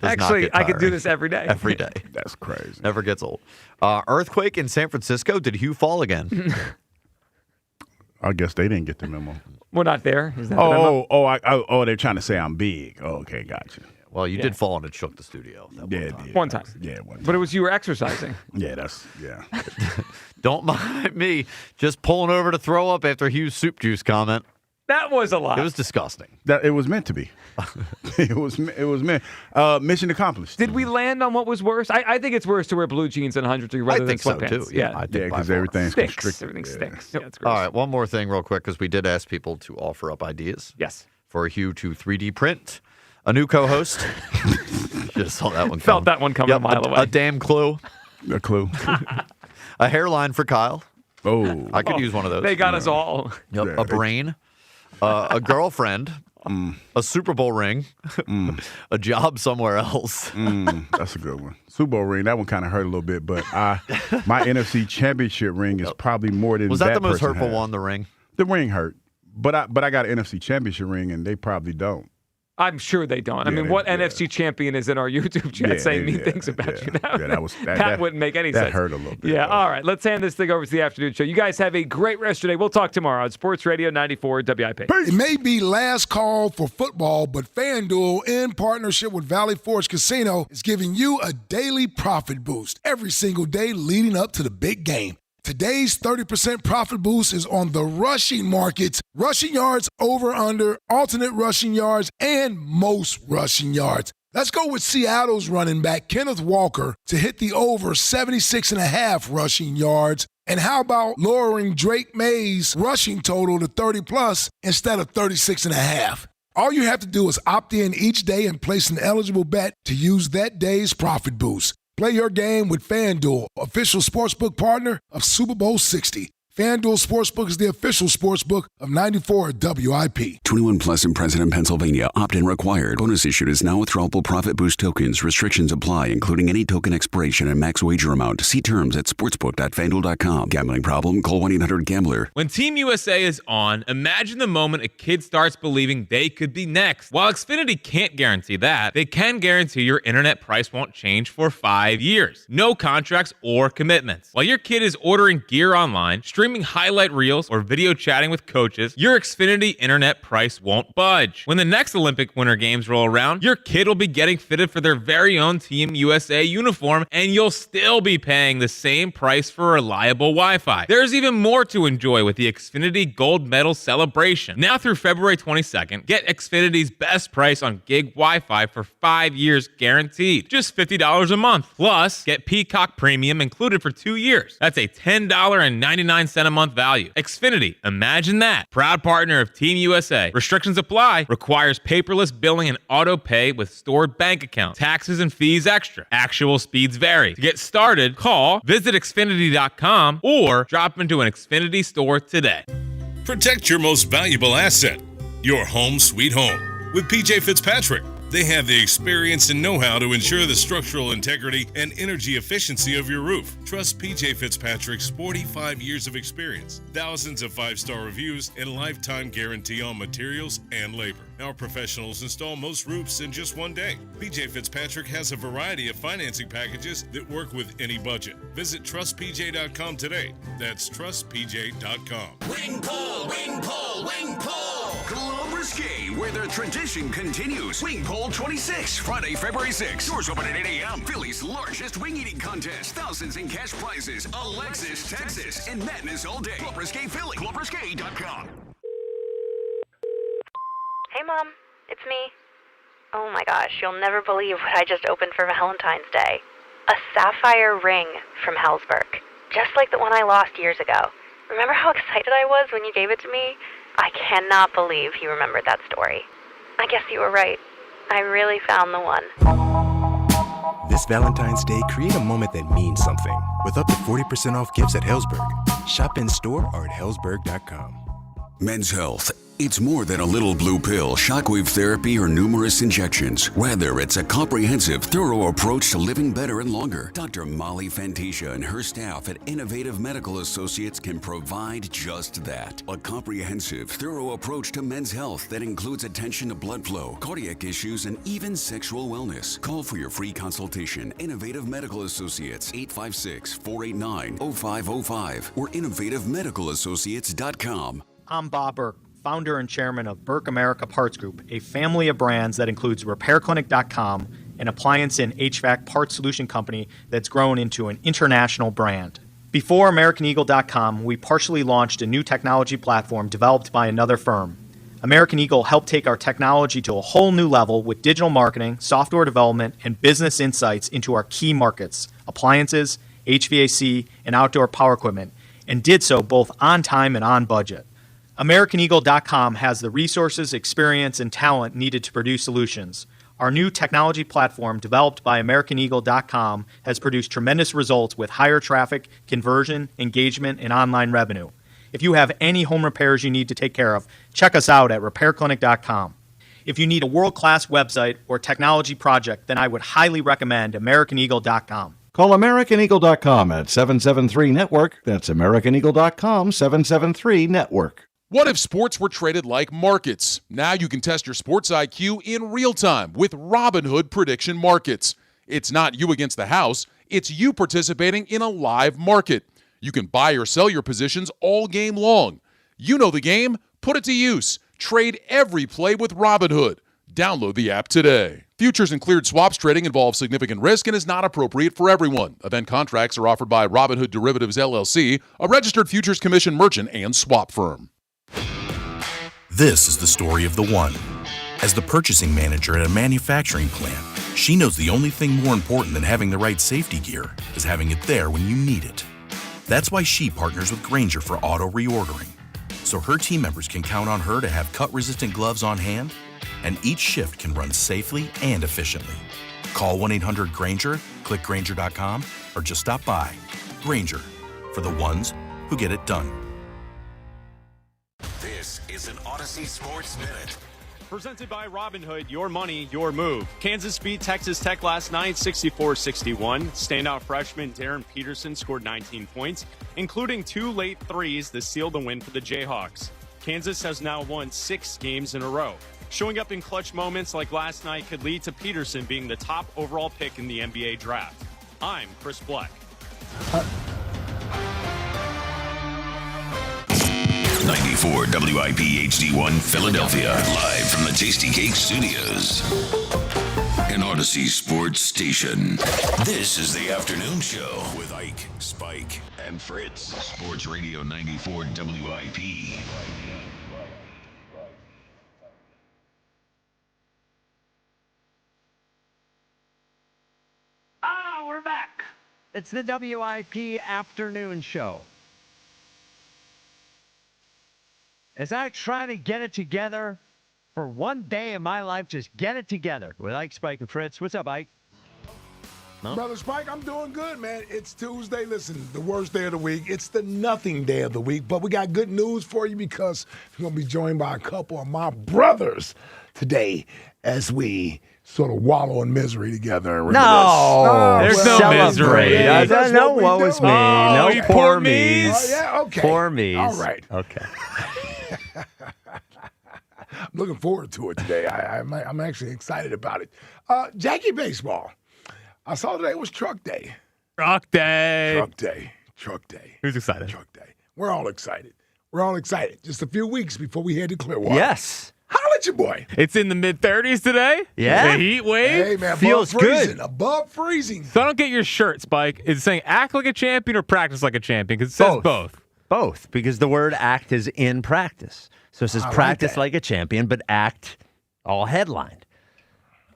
Does Actually, not get I could do tired. this every day. Every day. That's crazy. Never gets old. Earthquake in San Francisco. Did Hugh fall again? I guess they didn't get the memo. We're not there. Is that the memo? They're trying to say I'm big. Oh, okay, gotcha. Well, you did fall and it shook the studio. That Yeah, one it time. did. One time. Yeah, one time. But it was you were exercising. Yeah. Don't mind me just pulling over to throw up after Hugh's soup juice comment. That was a lot. It was disgusting. That it was meant to be. it was meant. Mission accomplished. Did we land on what was worse? I think it's worse to wear blue jeans and 100 degree rather I think than so, sweatpants. too. Yeah, I think by because far. everything's Stinks. constricted. Everything stinks. Yeah, it's All gross. right, one more thing real quick because we did ask people to offer up ideas. Yes. For Hugh to 3D print a new co-host. Should have saw that one Felt that one coming a mile away. A damn clue. A clue. A hairline for Kyle. Oh. I could use one of those. They got us all. Yep, Yeah, a brain. A girlfriend. A Super Bowl ring. A job somewhere else. That's a good one. Super Bowl ring. That one kind of hurt a little bit, but my NFC Championship ring is probably more than Was that the most person hurtful had. one, the ring? The ring hurt, but I got an NFC Championship ring, and they probably don't. I'm sure they don't. I Yeah, mean, what NFC champion is in our YouTube chat saying mean things about you now? Yeah, that wouldn't make any that sense. hurt a little bit. Yeah, all right. Let's hand this thing over to the afternoon show. You guys have a great rest of your day. We'll talk tomorrow on Sports Radio 94 WIP. It may be last call for football, but FanDuel, in partnership with Valley Forge Casino, is giving you a daily profit boost every single day leading up to the big game. Today's 30% profit boost is on the rushing markets, rushing yards over under, alternate rushing yards, and most rushing yards. Let's go with Seattle's running back, Kenneth Walker, to hit the over 76.5 rushing yards. And how about lowering Drake May's rushing total to 30-plus instead of 36.5? All you have to do is opt in each day and place an eligible bet to use that day's profit boost. Play your game with FanDuel, official sportsbook partner of Super Bowl 60. FanDuel Sportsbook is the official sportsbook of 94 WIP. 21 plus and present in Pennsylvania. Opt-in required. Bonus issued is now withdrawable profit boost tokens. Restrictions apply, including any token expiration and max wager amount. See terms at sportsbook.fanduel.com. Gambling problem? Call 1-800-GAMBLER. When Team USA is on, imagine the moment a kid starts believing they could be next. While Xfinity can't guarantee that, they can guarantee your internet price won't change for 5 years. No contracts or commitments. While your kid is ordering gear online, streaming highlight reels, or video chatting with coaches, your Xfinity internet price won't budge. When the next Olympic Winter Games roll around, your kid will be getting fitted for their very own Team USA uniform, and you'll still be paying the same price for reliable Wi-Fi. There's even more to enjoy with the Xfinity Gold Medal Celebration. Now through February 22nd, get Xfinity's best price on gig Wi-Fi for 5 years guaranteed. Just $50 a month. Plus, get Peacock Premium included for 2 years. That's a $10.99 a month value. Xfinity, imagine that. Proud partner of Team USA. Restrictions apply. Requires paperless billing and auto pay with stored bank accounts. Taxes and fees extra. Actual speeds vary. To get started, visit Xfinity.com or drop into an Xfinity store today. Protect your most valuable asset, your home sweet home, with PJ Fitzpatrick. They have the experience and know-how to ensure the structural integrity and energy efficiency of your roof. Trust PJ Fitzpatrick's 45 years of experience, thousands of 5-star reviews, and lifetime guarantee on materials and labor. Our professionals install most roofs in just 1 day. PJ Fitzpatrick has a variety of financing packages that work with any budget. Visit trustpj.com today. That's trustpj.com. Wing Pole, Wing Pole, Wing Pole! Club Risque, where the tradition continues. Wing Pole 26, Friday, February 6th. Doors open at 8 a.m. Philly's largest wing eating contest. Thousands in cash prizes. Alexis, Texas, and madness all day. Club Risque Philly. ClubRisque.com. Hey, Mom. It's me. Oh, my gosh. You'll never believe what I just opened for Valentine's Day. A sapphire ring from Hellsberg. Just like the one I lost years ago. Remember how excited I was when you gave it to me? I cannot believe you remembered that story. I guess you were right. I really found the one. This Valentine's Day, create a moment that means something with up to 40% off gifts at Hellsberg. Shop in store or at Hellsberg.com. Men's Health. It's more than a little blue pill, shockwave therapy, or numerous injections. Rather, it's a comprehensive, thorough approach to living better and longer. Dr. Molly Fantasia and her staff at Innovative Medical Associates can provide just that. A comprehensive, thorough approach to men's health that includes attention to blood flow, cardiac issues, and even sexual wellness. Call for your free consultation. Innovative Medical Associates, 856-489-0505 or innovativemedicalassociates.com. I'm Bob Burke, founder and chairman of Burke America Parts Group, a family of brands that includes RepairClinic.com, an appliance and HVAC parts solution company that's grown into an international brand. Before AmericanEagle.com, we partially launched a new technology platform developed by another firm. American Eagle helped take our technology to a whole new level with digital marketing, software development, and business insights into our key markets, appliances, HVAC, and outdoor power equipment, and did so both on time and on budget. AmericanEagle.com has the resources, experience, and talent needed to produce solutions. Our new technology platform, developed by AmericanEagle.com, has produced tremendous results with higher traffic, conversion, engagement, and online revenue. If you have any home repairs you need to take care of, check us out at RepairClinic.com. If you need a world-class website or technology project, then I would highly recommend AmericanEagle.com. Call AmericanEagle.com at 773-NETWORK. That's AmericanEagle.com, 773-NETWORK. What if sports were traded like markets? Now you can test your sports IQ in real time with Robinhood Prediction Markets. It's not you against the house, it's you participating in a live market. You can buy or sell your positions all game long. You know the game, put it to use. Trade every play with Robinhood. Download the app today. Futures and cleared swaps trading involves significant risk and is not appropriate for everyone. Event contracts are offered by Robinhood Derivatives LLC, a registered futures commission merchant and swap firm. This is the story of the one. As the purchasing manager at a manufacturing plant, she knows the only thing more important than having the right safety gear is having it there when you need it. That's why she partners with Grainger for auto reordering, so her team members can count on her to have cut-resistant gloves on hand, and each shift can run safely and efficiently. Call 1-800-GRAINGER, click Grainger.com, or just stop by. Grainger, for the ones who get it done. is an Odyssey Sports Minute. Presented by Robinhood, your money, your move. Kansas beat Texas Tech last night, 64-61. Standout freshman Darren Peterson scored 19 points, including 2 late threes that sealed the win for the Jayhawks. Kansas has now won 6 games in a row. Showing up in clutch moments like last night could lead to Peterson being the top overall pick in the NBA draft. I'm Chris Black. 94 WIP HD1 Philadelphia, live from the Tasty Cake Studios. An Odyssey Sports Station. This is the afternoon show with Ike, Spike, and Fritz. Sports Radio 94 WIP. We're back. It's the WIP afternoon show. As I try to get it together for one day in my life, just get it together with Ike, Spike, and Fritz. What's up, Ike? No? Brother Spike, I'm doing good, man. It's Tuesday. Listen, the worst day of the week. It's the nothing day of the week. But we got good news for you because we're going to be joined by a couple of my brothers today as we sort of wallow in misery together. There's no misery. No, woe is me. No, you poor me's. Oh, yeah, okay. Poor me's. All right. Okay. I'm looking forward to it today. I'm actually excited about it. Jackie Baseball. I saw today was Truck Day. Truck Day. Truck Day. Truck Day. Who's excited? Truck Day. We're all excited. We're all excited. Just a few weeks before we head to Clearwater. Yes. Holla at your boy. It's in the mid-30s today. Yeah. The heat wave. Hey, man, feels above freezing. good. Above freezing. So I don't get your shirt, Spike. Is it saying act like a champion or practice like a champion? Because it says both. Both, because the word act is in practice. So it says I like practice that. like a champion, but act all headlined.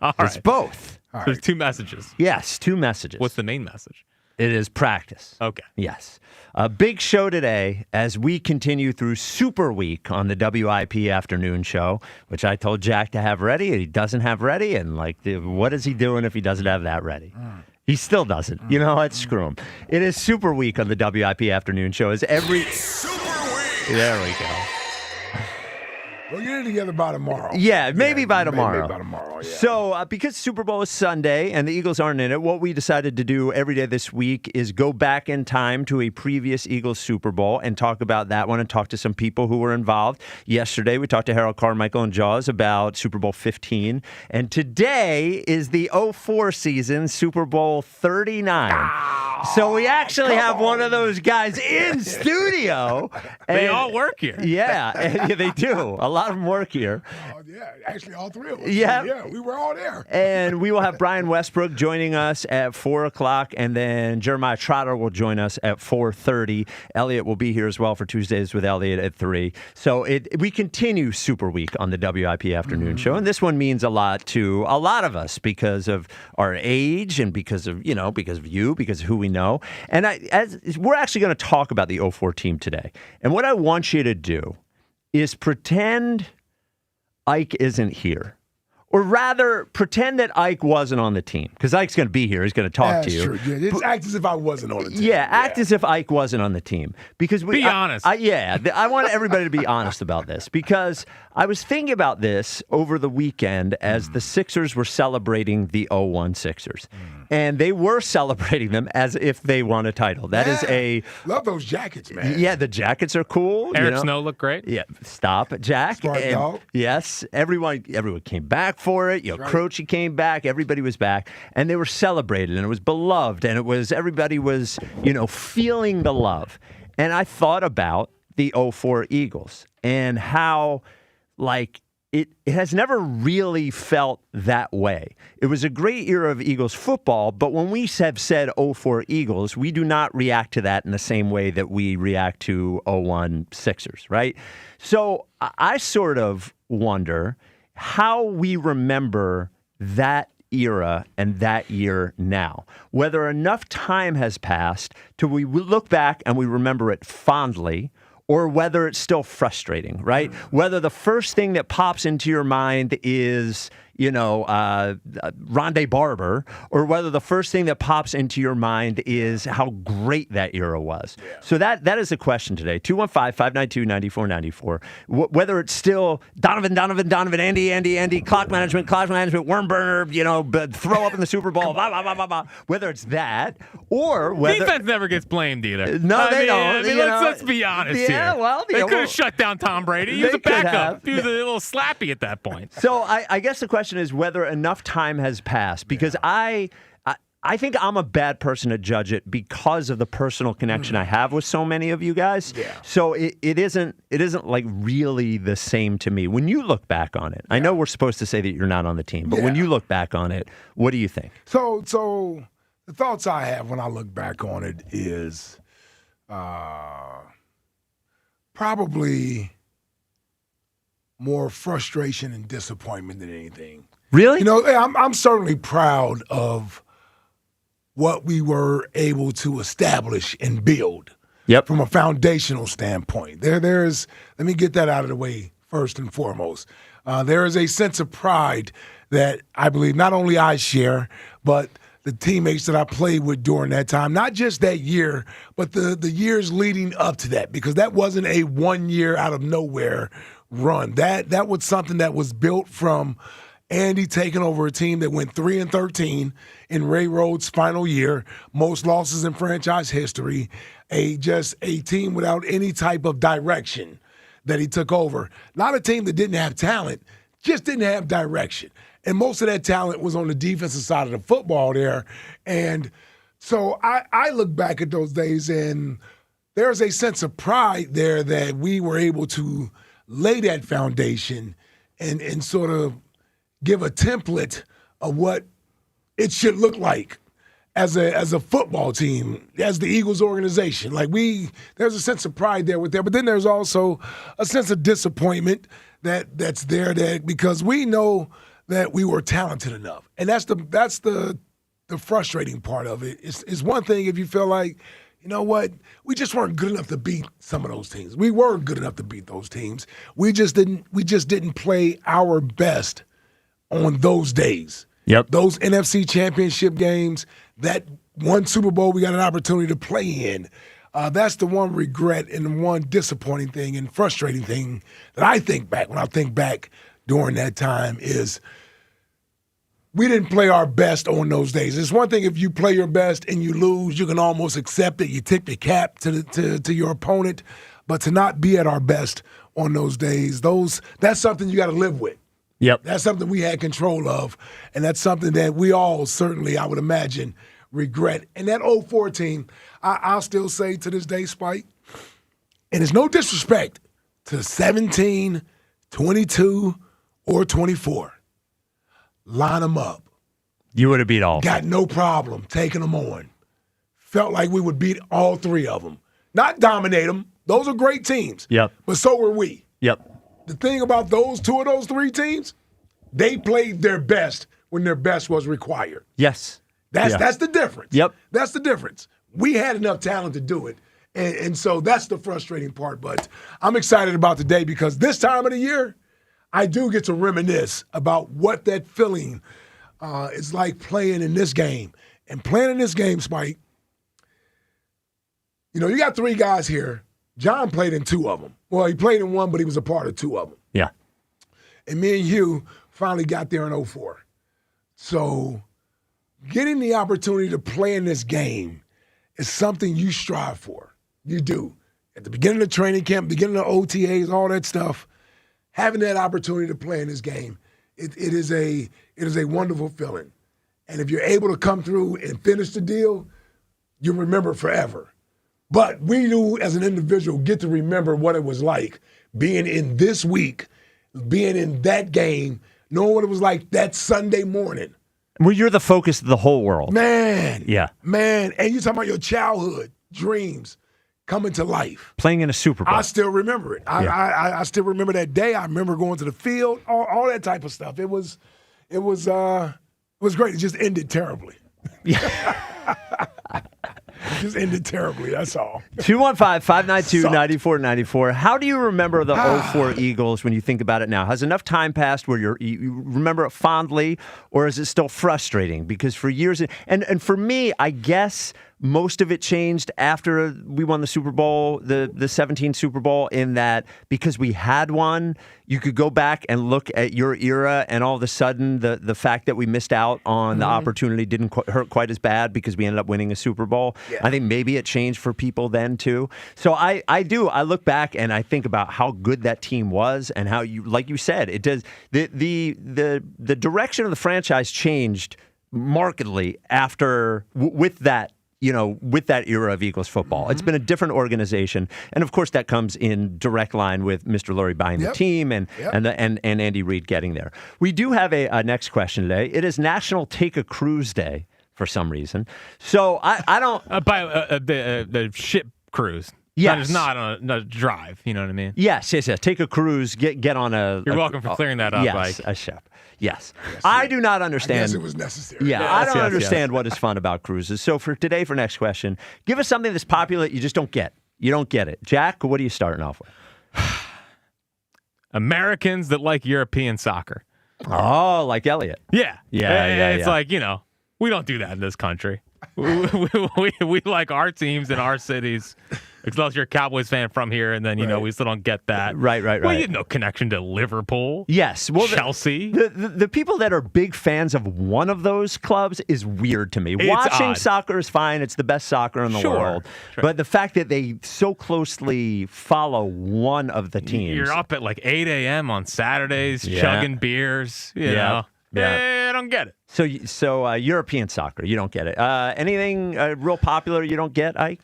All It's right. both. There's 2 messages. Yes, 2 messages. What's the main message? It is practice. Okay. Yes. A big show today as we continue through Super Week on the WIP afternoon show, which I told Jack to have ready, and he doesn't have ready. And, what is he doing if he doesn't have that ready? He still doesn't. You know what? Screw him. It is Super Week on the WIP afternoon show. Super Week! There we go. We'll get it together by tomorrow. Yeah, maybe by tomorrow. Maybe by tomorrow, yeah. So, because Super Bowl is Sunday and the Eagles aren't in it, what we decided to do every day this week is go back in time to a previous Eagles Super Bowl and talk about that one and talk to some people who were involved. Yesterday, we talked to Harold Carmichael and Jaws about Super Bowl 15. And today is the 04 season, Super Bowl 39. So we actually have one of those guys in studio. They all work here. Yeah, they do. A lot of them work here. Yeah, actually all 3 of us. Yeah. Yeah, we were all there. And we will have Brian Westbrook joining us at 4 o'clock, and then Jeremiah Trotter will join us at 4:30. Elliot will be here as well for Tuesdays with Elliot at 3. So we continue Super Week on the WIP afternoon show, and this one means a lot to a lot of us because of our age and because of you, because of who we know. And we're actually going to talk about the 04 team today. And what I want you to do is pretend Ike isn't here. Or rather, pretend that Ike wasn't on the team. Because Ike's going to be here. He's going to talk to you. True. Yeah, just act as if I wasn't on the team. Yeah, act as if Ike wasn't on the team. Because Be honest. I want everybody to be honest about this. Because I was thinking about this over the weekend as the Sixers were celebrating the 01 Sixers. And they were celebrating them as if they won a title. That is Love those jackets, man. Yeah, the jackets are cool. Eric Snow looked great. Yeah, stop, Jack. Smart dog. Yes, everyone came back for it. Croce came back. Everybody was back, and they were celebrated, and it was beloved, and everybody was, feeling the love. And I thought about the 04 Eagles and how, it has never really felt that way. It was a great era of Eagles football, but when we have said 04 Eagles, we do not react to that in the same way that we react to 01 Sixers, right? So I sort of wonder how we remember that era and that year now. Whether enough time has passed till we look back and we remember it fondly, or whether it's still frustrating, right? Whether the first thing that pops into your mind is, Rondé Barber, or whether the first thing that pops into your mind is how great that era was. Yeah. So that is the question today. 215-592-9494. Whether it's still Donovan, Andy, clock management, worm burner, throw up in the Super Bowl, blah, blah, blah, blah, blah. Whether it's that, or whether... Defense never gets blamed either. No, they don't. Let's be honest here. Well, they could have shut down Tom Brady. He was a backup. He was a little slappy at that point. So I guess the question is whether enough time has passed, because I think I'm a bad person to judge it because of the personal connection I have with so many of you guys. Yeah. So it isn't like really the same to me. When you look back on it, I know we're supposed to say that you're not on the team, but when you look back on it, what do you think? So the thoughts I have when I look back on it is probably more frustration and disappointment than anything. Really? I'm certainly proud of what we were able to establish and build. Yep. From a foundational standpoint. There's let me get that out of the way first and foremost. There is a sense of pride that I believe not only I share, but the teammates that I played with during that time, not just that year, but the years leading up to that, because that wasn't a 1 year out of nowhere run. That was something that was built from Andy taking over a team that went 3-13 in Ray Rhodes' final year, most losses in franchise history, a team without any type of direction that he took over. Not a team that didn't have talent, just didn't have direction. And most of that talent was on the defensive side of the football there. And so I look back at those days, and there's a sense of pride there that we were able to lay that foundation and sort of give a template of what it should look like as a football team, as the Eagles organization. There's a sense of pride there with that, but then there's also a sense of disappointment that's there because we know that we were talented enough, and that's the frustrating part of it. It's one thing if you feel like, you know what, we just weren't good enough to beat some of those teams. We were good enough to beat those teams. We just didn't play our best on those days. Yep. Those NFC championship games, that one Super Bowl we got an opportunity to play in. That's the one regret and the one disappointing thing and frustrating thing that I think back when I think back during that time is we didn't play our best on those days. It's one thing if you play your best and you lose, you can almost accept it. You tip your cap to your opponent. But to not be at our best on those days, that's something you got to live with. Yep. That's something we had control of, and that's something that we all certainly, I would imagine, regret. And that 04 team, I'll still say to this day, Spike, and it's no disrespect to 17, 22, or 24. Line them up. You would have beat all of them. Got no problem taking them on. Felt like we would beat all three of them. Not dominate them. Those are great teams. Yep. But so were we. Yep. The thing about those two of those three teams, they played their best when their best was required. Yes. That's the difference. Yep. That's the difference. We had enough talent to do it. And so that's the frustrating part. But I'm excited about today because this time of the year, I do get to reminisce about what that feeling is like playing in this game. And playing in this game, Spike, you got three guys here. John played in two of them. Well, he played in one, but he was a part of two of them. Yeah. And me and Hugh finally got there in 04. So getting the opportunity to play in this game is something you strive for. You do. At the beginning of training camp, beginning of OTAs, all that stuff, having that opportunity to play in this game, it is a wonderful feeling. And if you're able to come through and finish the deal, you remember forever. But we do, as an individual, get to remember what it was like being in this week, being in that game, knowing what it was like that Sunday morning. Well, you're the focus of the whole world. Man. Yeah. Man. And you're talking about your childhood dreams coming to life. Playing in a Super Bowl. I still remember it. I still remember that day. I remember going to the field, all that type of stuff. It was great. It just ended terribly. just ended terribly. That's all. 215-592-9494. How do you remember the 04 Eagles when you think about it now? Has enough time passed where you remember it fondly, or is it still frustrating? Because for years, and for me, I guess most of it changed after we won the Super Bowl, the 17 Super Bowl, in that because we had one, you could go back and look at your era, and all of a sudden the fact that we missed out on the opportunity didn't hurt quite as bad because we ended up winning a Super Bowl. Yeah. I think maybe it changed for people then too. So I look back and I think about how good that team was and how you, like you said, it does the direction of the franchise changed markedly after with that era of Eagles football. It's been a different organization. And of course, that comes in direct line with Mr. Lurie buying the team and Andy Reid getting there. We do have a next question today. It is National Take a Cruise Day for some reason. So I don't... By the ship cruise. Yes. That is not on a drive. You know what I mean? Yes. Take a cruise, get on a... You're welcome for clearing that up, yes, Mike. a ship. Yes. I do not understand. I guess it was necessary. Yeah, I don't understand what is fun about cruises. So for next question, give us something that's popular that you just don't get. You don't get it. Jack, what are you starting off with? Americans that like European soccer. Oh, like Elliot. Yeah. It's yeah. like, we don't do that in this country. we like our teams in our cities. Unless you're a Cowboys fan from here, and then, we still don't get that. Right. Well, you have no connection to Liverpool. Yes. Well, Chelsea. The people that are big fans of one of those clubs is weird to me. It's Watching odd. soccer is fine. It's the best soccer in the world. Sure. But the fact that they so closely follow one of the teams. You're up at like 8 a.m. on Saturdays, chugging beers, you know. Yeah. I don't get it. So European soccer, you don't get it. Anything real popular you don't get, Ike?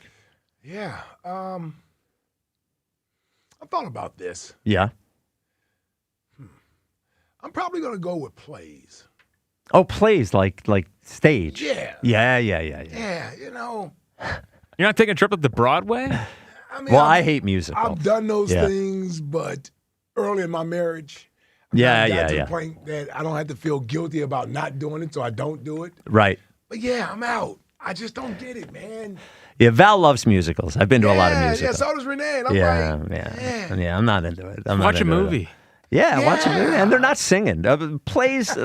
Yeah. I thought about this. Yeah. I'm probably going to go with plays. Oh, plays like stage. Yeah. Yeah. Yeah, You're not taking a trip up to Broadway? I hate musicals. I've done those things, but early in my marriage, I got to the point that I don't have to feel guilty about not doing it, so I don't do it. Right. But yeah, I'm out. I just don't get it, man. Yeah, Val loves musicals. I've been to a lot of musicals. Yeah, so does Renee. And I'm I'm not into it. Watch a movie. Watch a movie. And they're not singing. Plays.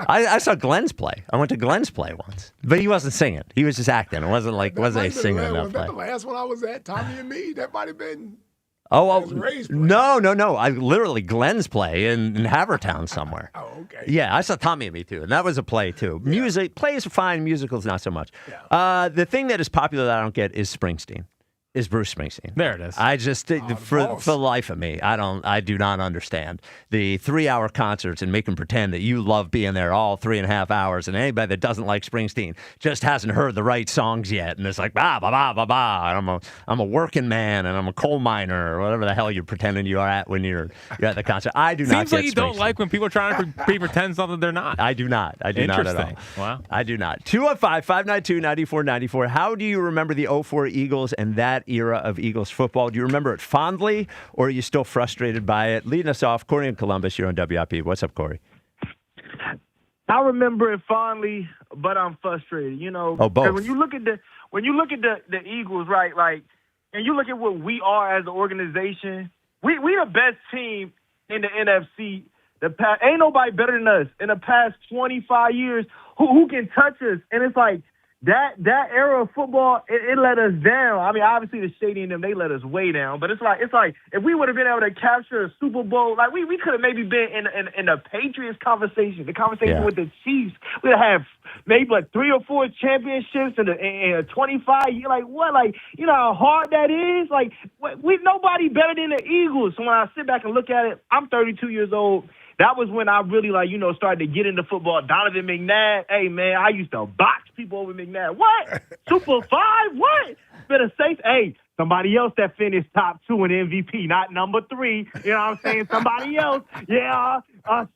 I saw Glenn's play. I went to Glenn's play once, but he wasn't singing. He was just acting. It wasn't a singing in that Was play. that the last one I was at? Tommy and Me? That might have been. No. I literally Glenn's play in Havertown somewhere. Oh, okay. Yeah, I saw Tommy and Me too, and that was a play too. Plays are fine, musicals not so much. Yeah. The thing that is popular that I don't get is Springsteen. Is Bruce Springsteen. There it is. I just for the life of me, I do not understand the 3-hour concerts and make them pretend that you love being there all 3.5 hours, and anybody that doesn't like Springsteen just hasn't heard the right songs yet, and it's like bah bah bah bah bah. And I'm a working man, and I'm a coal miner, or whatever the hell you're pretending you are at when you're at the concert. I do not. Seems like get you don't like when people are trying to pretend something they're not. I do not. I do not at all. Wow. I do not. 215-592-9494. How do you remember the 04 Eagles and that era of Eagles football? Do you remember it fondly, or are you still frustrated by it? Leading us off, Corey in Columbus, you're on WIP. What's up, Corey? I remember it fondly, but I'm frustrated. Oh, both. When you look at the Eagles, right? Like, and you look at what we are as an organization, we the best team in the NFC. Ain't nobody better than us in the past 25 years who can touch us, and it's like. That era of football, it let us down. I mean, obviously the Shady and them, they let us way down. But it's like if we would have been able to capture a Super Bowl, like we could have maybe been in the Patriots conversation, with the Chiefs. We'd have maybe like 3 or 4 championships in a 25 year. Like what? Like you know how hard that is. Like we nobody better than the Eagles. So when I sit back and look at it, I'm 32 years old. That was when I really, started to get into football. Donovan McNabb, hey, man, I used to box people over McNabb. What? Super 5? What? Better say, hey, somebody else that finished top 2 in MVP, not number 3. You know what I'm saying? Somebody else. Yeah,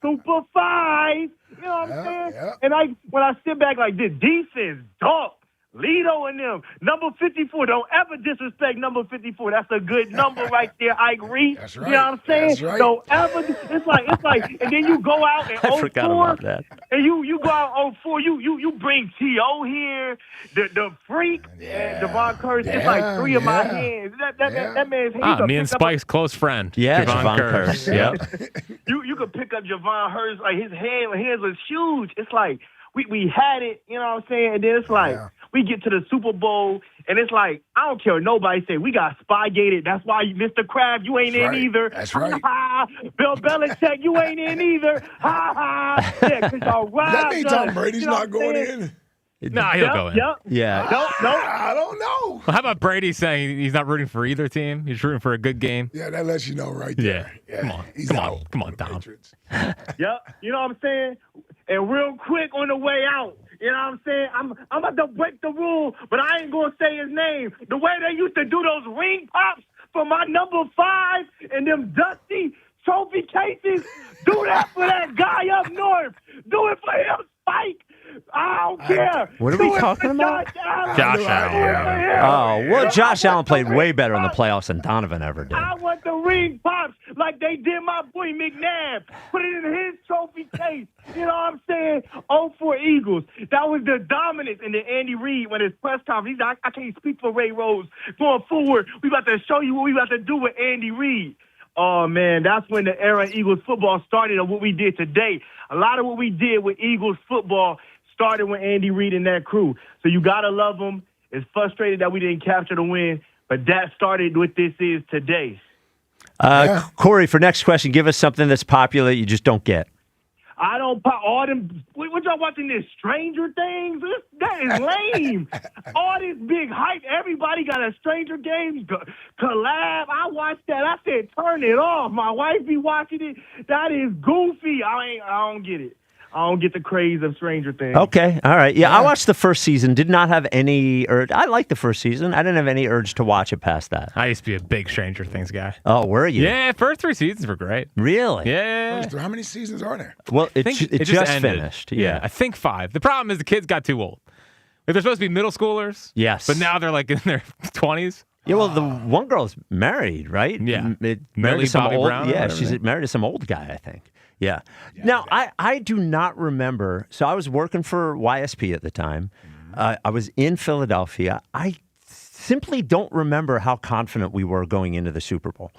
Super 5. You know what I'm saying? Yeah. And when I sit back like this, defense, dog. Lido and them. Number 54. Don't ever disrespect number 54. That's a good number right there, Ike Reed. That's right. You know what I'm saying? That's right. Don't ever. It's like, and then you go out and I forgot about that. And you go out 04. You bring T.O. here, the freak, and Devon Curse. It's like three of my hands. That man's hands. Me and Spike's close friend. Yeah, Javon Curse. Yep. You could pick up Javon Hurst, like his hands was huge. It's like we had it, you know what I'm saying? And then it's like we get to the Super Bowl, and it's like, I don't care what nobody say, we got spy-gated. That's why Mr. Kraft, you ain't in either. That's right. Ha, ha. Bill Belichick, you ain't in either. Ha ha. Yeah, 'cause y'all robbed That means Tom us. Brady's You know not what I'm going saying? in. Nah, he'll go in. Yep. Yeah. No. I don't know. Well, how about Brady saying he's not rooting for either team? He's rooting for a good game. Yeah, that lets you know right there. Yeah. Come on. He's Come out. on. Come on, Tom. Yep. You know what I'm saying? And real quick on the way out, you know what I'm saying? I'm about to break the rule, but I ain't going to say his name. The way they used to do those ring pops for my number 5 and them dusty trophy cases, do that for that guy up north. Do it for him, Spike. I don't care. What are we talking about? Josh Allen. Oh, well, Josh Allen played way better in the playoffs than Donovan ever did. I want the ring pops like they did my boy McNabb. Put it in his trophy case. You know what I'm saying? 0-4 Eagles. That was the dominance in the Andy Reid when his press conference. He's like, I can't speak for Ray Rose. Going forward, we about to show you what we about to do with Andy Reid. Oh, man, that's when the era of Eagles football started and what we did today. A lot of what we did with Eagles football started with Andy Reid and that crew. So you got to love them. It's frustrated that we didn't capture the win, but that started what this is today. Corey, for next question, give us something that's popular you just don't get. I don't pop all them. What y'all watching this Stranger Things? That is lame. All this big hype. Everybody got a Stranger Games collab. I watched that. I said, turn it off. My wife be watching it. That is goofy. I don't get it. I don't get the craze of Stranger Things. Okay, all right. Yeah, I watched the first season. Did not have any urge. I liked the first season. I didn't have any urge to watch it past that. I used to be a big Stranger Things guy. Oh, were you? Yeah, first 3 seasons were great. Really? Yeah. How many seasons are there? Well, it just ended. finished. Yeah. I think 5. The problem is the kids got too old. Like, they're supposed to be middle schoolers. Yes. But now they're like in their 20s. Yeah, well, the one girl's married, right? Yeah. Married Millie to some Bobby old, Brown or yeah, whatever she's they- married to some old guy, I think. Yeah. Now, I do not remember. So I was working for YSP at the time. I was in Philadelphia. I simply don't remember how confident we were going into the Super Bowl.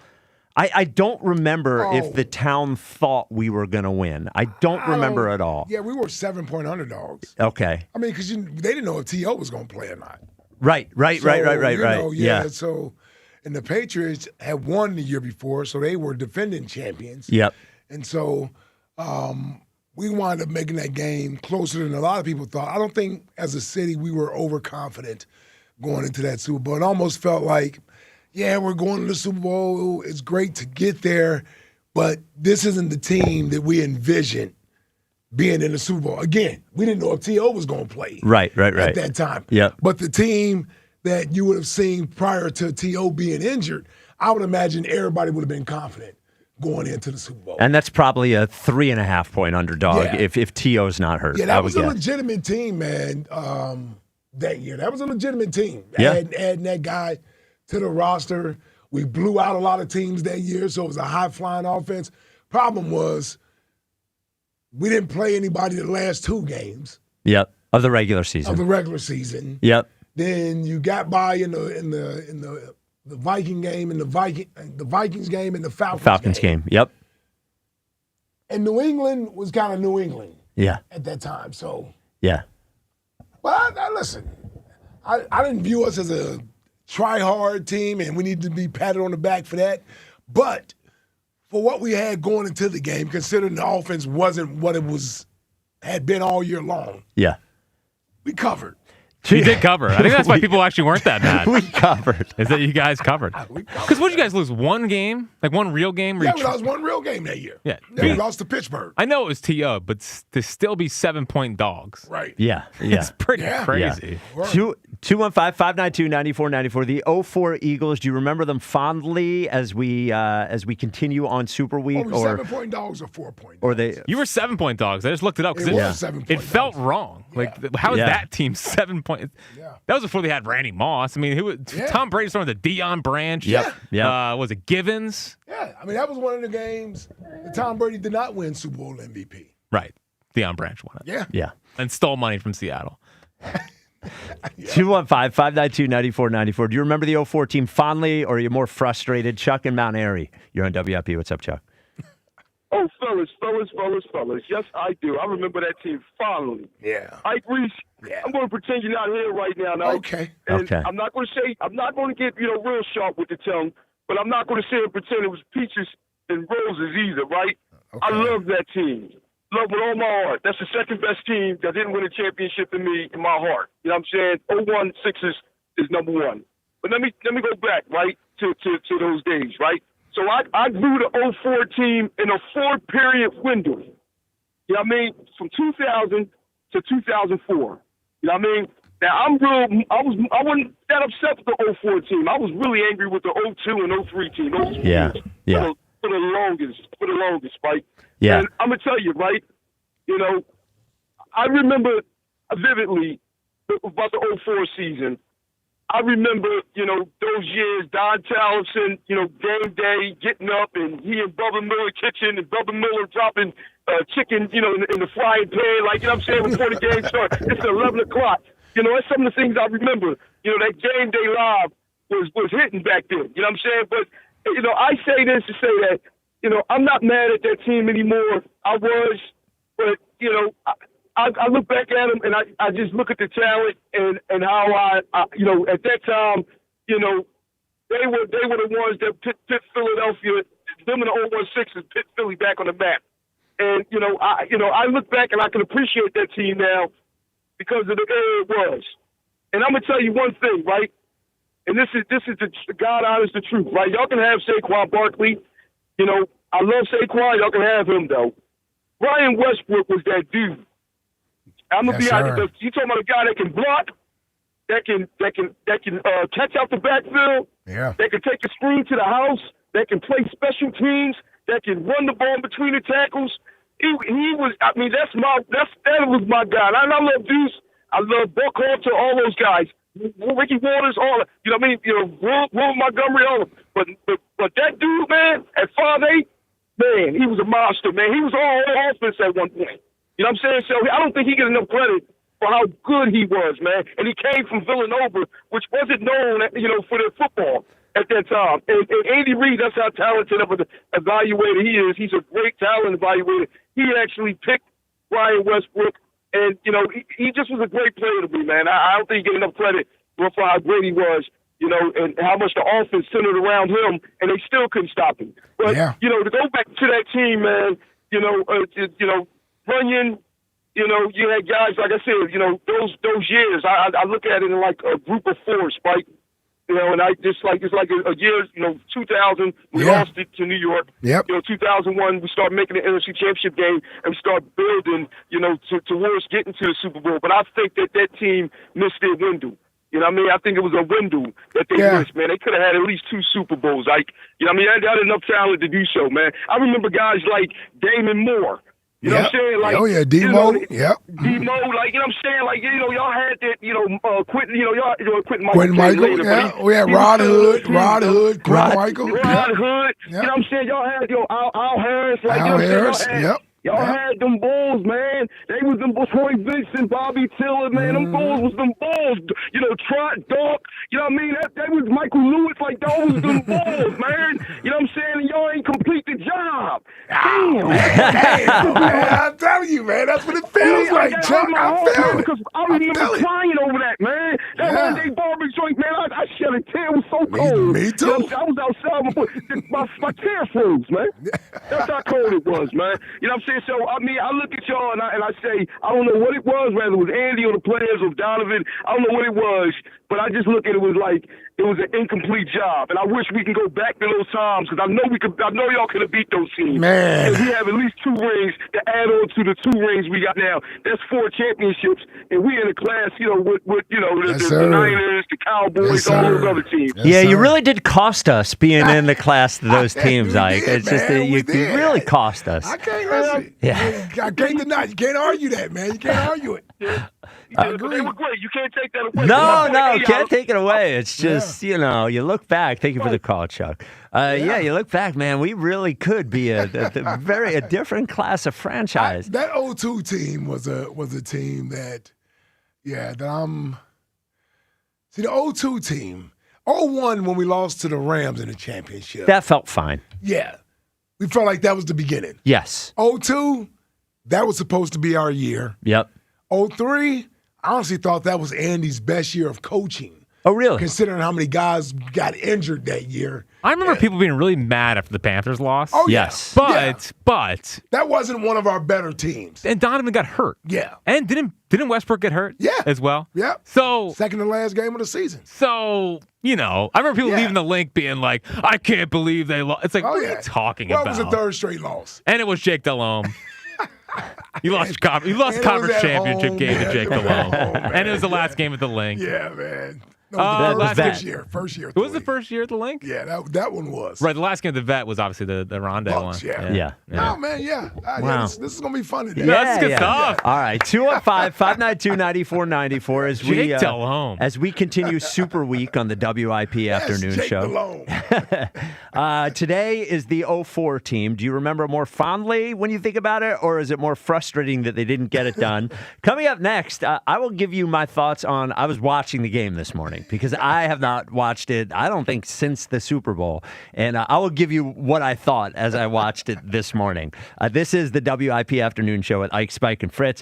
I don't remember if the town thought we were going to win. I don't remember at all. Yeah, we were 7-point underdogs. Okay. I mean, because they didn't know if T.O. was going to play or not. Right. Yeah. So, and the Patriots had won the year before, so they were defending champions. Yep. And so we wound up making that game closer than a lot of people thought. I don't think as a city we were overconfident going into that Super Bowl. It almost felt like, yeah, we're going to the Super Bowl. It's great to get there, but this isn't the team that we envisioned being in the Super Bowl. Again, we didn't know if T.O. was going to play Right. at that time. Yep. But the team that you would have seen prior to T.O. being injured, I would imagine everybody would have been confident going into the Super Bowl. And that's probably a 3.5-point underdog if T.O.'s not hurt. Yeah, that I was would a guess. legitimate team, man, that year. That was a legitimate team. Yeah. Adding that guy to the roster. We blew out a lot of teams that year, so it was a high-flying offense. Problem was we didn't play anybody the last 2 games Yep. Of the regular season. of the regular season. Yep. Then you got by in the Viking game and the Vikings game and the Falcons game. Yep. And New England was kind of New England Yeah. at that time. So, Yeah. well, listen, I didn't view us as a try-hard team, and we need to be patted on the back for that. But for what we had going into the game, considering the offense wasn't what it had been all year long, Yeah. we covered. You did cover. I think that's why people actually weren't that mad. We covered. Is that you guys covered? Because what did you guys lose? One game? Like one real game? Yeah, we lost one real game that year. Yeah. We lost to Pittsburgh. I know it was T.O., but to still be 7-point dogs. Right. Yeah. Yeah. It's pretty crazy. Yeah. 215-592-9494. The 04 Eagles. Do you remember them fondly as we continue on Super Week? Or 7-point dogs or 4-point dogs? Or they? You were 7-point dogs. I just looked it up because It was 7-point it felt wrong. Like, how is that team 7 points? Yeah. That was before they had Randy Moss. I mean, Tom Brady's throwing the Deion Branch. Yeah. Was it Givens? Yeah, I mean, that was one of the games that Tom Brady did not win Super Bowl MVP. Right. Deion Branch won it. Yeah. And stole money from Seattle. 215-592-9494. Do you remember the 04 team fondly, or are you more frustrated? Chuck in Mount Airy. You're on WIP. What's up, Chuck? Oh, fellas. Yes, I do. I remember that team fondly. Yeah. Ike Reese, I'm going to pretend you're not here right now. Okay. And I'm not going to get, real sharp with the tongue, but I'm not going to sit and pretend it was peaches and roses either, right? Okay. I love that team. Love with all my heart. That's the second best team that didn't win a championship in my heart. You know what I'm saying? 01 Sixers is number one. But let me go back, right, to those days, right? So I grew the 04 team in a 4-period window. You know what I mean? From 2000 to 2004. You know what I mean? Now I wasn't that upset with the 04 team. I was really angry with the 02 and 03 team. Those Yeah. For the longest, right? Yeah. And I'm gonna tell you, right? I remember vividly about the 04 season. I remember, those years, Don Townsend, game day, getting up, and he and Bubba Miller kitchen, and Bubba Miller dropping chicken, in the frying pan, like, what I'm saying, before the game starts. It's 11 o'clock. That's some of the things I remember. That game day live was hitting back then. You know what I'm saying? But, I say this to say that, I'm not mad at that team anymore. I was, but, I look back at them and I just look at the talent and how I at that time, they were the ones that put Philadelphia, them and the 01 Sixers put Philly back on the map. And, I look back and I can appreciate that team now because of the era it was. And I'm going to tell you one thing, right? And this is the God honest the truth, right? Y'all can have Saquon Barkley. I love Saquon. Y'all can have him, though. Ryan Westbrook was that dude. I'm gonna be honest. You talking about a guy that can block, that can catch out the backfield, that can take the screen to the house, that can play special teams, that can run the ball between the tackles. He was. I mean, that was my guy. And I love Deuce. I love Buck Halter, all those guys. Ricky Waters, all of, you know what I mean? Will Montgomery, all of them. But that dude, man, at 5'8", man, he was a monster, man. He was all offense at one point. You know what I'm saying? So I don't think he gets enough credit for how good he was, man. And he came from Villanova, which wasn't known, for their football at that time. And Andy Reid, that's how talented of an evaluator he is. He's a great talent evaluator. He actually picked Ryan Westbrook. And, he just was a great player to me, man. I don't think he get enough credit for how great he was, and how much the offense centered around him, and they still couldn't stop him. But, to go back to that team, man, Runyon, you had guys, like I said, those years, I look at it in like a group of force, right? And I just like, it's like a year, 2000, we lost it to New York. Yep. 2001, we started making the NFC Championship game and we started building, towards getting to the Super Bowl. But I think that team missed their window. You know what I mean? I think it was a window that they missed, man. They could have had at least 2 Super Bowls. Like, you know what I mean? They had enough talent to do so, man. I remember guys like Damon Moore. You know what I'm saying? Like, D-Mo. D-Mo, like, you know what I'm saying? Like, y'all had that, Quentin, Quentin Michael. Quentin Michael, we had Rod Hood, Quentin Michael. Rod Hood. You know what I'm saying? Y'all had, Al Harris. Like, Al Harris, Y'all had them Bulls, man. They was them Troy Vincent, Bobby Tiller, man. Them Bulls was them Bulls. Trot, Dog. You know what I mean? That was Michael Lewis. Like, those was them Bulls, man. You know what I'm saying? And y'all ain't complete the job. Damn. Damn, man. I'm telling you, man. That's what it feels like, Chuck. I feel it. Because I remember crying over that, man. That one-day barber joint, man. I shed a tear. It was so cold. Me too. I was outside. My tear froze, man. That's how cold it was, man. You know what I'm saying? So, I mean, I look at y'all and I say, I don't know what it was, whether it was Andy or the players or Donovan. I don't know what it was, but I just look at it was like, it was an incomplete job. And I wish we can go back to those times because I know y'all could have beat those teams. Man. And we have at least 2 rings to add on to the 2 rings we got now. That's 4 championships. And we in a class, with the Niners, the Cowboys, all those other teams. Yes, you really did cost us being in the class of those teams, Ike. It's just that you really cost us. I can't listen. Yeah. I can't deny. You can't argue that, man. You can't argue it. I agree. They were great. You can't take that away. No, can't take it away. It's just, you look back. Thank you for the call, Chuck. You look back, man. We really could be a different class of franchise. That 0-2 team was a team that I'm. See, the 0-2 team, 0-1 when we lost to the Rams in the championship. That felt fine. Yeah. We felt like that was the beginning. Yes. 0-2, that was supposed to be our year. Yep. 0-3, I honestly thought that was Andy's best year of coaching. Oh, really? Considering how many guys got injured that year. I remember people being really mad after the Panthers lost. Oh, yes. But that wasn't one of our better teams. And Donovan got hurt. Yeah. And didn't Westbrook get hurt? Yeah. As well? Yeah. So second to last game of the season. So, I remember people leaving the link being like, I can't believe they lost. It's like, what are you talking about? It was a third straight loss. And it was Jake Delhomme. You lost conference championship game to Jake Delhomme. And it was the last game at the link. Yeah, man. No, first year. It was the first year at the link? Yeah, that one was. Right, the last game at the Vet was obviously the Rondé one. Yeah. No, man, yeah. Wow. This is going to be fun today. That's good stuff. All right, 215-592-9494 as we continue Super Week on the WIP afternoon show. Today is the 04 team. Do you remember more fondly when you think about it, or is it more frustrating that they didn't get it done? Coming up next, I will give you my thoughts on, I was watching the game this morning because I have not watched it, I don't think, since the Super Bowl. And I will give you what I thought as I watched it this morning. This is the WIP afternoon show with Ike, Spike, and Fritz.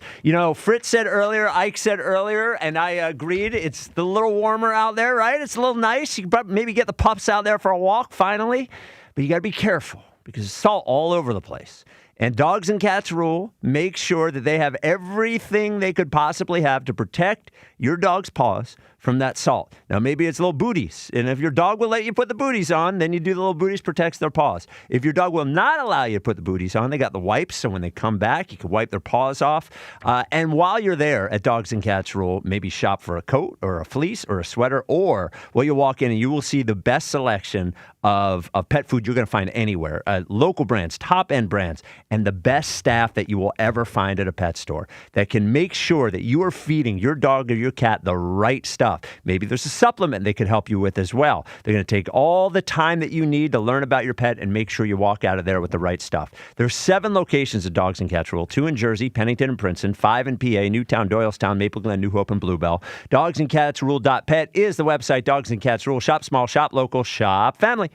Fritz said earlier, Ike said earlier, and I agreed, it's a little warmer out there, right? It's a little nice. You can maybe get the pups out there for a walk finally. But you got to be careful because there's salt all over the place. And Dogs and Cats rule makes sure that they have everything they could possibly have to protect your dog's paws from that salt. Now, maybe it's little booties. And if your dog will let you put the booties on, then you do the little booties, protects their paws. If your dog will not allow you to put the booties on, they got the wipes. So when they come back, you can wipe their paws off. And while you're there at Dogs and Cats Rule, maybe shop for a coat or a fleece or a sweater, or you'll walk in and you will see the best selection of pet food you're going to find anywhere. Local brands, top-end brands, and the best staff that you will ever find at a pet store that can make sure that you are feeding your dog or your cat the right stuff. Maybe there's a supplement they could help you with as well. They're going to take all the time that you need to learn about your pet and make sure you walk out of there with the right stuff. There's 7 locations of Dogs and Cats Rule, 2 in Jersey, Pennington and Princeton, 5 in PA, Newtown, Doylestown, Maple Glen, New Hope, and Bluebell. Dogsandcatsrule.pet is the website. Dogs and Cats Rule. Shop small, shop local, shop family.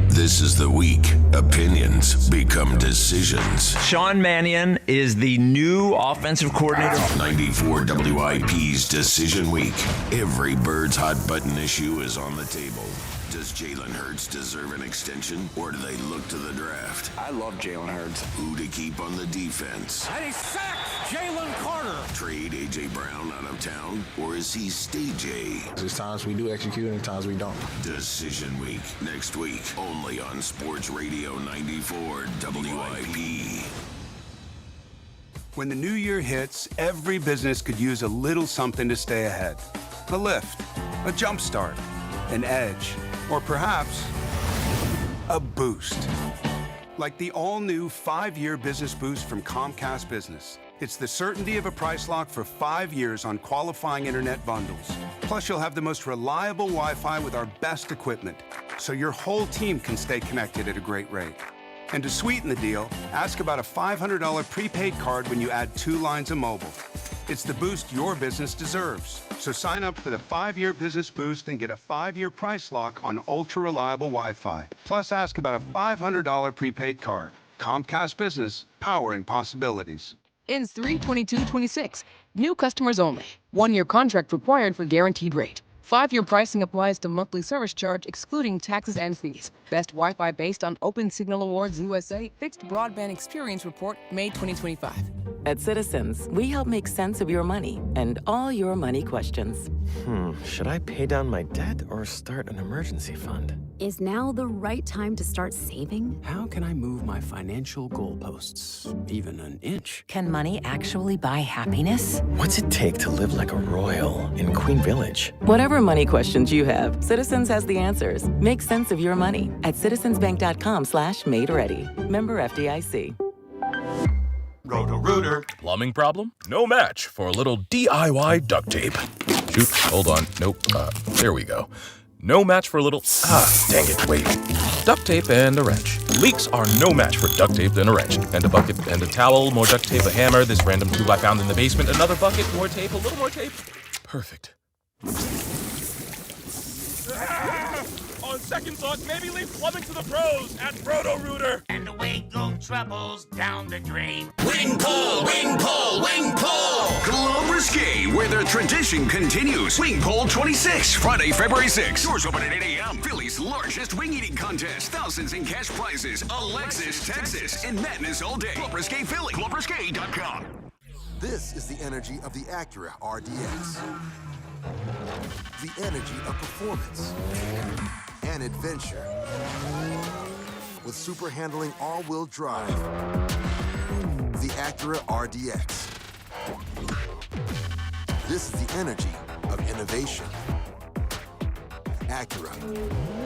This is the week. Opinions become decisions. Sean Mannion is the new offensive coordinator. 94 WIP's Decision Week. Every Bird's hot button issue is on the table. Does Jalen Hurts deserve an extension, or do they look to the draft? I love Jalen Hurts. Who to keep on the defense? And he sacks Jalen Carter. Trade A.J. Brown out of town, or is he stay J? There's times we do execute and times we don't. Decision Week, next week, only on Sports Radio 94 WIP. When the new year hits, every business could use a little something to stay ahead. A lift, a jump start, an edge, or perhaps a boost. Like the all-new 5-year business boost from Comcast Business. It's the certainty of a price lock for 5 years on qualifying internet bundles. Plus, you'll have the most reliable Wi-Fi with our best equipment, so your whole team can stay connected at a great rate. And to sweeten the deal, ask about a $500 prepaid card when you add 2 lines of mobile. It's the boost your business deserves. So sign up for the 5-year business boost and get a 5-year price lock on ultra-reliable Wi-Fi. Plus, ask about a $500 prepaid card. Comcast Business, powering possibilities. Ends 3/22/26. New customers only. 1-year contract required for guaranteed rate. 5-year pricing applies to monthly service charge excluding taxes and fees. Best Wi-Fi based on Open Signal Awards USA Fixed Broadband Experience Report, May 2025. At Citizens, we help make sense of your money and all your money questions. Should I pay down my debt or start an emergency fund? Is now the right time to start saving? How can I move my financial goalposts even an inch? Can money actually buy happiness? What's it take to live like a royal in Queen Village? Whatever money questions you have, Citizens has the answers. Make sense of your money at citizensbank.com/made-ready. Member FDIC. Roto-Rooter. Plumbing problem? No match for a little DIY duct tape. Shoot, hold on. Nope. There we go. No match for a little... dang it, wait. Duct tape and a wrench. Leaks are no match for duct tape and a wrench. And a bucket and a towel, more duct tape, a hammer, this random tool I found in the basement, another bucket, more tape, a little more tape. Perfect. On second thought, maybe leave plumbing to the pros at Roto-Rooter. And away go troubles down the drain. Wing pull, wing pull, wing pull. Globe Risque, where the tradition continues. Wing Pull 26, Friday, February 6th. Doors open at 8 a.m. Philly's largest wing eating contest. Thousands in cash prizes. Alexis, Texas, and madness all day. Globe Risque Philly. GlobeRisque.com. This is the energy of the Acura RDX. The energy of performance and adventure. With super handling all-wheel drive. The Acura RDX. This is the energy of innovation. Acura.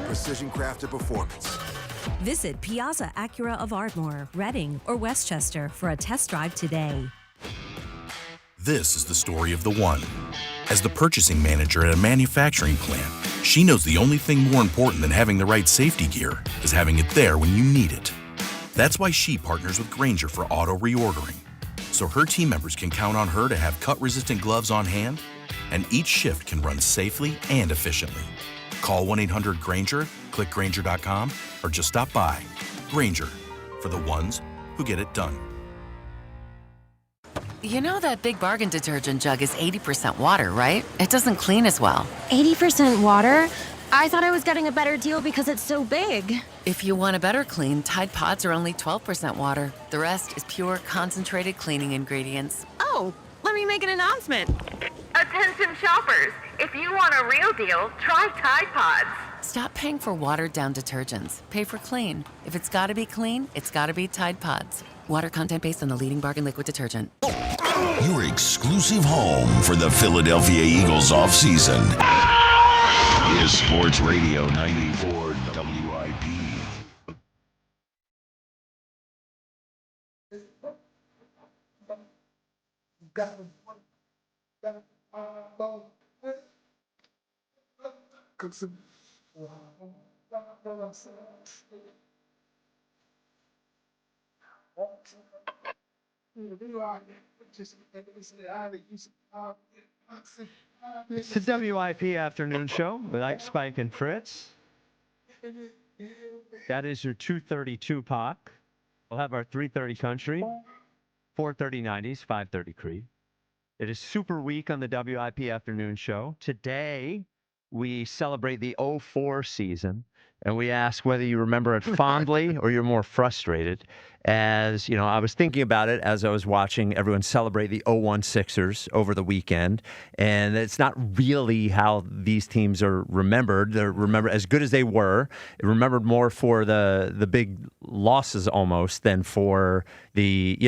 Precision crafted performance. Visit Piazza Acura of Ardmore, Reading, or Westchester for a test drive today. This is the story of the one. As the purchasing manager at a manufacturing plant, she knows the only thing more important than having the right safety gear is having it there when you need it. That's why she partners with Grainger for auto reordering, so her team members can count on her to have cut-resistant gloves on hand, and each shift can run safely and efficiently. Call 1-800-GRAINGER, click Grainger.com, or just stop by. Grainger, for the ones who get it done. You know that Big Bargain detergent jug is 80% water, right? It doesn't clean as well. 80% water? I thought I was getting a better deal because it's so big. If you want a better clean, Tide Pods are only 12% water. The rest is pure, concentrated cleaning ingredients. Oh, let me make an announcement. Attention shoppers, if you want a real deal, try Tide Pods. Stop paying for watered-down detergents. Pay for clean. If it's gotta be clean, it's gotta be Tide Pods. Water content based on the leading bargain liquid detergent. Your exclusive home for the Philadelphia Eagles offseason is Sports Radio 94 WIP. It's the WIP afternoon show with Ike, Spike, and Fritz. That is your 2:32 Pac. We'll have our 3:30 Country, 4:30 90s, 5:30 Creed. It is Super Week on the WIP afternoon show. Today, we celebrate the 04 season, and we ask whether you remember it fondly or you're more frustrated. As you know, I was thinking about it as I was watching everyone celebrate the 01 Sixers over the weekend, and it's not really how these teams are remembered. They're remembered as good as they were, remembered more for the big losses almost than for the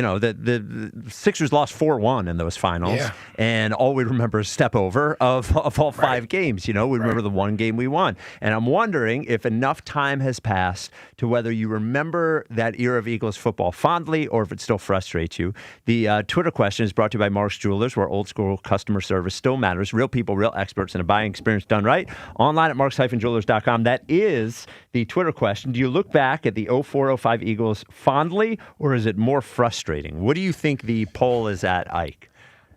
Sixers lost 4-1 in those finals, and all we remember is step over of all 5 games. We remember the one game we won, and I'm wondering if enough time has passed to whether you remember that era of Eagles football fondly or if it still frustrates you. The Twitter question is brought to you by Mark's Jewelers, where old school customer service still matters. Real people, real experts, and a buying experience done right. Online at marks-jewelers.com. That is the Twitter question. Do you look back at the 04-05 Eagles fondly, or is it more frustrating? What do you think the poll is at, Ike?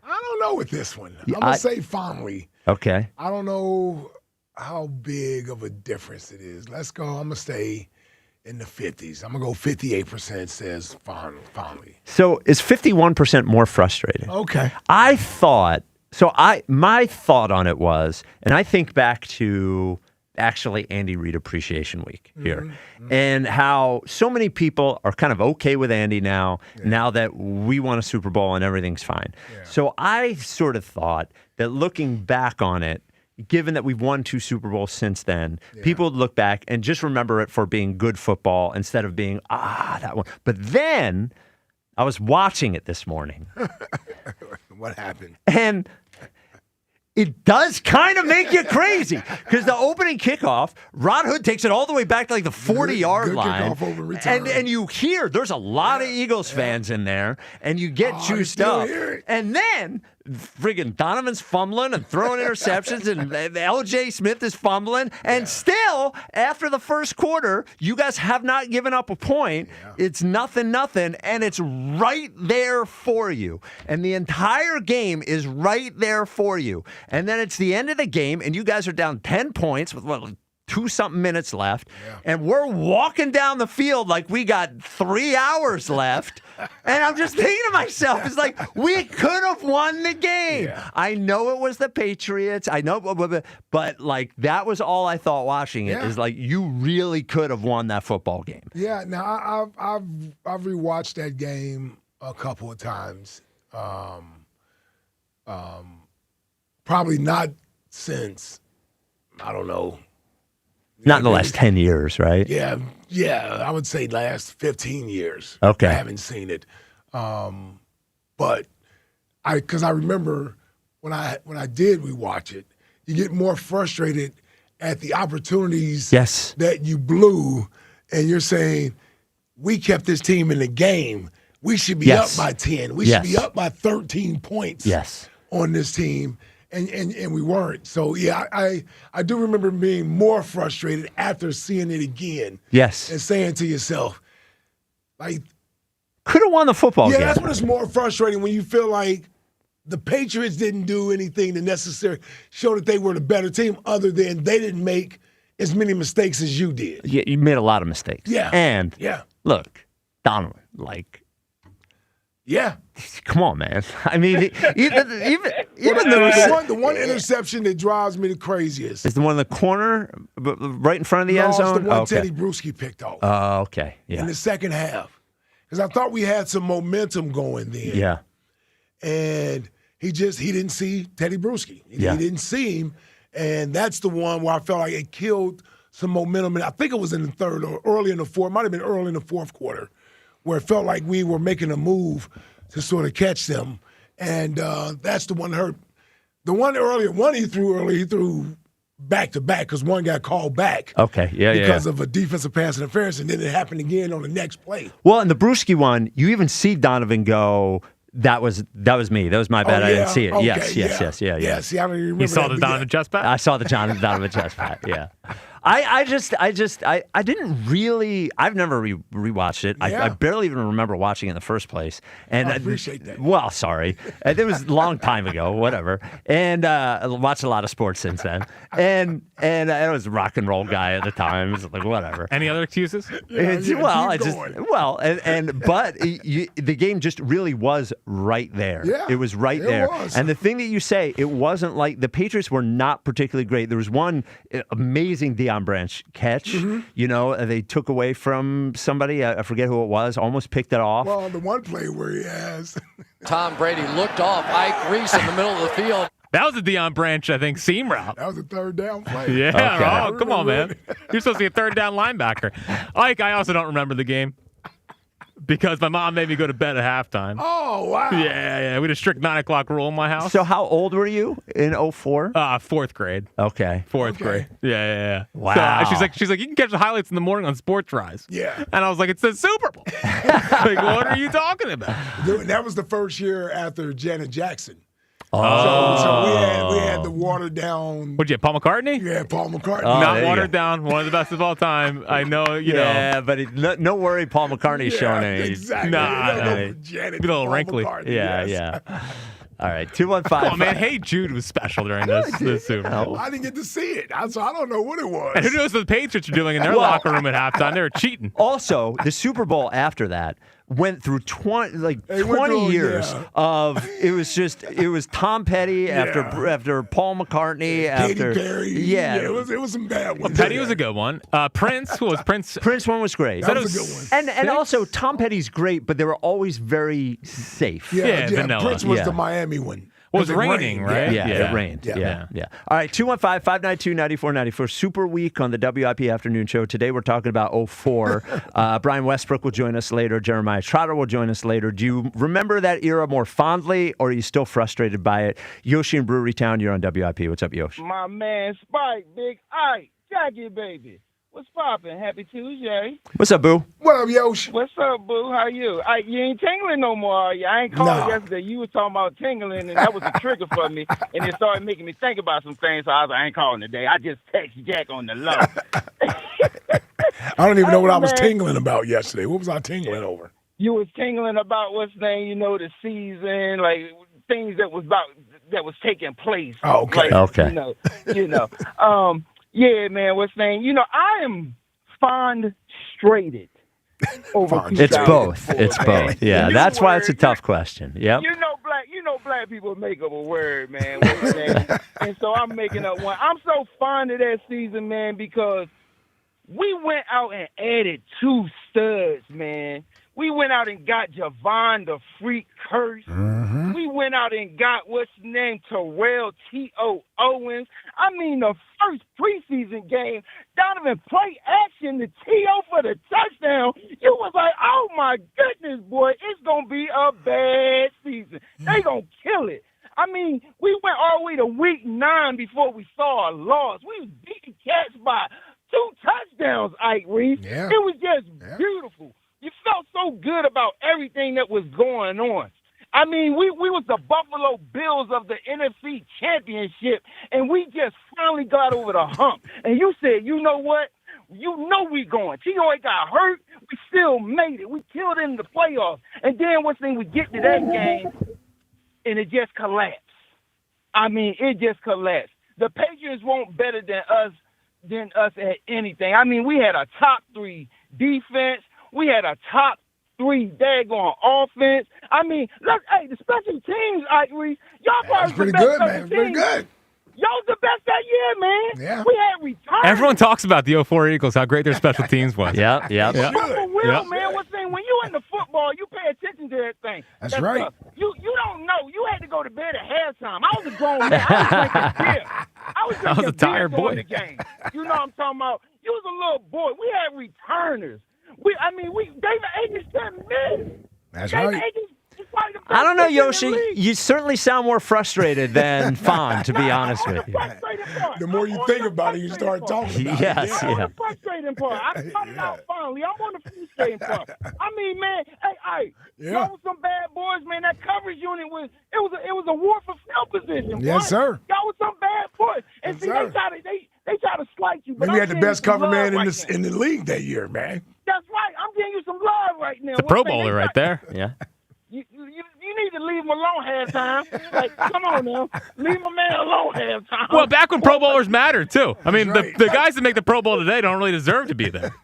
I don't know with this one. I'm going to say fondly. Okay. I don't know how big of a difference it is. Let's go. I'm going to stay in the 50s. I'm going to go 58% says fondly. So is 51% more frustrating? Okay. My thought on it was, and I think back to actually Andy Reid Appreciation Week here, and how so many people are kind of okay with Andy now that we won a Super Bowl and everything's fine. So I sort of thought that looking back on it, given that we've won 2 Super Bowls since then, people would look back and just remember it for being good football instead of being, that one. But then I was watching it this morning. What happened? And it does kind of make you crazy because the opening kickoff, Rod Hood takes it all the way back to like the 40-yard line. Kickoff over return. And you hear there's a lot of Eagles fans in there, and you get juiced up. And then friggin' Donovan's fumbling and throwing interceptions, and LJ Smith is fumbling. And still, after the first quarter, you guys have not given up a point. It's 0-0, and it's right there for you. And the entire game is right there for you. And then it's the end of the game, and you guys are down 10 points with 2-something minutes left, and we're walking down the field like we got 3 hours left. And I'm just thinking to myself, it's like, we could have won the game. I know it was the Patriots. I know, but like, that was all I thought watching it, is like, you really could have won that football game. Yeah, now I've rewatched that game a couple of times. Probably not since, I don't know. Not in the last 10 years, right? Yeah, I would say last 15 years. Okay. I haven't seen it. But because I remember when I did rewatch it, you get more frustrated at the opportunities that you blew, and you're saying, we kept this team in the game. We should be up by 10. We should be up by 13 points on this team. And we weren't. So, I do remember being more frustrated after seeing it again. Yes. And saying to yourself, like, could have won the football game. Yeah, that's when it's more frustrating, when you feel like the Patriots didn't do anything to necessarily show that they were the better team, other than they didn't make as many mistakes as you did. Yeah, you made a lot of mistakes. Yeah. And look, Donovan, like, come on, man. I mean, even the one interception that drives me the craziest is the one in the corner, right in front of the end zone. It's the one Teddy Bruschi picked off. Oh, okay. Yeah. In the second half, because I thought we had some momentum going then. Yeah. And he didn't see Teddy Bruschi. He didn't see him, and that's the one where I felt like it killed some momentum. And I think it was in the third or early in the fourth. It might have been early in the fourth quarter, where it felt like we were making a move to sort of catch them. And that's the one that hurt. The one earlier, he threw back-to-back because one got called back. Okay, because of a defensive pass interference, and then it happened again on the next play. Well, in the Bruschi one, you even see Donovan go, that was me. That was my bad. I didn't see it. Okay, yes. Yeah, see, I don't even remember. You saw the Donovan chest pat? I saw the Donovan chest pat, yeah. I didn't really, I've never rewatched it. I barely even remember watching it in the first place. And I appreciate that. Well, sorry. It was a long time ago, whatever. And I watched a lot of sports since then. And I was a rock and roll guy at the time. It was like, whatever. Any other excuses? But the game just really was right there. Yeah, it was right there. Was. And the thing that you say, it wasn't like the Patriots were not particularly great. There was one amazing Deion Branch catch. You know, they took away from somebody. I forget who it was. Almost picked it off. Well, the one play where he has Tom Brady looked off Ike Reese in the middle of the field. That was a Deion Branch, I think, seam route. That was a third down play. Yeah, come on, man. You're supposed to be a third down linebacker. Ike, I also don't remember the game because my mom made me go to bed at halftime. Oh, wow. Yeah. We had a strict 9 o'clock rule in my house. So how old were you in 04? Fourth grade. Okay. Fourth grade. Yeah. Wow. So she's like, you can catch the highlights in the morning on Sports Rise. Yeah. And I was like, it's the Super Bowl. Like, what are you talking about? That was the first year after Janet Jackson. Oh. So we had the watered down. What'd you have, Paul McCartney? Yeah, Paul McCartney. Not watered down. One of the best of all time. I know, you know. Yeah, but no worry, Paul McCartney's showing any. Exactly. Nah. Janet, be a little Paul wrinkly. McCartney, Yeah. All right, 215. Oh, man, Hey Jude was special during this Super Bowl. I didn't get to see it, so I don't know what it was. And who knows what the Patriots are doing in their locker room at halftime? They were cheating. Also, the Super Bowl after that went through 20 years of it was Tom Petty after Paul McCartney after Katy Perry. It was some bad ones. Petty was a good one. Prince, who was Prince? Prince one was great. That was a good one. And also Tom Petty's great, but they were always very safe. Vanilla. Prince was the Miami one. It was raining, right? Yeah, it rained. Yeah. All right, 215-592-9494. Super week on the WIP Afternoon Show. Today we're talking about 04. Brian Westbrook will join us later. Jeremiah Trotter will join us later. Do you remember that era more fondly, or are you still frustrated by it? Yoshi in Brewery Town, you're on WIP. What's up, Yoshi? My man Spike, Big Ike, Jackie, baby. What's poppin'? Happy Tuesday. What's up, Boo? What up, Yosh? What's up, Boo? How you? You ain't tingling no more, are you? I ain't called yesterday. You were talking about tingling, and that was a trigger for me. And it started making me think about some things, so I was like, I ain't calling today. I just text Jack on the low. I don't even know what I was tingling about yesterday. What was I tingling over? You was tingling about what's name, the season, like things that was taking place. Oh, okay. Like, okay. Yeah, man, what's name? I am fond-strated over It's both. It's both. Yeah, that's why it's a tough question. Yep. Black people make up a word, man. And so I'm making up one. I'm so fond of that season, man, because we went out and added 2 studs, man. We went out and got Javon the Freak Curse. Mm-hmm. We went out and got, what's his name, Terrell T.O. Owens. I mean, the first preseason game, Donovan play action to T.O. for the touchdown. You was like, oh, my goodness, boy, it's going to be a bad season. They going to kill it. I mean, we went all the way to week 9 before we saw a loss. We was beating Cats by 2 touchdowns, Ike Reese. Yeah. It was just beautiful. You felt so good about everything that was going on. I mean, we was the Buffalo Bills of the NFC Championship, and we just finally got over the hump. And you said, you know what? You know we going. T.O. got hurt. We still made it. We killed it in the playoffs. And then one thing, we get to that game, and it just collapsed. I mean, it just collapsed. The Patriots weren't better than us at anything. I mean, we had a top 3 defense. We had a top 3 daggone offense. I mean, look, the special teams, y'all probably pretty the best good, special man. teams. Pretty good. Y'all was the best that year, man. Yeah. We had returns. Everyone talks about the 04 Eagles, how great their special teams was. Yeah. For real, man. What's saying, when you in the football, you pay attention to that thing. That's right. Stuff. You don't know. You had to go to bed at halftime. I was a grown man. I was drinking a tired beer boy. during the game. You know what I'm talking about? You was a little boy. We had returners. David Akins didn't miss. That's David right. Akins is probably the best I don't know, kicker in the Yoshi. league. You certainly sound more frustrated than fond, to be honest with you. The more you think about it, you start talking about Yes, it. On the frustrating part. I started out finally. I'm on the frustrating part. I mean, man, y'all was some bad boys, man. That coverage unit was a war for field position. Yes, boy. sir. Y'all was some bad boys. And Yes, see, sir. they try to slight you. But We had the best cover man right in the league that year, man. That's right. I'm giving you some love right now. The Pro Bowler right there. Yeah. You need to leave him alone halftime. Like, come on now. Leave my man alone halftime. Well, back when Pro Bowlers mattered, too. I mean, right. the guys that make the Pro Bowl today don't really deserve to be there.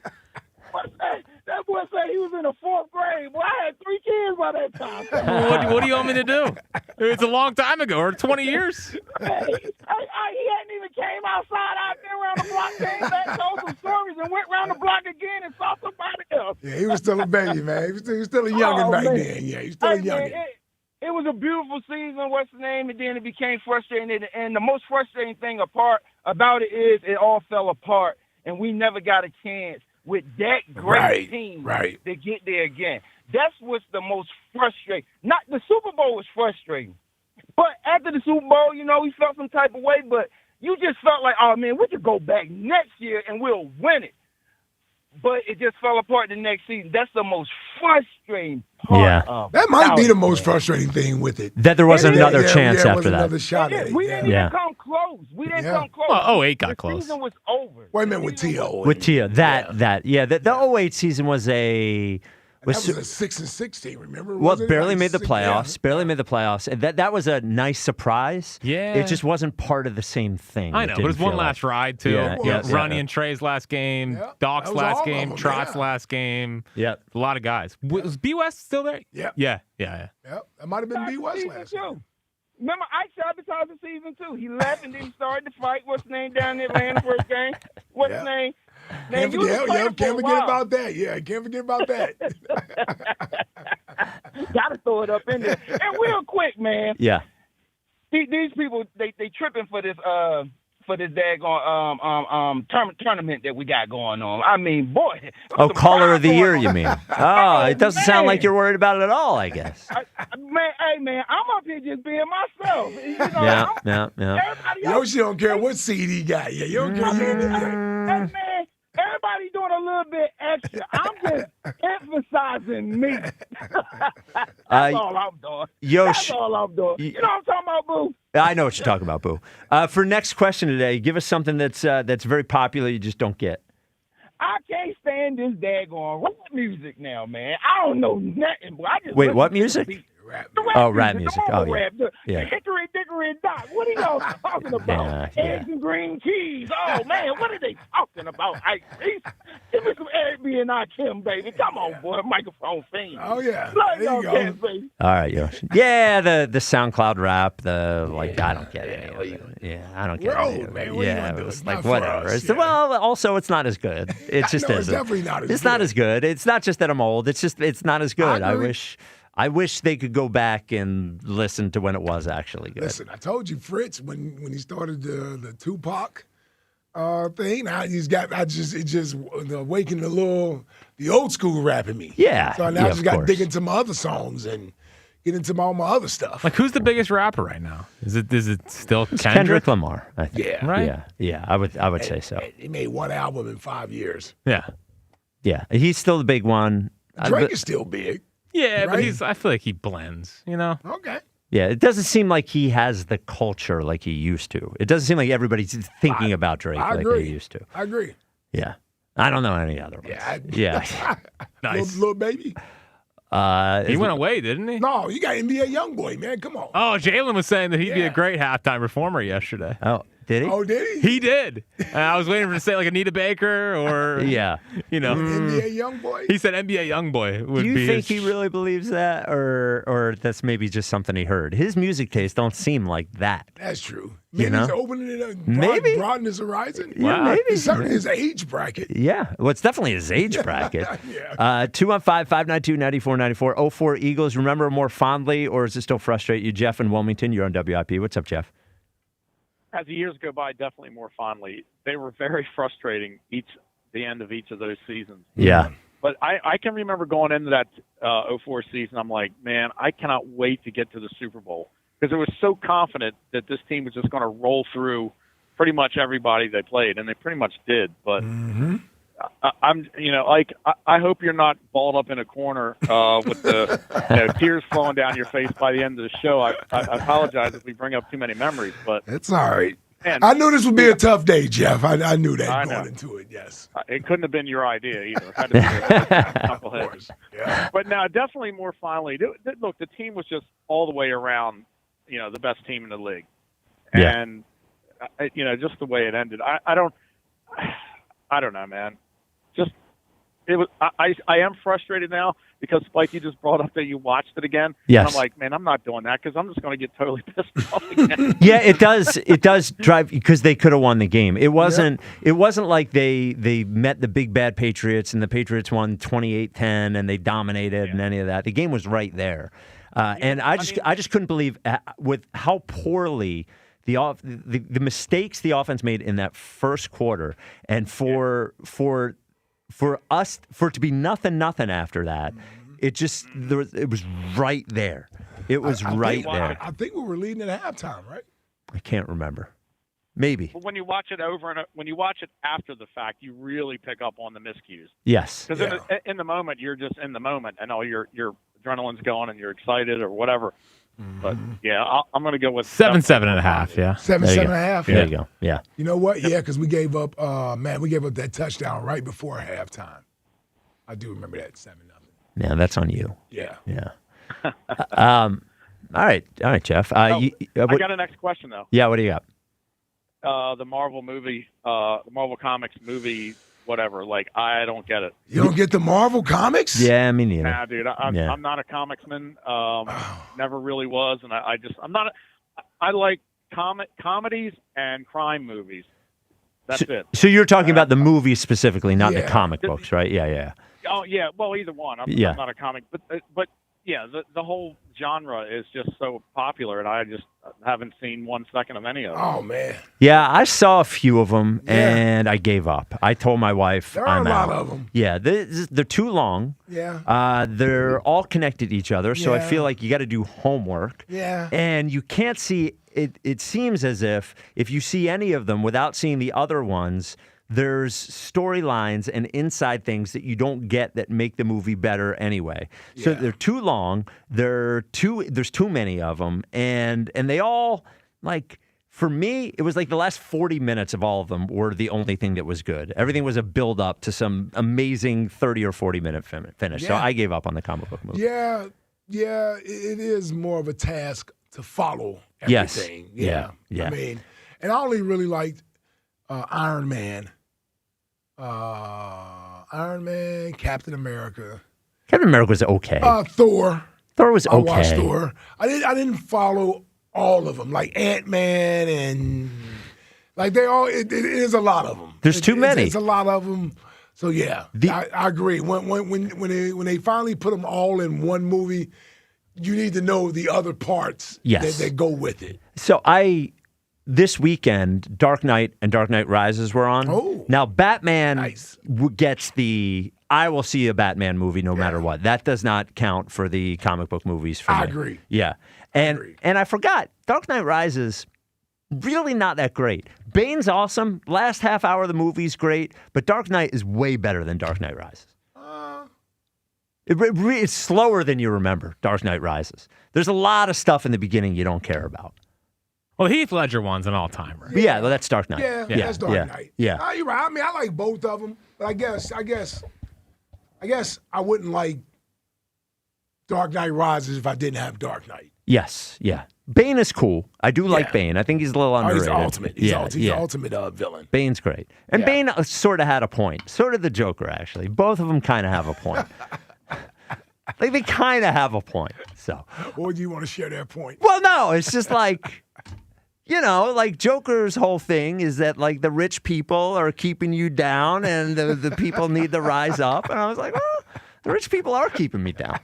That boy said he was in the 4th grade. Boy, I had 3 kids by that time. Well, what do you want me to do? It's a long time ago, or 20 years. He hadn't even came outside. I've been around the block, came back, told some stories, and went around the block again and saw somebody else. Yeah, he was still a baby, man. He was still a youngin' back man. then. Yeah, he was still a youngin'. It was a beautiful season, what's the name, and then it became frustrating. And the most frustrating thing about it is it all fell apart, and we never got a chance with that great team to get there again. That's what's the most frustrating. Not the Super Bowl was frustrating, but after the Super Bowl, we felt some type of way, but you just felt like, oh, man, we could go back next year and we'll win it. But it just fell apart the next season. That's the most frustrating part of that might be the most man. frustrating thing with it. That there was another chance after was that. Another shot at it. We didn't even come close. We didn't come close. Well, 08 got the close. The season was over. Wait a minute, with T.O. With Tia, the 08 season was That was a 6-6 team, remember? Well, barely made the playoffs. Barely made the playoffs. And that was a nice surprise. Yeah. It just wasn't part of the same thing. I know, but it was one last ride, too. Ronnie and Trey's last game, Doc's last game, Trott's last game. Yep. A lot of guys. Was B. West still there? Yep. Yeah. Yep. That might have been B. West last year. Remember, I sabotaged the season, too. He left and then he started to fight. What's his name down there playing the first game? What's his name? Can't forget about that. Yeah, can't forget about that. Gotta throw it up in there. And real quick, man. Yeah. These people, they tripping for this daggone tournament that we got going on. I mean, boy. Oh, caller of the year, you mean? Oh, it doesn't sound like you're worried about it at all, I guess. Man, I'm up here just being myself. You know, Yeah. Yoshi don't care what seed he got. Yeah, you don't care. Hey, man, everybody doing a little bit extra. I'm just emphasizing me. That's all I'm doing. That's all I'm doing. You know what I'm talking about, Boo? I know what you're talking about, Boo. For next question today, give us something that's very popular you just don't get. I can't stand this daggone rap music now, man. I don't know nothing. Boy. Wait, what music? Rap music. Oh, yeah. The Yeah. Hickory Dickory Dock. What are y'all talking about? Eggs and green cheese. Oh, man, what are they talking about? Give me some Airbnb and I Kim, baby. Come on, boy. Microphone fiend. Oh, yeah. There you go. Baby. All right, Yoshi. Yeah, the SoundCloud rap, I don't get it. Yeah, I don't get it. Man, Yeah, it was like, whatever. Well, also, it's not as good. It just isn't. It's definitely not as good. It's not as good. It's not just that I'm old. It's just, it's not as good. I wish they could go back and listen to when it was actually good. Listen, I told you, Fritz, when he started the Tupac thing, it just awakened the old school rap in me. Yeah. So now I just got to dig into my other songs and get into all my other stuff. Like, who's the biggest rapper right now? Is it still It's Kendrick? Kendrick Lamar, I think. Yeah. Right? Yeah, I would say so. He made one album in 5 years. Yeah. Yeah, he's still the big one. Drake is still big. Yeah, right? but I feel like he blends, you know? Okay. Yeah, it doesn't seem like he has the culture like he used to. It doesn't seem like everybody's thinking about Drake like they used to. I agree. Yeah. I don't know any other ones. Yeah. Nice. Little baby. He went away, didn't he? No, you got NBA Youngboy, man. Come on. Oh, Jalen was saying that he'd be a great halftime performer yesterday. Oh, did he? Oh, did He did. I was waiting for him to say like Anita Baker or Yeah. NBA Youngboy. He said NBA Youngboy would Do be you think he really believes that, or that's maybe just something he heard? His music tastes don't seem like that. That's true. You Maybe he's know? opening it up. Maybe. Broaden his horizon. Yeah, maybe. It's certainly his age bracket. Yeah, well, it's definitely his age bracket. 215-592-9494. 04 Eagles, remember more fondly, or does it still frustrate you? Jeff in Wilmington, you're on WIP. What's up, Jeff? As the years go by, definitely more fondly. They were very frustrating the end of each of those seasons. Yeah. But I can remember going into that 04 season, I'm like, man, I cannot wait to get to the Super Bowl. Because I was so confident that this team was just going to roll through pretty much everybody they played, and they pretty much did. But I hope you're not balled up in a corner with the tears flowing down your face by the end of the show. I apologize if we bring up too many memories, but it's all right. Man, I knew this would be a tough day, Jeff. I knew that going into it. Yes, it couldn't have been your idea either. It had to be a knucklehead. Yeah. But now, definitely more finally. Look, the team was just all the way around, the best team in the league, and just the way it ended. I don't know, man. Just it was. I am frustrated now because Spike, you just brought up that you watched it again. Yes. And I'm like, man, I'm not doing that because I'm just going to get totally pissed off again. Yeah, it does. It does drive because they could have won the game. It wasn't. It wasn't like they met the big bad Patriots and the Patriots won 28-10 and they dominated and any of that. The game was right there, and I just couldn't believe with how poorly the mistakes the offense made in that first quarter, and for it to be nothing after that, it was right there. It was right there. I think we were leading at halftime, right? I can't remember. Maybe. But when you watch it when you watch it after the fact, you really pick up on the miscues. Yes. Because in the moment, you're just in the moment, and all your adrenaline's going, and you're excited or whatever. But I'm going to go with 7.5. Yeah, 7.5. There you go. Yeah. You know what? Yeah, because we gave up. We gave up that touchdown right before halftime. I do remember that 7-0. Yeah, that's on you. Yeah. Yeah. All right, Jeff. I got a next question though. Yeah, what do you got? The Marvel movie, the Marvel Comics movie, whatever. Like, I don't get it. You don't get the Marvel comics? Yeah, me neither. Nah, dude. I'm not a comicsman. Never really was, and I'm not. I like comedies and crime movies. That's it. So you're talking about the movies specifically, not the comic books, right? Yeah. Oh yeah, well either one. I'm not a comic, but yeah, the whole genre is just so popular, and I just haven't seen 1 second of any of them. Oh man. Yeah, I saw a few of them, and I gave up. I told my wife, There are I'm a lot out. of them. Yeah, they're too long. Yeah. They're all connected to each other, so I Yeah. feel like you got to do homework. Yeah. And you can't see it. It seems as if you see any of them without seeing the other ones, there's storylines and inside things that you don't get that make the movie better anyway. So they're too long. There's too many of them, and they all, like, for me, it was like the last 40 minutes of all of them were the only thing that was good. Everything was a build up to some amazing 30 or 40 minute finish. So Yeah. I gave up on the comic book movie. Yeah, it is more of a task to follow Yes. everything. Yeah. I mean, and I only really liked Iron Man, Captain America. Captain America was okay. Thor. Thor was I watched okay. Thor. I didn't follow all of them, like Ant-Man and like they all. It is a lot of them. There's too many. It's a lot of them. So yeah, I agree. When they finally put them all in one movie, you need to know the other parts that go with it. So this weekend, Dark Knight and Dark Knight Rises were on. Oh. Now, Batman gets the I will see a Batman movie no matter what. That does not count for the comic book movies for me. I agree. Yeah. And I forgot, Dark Knight Rises, really not that great. Bane's awesome. Last half hour of the movie's great, but Dark Knight is way better than Dark Knight Rises. It's slower than you remember, Dark Knight Rises. There's a lot of stuff in the beginning you don't care about. Well, Heath Ledger one's an all-timer. Yeah, well, that's Dark Knight. Yeah, that's Dark Knight. Yeah. You're right. I mean, I like both of them, but I guess I wouldn't like Dark Knight Rises if I didn't have Dark Knight. Yes, yeah. Bane is cool. I do like Bane. I think he's a little underrated. He's the ultimate. He's the ultimate villain. Bane's great. And Bane sort of had a point. So did the Joker, actually. Both of them kind of have a point. Like, they kind of have a point. So. Or do you want to share that point? Well, no. It's just like, like Joker's whole thing is that, like, the rich people are keeping you down and the people need to rise up. And I was like, well, the rich people are keeping me down.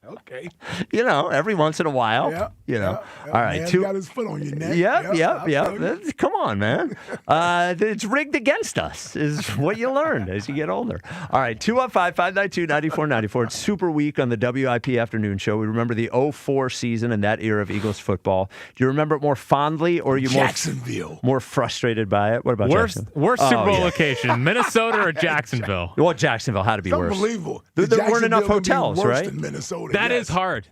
Okay. Every once in a while. Yeah. All right. Man got his foot on your neck. Yep. Come on, man. It's rigged against us is what you learn as you get older. All right. 215-592-9494. It's Super Week on the WIP Afternoon Show. We remember the 2004 season and that era of Eagles football. Do you remember it more fondly or are you more frustrated by it? What about Jacksonville? Worst Super Bowl location, Minnesota or Jacksonville? Well, Jacksonville had to be worse. Unbelievable. There weren't enough hotels, right? Than Minnesota. That is hard.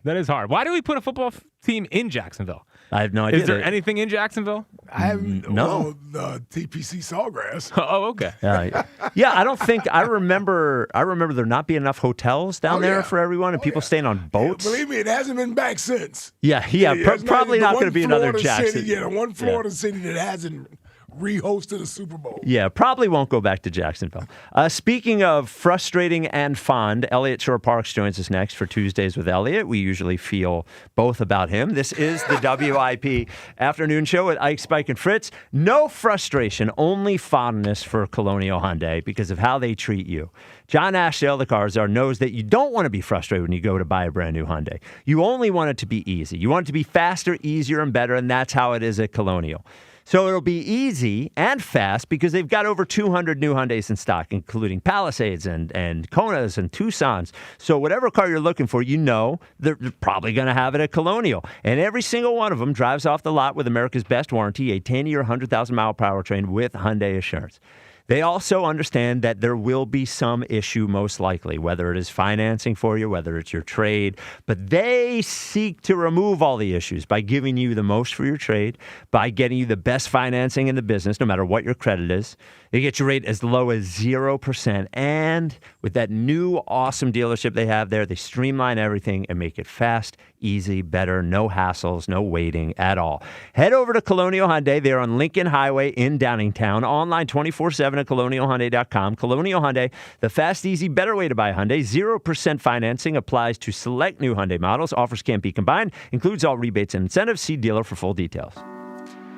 Why do we put a football team in Jacksonville? I have no idea. Is there anything in Jacksonville? I haven't. No. The TPC Sawgrass. Oh, okay. I don't think I remember there not being enough hotels down there for everyone and people staying on boats. Yeah, believe me, it hasn't been back since. Probably not going to be another Jackson. The one Florida city that hasn't rehosted a Super Bowl. Yeah, probably won't go back to Jacksonville. Speaking of frustrating and fond, Elliot Shore-Parks joins us next for Tuesdays with Elliot. We usually feel both about him. This is the WIP Afternoon Show with Ike, Spike, and Fritz. No frustration, only fondness for Colonial Hyundai because of how they treat you. John Ashdale, the car czar, knows that you don't want to be frustrated when you go to buy a brand new Hyundai. You only want it to be easy. You want it to be faster, easier, and better, and that's how it is at Colonial. So it'll be easy and fast because they've got over 200 new Hyundais in stock, including Palisades and Konas and Tucsons. So whatever car you're looking for, they're probably going to have it at Colonial. And every single one of them drives off the lot with America's best warranty, a 10-year, 100,000-mile powertrain with Hyundai Assurance. They also understand that there will be some issue most likely, whether it is financing for you, whether it's your trade, but they seek to remove all the issues by giving you the most for your trade, by getting you the best financing in the business, no matter what your credit is. They get your rate as low as 0%. And with that new awesome dealership they have there, they streamline everything and make it fast, easy, better, no hassles, no waiting at all. Head over to Colonial Hyundai. They're on Lincoln Highway in Downingtown. Online 24/7 at colonialhyundai.com. Colonial Hyundai, the fast, easy, better way to buy Hyundai. 0% financing applies to select new Hyundai models. Offers can't be combined. Includes all rebates and incentives. See dealer for full details.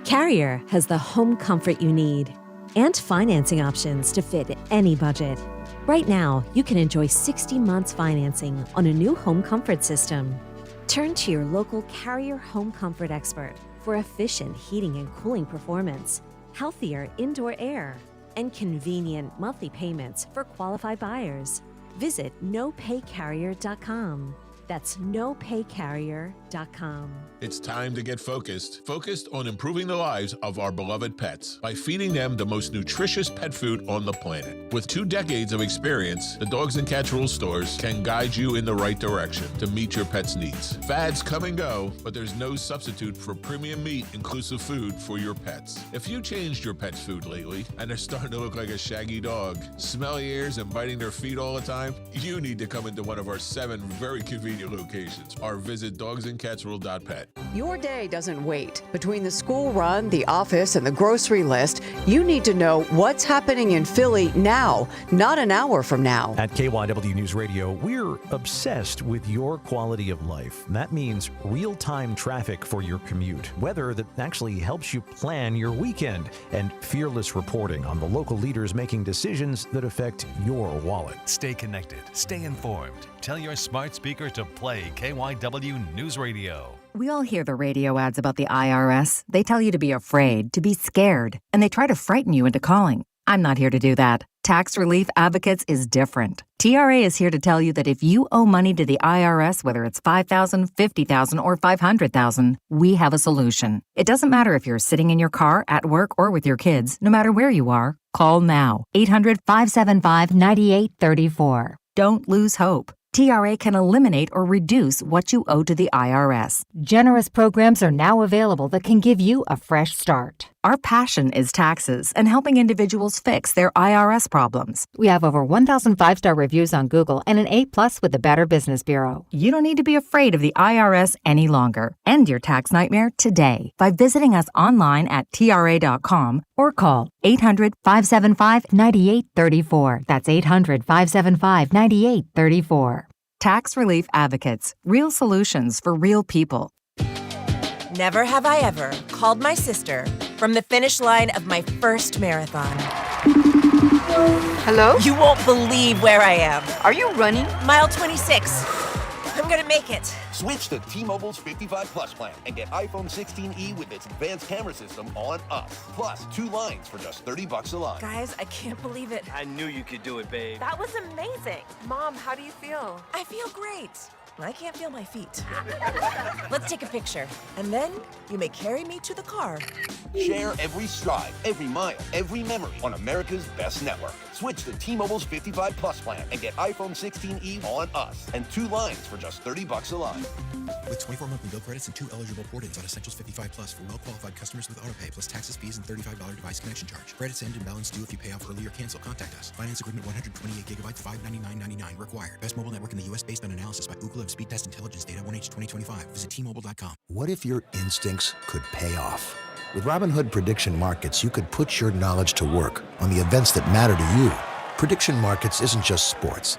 Carrier has the home comfort you need and financing options to fit any budget. Right now, you can enjoy 60 months financing on a new home comfort system. Turn to your local Carrier home comfort expert for efficient heating and cooling performance, healthier indoor air, and convenient monthly payments for qualified buyers. Visit nopaycarrier.com. That's nopaycarrier.com. It's time to get focused. Focused on improving the lives of our beloved pets by feeding them the most nutritious pet food on the planet. With 2 decades of experience, the Dogs and Cats Rules stores can guide you in the right direction to meet your pet's needs. Fads come and go, but there's no substitute for premium meat inclusive food for your pets. If you changed your pet's food lately and they're starting to look like a shaggy dog, smelly ears and biting their feet all the time, you need to come into one of our 7 very convenient locations or visit dogsandcatsrule.pet. Your day doesn't wait. Between the school run, the office, and the grocery list, you need to know what's happening in Philly now, not an hour from now. At KYW News Radio, we're obsessed with your quality of life. That means real-time traffic for your commute, weather that actually helps you plan your weekend, and fearless reporting on the local leaders making decisions that affect your wallet. Stay connected. Stay informed. Tell your smart speaker to play KYW News Radio. We all hear the radio ads about the IRS. They tell you to be afraid, to be scared, and they try to frighten you into calling. I'm not here to do that. Tax Relief Advocates is different. TRA is here to tell you that if you owe money to the IRS, whether it's $5,000, $50,000, or $500,000, we have a solution. It doesn't matter if you're sitting in your car, at work, or with your kids. No matter where you are, call now. 800-575-9834. Don't lose hope. TRA can eliminate or reduce what you owe to the IRS. Generous programs are now available that can give you a fresh start. Our passion is taxes and helping individuals fix their IRS problems. We have over 1,000 5-star reviews on Google and an A+ with the Better Business Bureau. You don't need to be afraid of the IRS any longer. End your tax nightmare today by visiting us online at TRA.com or call 800-575-9834. That's 800-575-9834. Tax Relief Advocates. Real solutions for real people. Never have I ever called my sister from the finish line of my first marathon. Hello? You won't believe where I am. Are you running? Mile 26. I'm gonna make it. Switch to T-Mobile's 55 Plus plan and get iPhone 16e with its advanced camera system on us. Plus 2 lines for just $30 a line. Guys, I can't believe it. I knew you could do it, babe. That was amazing. Mom, how do you feel? I feel great. I can't feel my feet. Let's take a picture. And then you may carry me to the car. Share every stride, every mile, every memory on America's best network. Switch to T-Mobile's 55 Plus plan and get iPhone 16e on us and 2 lines for just $30 a line. With 24 monthly bill credits and 2 eligible port-ins on Essentials 55 Plus for well-qualified customers with autopay plus taxes, fees, and $35 device connection charge. Credits end and balance due if you pay off early or cancel. Contact us. Finance agreement 128 gigabytes, $599.99 required. Best mobile network in the U.S. based on analysis by Ookla of Speed Test Intelligence data 1H 2025. Visit T-Mobile.com. What if your instincts could pay off? With Robinhood Prediction Markets, you could put your knowledge to work on the events that matter to you. Prediction Markets isn't just sports.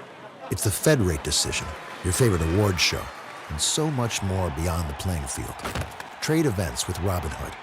It's the Fed rate decision, your favorite award show, and so much more beyond the playing field. Trade events with Robinhood.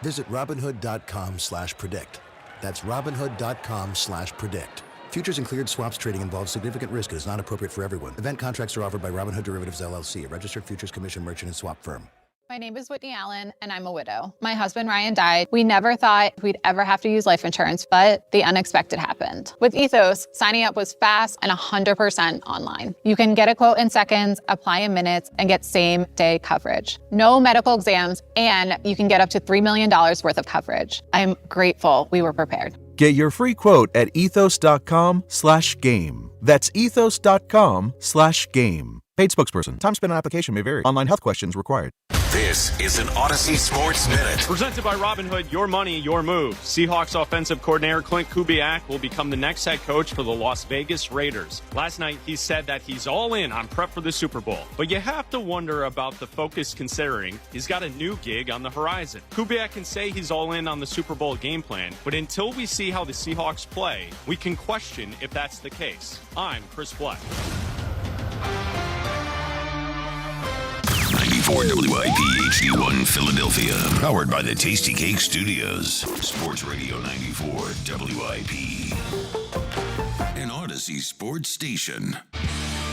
Visit Robinhood.com/predict. That's Robinhood.com/predict. Futures and cleared swaps trading involves significant risk and is not appropriate for everyone. Event contracts are offered by Robinhood Derivatives LLC, a registered futures commission merchant and swap firm. My name is Whitney Allen, and I'm a widow. My husband, Ryan, died. We never thought we'd ever have to use life insurance, but the unexpected happened. With Ethos, signing up was fast and 100% online. You can get a quote in seconds, apply in minutes, and get same-day coverage. No medical exams, and you can get up to $3 million worth of coverage. I'm grateful we were prepared. Get your free quote at ethos.com/game. That's ethos.com/game. Paid spokesperson. Time spent on application may vary. Online health questions required. This is an Odyssey Sports Minute. Presented by Robinhood, your money, your move. Seahawks offensive coordinator Clint Kubiak will become the next head coach for the Las Vegas Raiders. Last night, he said that he's all in on prep for the Super Bowl. But you have to wonder about the focus considering he's got a new gig on the horizon. Kubiak can say he's all in on the Super Bowl game plan, but until we see how the Seahawks play, we can question if that's the case. I'm Chris Black. 94 WIP HD1 Philadelphia. Powered by the Tasty Cake Studios. Sports Radio 94 WIP. An Odyssey Sports Station.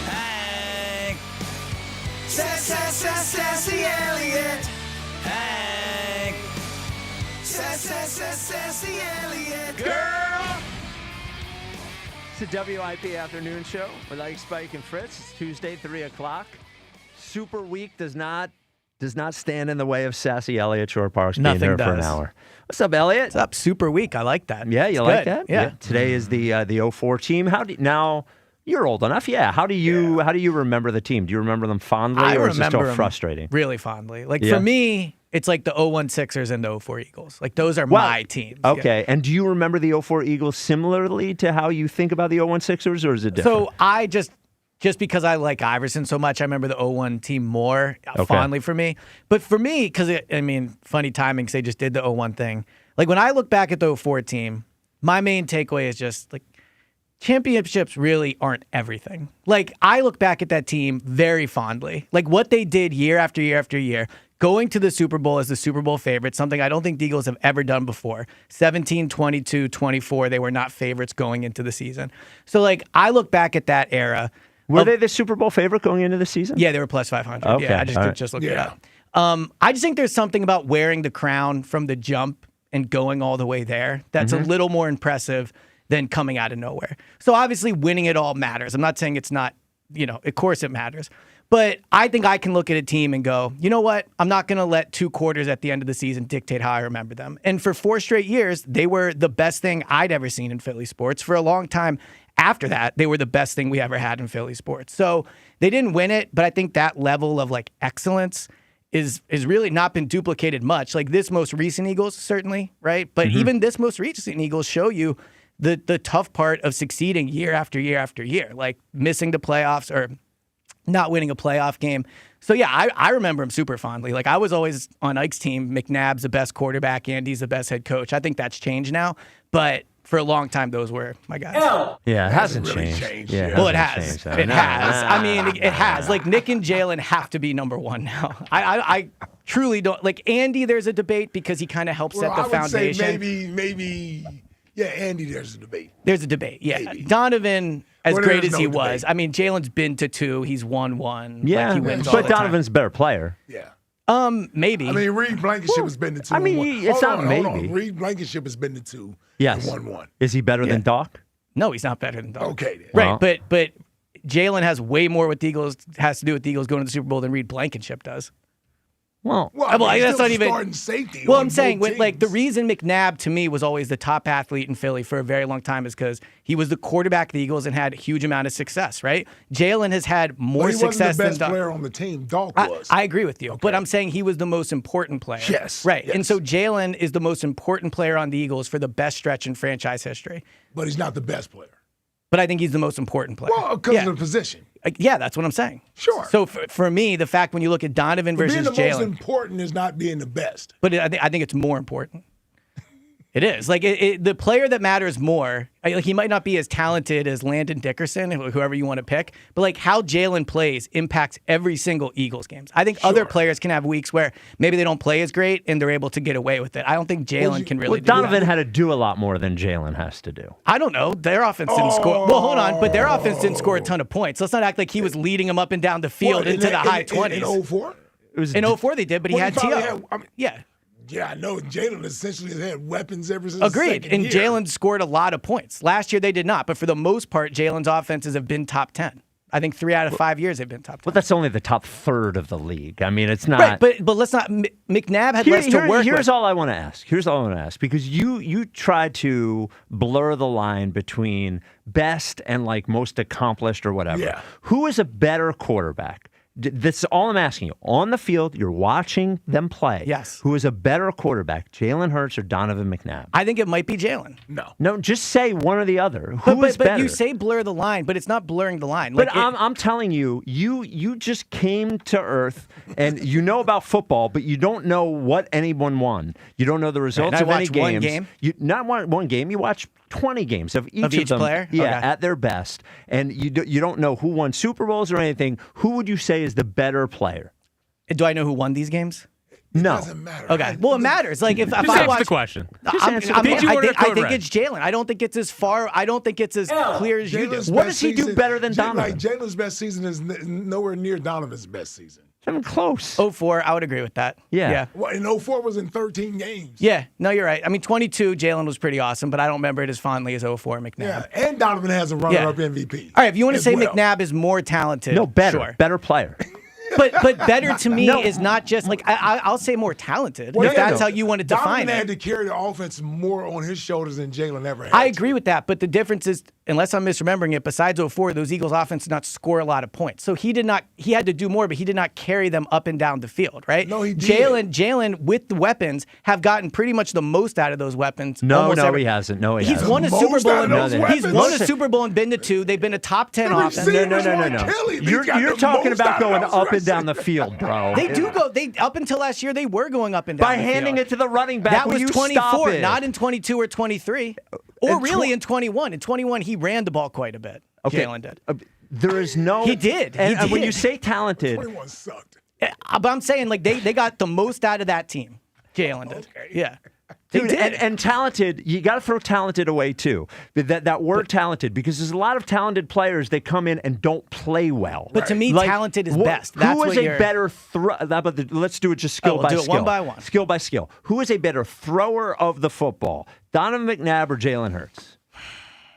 Hank. Sassy Elliott. Hank. Sassy Elliott. Girl. It's the WIP afternoon show with Ike, Spike, and Fritz. It's Tuesday, 3 o'clock. Super Week does not stand in the way of Sassy Elliott Shore Parks being there for an hour. What's up, Elliott? What's up, Super Week? I like that. Yeah, you like that? Yeah. Today is the 04 team. Now you're old enough. Yeah. How do you remember the team? Do you remember them fondly, or is it still frustrating? Really fondly. For me, it's like the 01 Sixers and the 04 Eagles. Like those are my teams. Okay. And do you remember the 04 Eagles similarly to how you think about the 01 Sixers, or is it different? So I just because I like Iverson so much, I remember the 01 team more fondly for me. But for me, because, funny timing because they just did the 01 thing. Like, when I look back at the 04 team, my main takeaway is just, like, championships really aren't everything. Like, I look back at that team very fondly. Like, what they did year after year after year, going to the Super Bowl as the Super Bowl favorite, something I don't think the Eagles have ever done before. 17, 22, 24, they were not favorites going into the season. So, like, I look back at that era. Were they the Super Bowl favorite going into the season? Yeah, they were plus 500. Okay, yeah, I just looked it up. I just think there's something about wearing the crown from the jump and going all the way there that's a little more impressive than coming out of nowhere. So obviously winning it all matters. I'm not saying it's not, of course it matters. But I think I can look at a team and go, you know what? I'm not going to let 2 quarters at the end of the season dictate how I remember them. And for 4 straight years, they were the best thing I'd ever seen in Philly sports. For a long time after that, they were the best thing we ever had in Philly sports. So they didn't win it, but I think that level of like excellence is really not been duplicated much. Like this most recent Eagles, certainly, right? But even this most recent Eagles show you the tough part of succeeding year after year after year, like missing the playoffs or not winning a playoff game. So, yeah, I remember him super fondly. Like, I was always on Ike's team. McNabb's the best quarterback. Andy's the best head coach. I think that's changed now. But for a long time, those were my guys. Yeah, it hasn't changed. Yeah, well, it has. It has. I mean, it has. Like, Nick and Jalen have to be number one now. I truly don't. Like, Andy, there's a debate because he kind of helped set the foundation. I would say maybe, Andy, there's a debate. There's a debate, yeah. Maybe. Donovan, as great as he was, debate. I mean, Jalen's been to 2. He's won 1. Yeah, like he wins all but the Donovan's a better player. Yeah. Maybe. I mean, Reed Blankenship has been to 2. I mean, it's not maybe. Hold on. Reed Blankenship has been to 2. Yes. And 1-1. Is he better than Doc? No, he's not better than Doc. Okay. Then. Right, but Jalen has way more with the Eagles, has to do with the Eagles going to the Super Bowl than Reed Blankenship does. Well, that's not even starting safety. Well, I'm saying the reason McNabb to me was always the top athlete in Philly for a very long time is because he was the quarterback of the Eagles and had a huge amount of success. Right? Jalen has had more success than than the best player on the team. Doc was. I agree with you, but I'm saying he was the most important player. Yes, right. Yes. And so Jalen is the most important player on the Eagles for the best stretch in franchise history. But he's not the best player. But I think he's the most important player. Well, because of the position. Yeah, that's what I'm saying. Sure. So for me, the fact when you look at Donovan versus Jalen, being the most important is not being the best. But I think it's more important. It is. Like, the player that matters more, like, he might not be as talented as Landon Dickerson, whoever you want to pick, but, like, how Jalen plays impacts every single Eagles game. I think other players can have weeks where maybe they don't play as great and they're able to get away with it. I don't think Jalen can really do that. Donovan had to do a lot more than Jalen has to do. I don't know. Their offense didn't score. Well, hold on. But their offense didn't score a ton of points. Let's not act like he was leading them up and down the field into the high 20s. In 04? In 04 they did, but he had T.O. Yeah. Yeah, I know. Jalen essentially has had weapons ever since. Agreed. And Jalen scored a lot of points. Last year they did not, but for the most part, Jalen's offenses have been top 10. I think 3 out of 5 years they've been top 10. Well, that's only the top third of the league. I mean, it's not. Right, but let's not. McNabb had less to work with. Here's all I want to ask. Because you try to blur the line between best and like most accomplished or whatever. Yeah. Who is a better quarterback, This is all I'm asking you. On the field, you're watching them play. Yes. Who is a better quarterback, Jalen Hurts or Donovan McNabb? I think it might be Jalen. No, just say one or the other. Who is but better? you say blur the line, but it's not blurring the line. But I'm telling you, you just came to Earth and you know about football, but you don't know what anyone won. You don't know the results of any games. One game? You not one game. You watch 20 games of each of them. Player? Yeah, Okay. at their best. And you don't know who won Super Bowls or anything. Who would you say is the better player? Do I know who won these games? No. Doesn't matter. Okay. Well, it matters. Like if I answer watch the question. I think it's Jalen. I don't think it's as far. I don't think it's as clear as you do. Jalen's What best does he do season- better than Donovan? Like Jalen's best season is nowhere near Donovan's best season. I'm close. 04, I would agree with that. Yeah. Well, in 04 was in 13 games. Yeah. No, you're right. I mean, 22, Jalen was pretty awesome, but I don't remember it as fondly as 04 McNabb. Yeah, and Donovan has a runner-up MVP. All right, if you want to as say well. McNabb is more talented, No, better. sure. Better player. But better to me is not just like I'll say more talented. Well, if that's how you want to define Donovan it. had to carry the offense more on his shoulders than Jalen ever had. I agree with that, but the difference is, unless I'm misremembering it, besides 04, those Eagles offense did not score a lot of points. So he had to do more, but he did not carry them up and down the field, right? No, he did. Jalen with the weapons have gotten pretty much the most out of those weapons. No, he hasn't. No, he He's hasn't. won a The Super most Bowl. out of those He's weapons? won a Super Bowl and been to 2. They've been a top 10 offense. No. You're talking about going up and down the field, bro. They do go. They up until last year, they were going up and down By the handing field. it to the running back. That Will was you 24, stop it? not in 22 or 23, or And really in 21. In 21, he ran the ball quite a bit. Okay. Jalen did. There is no. He did. And when you say talented, 21 sucked. But I'm saying like they got the most out of that team. Jalen did. Yeah. They dude, did. and talented, you got to throw talented away too. That word talented, because there's a lot of talented players that come in and don't play well. But to me, talented is best. That's who is what a better let's do it just skill we'll by do it skill. one by one. Skill by skill. Who is a better thrower of the football? Donovan McNabb or Jalen Hurts?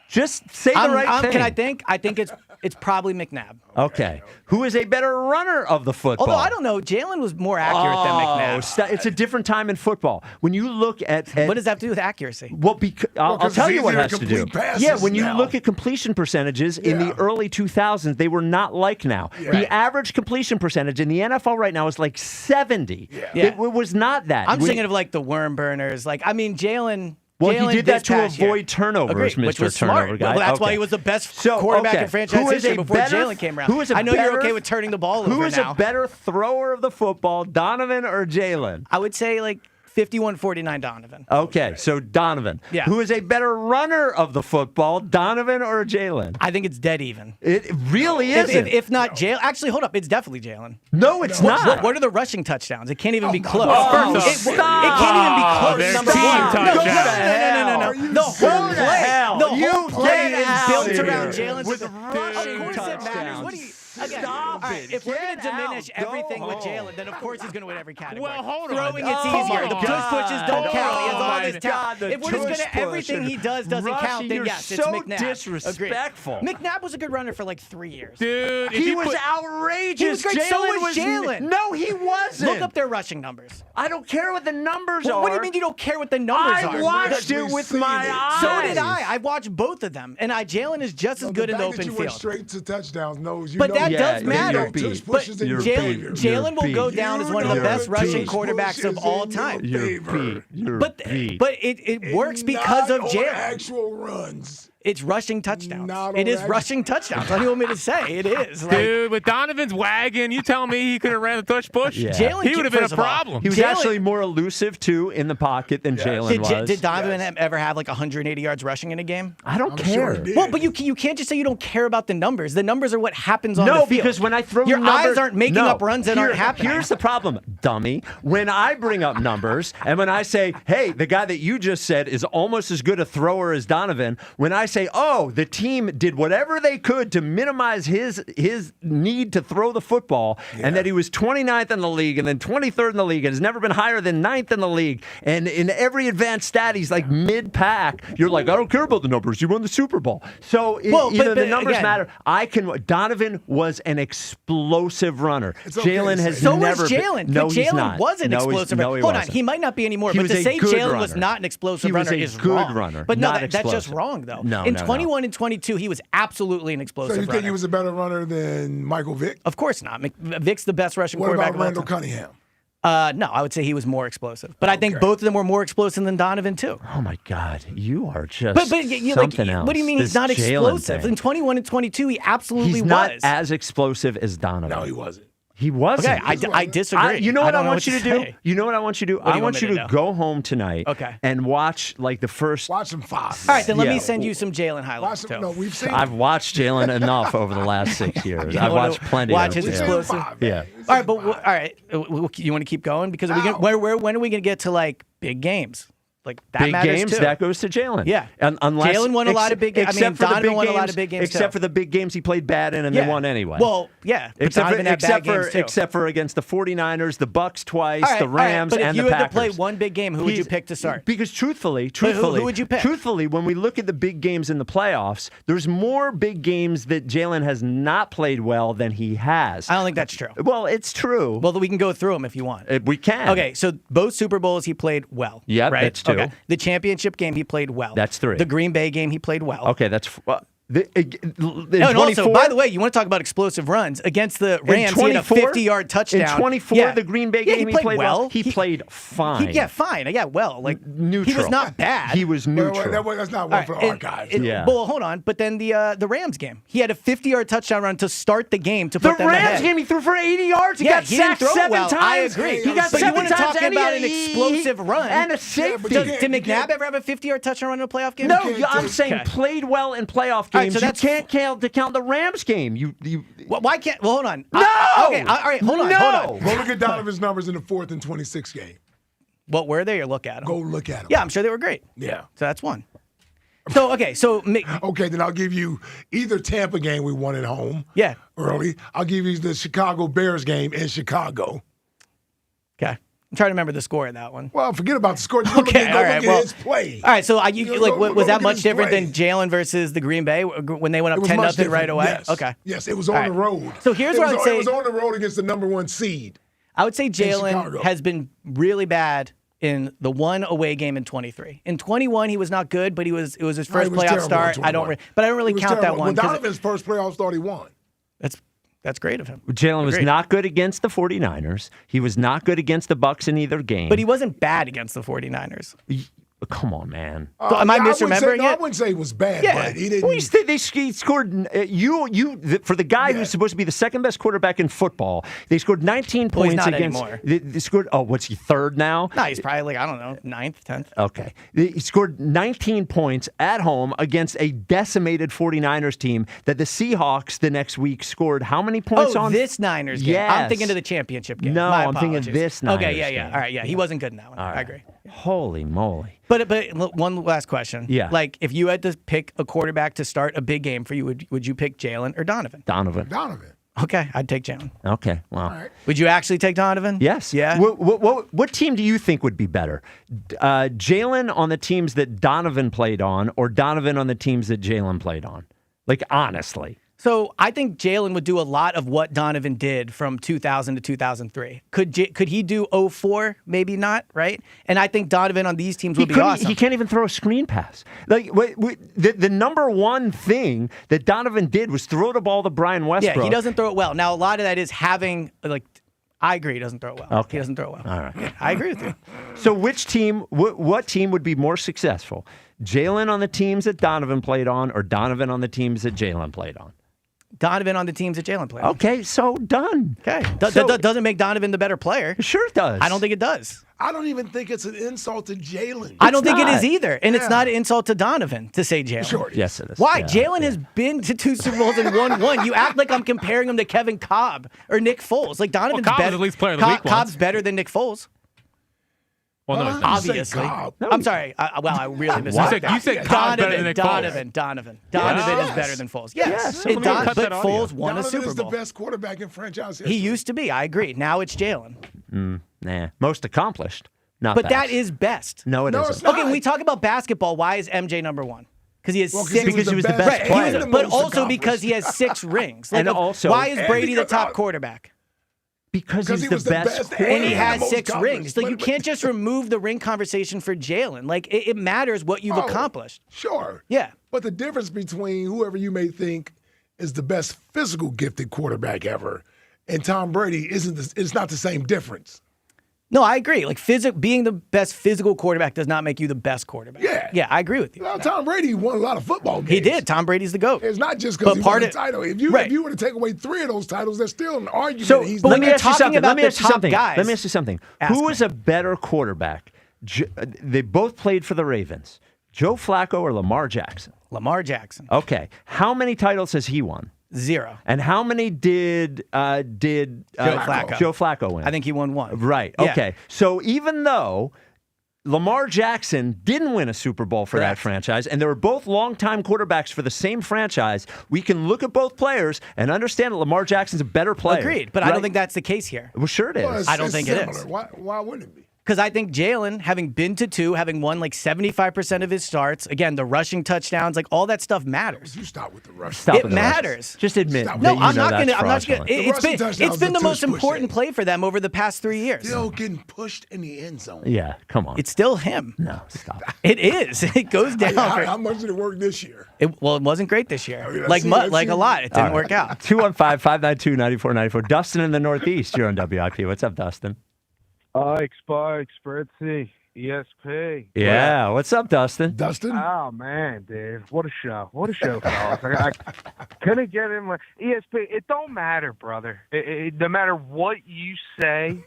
Just say the right thing. Can I think? I think it's probably McNabb. Okay. Who is a better runner of the football? Although I don't know, Jalen was more accurate than McNabb. It's a different time in football. When you look at what does that have to do with accuracy? Well, I'll tell you what it has to do. passes Yeah, when you now. look at completion percentages in the early 2000s, they were not like now. The average completion percentage in the NFL right now is like 70. Yeah. It was not that. I'm thinking of like the worm burners. Like, I mean, Jalen. Well, Jalen he did that this to past year. avoid turnovers, Agreed, which Mr. was Turnover smart. guy. Well, that's why Okay. he was the best So, quarterback okay. in franchise Who is history a before better- Jalen came around. who is a I know you're better- okay with turning the ball over Who is now. a better thrower of the football, Donovan or Jalen? I would say like 51-49 Donovan. Okay, so Donovan. Yeah. Who is a better runner of the football, Donovan or Jalen? I think it's dead even. It really isn't. If not Jalen. Actually, hold up. It's definitely Jalen. No, it's not. What are the rushing touchdowns? It can't even be close. Stop. It can't even be close. There's Number team one. touchdowns. No. The whole play. The You whole play get is out built here around Jalen. with Of rushing course it matters. touchdowns. What do you... Again, Stop all right, it. if we're going to Get diminish out. Go everything with home. Jalen, then of course he's going to win every category. Well, hold on. Throwing, it's Oh, easier. The my push pushes don't God. count. He has all this God, talent. the If we're just going tush to everything push he does doesn't Rushing, count, then you're yes, it's so McNabb. disrespectful. Agreed. McNabb was a good runner for like 3 years. Dude, if He you was put, outrageous. He was great. So Jalen was Jalen. No, he wasn't. Look up their rushing numbers. I don't care what the numbers are. What do you mean you don't care what the numbers are? I watched it with my eyes. So did I. I watched both of them, and Jalen is just as good in the open You went field. straight to touchdowns. Knows you But know that you does know matter. you tush But pushes in your favor. Jalen will go down as one of the You best know rushing tush quarterbacks of pushes all in your time. favor. But it works because of Not on Jalen. actual runs. It's rushing touchdowns. Not It on is act- rushing touchdowns. What do you want me to say? It is. Like, dude, with Donovan's wagon, you tell me he could have ran the tush push? Yeah. Jalen, He would have been a first of all, problem. He was Jalen- actually more elusive, too, in the pocket than Jalen was. Did Donovan ever have like 180 yards rushing in a game? I don't I'm care. sure he did. Well, but you can't just say you don't care about the numbers. The numbers are what happens on the No, field. because when I throw your numbers, eyes aren't making no. up runs that aren't happening. Here's the problem, dummy. When I bring up numbers and when I say, hey, the guy that you just said is almost as good a thrower as Donovan, when I say, oh, the team did whatever they could to minimize his need to throw the football, and that he was 29th in the league and then 23rd in the league and has never been higher than 9th in the league, and in every advanced stat he's like mid-pack, you're like, I don't care about the numbers. You won the Super Bowl. So the numbers again, matter. Donovan was an explosive runner. It's okay Jalen to has say So never was Jalen. been. No, but he's Jalen not. was an No, explosive no, runner. he Hold on, wasn't. he might not be anymore. He but was to a say good Jalen was runner. not an explosive He was runner a is good wrong. runner, But no, not that's just explosive. wrong though. No. In 21 and 22, he was absolutely an explosive So you think runner. he was a better runner than Michael Vick? Of course not. Vic's the best rushing What quarterback about of all Randall time. Cunningham? No, I would say he was more explosive. But I think both of them were more explosive than Donovan, too. Oh, my God. You are just Something else. What do you mean This he's not Jalen explosive? thing. In 21 and 22, he absolutely He's not was. as explosive as Donovan. No, he wasn't. He wasn't. Okay, I disagree. You know what I don't want you to do? say. You know what I want you to do? What do I you want want you me to to do? go home tonight and watch like the first. Watch some Fox. All right, then let Yeah. me send you some Jalen highlights, too. No, we've seen. I've watched Jalen enough over the last 6 years. You I've wanna watched plenty watch of his him. explosive. Yeah. All right, but all right, you want to keep going because when are we going to get to like big games? Like that Big matters games, too. that goes to Jalen. Yeah. And unless Jalen won a lot of big games. I mean, Donovan won a lot of big games except too. for the big games he played bad in and they won anyway. Well, yeah. But Donovan had bad games too. Except for against the 49ers, the Bucks twice, All right, the Rams, but and if the you had Packers. to play one big game, who would you pick to start? Because truthfully, who would you pick? Truthfully, when we look at the big games in the playoffs, there's more big games that Jalen has not played well than he has. I don't think that's true. Well, it's true. Well, we can go through them if you want. We can. Okay, so both Super Bowls he played well. Yeah, right? that's two. Okay. The championship game he played well. That's three. The Green Bay game he played well. Okay, that's. And also, by the way, you want to talk about explosive runs against the Rams? He had a 50-yard touchdown. In 24, the Green Bay game, he played well. He played fine. Fine. Yeah, well, like neutral. He was not bad. He was neutral. That's not one for the archives. Well, hold on. But then the Rams game, he had a 50-yard touchdown run to start the game to put them ahead. The Rams game, he threw for 80 yards. He got sacked didn't throw 7 well. times. I agree. He got but 7 you want to times. talk about an explosive run and a safety. Did McNabb ever have a 50-yard touchdown run in a playoff game? No, I'm saying played well in playoff games. So you can't count the Rams game. Why can't? Well, hold on. No. Okay. All right. Hold on. Go look at Donovan's numbers in the 4th and 26 game. What were they? Or look at them. Go look at them. Yeah, I'm sure they were great. Yeah. So that's one. So okay. Okay, then I'll give you either Tampa game we won at home. Yeah. Early. I'll give you the Chicago Bears game in Chicago. Okay. I'm trying to remember the score in that one. Well, forget about the score. Okay, all right. Well, his play. All right. So was that much different play. than Jalen versus the Green Bay when they went up 10-0 right away? Yes. Okay. Yes, it was on the road. So here's what I would say. It was on the road against the number 1 seed. I would say Jalen has been really bad in the one away game in 23. In 21, he was not good, but it was his first playoff start. I don't really count that one. Well, Donovan's first playoff start he won. That's great of him. Jalen was not good against the 49ers. He was not good against the Bucks in either game. But he wasn't bad against the 49ers. Come on, man. So am I misremembering it? I wouldn't say he was bad, but he didn't. Well, he scored. For the guy who's supposed to be the second best quarterback in football, they scored 19 points he's not against. anymore. They scored. Oh, what's he, third now? No, he's probably I don't know, 9th, 10th. Okay. He scored 19 points at home against a decimated 49ers team that the Seahawks the next week scored how many points on? This Niners game. Yes. I'm thinking of the championship game. No, My I'm thinking apologies. this Niners Okay, yeah. game. All right, yeah. He wasn't good in that one. All right. I agree. Holy moly. But one last question. Yeah. Like, if you had to pick a quarterback to start a big game for you, would you pick Jalen or Donovan? Donovan. Okay, I'd take Jalen. Okay, well. Right. Would you actually take Donovan? Yes. Yeah? What team do you think would be better? Jalen on the teams that Donovan played on or Donovan on the teams that Jalen played on? Like, honestly. So I think Jalen would do a lot of what Donovan did from 2000 to 2003. Could he do 04? Maybe not, right? And I think Donovan on these teams would be awesome. He can't even throw a screen pass. Like the number one thing that Donovan did was throw the ball to Brian Westbrook. Yeah, he doesn't throw it well. Now, a lot of that is having, I agree he doesn't throw it well. Okay. He doesn't throw it well. All right. Yeah, I agree with you. So which team, what team would be more successful? Jalen on the teams that Donovan played on or Donovan on the teams that Jalen played on? Donovan on the teams that Jalen played on. Okay, so done. Okay. Doesn't make Donovan the better player. Sure it does. I don't think it does. I don't even think it's an insult to Jalen. I don't think it is either. And it's not an insult to Donovan to say Jalen. Sure. Yes, it is. Why? Yeah, Jalen has been to 2 Super Bowls and won one. You act like I'm comparing him to Kevin Cobb or Nick Foles. Like Donovan's Cobb was better. at least player of the week Cobb's once. better than Nick Foles. Well, no, it's Obviously. I'm sorry. I really missed You said Cobb's better than Nick Donovan is better than Foles. Yes. Let me cut But that audio. Foles won a Donovan Super is the Bowl. best quarterback in franchise history. He used to be. I agree. Now it's Jalen. Nah, most accomplished. Not But best. that is best. No, it No, isn't. it's not. Okay, when we talk about basketball, why is MJ number one? Because he has Well, 'cause six. Because he was the best Right, player. but also because he has 6 rings. Like, And also- why is and Brady the because- top quarterback? Because he's he the was the best best And he the has most 6 accomplished. rings. Like, you can't just remove the ring conversation for Jalen. Like, it matters what you've accomplished. Sure. Yeah. But the difference between whoever you may think is the best physical gifted quarterback ever and Tom Brady it's not the same difference. No, I agree. Like, being the best physical quarterback does not make you the best quarterback. Yeah, I agree with you. Well, Tom Brady won a lot of football games. He did. Tom Brady's the GOAT. It's not just because he won a title. If you were to take away 3 of those titles, there's still an argument. So he's let me not- ask you something. Let me ask you something. guys. Let me ask you something. Who is a better quarterback? They both played for the Ravens. Joe Flacco or Lamar Jackson? Lamar Jackson. Okay. How many titles has he won? 0. And how many did Joe Flacco win? I think he won 1. Right. Yeah. Okay. So even though Lamar Jackson didn't win a Super Bowl for that franchise, and they were both longtime quarterbacks for the same franchise, we can look at both players and understand that Lamar Jackson's a better player. Agreed, but I don't think that's the case here. Well, sure it is. Well, I don't it's think similar. it is. Why wouldn't it be? Because I think Jalen, having been to 2, having won like 75% of his starts, again, the rushing touchdowns, like all that stuff matters. You stop with the rush. It matters. Just admit. No, I'm not going to. I'm not going to. It's been the most push important play for them over the past 3 years. Still getting pushed in the end zone. Yeah, come on. It's still him. No, stop. It is. It goes down. How much did it work this year? It wasn't great this year. Let's see. A lot. It didn't work out. 215-592-9494. Dustin in the Northeast. You're on WIP. What's up, Dustin? Spike, Spritzy, ESP. Yeah, what's up, Dustin? Oh, man, Dave. What a show. What a show, fellas. I couldn't get in my ESP. It don't matter, brother. No matter what you say,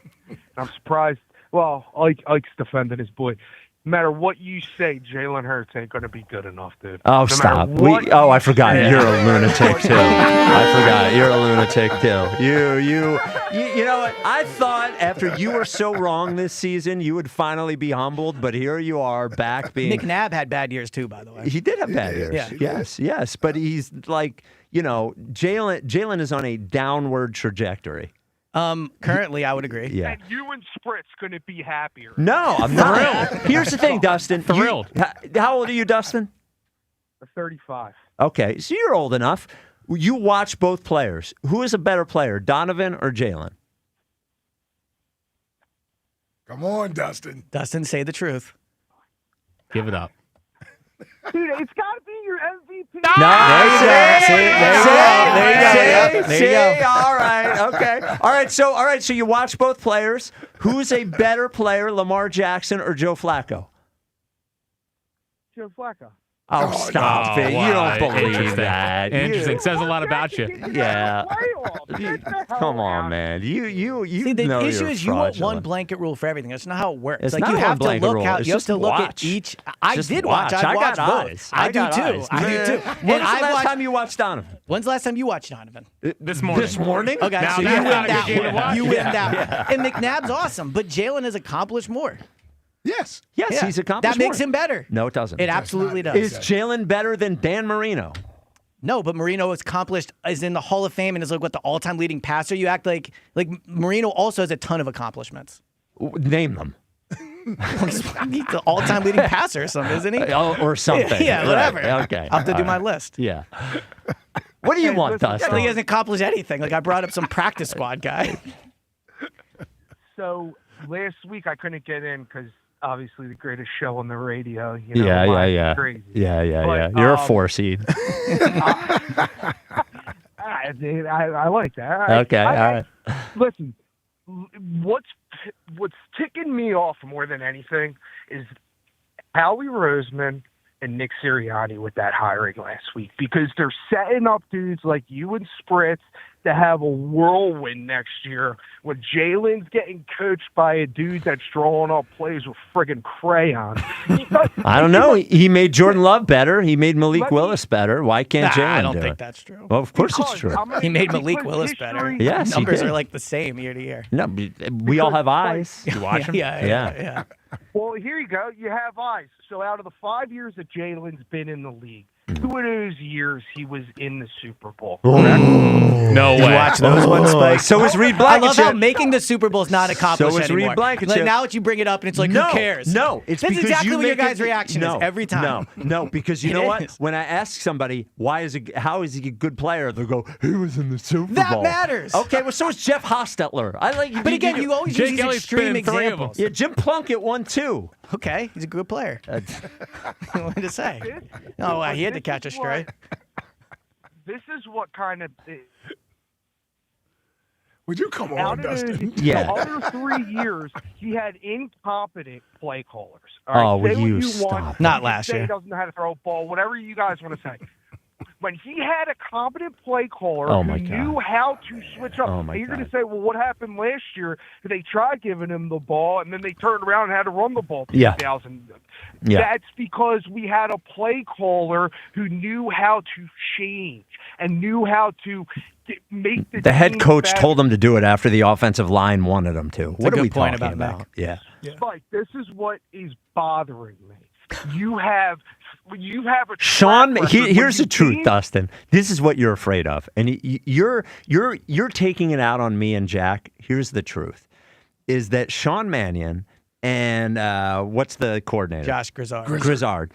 I'm surprised. Well, Ike's defending his boy. No matter what you say, Jalen Hurts ain't going to be good enough, dude. Oh, no stop. I forgot. You're a lunatic, too. I forgot. You're a lunatic, too. You know what? I thought after you were so wrong this season, you would finally be humbled, but here you are back being... McNabb had bad years, too, by the way. He did have bad years. Yeah. Yes. But he's like, Jalen is on a downward trajectory. Currently, I would agree. Yeah. And you and Spritz couldn't be happier. No, I'm not. Here's the thing, Dustin. Thrilled. How old are you, Dustin? 35. Okay, so you're old enough. You watch both players. Who is a better player, Donovan or Jalen? Come on, Dustin. Dustin, say the truth. Give it up. Dude, it's got to be your MVP. There you go. All right. Okay. All right. So you watch both players. Who's a better player, Lamar Jackson or Joe Flacco? Joe Flacco. Oh, stop it. You don't believe Interesting. that. Interesting. Says a lot about you. Yeah. Come on, man. You See, the know issue you're is you want one fraudulent. blanket rule for everything. That's not how it works. It's like not you a have to one-blanket look rule. how It's you have just to look watch. at each. I Just did watch. watch. I I watched got both. eyes. I I got do too. eyes. I do too. When was the last time you watched Donovan? When's the last time you watched Donovan? This morning. This morning? Okay, Now so you that's win not a good that game to one. watch. You win that one. And McNabb's awesome, but Jalen has accomplished more. Yes. Yes, Yeah. he's accomplished That makes more. him better. No, it doesn't. It absolutely does. Is Jalen better than Dan Marino? No, but Marino is accomplished, is in the Hall of Fame and is like what the all-time leading passer. You act like Marino also has a ton of accomplishments. Name them. He's the all-time leading passer or something, isn't he? Or something. Yeah, whatever. Right. Okay. I'll have to do All my right. list. Yeah. What do you want, listen, Yeah, Dustin? he hasn't accomplished anything. Like I brought up some practice squad guy. So last week I couldn't get in because obviously the greatest show on the radio. You know, Yeah. Crazy. Yeah. But, You're a 4 seed. Dude, I like that. Okay, all right. Listen, what's ticking me off more than anything is Howie Roseman and Nick Sirianni with that hiring last week, because they're setting up dudes like you and Spritz to have a whirlwind next year when Jalen's getting coached by a dude that's drawing up plays with friggin' crayons. I don't know. He made Jordan Love better. He made Malik Willis better. Why can't Jalen I don't do think it? that's true. Well, of course it's true. He made Malik Willis better. Yes, he Numbers did. are like the same year to year. No, we all have eyes. You watch him? Yeah. Well, here you go. You have eyes. So out of the 5 years that Jalen's been in the league, 2 of those years he was in the Super Bowl. No way. You watch those ones, Spike? So is Reed I love how Blankenship. making the Super Bowl is not accomplished So is Reed anymore. Blankenship. Like, now that you bring it up, and it's like, No, who cares? No, it's That's because exactly you what your make guys' reaction is every time. No, because you It know what? is. When I ask somebody how is he a good player, they'll go, he was in the Super That Bowl. matters. Okay, well, so is Jeff Hostetler. But again, you always use these extreme examples. Yeah, Jim Plunkett won too. Okay, he's a good player. What to say? Oh, he had to catch a stray. This is what kind of. Would you come Out on, of Dustin? Yeah. The other 3 years, he had incompetent play callers. Oh, All right? will Say what you you stop. want. Not You last say year. He doesn't know how to throw a ball, whatever you guys want to say. When he had a competent play caller Oh, who my God. knew how to switch up, Oh, my and you're going God. to say, well, what happened last year? They tried giving him the ball, and then they turned around and had to run the ball. Yeah. 2000. Yeah. That's because we had a play caller who knew how to change and knew how to make the The head team coach better. told him to do it after the offensive line wanted him to. What a are we good point talking about Mac. Yeah. Spike, this is what is bothering me. You have a Sean, track record here's when the truth, you Dustin. This is what you're afraid of, and you're taking it out on me and Jack. Here's the truth: is that Sean Mannion and what's the coordinator? Josh Grizzard. Grizzard.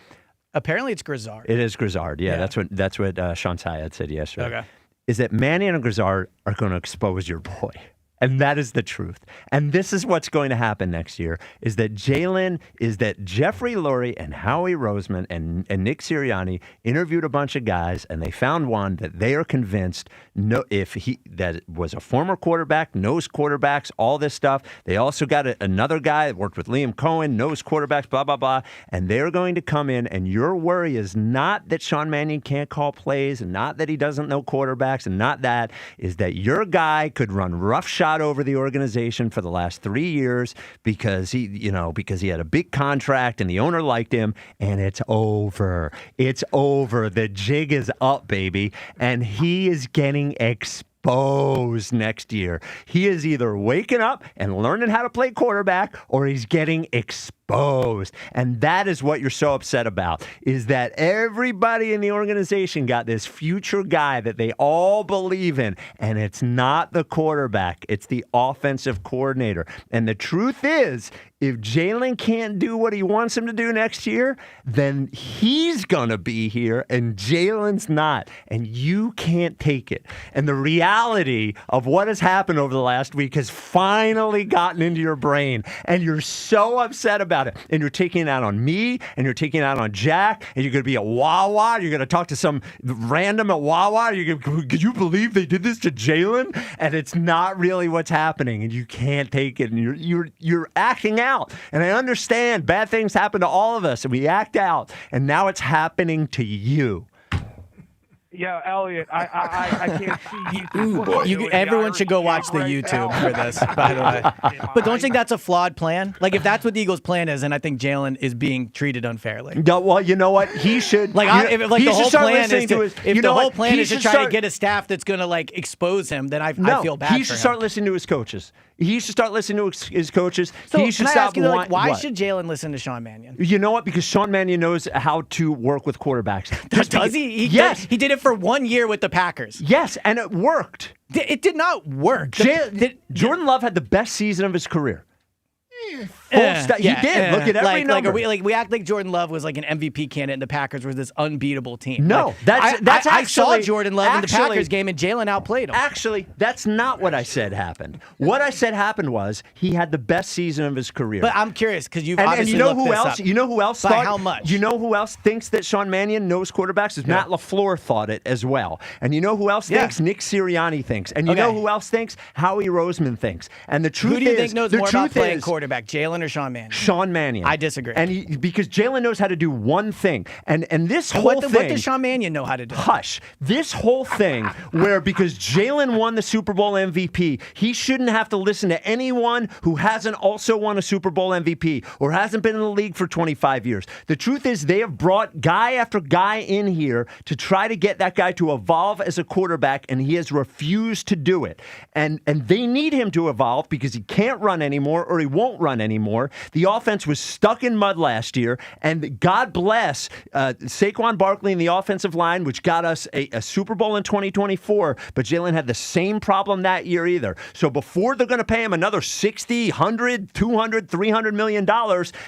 Apparently, it's Grizzard. It is Grizzard. Yeah, Yeah. that's what Sean Syed said yesterday. Okay. Is that Mannion and Grizzard are going to expose your boy. And that is the truth. And this is what's going to happen next year, is that Jeffrey Lurie and Howie Roseman and Nick Sirianni interviewed a bunch of guys, and they found one that they are convinced that was a former quarterback, knows quarterbacks, all this stuff. They also got another guy that worked with Liam Cohen, knows quarterbacks, blah, blah, blah. And they're going to come in, and your worry is not that Sean Mannion can't call plays, and not that he doesn't know quarterbacks, and not that, is that your guy could run roughshod over the organization for the last 3 years because he had a big contract and the owner liked him, and it's over. It's over. The jig is up, baby, and he is getting exposed next year. He is either waking up and learning how to play quarterback, or he's getting exposed. And that is what you're so upset about, is that everybody in the organization got this future guy that they all believe in, and it's not the quarterback. It's the offensive coordinator. And the truth is, if Jalen can't do what he wants him to do next year, then he's going to be here and Jalen's not. And you can't take it. And the reality of what has happened over the last week has finally gotten into your brain. And you're so upset about it. And you're taking it out on me, and you're taking it out on Jack, and you're going to be at Wawa. You're going to talk to some random at Wawa. Could you believe they did this to Jalen? And it's not really what's happening, and you can't take it. And you're acting out. And I understand bad things happen to all of us, and we act out. And now it's happening to you. Yeah, Elliot, I can't see you. Everyone should go watch the YouTube for this, by the way. But don't you think that's a flawed plan? Like, if that's what the Eagles' plan is, then I think Jalen is being treated unfairly. No, well, you know what? He should. If the whole plan is to try to get a staff that's going to expose him, then I feel bad for him. He should start listening to his coaches. He should start listening to his coaches. So he should can I stop. ask you, why should Jalen listen to Sean Mannion? You know what? Because Sean Mannion knows how to work with quarterbacks. Does he? Yes. He did it for 1 year with the Packers. Yes, and it worked. It did not work. Jordan Love had the best season of his career. He did. Look at every number. We act like Jordan Love was like an MVP candidate, and the Packers were this unbeatable team. No, I saw Jordan Love in the Packers game, and Jalen outplayed him. Actually, that's not what I said happened. What I said happened was he had the best season of his career. But I'm curious because you've and obviously you know looked who this else? up. You know who else? By thought, how much? You know who else thinks that Sean Mannion knows quarterbacks? Is Matt LaFleur thought it as well. And you know who else thinks? Nick Sirianni thinks. And you know who else thinks? Howie Roseman thinks. And the truth is, who do you think knows more about playing quarterback, Jalen or Sean Mannion? Sean Mannion. I disagree. And because Jalen knows how to do one thing. And this whole what thing. What does Sean Mannion know how to do? Hush. This whole thing where because Jalen won the Super Bowl MVP, he shouldn't have to listen to anyone who hasn't also won a Super Bowl MVP or hasn't been in the league for 25 years. The truth is they have brought guy after guy in here to try to get that guy to evolve as a quarterback, and he has refused to do it. And they need him to evolve because he can't run anymore or he won't run run anymore. The offense was stuck in mud last year, and God bless Saquon Barkley and the offensive line, which got us a Super Bowl in 2024, but Jalen had the same problem that year either. So before they're going to pay him another $60, $100, $200, $300 million,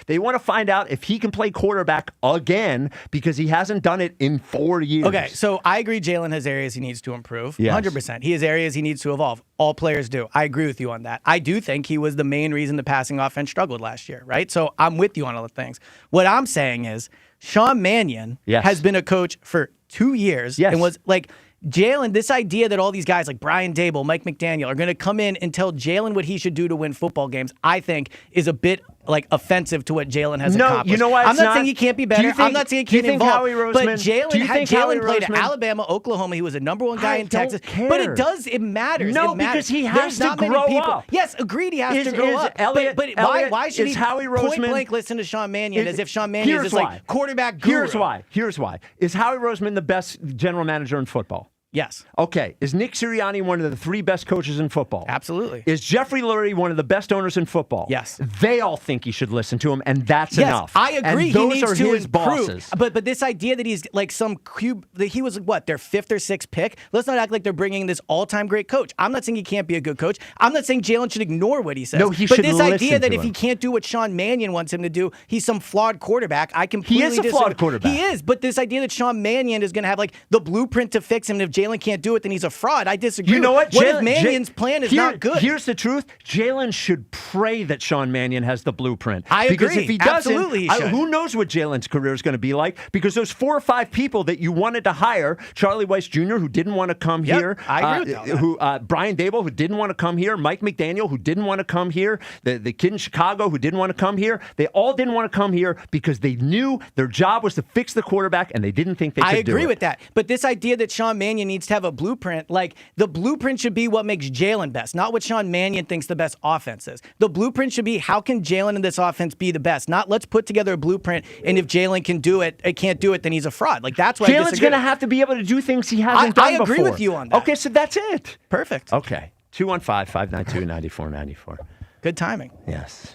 they want to find out if he can play quarterback again because he hasn't done it in 4 years. Okay, so I agree Jalen has areas he needs to improve. Yes. 100%. He has areas he needs to evolve. All players do. I agree with you on that. I do think he was the main reason the passing offense struggled last year, right? So I'm with you on all the things. What I'm saying is Sean Mannion has been a coach for 2 years and was like, Jalen, this idea that all these guys like Brian Dable, Mike McDaniel are going to come in and tell Jalen what he should do to win football games, I think is a bit like offensive to what Jalen has accomplished. You know what? I'm not saying he can't be better. I'm not saying he can't evolve. But Jalen played at Alabama, Oklahoma. He was a number one guy in Texas. But it matters. No, it matters. because he has to grow up. Yes, agreed he has to grow up. Elliot, but why should he point blank listen to Sean Mannion as if Sean Mannion is this like quarterback guru? Here's why. Is Howie Roseman the best general manager in football? Yes. Okay. Is Nick Sirianni one of the 3 best coaches in football? Absolutely. Is Jeffrey Lurie one of the best owners in football? Yes. They all think he should listen to him, and that's enough. I agree. And those he needs are to his improve. bosses. But this idea that he's like some cube, that he was what, their 5th or 6th pick? Let's not act like they're bringing this all-time great coach. I'm not saying he can't be a good coach. I'm not saying Jalen should ignore what he says. No, he should listen to him. But this idea that if he can't do what Sean Mannion wants him to do, he's some flawed quarterback. I completely disagree. He is a flawed quarterback. He is. But this idea that Sean Mannion is going to have like the blueprint to fix him, and if Jalen can't do it, then he's a fraud. I disagree. You know what? What if Mannion's plan is not good? Here's the truth. Jalen should pray that Sean Mannion has the blueprint. I agree. Because if he doesn't, absolutely he should. Who knows what Jalen's career is going to be like? Because those 4 or 5 people that you wanted to hire, Charlie Weiss Jr., who didn't want to come here, I agree with that. Brian Dable, who didn't want to come here, Mike McDaniel, who didn't want to come here, the kid in Chicago, who didn't want to come here, they all didn't want to come here because they knew their job was to fix the quarterback, and they didn't think they could do it. I agree with that. But this idea that Sean Mannion needs to have a blueprint, like the blueprint should be what makes Jalen best, not what Sean Mannion thinks the best offense is. The blueprint should be how can Jalen in this offense be the best, not let's put together a blueprint, and if Jalen can do it, can't do it, then he's a fraud. Like that's why Jalen's going to have to be able to do things he hasn't done before. I agree with you on that. Okay, so that's it. Perfect. Okay. 215-592-9494. Good timing. Yes.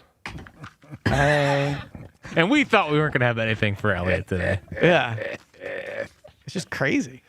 And we thought we weren't going to have anything for Elliot today. Yeah. It's just crazy.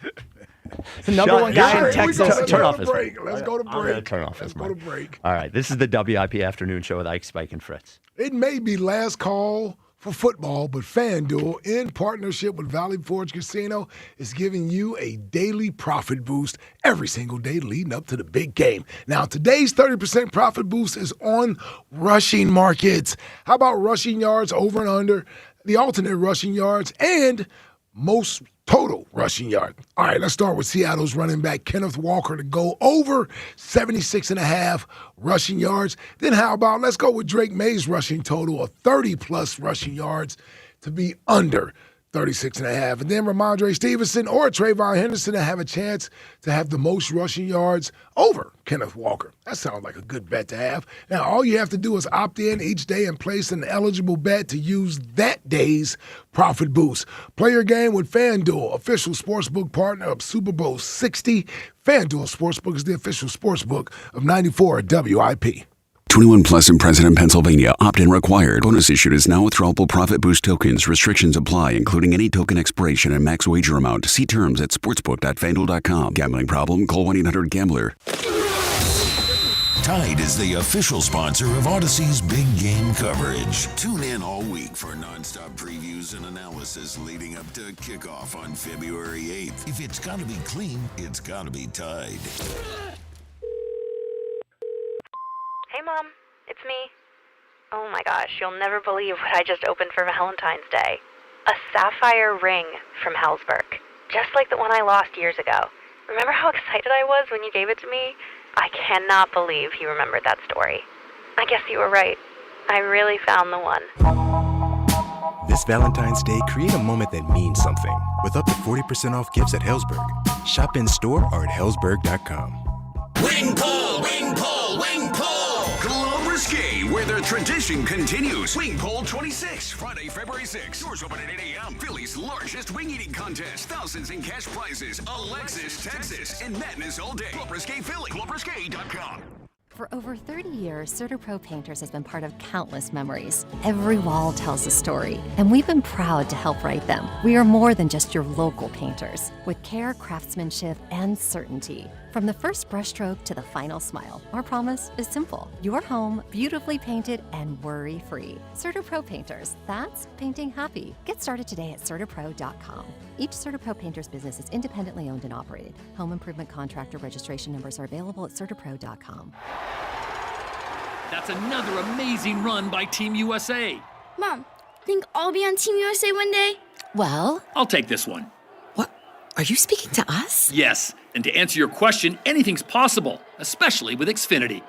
It's the number one guy in Texas. Turn off his break. Let's go to break. I'm going to turn off his mic. Let's go to break. All right. This is the WIP Afternoon Show with Ike, Spike, and Fritz. It may be last call for football, but FanDuel, in partnership with Valley Forge Casino, is giving you a daily profit boost every single day leading up to the big game. Now, today's 30% profit boost is on rushing markets. How about rushing yards over and under, the alternate rushing yards, and most total rushing yard? All right, let's start with Seattle's running back Kenneth Walker to go over 76.5 rushing yards. Then how about, let's go with Drake May's rushing total of 30-plus rushing yards to be under 36.5. And then Ramondre Stevenson or Trayvon Henderson to have a chance to have the most rushing yards over Kenneth Walker. That sounds like a good bet to have. Now, all you have to do is opt in each day and place an eligible bet to use that day's profit boost. Play your game with FanDuel, official sportsbook partner of Super Bowl 60. FanDuel Sportsbook is the official sportsbook of 94 WIP. 21 plus in President, Pennsylvania. Opt-in required. Bonus issued is now withdrawable profit boost tokens. Restrictions apply, including any token expiration and max wager amount. See terms at sportsbook.fanduel.com. Gambling problem? Call 1-800-GAMBLER. Tide is the official sponsor of Odyssey's big game coverage. Tune in all week for nonstop previews and analysis leading up to kickoff on February 8th. If it's got to be clean, it's got to be Tide. Hey, Mom. It's me. Oh, my gosh. You'll never believe what I just opened for Valentine's Day. A sapphire ring from Hellsberg. Just like the one I lost years ago. Remember how excited I was when you gave it to me? I cannot believe you remembered that story. I guess you were right. I really found the one. This Valentine's Day, create a moment that means something with up to 40% off gifts at Hellsberg. Shop in store or at hellsberg.com. Wing Pole, Wing Pole, Wing Pole! Globe Risque, where the tradition continues. Wing Pole 26, Friday, February 6th. Doors open at 8 a.m. Philly's largest wing eating contest. Thousands in cash prizes. Alexis, Texas, and madness all day. Globe Risque Philly. GlobeRisque.com. For over 30 years, CertaPro Painters has been part of countless memories. Every wall tells a story, and we've been proud to help write them. We are more than just your local painters, with care, craftsmanship, and certainty. From the first brushstroke to the final smile, our promise is simple. Your home, beautifully painted and worry-free. CertaPro Painters, that's painting happy. Get started today at CertaPro.com. Each CertaPro Painters business is independently owned and operated. Home improvement contractor registration numbers are available at CertaPro.com. That's another amazing run by Team USA. Mom, think I'll be on Team USA one day? Well, I'll take this one. Are you speaking to us? Yes, and to answer your question, anything's possible, especially with Xfinity.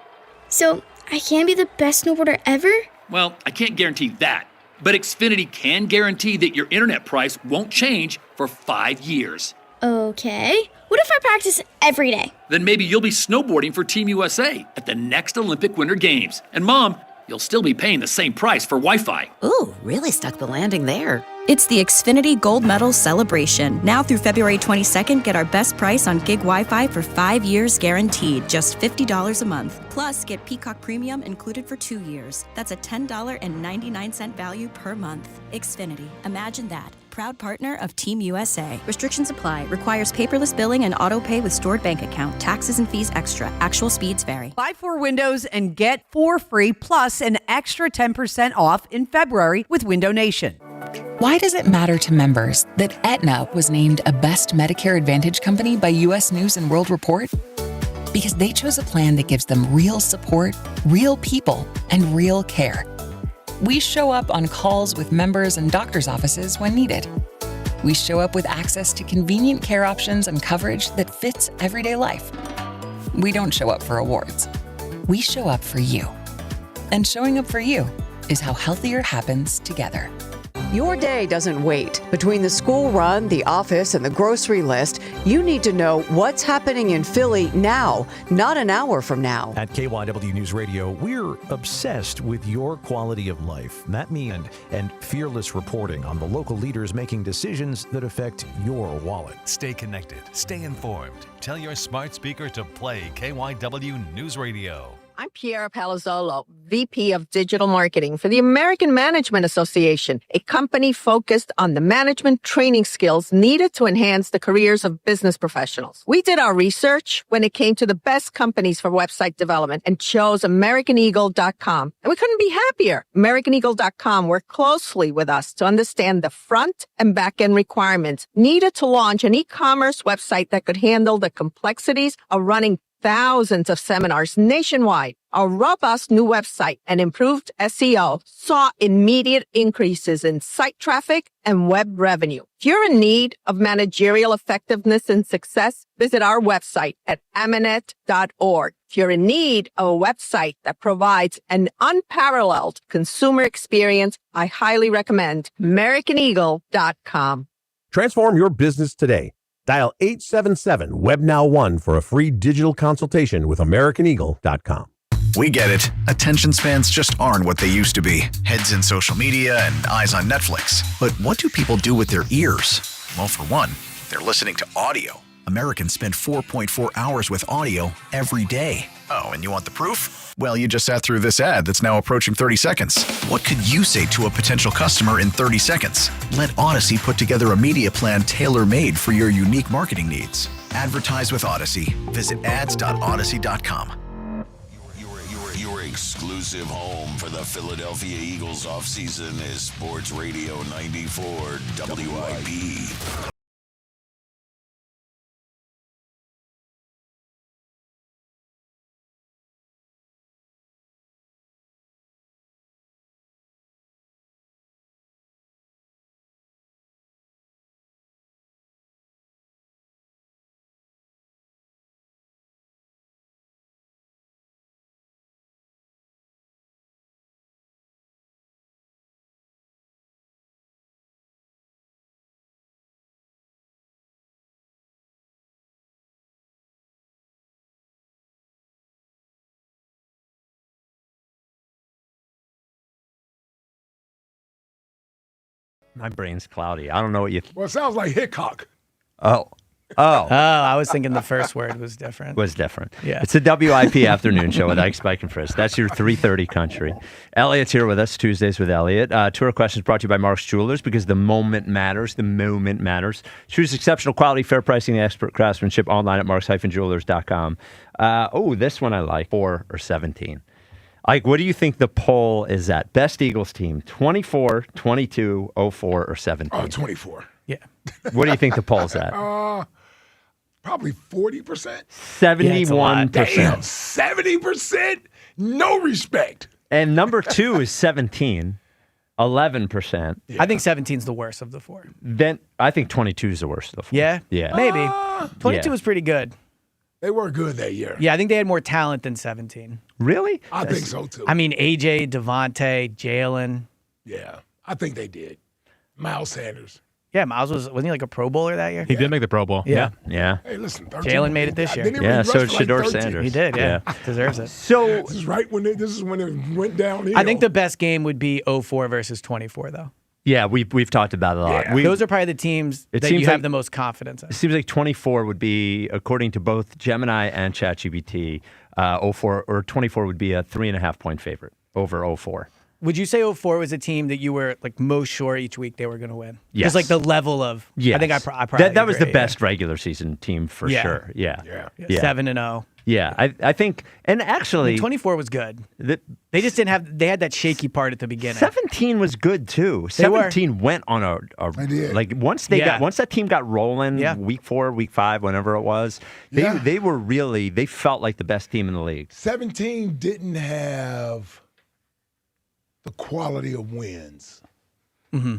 So, I can be the best snowboarder ever? Well, I can't guarantee that, but Xfinity can guarantee that your internet price won't change for 5 years. Okay. What if I practice every day? Then maybe you'll be snowboarding for Team USA at the next Olympic Winter Games. And Mom, you'll still be paying the same price for Wi-Fi. Ooh, really stuck the landing there. It's the Xfinity Gold Medal Celebration. Now through February 22nd, get our best price on gig Wi-Fi for 5 years guaranteed, just $50 a month. Plus, get Peacock Premium included for 2 years. That's a $10.99 value per month. Xfinity, imagine that. Proud partner of Team USA. Restrictions apply. Requires paperless billing and auto pay with stored bank account. Taxes and fees extra. Actual speeds vary. Buy 4 windows and get 4 free plus an extra 10% off in February with Window Nation. Why does it matter to members that Aetna was named a Best Medicare Advantage company by U.S. News & World Report? Because they chose a plan that gives them real support, real people, and real care. We show up on calls with members and doctors' offices when needed. We show up with access to convenient care options and coverage that fits everyday life. We don't show up for awards. We show up for you. And showing up for you is how healthier happens together. Your day doesn't wait. Between the school run, the office, and the grocery list, you need to know what's happening in Philly now, not an hour from now. At KYW News Radio, we're obsessed with your quality of life. That means and fearless reporting on the local leaders making decisions that affect your wallet. Stay connected. Stay informed. Tell your smart speaker to play KYW News Radio. I'm Piera Palazzolo, VP of Digital Marketing for the American Management Association, a company focused on the management training skills needed to enhance the careers of business professionals. We did our research when it came to the best companies for website development and chose AmericanEagle.com. And we couldn't be happier. AmericanEagle.com worked closely with us to understand the front and back end requirements needed to launch an e-commerce website that could handle the complexities of running thousands of seminars nationwide. Our robust new website and improved SEO saw immediate increases in site traffic and web revenue. If you're in need of managerial effectiveness and success, visit our website at amanet.org. If you're in need of a website that provides an unparalleled consumer experience, I highly recommend AmericanEagle.com. Transform your business today. Dial 877-WEBNOW1 for a free digital consultation with AmericanEagle.com. We get it. Attention spans just aren't what they used to be. Heads in social media and eyes on Netflix. But what do people do with their ears? Well, for one, they're listening to audio. Americans spend 4.4 hours with audio every day. Oh, and you want the proof? Well, you just sat through this ad that's now approaching 30 seconds. What could you say to a potential customer in 30 seconds? Let Odyssey put together a media plan tailor-made for your unique marketing needs. Advertise with Odyssey. Visit ads.odyssey.com. Your exclusive home for the Philadelphia Eagles offseason is Sports Radio 94 WIP. My brain's cloudy. I don't know what you... Well, it sounds like Hickok. Oh. I was thinking the first word was different. Yeah. It's a WIP afternoon show with Ike, Spike, and Frisk. That's your 3:30 country. Elliot's here with us, Tuesdays with Elliot. Tour questions brought to you by Mark's Jewelers, because the moment matters. The moment matters. Choose exceptional quality, fair pricing, and expert craftsmanship online at marks-jewelers.com. This one I like, 4 or 17. Ike, what do you think the poll is at? Best Eagles team, 24, 22, 04, or 17? 24. Yeah. What do you think the poll's at? Probably 40%. 71%. Damn, 70%? No respect. And number 2 is 17, 11%. I think 17 is the worst of the 4. Then I think 22 is the worst of the 4. Yeah? Yeah. Maybe. 22 was pretty good. They were good that year. Yeah, I think they had more talent than 17. Really? I think so, too. I mean, AJ, Devontae, Jalen. Yeah, I think they did. Miles Sanders. Yeah, Miles wasn't he like a Pro Bowler that year? He did make the Pro Bowl. Yeah. Hey, listen. Jalen made it this year. Yeah, so did Shedeur Sanders. He did, yeah. Deserves it. So this is when it went downhill. I think the best game would be 04 versus 24, though. Yeah, we've talked about it a lot. Yeah. Those are probably the teams that you have the most confidence in. It seems like 24 would be, according to both Gemini and ChatGPT, 04 or 24 would be a 3.5 point favorite over 04. Would you say 04 was a team that you were like most sure each week they were going to win? Yes. Just like the level of. Yes. I think I probably that was the agree, best regular season team for sure. Yeah. 7-0. Yeah, I think, and actually, 24 was good. They just didn't have. They had that shaky part at the beginning. 17 was good too. 17 went on a like once that team got rolling, week 4, week 5, whenever it was, they were really, they felt like the best team in the league. 17 didn't have the quality of wins. Mm-hmm.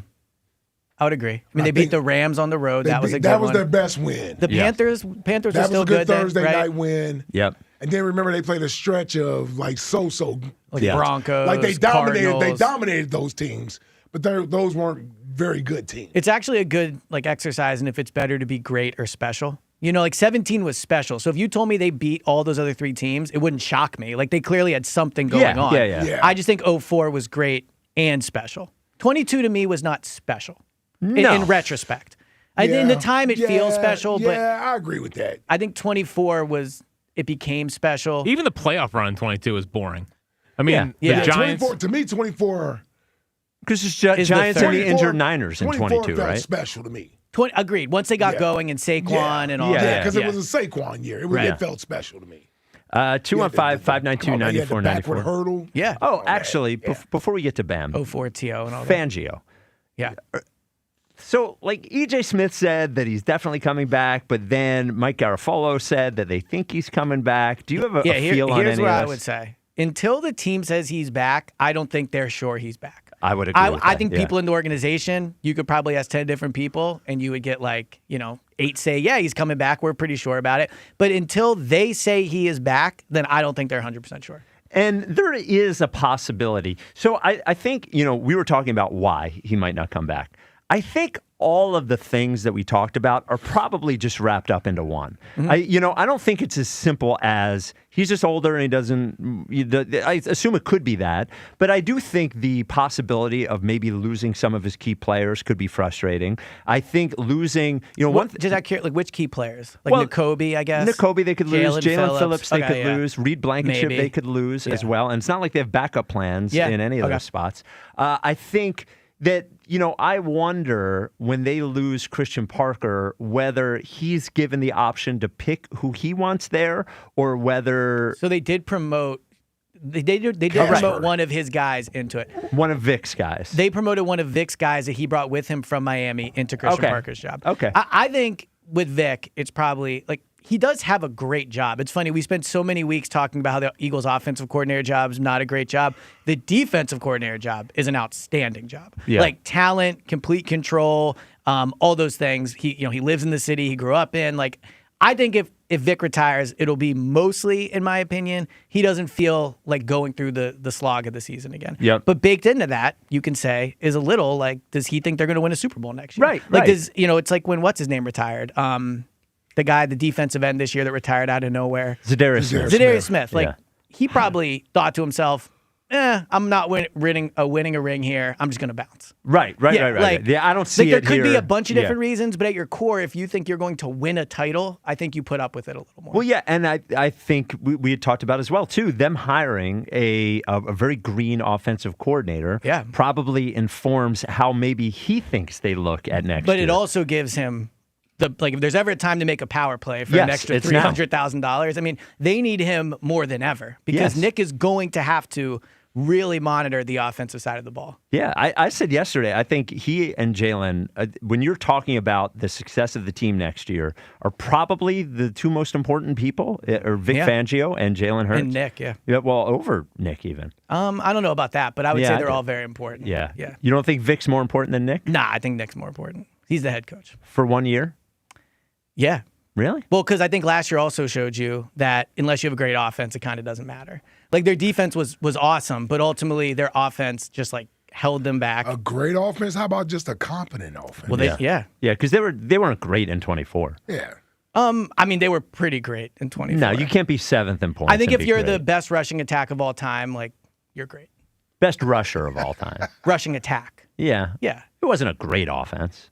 I would agree. I mean, they beat the Rams on the road. That was a good one. That was their best win. The Panthers were still good. That was a good Thursday right? night win. Yep. And then remember they played a stretch of like like Broncos, like they dominated. Cardinals. They dominated those teams, but those weren't very good teams. It's actually a good like exercise, and if it's better to be great or special. You know, like 17 was special. So if you told me they beat all those other 3 teams, it wouldn't shock me. Like they clearly had something going on. Yeah. I just think 04 was great and special. 22 to me was not special. No. In retrospect. In the time it feels special, but I agree with that. I think 24 it became special. Even the playoff run in 22 is boring. I mean, the Giants. 24, to me, 24. Because it's Giants and the injured Niners in 22, felt right? special to me. Agreed. Once they got going and Saquon and all that. Yeah, because it was a Saquon year. It felt special to me. 215-592-9494. Backward hurdle. Yeah. Oh, actually, before we get to Bam. 04 TO and all that. Fangio. Yeah. So, like, E.J. Smith said that he's definitely coming back, but then Mike Garafolo said that they think he's coming back. Do you have a feel on any of this? Here's what I would say. Until the team says he's back, I don't think they're sure he's back. I would agree with that. I think people in the organization, you could probably ask 10 different people, and you would get 8 say, yeah, he's coming back. We're pretty sure about it. But until they say he is back, then I don't think they're 100% sure. And there is a possibility. So I think, we were talking about why he might not come back. I think all of the things that we talked about are probably just wrapped up into one. Mm-hmm. I don't think it's as simple as he's just older and he doesn't. I assume it could be that, but I do think the possibility of maybe losing some of his key players could be frustrating. I think losing, just out here, like which key players, like Nakobe, I guess. Nakobe they could lose. Jalen Phillips they could lose. Reed Blankenship Maybe. they could lose as well. And it's not like they have backup plans in any of those spots. I think that, I wonder when they lose Christian Parker, whether he's given the option to pick who he wants there or whether. So they did promote. They did promote one of his guys into it. One of Vic's guys. They promoted one of Vic's guys that he brought with him from Miami into Christian Parker's job. Okay. I think with Vic, it's probably like. He does have a great job. It's funny, we spent so many weeks talking about how the Eagles' offensive coordinator job is not a great job. The defensive coordinator job is an outstanding job. Yeah. Like talent, complete control, all those things. He lives in the city he grew up in. Like, I think if Vic retires, it'll be mostly, in my opinion, he doesn't feel like going through the slog of the season again. Yep. But baked into that, you can say, is a little like, does he think they're going to win a Super Bowl next year? Right. Like, it's like when what's his name retired. The guy, the defensive end this year that retired out of nowhere. Zadarius Smith. Zadarius Smith. Like, he probably thought to himself, I'm not winning a ring here. I'm just going to bounce. Right. Yeah, I don't see there it could here. be a bunch of different reasons, but at your core, if you think you're going to win a title, I think you put up with it a little more. Well, yeah, and I think we had talked about as well, too, them hiring a very green offensive coordinator probably informs how maybe he thinks they look at next year. But it also gives him if there's ever a time to make a power play for an extra $300,000, I mean, they need him more than ever because Nick is going to have to really monitor the offensive side of the ball. Yeah, I said yesterday, I think he and Jalen, when you're talking about the success of the team next year, are probably the two most important people, or Vic Fangio and Jalen Hurts. And Nick, yeah. Well, over Nick even. I don't know about that, but I would say they're all very important. Yeah. You don't think Vic's more important than Nick? Nah, I think Nick's more important. He's the head coach. For 1 year? Yeah. Really? Well, because I think last year also showed you that unless you have a great offense, it kind of doesn't matter. Like their defense was awesome, but ultimately their offense just held them back. A great offense? How about just a competent offense? Well, Yeah, because they weren't great in 24. Yeah. I mean, they were pretty great in 24. No, you can't be seventh in points. I think if you're the best rushing attack of all time, you're great. Best rusher of all time. Rushing attack. Yeah. Yeah. It wasn't a great offense.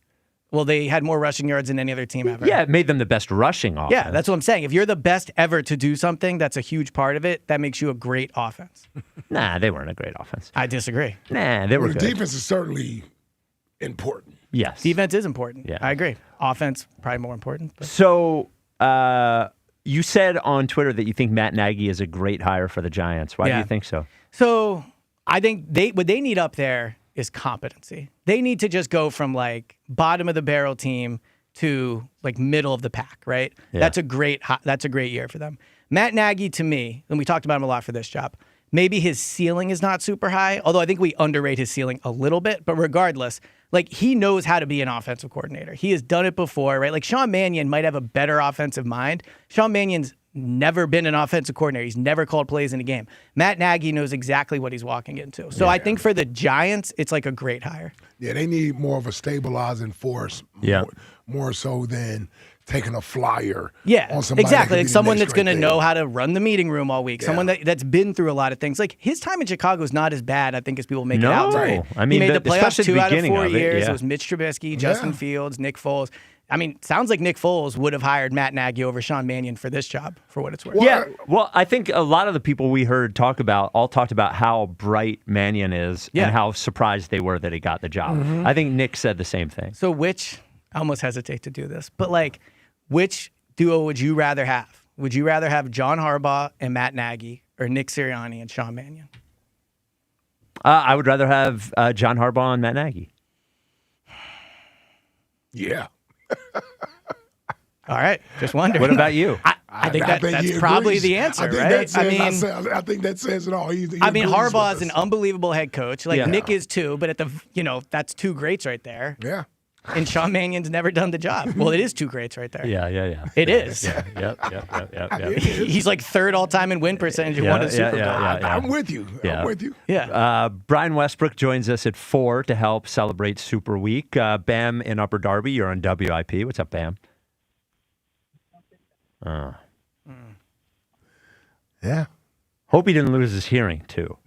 Well, they had more rushing yards than any other team ever. Yeah, it made them the best rushing offense. Yeah, that's what I'm saying. If you're the best ever to do something, that's a huge part of it. That makes you a great offense. Nah, they weren't a great offense. I disagree. Nah, they were the good. defense is certainly important. Yes. Defense is important. Yeah. I agree. Offense, probably more important. But. So, you said on Twitter that you think Matt Nagy is a great hire for the Giants. Why do you think so? So, I think what they need up there is competency. They need to just go from bottom of the barrel team to middle of the pack, right? Yeah. That's a great year for them. Matt Nagy, to me, and we talked about him a lot for this job, maybe his ceiling is not super high, although I think we underrate his ceiling a little bit, but regardless, he knows how to be an offensive coordinator. He has done it before, right? Sean Mannion might have a better offensive mind. Sean Mannion's never been an offensive coordinator. He's never called plays in a game. Matt Nagy knows exactly what he's walking into. So I think for the Giants, it's a great hire. Yeah, they need more of a stabilizing force. More so than taking a flyer. Yeah, on somebody exactly. Someone that's going to know how to run the meeting room all week. Someone that's been through a lot of things. His time in Chicago is not as bad, I think, as people make it out. No, I mean, he made the playoffs 2 out of 4 years. Yeah. It was Mitch Trubisky, Justin Fields, Nick Foles. I mean, sounds like Nick Foles would have hired Matt Nagy over Sean Mannion for this job, for what it's worth. Yeah, well, I think a lot of the people we heard talked about how bright Mannion is and how surprised they were that he got the job. Mm-hmm. I think Nick said the same thing. So I almost hesitate to do this, but which duo would you rather have? Would you rather have John Harbaugh and Matt Nagy or Nick Sirianni and Sean Mannion? I would rather have John Harbaugh and Matt Nagy. Yeah. All right, just wondering. What about you? I think that's probably the answer, right? I think that says it all. Harbaugh is an unbelievable head coach. Nick is too, but that's two greats right there. Yeah. And Sean Mannion's never done the job. Well, it is two greats right there. Yeah. It is. Yep. He's third all time in win percentage and won a Super Bowl. I'm with you. Yeah. I'm with you. Yeah. Brian Westbrook joins us at 4 to help celebrate Super Week. Bam in Upper Darby, you're on WIP. What's up, Bam? Yeah. Hope he didn't lose his hearing, too.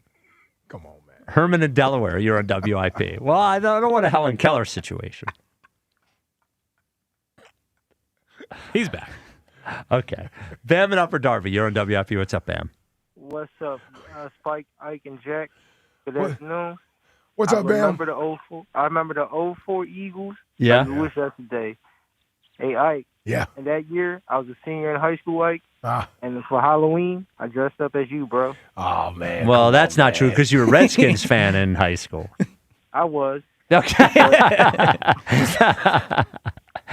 Come on, man. Herman in Delaware, you're on WIP. Well, I don't want a Helen Keller situation. He's back. Okay. Bam in Upper Darby, you're on WIP. What's up, Bam? What's up, Spike, Ike, and Jack? Good afternoon. What's up, Bam? I remember the 04 Eagles. Yeah. I wish yesterday. Hey, Ike. Yeah. And that year, I was a senior in high school, Ike. And for Halloween, I dressed up as you, bro. Oh, man. Well, that's not true because you were a Redskins fan in high school. I was. Okay.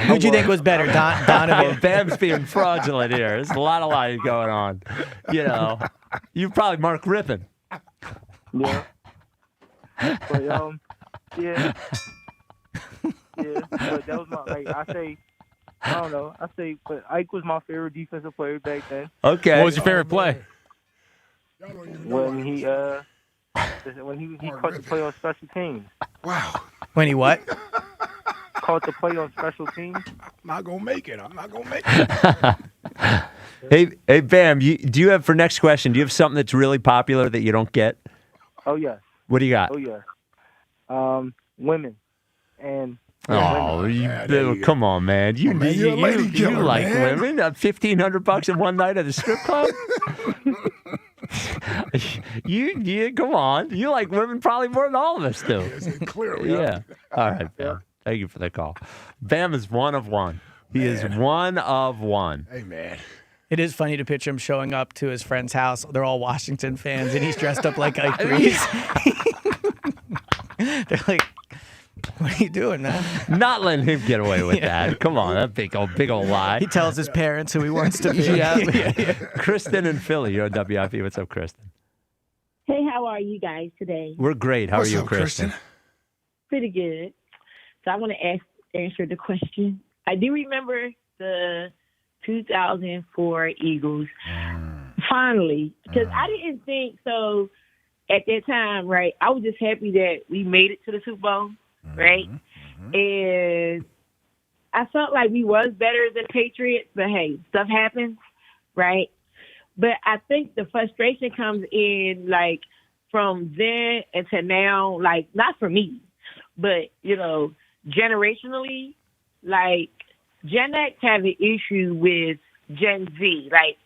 Who'd you think was better, Donovan? Bam's being fraudulent here. There's a lot of lying going on. You probably Mark Rippon. Yeah. But yeah. But that was but Ike was my favorite defensive player back then. Okay. What was your favorite play? When he caught the play on special teams. Wow. When he what? Caught the play on special teams. I'm not gonna make it. Hey, Bam. Do you have for next question? Do you have something that's really popular that you don't get? Oh, yes. What do you got? Oh, yes. Women. And Oh, come on, man! You like man. women? $1,500 in one night at a strip club? you come on! You like women probably more than all of us do. Clearly, yeah. All right, Bam. Thank you for the call. Bam is one of one. He is one of one. Hey, man. It is funny to picture him showing up to his friend's house. They're all Washington fans, and he's dressed up like Ike Reese. They're like, what are you doing, man? Not letting him get away with that. Come on, that big old lie. He tells his parents who he wants to be. Yeah. Kristen in Philly, you're on WIP. What's up, Kristen? Hey, how are you guys today? We're great. How are you, Kristen? Pretty good. So I want to answer the question. I do remember the 2004 Eagles. Finally, because I didn't think so at that time, right? I was just happy that we made it to the Super Bowl, right? And I felt like we was better than Patriots, but hey, stuff happens, right? But I think the frustration comes in, like, from then until now, like, not for me, but, you know, generationally, like, Gen X have an issue with Gen Z. Like,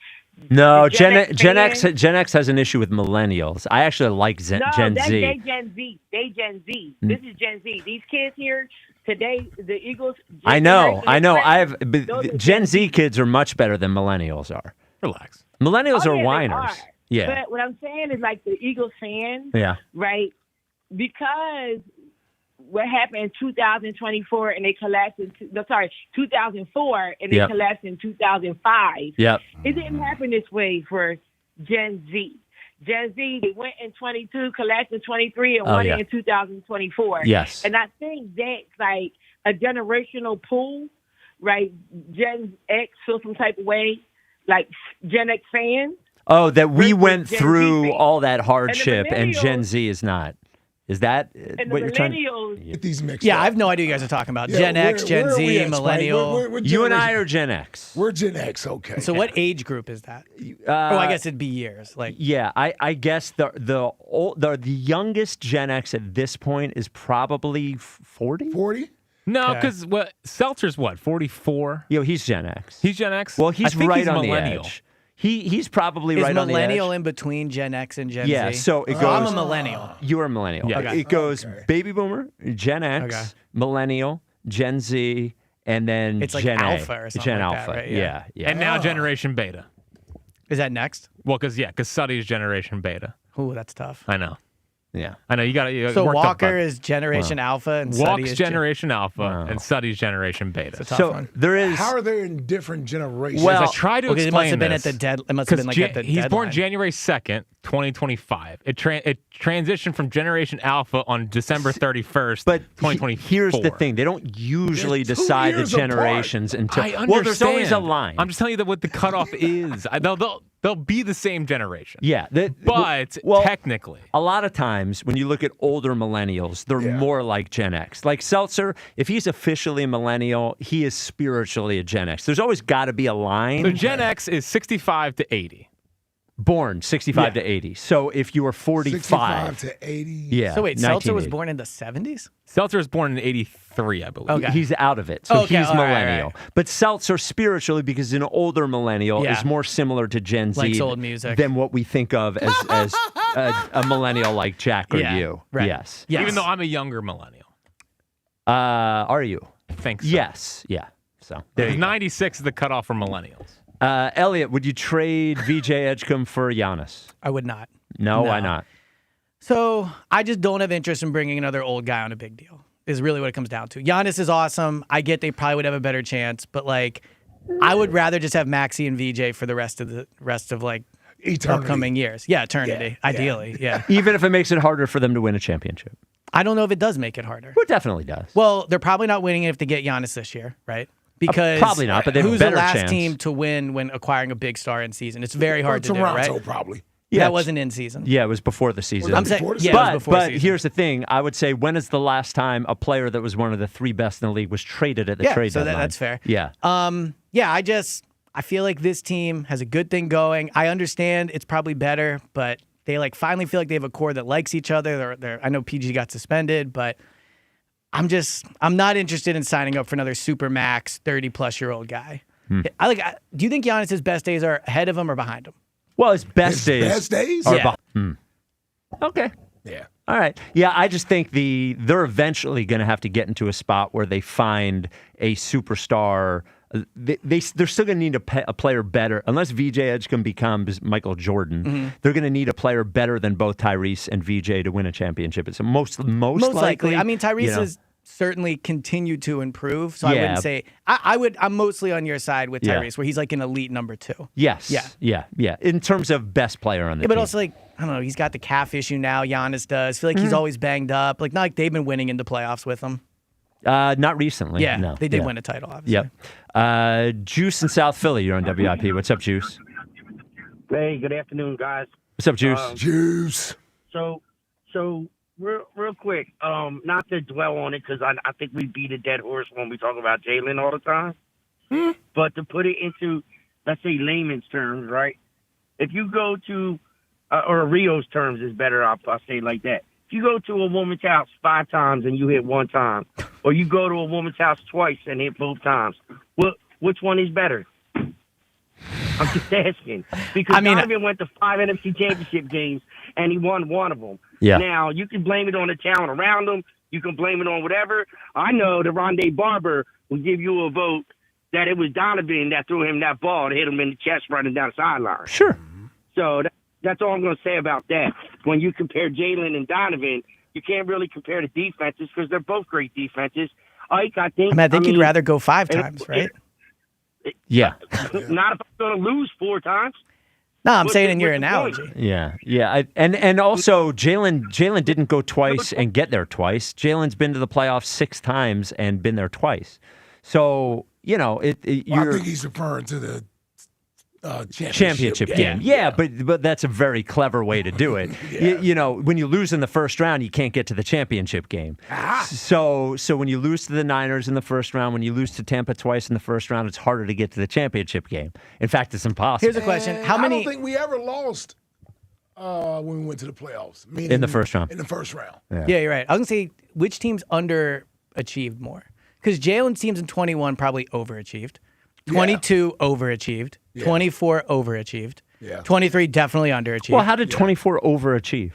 no, Gen X has an issue with millennials. I actually like Gen Z. They Gen Z. They Gen Z. This is Gen Z. These kids here today, the Eagles. I know. Gen Z kids are much better than millennials are. Relax. Millennials are They whiners. are. Yeah. But what I'm saying is, like, the Eagles fans, right? Because what happened in 2024 and they collapsed in 2004 and they collapsed in 2005. Yep. It didn't happen this way for Gen Z. Gen Z, they went in 22, collapsed in 23, and won it in 2024. Yes. And I think that's like a generational pull, right? Gen X feel some type of way, like Gen X fans. Oh, that we went through all that hardship and Gen Z is not. Is that what you're trying to get these mixed Yeah, up. I have no idea what you guys are talking about. Yeah, Gen X, Gen where are we Z, at, Spike? millennial. We're You and I are Gen X. We're Gen X, okay. So what age group is that? I guess it'd be years. Like, yeah, I guess the youngest Gen X at this point is probably 40. 40? No, because Seltzer's what, 44? Yo, he's Gen X. He's Gen X? Well, he's I think right he's on millennial. the edge. He's probably is right on the edge. millennial in between Gen X and Gen Z? Yeah, so it goes. I'm a millennial. You're a millennial. Yeah. Okay. It goes baby boomer, Gen X, millennial, Gen Z, and then It's like Gen Alpha A. or something Gen like Alpha. that, right? Yeah. And now Generation Beta. Is that next? Well, because Suddy's Generation Beta. Ooh, that's tough. I know. Yeah. I know. You got to. So Walker is Generation Alpha and Suddy Walk's is Generation Alpha and Suddy's Generation Beta. It's a tough one. There is. How are they in different generations? Well, I try to explain it must have been this. at the dead. It must have been like at the He's deadline. born January 2nd, 2025. It transitioned from Generation Alpha on December 31st, But 2024. here's the thing: they don't usually They're 2 decide the years apart. generations until. I understand. Well, there's always a line. I'm just telling you that what the cutoff is. They'll be the same generation. Yeah, but technically, a lot of times when you look at older millennials, they're more like Gen X. Like Seltzer, if he's officially a millennial, he is spiritually a Gen X. There's always got to be a line. So Gen X is 65 to 80. Born 65 to 80. So if you were 45 to 80. Yeah. So wait, Seltzer was 1980. born in the 70s? Seltzer was born in 83, I believe. Okay. He's out of it. So Okay, he's all right, millennial. right. But Seltzer spiritually, because an older millennial Yeah. is more similar to Gen Z Likes old music. than what we think of as a millennial like Jack or Yeah, you. right. Yes. Even though I'm a younger millennial. Are you? I think so. Yes. Yeah. So there you go. 96 is the cutoff for millennials. Elliot, would you trade VJ Edgecombe for Giannis? I would not. No, why not? So I just don't have interest in bringing another old guy on a big deal. Is really what it comes down to. Giannis is awesome. I get they probably would have a better chance, but like, I would rather just have Maxey and VJ for the rest of like Eternity. upcoming years. Yeah, eternity. Ideally, yeah. Even if it makes it harder for them to win a championship. I don't know if it does make it harder. Well, it definitely does. Well, they're probably not winning it if they get Giannis this year, right? Because probably not, but they have a who's better the last chance. team to win when acquiring a big star in season? It's very hard to do, right? Toronto, probably. Yeah, that wasn't in season. Yeah, it was before the season. I'm saying, before the yeah, season? it was before but season. here's the thing. I would say, when is the last time a player that was one of the 3 best in the league was traded at the trade so deadline? that's fair. Yeah. Yeah, I feel like this team has a good thing going. I understand it's probably better, but They like finally feel like they have a core that likes each other. I know PG got suspended, but I'm not interested in signing up for another super max 30-plus-year-old guy. Do you think Giannis's best days are ahead of him or behind him? Well, his best days. Best days? Are Okay. Yeah. All right. Yeah, I just think they're eventually going to have to get into a spot where they find a superstar. They're still going to need a player better. Unless VJ Edgecombe becomes Michael Jordan, they're going to need a player better than both Tyrese and VJ to win a championship. It's most likely. I mean, Tyrese has certainly continued to improve, so I wouldn't say I'm mostly on your side with Tyrese, where he's like an elite number 2. Yes. Yeah. In terms of best player on the team. But also, like, I don't know, he's got the calf issue now. Giannis does. I feel like he's always banged up. Like, not like they've been winning in the playoffs with him. Not recently. Yeah, no. they did win a title, obviously. Yep. Juice in South Philly. You're on WIP. What's up, Juice? Hey, good afternoon, guys. What's up, Juice? Juice. So real quick, not to dwell on it because I think we beat a dead horse when we talk about Jalen all the time. But to put it into, let's say, layman's terms, right? If you go to, or Rio's terms is better, I'll say it like that. If you go to a woman's house 5 times and you hit 1 time, or you go to a woman's house twice and hit both times, which one is better? I'm just asking. Because Donovan went to 5 NFC championship games and he won one of them. Yeah. Now, you can blame it on the talent around him. You can blame it on whatever. I know that Rondé Barber will give you a vote that it was Donovan that threw him that ball to hit him in the chest running down the sideline. Sure. So that's all I'm going to say about that. When you compare Jalen and Donovan, you can't really compare the defenses because they're both great defenses. Ike, I think you'd rather go 5 times, right? Yeah. Not if I'm going to lose 4 times. No, I'm saying in your analogy. Yeah. And also, Jalen didn't go twice and get there twice. Jalen's been to the playoffs 6 times and been there twice. So, I think he's referring to the championship game. Yeah, but that's a very clever way to do it. When you lose in the first round, you can't get to the championship game. So when you lose to the Niners in the first round, when you lose to Tampa twice in the first round, it's harder to get to the championship game. In fact, it's impossible. Here's a question. I don't think we ever lost when we went to the playoffs. In the first round. In the first round. Yeah, you're right. I was going to say, which teams underachieved more? Because Jalen's teams in 21 probably overachieved. 22 overachieved. 24 overachieved. 23 definitely underachieved. Well, how did 24 overachieve?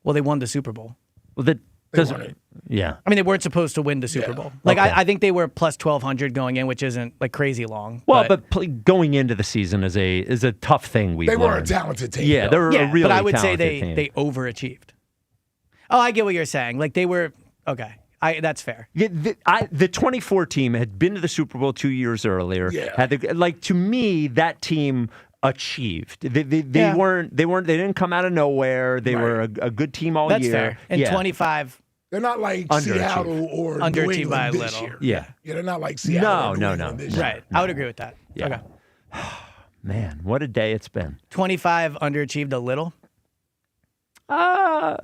Well, they won the Super Bowl. Well, that doesn't. Yeah. I mean, they weren't supposed to win the Super Bowl. Like, okay. I think they were plus 1,200 going in, which isn't like crazy long. Well, but going into the season is a tough thing. They were a talented team. Yeah, they're a really but I would say team. they overachieved. Oh, I get what you're saying. Like they were okay. That's fair. The 24 team had been to the Super Bowl 2 years earlier. Yeah. To me, that team achieved. They didn't come out of nowhere. They were a good team all year. That's fair. And 25. They're not like Seattle or underachieved by a this little. Year. Yeah. They're not like Seattle. No. Right. I would agree with that. Yeah. Okay. Man, what a day it's been. 25 underachieved a little.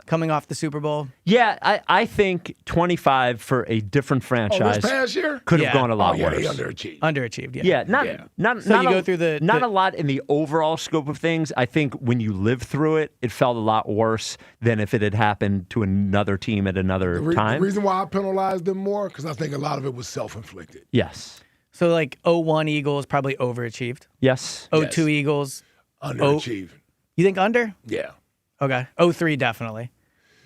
Coming off the Super Bowl. Yeah, I think 25 for a different franchise this past year could have gone a lot worse. They underachieved. Underachieved, yeah. Yeah, not a lot in the overall scope of things. I think when you live through it, it felt a lot worse than if it had happened to another team at another time. The reason why I penalized them more, because I think a lot of it was self-inflicted. Yes. So like 01 Eagles probably overachieved. Yes. 02 Eagles. Underachieved. You think under? Yeah. Okay. 03 definitely.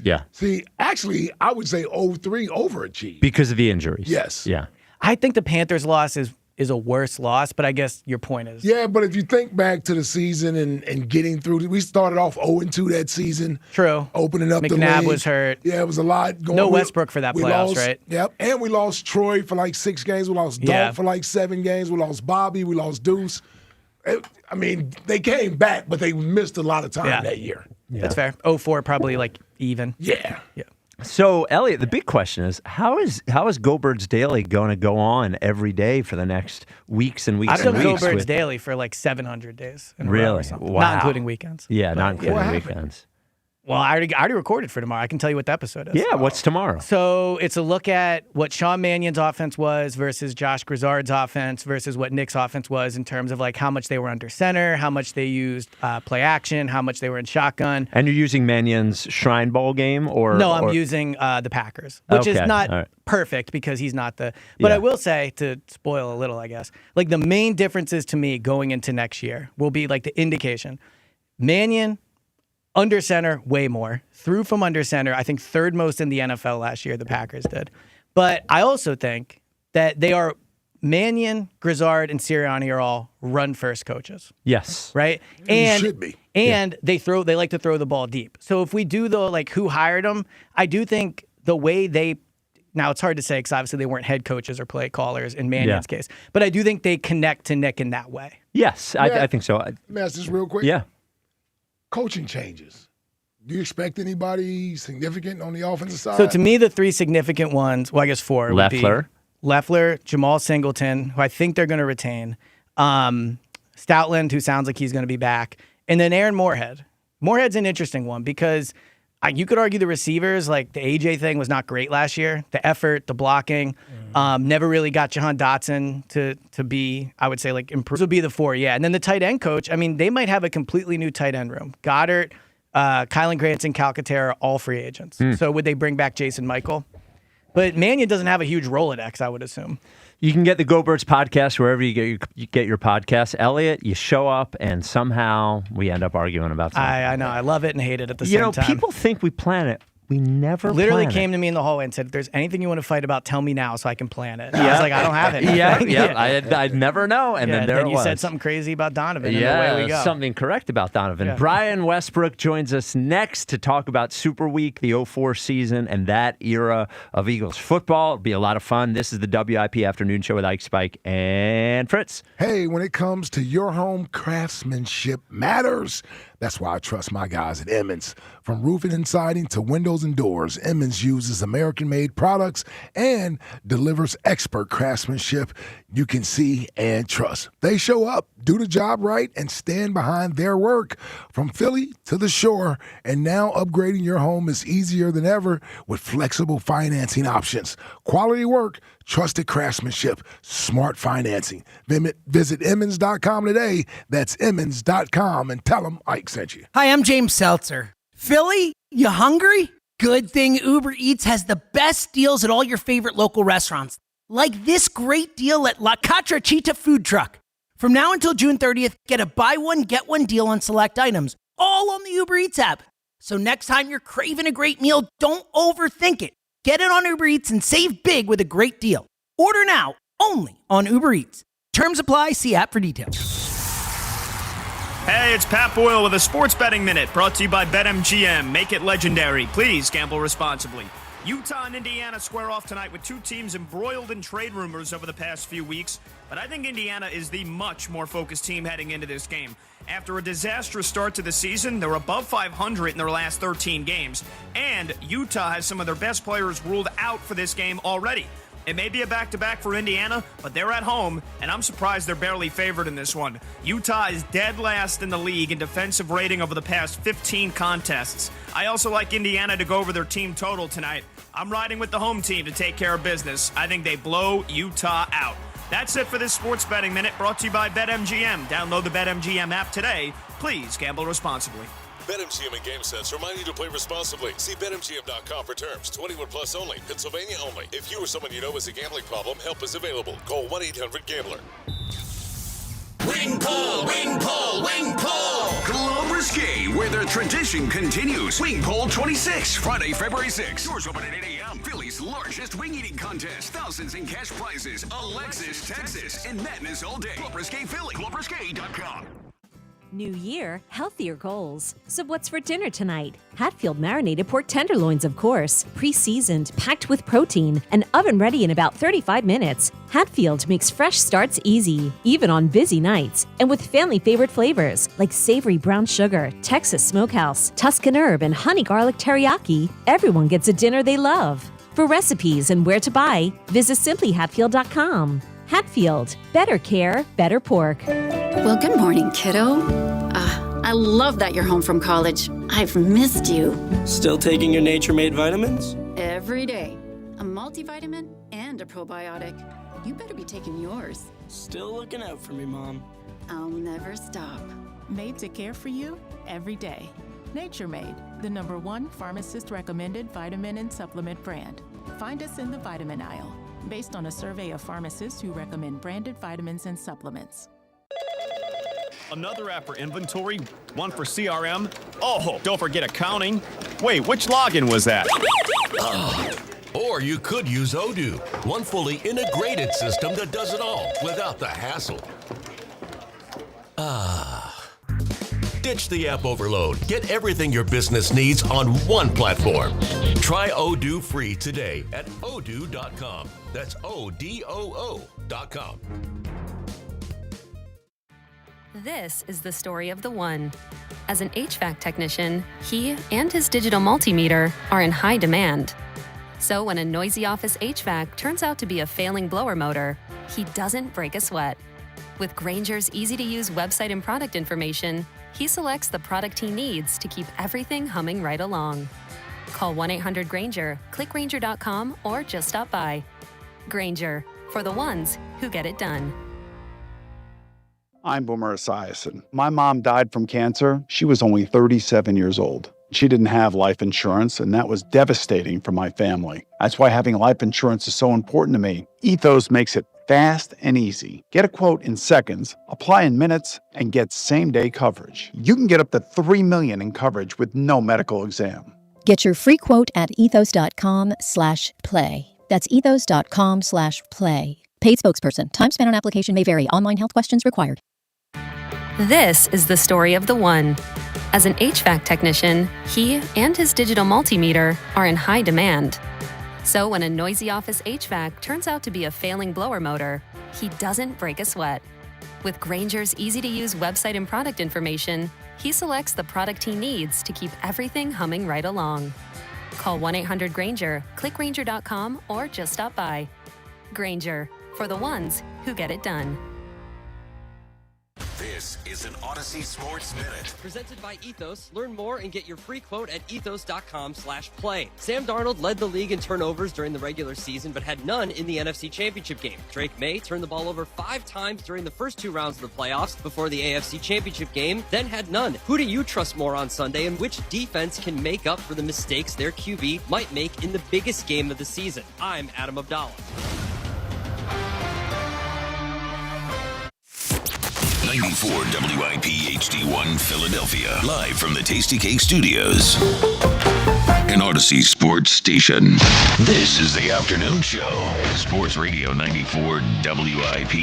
Yeah. See, actually, I would say 03 overachieved. Because of the injuries. Yes. Yeah. I think the Panthers loss is a worse loss, but I guess your point is. Yeah, but if you think back to the season and getting through, we started off 0-2 that season. True. Opening up the league. McNabb was hurt. Yeah, it was a lot going on. No Westbrook for that playoffs, right? Yep. And we lost Troy for like 6 games. We lost Dalton for like 7 games. We lost Bobby. We lost Deuce. They came back, but they missed a lot of time that year. Yeah. That's fair. 04 probably like even. Yeah. So, Elliot, the big question is, how is Go-Birds Daily going to go on every day for the next weeks and weeks and weeks? I've done Go-Birds Daily for like 700 days. In a row really? or something. Wow. Not including weekends. Yeah, not including weekends. Well, I already recorded for tomorrow. I can tell you what the episode is. Yeah, what's tomorrow? So it's a look at what Sean Mannion's offense was versus Josh Grizzard's offense versus what Nick's offense was in terms of like how much they were under center, how much they used play action, how much they were in shotgun. And you're using Mannion's Shrine Bowl game? No, I'm using the Packers, which is not perfect because he's not the... But I will say, to spoil a little, I guess, like the main differences to me going into next year will be like the indication. Mannion... Under center, way more. Threw from under center, I think third most in the NFL last year, the Packers did. But I also think that they are, Mannion, Grizzard, and Sirianni are all run-first coaches. Yes. Right? And should be. And they like to throw the ball deep. So if we do the, like, who hired them, I do think the way they, now it's hard to say because obviously they weren't head coaches or play callers in Mannion's case, but I do think they connect to Nick in that way. Yes, I think so. Let me ask this real quick. Yeah. Coaching changes. Do you expect anybody significant on the offensive side? So to me, the three significant ones, well, I guess four, would be Leffler, Jamal Singleton, who I think they're going to retain, Stoutland, who sounds like he's going to be back, and then Aaron Moorhead. Moorhead's an interesting one because you could argue the receivers, like the AJ thing was not great last year. The effort, the blocking, never really got Jahan Dotson to be, I would say, like improve. This would be the four, yeah. And then the tight end coach, I mean, they might have a completely new tight end room. Goddard, Kylan Granson, Calcaterra, all free agents. So would they bring back Jason Michael? But Mannion doesn't have a huge Rolodex, I would assume. You can get the Go Birds podcast wherever you get your podcast. Elliot, you show up, and somehow we end up arguing about something. I know. I love it and hate it at the same time. People think we plan it. We never literally plan came to me in the hallway and said, if there's anything you want to fight about, tell me now so I can plan it. I was like, I don't have it. I'd never know. And then there it was. You said something crazy about Donovan, and away we go. Something correct about Donovan. Yeah. Brian Westbrook joins us next to talk about Super Week, the 04 season, and that era of Eagles football. It'll be a lot of fun. This is the WIP Afternoon Show with Ike Spike and Fritz. Hey, when it comes to your home, craftsmanship matters. That's why I trust my guys at Emmons. From roofing and siding to windows and doors, Emmons uses American-made products and delivers expert craftsmanship you can see and trust. They show up, do the job right, and stand behind their work. From Philly to the shore, and now upgrading your home is easier than ever with flexible financing options. Quality work, trusted craftsmanship, smart financing. Visit Emmons.com today. That's Emmons.com, and tell them Ike sent you. Hi, I'm James Seltzer. Philly, you hungry? Good thing Uber Eats has the best deals at all your favorite local restaurants. Like this great deal at La Catrachita Food Truck. From now until June 30th, get a buy one, get one deal on select items, all on the Uber Eats app. So next time you're craving a great meal, don't overthink it. Get it on Uber Eats and save big with a great deal. Order now, only on Uber Eats. Terms apply. See app for details. Hey, it's Pat Boyle with a Sports Betting Minute brought to you by BetMGM. Make it legendary. Please gamble responsibly. Utah and Indiana square off tonight with two teams embroiled in trade rumors over the past few weeks. But I think Indiana is the much more focused team heading into this game. After a disastrous start to the season, they're above 500 in their last 13 games. And Utah has some of their best players ruled out for this game already. It may be a back-to-back for Indiana, but they're at home, and I'm surprised they're barely favored in this one. Utah is dead last in the league in defensive rating over the past 15 contests. I also like Indiana to go over their team total tonight. I'm riding with the home team to take care of business. I think they blow Utah out. That's it for this Sports Betting Minute brought to you by BetMGM. Download the BetMGM app today. Please gamble responsibly. BetMGM and GameSense remind you to play responsibly. See BetMGM.com for terms. 21 plus only. Pennsylvania only. If you or someone you know has a gambling problem, help is available. Call 1-800-GAMBLER. Wing Pole, Wing Pole, Wing Pole! Club Risque, where the tradition continues. Wing Pole 26, Friday, February 6th. Doors open at 8 a.m. Philly's largest wing eating contest. Thousands in cash prizes. Alexis, Texas, and madness all day. Club Risque Philly. ClubRisque.com. New year, healthier goals. So what's for dinner tonight? Hatfield marinated pork tenderloins, of course. Pre-seasoned, packed with protein, and oven-ready in about 35 minutes. Hatfield makes fresh starts easy, even on busy nights. And with family-favorite flavors like savory brown sugar, Texas smokehouse, Tuscan herb, and honey garlic teriyaki, everyone gets a dinner they love. For recipes and where to buy, visit simplyhatfield.com. Hatfield, better care, better pork. Well, good morning, kiddo. I love that you're home from college. I've missed you. Still taking your Nature Made vitamins? Every day. A multivitamin and a probiotic. You better be taking yours. Still looking out for me, Mom. I'll never stop. Made to care for you every day. Nature Made, the #1 pharmacist-recommended vitamin and supplement brand. Find us in the vitamin aisle, based on a survey of pharmacists who recommend branded vitamins and supplements. Another app for inventory, one for CRM. Oh, don't forget accounting. Wait, which login was that? Or you could use Odoo, one fully integrated system that does it all without the hassle. Ditch the app overload. Get everything your business needs on one platform. Try Odoo free today at odoo.com. That's ODOO.com. This is the story of the one. As an HVAC technician, he and his digital multimeter are in high demand. So when a noisy office HVAC turns out to be a failing blower motor, he doesn't break a sweat. With Grainger's easy-to-use website and product information, he selects the product he needs to keep everything humming right along. Call 1-800-GRAINGER, click Grainger.com, or just stop by. Grainger, for the ones who get it done. I'm Boomer Esiason. My mom died from cancer. She was only 37 years old. She didn't have life insurance, and that was devastating for my family. That's why having life insurance is so important to me. Ethos makes it fast and easy. Get a quote in seconds, apply in minutes, and get same-day coverage. You can get up to $3 million in coverage with no medical exam. Get your free quote at ethos.com/play. That's ethos.com/play. Paid spokesperson. Time spent on application may vary. Online health questions required. This is the story of the one. As an HVAC technician, he and his digital multimeter are in high demand. So when a noisy office HVAC turns out to be a failing blower motor, he doesn't break a sweat. With Grainger's easy-to-use website and product information, he selects the product he needs to keep everything humming right along. Call 1-800-GRAINGER, click Grainger.com, or just stop by. Grainger, for the ones who get it done. This is an Odyssey Sports Minute. Presented by Ethos. Learn more and get your free quote at ethos.com/play. Sam Darnold led the league in turnovers during the regular season, but had none in the NFC Championship game. Drake May turned the ball over 5 times during the first 2 rounds of the playoffs before the AFC Championship game, then had none. Who do you trust more on Sunday, and which defense can make up for the mistakes their QB might make in the biggest game of the season? I'm Adam Abdallah. 94 WIP HD1 Philadelphia. Live from the Tasty Cake Studios. An Odyssey Sports Station. This is the afternoon show. Sports Radio 94 WIP.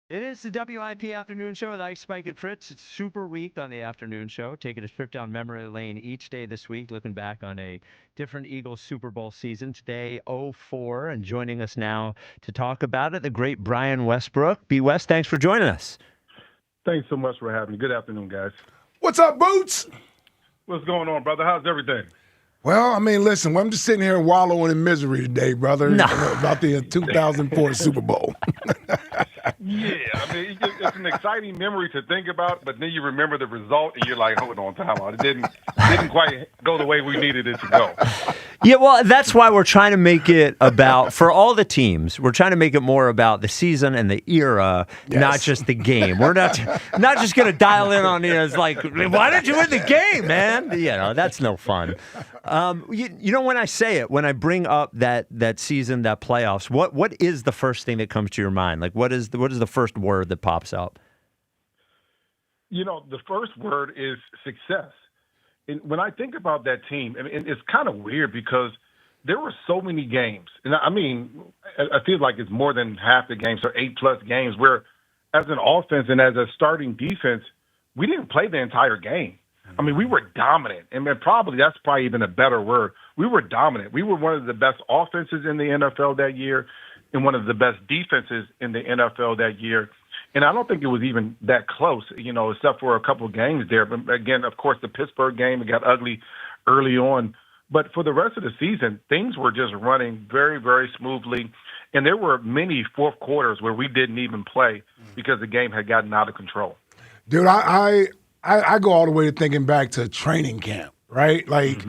It is the WIP Afternoon Show with Ike, Spike, and Fritz. It's Super Week on the afternoon show, taking a trip down memory lane each day this week, looking back on a different Eagles Super Bowl season. Today, 04, and joining us now to talk about it, the great Brian Westbrook. B. West, thanks for joining us. Thanks so much for having me. Good afternoon, guys. What's up, Boots? What's going on, brother? How's everything? Well, I mean, listen, I'm just sitting here wallowing in misery today, brother, about the 2004 Super Bowl. Yeah, I mean, it's an exciting memory to think about, but then you remember the result, and you're like, hold on, time out. It didn't quite go the way we needed it to go. Yeah, well, that's why we're trying to make it about, for all the teams, we're trying to make it more about the season and the era, not just the game. We're not just going to dial in on it as like, why did you win the game, man? You know, that's no fun. You know, when I say it, when I bring up that season, that playoffs, what is the first thing that comes to your mind? Like, what is the first word that pops up? You know, the first word is success. And when I think about that team, and it's kind of weird because there were so many games. And I mean, I feel like it's more than half the games or 8+ games where as an offense and as a starting defense, we didn't play the entire game. I mean, we were dominant. And that's probably even a better word. We were dominant. We were one of the best offenses in the NFL that year and one of the best defenses in the NFL that year. And I don't think it was even that close, except for a couple of games there. But again, of course, the Pittsburgh game, it got ugly early on. But for the rest of the season, things were just running very, very smoothly. And there were many fourth quarters where we didn't even play because the game had gotten out of control. Dude, I go all the way to thinking back to training camp, right? Like,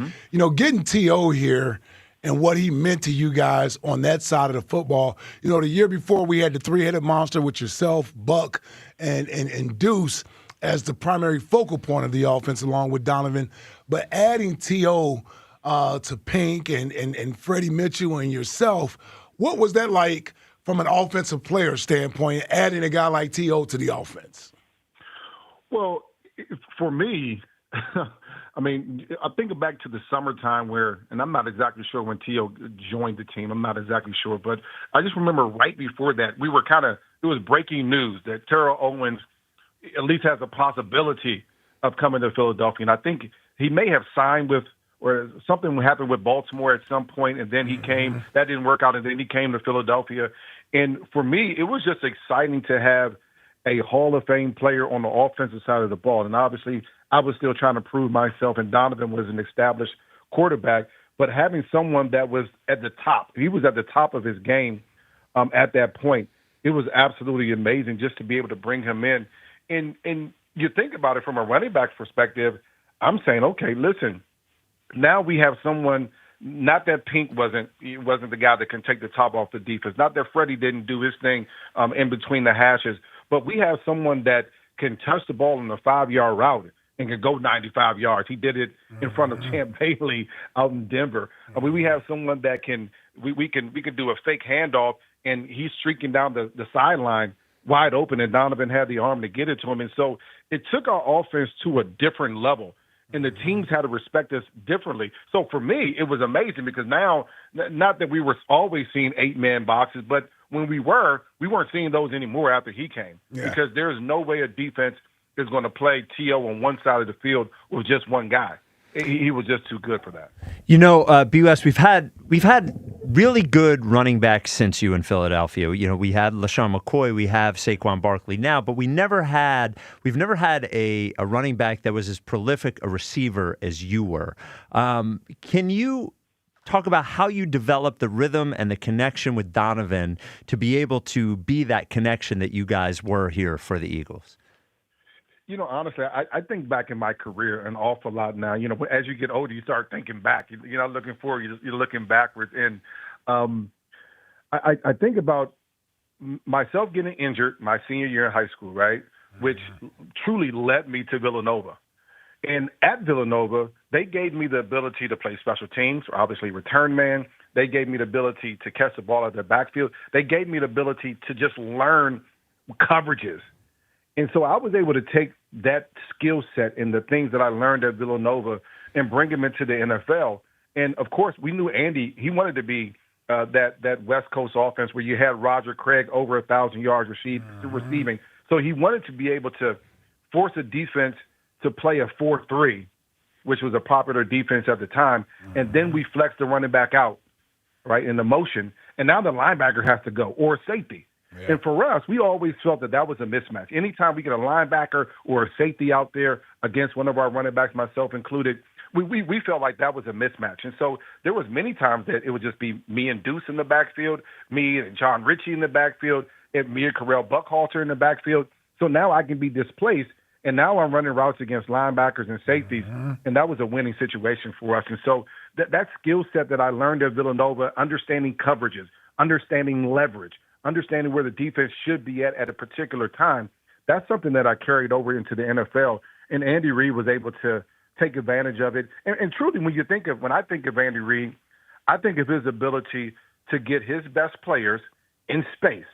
getting T.O. here and what he meant to you guys on that side of the football. The year before we had the three-headed monster with yourself, Buck, and Deuce as the primary focal point of the offense along with Donovan. But adding T.O. To Pink and Freddie Mitchell and yourself, what was that like from an offensive player standpoint, adding a guy like T.O. to the offense? Well, for me, I mean, I think back to the summertime and I'm not exactly sure when T.O. joined the team. I'm not exactly sure. But I just remember right before that, we were it was breaking news that Terrell Owens at least has a possibility of coming to Philadelphia. And I think he may have signed with, or something happened with Baltimore at some point, and then he came. That didn't work out, and then he came to Philadelphia. And for me, it was just exciting to have a Hall of Fame player on the offensive side of the ball. And obviously, I was still trying to prove myself, and Donovan was an established quarterback. But having someone that was at the top, he was at the top of his game at that point, it was absolutely amazing just to be able to bring him in. And you think about it from a running back's perspective, I'm saying, okay, listen, now we have someone, not that Pink wasn't the guy that can take the top off the defense, not that Freddie didn't do his thing in between the hashes, but we have someone that can touch the ball in a 5-yard route and can go 95 yards. He did it in front of Champ Bailey out in Denver. I mean, we have someone that we can do a fake handoff, and he's streaking down the sideline wide open, and Donovan had the arm to get it to him. And so it took our offense to a different level, and the teams had to respect us differently. So for me, it was amazing because now, not that we were always seeing 8-man boxes, but when we weren't seeing those anymore after he came, because there's no way a defense is going to play T.O. on one side of the field with just one guy. He was just too good for that. BUS, we've had really good running backs since you in Philadelphia. We had LaShawn McCoy, we have Saquon Barkley now, but we've never had a running back that was as prolific a receiver as you were. Can you talk about how you developed the rhythm and the connection with Donovan to be able to be that connection that you guys were here for the Eagles? Honestly, I think back in my career an awful lot now. As you get older, you start thinking back. You're not looking forward, you're looking backwards. And I think about myself getting injured my senior year in high school, right, which truly led me to Villanova. And at Villanova, they gave me the ability to play special teams, obviously return man. They gave me the ability to catch the ball at the backfield. They gave me the ability to just learn coverages. And so I was able to take that skill set and the things that I learned at Villanova and bring them into the NFL. And, of course, we knew Andy, he wanted to be that West Coast offense where you had Roger Craig over 1,000 yards receiving. So he wanted to be able to force a defense to play a 4-3, which was a popular defense at the time. And then we flexed the running back out, right, in the motion. And now the linebacker has to go, or safety. Yeah. And for us, we always felt that was a mismatch. Anytime we get a linebacker or a safety out there against one of our running backs, myself included, we felt like that was a mismatch. And so there was many times that it would just be me and Deuce in the backfield, me and John Ritchie in the backfield, and me and Carell Buckhalter in the backfield. So now I can be displaced, and now I'm running routes against linebackers and safeties, and that was a winning situation for us. And so that skill set that I learned at Villanova, understanding coverages, understanding leverage, understanding where the defense should be at a particular time, that's something that I carried over into the NFL. And Andy Reid was able to take advantage of it. And truly, when I think of Andy Reid, I think of his ability to get his best players in space,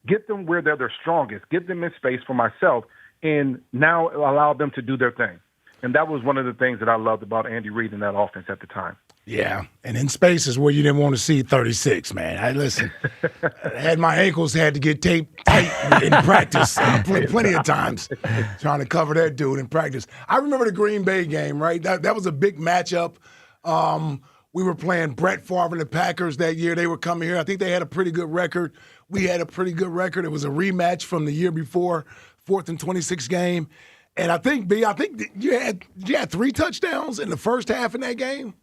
get them where they're their strongest, get them in space for myself, and now allow them to do their thing. And that was one of the things that I loved about Andy Reid in that offense at the time. Yeah, and in space is where you didn't want to see 36, man. I had my ankles had to get taped tight in practice plenty of times trying to cover that dude in practice. I remember the Green Bay game, right? That was a big matchup. We were playing Brett Favre and the Packers that year. They were coming here. I think they had a pretty good record. We had a pretty good record. It was a rematch from the year before, 4th and 26 game. And I think, B, you had 3 touchdowns in the first half in that game.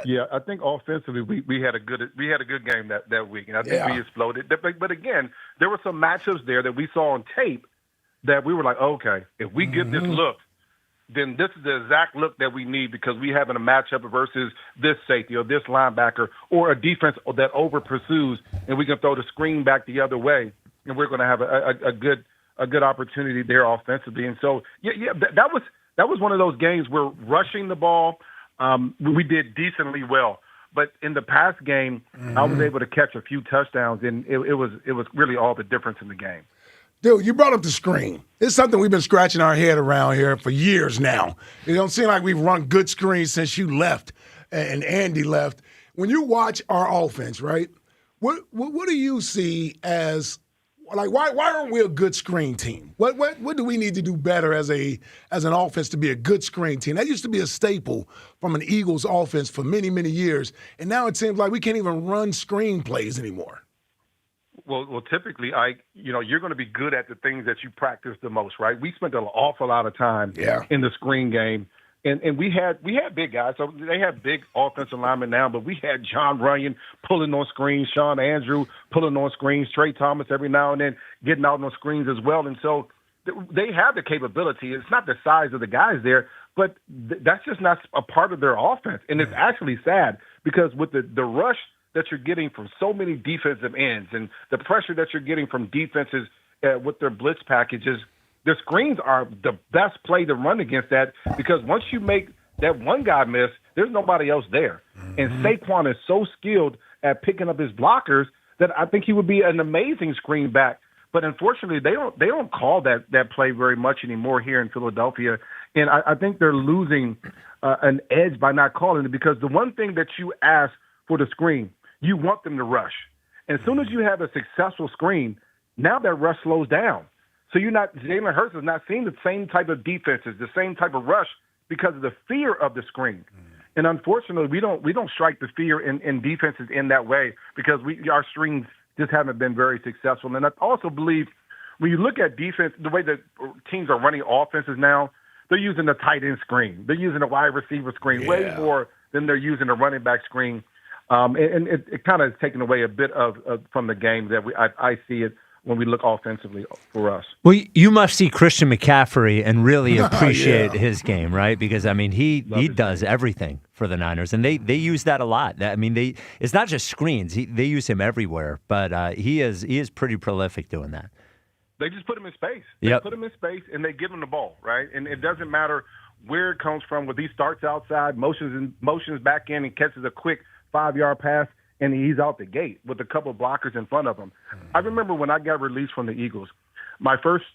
Yeah, I think offensively we had a good game that week, and I think we exploded. But again, there were some matchups there that we saw on tape that we were like, okay, if we get this look, then this is the exact look that we need because we having a matchup versus this safety or this linebacker or a defense that over pursues, and we can throw the screen back the other way, and we're going to have a good opportunity there offensively. And so, that was one of those games where rushing the ball, we did decently well. But in the past game, I was able to catch a few touchdowns, and it was really all the difference in the game. Dude, you brought up the screen. It's something we've been scratching our head around here for years now. It don't seem like we've run good screens since you left and Andy left. When you watch our offense, right, what do you see as like why aren't we a good screen team? What do we need to do better as an offense to be a good screen team? That used to be a staple from an Eagles offense for many, many years, and now it seems like we can't even run screen plays anymore. Well, typically, you're going to be good at the things that you practice the most, right? We spent an awful lot of time in the screen game, and we had big guys. So they have big offensive linemen now, but we had John Runyon pulling on screens, Sean Andrew pulling on screens, Trey Thomas every now and then getting out on screens as well. And so they have the capability. It's not the size of the guys there, but that's just not a part of their offense. And it's actually sad because with the rush that you're getting from so many defensive ends and the pressure that you're getting from defenses with their blitz packages, the screens are the best play to run against that because once you make that one guy miss, there's nobody else there. And Saquon is so skilled at picking up his blockers that I think he would be an amazing screen back. But unfortunately, they don't call that play very much anymore here in Philadelphia. And I think they're losing an edge by not calling it because the one thing that you ask for the screen, you want them to rush. And as soon as you have a successful screen, now that rush slows down. So Jalen Hurts is not seeing the same type of defenses, the same type of rush because of the fear of the screen. And unfortunately, we don't strike the fear in defenses in that way because our screens just haven't been very successful. And I also believe when you look at defense, the way that teams are running offenses now, they're using the tight end screen. They're using a wide receiver screen way more than they're using a running back screen. And it kind of has taken away a bit of from the game that I see it when we look offensively for us. Well, you must see Christian McCaffrey and really appreciate his game, right? Because, I mean, he does everything for the Niners, and they use that a lot. I mean, it's not just screens. They use him everywhere, but he is pretty prolific doing that. They just put him in space. They put him in space, and they give him the ball, right? And it doesn't matter where it comes from, whether he starts outside, motions back in, and catches a quick 5-yard pass, and he's out the gate with a couple of blockers in front of him. I remember when I got released from the Eagles, my first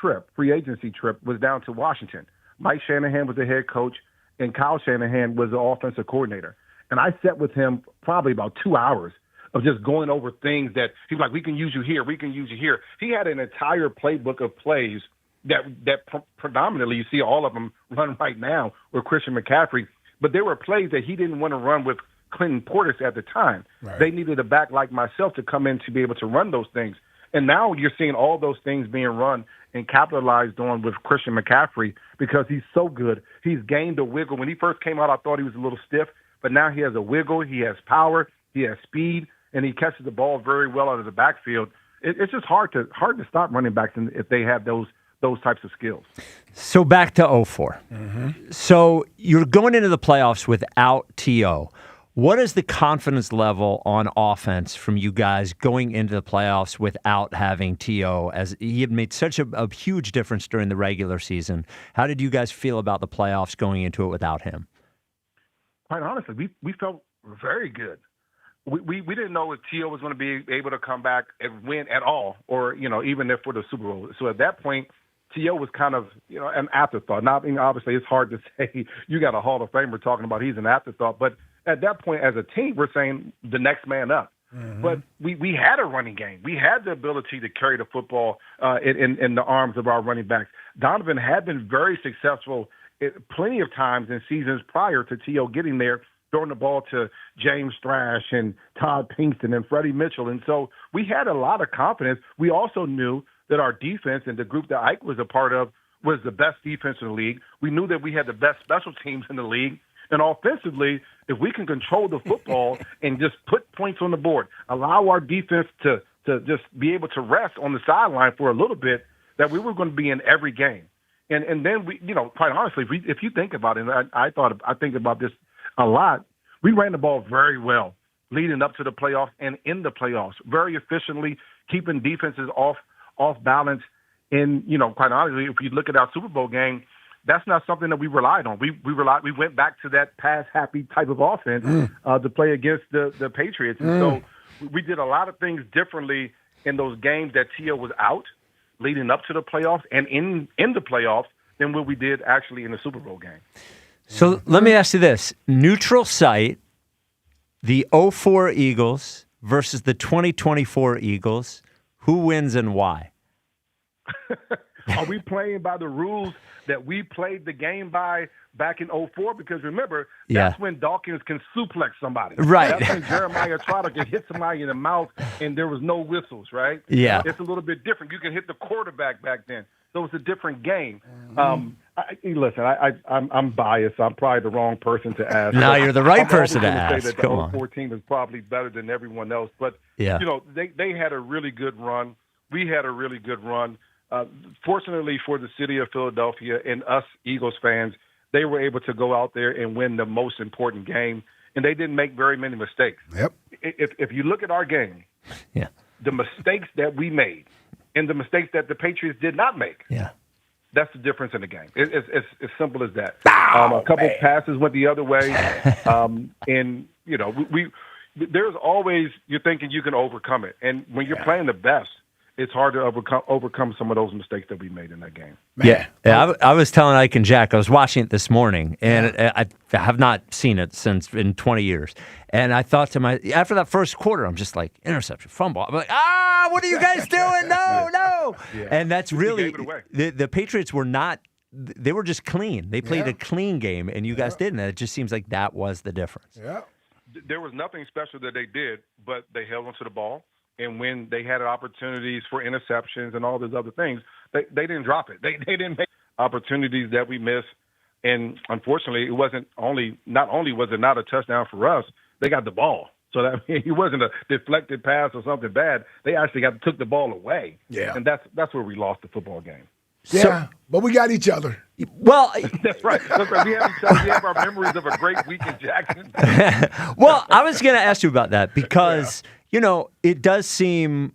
trip, free agency trip, was down to Washington. Mike Shanahan was the head coach, and Kyle Shanahan was the offensive coordinator. And I sat with him probably about 2 hours of just going over things that he was like, we can use you here, we can use you here. He had an entire playbook of plays that predominantly you see all of them run right now with Christian McCaffrey, but there were plays that he didn't want to run with Clinton Portis at the time. Right. They needed a back like myself to come in to be able to run those things. And now you're seeing all those things being run and capitalized on with Christian McCaffrey because he's so good. He's gained a wiggle. When he first came out, I thought he was a little stiff, but now he has a wiggle, he has power, he has speed, and he catches the ball very well out of the backfield. It's just hard to stop running backs if they have those types of skills. So back to 2004. So you're going into the playoffs without T.O. What is the confidence level on offense from you guys going into the playoffs without having T.O., as he had made such a huge difference during the regular season? How did you guys feel about the playoffs going into it without him? Quite honestly, we felt very good. We didn't know if T.O. was going to be able to come back and win at all, or, even if for the Super Bowl. So at that point, T.O. was kind of, an afterthought. Now, I mean, obviously, it's hard to say you got a Hall of Famer talking about he's an afterthought, but at that point, as a team, we're saying the next man up. But we had a running game. We had the ability to carry the football in the arms of our running backs. Donovan had been very successful plenty of times in seasons prior to T.O. getting there, throwing the ball to James Thrash and Todd Pinkston and Freddie Mitchell. And so we had a lot of confidence. We also knew that our defense and the group that Ike was a part of was the best defense in the league. We knew that we had the best special teams in the league. And offensively, if we can control the football and just put points on the board, allow our defense to just be able to rest on the sideline for a little bit, that we were going to be in every game. And then we, quite honestly, if you think about it, and I think about this a lot, we ran the ball very well leading up to the playoffs and in the playoffs, very efficiently, keeping defenses off balance. And, quite honestly, if you look at our Super Bowl game, that's not something that we relied on. We went back to that pass-happy type of offense to play against the Patriots. And so we did a lot of things differently in those games that T.O. was out leading up to the playoffs and in the playoffs than what we did actually in the Super Bowl game. So let me ask you this. Neutral site, the 04 Eagles versus the 2024 Eagles, who wins and why? Are we playing by the rules that we played the game by back in 04? Because remember, that's when Dawkins can suplex somebody. Right. That's when Jeremiah Trotter could hit somebody in the mouth and there was no whistles, right? Yeah. It's a little bit different. You can hit the quarterback back then. So it's a different game. Listen, I'm biased. I'm probably the wrong person to ask. No, you're the right person to ask. ask. Say that the 04 team is probably better than everyone else. But, they had a really good run. We had a really good run. Fortunately for the city of Philadelphia and us Eagles fans, they were able to go out there and win the most important game, and they didn't make very many mistakes. Yep. If you look at our game, the mistakes that we made and the mistakes that the Patriots did not make, that's the difference in the game. It's as simple as that. A couple passes went the other way, and there's always, you're thinking you can overcome it, and when you're playing the best, it's hard to overcome some of those mistakes that we made in that game. Yeah. I was telling Ike and Jack, I was watching it this morning, and I have not seen it since in 20 years. And I thought to after that first quarter, I'm just like, interception, fumble. I'm like, what are you guys doing? No. Yeah. And that's really, the Patriots were not, they were just clean. They played a clean game, and you guys didn't. And it just seems like that was the difference. Yeah. There was nothing special that they did, but they held onto the ball. And when they had opportunities for interceptions and all those other things, they didn't drop it. They didn't make opportunities that we missed. And unfortunately, not only was it not a touchdown for us, they got the ball. So that it wasn't a deflected pass or something bad. They actually took the ball away. Yeah. And that's where we lost the football game. Yeah, but we got each other. Well, that's right. We have each other. We have our memories of a great week in Jackson. Well, I was going to ask you about that because, it does seem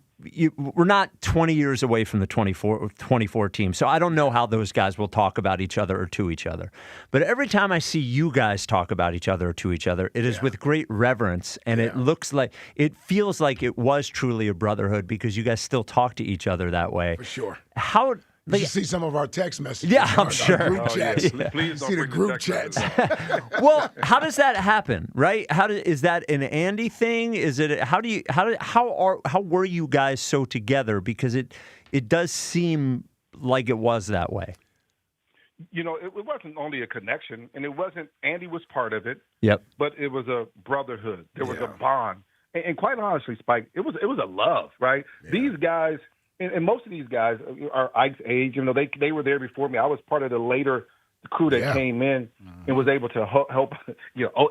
we're not 20 years away from the 24 team. So I don't know how those guys will talk about each other or to each other. But every time I see you guys talk about each other or to each other, it is with great reverence. And it feels like it was truly a brotherhood because you guys still talk to each other that way. For sure. How... You should see some of our text messages. Yeah, I'm sure. Group chats. Yeah. Please don't see the group chats. Well, how does that happen, right? Is that an Andy thing? Is it how were you guys so together? Because it does seem like it was that way. It wasn't only a connection, and it wasn't Andy was part of it. Yep. But it was a brotherhood. There was a bond, and quite honestly, Spike, it was a love, right? Yeah. These guys. And most of these guys are Ike's age. They were there before me. I was part of the later crew that came in and was able to help,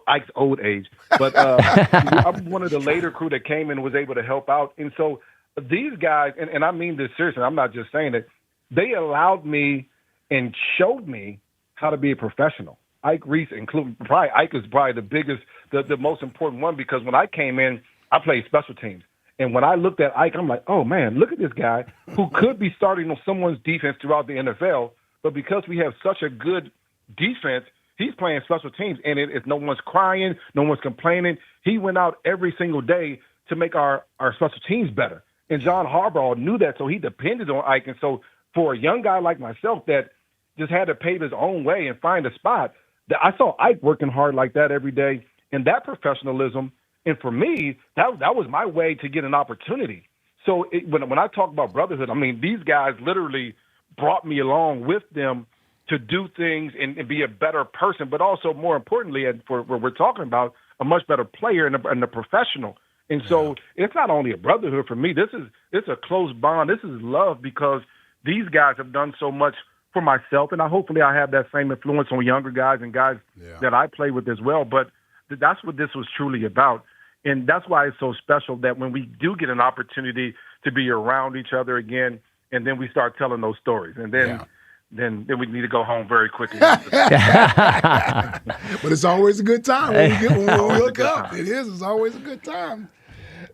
Ike's old age. But I'm one of the later crew that came in and was able to help out. And so these guys, and I mean this seriously, I'm not just saying it, they allowed me and showed me how to be a professional. Ike Reese, including Ike is probably the biggest, the most important one because when I came in, I played special teams. And when I looked at Ike, I'm like, oh, man, look at this guy who could be starting on someone's defense throughout the NFL. But because we have such a good defense, he's playing special teams. And if no one's crying, no one's complaining, he went out every single day to make our special teams better. And John Harbaugh knew that, so he depended on Ike. And so for a young guy like myself that just had to pave his own way and find a spot, I saw Ike working hard like that every day. And that professionalism, and for me, that was my way to get an opportunity. So when I talk about brotherhood, I mean, these guys literally brought me along with them to do things and be a better person, but also more importantly, and for what we're talking about, a much better player and a professional. And so it's not only a brotherhood for me. It's a close bond. This is love because these guys have done so much for myself, and hopefully I have that same influence on younger guys and guys that I play with as well. But that's what this was truly about. And that's why it's so special that when we do get an opportunity to be around each other again, and then we start telling those stories. And then we need to go home very quickly. But it's always a good time when we look up. It's always a good time.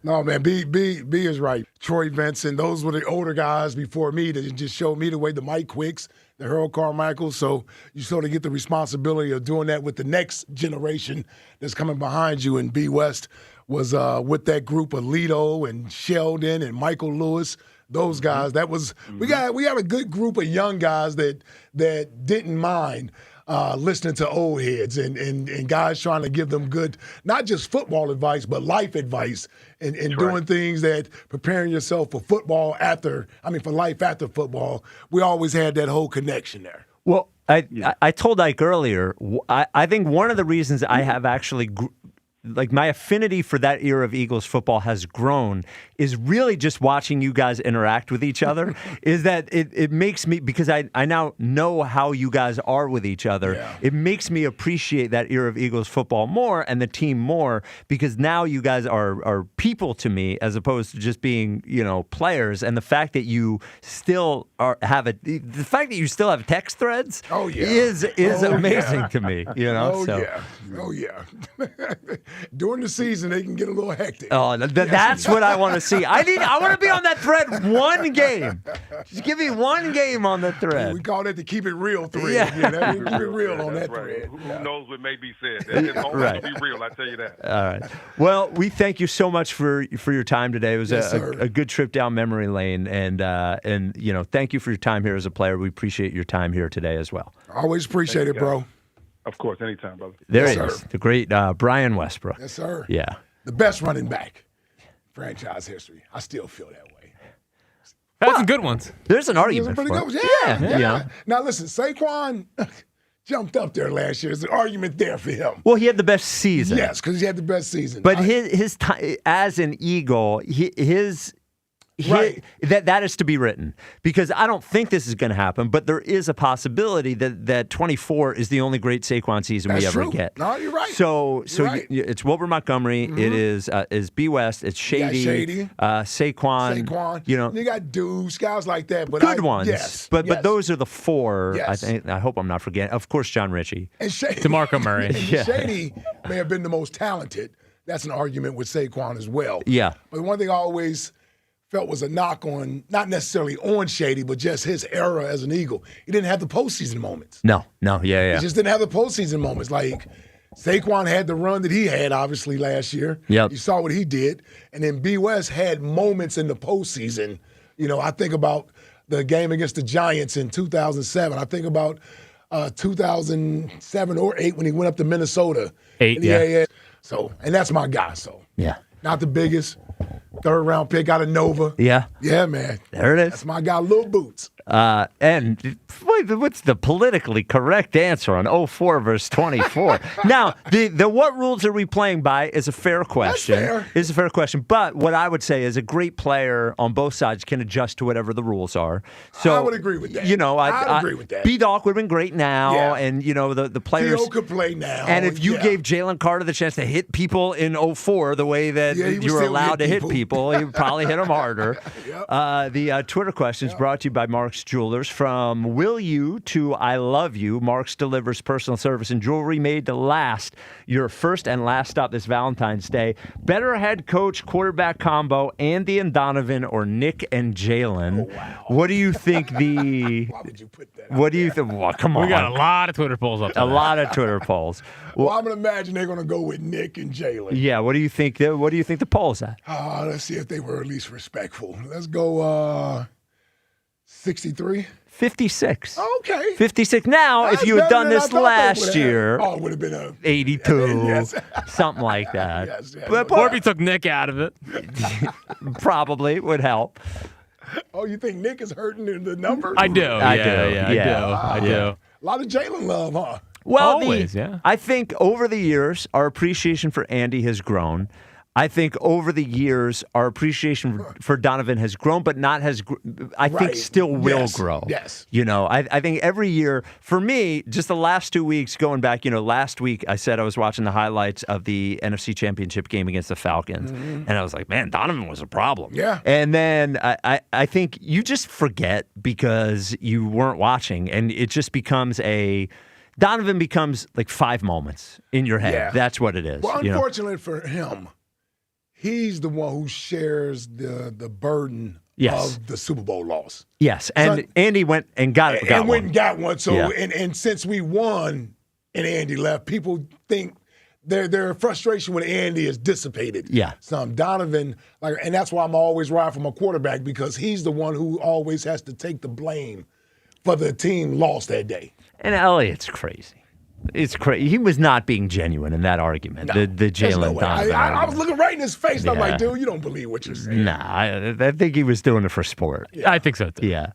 No, man, B is right. Troy Vincent, those were the older guys before me that just showed me the way, the Mike Quicks, the Harold Carmichael. So you sort of get the responsibility of doing that with the next generation that's coming behind you. And B West was with that group of Lito and Sheldon and Michael Lewis. Those guys, that was we got a good group of young guys that didn't mind listening to old heads and guys trying to give them good, not just football advice, but life advice and doing things that preparing yourself for football for life after football. We always had that whole connection there. Well, I told Ike earlier, I think one of the reasons I have actually my affinity for that era of Eagles football has grown is really just watching you guys interact with each other. Is that it makes me, because I now know how you guys are with each other, it makes me appreciate that era of Eagles football more and the team more, because now you guys are people to me as opposed to just being, players. And the fact that you still the fact that you still have text threads is amazing to me, Oh yeah. During the season, they can get a little hectic. Oh, that's what I want to see. I want to be on that thread one game. Just give me one game on the thread. We call that the keep it real thread. Yeah. Keep it real on that thread. Who knows what may be said? It's always going to be real, I tell you that. All right. Well, we thank you so much for your time today. It was a good trip down memory lane, and thank you for your time here as a player. We appreciate your time here today as well. Always appreciate it, bro. Of course, anytime, brother. There he is, the great Brian Westbrook. Yes, sir. Yeah. The best running back, franchise history. I still feel that way. That's some good ones. There's an argument pretty for good it. ones. Yeah. Now, listen, Saquon jumped up there last year. There's an argument there for him. Well, he had the best season. Yes, because he had the best season. But his time as an Eagle, that is to be written, because I don't think this is going to happen, but there is a possibility that 24 is the only great Saquon season we ever get. No, you're right. So it's Wilbur Montgomery. Mm-hmm. It is B West. It's Shady. Saquon. You got Deuce, guys like that. But good ones. Yes. But those are the four. Yes. I hope I'm not forgetting. Of course, John Ritchie. And Shady. DeMarco Murray. Shady may have been the most talented. That's an argument with Saquon as well. Yeah. But one thing I always felt was a knock on, not necessarily on Shady, but just his era as an Eagle. He didn't have the postseason moments. No, He just didn't have the postseason moments. Like, Saquon had the run that he had, obviously, last year. Yep. You saw what he did. And then B. West had moments in the postseason. I think about the game against the Giants in 2007. I think about 2007 or 8 when he went up to Minnesota. 8, yeah. So, and that's my guy, so. Yeah. Not the biggest. Third-round pick out of Nova. Yeah. Yeah, man. There it is. That's my guy, Lil Boots. And what's the politically correct answer on 04 versus 24? Now, the what rules are we playing by is a fair question. That's fair. Is a fair question. But what I would say is a great player on both sides can adjust to whatever the rules are. So I would agree with that. I agree with that. B-Dog would have been great now, Yeah. and the players. Theo could play now. And if you gave Jalen Carter the chance to hit people in 04 the way that you were allowed to hit people, he would probably hit them harder. Yep. The Twitter questions brought to you by Mark's Jewelers. From will you to I love you, Mark's delivers personal service and jewelry made to last. Your first and last stop this Valentine's Day. Better head coach quarterback combo, Andy and Donovan or Nick and Jalen. Oh, wow. What do you think Why would you put that? What do you think? Well, come on. We got a lot of Twitter polls up there. A lot of Twitter polls. Well, I'm going to imagine they're going to go with Nick and Jalen. Yeah, what do you think? What do you think the poll's at? Let's see if they were at least respectful. Let's go 63. 56. Okay. 56. Now, That's if you had better done than I this thought they last would have. year, Oh, it would have been a 82, Yes. something like that. Yes. But Or if you took Nick out of it. probably would help. Oh, you think Nick is hurting in the number? I do. I do. I do. A A lot of Jalen love, huh? Well, Always, yeah. I think over the years, our appreciation for Andy has grown. I think over the years, our appreciation for Donovan has grown, but not has. I think Right. still will Yes. grow. Yes. You know, I think every year, for me, just the last 2 weeks, going back, last week I said I was watching the highlights of the NFC Championship game against the Falcons, and I was like, man, Donovan was a problem. Yeah. And then I think you just forget because you weren't watching, and it just becomes Donovan becomes like 5 moments in your head. Yeah. That's what it is. Well, unfortunately for him, he's the one who shares the burden Yes. of the Super Bowl loss. Yes, and So- Andy went and got and went one. and got one. So, Yeah. and since we won and Andy left, people think their frustration with Andy is dissipated. Yeah. Some Donovan, and that's why I'm always riding for my quarterback, because he's the one who always has to take the blame for the team lost that day. And Elliott's crazy. It's crazy. He was not being genuine in that argument. The There's Jalen no way. Donovan. I was argument. looking right in his face, and I'm Yeah. like, dude, you don't believe what you're saying. Nah, I think he was doing it for sport. I think so too. Yeah.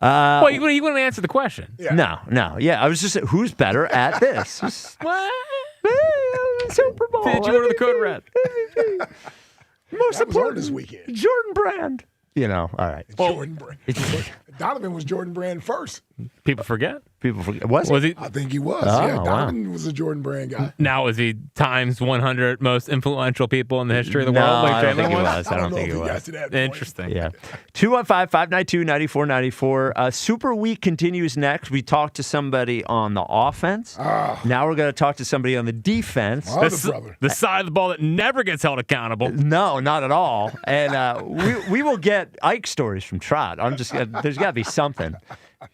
Well, you wouldn't answer the question. No. Yeah, I was just who's better at this? What? Super Bowl. Did you order the code red? Most That was on important this weekend. Jordan Brand. All right. Jordan Brand. Donovan was Jordan Brand first. People forget. Was he? I think he was. Oh, Yeah, wow. Donovan was a Jordan Brand guy. Now is he times 100 most influential people in the history of the No, world? Like I don't Jalen think he was? was. I don't think he know if he got was. to that Interesting. Yeah. 215-592-9494. Super Week continues next. We talked to somebody on the offense. Now we're going to talk to somebody on the defense. The side of the ball that never gets held accountable. No, not at all. And we will get Ike stories from Trot. There's got to be something.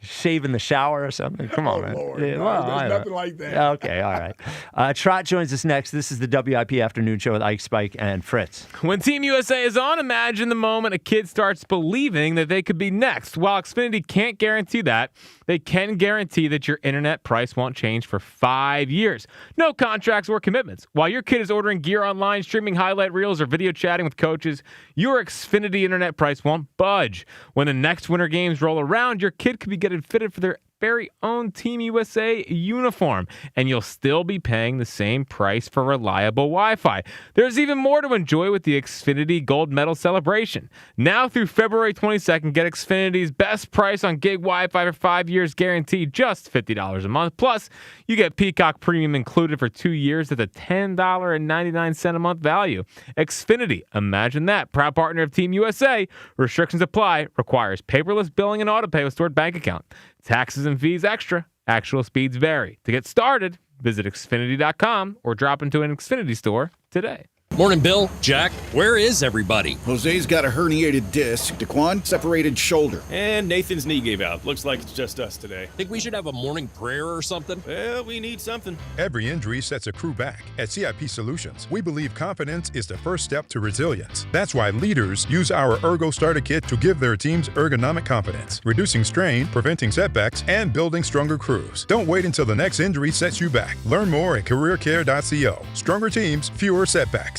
Shave in the shower or something. Come on, man. Lord, Yeah, no, well, there's I- nothing like that. Okay, all right. Trot joins us next. This is the WIP Afternoon Show with Ike, Spike, and Fritz. When Team USA is on, imagine the moment a kid starts believing that they could be next. While Xfinity can't guarantee that, they can guarantee that your internet price won't change for 5 years. No contracts or commitments. While your kid is ordering gear online, streaming highlight reels, or video chatting with coaches, your Xfinity internet price won't budge. When the next Winter Games roll around, your kid could be getting fitted for their very own Team USA uniform, and you'll still be paying the same price for reliable Wi-Fi. There's even more to enjoy with the Xfinity Gold Medal celebration. Now through February 22nd, get Xfinity's best price on gig Wi-Fi for 5 years guaranteed, just $50 a month. Plus, you get Peacock Premium included for 2 years at the $10.99 a month value. Xfinity, imagine that. Proud partner of Team USA. Restrictions apply. Requires paperless billing and autopay with stored bank account. Taxes and fees extra. Actual speeds vary. To get started, visit Xfinity.com or drop into an Xfinity store today. Morning, Bill. Jack, where is everybody? Jose's got a herniated disc. Daquan, separated shoulder. And Nathan's knee gave out. Looks like it's just us today. Think we should have a morning prayer or something? Well, we need something. Every injury sets a crew back. At CIP Solutions, we believe confidence is the first step to resilience. That's why leaders use our Ergo Starter Kit to give their teams ergonomic confidence, reducing strain, preventing setbacks, and building stronger crews. Don't wait until the next injury sets you back. Learn more at careercare.co. Stronger teams, fewer setbacks.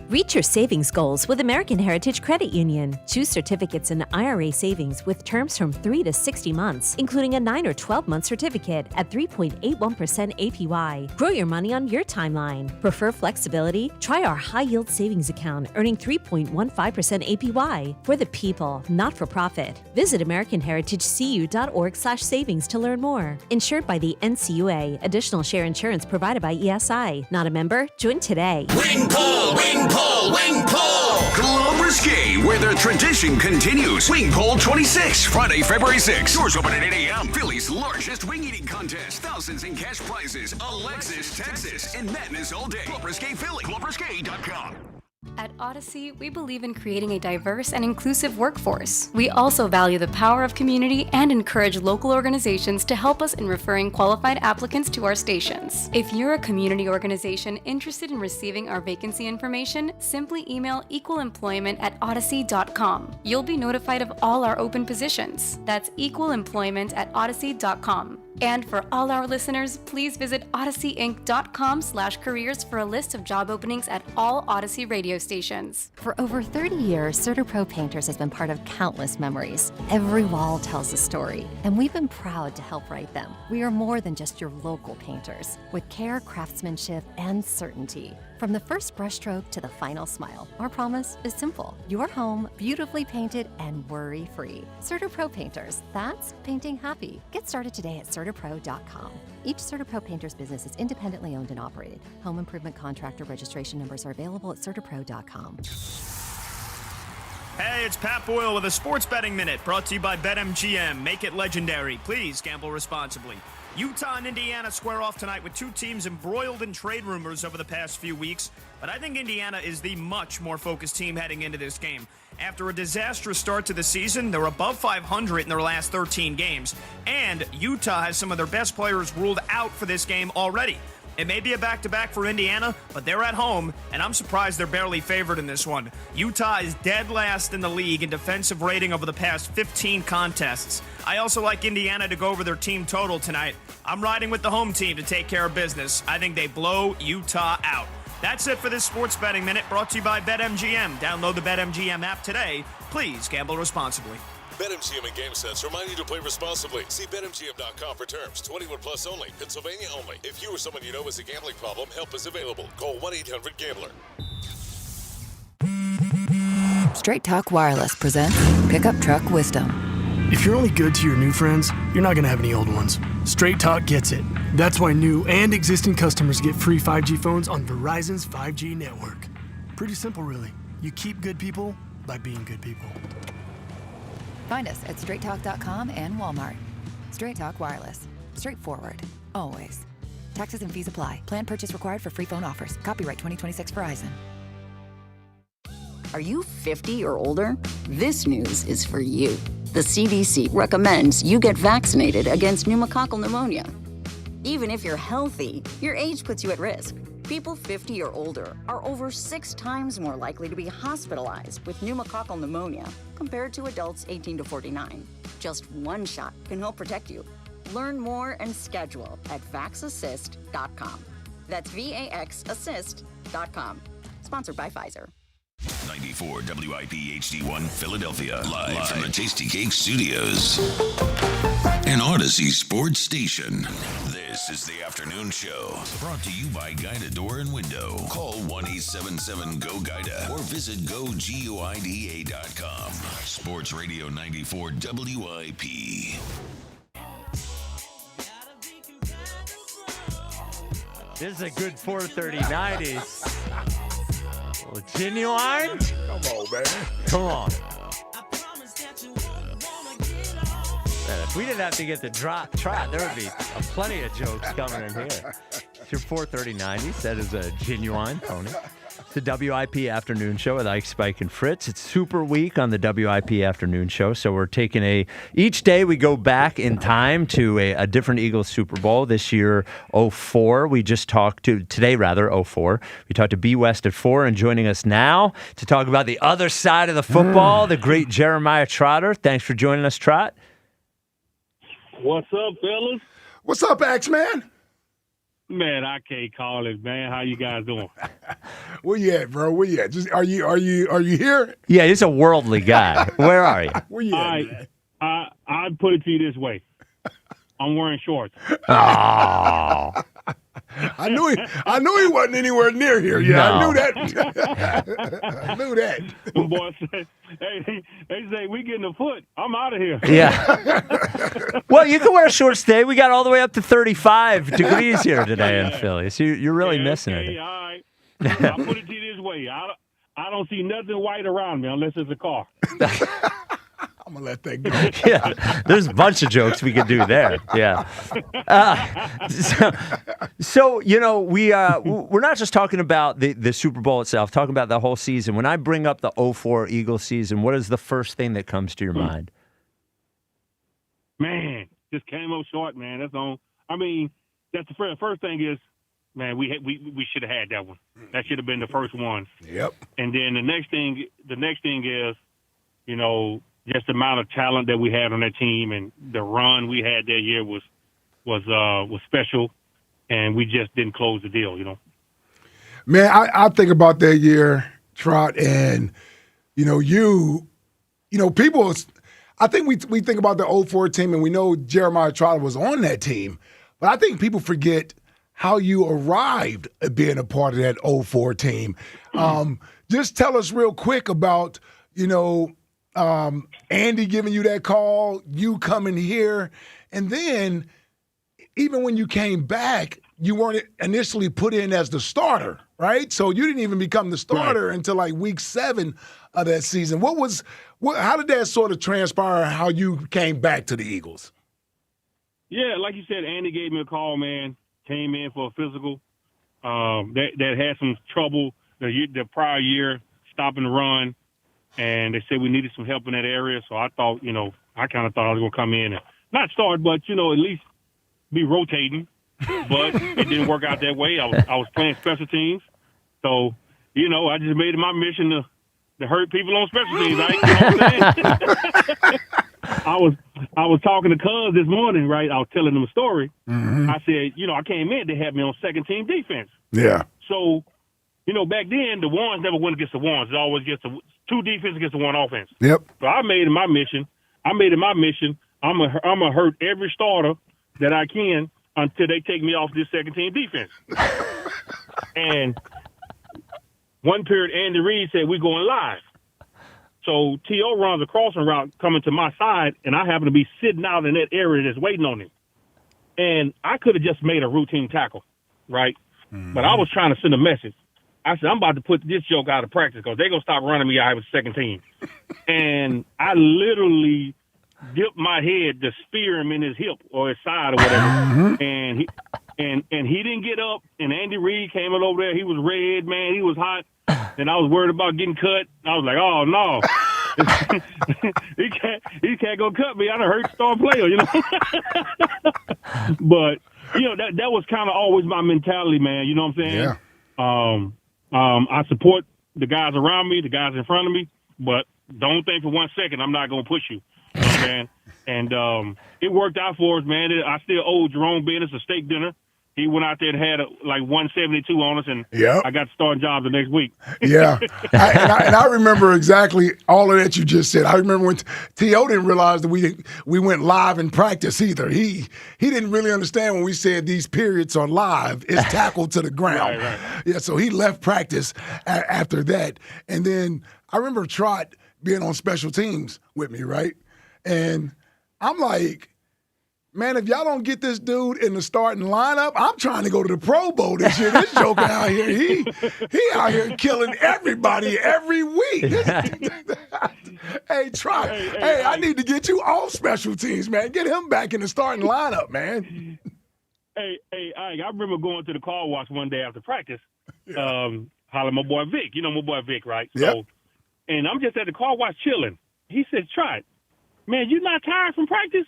Reach your savings goals with American Heritage Credit Union. Choose certificates in IRA savings with terms from 3 to 60 months, including a 9 or 12-month certificate at 3.81% APY. Grow your money on your timeline. Prefer flexibility? Try our high-yield savings account, earning 3.15% APY. For the people, not for profit. Visit AmericanHeritageCU.org/savings to learn more. Insured by the NCUA. Additional share insurance provided by ESI. Not a member? Join today. Wing pull! Club Risque, where the tradition continues. Wing Pull 26, Friday, February 6th. Doors open at 8 a.m. Philly's largest wing eating contest. Thousands in cash prizes. Alexis, Texas, and madness all day. Club Risque Philly. ClubRisque.com. At Odyssey, we believe in creating a diverse and inclusive workforce. We also value the power of community and encourage local organizations to help us in referring qualified applicants to our stations. If you're a community organization interested in receiving our vacancy information, simply email equalemployment@odyssey.com. You'll be notified of all our open positions. That's equalemployment@odyssey.com. And for all our listeners, please visit odysseyinc.com/careers for a list of job openings at all Odyssey radio stations. For over 30 years, CertaPro Painters has been part of countless memories. Every wall tells a story, and we've been proud to help write them. We are more than just your local painters, with care, craftsmanship, and certainty. From the first brushstroke to the final smile, our promise is simple. Your home, beautifully painted and worry-free. CertaPro Painters, that's painting happy. Get started today at CertaPro.com. Each CertaPro Painters business is independently owned and operated. Home improvement contractor registration numbers are available at CertaPro.com. Hey, it's Pat Boyle with a Sports Betting Minute, brought to you by BetMGM. Make it legendary. Please gamble responsibly. Utah and Indiana square off tonight with two teams embroiled in trade rumors over the past few weeks, but I think Indiana is the much more focused team heading into this game. After a disastrous start to the season, they're above 500 in their last 13 games, and Utah has some of their best players ruled out for this game already. It may be a back-to-back for Indiana, but they're at home, and I'm surprised they're barely favored in this one. Utah is dead last in the league in defensive rating over the past 15 contests. I also like Indiana to go over their team total tonight. I'm riding with the home team to take care of business. I think they blow Utah out. That's it for this Sports Betting Minute, brought to you by BetMGM. Download the BetMGM app today. Please gamble responsibly. BetMGM and GameSense remind you to play responsibly. See BetMGM.com for terms. 21 plus only. Pennsylvania only. If you or someone you know has a gambling problem, help is available. Call 1-800-GAMBLER. Straight Talk Wireless presents Pickup Truck Wisdom. If you're only good to your new friends, you're not going to have any old ones. Straight Talk gets it. That's why new and existing customers get free 5G phones on Verizon's 5G network. Pretty simple, really. You keep good people by being good people. Find us at straighttalk.com and Walmart. Straight Talk Wireless. Straightforward. Always. Taxes and fees apply. Plan purchase required for free phone offers. Copyright 2026 Verizon. Are you 50 or older? This news is for you. The CDC recommends you get vaccinated against pneumococcal pneumonia. Even if you're healthy, your age puts you at risk. People 50 or older are over 6 times more likely to be hospitalized with pneumococcal pneumonia compared to adults 18 to 49. Just one shot can help protect you. Learn more and schedule at vaxassist.com. That's VAXassist.com. Sponsored by Pfizer. 94 WIP HD1 Philadelphia. Live from the Tasty Cake Studios. An Odyssey sports station. This is the afternoon show. Brought to you by Guida Door and Window. Call 1-877-GO-GUIDA or visit GoGuida.com. Sports Radio 94 WIP. This is a good 4:30 90s. Genuine? Come on, man. Come on. Man, if we didn't have to get the trot, there would be plenty of jokes coming in here. It's your 4:30 90s. That is a Genuine, Tony. It's the WIP Afternoon Show with Ike, Spike, and Fritz. It's Super Week on the WIP Afternoon Show, so we're taking each day we go back in time to a different Eagles Super Bowl. This year, 04. We just talked to, today rather, 04. We talked to B West at 4, and joining us now to talk about the other side of the football, the great Jeremiah Trotter. Thanks for joining us, Trot. What's up, fellas? What's up, X-Man? Man, I can't call it, man. How you guys doing? Where you at, bro? Where you at? Are you here? Yeah, he's a worldly guy. Where are you? Where you at, man? I put it to you this way. I'm wearing shorts. Oh. I knew he wasn't anywhere near here. Yeah, No. I knew that. I knew that. Them boys say, hey, they say we getting a foot. I'm out of here. Yeah. Well, you can wear shorts today. We got all the way up to 35 degrees here today in Philly. So you're really missing it. All right. I'll put it to you this way. I don't see nothing white around me unless it's a car. I'm going to let that go. Yeah, there's a bunch of jokes we could do there. Yeah. So you know, we're not just talking about the Super Bowl itself, talking about the whole season. When I bring up the 04 Eagles season, what is the first thing that comes to your mind? Man, just came up short, man. That's on. I mean, that's the first thing is, man, we should have had that one. That should have been the first one. Yep. And then the next thing is, you know, just the amount of talent that we had on that team and the run we had that year was was special, and we just didn't close the deal. Man, I think about that year, Trot, and people. I think we think about the 04 team, and we know Jeremiah Trotter was on that team, but I think people forget how you arrived at being a part of that 04 team. Just tell us real quick about, Andy giving you that call, you coming here, and then even when you came back, you weren't initially put in as the starter, right? So you didn't even become the starter until like week 7 of that season. How did that sort of transpire, how you came back to the Eagles? Yeah, like you said, Andy gave me a call, man. Came in for a physical. That had some trouble the prior year, stopping the run, and they said we needed some help in that area. So I thought, I kind of thought I was going to come in and not start, but, at least be rotating. But it didn't work out that way. I was playing special teams. So, I just made it my mission to hurt people on special teams, right? You know what I'm saying? I was talking to Cuz this morning, right? I was telling them a story. Mm-hmm. I said, I came in, they had me on second team defense. Yeah. So, back then the ones never went against the ones. It always gets two defense against the one offense. Yep. So I made it my mission. I'm gonna hurt every starter that I can until they take me off this second team defense. And one period, Andy Reid said, we're going live. So T.O. runs a crossing route coming to my side, and I happen to be sitting out in that area that's waiting on him. And I could have just made a routine tackle, right? Mm-hmm. But I was trying to send a message. I said, I'm about to put this joke out of practice because they're going to stop running me out with second team. And I literally dipped my head to spear him in his hip or his side or whatever. Mm-hmm. And he didn't get up, and Andy Reid came in over there. He was red, man. He was hot. And I was worried about getting cut. I was like, oh, no. he can't go cut me. I done hurt star player, But, that was kind of always my mentality, man. You know what I'm saying? Yeah. I support the guys around me, the guys in front of me, but don't think for 1 second I'm not going to push you. You know what I'm saying? And it worked out for us, man. I still owe Jerome Bennett a steak dinner. He went out there and had like 172 on us, and I got the starting job the next week. Yeah. I remember exactly all of that you just said. I remember when T.O. didn't realize that we went live in practice either. He didn't really understand when we said these periods are live. It's tackled to the ground. Right. Yeah, so he left practice after that. And then I remember Trot being on special teams with me, right? And I'm like, man, if y'all don't get this dude in the starting lineup, I'm trying to go to the Pro Bowl this year. This joker out here, he out here killing everybody every week. Hey, Trot, hey, I need to get you off special teams, man. Get him back in the starting lineup, man. Hey, I remember going to the car wash one day after practice, hollering my boy Vic. You know my boy Vic, right? Yep. So, and I'm just at the car wash chilling. He said, Trot, man, you not tired from practice?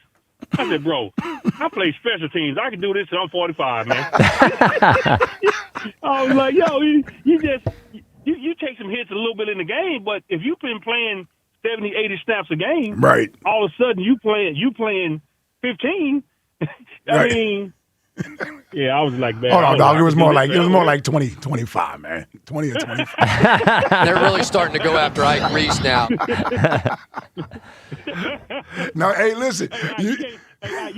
I said, bro, I play special teams. I can do this till I'm 45, man. I was like, yo, you take some hits a little bit in the game, but if you've been playing 70, 80 snaps a game, right? All of a sudden you playing 15. I mean, yeah, I was like, man. Oh no, dog, it was more like 20, 25, man. 20 or 25. They're really starting to go after Ike Reese now. No, hey, listen. You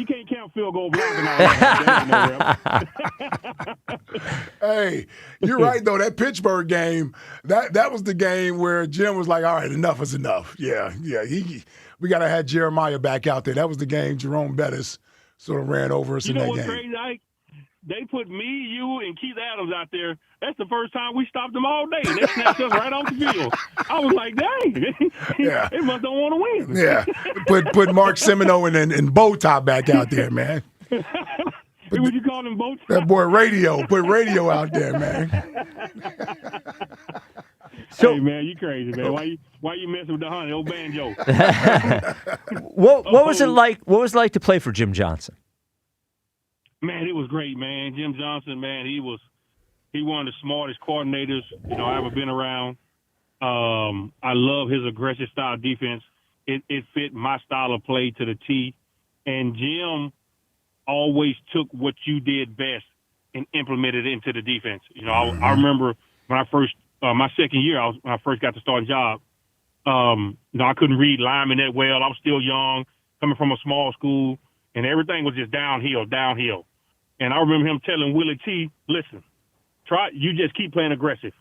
can't count field goal blocking out there. Hey, you're right though. That Pittsburgh game, that was the game where Jim was like, "All right, enough is enough." Yeah. We gotta have Jeremiah back out there. That was the game Jerome Bettis sort of ran over us in that game. You know what's crazy, Ike? They put me, you, and Keith Adams out there. That's the first time we stopped them all day. They snapped us right off the field. I was like, dang. Yeah. They must don't want to win. Yeah. Put Mark Semino and Bowtie back out there, man. What you call him, Bowtie? That boy Radio. Put Radio out there, man. So, hey, man, you crazy, man. Why you messing with the honey, old banjo? What was it like? What was it like to play for Jim Johnson? Man, it was great, man. Jim Johnson, man, he one of the smartest coordinators I ever been around. I love his aggressive style defense. It fit my style of play to the T. And Jim always took what you did best and implemented it into the defense. You know, I remember when I first my second year, when I first got the starting job. I couldn't read linemen that well. I was still young, coming from a small school, and everything was just downhill. And I remember him telling Willie T, "Listen, you just keep playing aggressive.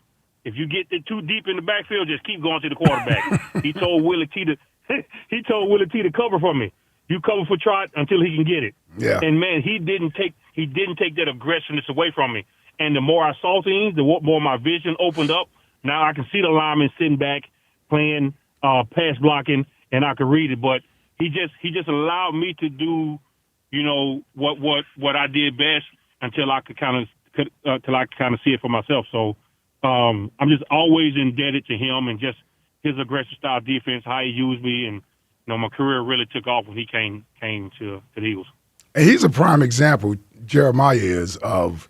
If you get too deep in the backfield, just keep going to the quarterback." He told Willie T to cover for me. You cover for Trot until he can get it. Yeah. And man, he didn't take that aggressiveness away from me. And the more I saw things, the more my vision opened up. Now I can see the lineman sitting back, playing pass blocking, and I could read it. But he just allowed me to do, you know, what I did best until I could kind of see it for myself. So I'm just always indebted to him and just his aggressive style defense, how he used me, and you know, my career really took off when he came to the Eagles. And he's a prime example, Jeremiah is, of,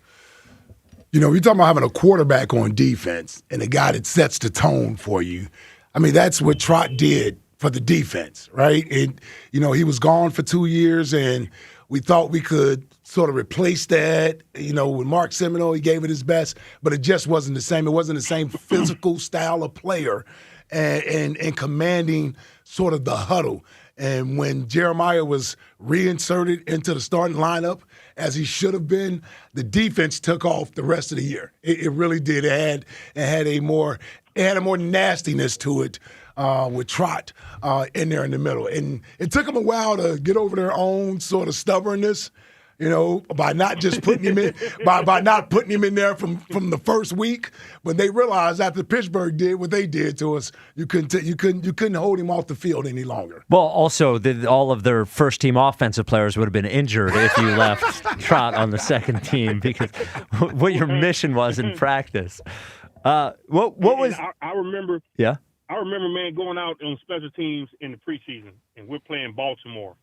you know, you're talking about having a quarterback on defense and a guy that sets the tone for you. I mean, that's what Trot did for the defense, right? And, you know, he was gone for 2 years, and we thought we could sort of replace that. You know, with Mark Semino, he gave it his best, but it just wasn't the same. It wasn't the same physical style of player and commanding sort of the huddle. And when Jeremiah was reinserted into the starting lineup, as he should have been, the defense took off the rest of the year. It really did. It had a more nastiness to it with Trot in there in the middle. And it took him a while to get over their own sort of stubbornness, you know, by not just putting him in, by not putting him in there from the first week. When they realized after Pittsburgh did what they did to us, you couldn't hold him off the field any longer. Well, also, all of their first-team offensive players would have been injured if you left Trot on the second team, because what your mission was in practice. What was? I remember. Yeah. I remember, man, going out on special teams in the preseason, and we're playing Baltimore.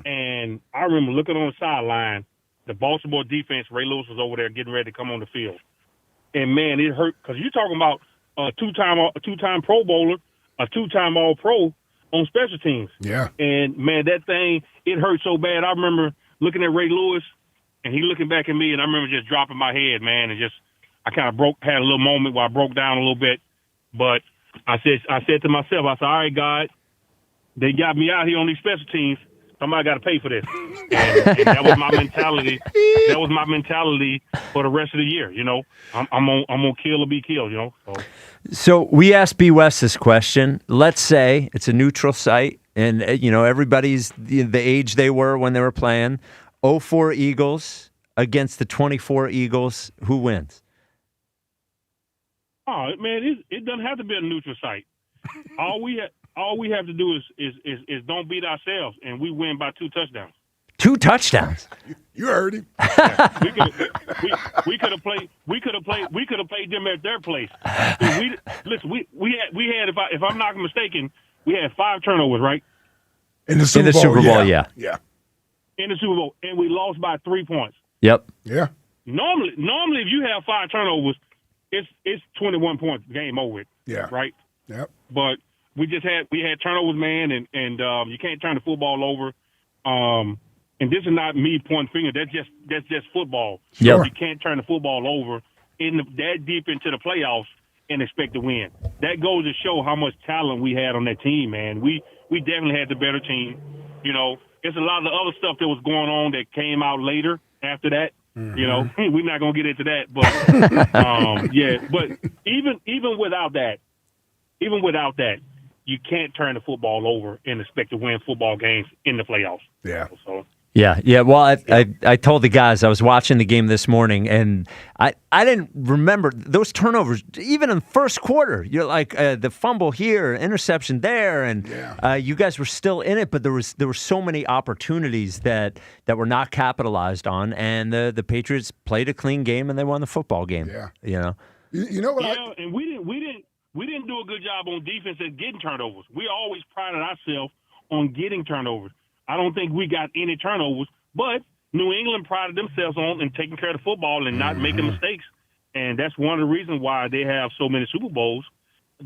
And I remember looking on the sideline, the Baltimore defense, Ray Lewis was over there getting ready to come on the field. And, man, it hurt because you're talking about a two-time Pro Bowler, a two-time All-Pro on special teams. Yeah. And, man, that thing, it hurt so bad. I remember looking at Ray Lewis, and he looking back at me, and I remember just dropping my head, man, and just I kind of had a little moment where I broke down a little bit. But I said to myself, I said, all right, God, they got me out here on these special teams. Somebody got to pay for this. And that was my mentality. That was my mentality for the rest of the year. You know, I'm gonna kill or be killed. You know. So we asked B. West this question. Let's say it's a neutral site, and you know everybody's the age they were when they were playing. 04 Eagles against the 24 Eagles. Who wins? Oh man, it doesn't have to be a neutral site. All we have to do is don't beat ourselves, and we win by 2 touchdowns. 2 touchdowns. You heard him. Yeah, we could have played them at their place. We had if I'm not mistaken, we had 5 turnovers, right? In the Super Bowl, yeah. In the Super Bowl, and we lost by 3 points. Yep. Yeah. Normally, if you have 5 turnovers, it's 21 points, game over. Yeah. Right. Yep. But we had turnovers, man, and you can't turn the football over. And this is not me pointing finger. That's just football. Yep. You can't turn the football over that deep into the playoffs and expect to win. That goes to show how much talent we had on that team, man. We definitely had the better team. You know, there's a lot of the other stuff that was going on that came out later after that. Mm-hmm. You know, we're not gonna get into that, but yeah. But even without that, you can't turn the football over and expect to win football games in the playoffs. Yeah. So. Yeah. Well, I told the guys I was watching the game this morning, and I didn't remember those turnovers even in the first quarter. You're like the fumble here, interception there, and you guys were still in it, but there were so many opportunities that were not capitalized on, and the Patriots played a clean game and they won the football game. Yeah. You know. You know what? Yeah, and we didn't do a good job on defense at getting turnovers. We always prided ourselves on getting turnovers. I don't think we got any turnovers, but New England prided themselves on and taking care of the football and not making mistakes. And that's one of the reasons why they have so many Super Bowls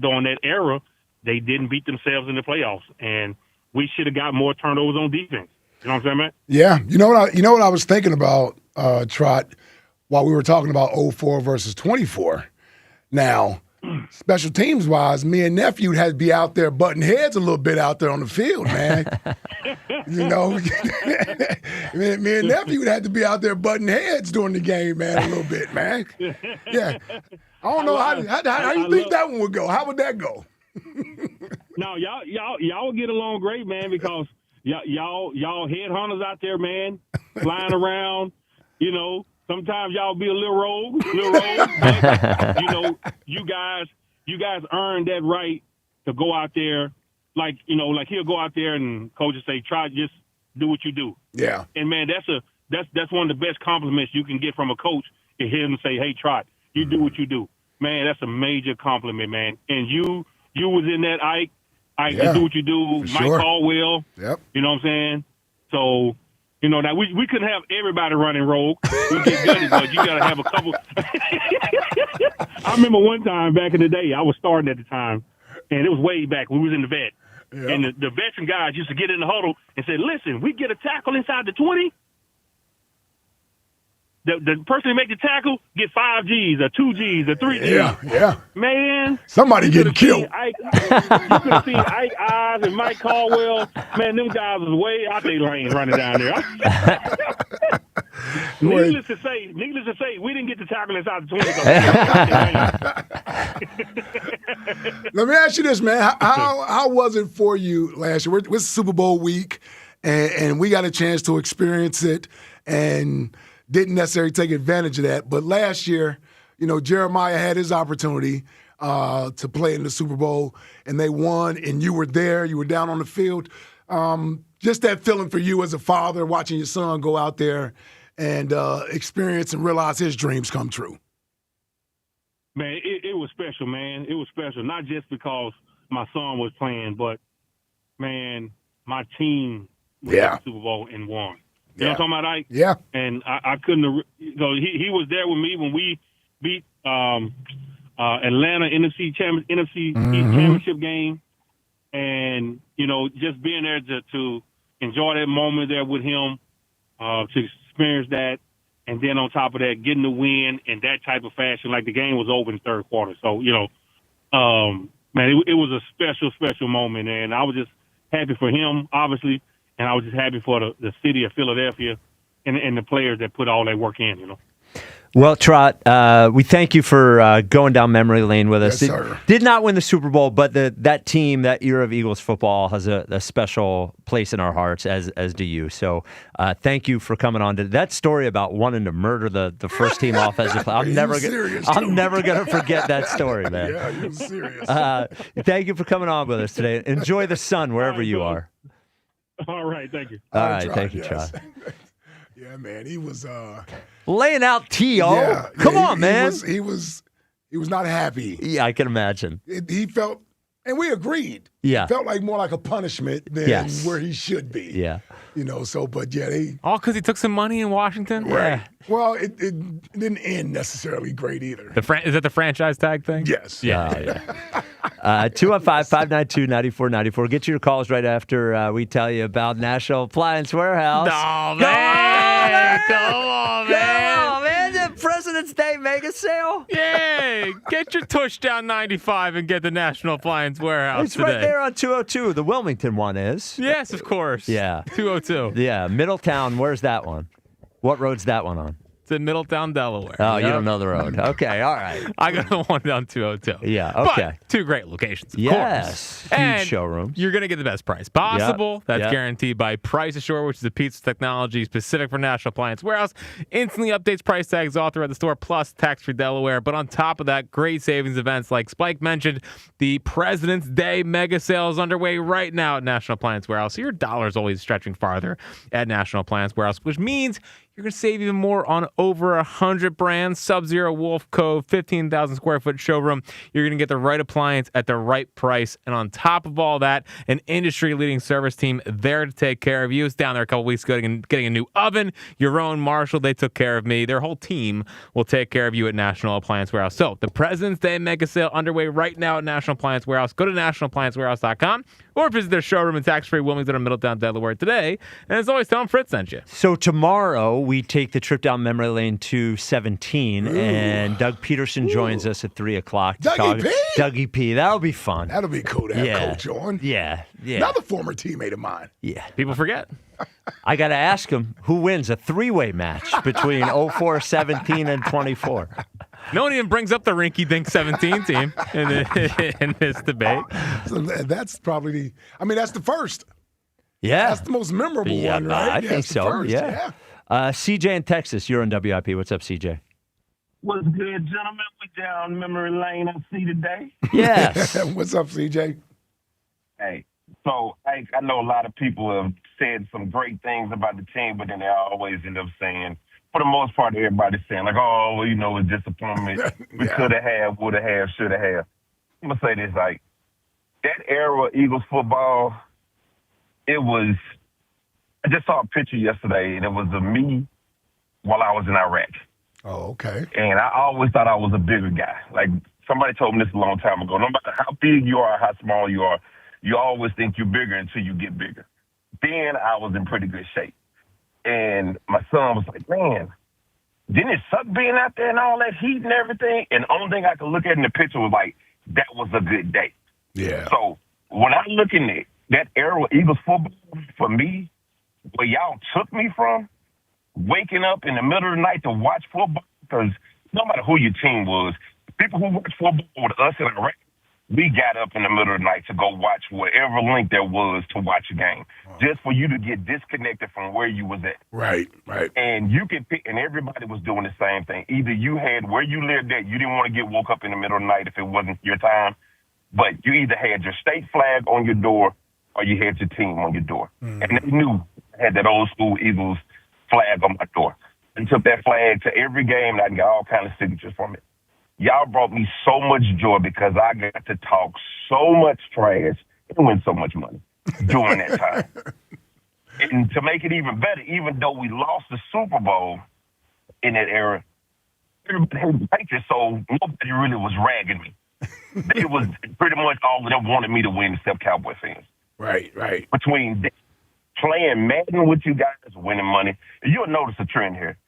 during that era. They didn't beat themselves in the playoffs. And we should have got more turnovers on defense. You know what I'm saying, man? Yeah. You know what I was thinking about, Trot, while we were talking about 04 versus 24. Now, special teams wise, me and nephew had to be out there butting heads a little bit out there on the field, man. You know, me and nephew had to be out there butting heads during the game, man, a little bit, man. Yeah. I don't know how you think that one would go. How would that go? No, y'all get along great, man, because y'all headhunters out there, man, flying around. You know, sometimes y'all be a little rogue, but, you know, you guys earned that right to go out there. Like he'll go out there and coach will say, try, just do what you do. Yeah. And man, that's one of the best compliments you can get from a coach, to hear him say, hey, Trot, you do what you do. Man, that's a major compliment, man. And you was in that Ike, you do what you do, Mike Caldwell. Yep. You know what I'm saying? So, you know, now we couldn't have everybody running rogue. We get good, but you got to have a couple. I remember one time back in the day, I was starting at the time, and it was way back when we was in the vet. Yep. And the veteran guys used to get in the huddle and say, listen, we get a tackle inside the 20. The person who make the tackle get 5 Gs or 2 Gs or 3 Gs. Yeah. Man. Somebody getting killed. You could have seen Ike Eyes and Mike Caldwell. Man, them guys was way out their lane running down there. Needless to say, we didn't get the tackle inside the 20. Let me ask you this, man. How was it for you last year? We're Super Bowl week, and we got a chance to experience it, and didn't necessarily take advantage of that. But last year, you know, Jeremiah had his opportunity to play in the Super Bowl, and they won, and you were there. You were down on the field. Just that feeling for you as a father, watching your son go out there and experience and realize his dreams come true. Man, it was special, man. It was special, not just because my son was playing, but, man, my team was in the Super Bowl and won. You know what I'm talking about, Ike? Yeah. And I couldn't have, he was there with me when we beat Atlanta NFC championship game. And, you know, just being there to enjoy that moment there with him, to experience that. And then on top of that, getting the win in that type of fashion, like the game was over in the third quarter. So, you know, man, it was a special, special moment. And I was just happy for him, obviously. And I was just happy for the city of Philadelphia and the players that put all that work in, you know. Well, Trot, we thank you for going down memory lane with us. Yes, sir. Did not win the Super Bowl, but that team, that era of Eagles football, has a special place in our hearts, as do you. So thank you for coming on. That story about wanting to murder the first team offensive player, I'm never going to forget that story, man. Yeah, you're serious. Thank you for coming on with us today. Enjoy the sun wherever you are. All right, thank you. All right, thank you, Trot. Yeah, man, he was laying out T.O. Yeah, Come on, man. He was not happy. Yeah, I can imagine. He felt, and we agreed. Yeah, it felt like more like a punishment than where he should be. Yeah, you know. So, but yeah, all because he took some money in Washington. Right. Yeah. Well, it didn't end necessarily great either. Is that the franchise tag thing? Yes. Yeah. 215-592-9494. Get your calls right after we tell you about National Appliance Warehouse. Oh, man. Come on, man. The President's Day mega sale. Yeah. Get your tush down 95 and get the National Appliance Warehouse It's right there on 202. The Wilmington one is. Yes, of course. Yeah. 202. Yeah. Middletown, where's that one? What road's that one on? It's in Middletown, Delaware. Oh, you don't know the road. Okay, all right. I got the one down 202. Yeah, okay. But 2 great locations, of course. Huge and showrooms. You're going to get the best price possible. That's guaranteed by Price Assure, which is a piece of technology specific for National Appliance Warehouse. Instantly updates price tags all throughout the store, plus tax-free Delaware. But on top of that, great savings events like Spike mentioned. The President's Day mega sale is underway right now at National Appliance Warehouse. So your dollar's always stretching farther at National Appliance Warehouse, which means you're going to save even more on over 100 brands. Sub-Zero, Wolf Co., 15,000 square foot showroom. You're going to get the right appliance at the right price. And on top of all that, an industry-leading service team there to take care of you. I was down there a couple weeks ago getting a new oven. Your own Marshall, they took care of me. Their whole team will take care of you at National Appliance Warehouse. So the President's Day mega sale underway right now at National Appliance Warehouse. Go to nationalappliancewarehouse.com or visit their showroom in tax-free Wilmington or Middletown, Delaware today. And as always, tell them Fritz sent you. So tomorrow we take the trip down memory lane to 17, and Doug Peterson joins us at 3 o'clock. Dougie P? Dougie P. That'll be fun. That'll be cool to have Coach on. Yeah. Another former teammate of mine. Yeah. People forget. I got to ask him who wins a three-way match between 04, 17, and 24. No one even brings up the rinky-dink 17 team in this debate. So that's probably that's the first. Yeah. That's the most memorable one, right? I think so. First. Yeah. CJ in Texas, you're on WIP. What's up, CJ? What's good, gentlemen? We down memory lane, I see today. Yes. What's up, CJ? Hey, so I know a lot of people have said some great things about the team, but then they always end up saying, for the most part, everybody's saying, like, oh, well, it's disappointment. We could have had, would have had, should have had. I'm going to say this, like, that era of Eagles football, it was, I just saw a picture yesterday, and it was of me while I was in Iraq. Oh, okay. And I always thought I was a bigger guy. Like, somebody told me this a long time ago. No matter how big you are, how small you are, you always think you're bigger until you get bigger. Then I was in pretty good shape. And my son was like, man, didn't it suck being out there and all that heat and everything? And the only thing I could look at in the picture was like, that was a good day. Yeah. So when I look in it, that era of Eagles football, for me, where y'all took me from, waking up in the middle of the night to watch football, because no matter who your team was, people who watch football with us in Iraq, we got up in the middle of the night to go watch whatever link there was to watch a game, just for you to get disconnected from where you was at. Right. And you could pick, and everybody was doing the same thing. Either you had where you lived at, you didn't want to get woke up in the middle of the night if it wasn't your time, but you either had your state flag on your door or you had your team on your door. And they knew I had that old school Eagles flag on my door. And took that flag to every game, and I got all kind of signatures from it. Y'all brought me so much joy because I got to talk so much trash and win so much money during that time. And to make it even better, even though we lost the Super Bowl in that era, everybody hated the Patriots, so nobody really was ragging me. It was pretty much all of them wanted me to win except Cowboy fans. Right. Between playing Madden with you guys, winning money, you'll notice a trend here.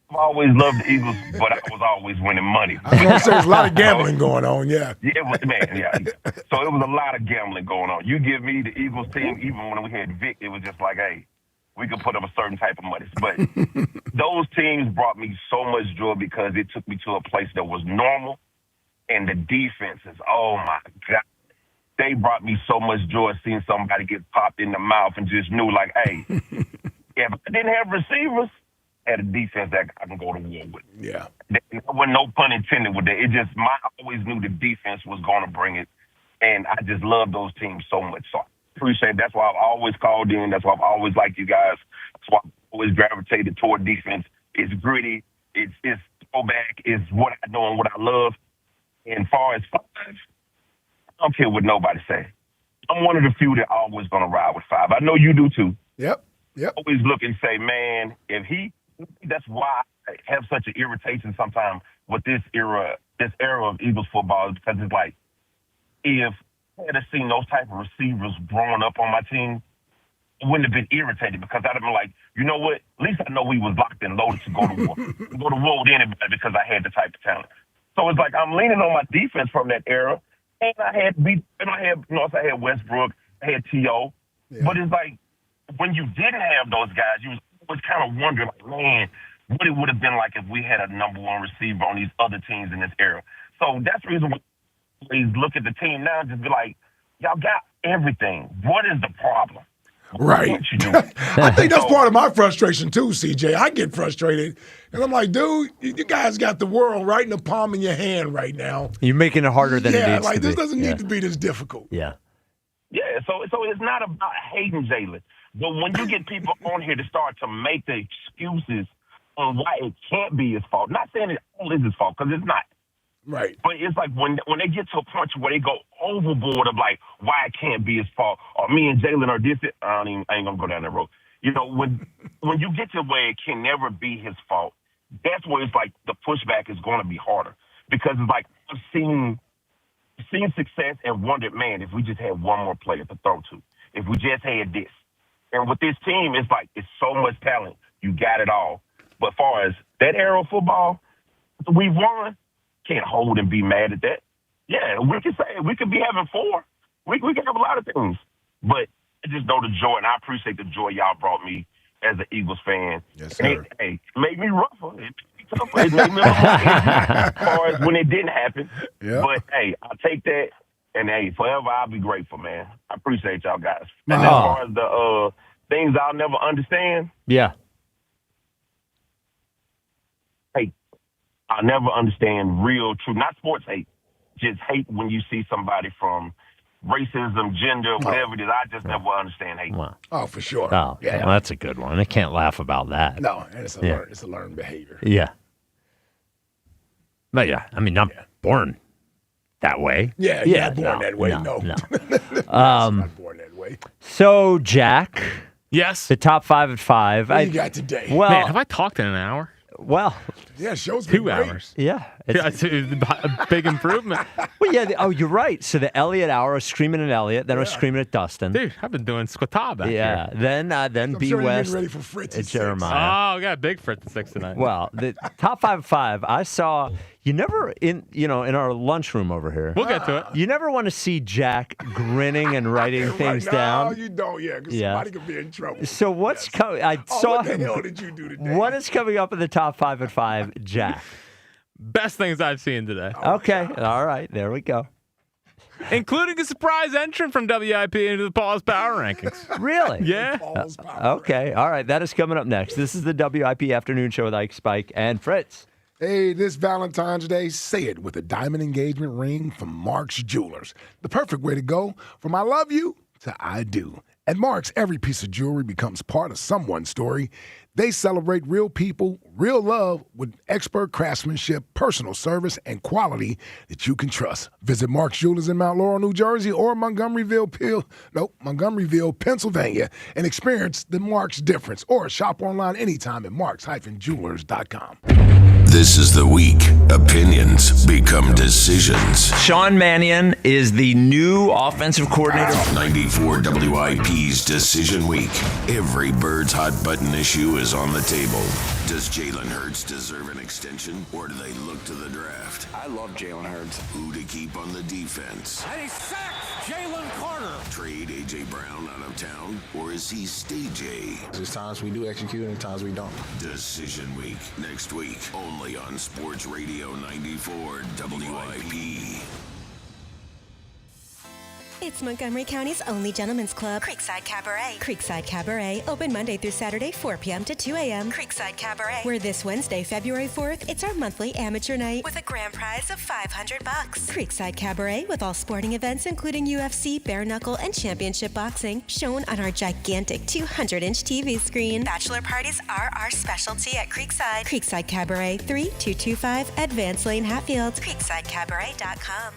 I've always loved the Eagles, but I was always winning money. I was going to say there's a lot of gambling going on, yeah. Yeah, it was, man, yeah. So it was a lot of gambling going on. You give me the Eagles team, even when we had Vic, it was just like, hey, we could put up a certain type of money. But those teams brought me so much joy because it took me to a place that was normal, and the defenses, oh, my God. They brought me so much joy seeing somebody get popped in the mouth and just knew, like, hey, if I didn't have receivers, I had a defense that I can go to war with. Yeah. There wasn't no pun intended with that. I always knew the defense was going to bring it, and I just love those teams so much. So I appreciate it. That's why I've always called in. That's why I've always liked you guys. That's why I've always gravitated toward defense. It's gritty. It's throwback. It's what I know and what I love. And as far as 5, I don't care what nobody say. I'm one of the few that always going to ride with 5. I know you do too. Yep. Always look and say, man, that's why I have such an irritation sometimes with this era of Eagles football, because it's like, if I had seen those type of receivers growing up on my team, I wouldn't have been irritated because I'd have been like, you know what? At least I know we was locked and loaded to go to war. Go to war with anybody because I had the type of talent. So it's like I'm leaning on my defense from that era. And I had Westbrook, I had T.O. Yeah. But it's like, when you didn't have those guys, you was kind of wondering, like, man, what it would have been like if we had a number one receiver on these other teams in this era. So that's the reason why I always look at the team now and just be like, y'all got everything. What is the problem? Right. I think that's part of my frustration too, CJ. I get frustrated, and I'm like, dude, you guys got the world right in the palm of your hand right now. You're making it harder than it needs to be. Yeah, like this doesn't need to be this difficult. Yeah. Yeah, so it's not about hating Jalen. But when you get people on here to start to make the excuses on why it can't be his fault. Not saying it all is his fault, because it's not. Right. But it's like when they get to a point where they go overboard of like why it can't be his fault, or me and Jalen are this. I ain't gonna go down that road. You know, when you get to where it can never be his fault, that's where it's like the pushback is going to be harder, because it's like I've seen success and wondered, man, if we just had one more player to throw to, if we just had this. And with this team, it's like it's so much talent, you got it all. But as far as that era of football, we won. Can't hold and be mad at that. Yeah, we could say we could be having 4. We could have a lot of things, but I just know the joy, and I appreciate the joy y'all brought me as an Eagles fan. Yes, sir. And it made me rougher. It made me tougher. It made me as far as when it didn't happen. Yeah. But hey, I'll take that, and hey, forever I'll be grateful, man. I appreciate y'all guys. And as far as the things I'll never understand, Yeah. hey, I'll never understand real, true, not sports hate, just hate when you see somebody from racism, gender, whatever it is. I just never understand hate. Wow. Oh, for sure. Oh, yeah. well, that's a good one. I can't laugh about that. No, and it's a learned behavior. Yeah. But yeah, I mean, not born that way. Yeah, you're not born that way. No. Not born that way. So, Jack. Yes. The top 5 at 5. What you got today? Well, Man, have I talked in an hour? Well, yeah, show's been 2 great. hours. Yeah. It's a big improvement. Well, yeah. You're right. So the Elliott hour, I was screaming at Elliott, then I was screaming at Dustin. Dude, I've been doing squata back here. Then B. sure you're West. getting ready for Fritz at 6. Jeremiah. Oh, we got a big Fritz at 6 tonight. Well, the top 5 at 5, I saw. You never in our lunchroom over here. We'll get to it. You never want to see Jack grinning and writing things down. No, you don't. Yeah, because somebody could be in trouble. So what's coming? I saw. What the hell did you do today? What is coming up in the top 5 at 5, Jack? Best things I've seen today. Okay. All right. There we go. Including a surprise entrant from WIP into the Paul's Power Rankings. Really? Yeah. Okay. All right. That is coming up next. This is the WIP Afternoon Show with Ike, Spike, and Fritz. Hey, this Valentine's Day, say it with a diamond engagement ring from Mark's Jewelers. The perfect way to go from I love you to I do. At Mark's, every piece of jewelry becomes part of someone's story. They celebrate real people, real love with expert craftsmanship, personal service, and quality that you can trust. Visit Mark's Jewelers in Mount Laurel, New Jersey, or Montgomeryville, Pennsylvania, and experience the Mark's difference. Or shop online anytime at marks-jewelers.com. This is the week opinions become decisions. Sean Mannion is the new offensive coordinator. 94 WIP's Decision Week. Every Bird's hot button issue is on the table. Does Jalen Hurts deserve an extension, or do they look to the draft? I love Jalen Hurts. Who to keep on the defense? And he sacks Jalen Carter. Trade A.J. Brown out of town, or is he stay J? There's times we do execute and times we don't. Decision Week, next week, only on Sports Radio 94 WIP. It's Montgomery County's only gentlemen's club, Creekside Cabaret. Creekside Cabaret, open Monday through Saturday, 4 p.m. to 2 a.m. Creekside Cabaret. Where this Wednesday, February 4th, it's our monthly amateur night with a grand prize of $500. Creekside Cabaret with all sporting events, including UFC, bare knuckle, and championship boxing, shown on our gigantic 200-inch TV screen. Bachelor parties are our specialty at Creekside. Creekside Cabaret, 3225 Advance Lane, Hatfield. CreeksideCabaret.com.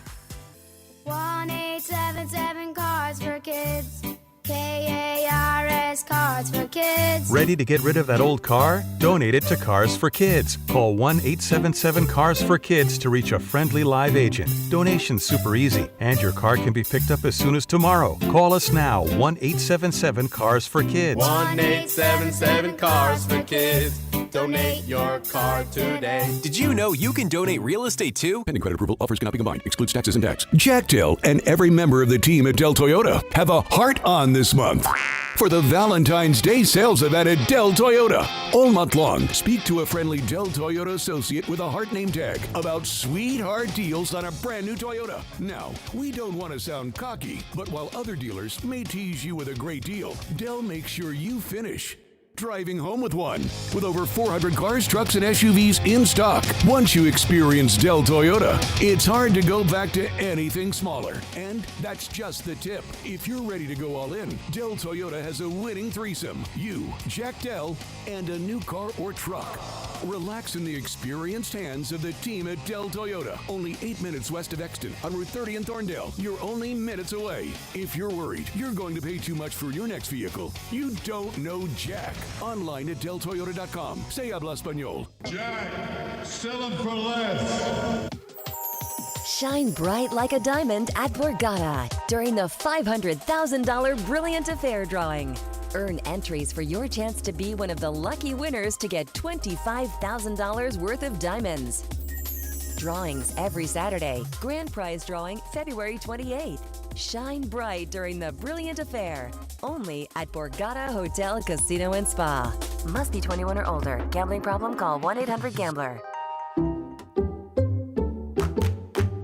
1-877 Cards for Kids. KARS Cards for Kids. Ready to get rid of that old car? Donate it to Cars for Kids. Call 1-877-CARS-FOR-KIDS to reach a friendly live agent. Donation's super easy, and your car can be picked up as soon as tomorrow. Call us now, 1-877-CARS-FOR-KIDS. 1-877-CARS-FOR-KIDS. Donate your car today. Did you know you can donate real estate too? Pending credit approval, offers cannot be combined. Excludes taxes and tax. Jack Dell and every member of the team at Dell Toyota have a heart on this month for the Valentine's Day sales event at Dell Toyota. All month long, speak to a friendly Dell Toyota associate with a heart name tag about sweetheart deals on a brand new Toyota. Now, we don't want to sound cocky, but while other dealers may tease you with a great deal, Dell makes sure you finish driving home with one. With over 400 cars, trucks, and SUVs in stock. Once you experience Dell Toyota, it's hard to go back to anything smaller. And that's just the tip. If you're ready to go all in, Dell Toyota has a winning threesome. You, Jack Dell, and a new car or truck. Relax in the experienced hands of the team at Del Toyota. Only 8 minutes west of Exton on Route 30 in Thorndale. You're only minutes away. If you're worried you're going to pay too much for your next vehicle, you don't know Jack. Online at deltoyota.com. Se habla español. Jack, sell them for less. Shine bright like a diamond at Borgata during the $500,000 Brilliant Affair drawing. Earn entries for your chance to be one of the lucky winners to get $25,000 worth of diamonds. Drawings every Saturday. Grand prize drawing February 28th. Shine bright during the Brilliant Affair. Only at Borgata Hotel, Casino and Spa. Must be 21 or older. Gambling problem? Call 1-800-GAMBLER.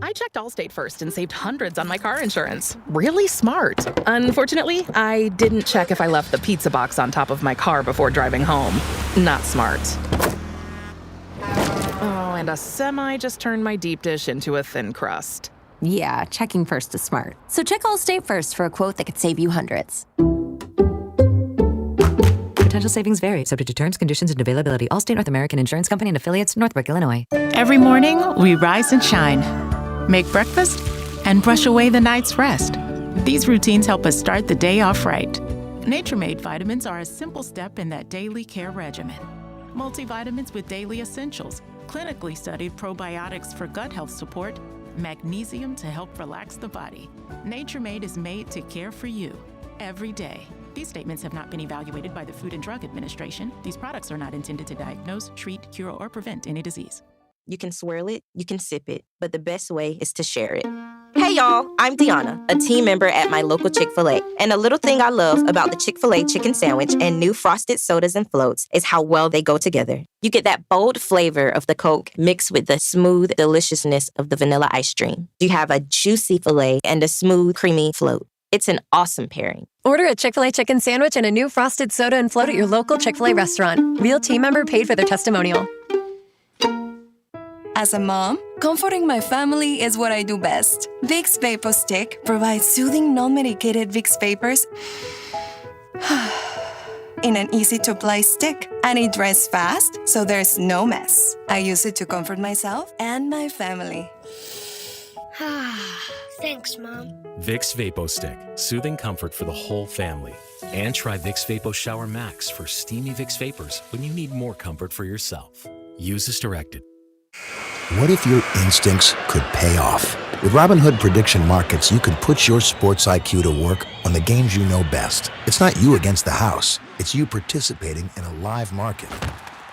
I checked Allstate first and saved hundreds on my car insurance. Really smart. Unfortunately, I didn't check if I left the pizza box on top of my car before driving home. Not smart. Oh, and a semi just turned my deep dish into a thin crust. Yeah, checking first is smart. So check Allstate first for a quote that could save you hundreds. Potential savings vary, subject to terms, conditions, and availability. Allstate North American Insurance Company and affiliates, Northbrook, Illinois. Every morning, we rise and shine. Make breakfast and brush away the night's rest. These routines help us start the day off right. Nature-Made vitamins are a simple step in that daily care regimen. Multivitamins with daily essentials, clinically studied probiotics for gut health support, magnesium to help relax the body. Nature-Made is made to care for you every day. These statements have not been evaluated by the Food and Drug Administration. These products are not intended to diagnose, treat, cure, or prevent any disease. You can swirl it, you can sip it, but the best way is to share it. Hey y'all, I'm Deanna, a team member at my local Chick-fil-A. And a little thing I love about the Chick-fil-A chicken sandwich and new frosted sodas and floats is how well they go together. You get that bold flavor of the Coke mixed with the smooth deliciousness of the vanilla ice cream. You have a juicy filet and a smooth, creamy float. It's an awesome pairing. Order a Chick-fil-A chicken sandwich and a new frosted soda and float at your local Chick-fil-A restaurant. Real team member paid for their testimonial. As a mom, comforting my family is what I do best. Vicks Vapor Stick provides soothing, non-medicated Vicks vapors in an easy-to-apply stick, and it dries fast, so there's no mess. I use it to comfort myself and my family. Thanks, Mom. Vicks VapoStick, soothing comfort for the whole family. And try Vicks Vapo Shower Max for steamy Vicks vapors when you need more comfort for yourself. Use as directed. What if your instincts could pay off? With Robinhood Prediction Markets, you can put your sports IQ to work on the games you know best. It's not you against the house. It's you participating in a live market.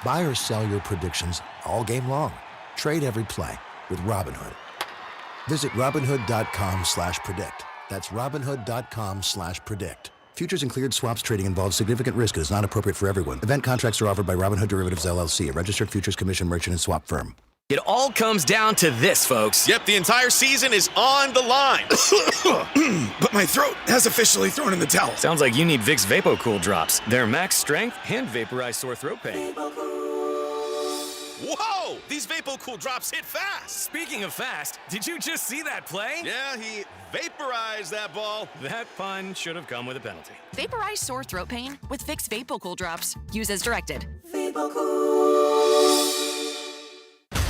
Buy or sell your predictions all game long. Trade every play with Robinhood. Visit Robinhood.com/predict. That's Robinhood.com/predict. Futures and cleared swaps trading involves significant risk and is not appropriate for everyone. Event contracts are offered by Robinhood Derivatives LLC, a registered futures commission merchant and swap firm. It all comes down to this, folks. Yep, the entire season is on the line. But my throat has officially thrown in the towel. Sounds like you need Vicks VapoCool drops. Their max strength and vaporize sore throat pain. Whoa! These VapoCool drops hit fast. Speaking of fast, did you just see that play? Yeah, he vaporized that ball. That pun should have come with a penalty. Vaporize sore throat pain with Vicks VapoCool drops. Use as directed.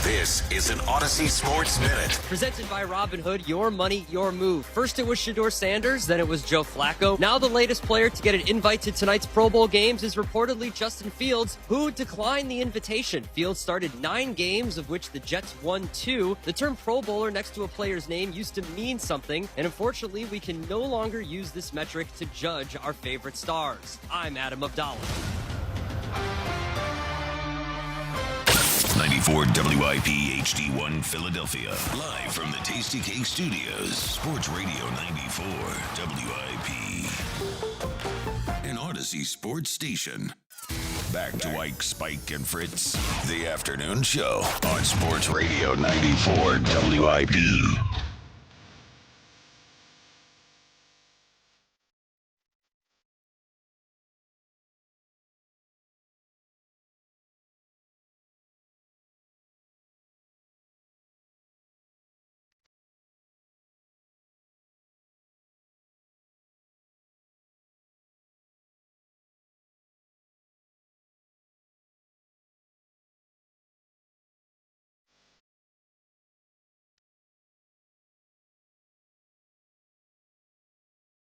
This is an Odyssey Sports Minute. Presented by Robinhood, your money, your move. First it was Shedeur Sanders, then it was Joe Flacco. Now the latest player to get an invite to tonight's Pro Bowl games is reportedly Justin Fields, who declined the invitation. Fields started 9 games, of which the Jets won 2. The term Pro Bowler next to a player's name used to mean something, and unfortunately we can no longer use this metric to judge our favorite stars. I'm Adam Abdallah. 94 WIP HD1 Philadelphia. Live from the Tasty Cake Studios. Sports Radio 94 WIP. An Odyssey sports station. Back to Ike, Spike, and Fritz. The afternoon show on Sports Radio 94 WIP.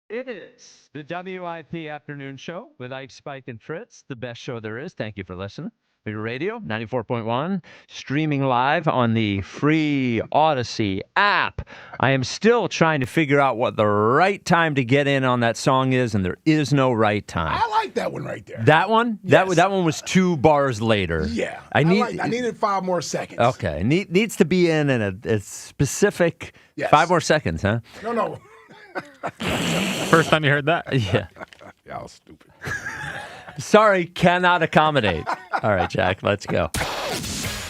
It is the WIP Afternoon Show with Ike, Spike, and Fritz, the best show there is. Thank you for listening. Your radio, 94.1, streaming live on the free Odyssey app. I am still trying to figure out what the right time to get in on that song is, and there is no right time. I like that one right there. That one? Yes. That one was 2 bars later. Yeah. I needed 5 more seconds. Okay. Needs to be in a specific 5 more seconds, huh? No. First time you heard that? Yeah. Y'all stupid. Sorry, cannot accommodate. All right, Jack, let's go.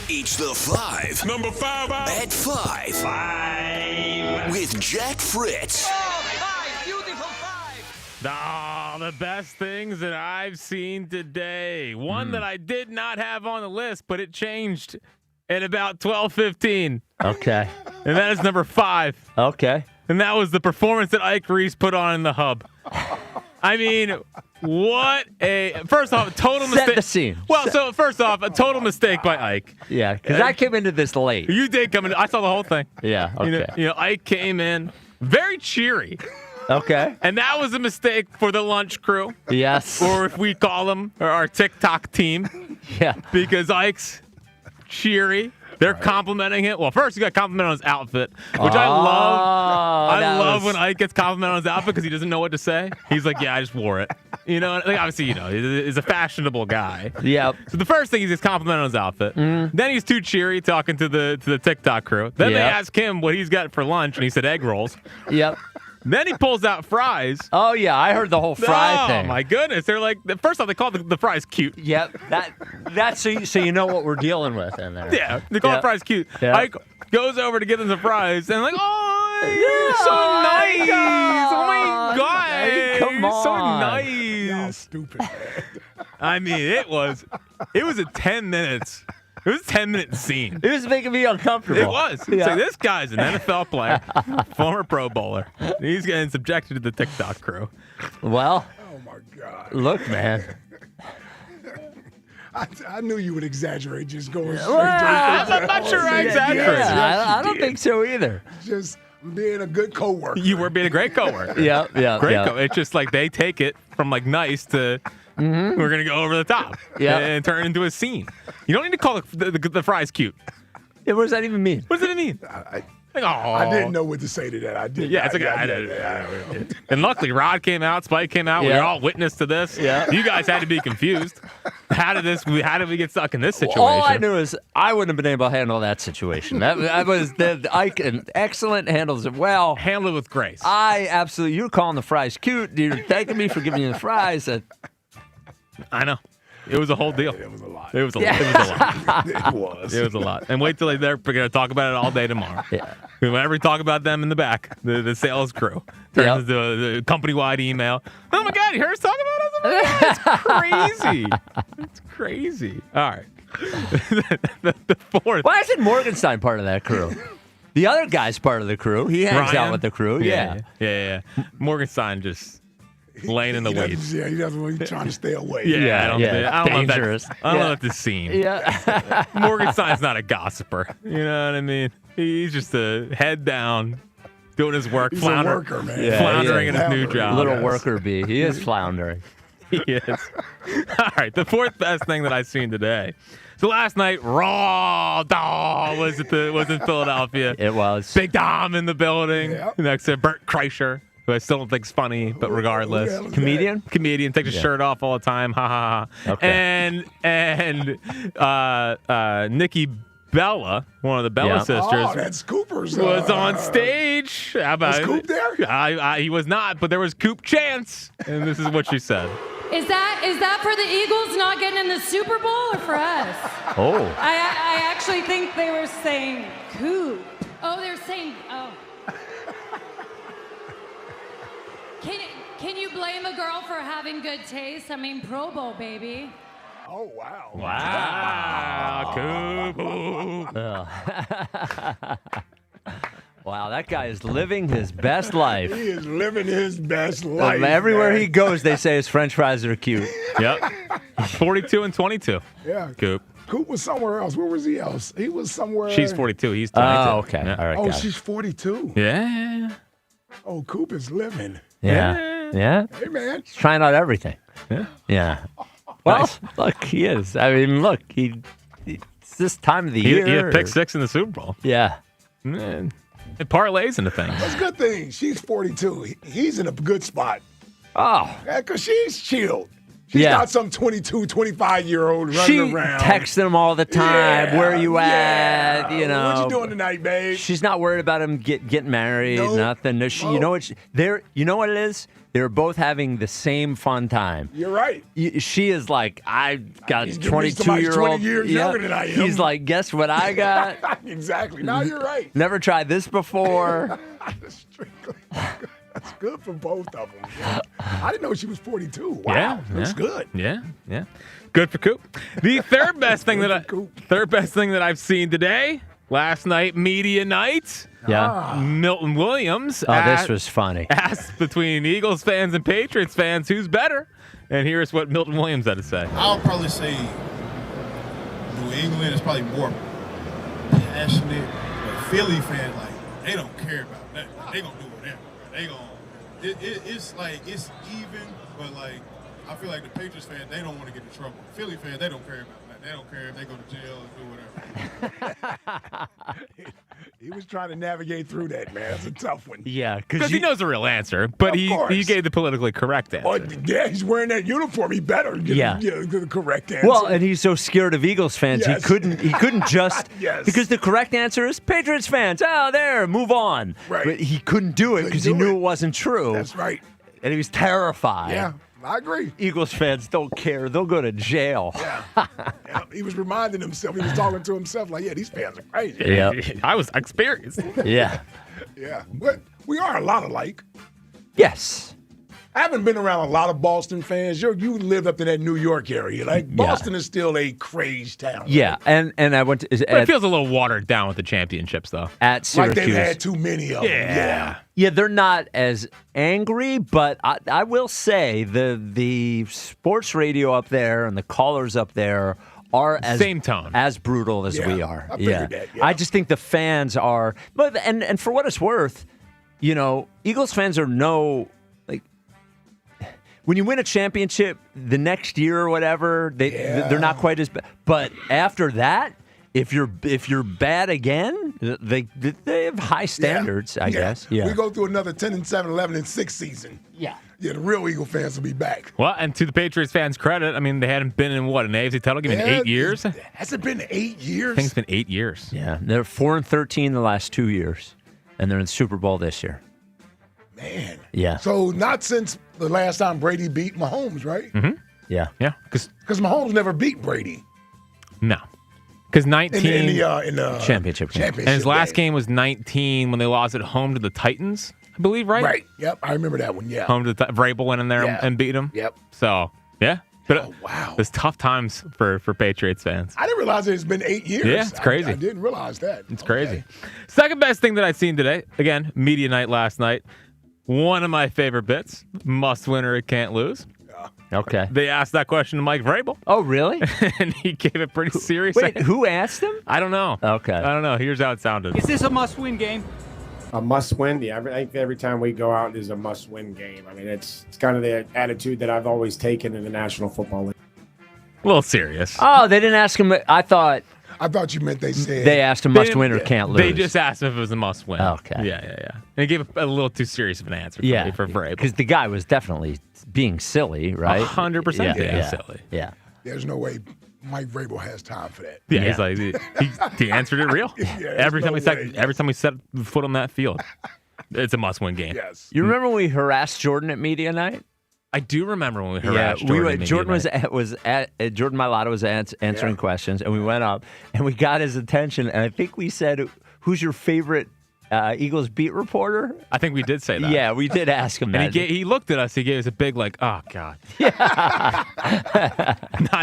It's the 5. Number 5. At 5. 5. With Jack Fritz. The best things that I've seen today. One that I did not have on the list, but it changed at about 12:15. Okay. And that is number 5. Okay. And that was the performance that Ike Reese put on in the hub. I mean, first off, a total mistake. Set the scene. Well, so first off, a total mistake by Ike. Yeah, because I came into this late. You did come in. I saw the whole thing. Yeah, okay. You know, Ike came in very cheery. Okay. And that was a mistake for the lunch crew. Yes. Or if we call them, or our TikTok team. Yeah. Because Ike's cheery. They're complimenting it. Well, first you got compliment on his outfit, which I love. I love when Ike gets complimented on his outfit because he doesn't know what to say. He's like, "Yeah, I just wore it." You know, like, obviously, he's a fashionable guy. Yep. So the first thing, he's just complimenting on his outfit. Then he's too cheery talking to the TikTok crew. Then they ask him what he's got for lunch, and he said egg rolls. Yep. Then he pulls out fries. Oh, yeah, I heard the whole fry thing. Oh, my goodness. They're like, first off, they call the fries cute. Yep. That's so you know what we're dealing with in there. Yeah, they call fries cute. Yep. Ike goes over to give them the fries, and like, oh, you're so nice. Oh, my God. Hey, come on. So nice. Y'all stupid, man. I mean, it was a 10 minutes. It was a 10-minute scene. It was making me uncomfortable. It was. It's like, this guy's an NFL player, former Pro Bowler. He's getting subjected to the TikTok crew. Well, oh my God. Look, man. I knew you would exaggerate just going straight I'm not sure I exaggerated. I don't think so either. Just being a good coworker. You were being a great coworker. Yeah. Great co. It's just like they take it from like nice to we're going to go over the top and turn it into a scene. You don't need to call the fries cute. Yeah, what does that even mean? What does it mean? I didn't know what to say to that. I did. Yeah, it's okay. And luckily, Rod came out, Spike came out. We were all witness to this. Yeah. You guys had to be confused. How did we get stuck in this situation? All I knew is I wouldn't have been able to handle that situation. That was Ike, excellent, handles it well. Handled it with grace. I absolutely. You're calling the fries cute. You're thanking me for giving you the fries. I know. It was a whole deal. It was a lot. It was a lot. It was. It was a lot. And wait till they're going to talk about it all day tomorrow. Yeah. Whenever we talk about them in the back, the sales crew turns into a company-wide email. Oh my God, you heard us talk about us? It's crazy. It's crazy. All right. the fourth. Why isn't Morgenstein part of that crew? The other guy's part of the crew. He hangs Ryan? out with the crew. Yeah. Morgenstein just laying in the weeds. Yeah, he doesn't. He's trying to stay away. I don't dangerous. I don't know that scene. Yeah. Morgenstein's not a gossiper. You know what I mean? He's just a head down, doing his work. He's a worker, man. Floundering in his new job. Little worker bee. He is floundering. He is. All right, the fourth best thing that I've seen today. So last night, Raw Dog was in Philadelphia. It was. Big Dom in the building. Yep. Next to Bert Kreischer, who I still don't think's funny, but regardless. Comedian takes his shirt off all the time. Ha ha ha. Okay. And Nikki Bella, one of the Bella sisters, Oh, that's Cooper's. was on stage. How about Was Coop there? He was not, but there was Coop chance, and this is what she said. Is that for the Eagles not getting in the Super Bowl or for us? Oh. I actually think they were saying Coop. Oh, they're saying Can you blame a girl for having good taste? I mean, Pro Bowl, baby. Oh, wow. Wow, Wow, that guy is living his best life. He is living his best life. Everywhere man. he goes, they say his French fries are cute. Yep. 42 and 22. Yeah. Coop. Coop was somewhere else. Where was he else? He was somewhere. She's 42. He's 22. Oh, okay. Yeah. All right. Oh, got it. she's 42. Yeah. Oh, Coop is living. Yeah. Hey, man. He's trying out everything. Yeah. Well, look, he is. I mean, look, it's this time of the year. He had pick 6 in the Super Bowl. Yeah. Man. It parlays into things. That's a good thing. She's 42. He's in a good spot. Oh. Yeah, because she's chilled. She's not some 22, 25-year-old running around. She texts him all the time. Yeah, Where are you at? yeah. You know. What you doing tonight, babe? She's not worried about him getting married. Nope. Nothing. No, you know what? You know what it is? They're both having the same fun time. You're right. She is like, I got 22-year-old. 20 years younger than I am. He's like, guess what I got? Exactly. No, you're right. Never tried this before. That's good for both of them. Yeah. I didn't know she was 42. Wow, that's good. Yeah. Good for Coop. The third best thing that I've seen today, last night, media night. Yeah. Milton Williams. This was funny. Asked between Eagles fans and Patriots fans who's better, and here's what Milton Williams had to say. I'll probably say New England is probably more passionate, but Philly fans, like, they don't care about that. Like, they gonna do whatever. They gonna. It's like it's even, but like I feel like the Patriots fans, they don't want to get in trouble. Philly fans, they don't care about that. They don't care if they go to jail or do whatever. He was trying to navigate through that, man. It's a tough one. Yeah, because he knows the real answer, but he gave the politically correct answer. Well, yeah, he's wearing that uniform. He better get the correct answer. Well, and he's so scared of Eagles fans, Yes. he couldn't just Yes. because the correct answer is Patriots fans. Oh, there, move on. Right. But he couldn't do it because he knew it wasn't true. That's right. And he was terrified. Yeah, I agree. Eagles fans don't care. They'll go to jail. Yeah. He was reminding himself. He was talking to himself like, yeah, these fans are crazy. Yeah. I was experienced. Yeah. Yeah. But we are a lot alike. Yes. I haven't been around a lot of Boston fans. You lived up in that New York area. Like, Boston is still a crazed town. Yeah, and I went to. But it feels a little watered down with the championships, though. At Syracuse. Like they've had too many of them. Yeah. Yeah, they're not as angry, but I will say the sports radio up there and the callers up there are as same tone, as brutal as we are. I figured that, I just think the fans are, but and for what it's worth, Eagles fans are when you win a championship the next year or whatever, they're not quite as bad. But after that, if you're bad again, they have high standards, I guess. Yeah. We go through another 10-7, 11-6 season. Yeah. Yeah, the real Eagle fans will be back. Well, and to the Patriots fans' credit, I mean, they hadn't been in an AFC title game in 8 years. Has it been 8 years? I think it's been 8 years. Yeah, they're 4-13 the last 2 years, and they're in the Super Bowl this year. Man. Yeah. So not since the last time Brady beat Mahomes, right? Mm-hmm. Yeah. Yeah. Because Mahomes never beat Brady. No. Because 19 in the championship game. And his last game was 19 when they lost at home to the Titans, I believe, right? Right. Yep. I remember that one. Yeah. Home to the Vrabel went in there and beat him. Yep. So, yeah. But wow. It's tough times for Patriots fans. I didn't realize it's been 8 years. Yeah, it's crazy. I didn't realize that. It's crazy. Second best thing that I've seen today, again, media night last night. One of my favorite bits, must win or it can't lose. Okay. They asked that question to Mike Vrabel. Oh, really? And he gave it pretty serious. Wait, who asked him? I don't know. Okay. I don't know. Here's how it sounded. Is this a must-win game? A must-win? Yeah, I think every time we go out is a must-win game. I mean, it's kind of the attitude that I've always taken in the National Football League. A little serious. Oh, they didn't ask him. I thought you meant they said. They asked him must win or can't lose. They just asked him if it was a must win. Okay. Yeah. And he gave a little too serious of an answer for Vrabel. Because the guy was definitely being silly, right? 100% being silly. Yeah. There's no way Mike Vrabel has time for that. Yeah. He's like, he answered it real. Every time we set foot on that field, it's a must win game. Yes. You remember when we harassed Jordan at media night? I do remember when we harassed Jordan. Jordan Mailata was answering questions, and we went up and we got his attention. And I think we said, "Who's your favorite Eagles beat reporter?" I think we did say that. Yeah, we did ask him that. And he looked at us. He gave us a big oh God. Not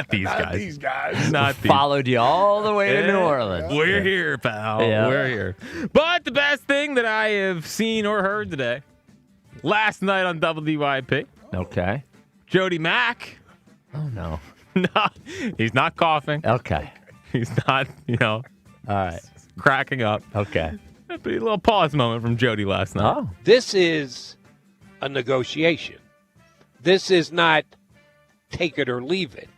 these guys. These guys. Not these. Followed you all the way to New Orleans. We're here, pal. Yeah. We're here. But the best thing that I have seen or heard today, last night on WYP. Okay. Jody Mack. Oh, no. No, he's not coughing. Okay. He's not, All right. cracking up. Okay. A little pause moment from Jody last night. Oh. This is a negotiation. This is not take it or leave it.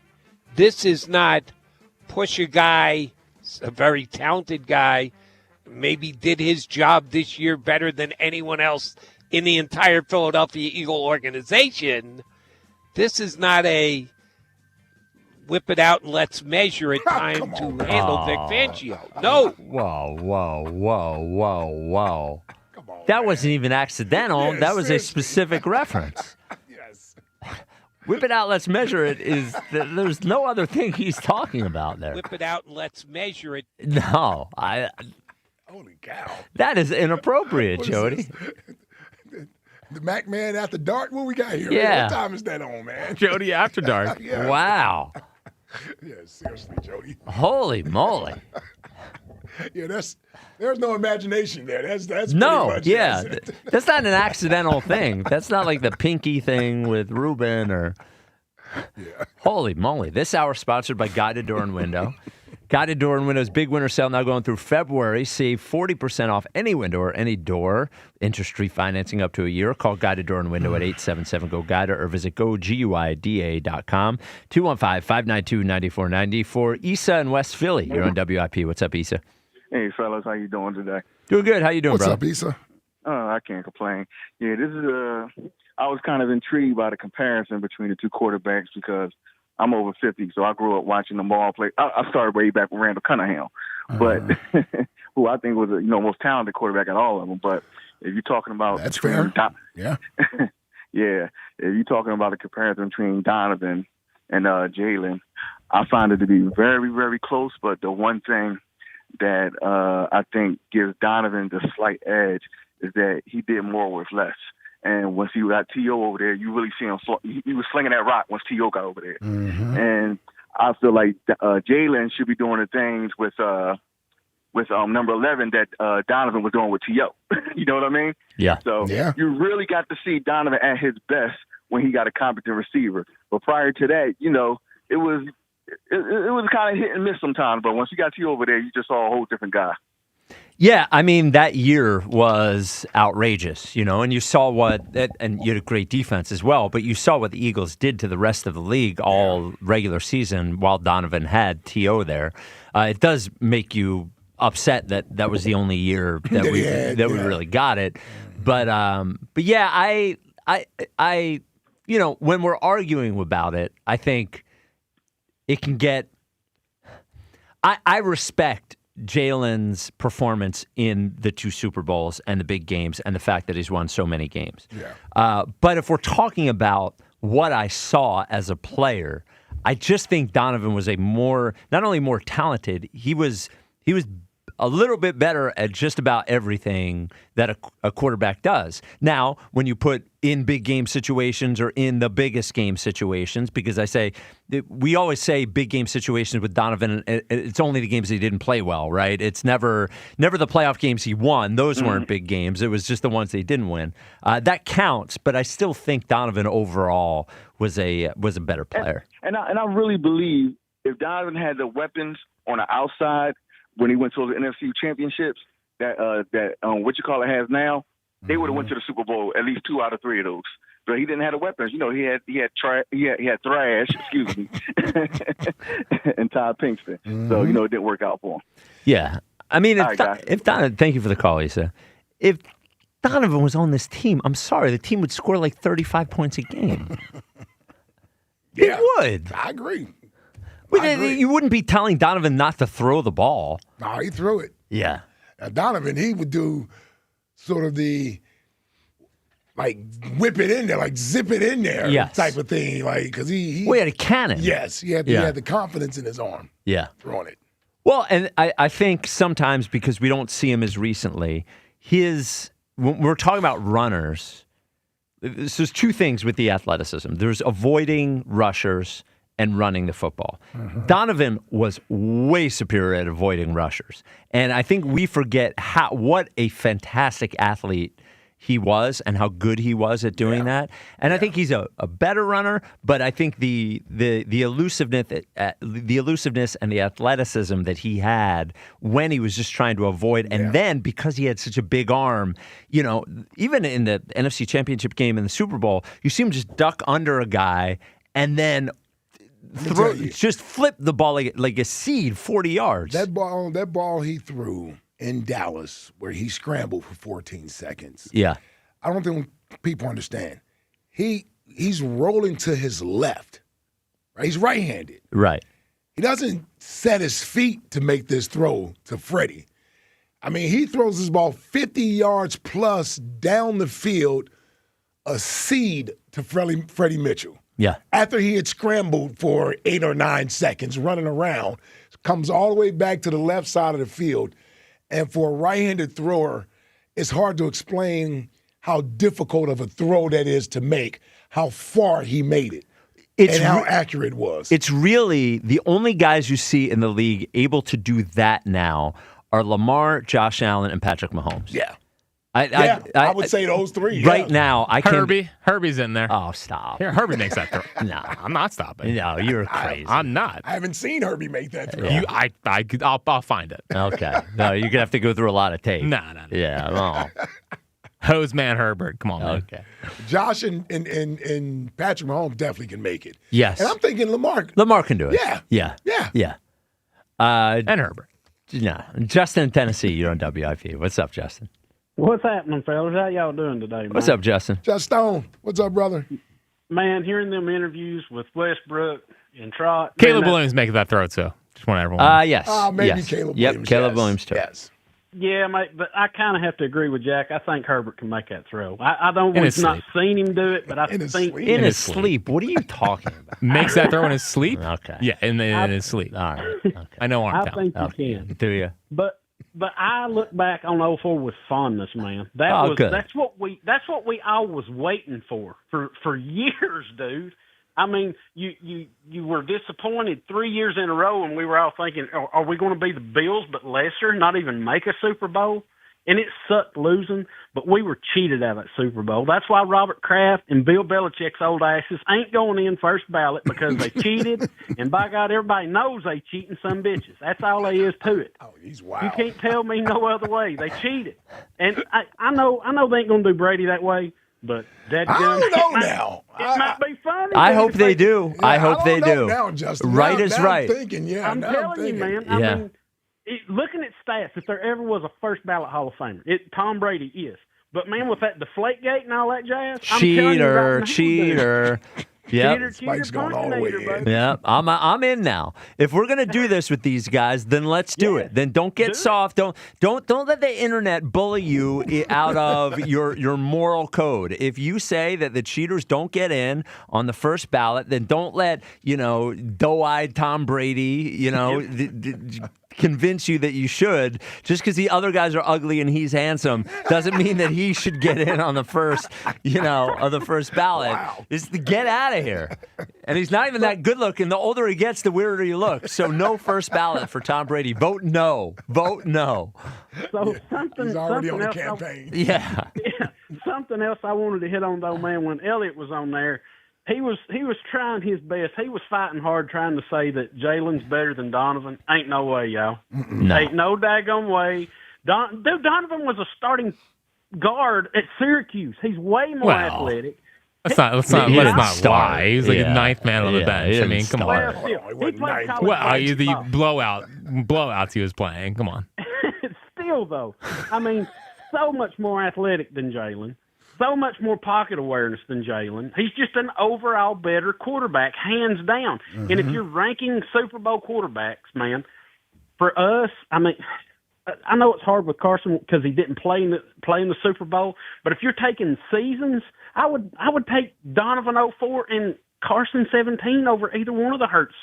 This is not push a guy, a very talented guy, maybe did his job this year better than anyone else in the entire Philadelphia Eagle organization. This is not a whip it out and let's measure it time to handle Vic Fangio. No. Whoa. That wasn't even accidental. Yeah, that was a seriously. specific reference. Yes. Whip it out, let's measure it there's no other thing he's talking about there. Whip it out and let's measure it. No, Holy cow. that is inappropriate, What is Jody. this? The Mac Man After Dark? What we got here? Yeah. What time is that on, man? Jody After Dark. Yeah. Wow. Yeah, seriously, Jody. Holy moly. Yeah, there's no imagination there. That's No, pretty much yeah. it. That's not an accidental thing. That's not like the pinky thing with Ruben or. Yeah. Holy moly. This hour sponsored by Guided Door and Window. Guided Door and Windows big winter sale now going through February. Save 40% off any window or any door. Interest-free financing up to a year. Call Guided Door and Window at 877-GO-GUIDED or visit GoGuida.com. 215-592-9490 for Issa in West Philly. You're on WIP. What's up, Issa? Hey, fellas, how you doing today? Doing good. How you doing, What's brother? up, Issa? I can't complain. Yeah, this is I was kind of intrigued by the comparison between the two quarterbacks because I'm over 50, so I grew up watching them all play. I started way back with Randall Cunningham, but who I think was the most talented quarterback at all of them. But if you're talking about That's fair. Yeah. yeah, if you're talking about a comparison between Donovan and Jalen, I find it to be very, very close. But the one thing that I think gives Donovan the slight edge is that he did more with less. And once you got T.O. over there, you really see him. He was slinging that rock once T.O. got over there. Mm-hmm. And I feel like Jalen should be doing the things with number 11 that Donovan was doing with T.O. You know what I mean? Yeah. So you really got to see Donovan at his best when he got a competent receiver. But prior to that, it was kind of hit and miss sometimes. But once you got T.O. over there, you just saw a whole different guy. Yeah, I mean, that year was outrageous, and you saw and you had a great defense as well, but you saw what the Eagles did to the rest of the league all regular season while Donovan had T.O. there. It does make you upset that was the only year that we really got it. But yeah, I when we're arguing about it, I think it can get I respect Jalen's performance in the two Super Bowls and the big games and the fact that he's won so many games. Yeah. But if we're talking about what I saw as a player, I just think Donovan was not only more talented, he was a little bit better at just about everything that a quarterback does. Now, when you put in big game situations or in the biggest game situations, because we always say big game situations with Donovan, it's only the games he didn't play well, right? It's never the playoff games he won. Those weren't big games. It was just the ones they didn't win. That counts, but I still think Donovan overall was a better player. And I really believe if Donovan had the weapons on the outside when he went to the NFC championships that has now, they would have went to the Super Bowl at least 2 out of 3 of those. But he didn't have the weapons. He had Thrash, excuse me, and Todd Pinkston. Mm-hmm. So it didn't work out for him. Yeah, I mean, if Donovan, thank you for the call, Lisa. If Donovan was on this team, I'm sorry, the team would score like 35 points a game. Yeah, it would. I agree. You wouldn't be telling Donovan not to throw the ball. No, he threw it. Yeah. Now, Donovan, he would do sort of the whip it in there, like zip it in there type of thing, because he had a cannon. Yes, he had the confidence in his arm. Yeah, throwing it. Well, and I think sometimes because we don't see him as recently, when we're talking about runners, there's two things with the athleticism. There's avoiding rushers and running the football. Mm-hmm. Donovan was way superior at avoiding rushers. And I think we forget what a fantastic athlete he was and how good he was at doing that. And I think he's a better runner, but I think the elusiveness and the athleticism that he had when he was just trying to avoid, and then because he had such a big arm, even in the NFC Championship game in the Super Bowl, you see him just duck under a guy and then just flip the ball like a seed 40 yards. That ball he threw in Dallas where he scrambled for 14 seconds. Yeah. I don't think people understand. He's rolling to his left. Right? He's right-handed. Right. He doesn't set his feet to make this throw to Freddie. I mean, he throws this ball 50 yards plus down the field, a seed to Freddie Mitchell. Yeah. After he had scrambled for 8 or 9 seconds running around, comes all the way back to the left side of the field. And for a right-handed thrower, it's hard to explain how difficult of a throw that is to make, how far he made it, and how accurate it was. It's really the only guys you see in the league able to do that now are Lamar, Josh Allen, and Patrick Mahomes. Yeah. I would say those three. Right now, I can't. Herbie's in there. Oh, stop. Here, Herbie makes that throw. No. I'm not stopping. No, you're crazy. I'm not. I haven't seen Herbie make that throw. I'll find it. Okay. No, you're going to have to go through a lot of tape. No. Yeah. Well. Hose man Herbert. Come on, man. Okay. Josh and Patrick Mahomes definitely can make it. Yes. And I'm thinking Lamar can do it. Yeah. Yeah. And Herbert. No. Justin in Tennessee, you're on WIP. What's up, Justin? What's happening, fellas? How y'all doing today, man? What's up, Justin? Stone. What's up, brother? Man, hearing them interviews with Westbrook and Trot. Caleb Williams making that throw, too. Just want everyone. Yes. Maybe yes. Caleb Yep, Williams. Caleb Williams, too. Yes. Yeah, mate, but I kind of have to agree with Jack. I think Herbert can make that throw. I don't. In We've his not sleep. seen him do it, but I think In his sleep. What are you talking about? Makes that throw in his sleep? Okay. Yeah, in his sleep. All right. Okay. I know arm I talent. think you can. Do you? But I look back on 04 with fondness, man. Good. That's what we all was waiting for years, dude. I mean, you were disappointed 3 years in a row, and we were all thinking, are we going to be the Bills but lesser, not even make a Super Bowl? And it sucked losing, but we were cheated out of that Super Bowl. That's why Robert Kraft and Bill Belichick's old asses ain't going in first ballot, because they cheated, and by God, everybody knows they cheating some bitches. That's all there is to it. Oh, he's wild. You can't tell me no other way. They cheated. And I know they ain't going to do Brady that way, but I don't know now. It might be funny. I hope they do. Yeah, I hope they do. Now, Justin. Right now, is now right. I'm thinking, I'm telling you, man. I Yeah. mean, looking at stats, if there ever was a first ballot Hall of Famer, Tom Brady is. But man, with that Deflategate and all that jazz, I'm telling you right now, Cheater. Cheater, Spike's going all the way in. baby. Yeah, I'm in now. If we're gonna do this with these guys, then let's do it. Then don't get soft. Don't let the internet bully you out of your moral code. If you say that the cheaters don't get in on the first ballot, then don't let doe-eyed Tom Brady convince you that you should. Just because the other guys are ugly and he's handsome doesn't mean that he should get in on the first, of the first ballot. Wow. It's to get out of here. And he's not even that good looking. The older he gets, the weirder you look. So no first ballot for Tom Brady. Vote no. Vote no. So something. He's already on the else campaign. Yeah. Something else I wanted to hit on though, man. When Elliott was on there, he was trying his best. He was fighting hard, trying to say that Jalen's better than Donovan. Ain't no way, y'all. No. Ain't no daggone way. Donovan was a starting guard at Syracuse. He's way more athletic. Let's not lie. He's like a ninth man on the bench. I mean, come on. He played college the basketball. blowouts he was playing. Come on. Still, though, I mean, so much more athletic than Jalen. So much more pocket awareness than Jalen. He's just an overall better quarterback, hands down. Mm-hmm. And if you're ranking Super Bowl quarterbacks, man, for us, I mean, I know it's hard with Carson because he didn't play in the Super Bowl. But if you're taking seasons, I would take Donovan 04 and Carson 17 over either one of the Hurts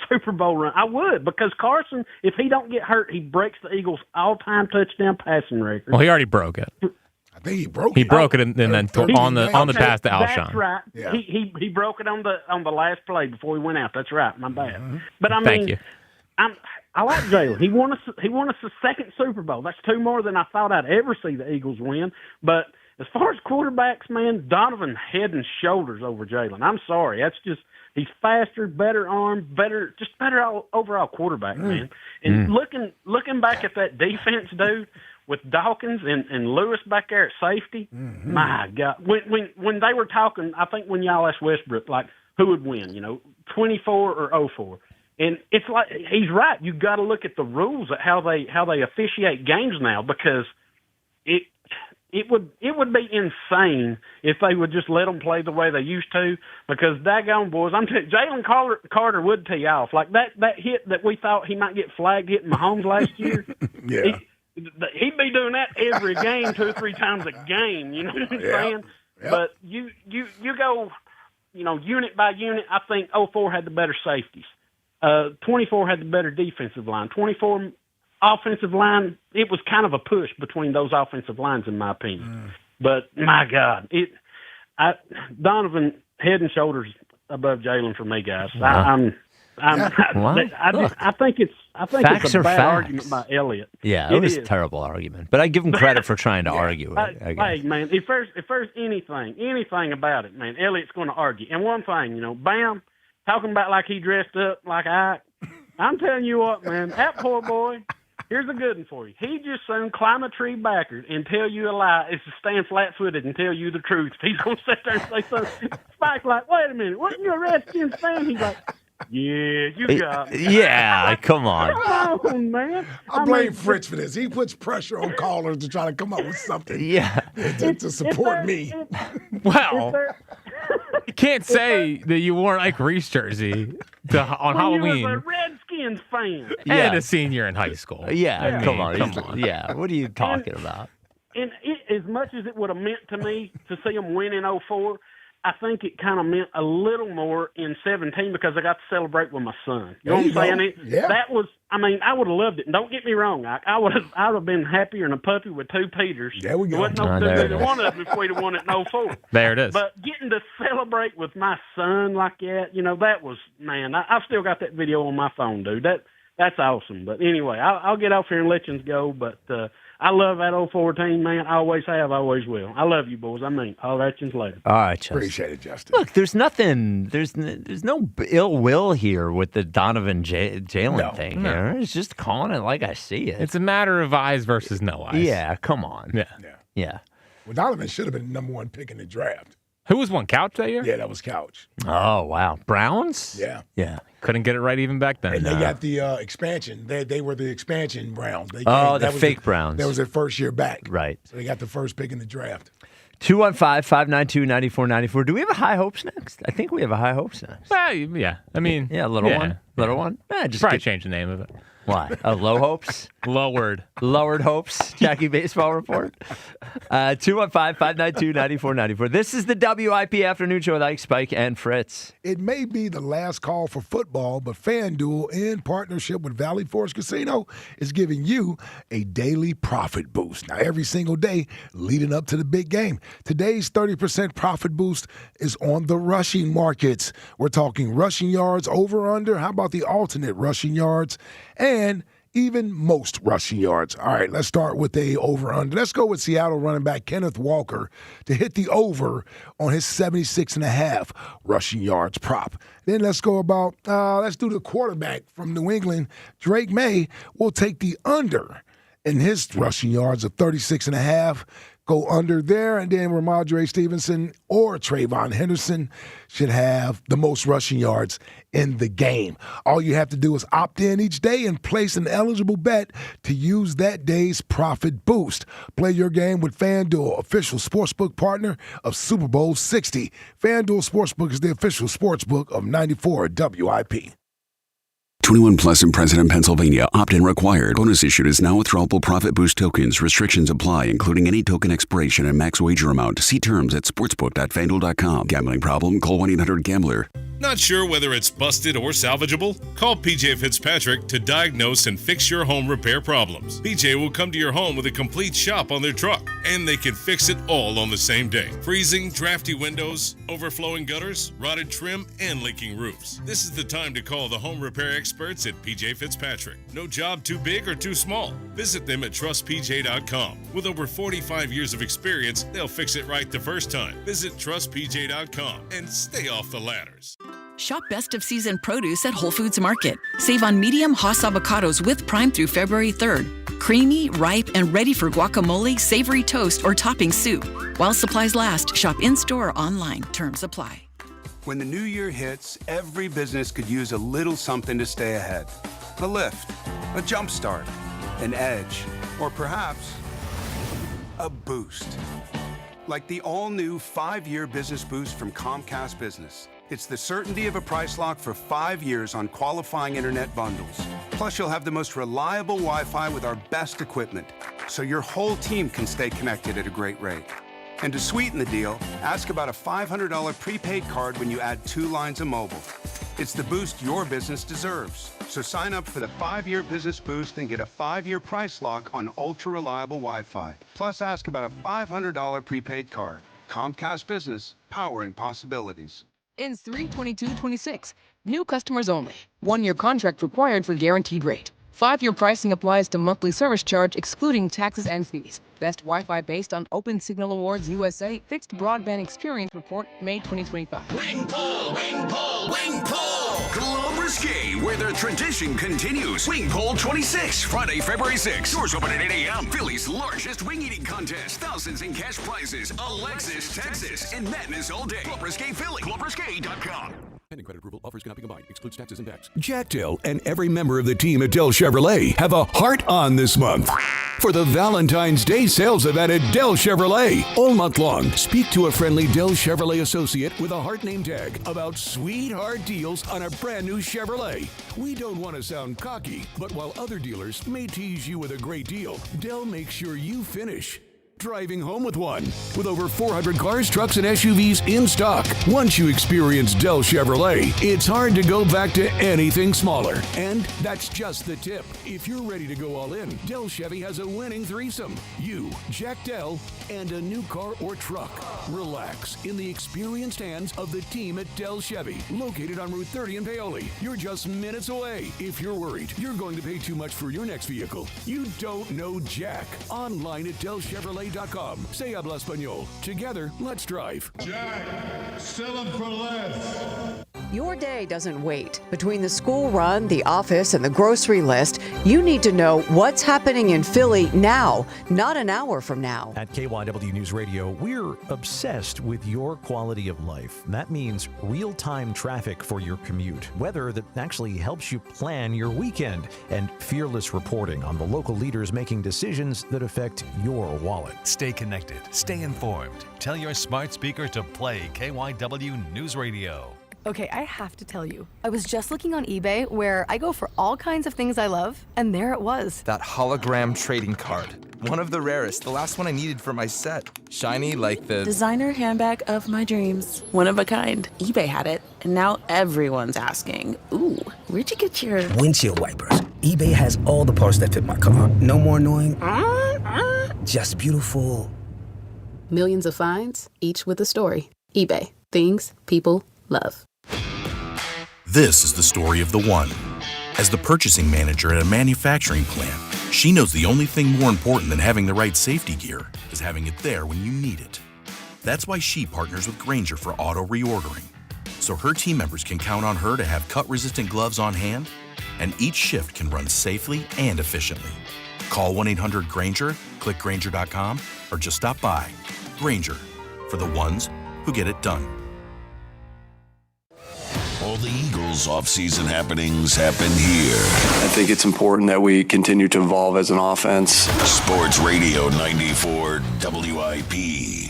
Super Bowl run. I would, because Carson, if he don't get hurt, he breaks the Eagles' all-time touchdown passing record. Well, he already broke it. I think he broke it. He broke it and then on the pass to Alshon. That's right. Yeah. He broke it on the last play before he went out. That's right. My bad. Mm-hmm. But I mean, Thank you. I like Jalen. He won us a second Super Bowl. That's two more than I thought I'd ever see the Eagles win. But as far as quarterbacks, man, Donovan head and shoulders over Jalen. I'm sorry. That's just he's faster, better arm, better overall quarterback, man. And looking back at that defense, dude, with Dawkins and Lewis back there at safety, my God. When they were talking, I think when y'all asked Westbrook, like, who would win, 24 or 04. And it's like he's right. You got to look at the rules at how they officiate games now, because it would be insane if they would just let them play the way they used to. Because daggone boys, I'm telling you, Jalen Carter would tee off like that hit that we thought he might get flagged hitting Mahomes last year. Yeah. He'd be doing that every game, 2 or 3 times a game. You know what I'm saying? Yep. But you go, unit by unit. I think 04 had the better safeties. 24 had the better defensive line. 24 offensive line, it was kind of a push between those offensive lines, in my opinion. But my God, Donovan head and shoulders above Jalen for me, guys. Wow. I think it's a bad argument by Elliott. Yeah, it was a terrible argument, but I give him credit for trying to argue it. Hey, man, if there's anything about it, man, Elliott's going to argue. And one thing, Bam, talking about like he dressed up like I'm telling you what, man, that poor boy. Here's a good one for you. He just soon climb a tree backward and tell you a lie. It's to stand flat-footed and tell you the truth. He's going to sit there and say something. Spike like, wait a minute, wasn't you a Redskins fan? He's like, yeah, you got me. Yeah, come on. Come on, man. I blame Fritz for this. He puts pressure on callers to try to come up with something to support me. Well, you can't say that you wore an Ike Reese jersey on Halloween. You was a Redskins fan. And a senior in high school. Yeah, come on. Yeah, what are you talking about? And as much as it would have meant to me to see them win in 04, I think it kind of meant a little more in 17 because I got to celebrate with my son. You know what I'm saying? That was, I would have loved it. And don't get me wrong, I would have been happier than a puppy with 2 Peters. There we go. There wasn't either one of them if we'd have won it in 04. There it is. But getting to celebrate with my son like that, that was, man, I've still got that video on my phone, dude. That's awesome. But anyway, I'll get off here and let you go. But I love that 04 team, man. I always have, always will. I love you, boys. I'll let you later. All right, Justin. Appreciate it, Justin. Look, there's no ill will here with the Donovan Jalen thing here. It's just calling it like I see it. It's a matter of eyes versus no eyes. Yeah, come on. Yeah. Well, Donovan should have been the number 1 pick in the draft. Who was one, Couch that year? Yeah, that was Couch. Oh, wow. Browns? Yeah. Couldn't get it right even back then. And they got the expansion. They were the expansion Browns. The fake Browns. That was their first year back. Right. So they got the first pick in the draft. 215-592-9494. Do we have a high hopes next? I think we have a high hopes next. Yeah. I mean. Yeah, little one. Little one. Just probably change the name of it. Why? Low hopes? Lowered hopes. Jackie Baseball Report. 215-592-9494. This is the WIP Afternoon Show with Ike, Spike, and Fritz. It may be the last call for football, but FanDuel, in partnership with Valley Forge Casino, is giving you a daily profit boost. Now, every single day leading up to the big game. Today's 30% profit boost is on the rushing markets. We're talking rushing yards, over, under. How about the alternate rushing yards? And even most rushing yards. All right, let's start with the over-under. Let's go with Seattle running back Kenneth Walker to hit the over on his 76.5 rushing yards prop. Then let's do the quarterback from New England, Drake May, will take the under in his rushing yards of 36.5. Go under there, and then Ramondre Stevenson or Trayvon Henderson should have the most rushing yards in the game. All you have to do is opt in each day and place an eligible bet to use that day's profit boost. Play your game with FanDuel, official sportsbook partner of Super Bowl 60. FanDuel Sportsbook is the official sportsbook of 94 WIP. 21 plus in President, Pennsylvania. Opt-in required. Bonus issued is now withdrawable profit boost tokens. Restrictions apply, including any token expiration and max wager amount. See terms at sportsbook.fanduel.com. Gambling problem? Call 1-800-GAMBLER. Not sure whether it's busted or salvageable? Call PJ Fitzpatrick to diagnose and fix your home repair problems. PJ will come to your home with a complete shop on their truck, and they can fix it all on the same day. Freezing, drafty windows, overflowing gutters, rotted trim, and leaking roofs. This is the time to call the home repair experts at PJ Fitzpatrick. No job too big or too small. Visit them at trustpj.com. With over 45 years of experience, they'll fix it right the first time. Visit trustpj.com and stay off the ladders. Shop best of season produce at Whole Foods Market. Save on medium Hass avocados with Prime through February 3rd. Creamy, ripe, and ready for guacamole, savory toast, or topping soup. While supplies last, shop in-store or online. Terms apply. When the new year hits, every business could use a little something to stay ahead. A lift, a jump start, an edge, or perhaps a boost. Like the all-new 5-year business boost from Comcast Business. It's the certainty of a price lock for 5 years on qualifying internet bundles. Plus, you'll have the most reliable Wi-Fi with our best equipment, so your whole team can stay connected at a great rate. And to sweeten the deal, ask about a $500 prepaid card when you add 2 lines of mobile. It's the boost your business deserves. So sign up for the 5-year business boost and get a 5-year price lock on ultra-reliable Wi-Fi. Plus, ask about a $500 prepaid card. Comcast Business, powering possibilities. Ends 3/22/26. New customers only. 1-year contract required for guaranteed rate. 5-year pricing applies to monthly service charge excluding taxes and fees. Best Wi-Fi based on Open Signal Awards USA Fixed Broadband Experience Report, May 2025. Wing Pole, Wing Pole, Wing Pole! Club Risque, where the tradition continues. Wing Pole 26, Friday, February 6th. Doors open at 8 a.m. Philly's largest wing eating contest. Thousands in cash prizes. Alexis, Texas, and madness all day. Club Risque Philly. ClubRisque.com. Pending credit approval, offers cannot be combined. Excludes taxes and tax. Jack Dell and every member of the team at Dell Chevrolet have a heart on this month for the Valentine's Day sales event at Dell Chevrolet. All month long, speak to a friendly Dell Chevrolet associate with a heart name tag about sweetheart deals on a brand new Chevrolet. We don't want to sound cocky, but while other dealers may tease you with a great deal, Dell makes sure you finish driving home with one. With over 400 cars, trucks, and SUVs in stock. Once you experience Dell Chevrolet, it's hard to go back to anything smaller. And that's just the tip. If you're ready to go all in, Dell Chevy has a winning threesome. You, Jack Dell, and a new car or truck. Relax in the experienced hands of the team at Dell Chevy, located on Route 30 in Paoli. You're just minutes away. If you're worried you're going to pay too much for your next vehicle, you don't know Jack. Online at DellChevrolet.com. Se habla español. Together, let's drive. Jack, sell them for less. Your day doesn't wait. Between the school run, the office, and the grocery list, you need to know what's happening in Philly now, not an hour from now. At KYW News Radio, we're obsessed with your quality of life. That means real-time traffic for your commute, weather that actually helps you plan your weekend, and fearless reporting on the local leaders making decisions that affect your wallet. Stay connected. Stay informed. Tell your smart speaker to play KYW News Radio. Okay, I have to tell you, I was just looking on eBay where I go for all kinds of things I love, and there it was. That hologram trading card. One of the rarest, the last one I needed for my set. Shiny like the designer handbag of my dreams. One of a kind. eBay had it, and now everyone's asking, ooh, where'd you get your windshield wipers? eBay has all the parts that fit my car. No more annoying, just beautiful. Millions of finds, each with a story. eBay. Things people love. This is the story of the one. As the purchasing manager at a manufacturing plant, she knows the only thing more important than having the right safety gear is having it there when you need it. That's why she partners with Grainger for auto reordering, so her team members can count on her to have cut-resistant gloves on hand, and each shift can run safely and efficiently. Call 1-800-GRAINGER, click Grainger.com, or just stop by. Grainger, for the ones who get it done. All the Eagles' off-season happenings happen here. I think it's important that we continue to evolve as an offense. Sports Radio 94 WIP.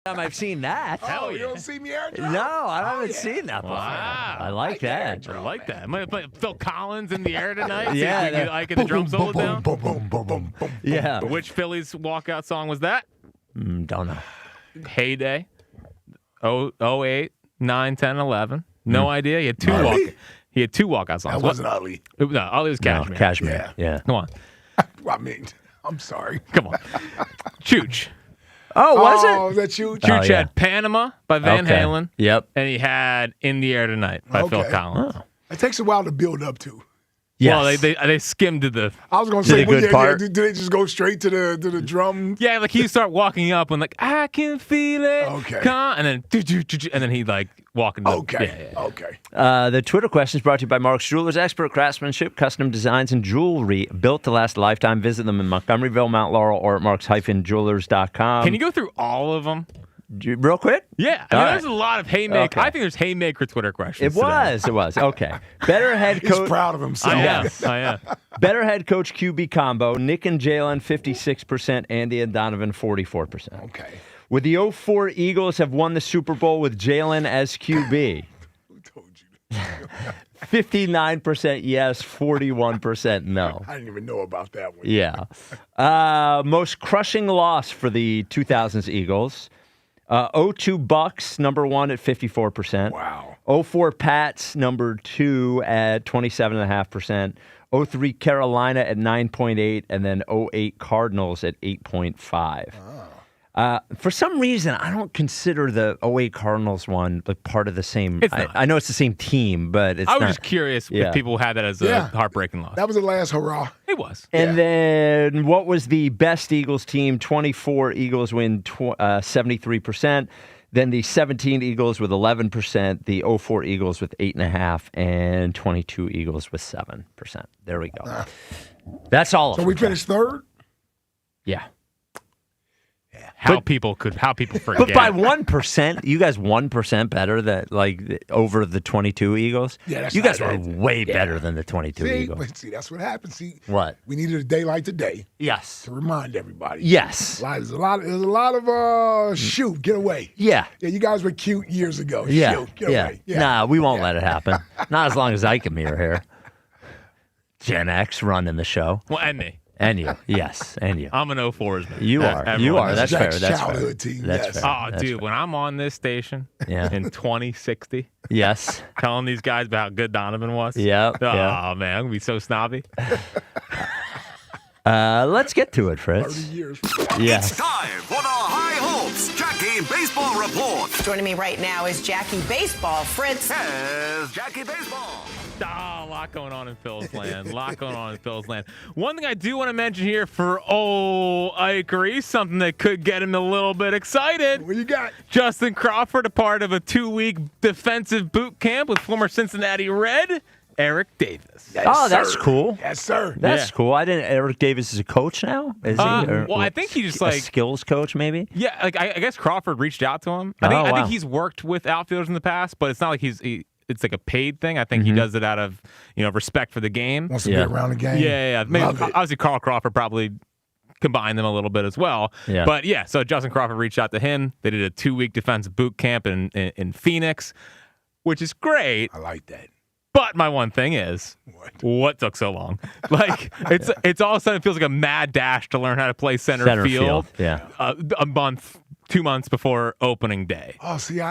time I've seen that. Oh, you don't see me air drum? No, I haven't seen that before. Wow. I like that. I like that. Might play Phil Collins in the air tonight. Yeah, See if I get the drum solo down. Boom, boom, boom, boom, boom. Yeah. Which Phillies walkout song was that? Don't know. Heyday. 08, 9, 10, 11. No idea. He had two walkout songs. That wasn't Ali. No, Ali was Cashmere. No, Cashmere. Yeah. Come on. I mean, I'm sorry. Come on. Chooch. Oh, was Oh, is that Chooch? Chooch had Panama by Van Halen. Yep. And he had In the Air Tonight by Phil Okay. Collins. Oh. It takes a while to build up to. Well, they skimmed to the. I was going to say, do they just go straight to the drum? Yeah, like he start walking up and like I can feel it. Okay. And then he like walking. Okay. Yeah. Okay. The Twitter question is brought to you by Mark's Jewelers. Expert craftsmanship, custom designs, and jewelry built to last a lifetime. Visit them in Montgomeryville, Mount Laurel, or at marks-jewelers.com. Can you go through all of them? Real quick? Yeah. I mean, there's a lot of haymaker. Okay. I think there's haymaker Twitter questions. It was. Okay. Better head coach. He's proud of himself. I am. Better head coach QB combo. Nick and Jalen, 56%. Andy and Donovan, 44%. Okay. Would the 04 Eagles have won the Super Bowl with Jalen as QB? Who told you? 59% yes, 41% no. I didn't even know about that one. Yeah. Most crushing loss for the 2000s Eagles. 02 Bucks, number 1 at 54%. Wow. 04 Pats, number 2 at 27.5%. 03 Carolina at 9.8%, and then 08 Cardinals at 8.5%. For some reason, I don't consider the 08 Cardinals one like part of the same. I know it's the same team, but it's I was not. just curious Yeah. if people had that as a heartbreaking loss. That was the last hurrah. It was. And then what was the best Eagles team? 24 Eagles win 73%. Then the 17 Eagles with 11%, the 04 Eagles with 8.5%, and 22 Eagles with 7%. There we go. That's all of So them. we finished third? Yeah. How people forget. But by 1%, you guys 1% better than over the 22 Eagles. Yeah, that's you guys not are it. way better than the 22 Eagles. See, that's what happened. See, What? we needed a day like today. Yes. To remind everybody. Yes. There's a lot of shoot, get away. Yeah. Yeah, you guys were cute years ago. Yeah. Shoot, get yeah. away. Yeah. Nah, we won't let it happen. Not as long as Ike and me are here. Gen X running the show. Well, and me. And you. Yes. And you. I'm an 04s man. You are. Everyone. You are. That's fair. Jack's That's childhood fair. team, That's yes. fair. Oh, That's dude, fair. when I'm on this station in 2060, Yes. telling these guys about how good Donovan was. Yep, Oh, yeah. man, I'm going to be so snobby. Let's get to it, Fritz. 30 years. Yes. It's time for the High Hopes Jackie Baseball Report. Joining me right now is Jackie Baseball. Fritz. Here's Jackie Baseball. A lot going on in Phil's land. One thing I do want to mention here for Ikery, something that could get him a little bit excited. What you got? Justin Crawford, a part of a 2-week defensive boot camp with former Cincinnati Red, Eric Davis. Oh, that's cool. Yes, sir. That's cool. Eric Davis is a coach now? Is he? Well, I think he just a skills coach, maybe? Yeah, I guess Crawford reached out to him. I think he's worked with outfielders in the past, but it's not like it's like a paid thing. I think he does it out of respect for the game. Wants to be around the game. Yeah. Maybe, obviously, Carl Crawford probably combined them a little bit as well. Yeah. But yeah, so Justin Crawford reached out to him. They did a 2-week defensive boot camp in Phoenix, which is great. I like that. But my one thing is, what took so long? Like it's all of a sudden it feels like a mad dash to learn how to play center field. Yeah. A month, 2 months before opening day. Oh, see,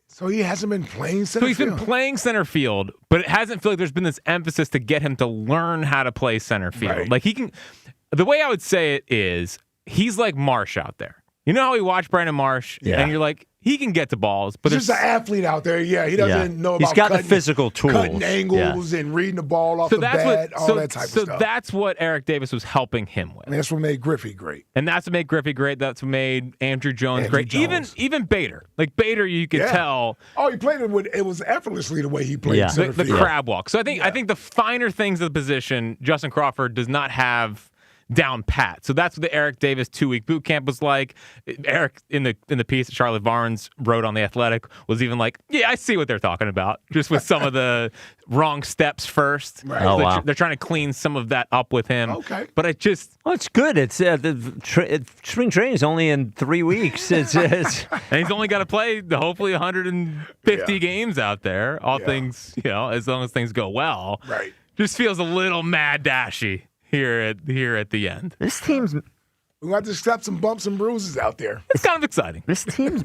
so he hasn't been playing center field? So he's been playing center field, but it hasn't felt like there's been this emphasis to get him to learn how to play center field. Right. Like he can. The way I would say it is, he's like Marsh out there. You know how we watch Brandon Marsh, and you're like, he can get to balls, but he's just an athlete out there. Yeah, he doesn't know about He's got the physical tools. cutting angles and reading the ball off the bat, all that type of stuff. So that's what Eric Davis was helping him with. And that's what made Griffey great. And that's what made Griffey great. That's what made Andrew Jones great. Even Bader. Like Bader, you could tell. Oh, he played it was effortlessly the way he played center the field. crab walk. So I think the finer things of the position, Justin Crawford does not have down pat. So that's what the Eric Davis 2-week boot camp was like. Eric, in the piece that Charlotte Barnes wrote on The Athletic, was even like, yeah, I see what they're talking about, just with some of the wrong steps first. Right. Oh, wow. They're trying to clean some of that up with him. Okay. But it just... Well, it's good. It's spring training is only in 3 weeks. It's and he's only got to play hopefully 150 games out there. All things, as long as things go well. Right. Just feels a little mad dashy here at the end. This team's... We want to accept some bumps and bruises out there. It's kind of exciting. This team's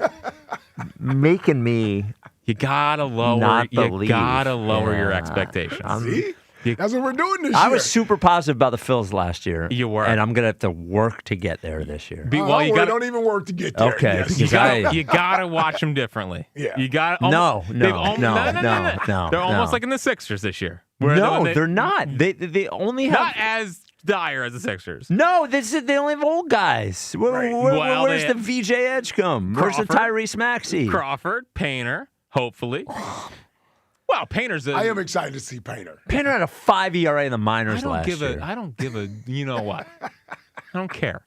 making me... You gotta lower your expectations. See? That's what we're doing this year. I was super positive about the Phils last year. You were. And I'm going to have to work to get there this year. Don't even work to get there. Okay. Yes. You gotta watch them differently. Yeah. You got No. They're almost like in the Sixers this year. They're not. They only have... Not as dire as the Sixers. No, they only have old guys. Where's the VJ Edgecombe? Where's the Tyrese Maxey? Crawford, Painter, hopefully. Well, Painter's I am excited to see Painter. Painter had a 5 ERA in the minors last year. I don't give a, you know what? I don't care.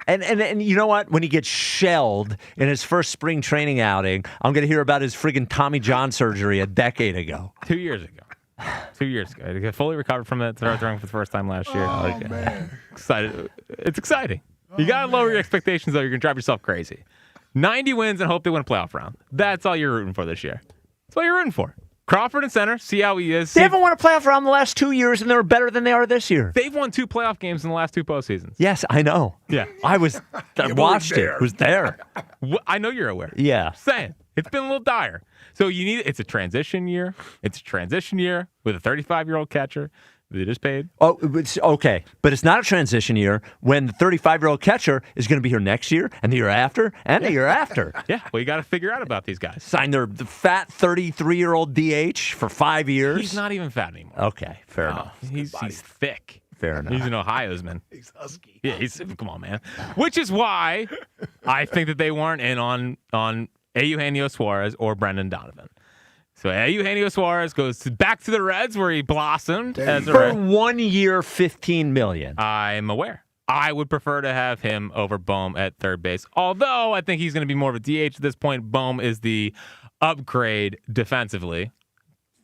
And you know what? When he gets shelled in his first spring training outing, I'm going to hear about his friggin' Tommy John surgery a decade ago. 2 years ago. 2 years ago. He got fully recovered from it. Started throwing for the first time last year. Oh, man. Excited. It's exciting. You got to lower your expectations, though. You're going to drive yourself crazy. 90 wins and hope they win a playoff round. That's all you're rooting for this year. That's all you're rooting for. Crawford in center. See how he is. They haven't won a playoff round the last 2 years, and they're better than they are this year. They've won 2 playoff games in the last 2 postseasons. Yes, I know. Yeah. I watched it. Was there. I know you're aware. Yeah. Just saying. It's been a little dire. So it's a transition year. It's a transition year with a 35-year-old catcher they just paid. Oh, it's okay. But it's not a transition year when the 35-year-old catcher is going to be here next year and the year after and the year after. Yeah, well, you got to figure out about these guys. Sign the fat 33-year-old DH for 5 years. He's not even fat anymore. Okay, fair enough. He's thick. Fair enough. He's an Ohio'sman. He's husky. Yeah, come on, man. Which is why I think that they weren't in on Eugenio Suarez or Brendan Donovan. So Eugenio Suarez goes back to the Reds where he blossomed as a for Red. 1 year, $15 million. I'm aware. I would prefer to have him over Bohm at third base. Although I think he's going to be more of a DH at this point. Bohm is the upgrade defensively,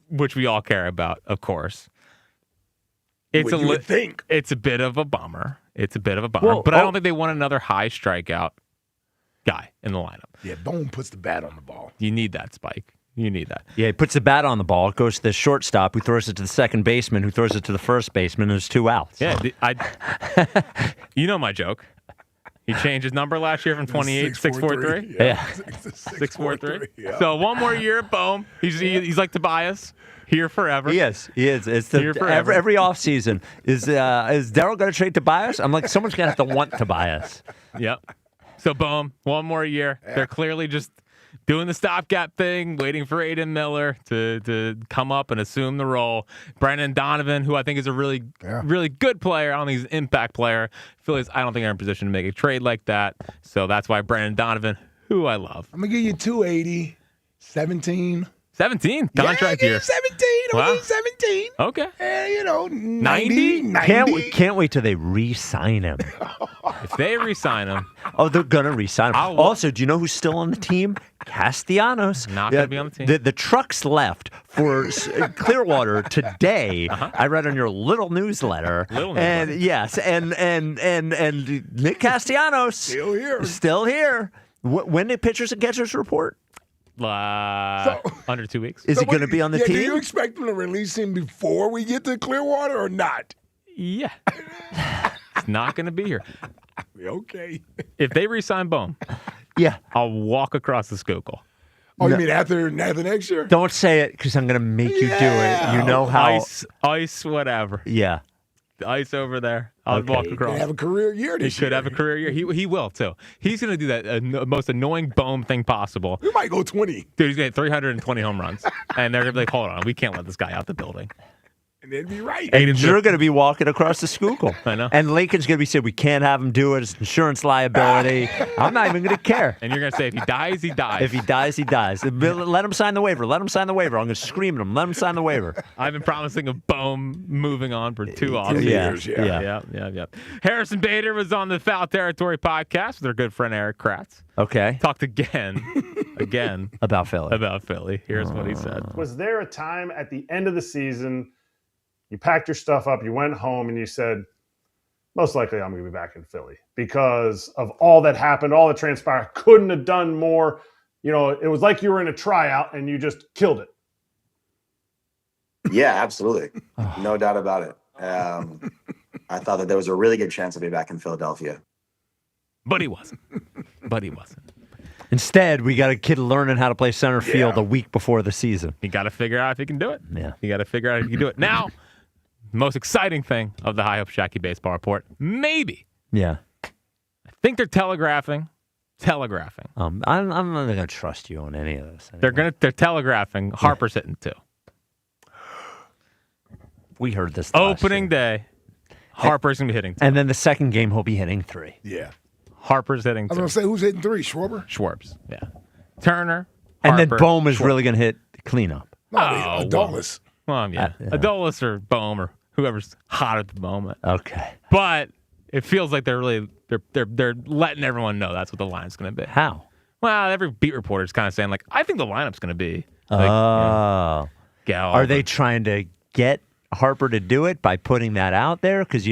which we all care about, of course. It's It's a bit of a bummer. Well, but I don't think they want another high strikeout guy in the lineup. Yeah, Bohm puts the bat on the ball. You need that, Spike. You need that. Yeah, he puts the bat on the ball. It goes to the shortstop, who throws it to the second baseman, who throws it to the first baseman. There's 2 outs. Yeah, you know my joke. He changed his number last year from 28 to 643. Yeah. 643. Yeah. So 1 more year, boom. He's like Tobias. Here forever. He is. It's every offseason. Is Daryl going to trade Tobias? I'm like, someone's going to have to want Tobias. Yep. So boom, 1 more year. Yeah. They're clearly just doing the stopgap thing, waiting for Aiden Miller to come up and assume the role. Brendan Donovan, who I think is a really good player. I don't think he's an impact player. Phillies, I don't think are in a position to make a trade like that. So that's why Brendan Donovan, who I love. I'm going to give you 280, 17. 17 contract year. 17. I'm going to give you 17. Okay. And, 90. Can't wait till they re-sign him. If they re-sign him. Oh, they're going to re-sign him. Also, do you know who's still on the team? Castellanos. Not going to be on the team. The trucks left for Clearwater today. I read on your little newsletter. Yes, and Nick Castellanos still here. When did pitchers and catchers report? Under 2 weeks. Is he going to be on the team? Do you expect them to release him before we get to Clearwater or not? Yeah. He's not going to be here. Okay. If they re-sign Bohm, I'll walk across the Schuylkill. Oh, you mean after next year? Don't say it because I'm going to make you do it. You know how. Ice, whatever. Yeah. The ice over there. I'll walk across. He could have a career year this year. He could have a career year. He will, too. He's going to do that most annoying Bohm thing possible. We might go 20. Dude, he's going to hit 320 home runs. And they're going to be like, hold on, we can't let this guy out the building. And they'd be right. And you're going to be walking across the Schuylkill. I know. And Lincoln's going to be saying, we can't have him do it. It's insurance liability. I'm not even going to care. And you're going to say, if he dies, he dies. If he dies, he dies. Let him sign the waiver. Let him sign the waiver. I'm going to scream at him. Let him sign the waiver. I've been promising a Bohm moving on for 2 off years. Yeah. Harrison Bader was on the Foul Territory podcast with our good friend Eric Kratz. Okay. Talked again about Philly. Here's what he said. Was there a time at the end of the season you packed your stuff up, you went home, and you said, most likely I'm going to be back in Philly because of all that happened, all that transpired, couldn't have done more. You know, it was like you were in a tryout and you just killed it. Yeah, absolutely. No doubt about it. I thought that there was a really good chance I'd be back in Philadelphia. But he wasn't. Instead, we got a kid learning how to play center field a week before the season. You got to figure out if he can do it. Yeah. You got to figure out if he can do it. Now, most exciting thing of the High Hope Shacky Baseball Report, maybe. Yeah. I think they're telegraphing. I'm not going to trust you on any of this. Anymore. They're telegraphing. Harper's hitting 2. We heard this opening day. Harper's going to be hitting 2. And then the second game, he'll be hitting 3. Yeah. Harper's hitting 2. I was going to say, who's hitting 3? Schwarber? Yeah. Turner, and Harper, then Bohm is Schwarber. really going to hit cleanup. No, Adolis. Well, yeah. Adolis or Bohm or whoever's hot at the moment. Okay. But it feels like they're letting everyone know that's what the line's going to be. How? Well, every beat reporter is kind of saying, like, I think the lineup's going to be. Are they trying to get Harper to do it by putting that out there? Because,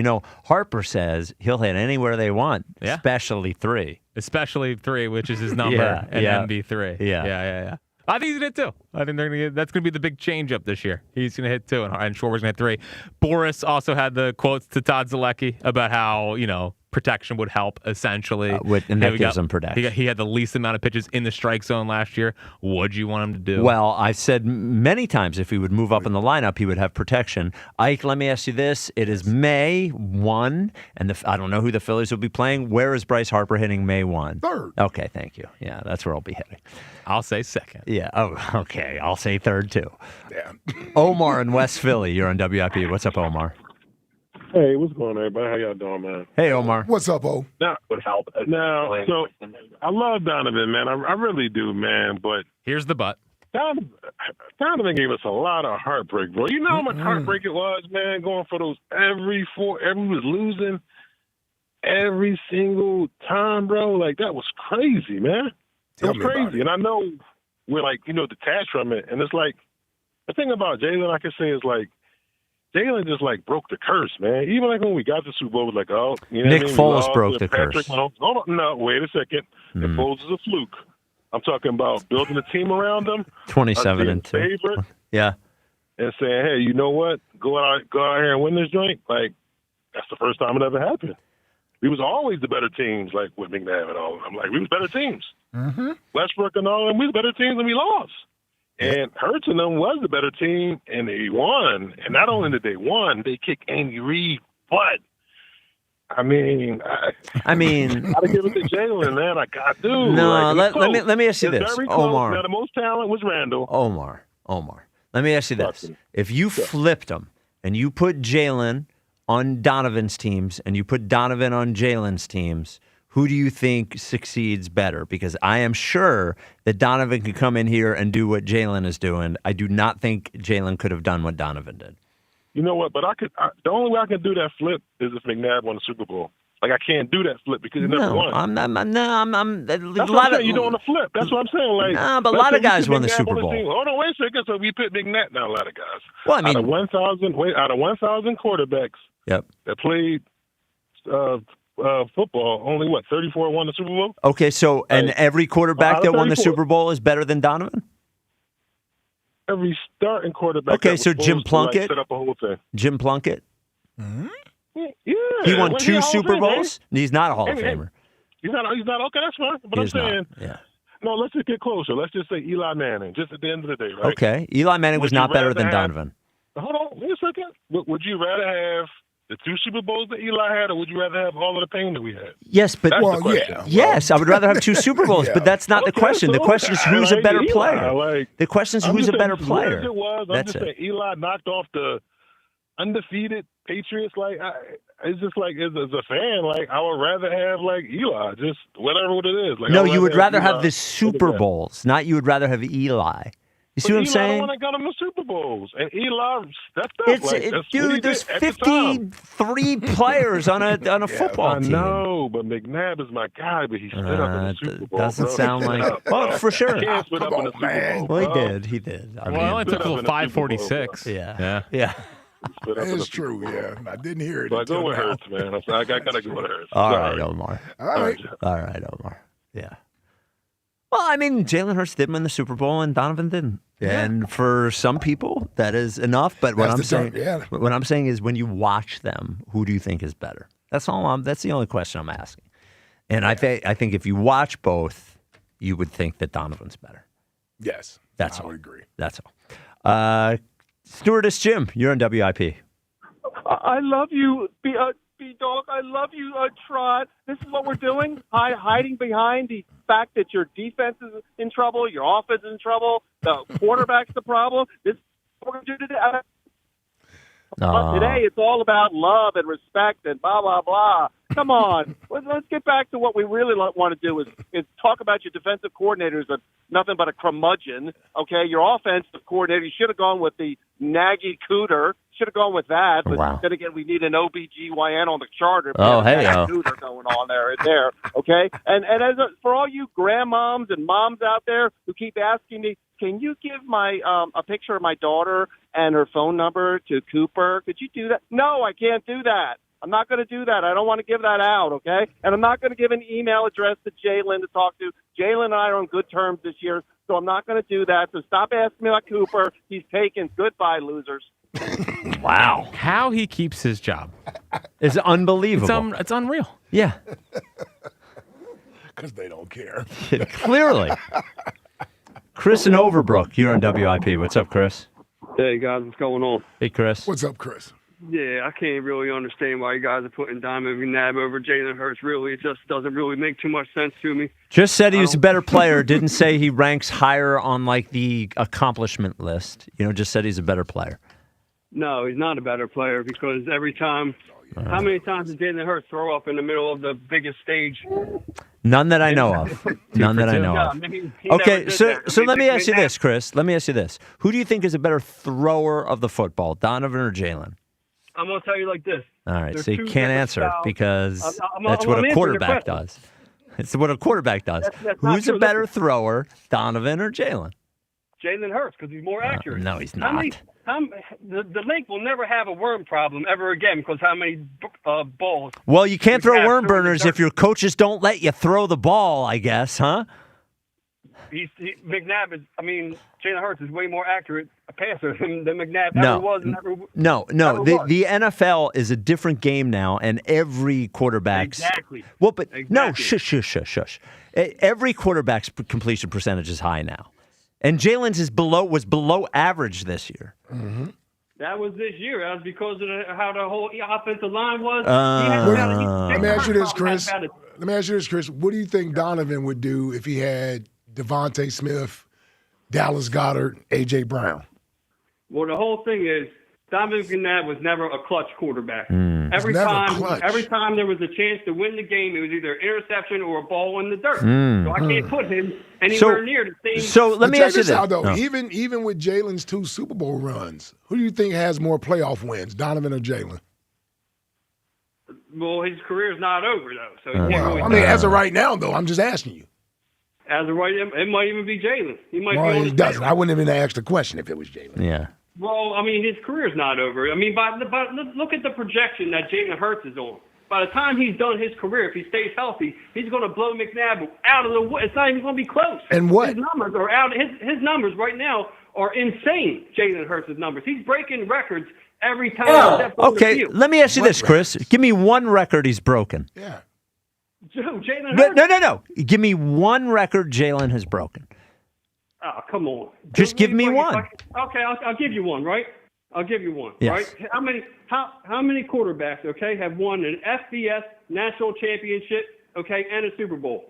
Harper says he'll hit anywhere they want, especially 3. Especially 3, which is his number, and MB3. Yeah. I think he's going to hit 2. I think that's going to be the big change up this year. He's going to hit 2, and Schwarber's going to hit 3. Boris also had the quotes to Todd Zalecki about how, protection would help, essentially. And that gives him protection. He had the least amount of pitches in the strike zone last year. What'd you want him to do? Well, I've said many times if he would move up in the lineup, he would have protection. Ike, let me ask you this. It is May 1, and I don't know who the Phillies will be playing. Where is Bryce Harper hitting May 1? 3rd. Okay, thank you. Yeah, that's where I'll be hitting. I'll say 2nd. Yeah. Oh, okay. I'll say 3rd, too. Yeah. Omar in West Philly. You're on WIP. What's up, Omar? Hey, what's going on, everybody? How y'all doing, man? Hey, Omar. What's up, O? Now, so I love Donovan, man. I really do, man. But here's the but. Donovan gave us a lot of heartbreak, bro. You know how much heartbreak it was, man, going for those every was losing every single time, bro. Like, that was crazy, man. It was crazy. And I know we're like, detached from it. And it's like, the thing about Jalen, I can say, is like, Jalen just broke the curse, man. Even when we got the Super Bowl, it was like, oh, Nick Foles broke the curse. Hold on, no, wait a second. Nick Foles is a fluke. I'm talking about building a team around him. 27-2. Favorite. Yeah. And saying, hey, you know what? Go out here and win this joint. Like, that's the first time it ever happened. We was always the better teams, like with McNabb and all of them. Like, we was better teams. Mm-hmm. Westbrook and all of them, we was better teams and we lost. And Hurts and them was the better team, and they won. And not only did they won, they kicked Andy Reid butt. I mean, I gotta give it to Jalen, man. I got to. No, let me ask you this, Omar. Now, the most talent was Randall. Omar. Let me ask you this: if you flipped them and you put Jalen on Donovan's teams and you put Donovan on Jalen's teams, who do you think succeeds better? Because I am sure that Donovan could come in here and do what Jalen is doing. I do not think Jalen could have done what Donovan did. You know what? But the only way I can do that flip is if McNabb won the Super Bowl. Like, I can't do that flip because he never won. That's what I'm saying. You doing the flip. That's what I'm saying. Like, nah, but a lot of guys won the Super Bowl. Hold on, wait a second. So we put McNabb now. A lot of guys. Well, I mean, out of 1,000 quarterbacks that played football, only 34 won the Super Bowl? Okay, so and every quarterback that won the Super Bowl is better than Donovan? Every starting quarterback. Okay, so Jim Plunkett. Set up a whole thing. Jim Plunkett. Yeah. He won 2 Super Bowls? He's not a Hall of Famer. He's not. Okay, that's fine. But I'm saying, no, let's just get closer. Let's just say Eli Manning, just at the end of the day, right? Okay. Eli Manning was not better than Donovan. Hold on, wait a second. Would you rather have the 2 Super Bowls that Eli had, or would you rather have all of the pain that we had? Yes, but yes, I would rather have 2 Super Bowls, but that's not the question. The question is who's a better player. The question is who's a better player. I'm just saying Eli knocked off the undefeated Patriots. Like, it's just like as a fan, like I would rather have like Eli, just whatever what it is. Like, No, I would you would rather Eli have the Super Bowls, not you would rather have Eli. You see what I'm saying? Eli got him the Super Bowls, and Eli stepped up. It's, like, that's what he dude, did there's at the time. 53 players on a football team. I know, but McNabb is my guy, but he stood up in the Super Bowl. Doesn't bro. sound like. Well, for sure. He can't split up in the Super Bowl, Well, he bro. did. He did. I Well, it only took till 5:46. Yeah. Split up in the It's Super true, Bowl. yeah. I didn't hear it. So I go until with now. Hurts, man. I gotta go with Hurts. All Sorry. right, Omar. All right. All right, Omar. Yeah. Well, I mean, Jalen Hurts did win the Super Bowl and Donovan didn't. And for some people, that is enough. But what That's I'm the saying, term, yeah. what I'm saying is, when you watch them, who do you think is better? That's all. That's the only question I'm asking. And I think if you watch both, you would think that Donovan's better. Yes. That's I all. would agree. That's all. Stewardess Jim, you're on WIP. I love you, B-Dog. I love you, Trot. This is what we're doing, hiding behind the fact that your defense is in trouble, your offense is in trouble, the quarterback's the problem. This is what we're going to do today. Today, it's all about love and respect and blah, blah, blah. Come on. Let's get back to what we really want to do is talk about your defensive coordinators are nothing but a curmudgeon, okay? Your offensive coordinator, you should have gone with the Nagy Cooter. Should have gone with that. But then again, we need an OBGYN on the charter. Cooter going on there, okay? And for all you grandmoms and moms out there who keep asking me, can you give my a picture of my daughter and her phone number to Cooper? Could you do that? No, I can't do that. I'm not going to do that. I don't want to give that out, okay? And I'm not going to give an email address to Jalen to talk to. Jalen and I are on good terms this year, so I'm not going to do that. So stop asking me about Cooper. He's taken. Goodbye, losers. Wow. How he keeps his job is unbelievable. It's unreal. Yeah. Because they don't care. Clearly. Chris in Overbrook, you're on WIP. What's up, Chris? Hey, guys, what's going on? Hey, Chris. What's up, Chris? Yeah, I can't really understand why you guys are putting Donovan McNabb over Jalen Hurts. Really, it just doesn't really make too much sense to me. Just said he was a better player. Didn't say he ranks higher on like the accomplishment list. Just said he's a better player. No, he's not a better player because every time, how many times did Jalen Hurts throw up in the middle of the biggest stage? None that I know of. None that I know of. Okay, so let me ask you this, Chris. Let me ask you this. Who do you think is a better thrower of the football, Donovan or Jalen? I'm going to tell you like this. All right, There's so you two can't different answer styles. because I'm that's what a answering quarterback your does. It's what a quarterback does. That's not Who's a true. better thrower, Donovan or Jalen? Jalen Hurts because he's more accurate. No, he's not. The link will never have a worm problem ever again because how many balls? Well, you can't throw worm through the burners dirt. if your coaches don't let you throw the ball, I guess, huh? Jalen Hurts is way more accurate a passer than McNabb No. ever was. And ever No. ever was. The NFL is a different game now, and every quarterback's Exactly. Well, but no, Exactly. shush. Every quarterback's completion percentage is high now, and Jalen's was below average this year. Mm-hmm. That was this year. That was because of how the whole offensive line was. Let me ask you this, Chris. What do you think Donovan would do if he had Devontae Smith, Dallas Goedert, A.J. Brown? Well, the whole thing is Donovan McNabb was never a clutch quarterback. Every Never time, clutch. every time there was a chance to win the game, it was either interception or a ball in the dirt. Mm. So I can't put him anywhere near the same. So let me check ask you this this. out, though. No. Even with Jalen's 2 Super Bowl runs, who do you think has more playoff wins, Donovan or Jalen? Well, his career's not over though, so you can't really. As of right now, though, I'm just asking you. As of right, it might even be Jalen. He might be Well, on he the doesn't. tail. I wouldn't even ask the question if it was Jalen. Yeah. Well, his career's not over. But look at the projection that Jalen Hurts is on. By the time he's done his career, if he stays healthy, he's going to blow McNabb out of the way. It's not even going to be close. And what? His numbers are out. His numbers right now are insane. Jalen Hurts' numbers. He's breaking records every time he steps on the Okay, field. let me ask you this, Chris. Give me one record he's broken. Yeah. Jalen Hurts. No. Give me one record Jalen has broken. Oh, come on. Just give me one. Okay, I'll give you one, right? I'll give you one, Yes. right? How many quarterbacks, okay, have won an FBS national championship, okay, and a Super Bowl?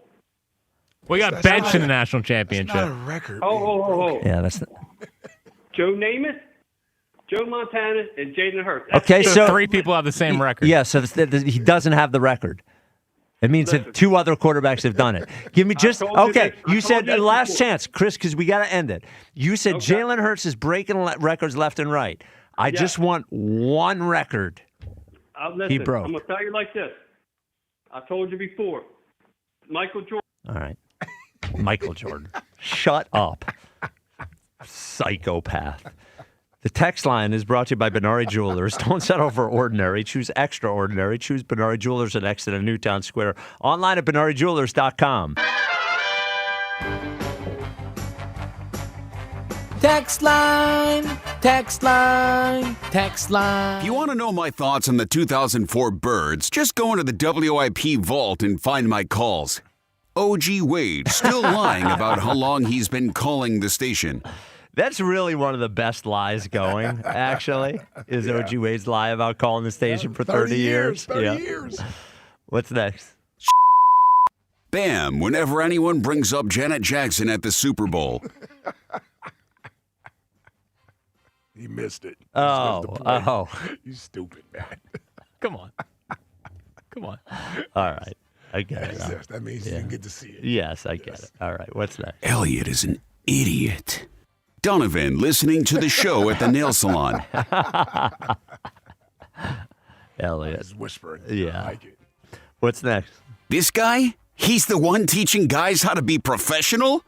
We got benched in the national championship. Not a record. Oh. Yeah, that's. Joe Namath? Joe Montana and Jalen Hurts. That's Okay, so three people have the same record. Yeah, so he doesn't have the record. It means that two other quarterbacks have done it. Give me just okay. You said last chance, Chris, because we got to end it. You said Jalen Hurts is breaking records left and right. I just want one record. Listen, he broke. I'm gonna tell you like this. I told you before. Michael Jordan. All right, Michael Jordan. Shut up, psychopath. The text line is brought to you by Benari Jewelers. Don't settle for ordinary. Choose extraordinary. Choose Benari Jewelers at Exeter Newtown Square. Online at BenariJewelers.com. Text line, text line, text line. If you want to know my thoughts on the 2004 Birds, just go into the WIP vault and find my calls. OG Wade still lying about how long he's been calling the station. That's really one of the best lies going, actually, is OG Wade's lie about calling the station for 30 years. 30 years. What's next? Bam, whenever anyone brings up Janet Jackson at the Super Bowl. He missed it. Oh. You stupid, man. Come on. All right. I get it. Yes, that means you didn't get to see it. Yes, I get it. All right. What's next? Elliot is an idiot. Donovan listening to the show at the nail salon. Elliot. He's whispering. Yeah. I like it. What's next? This guy? He's the one teaching guys how to be professional?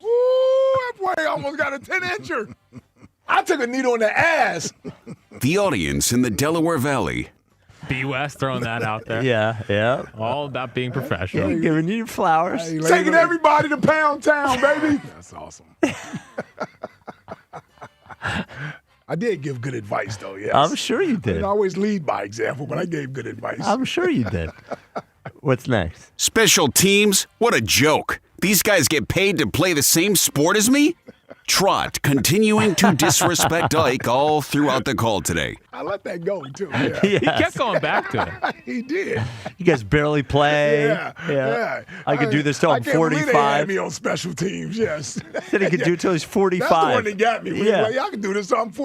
Ooh, that boy almost got a 10-incher. I took a needle in the ass. The audience in the Delaware Valley. B. West throwing that out there. Yeah. All about being professional. Giving you flowers. Hey, taking everybody to Pound Town, baby. That's awesome. I did give good advice, though, yes. I'm sure you I did. didn't always lead by example, but I gave good advice. I'm sure you did. What's next? Special teams? What a joke. These guys get paid to play the same sport as me? Trot continuing to disrespect Ike all throughout the call today. I let that go, too. Yeah. Yes. He kept going back to it. He did. You guys barely play. Yeah. I could do this till I'm 45. I can't believe they had me on special teams, yes. Said he could do it till he's 45. That's the one that got me. Yeah. Like, I can do this till I'm 45.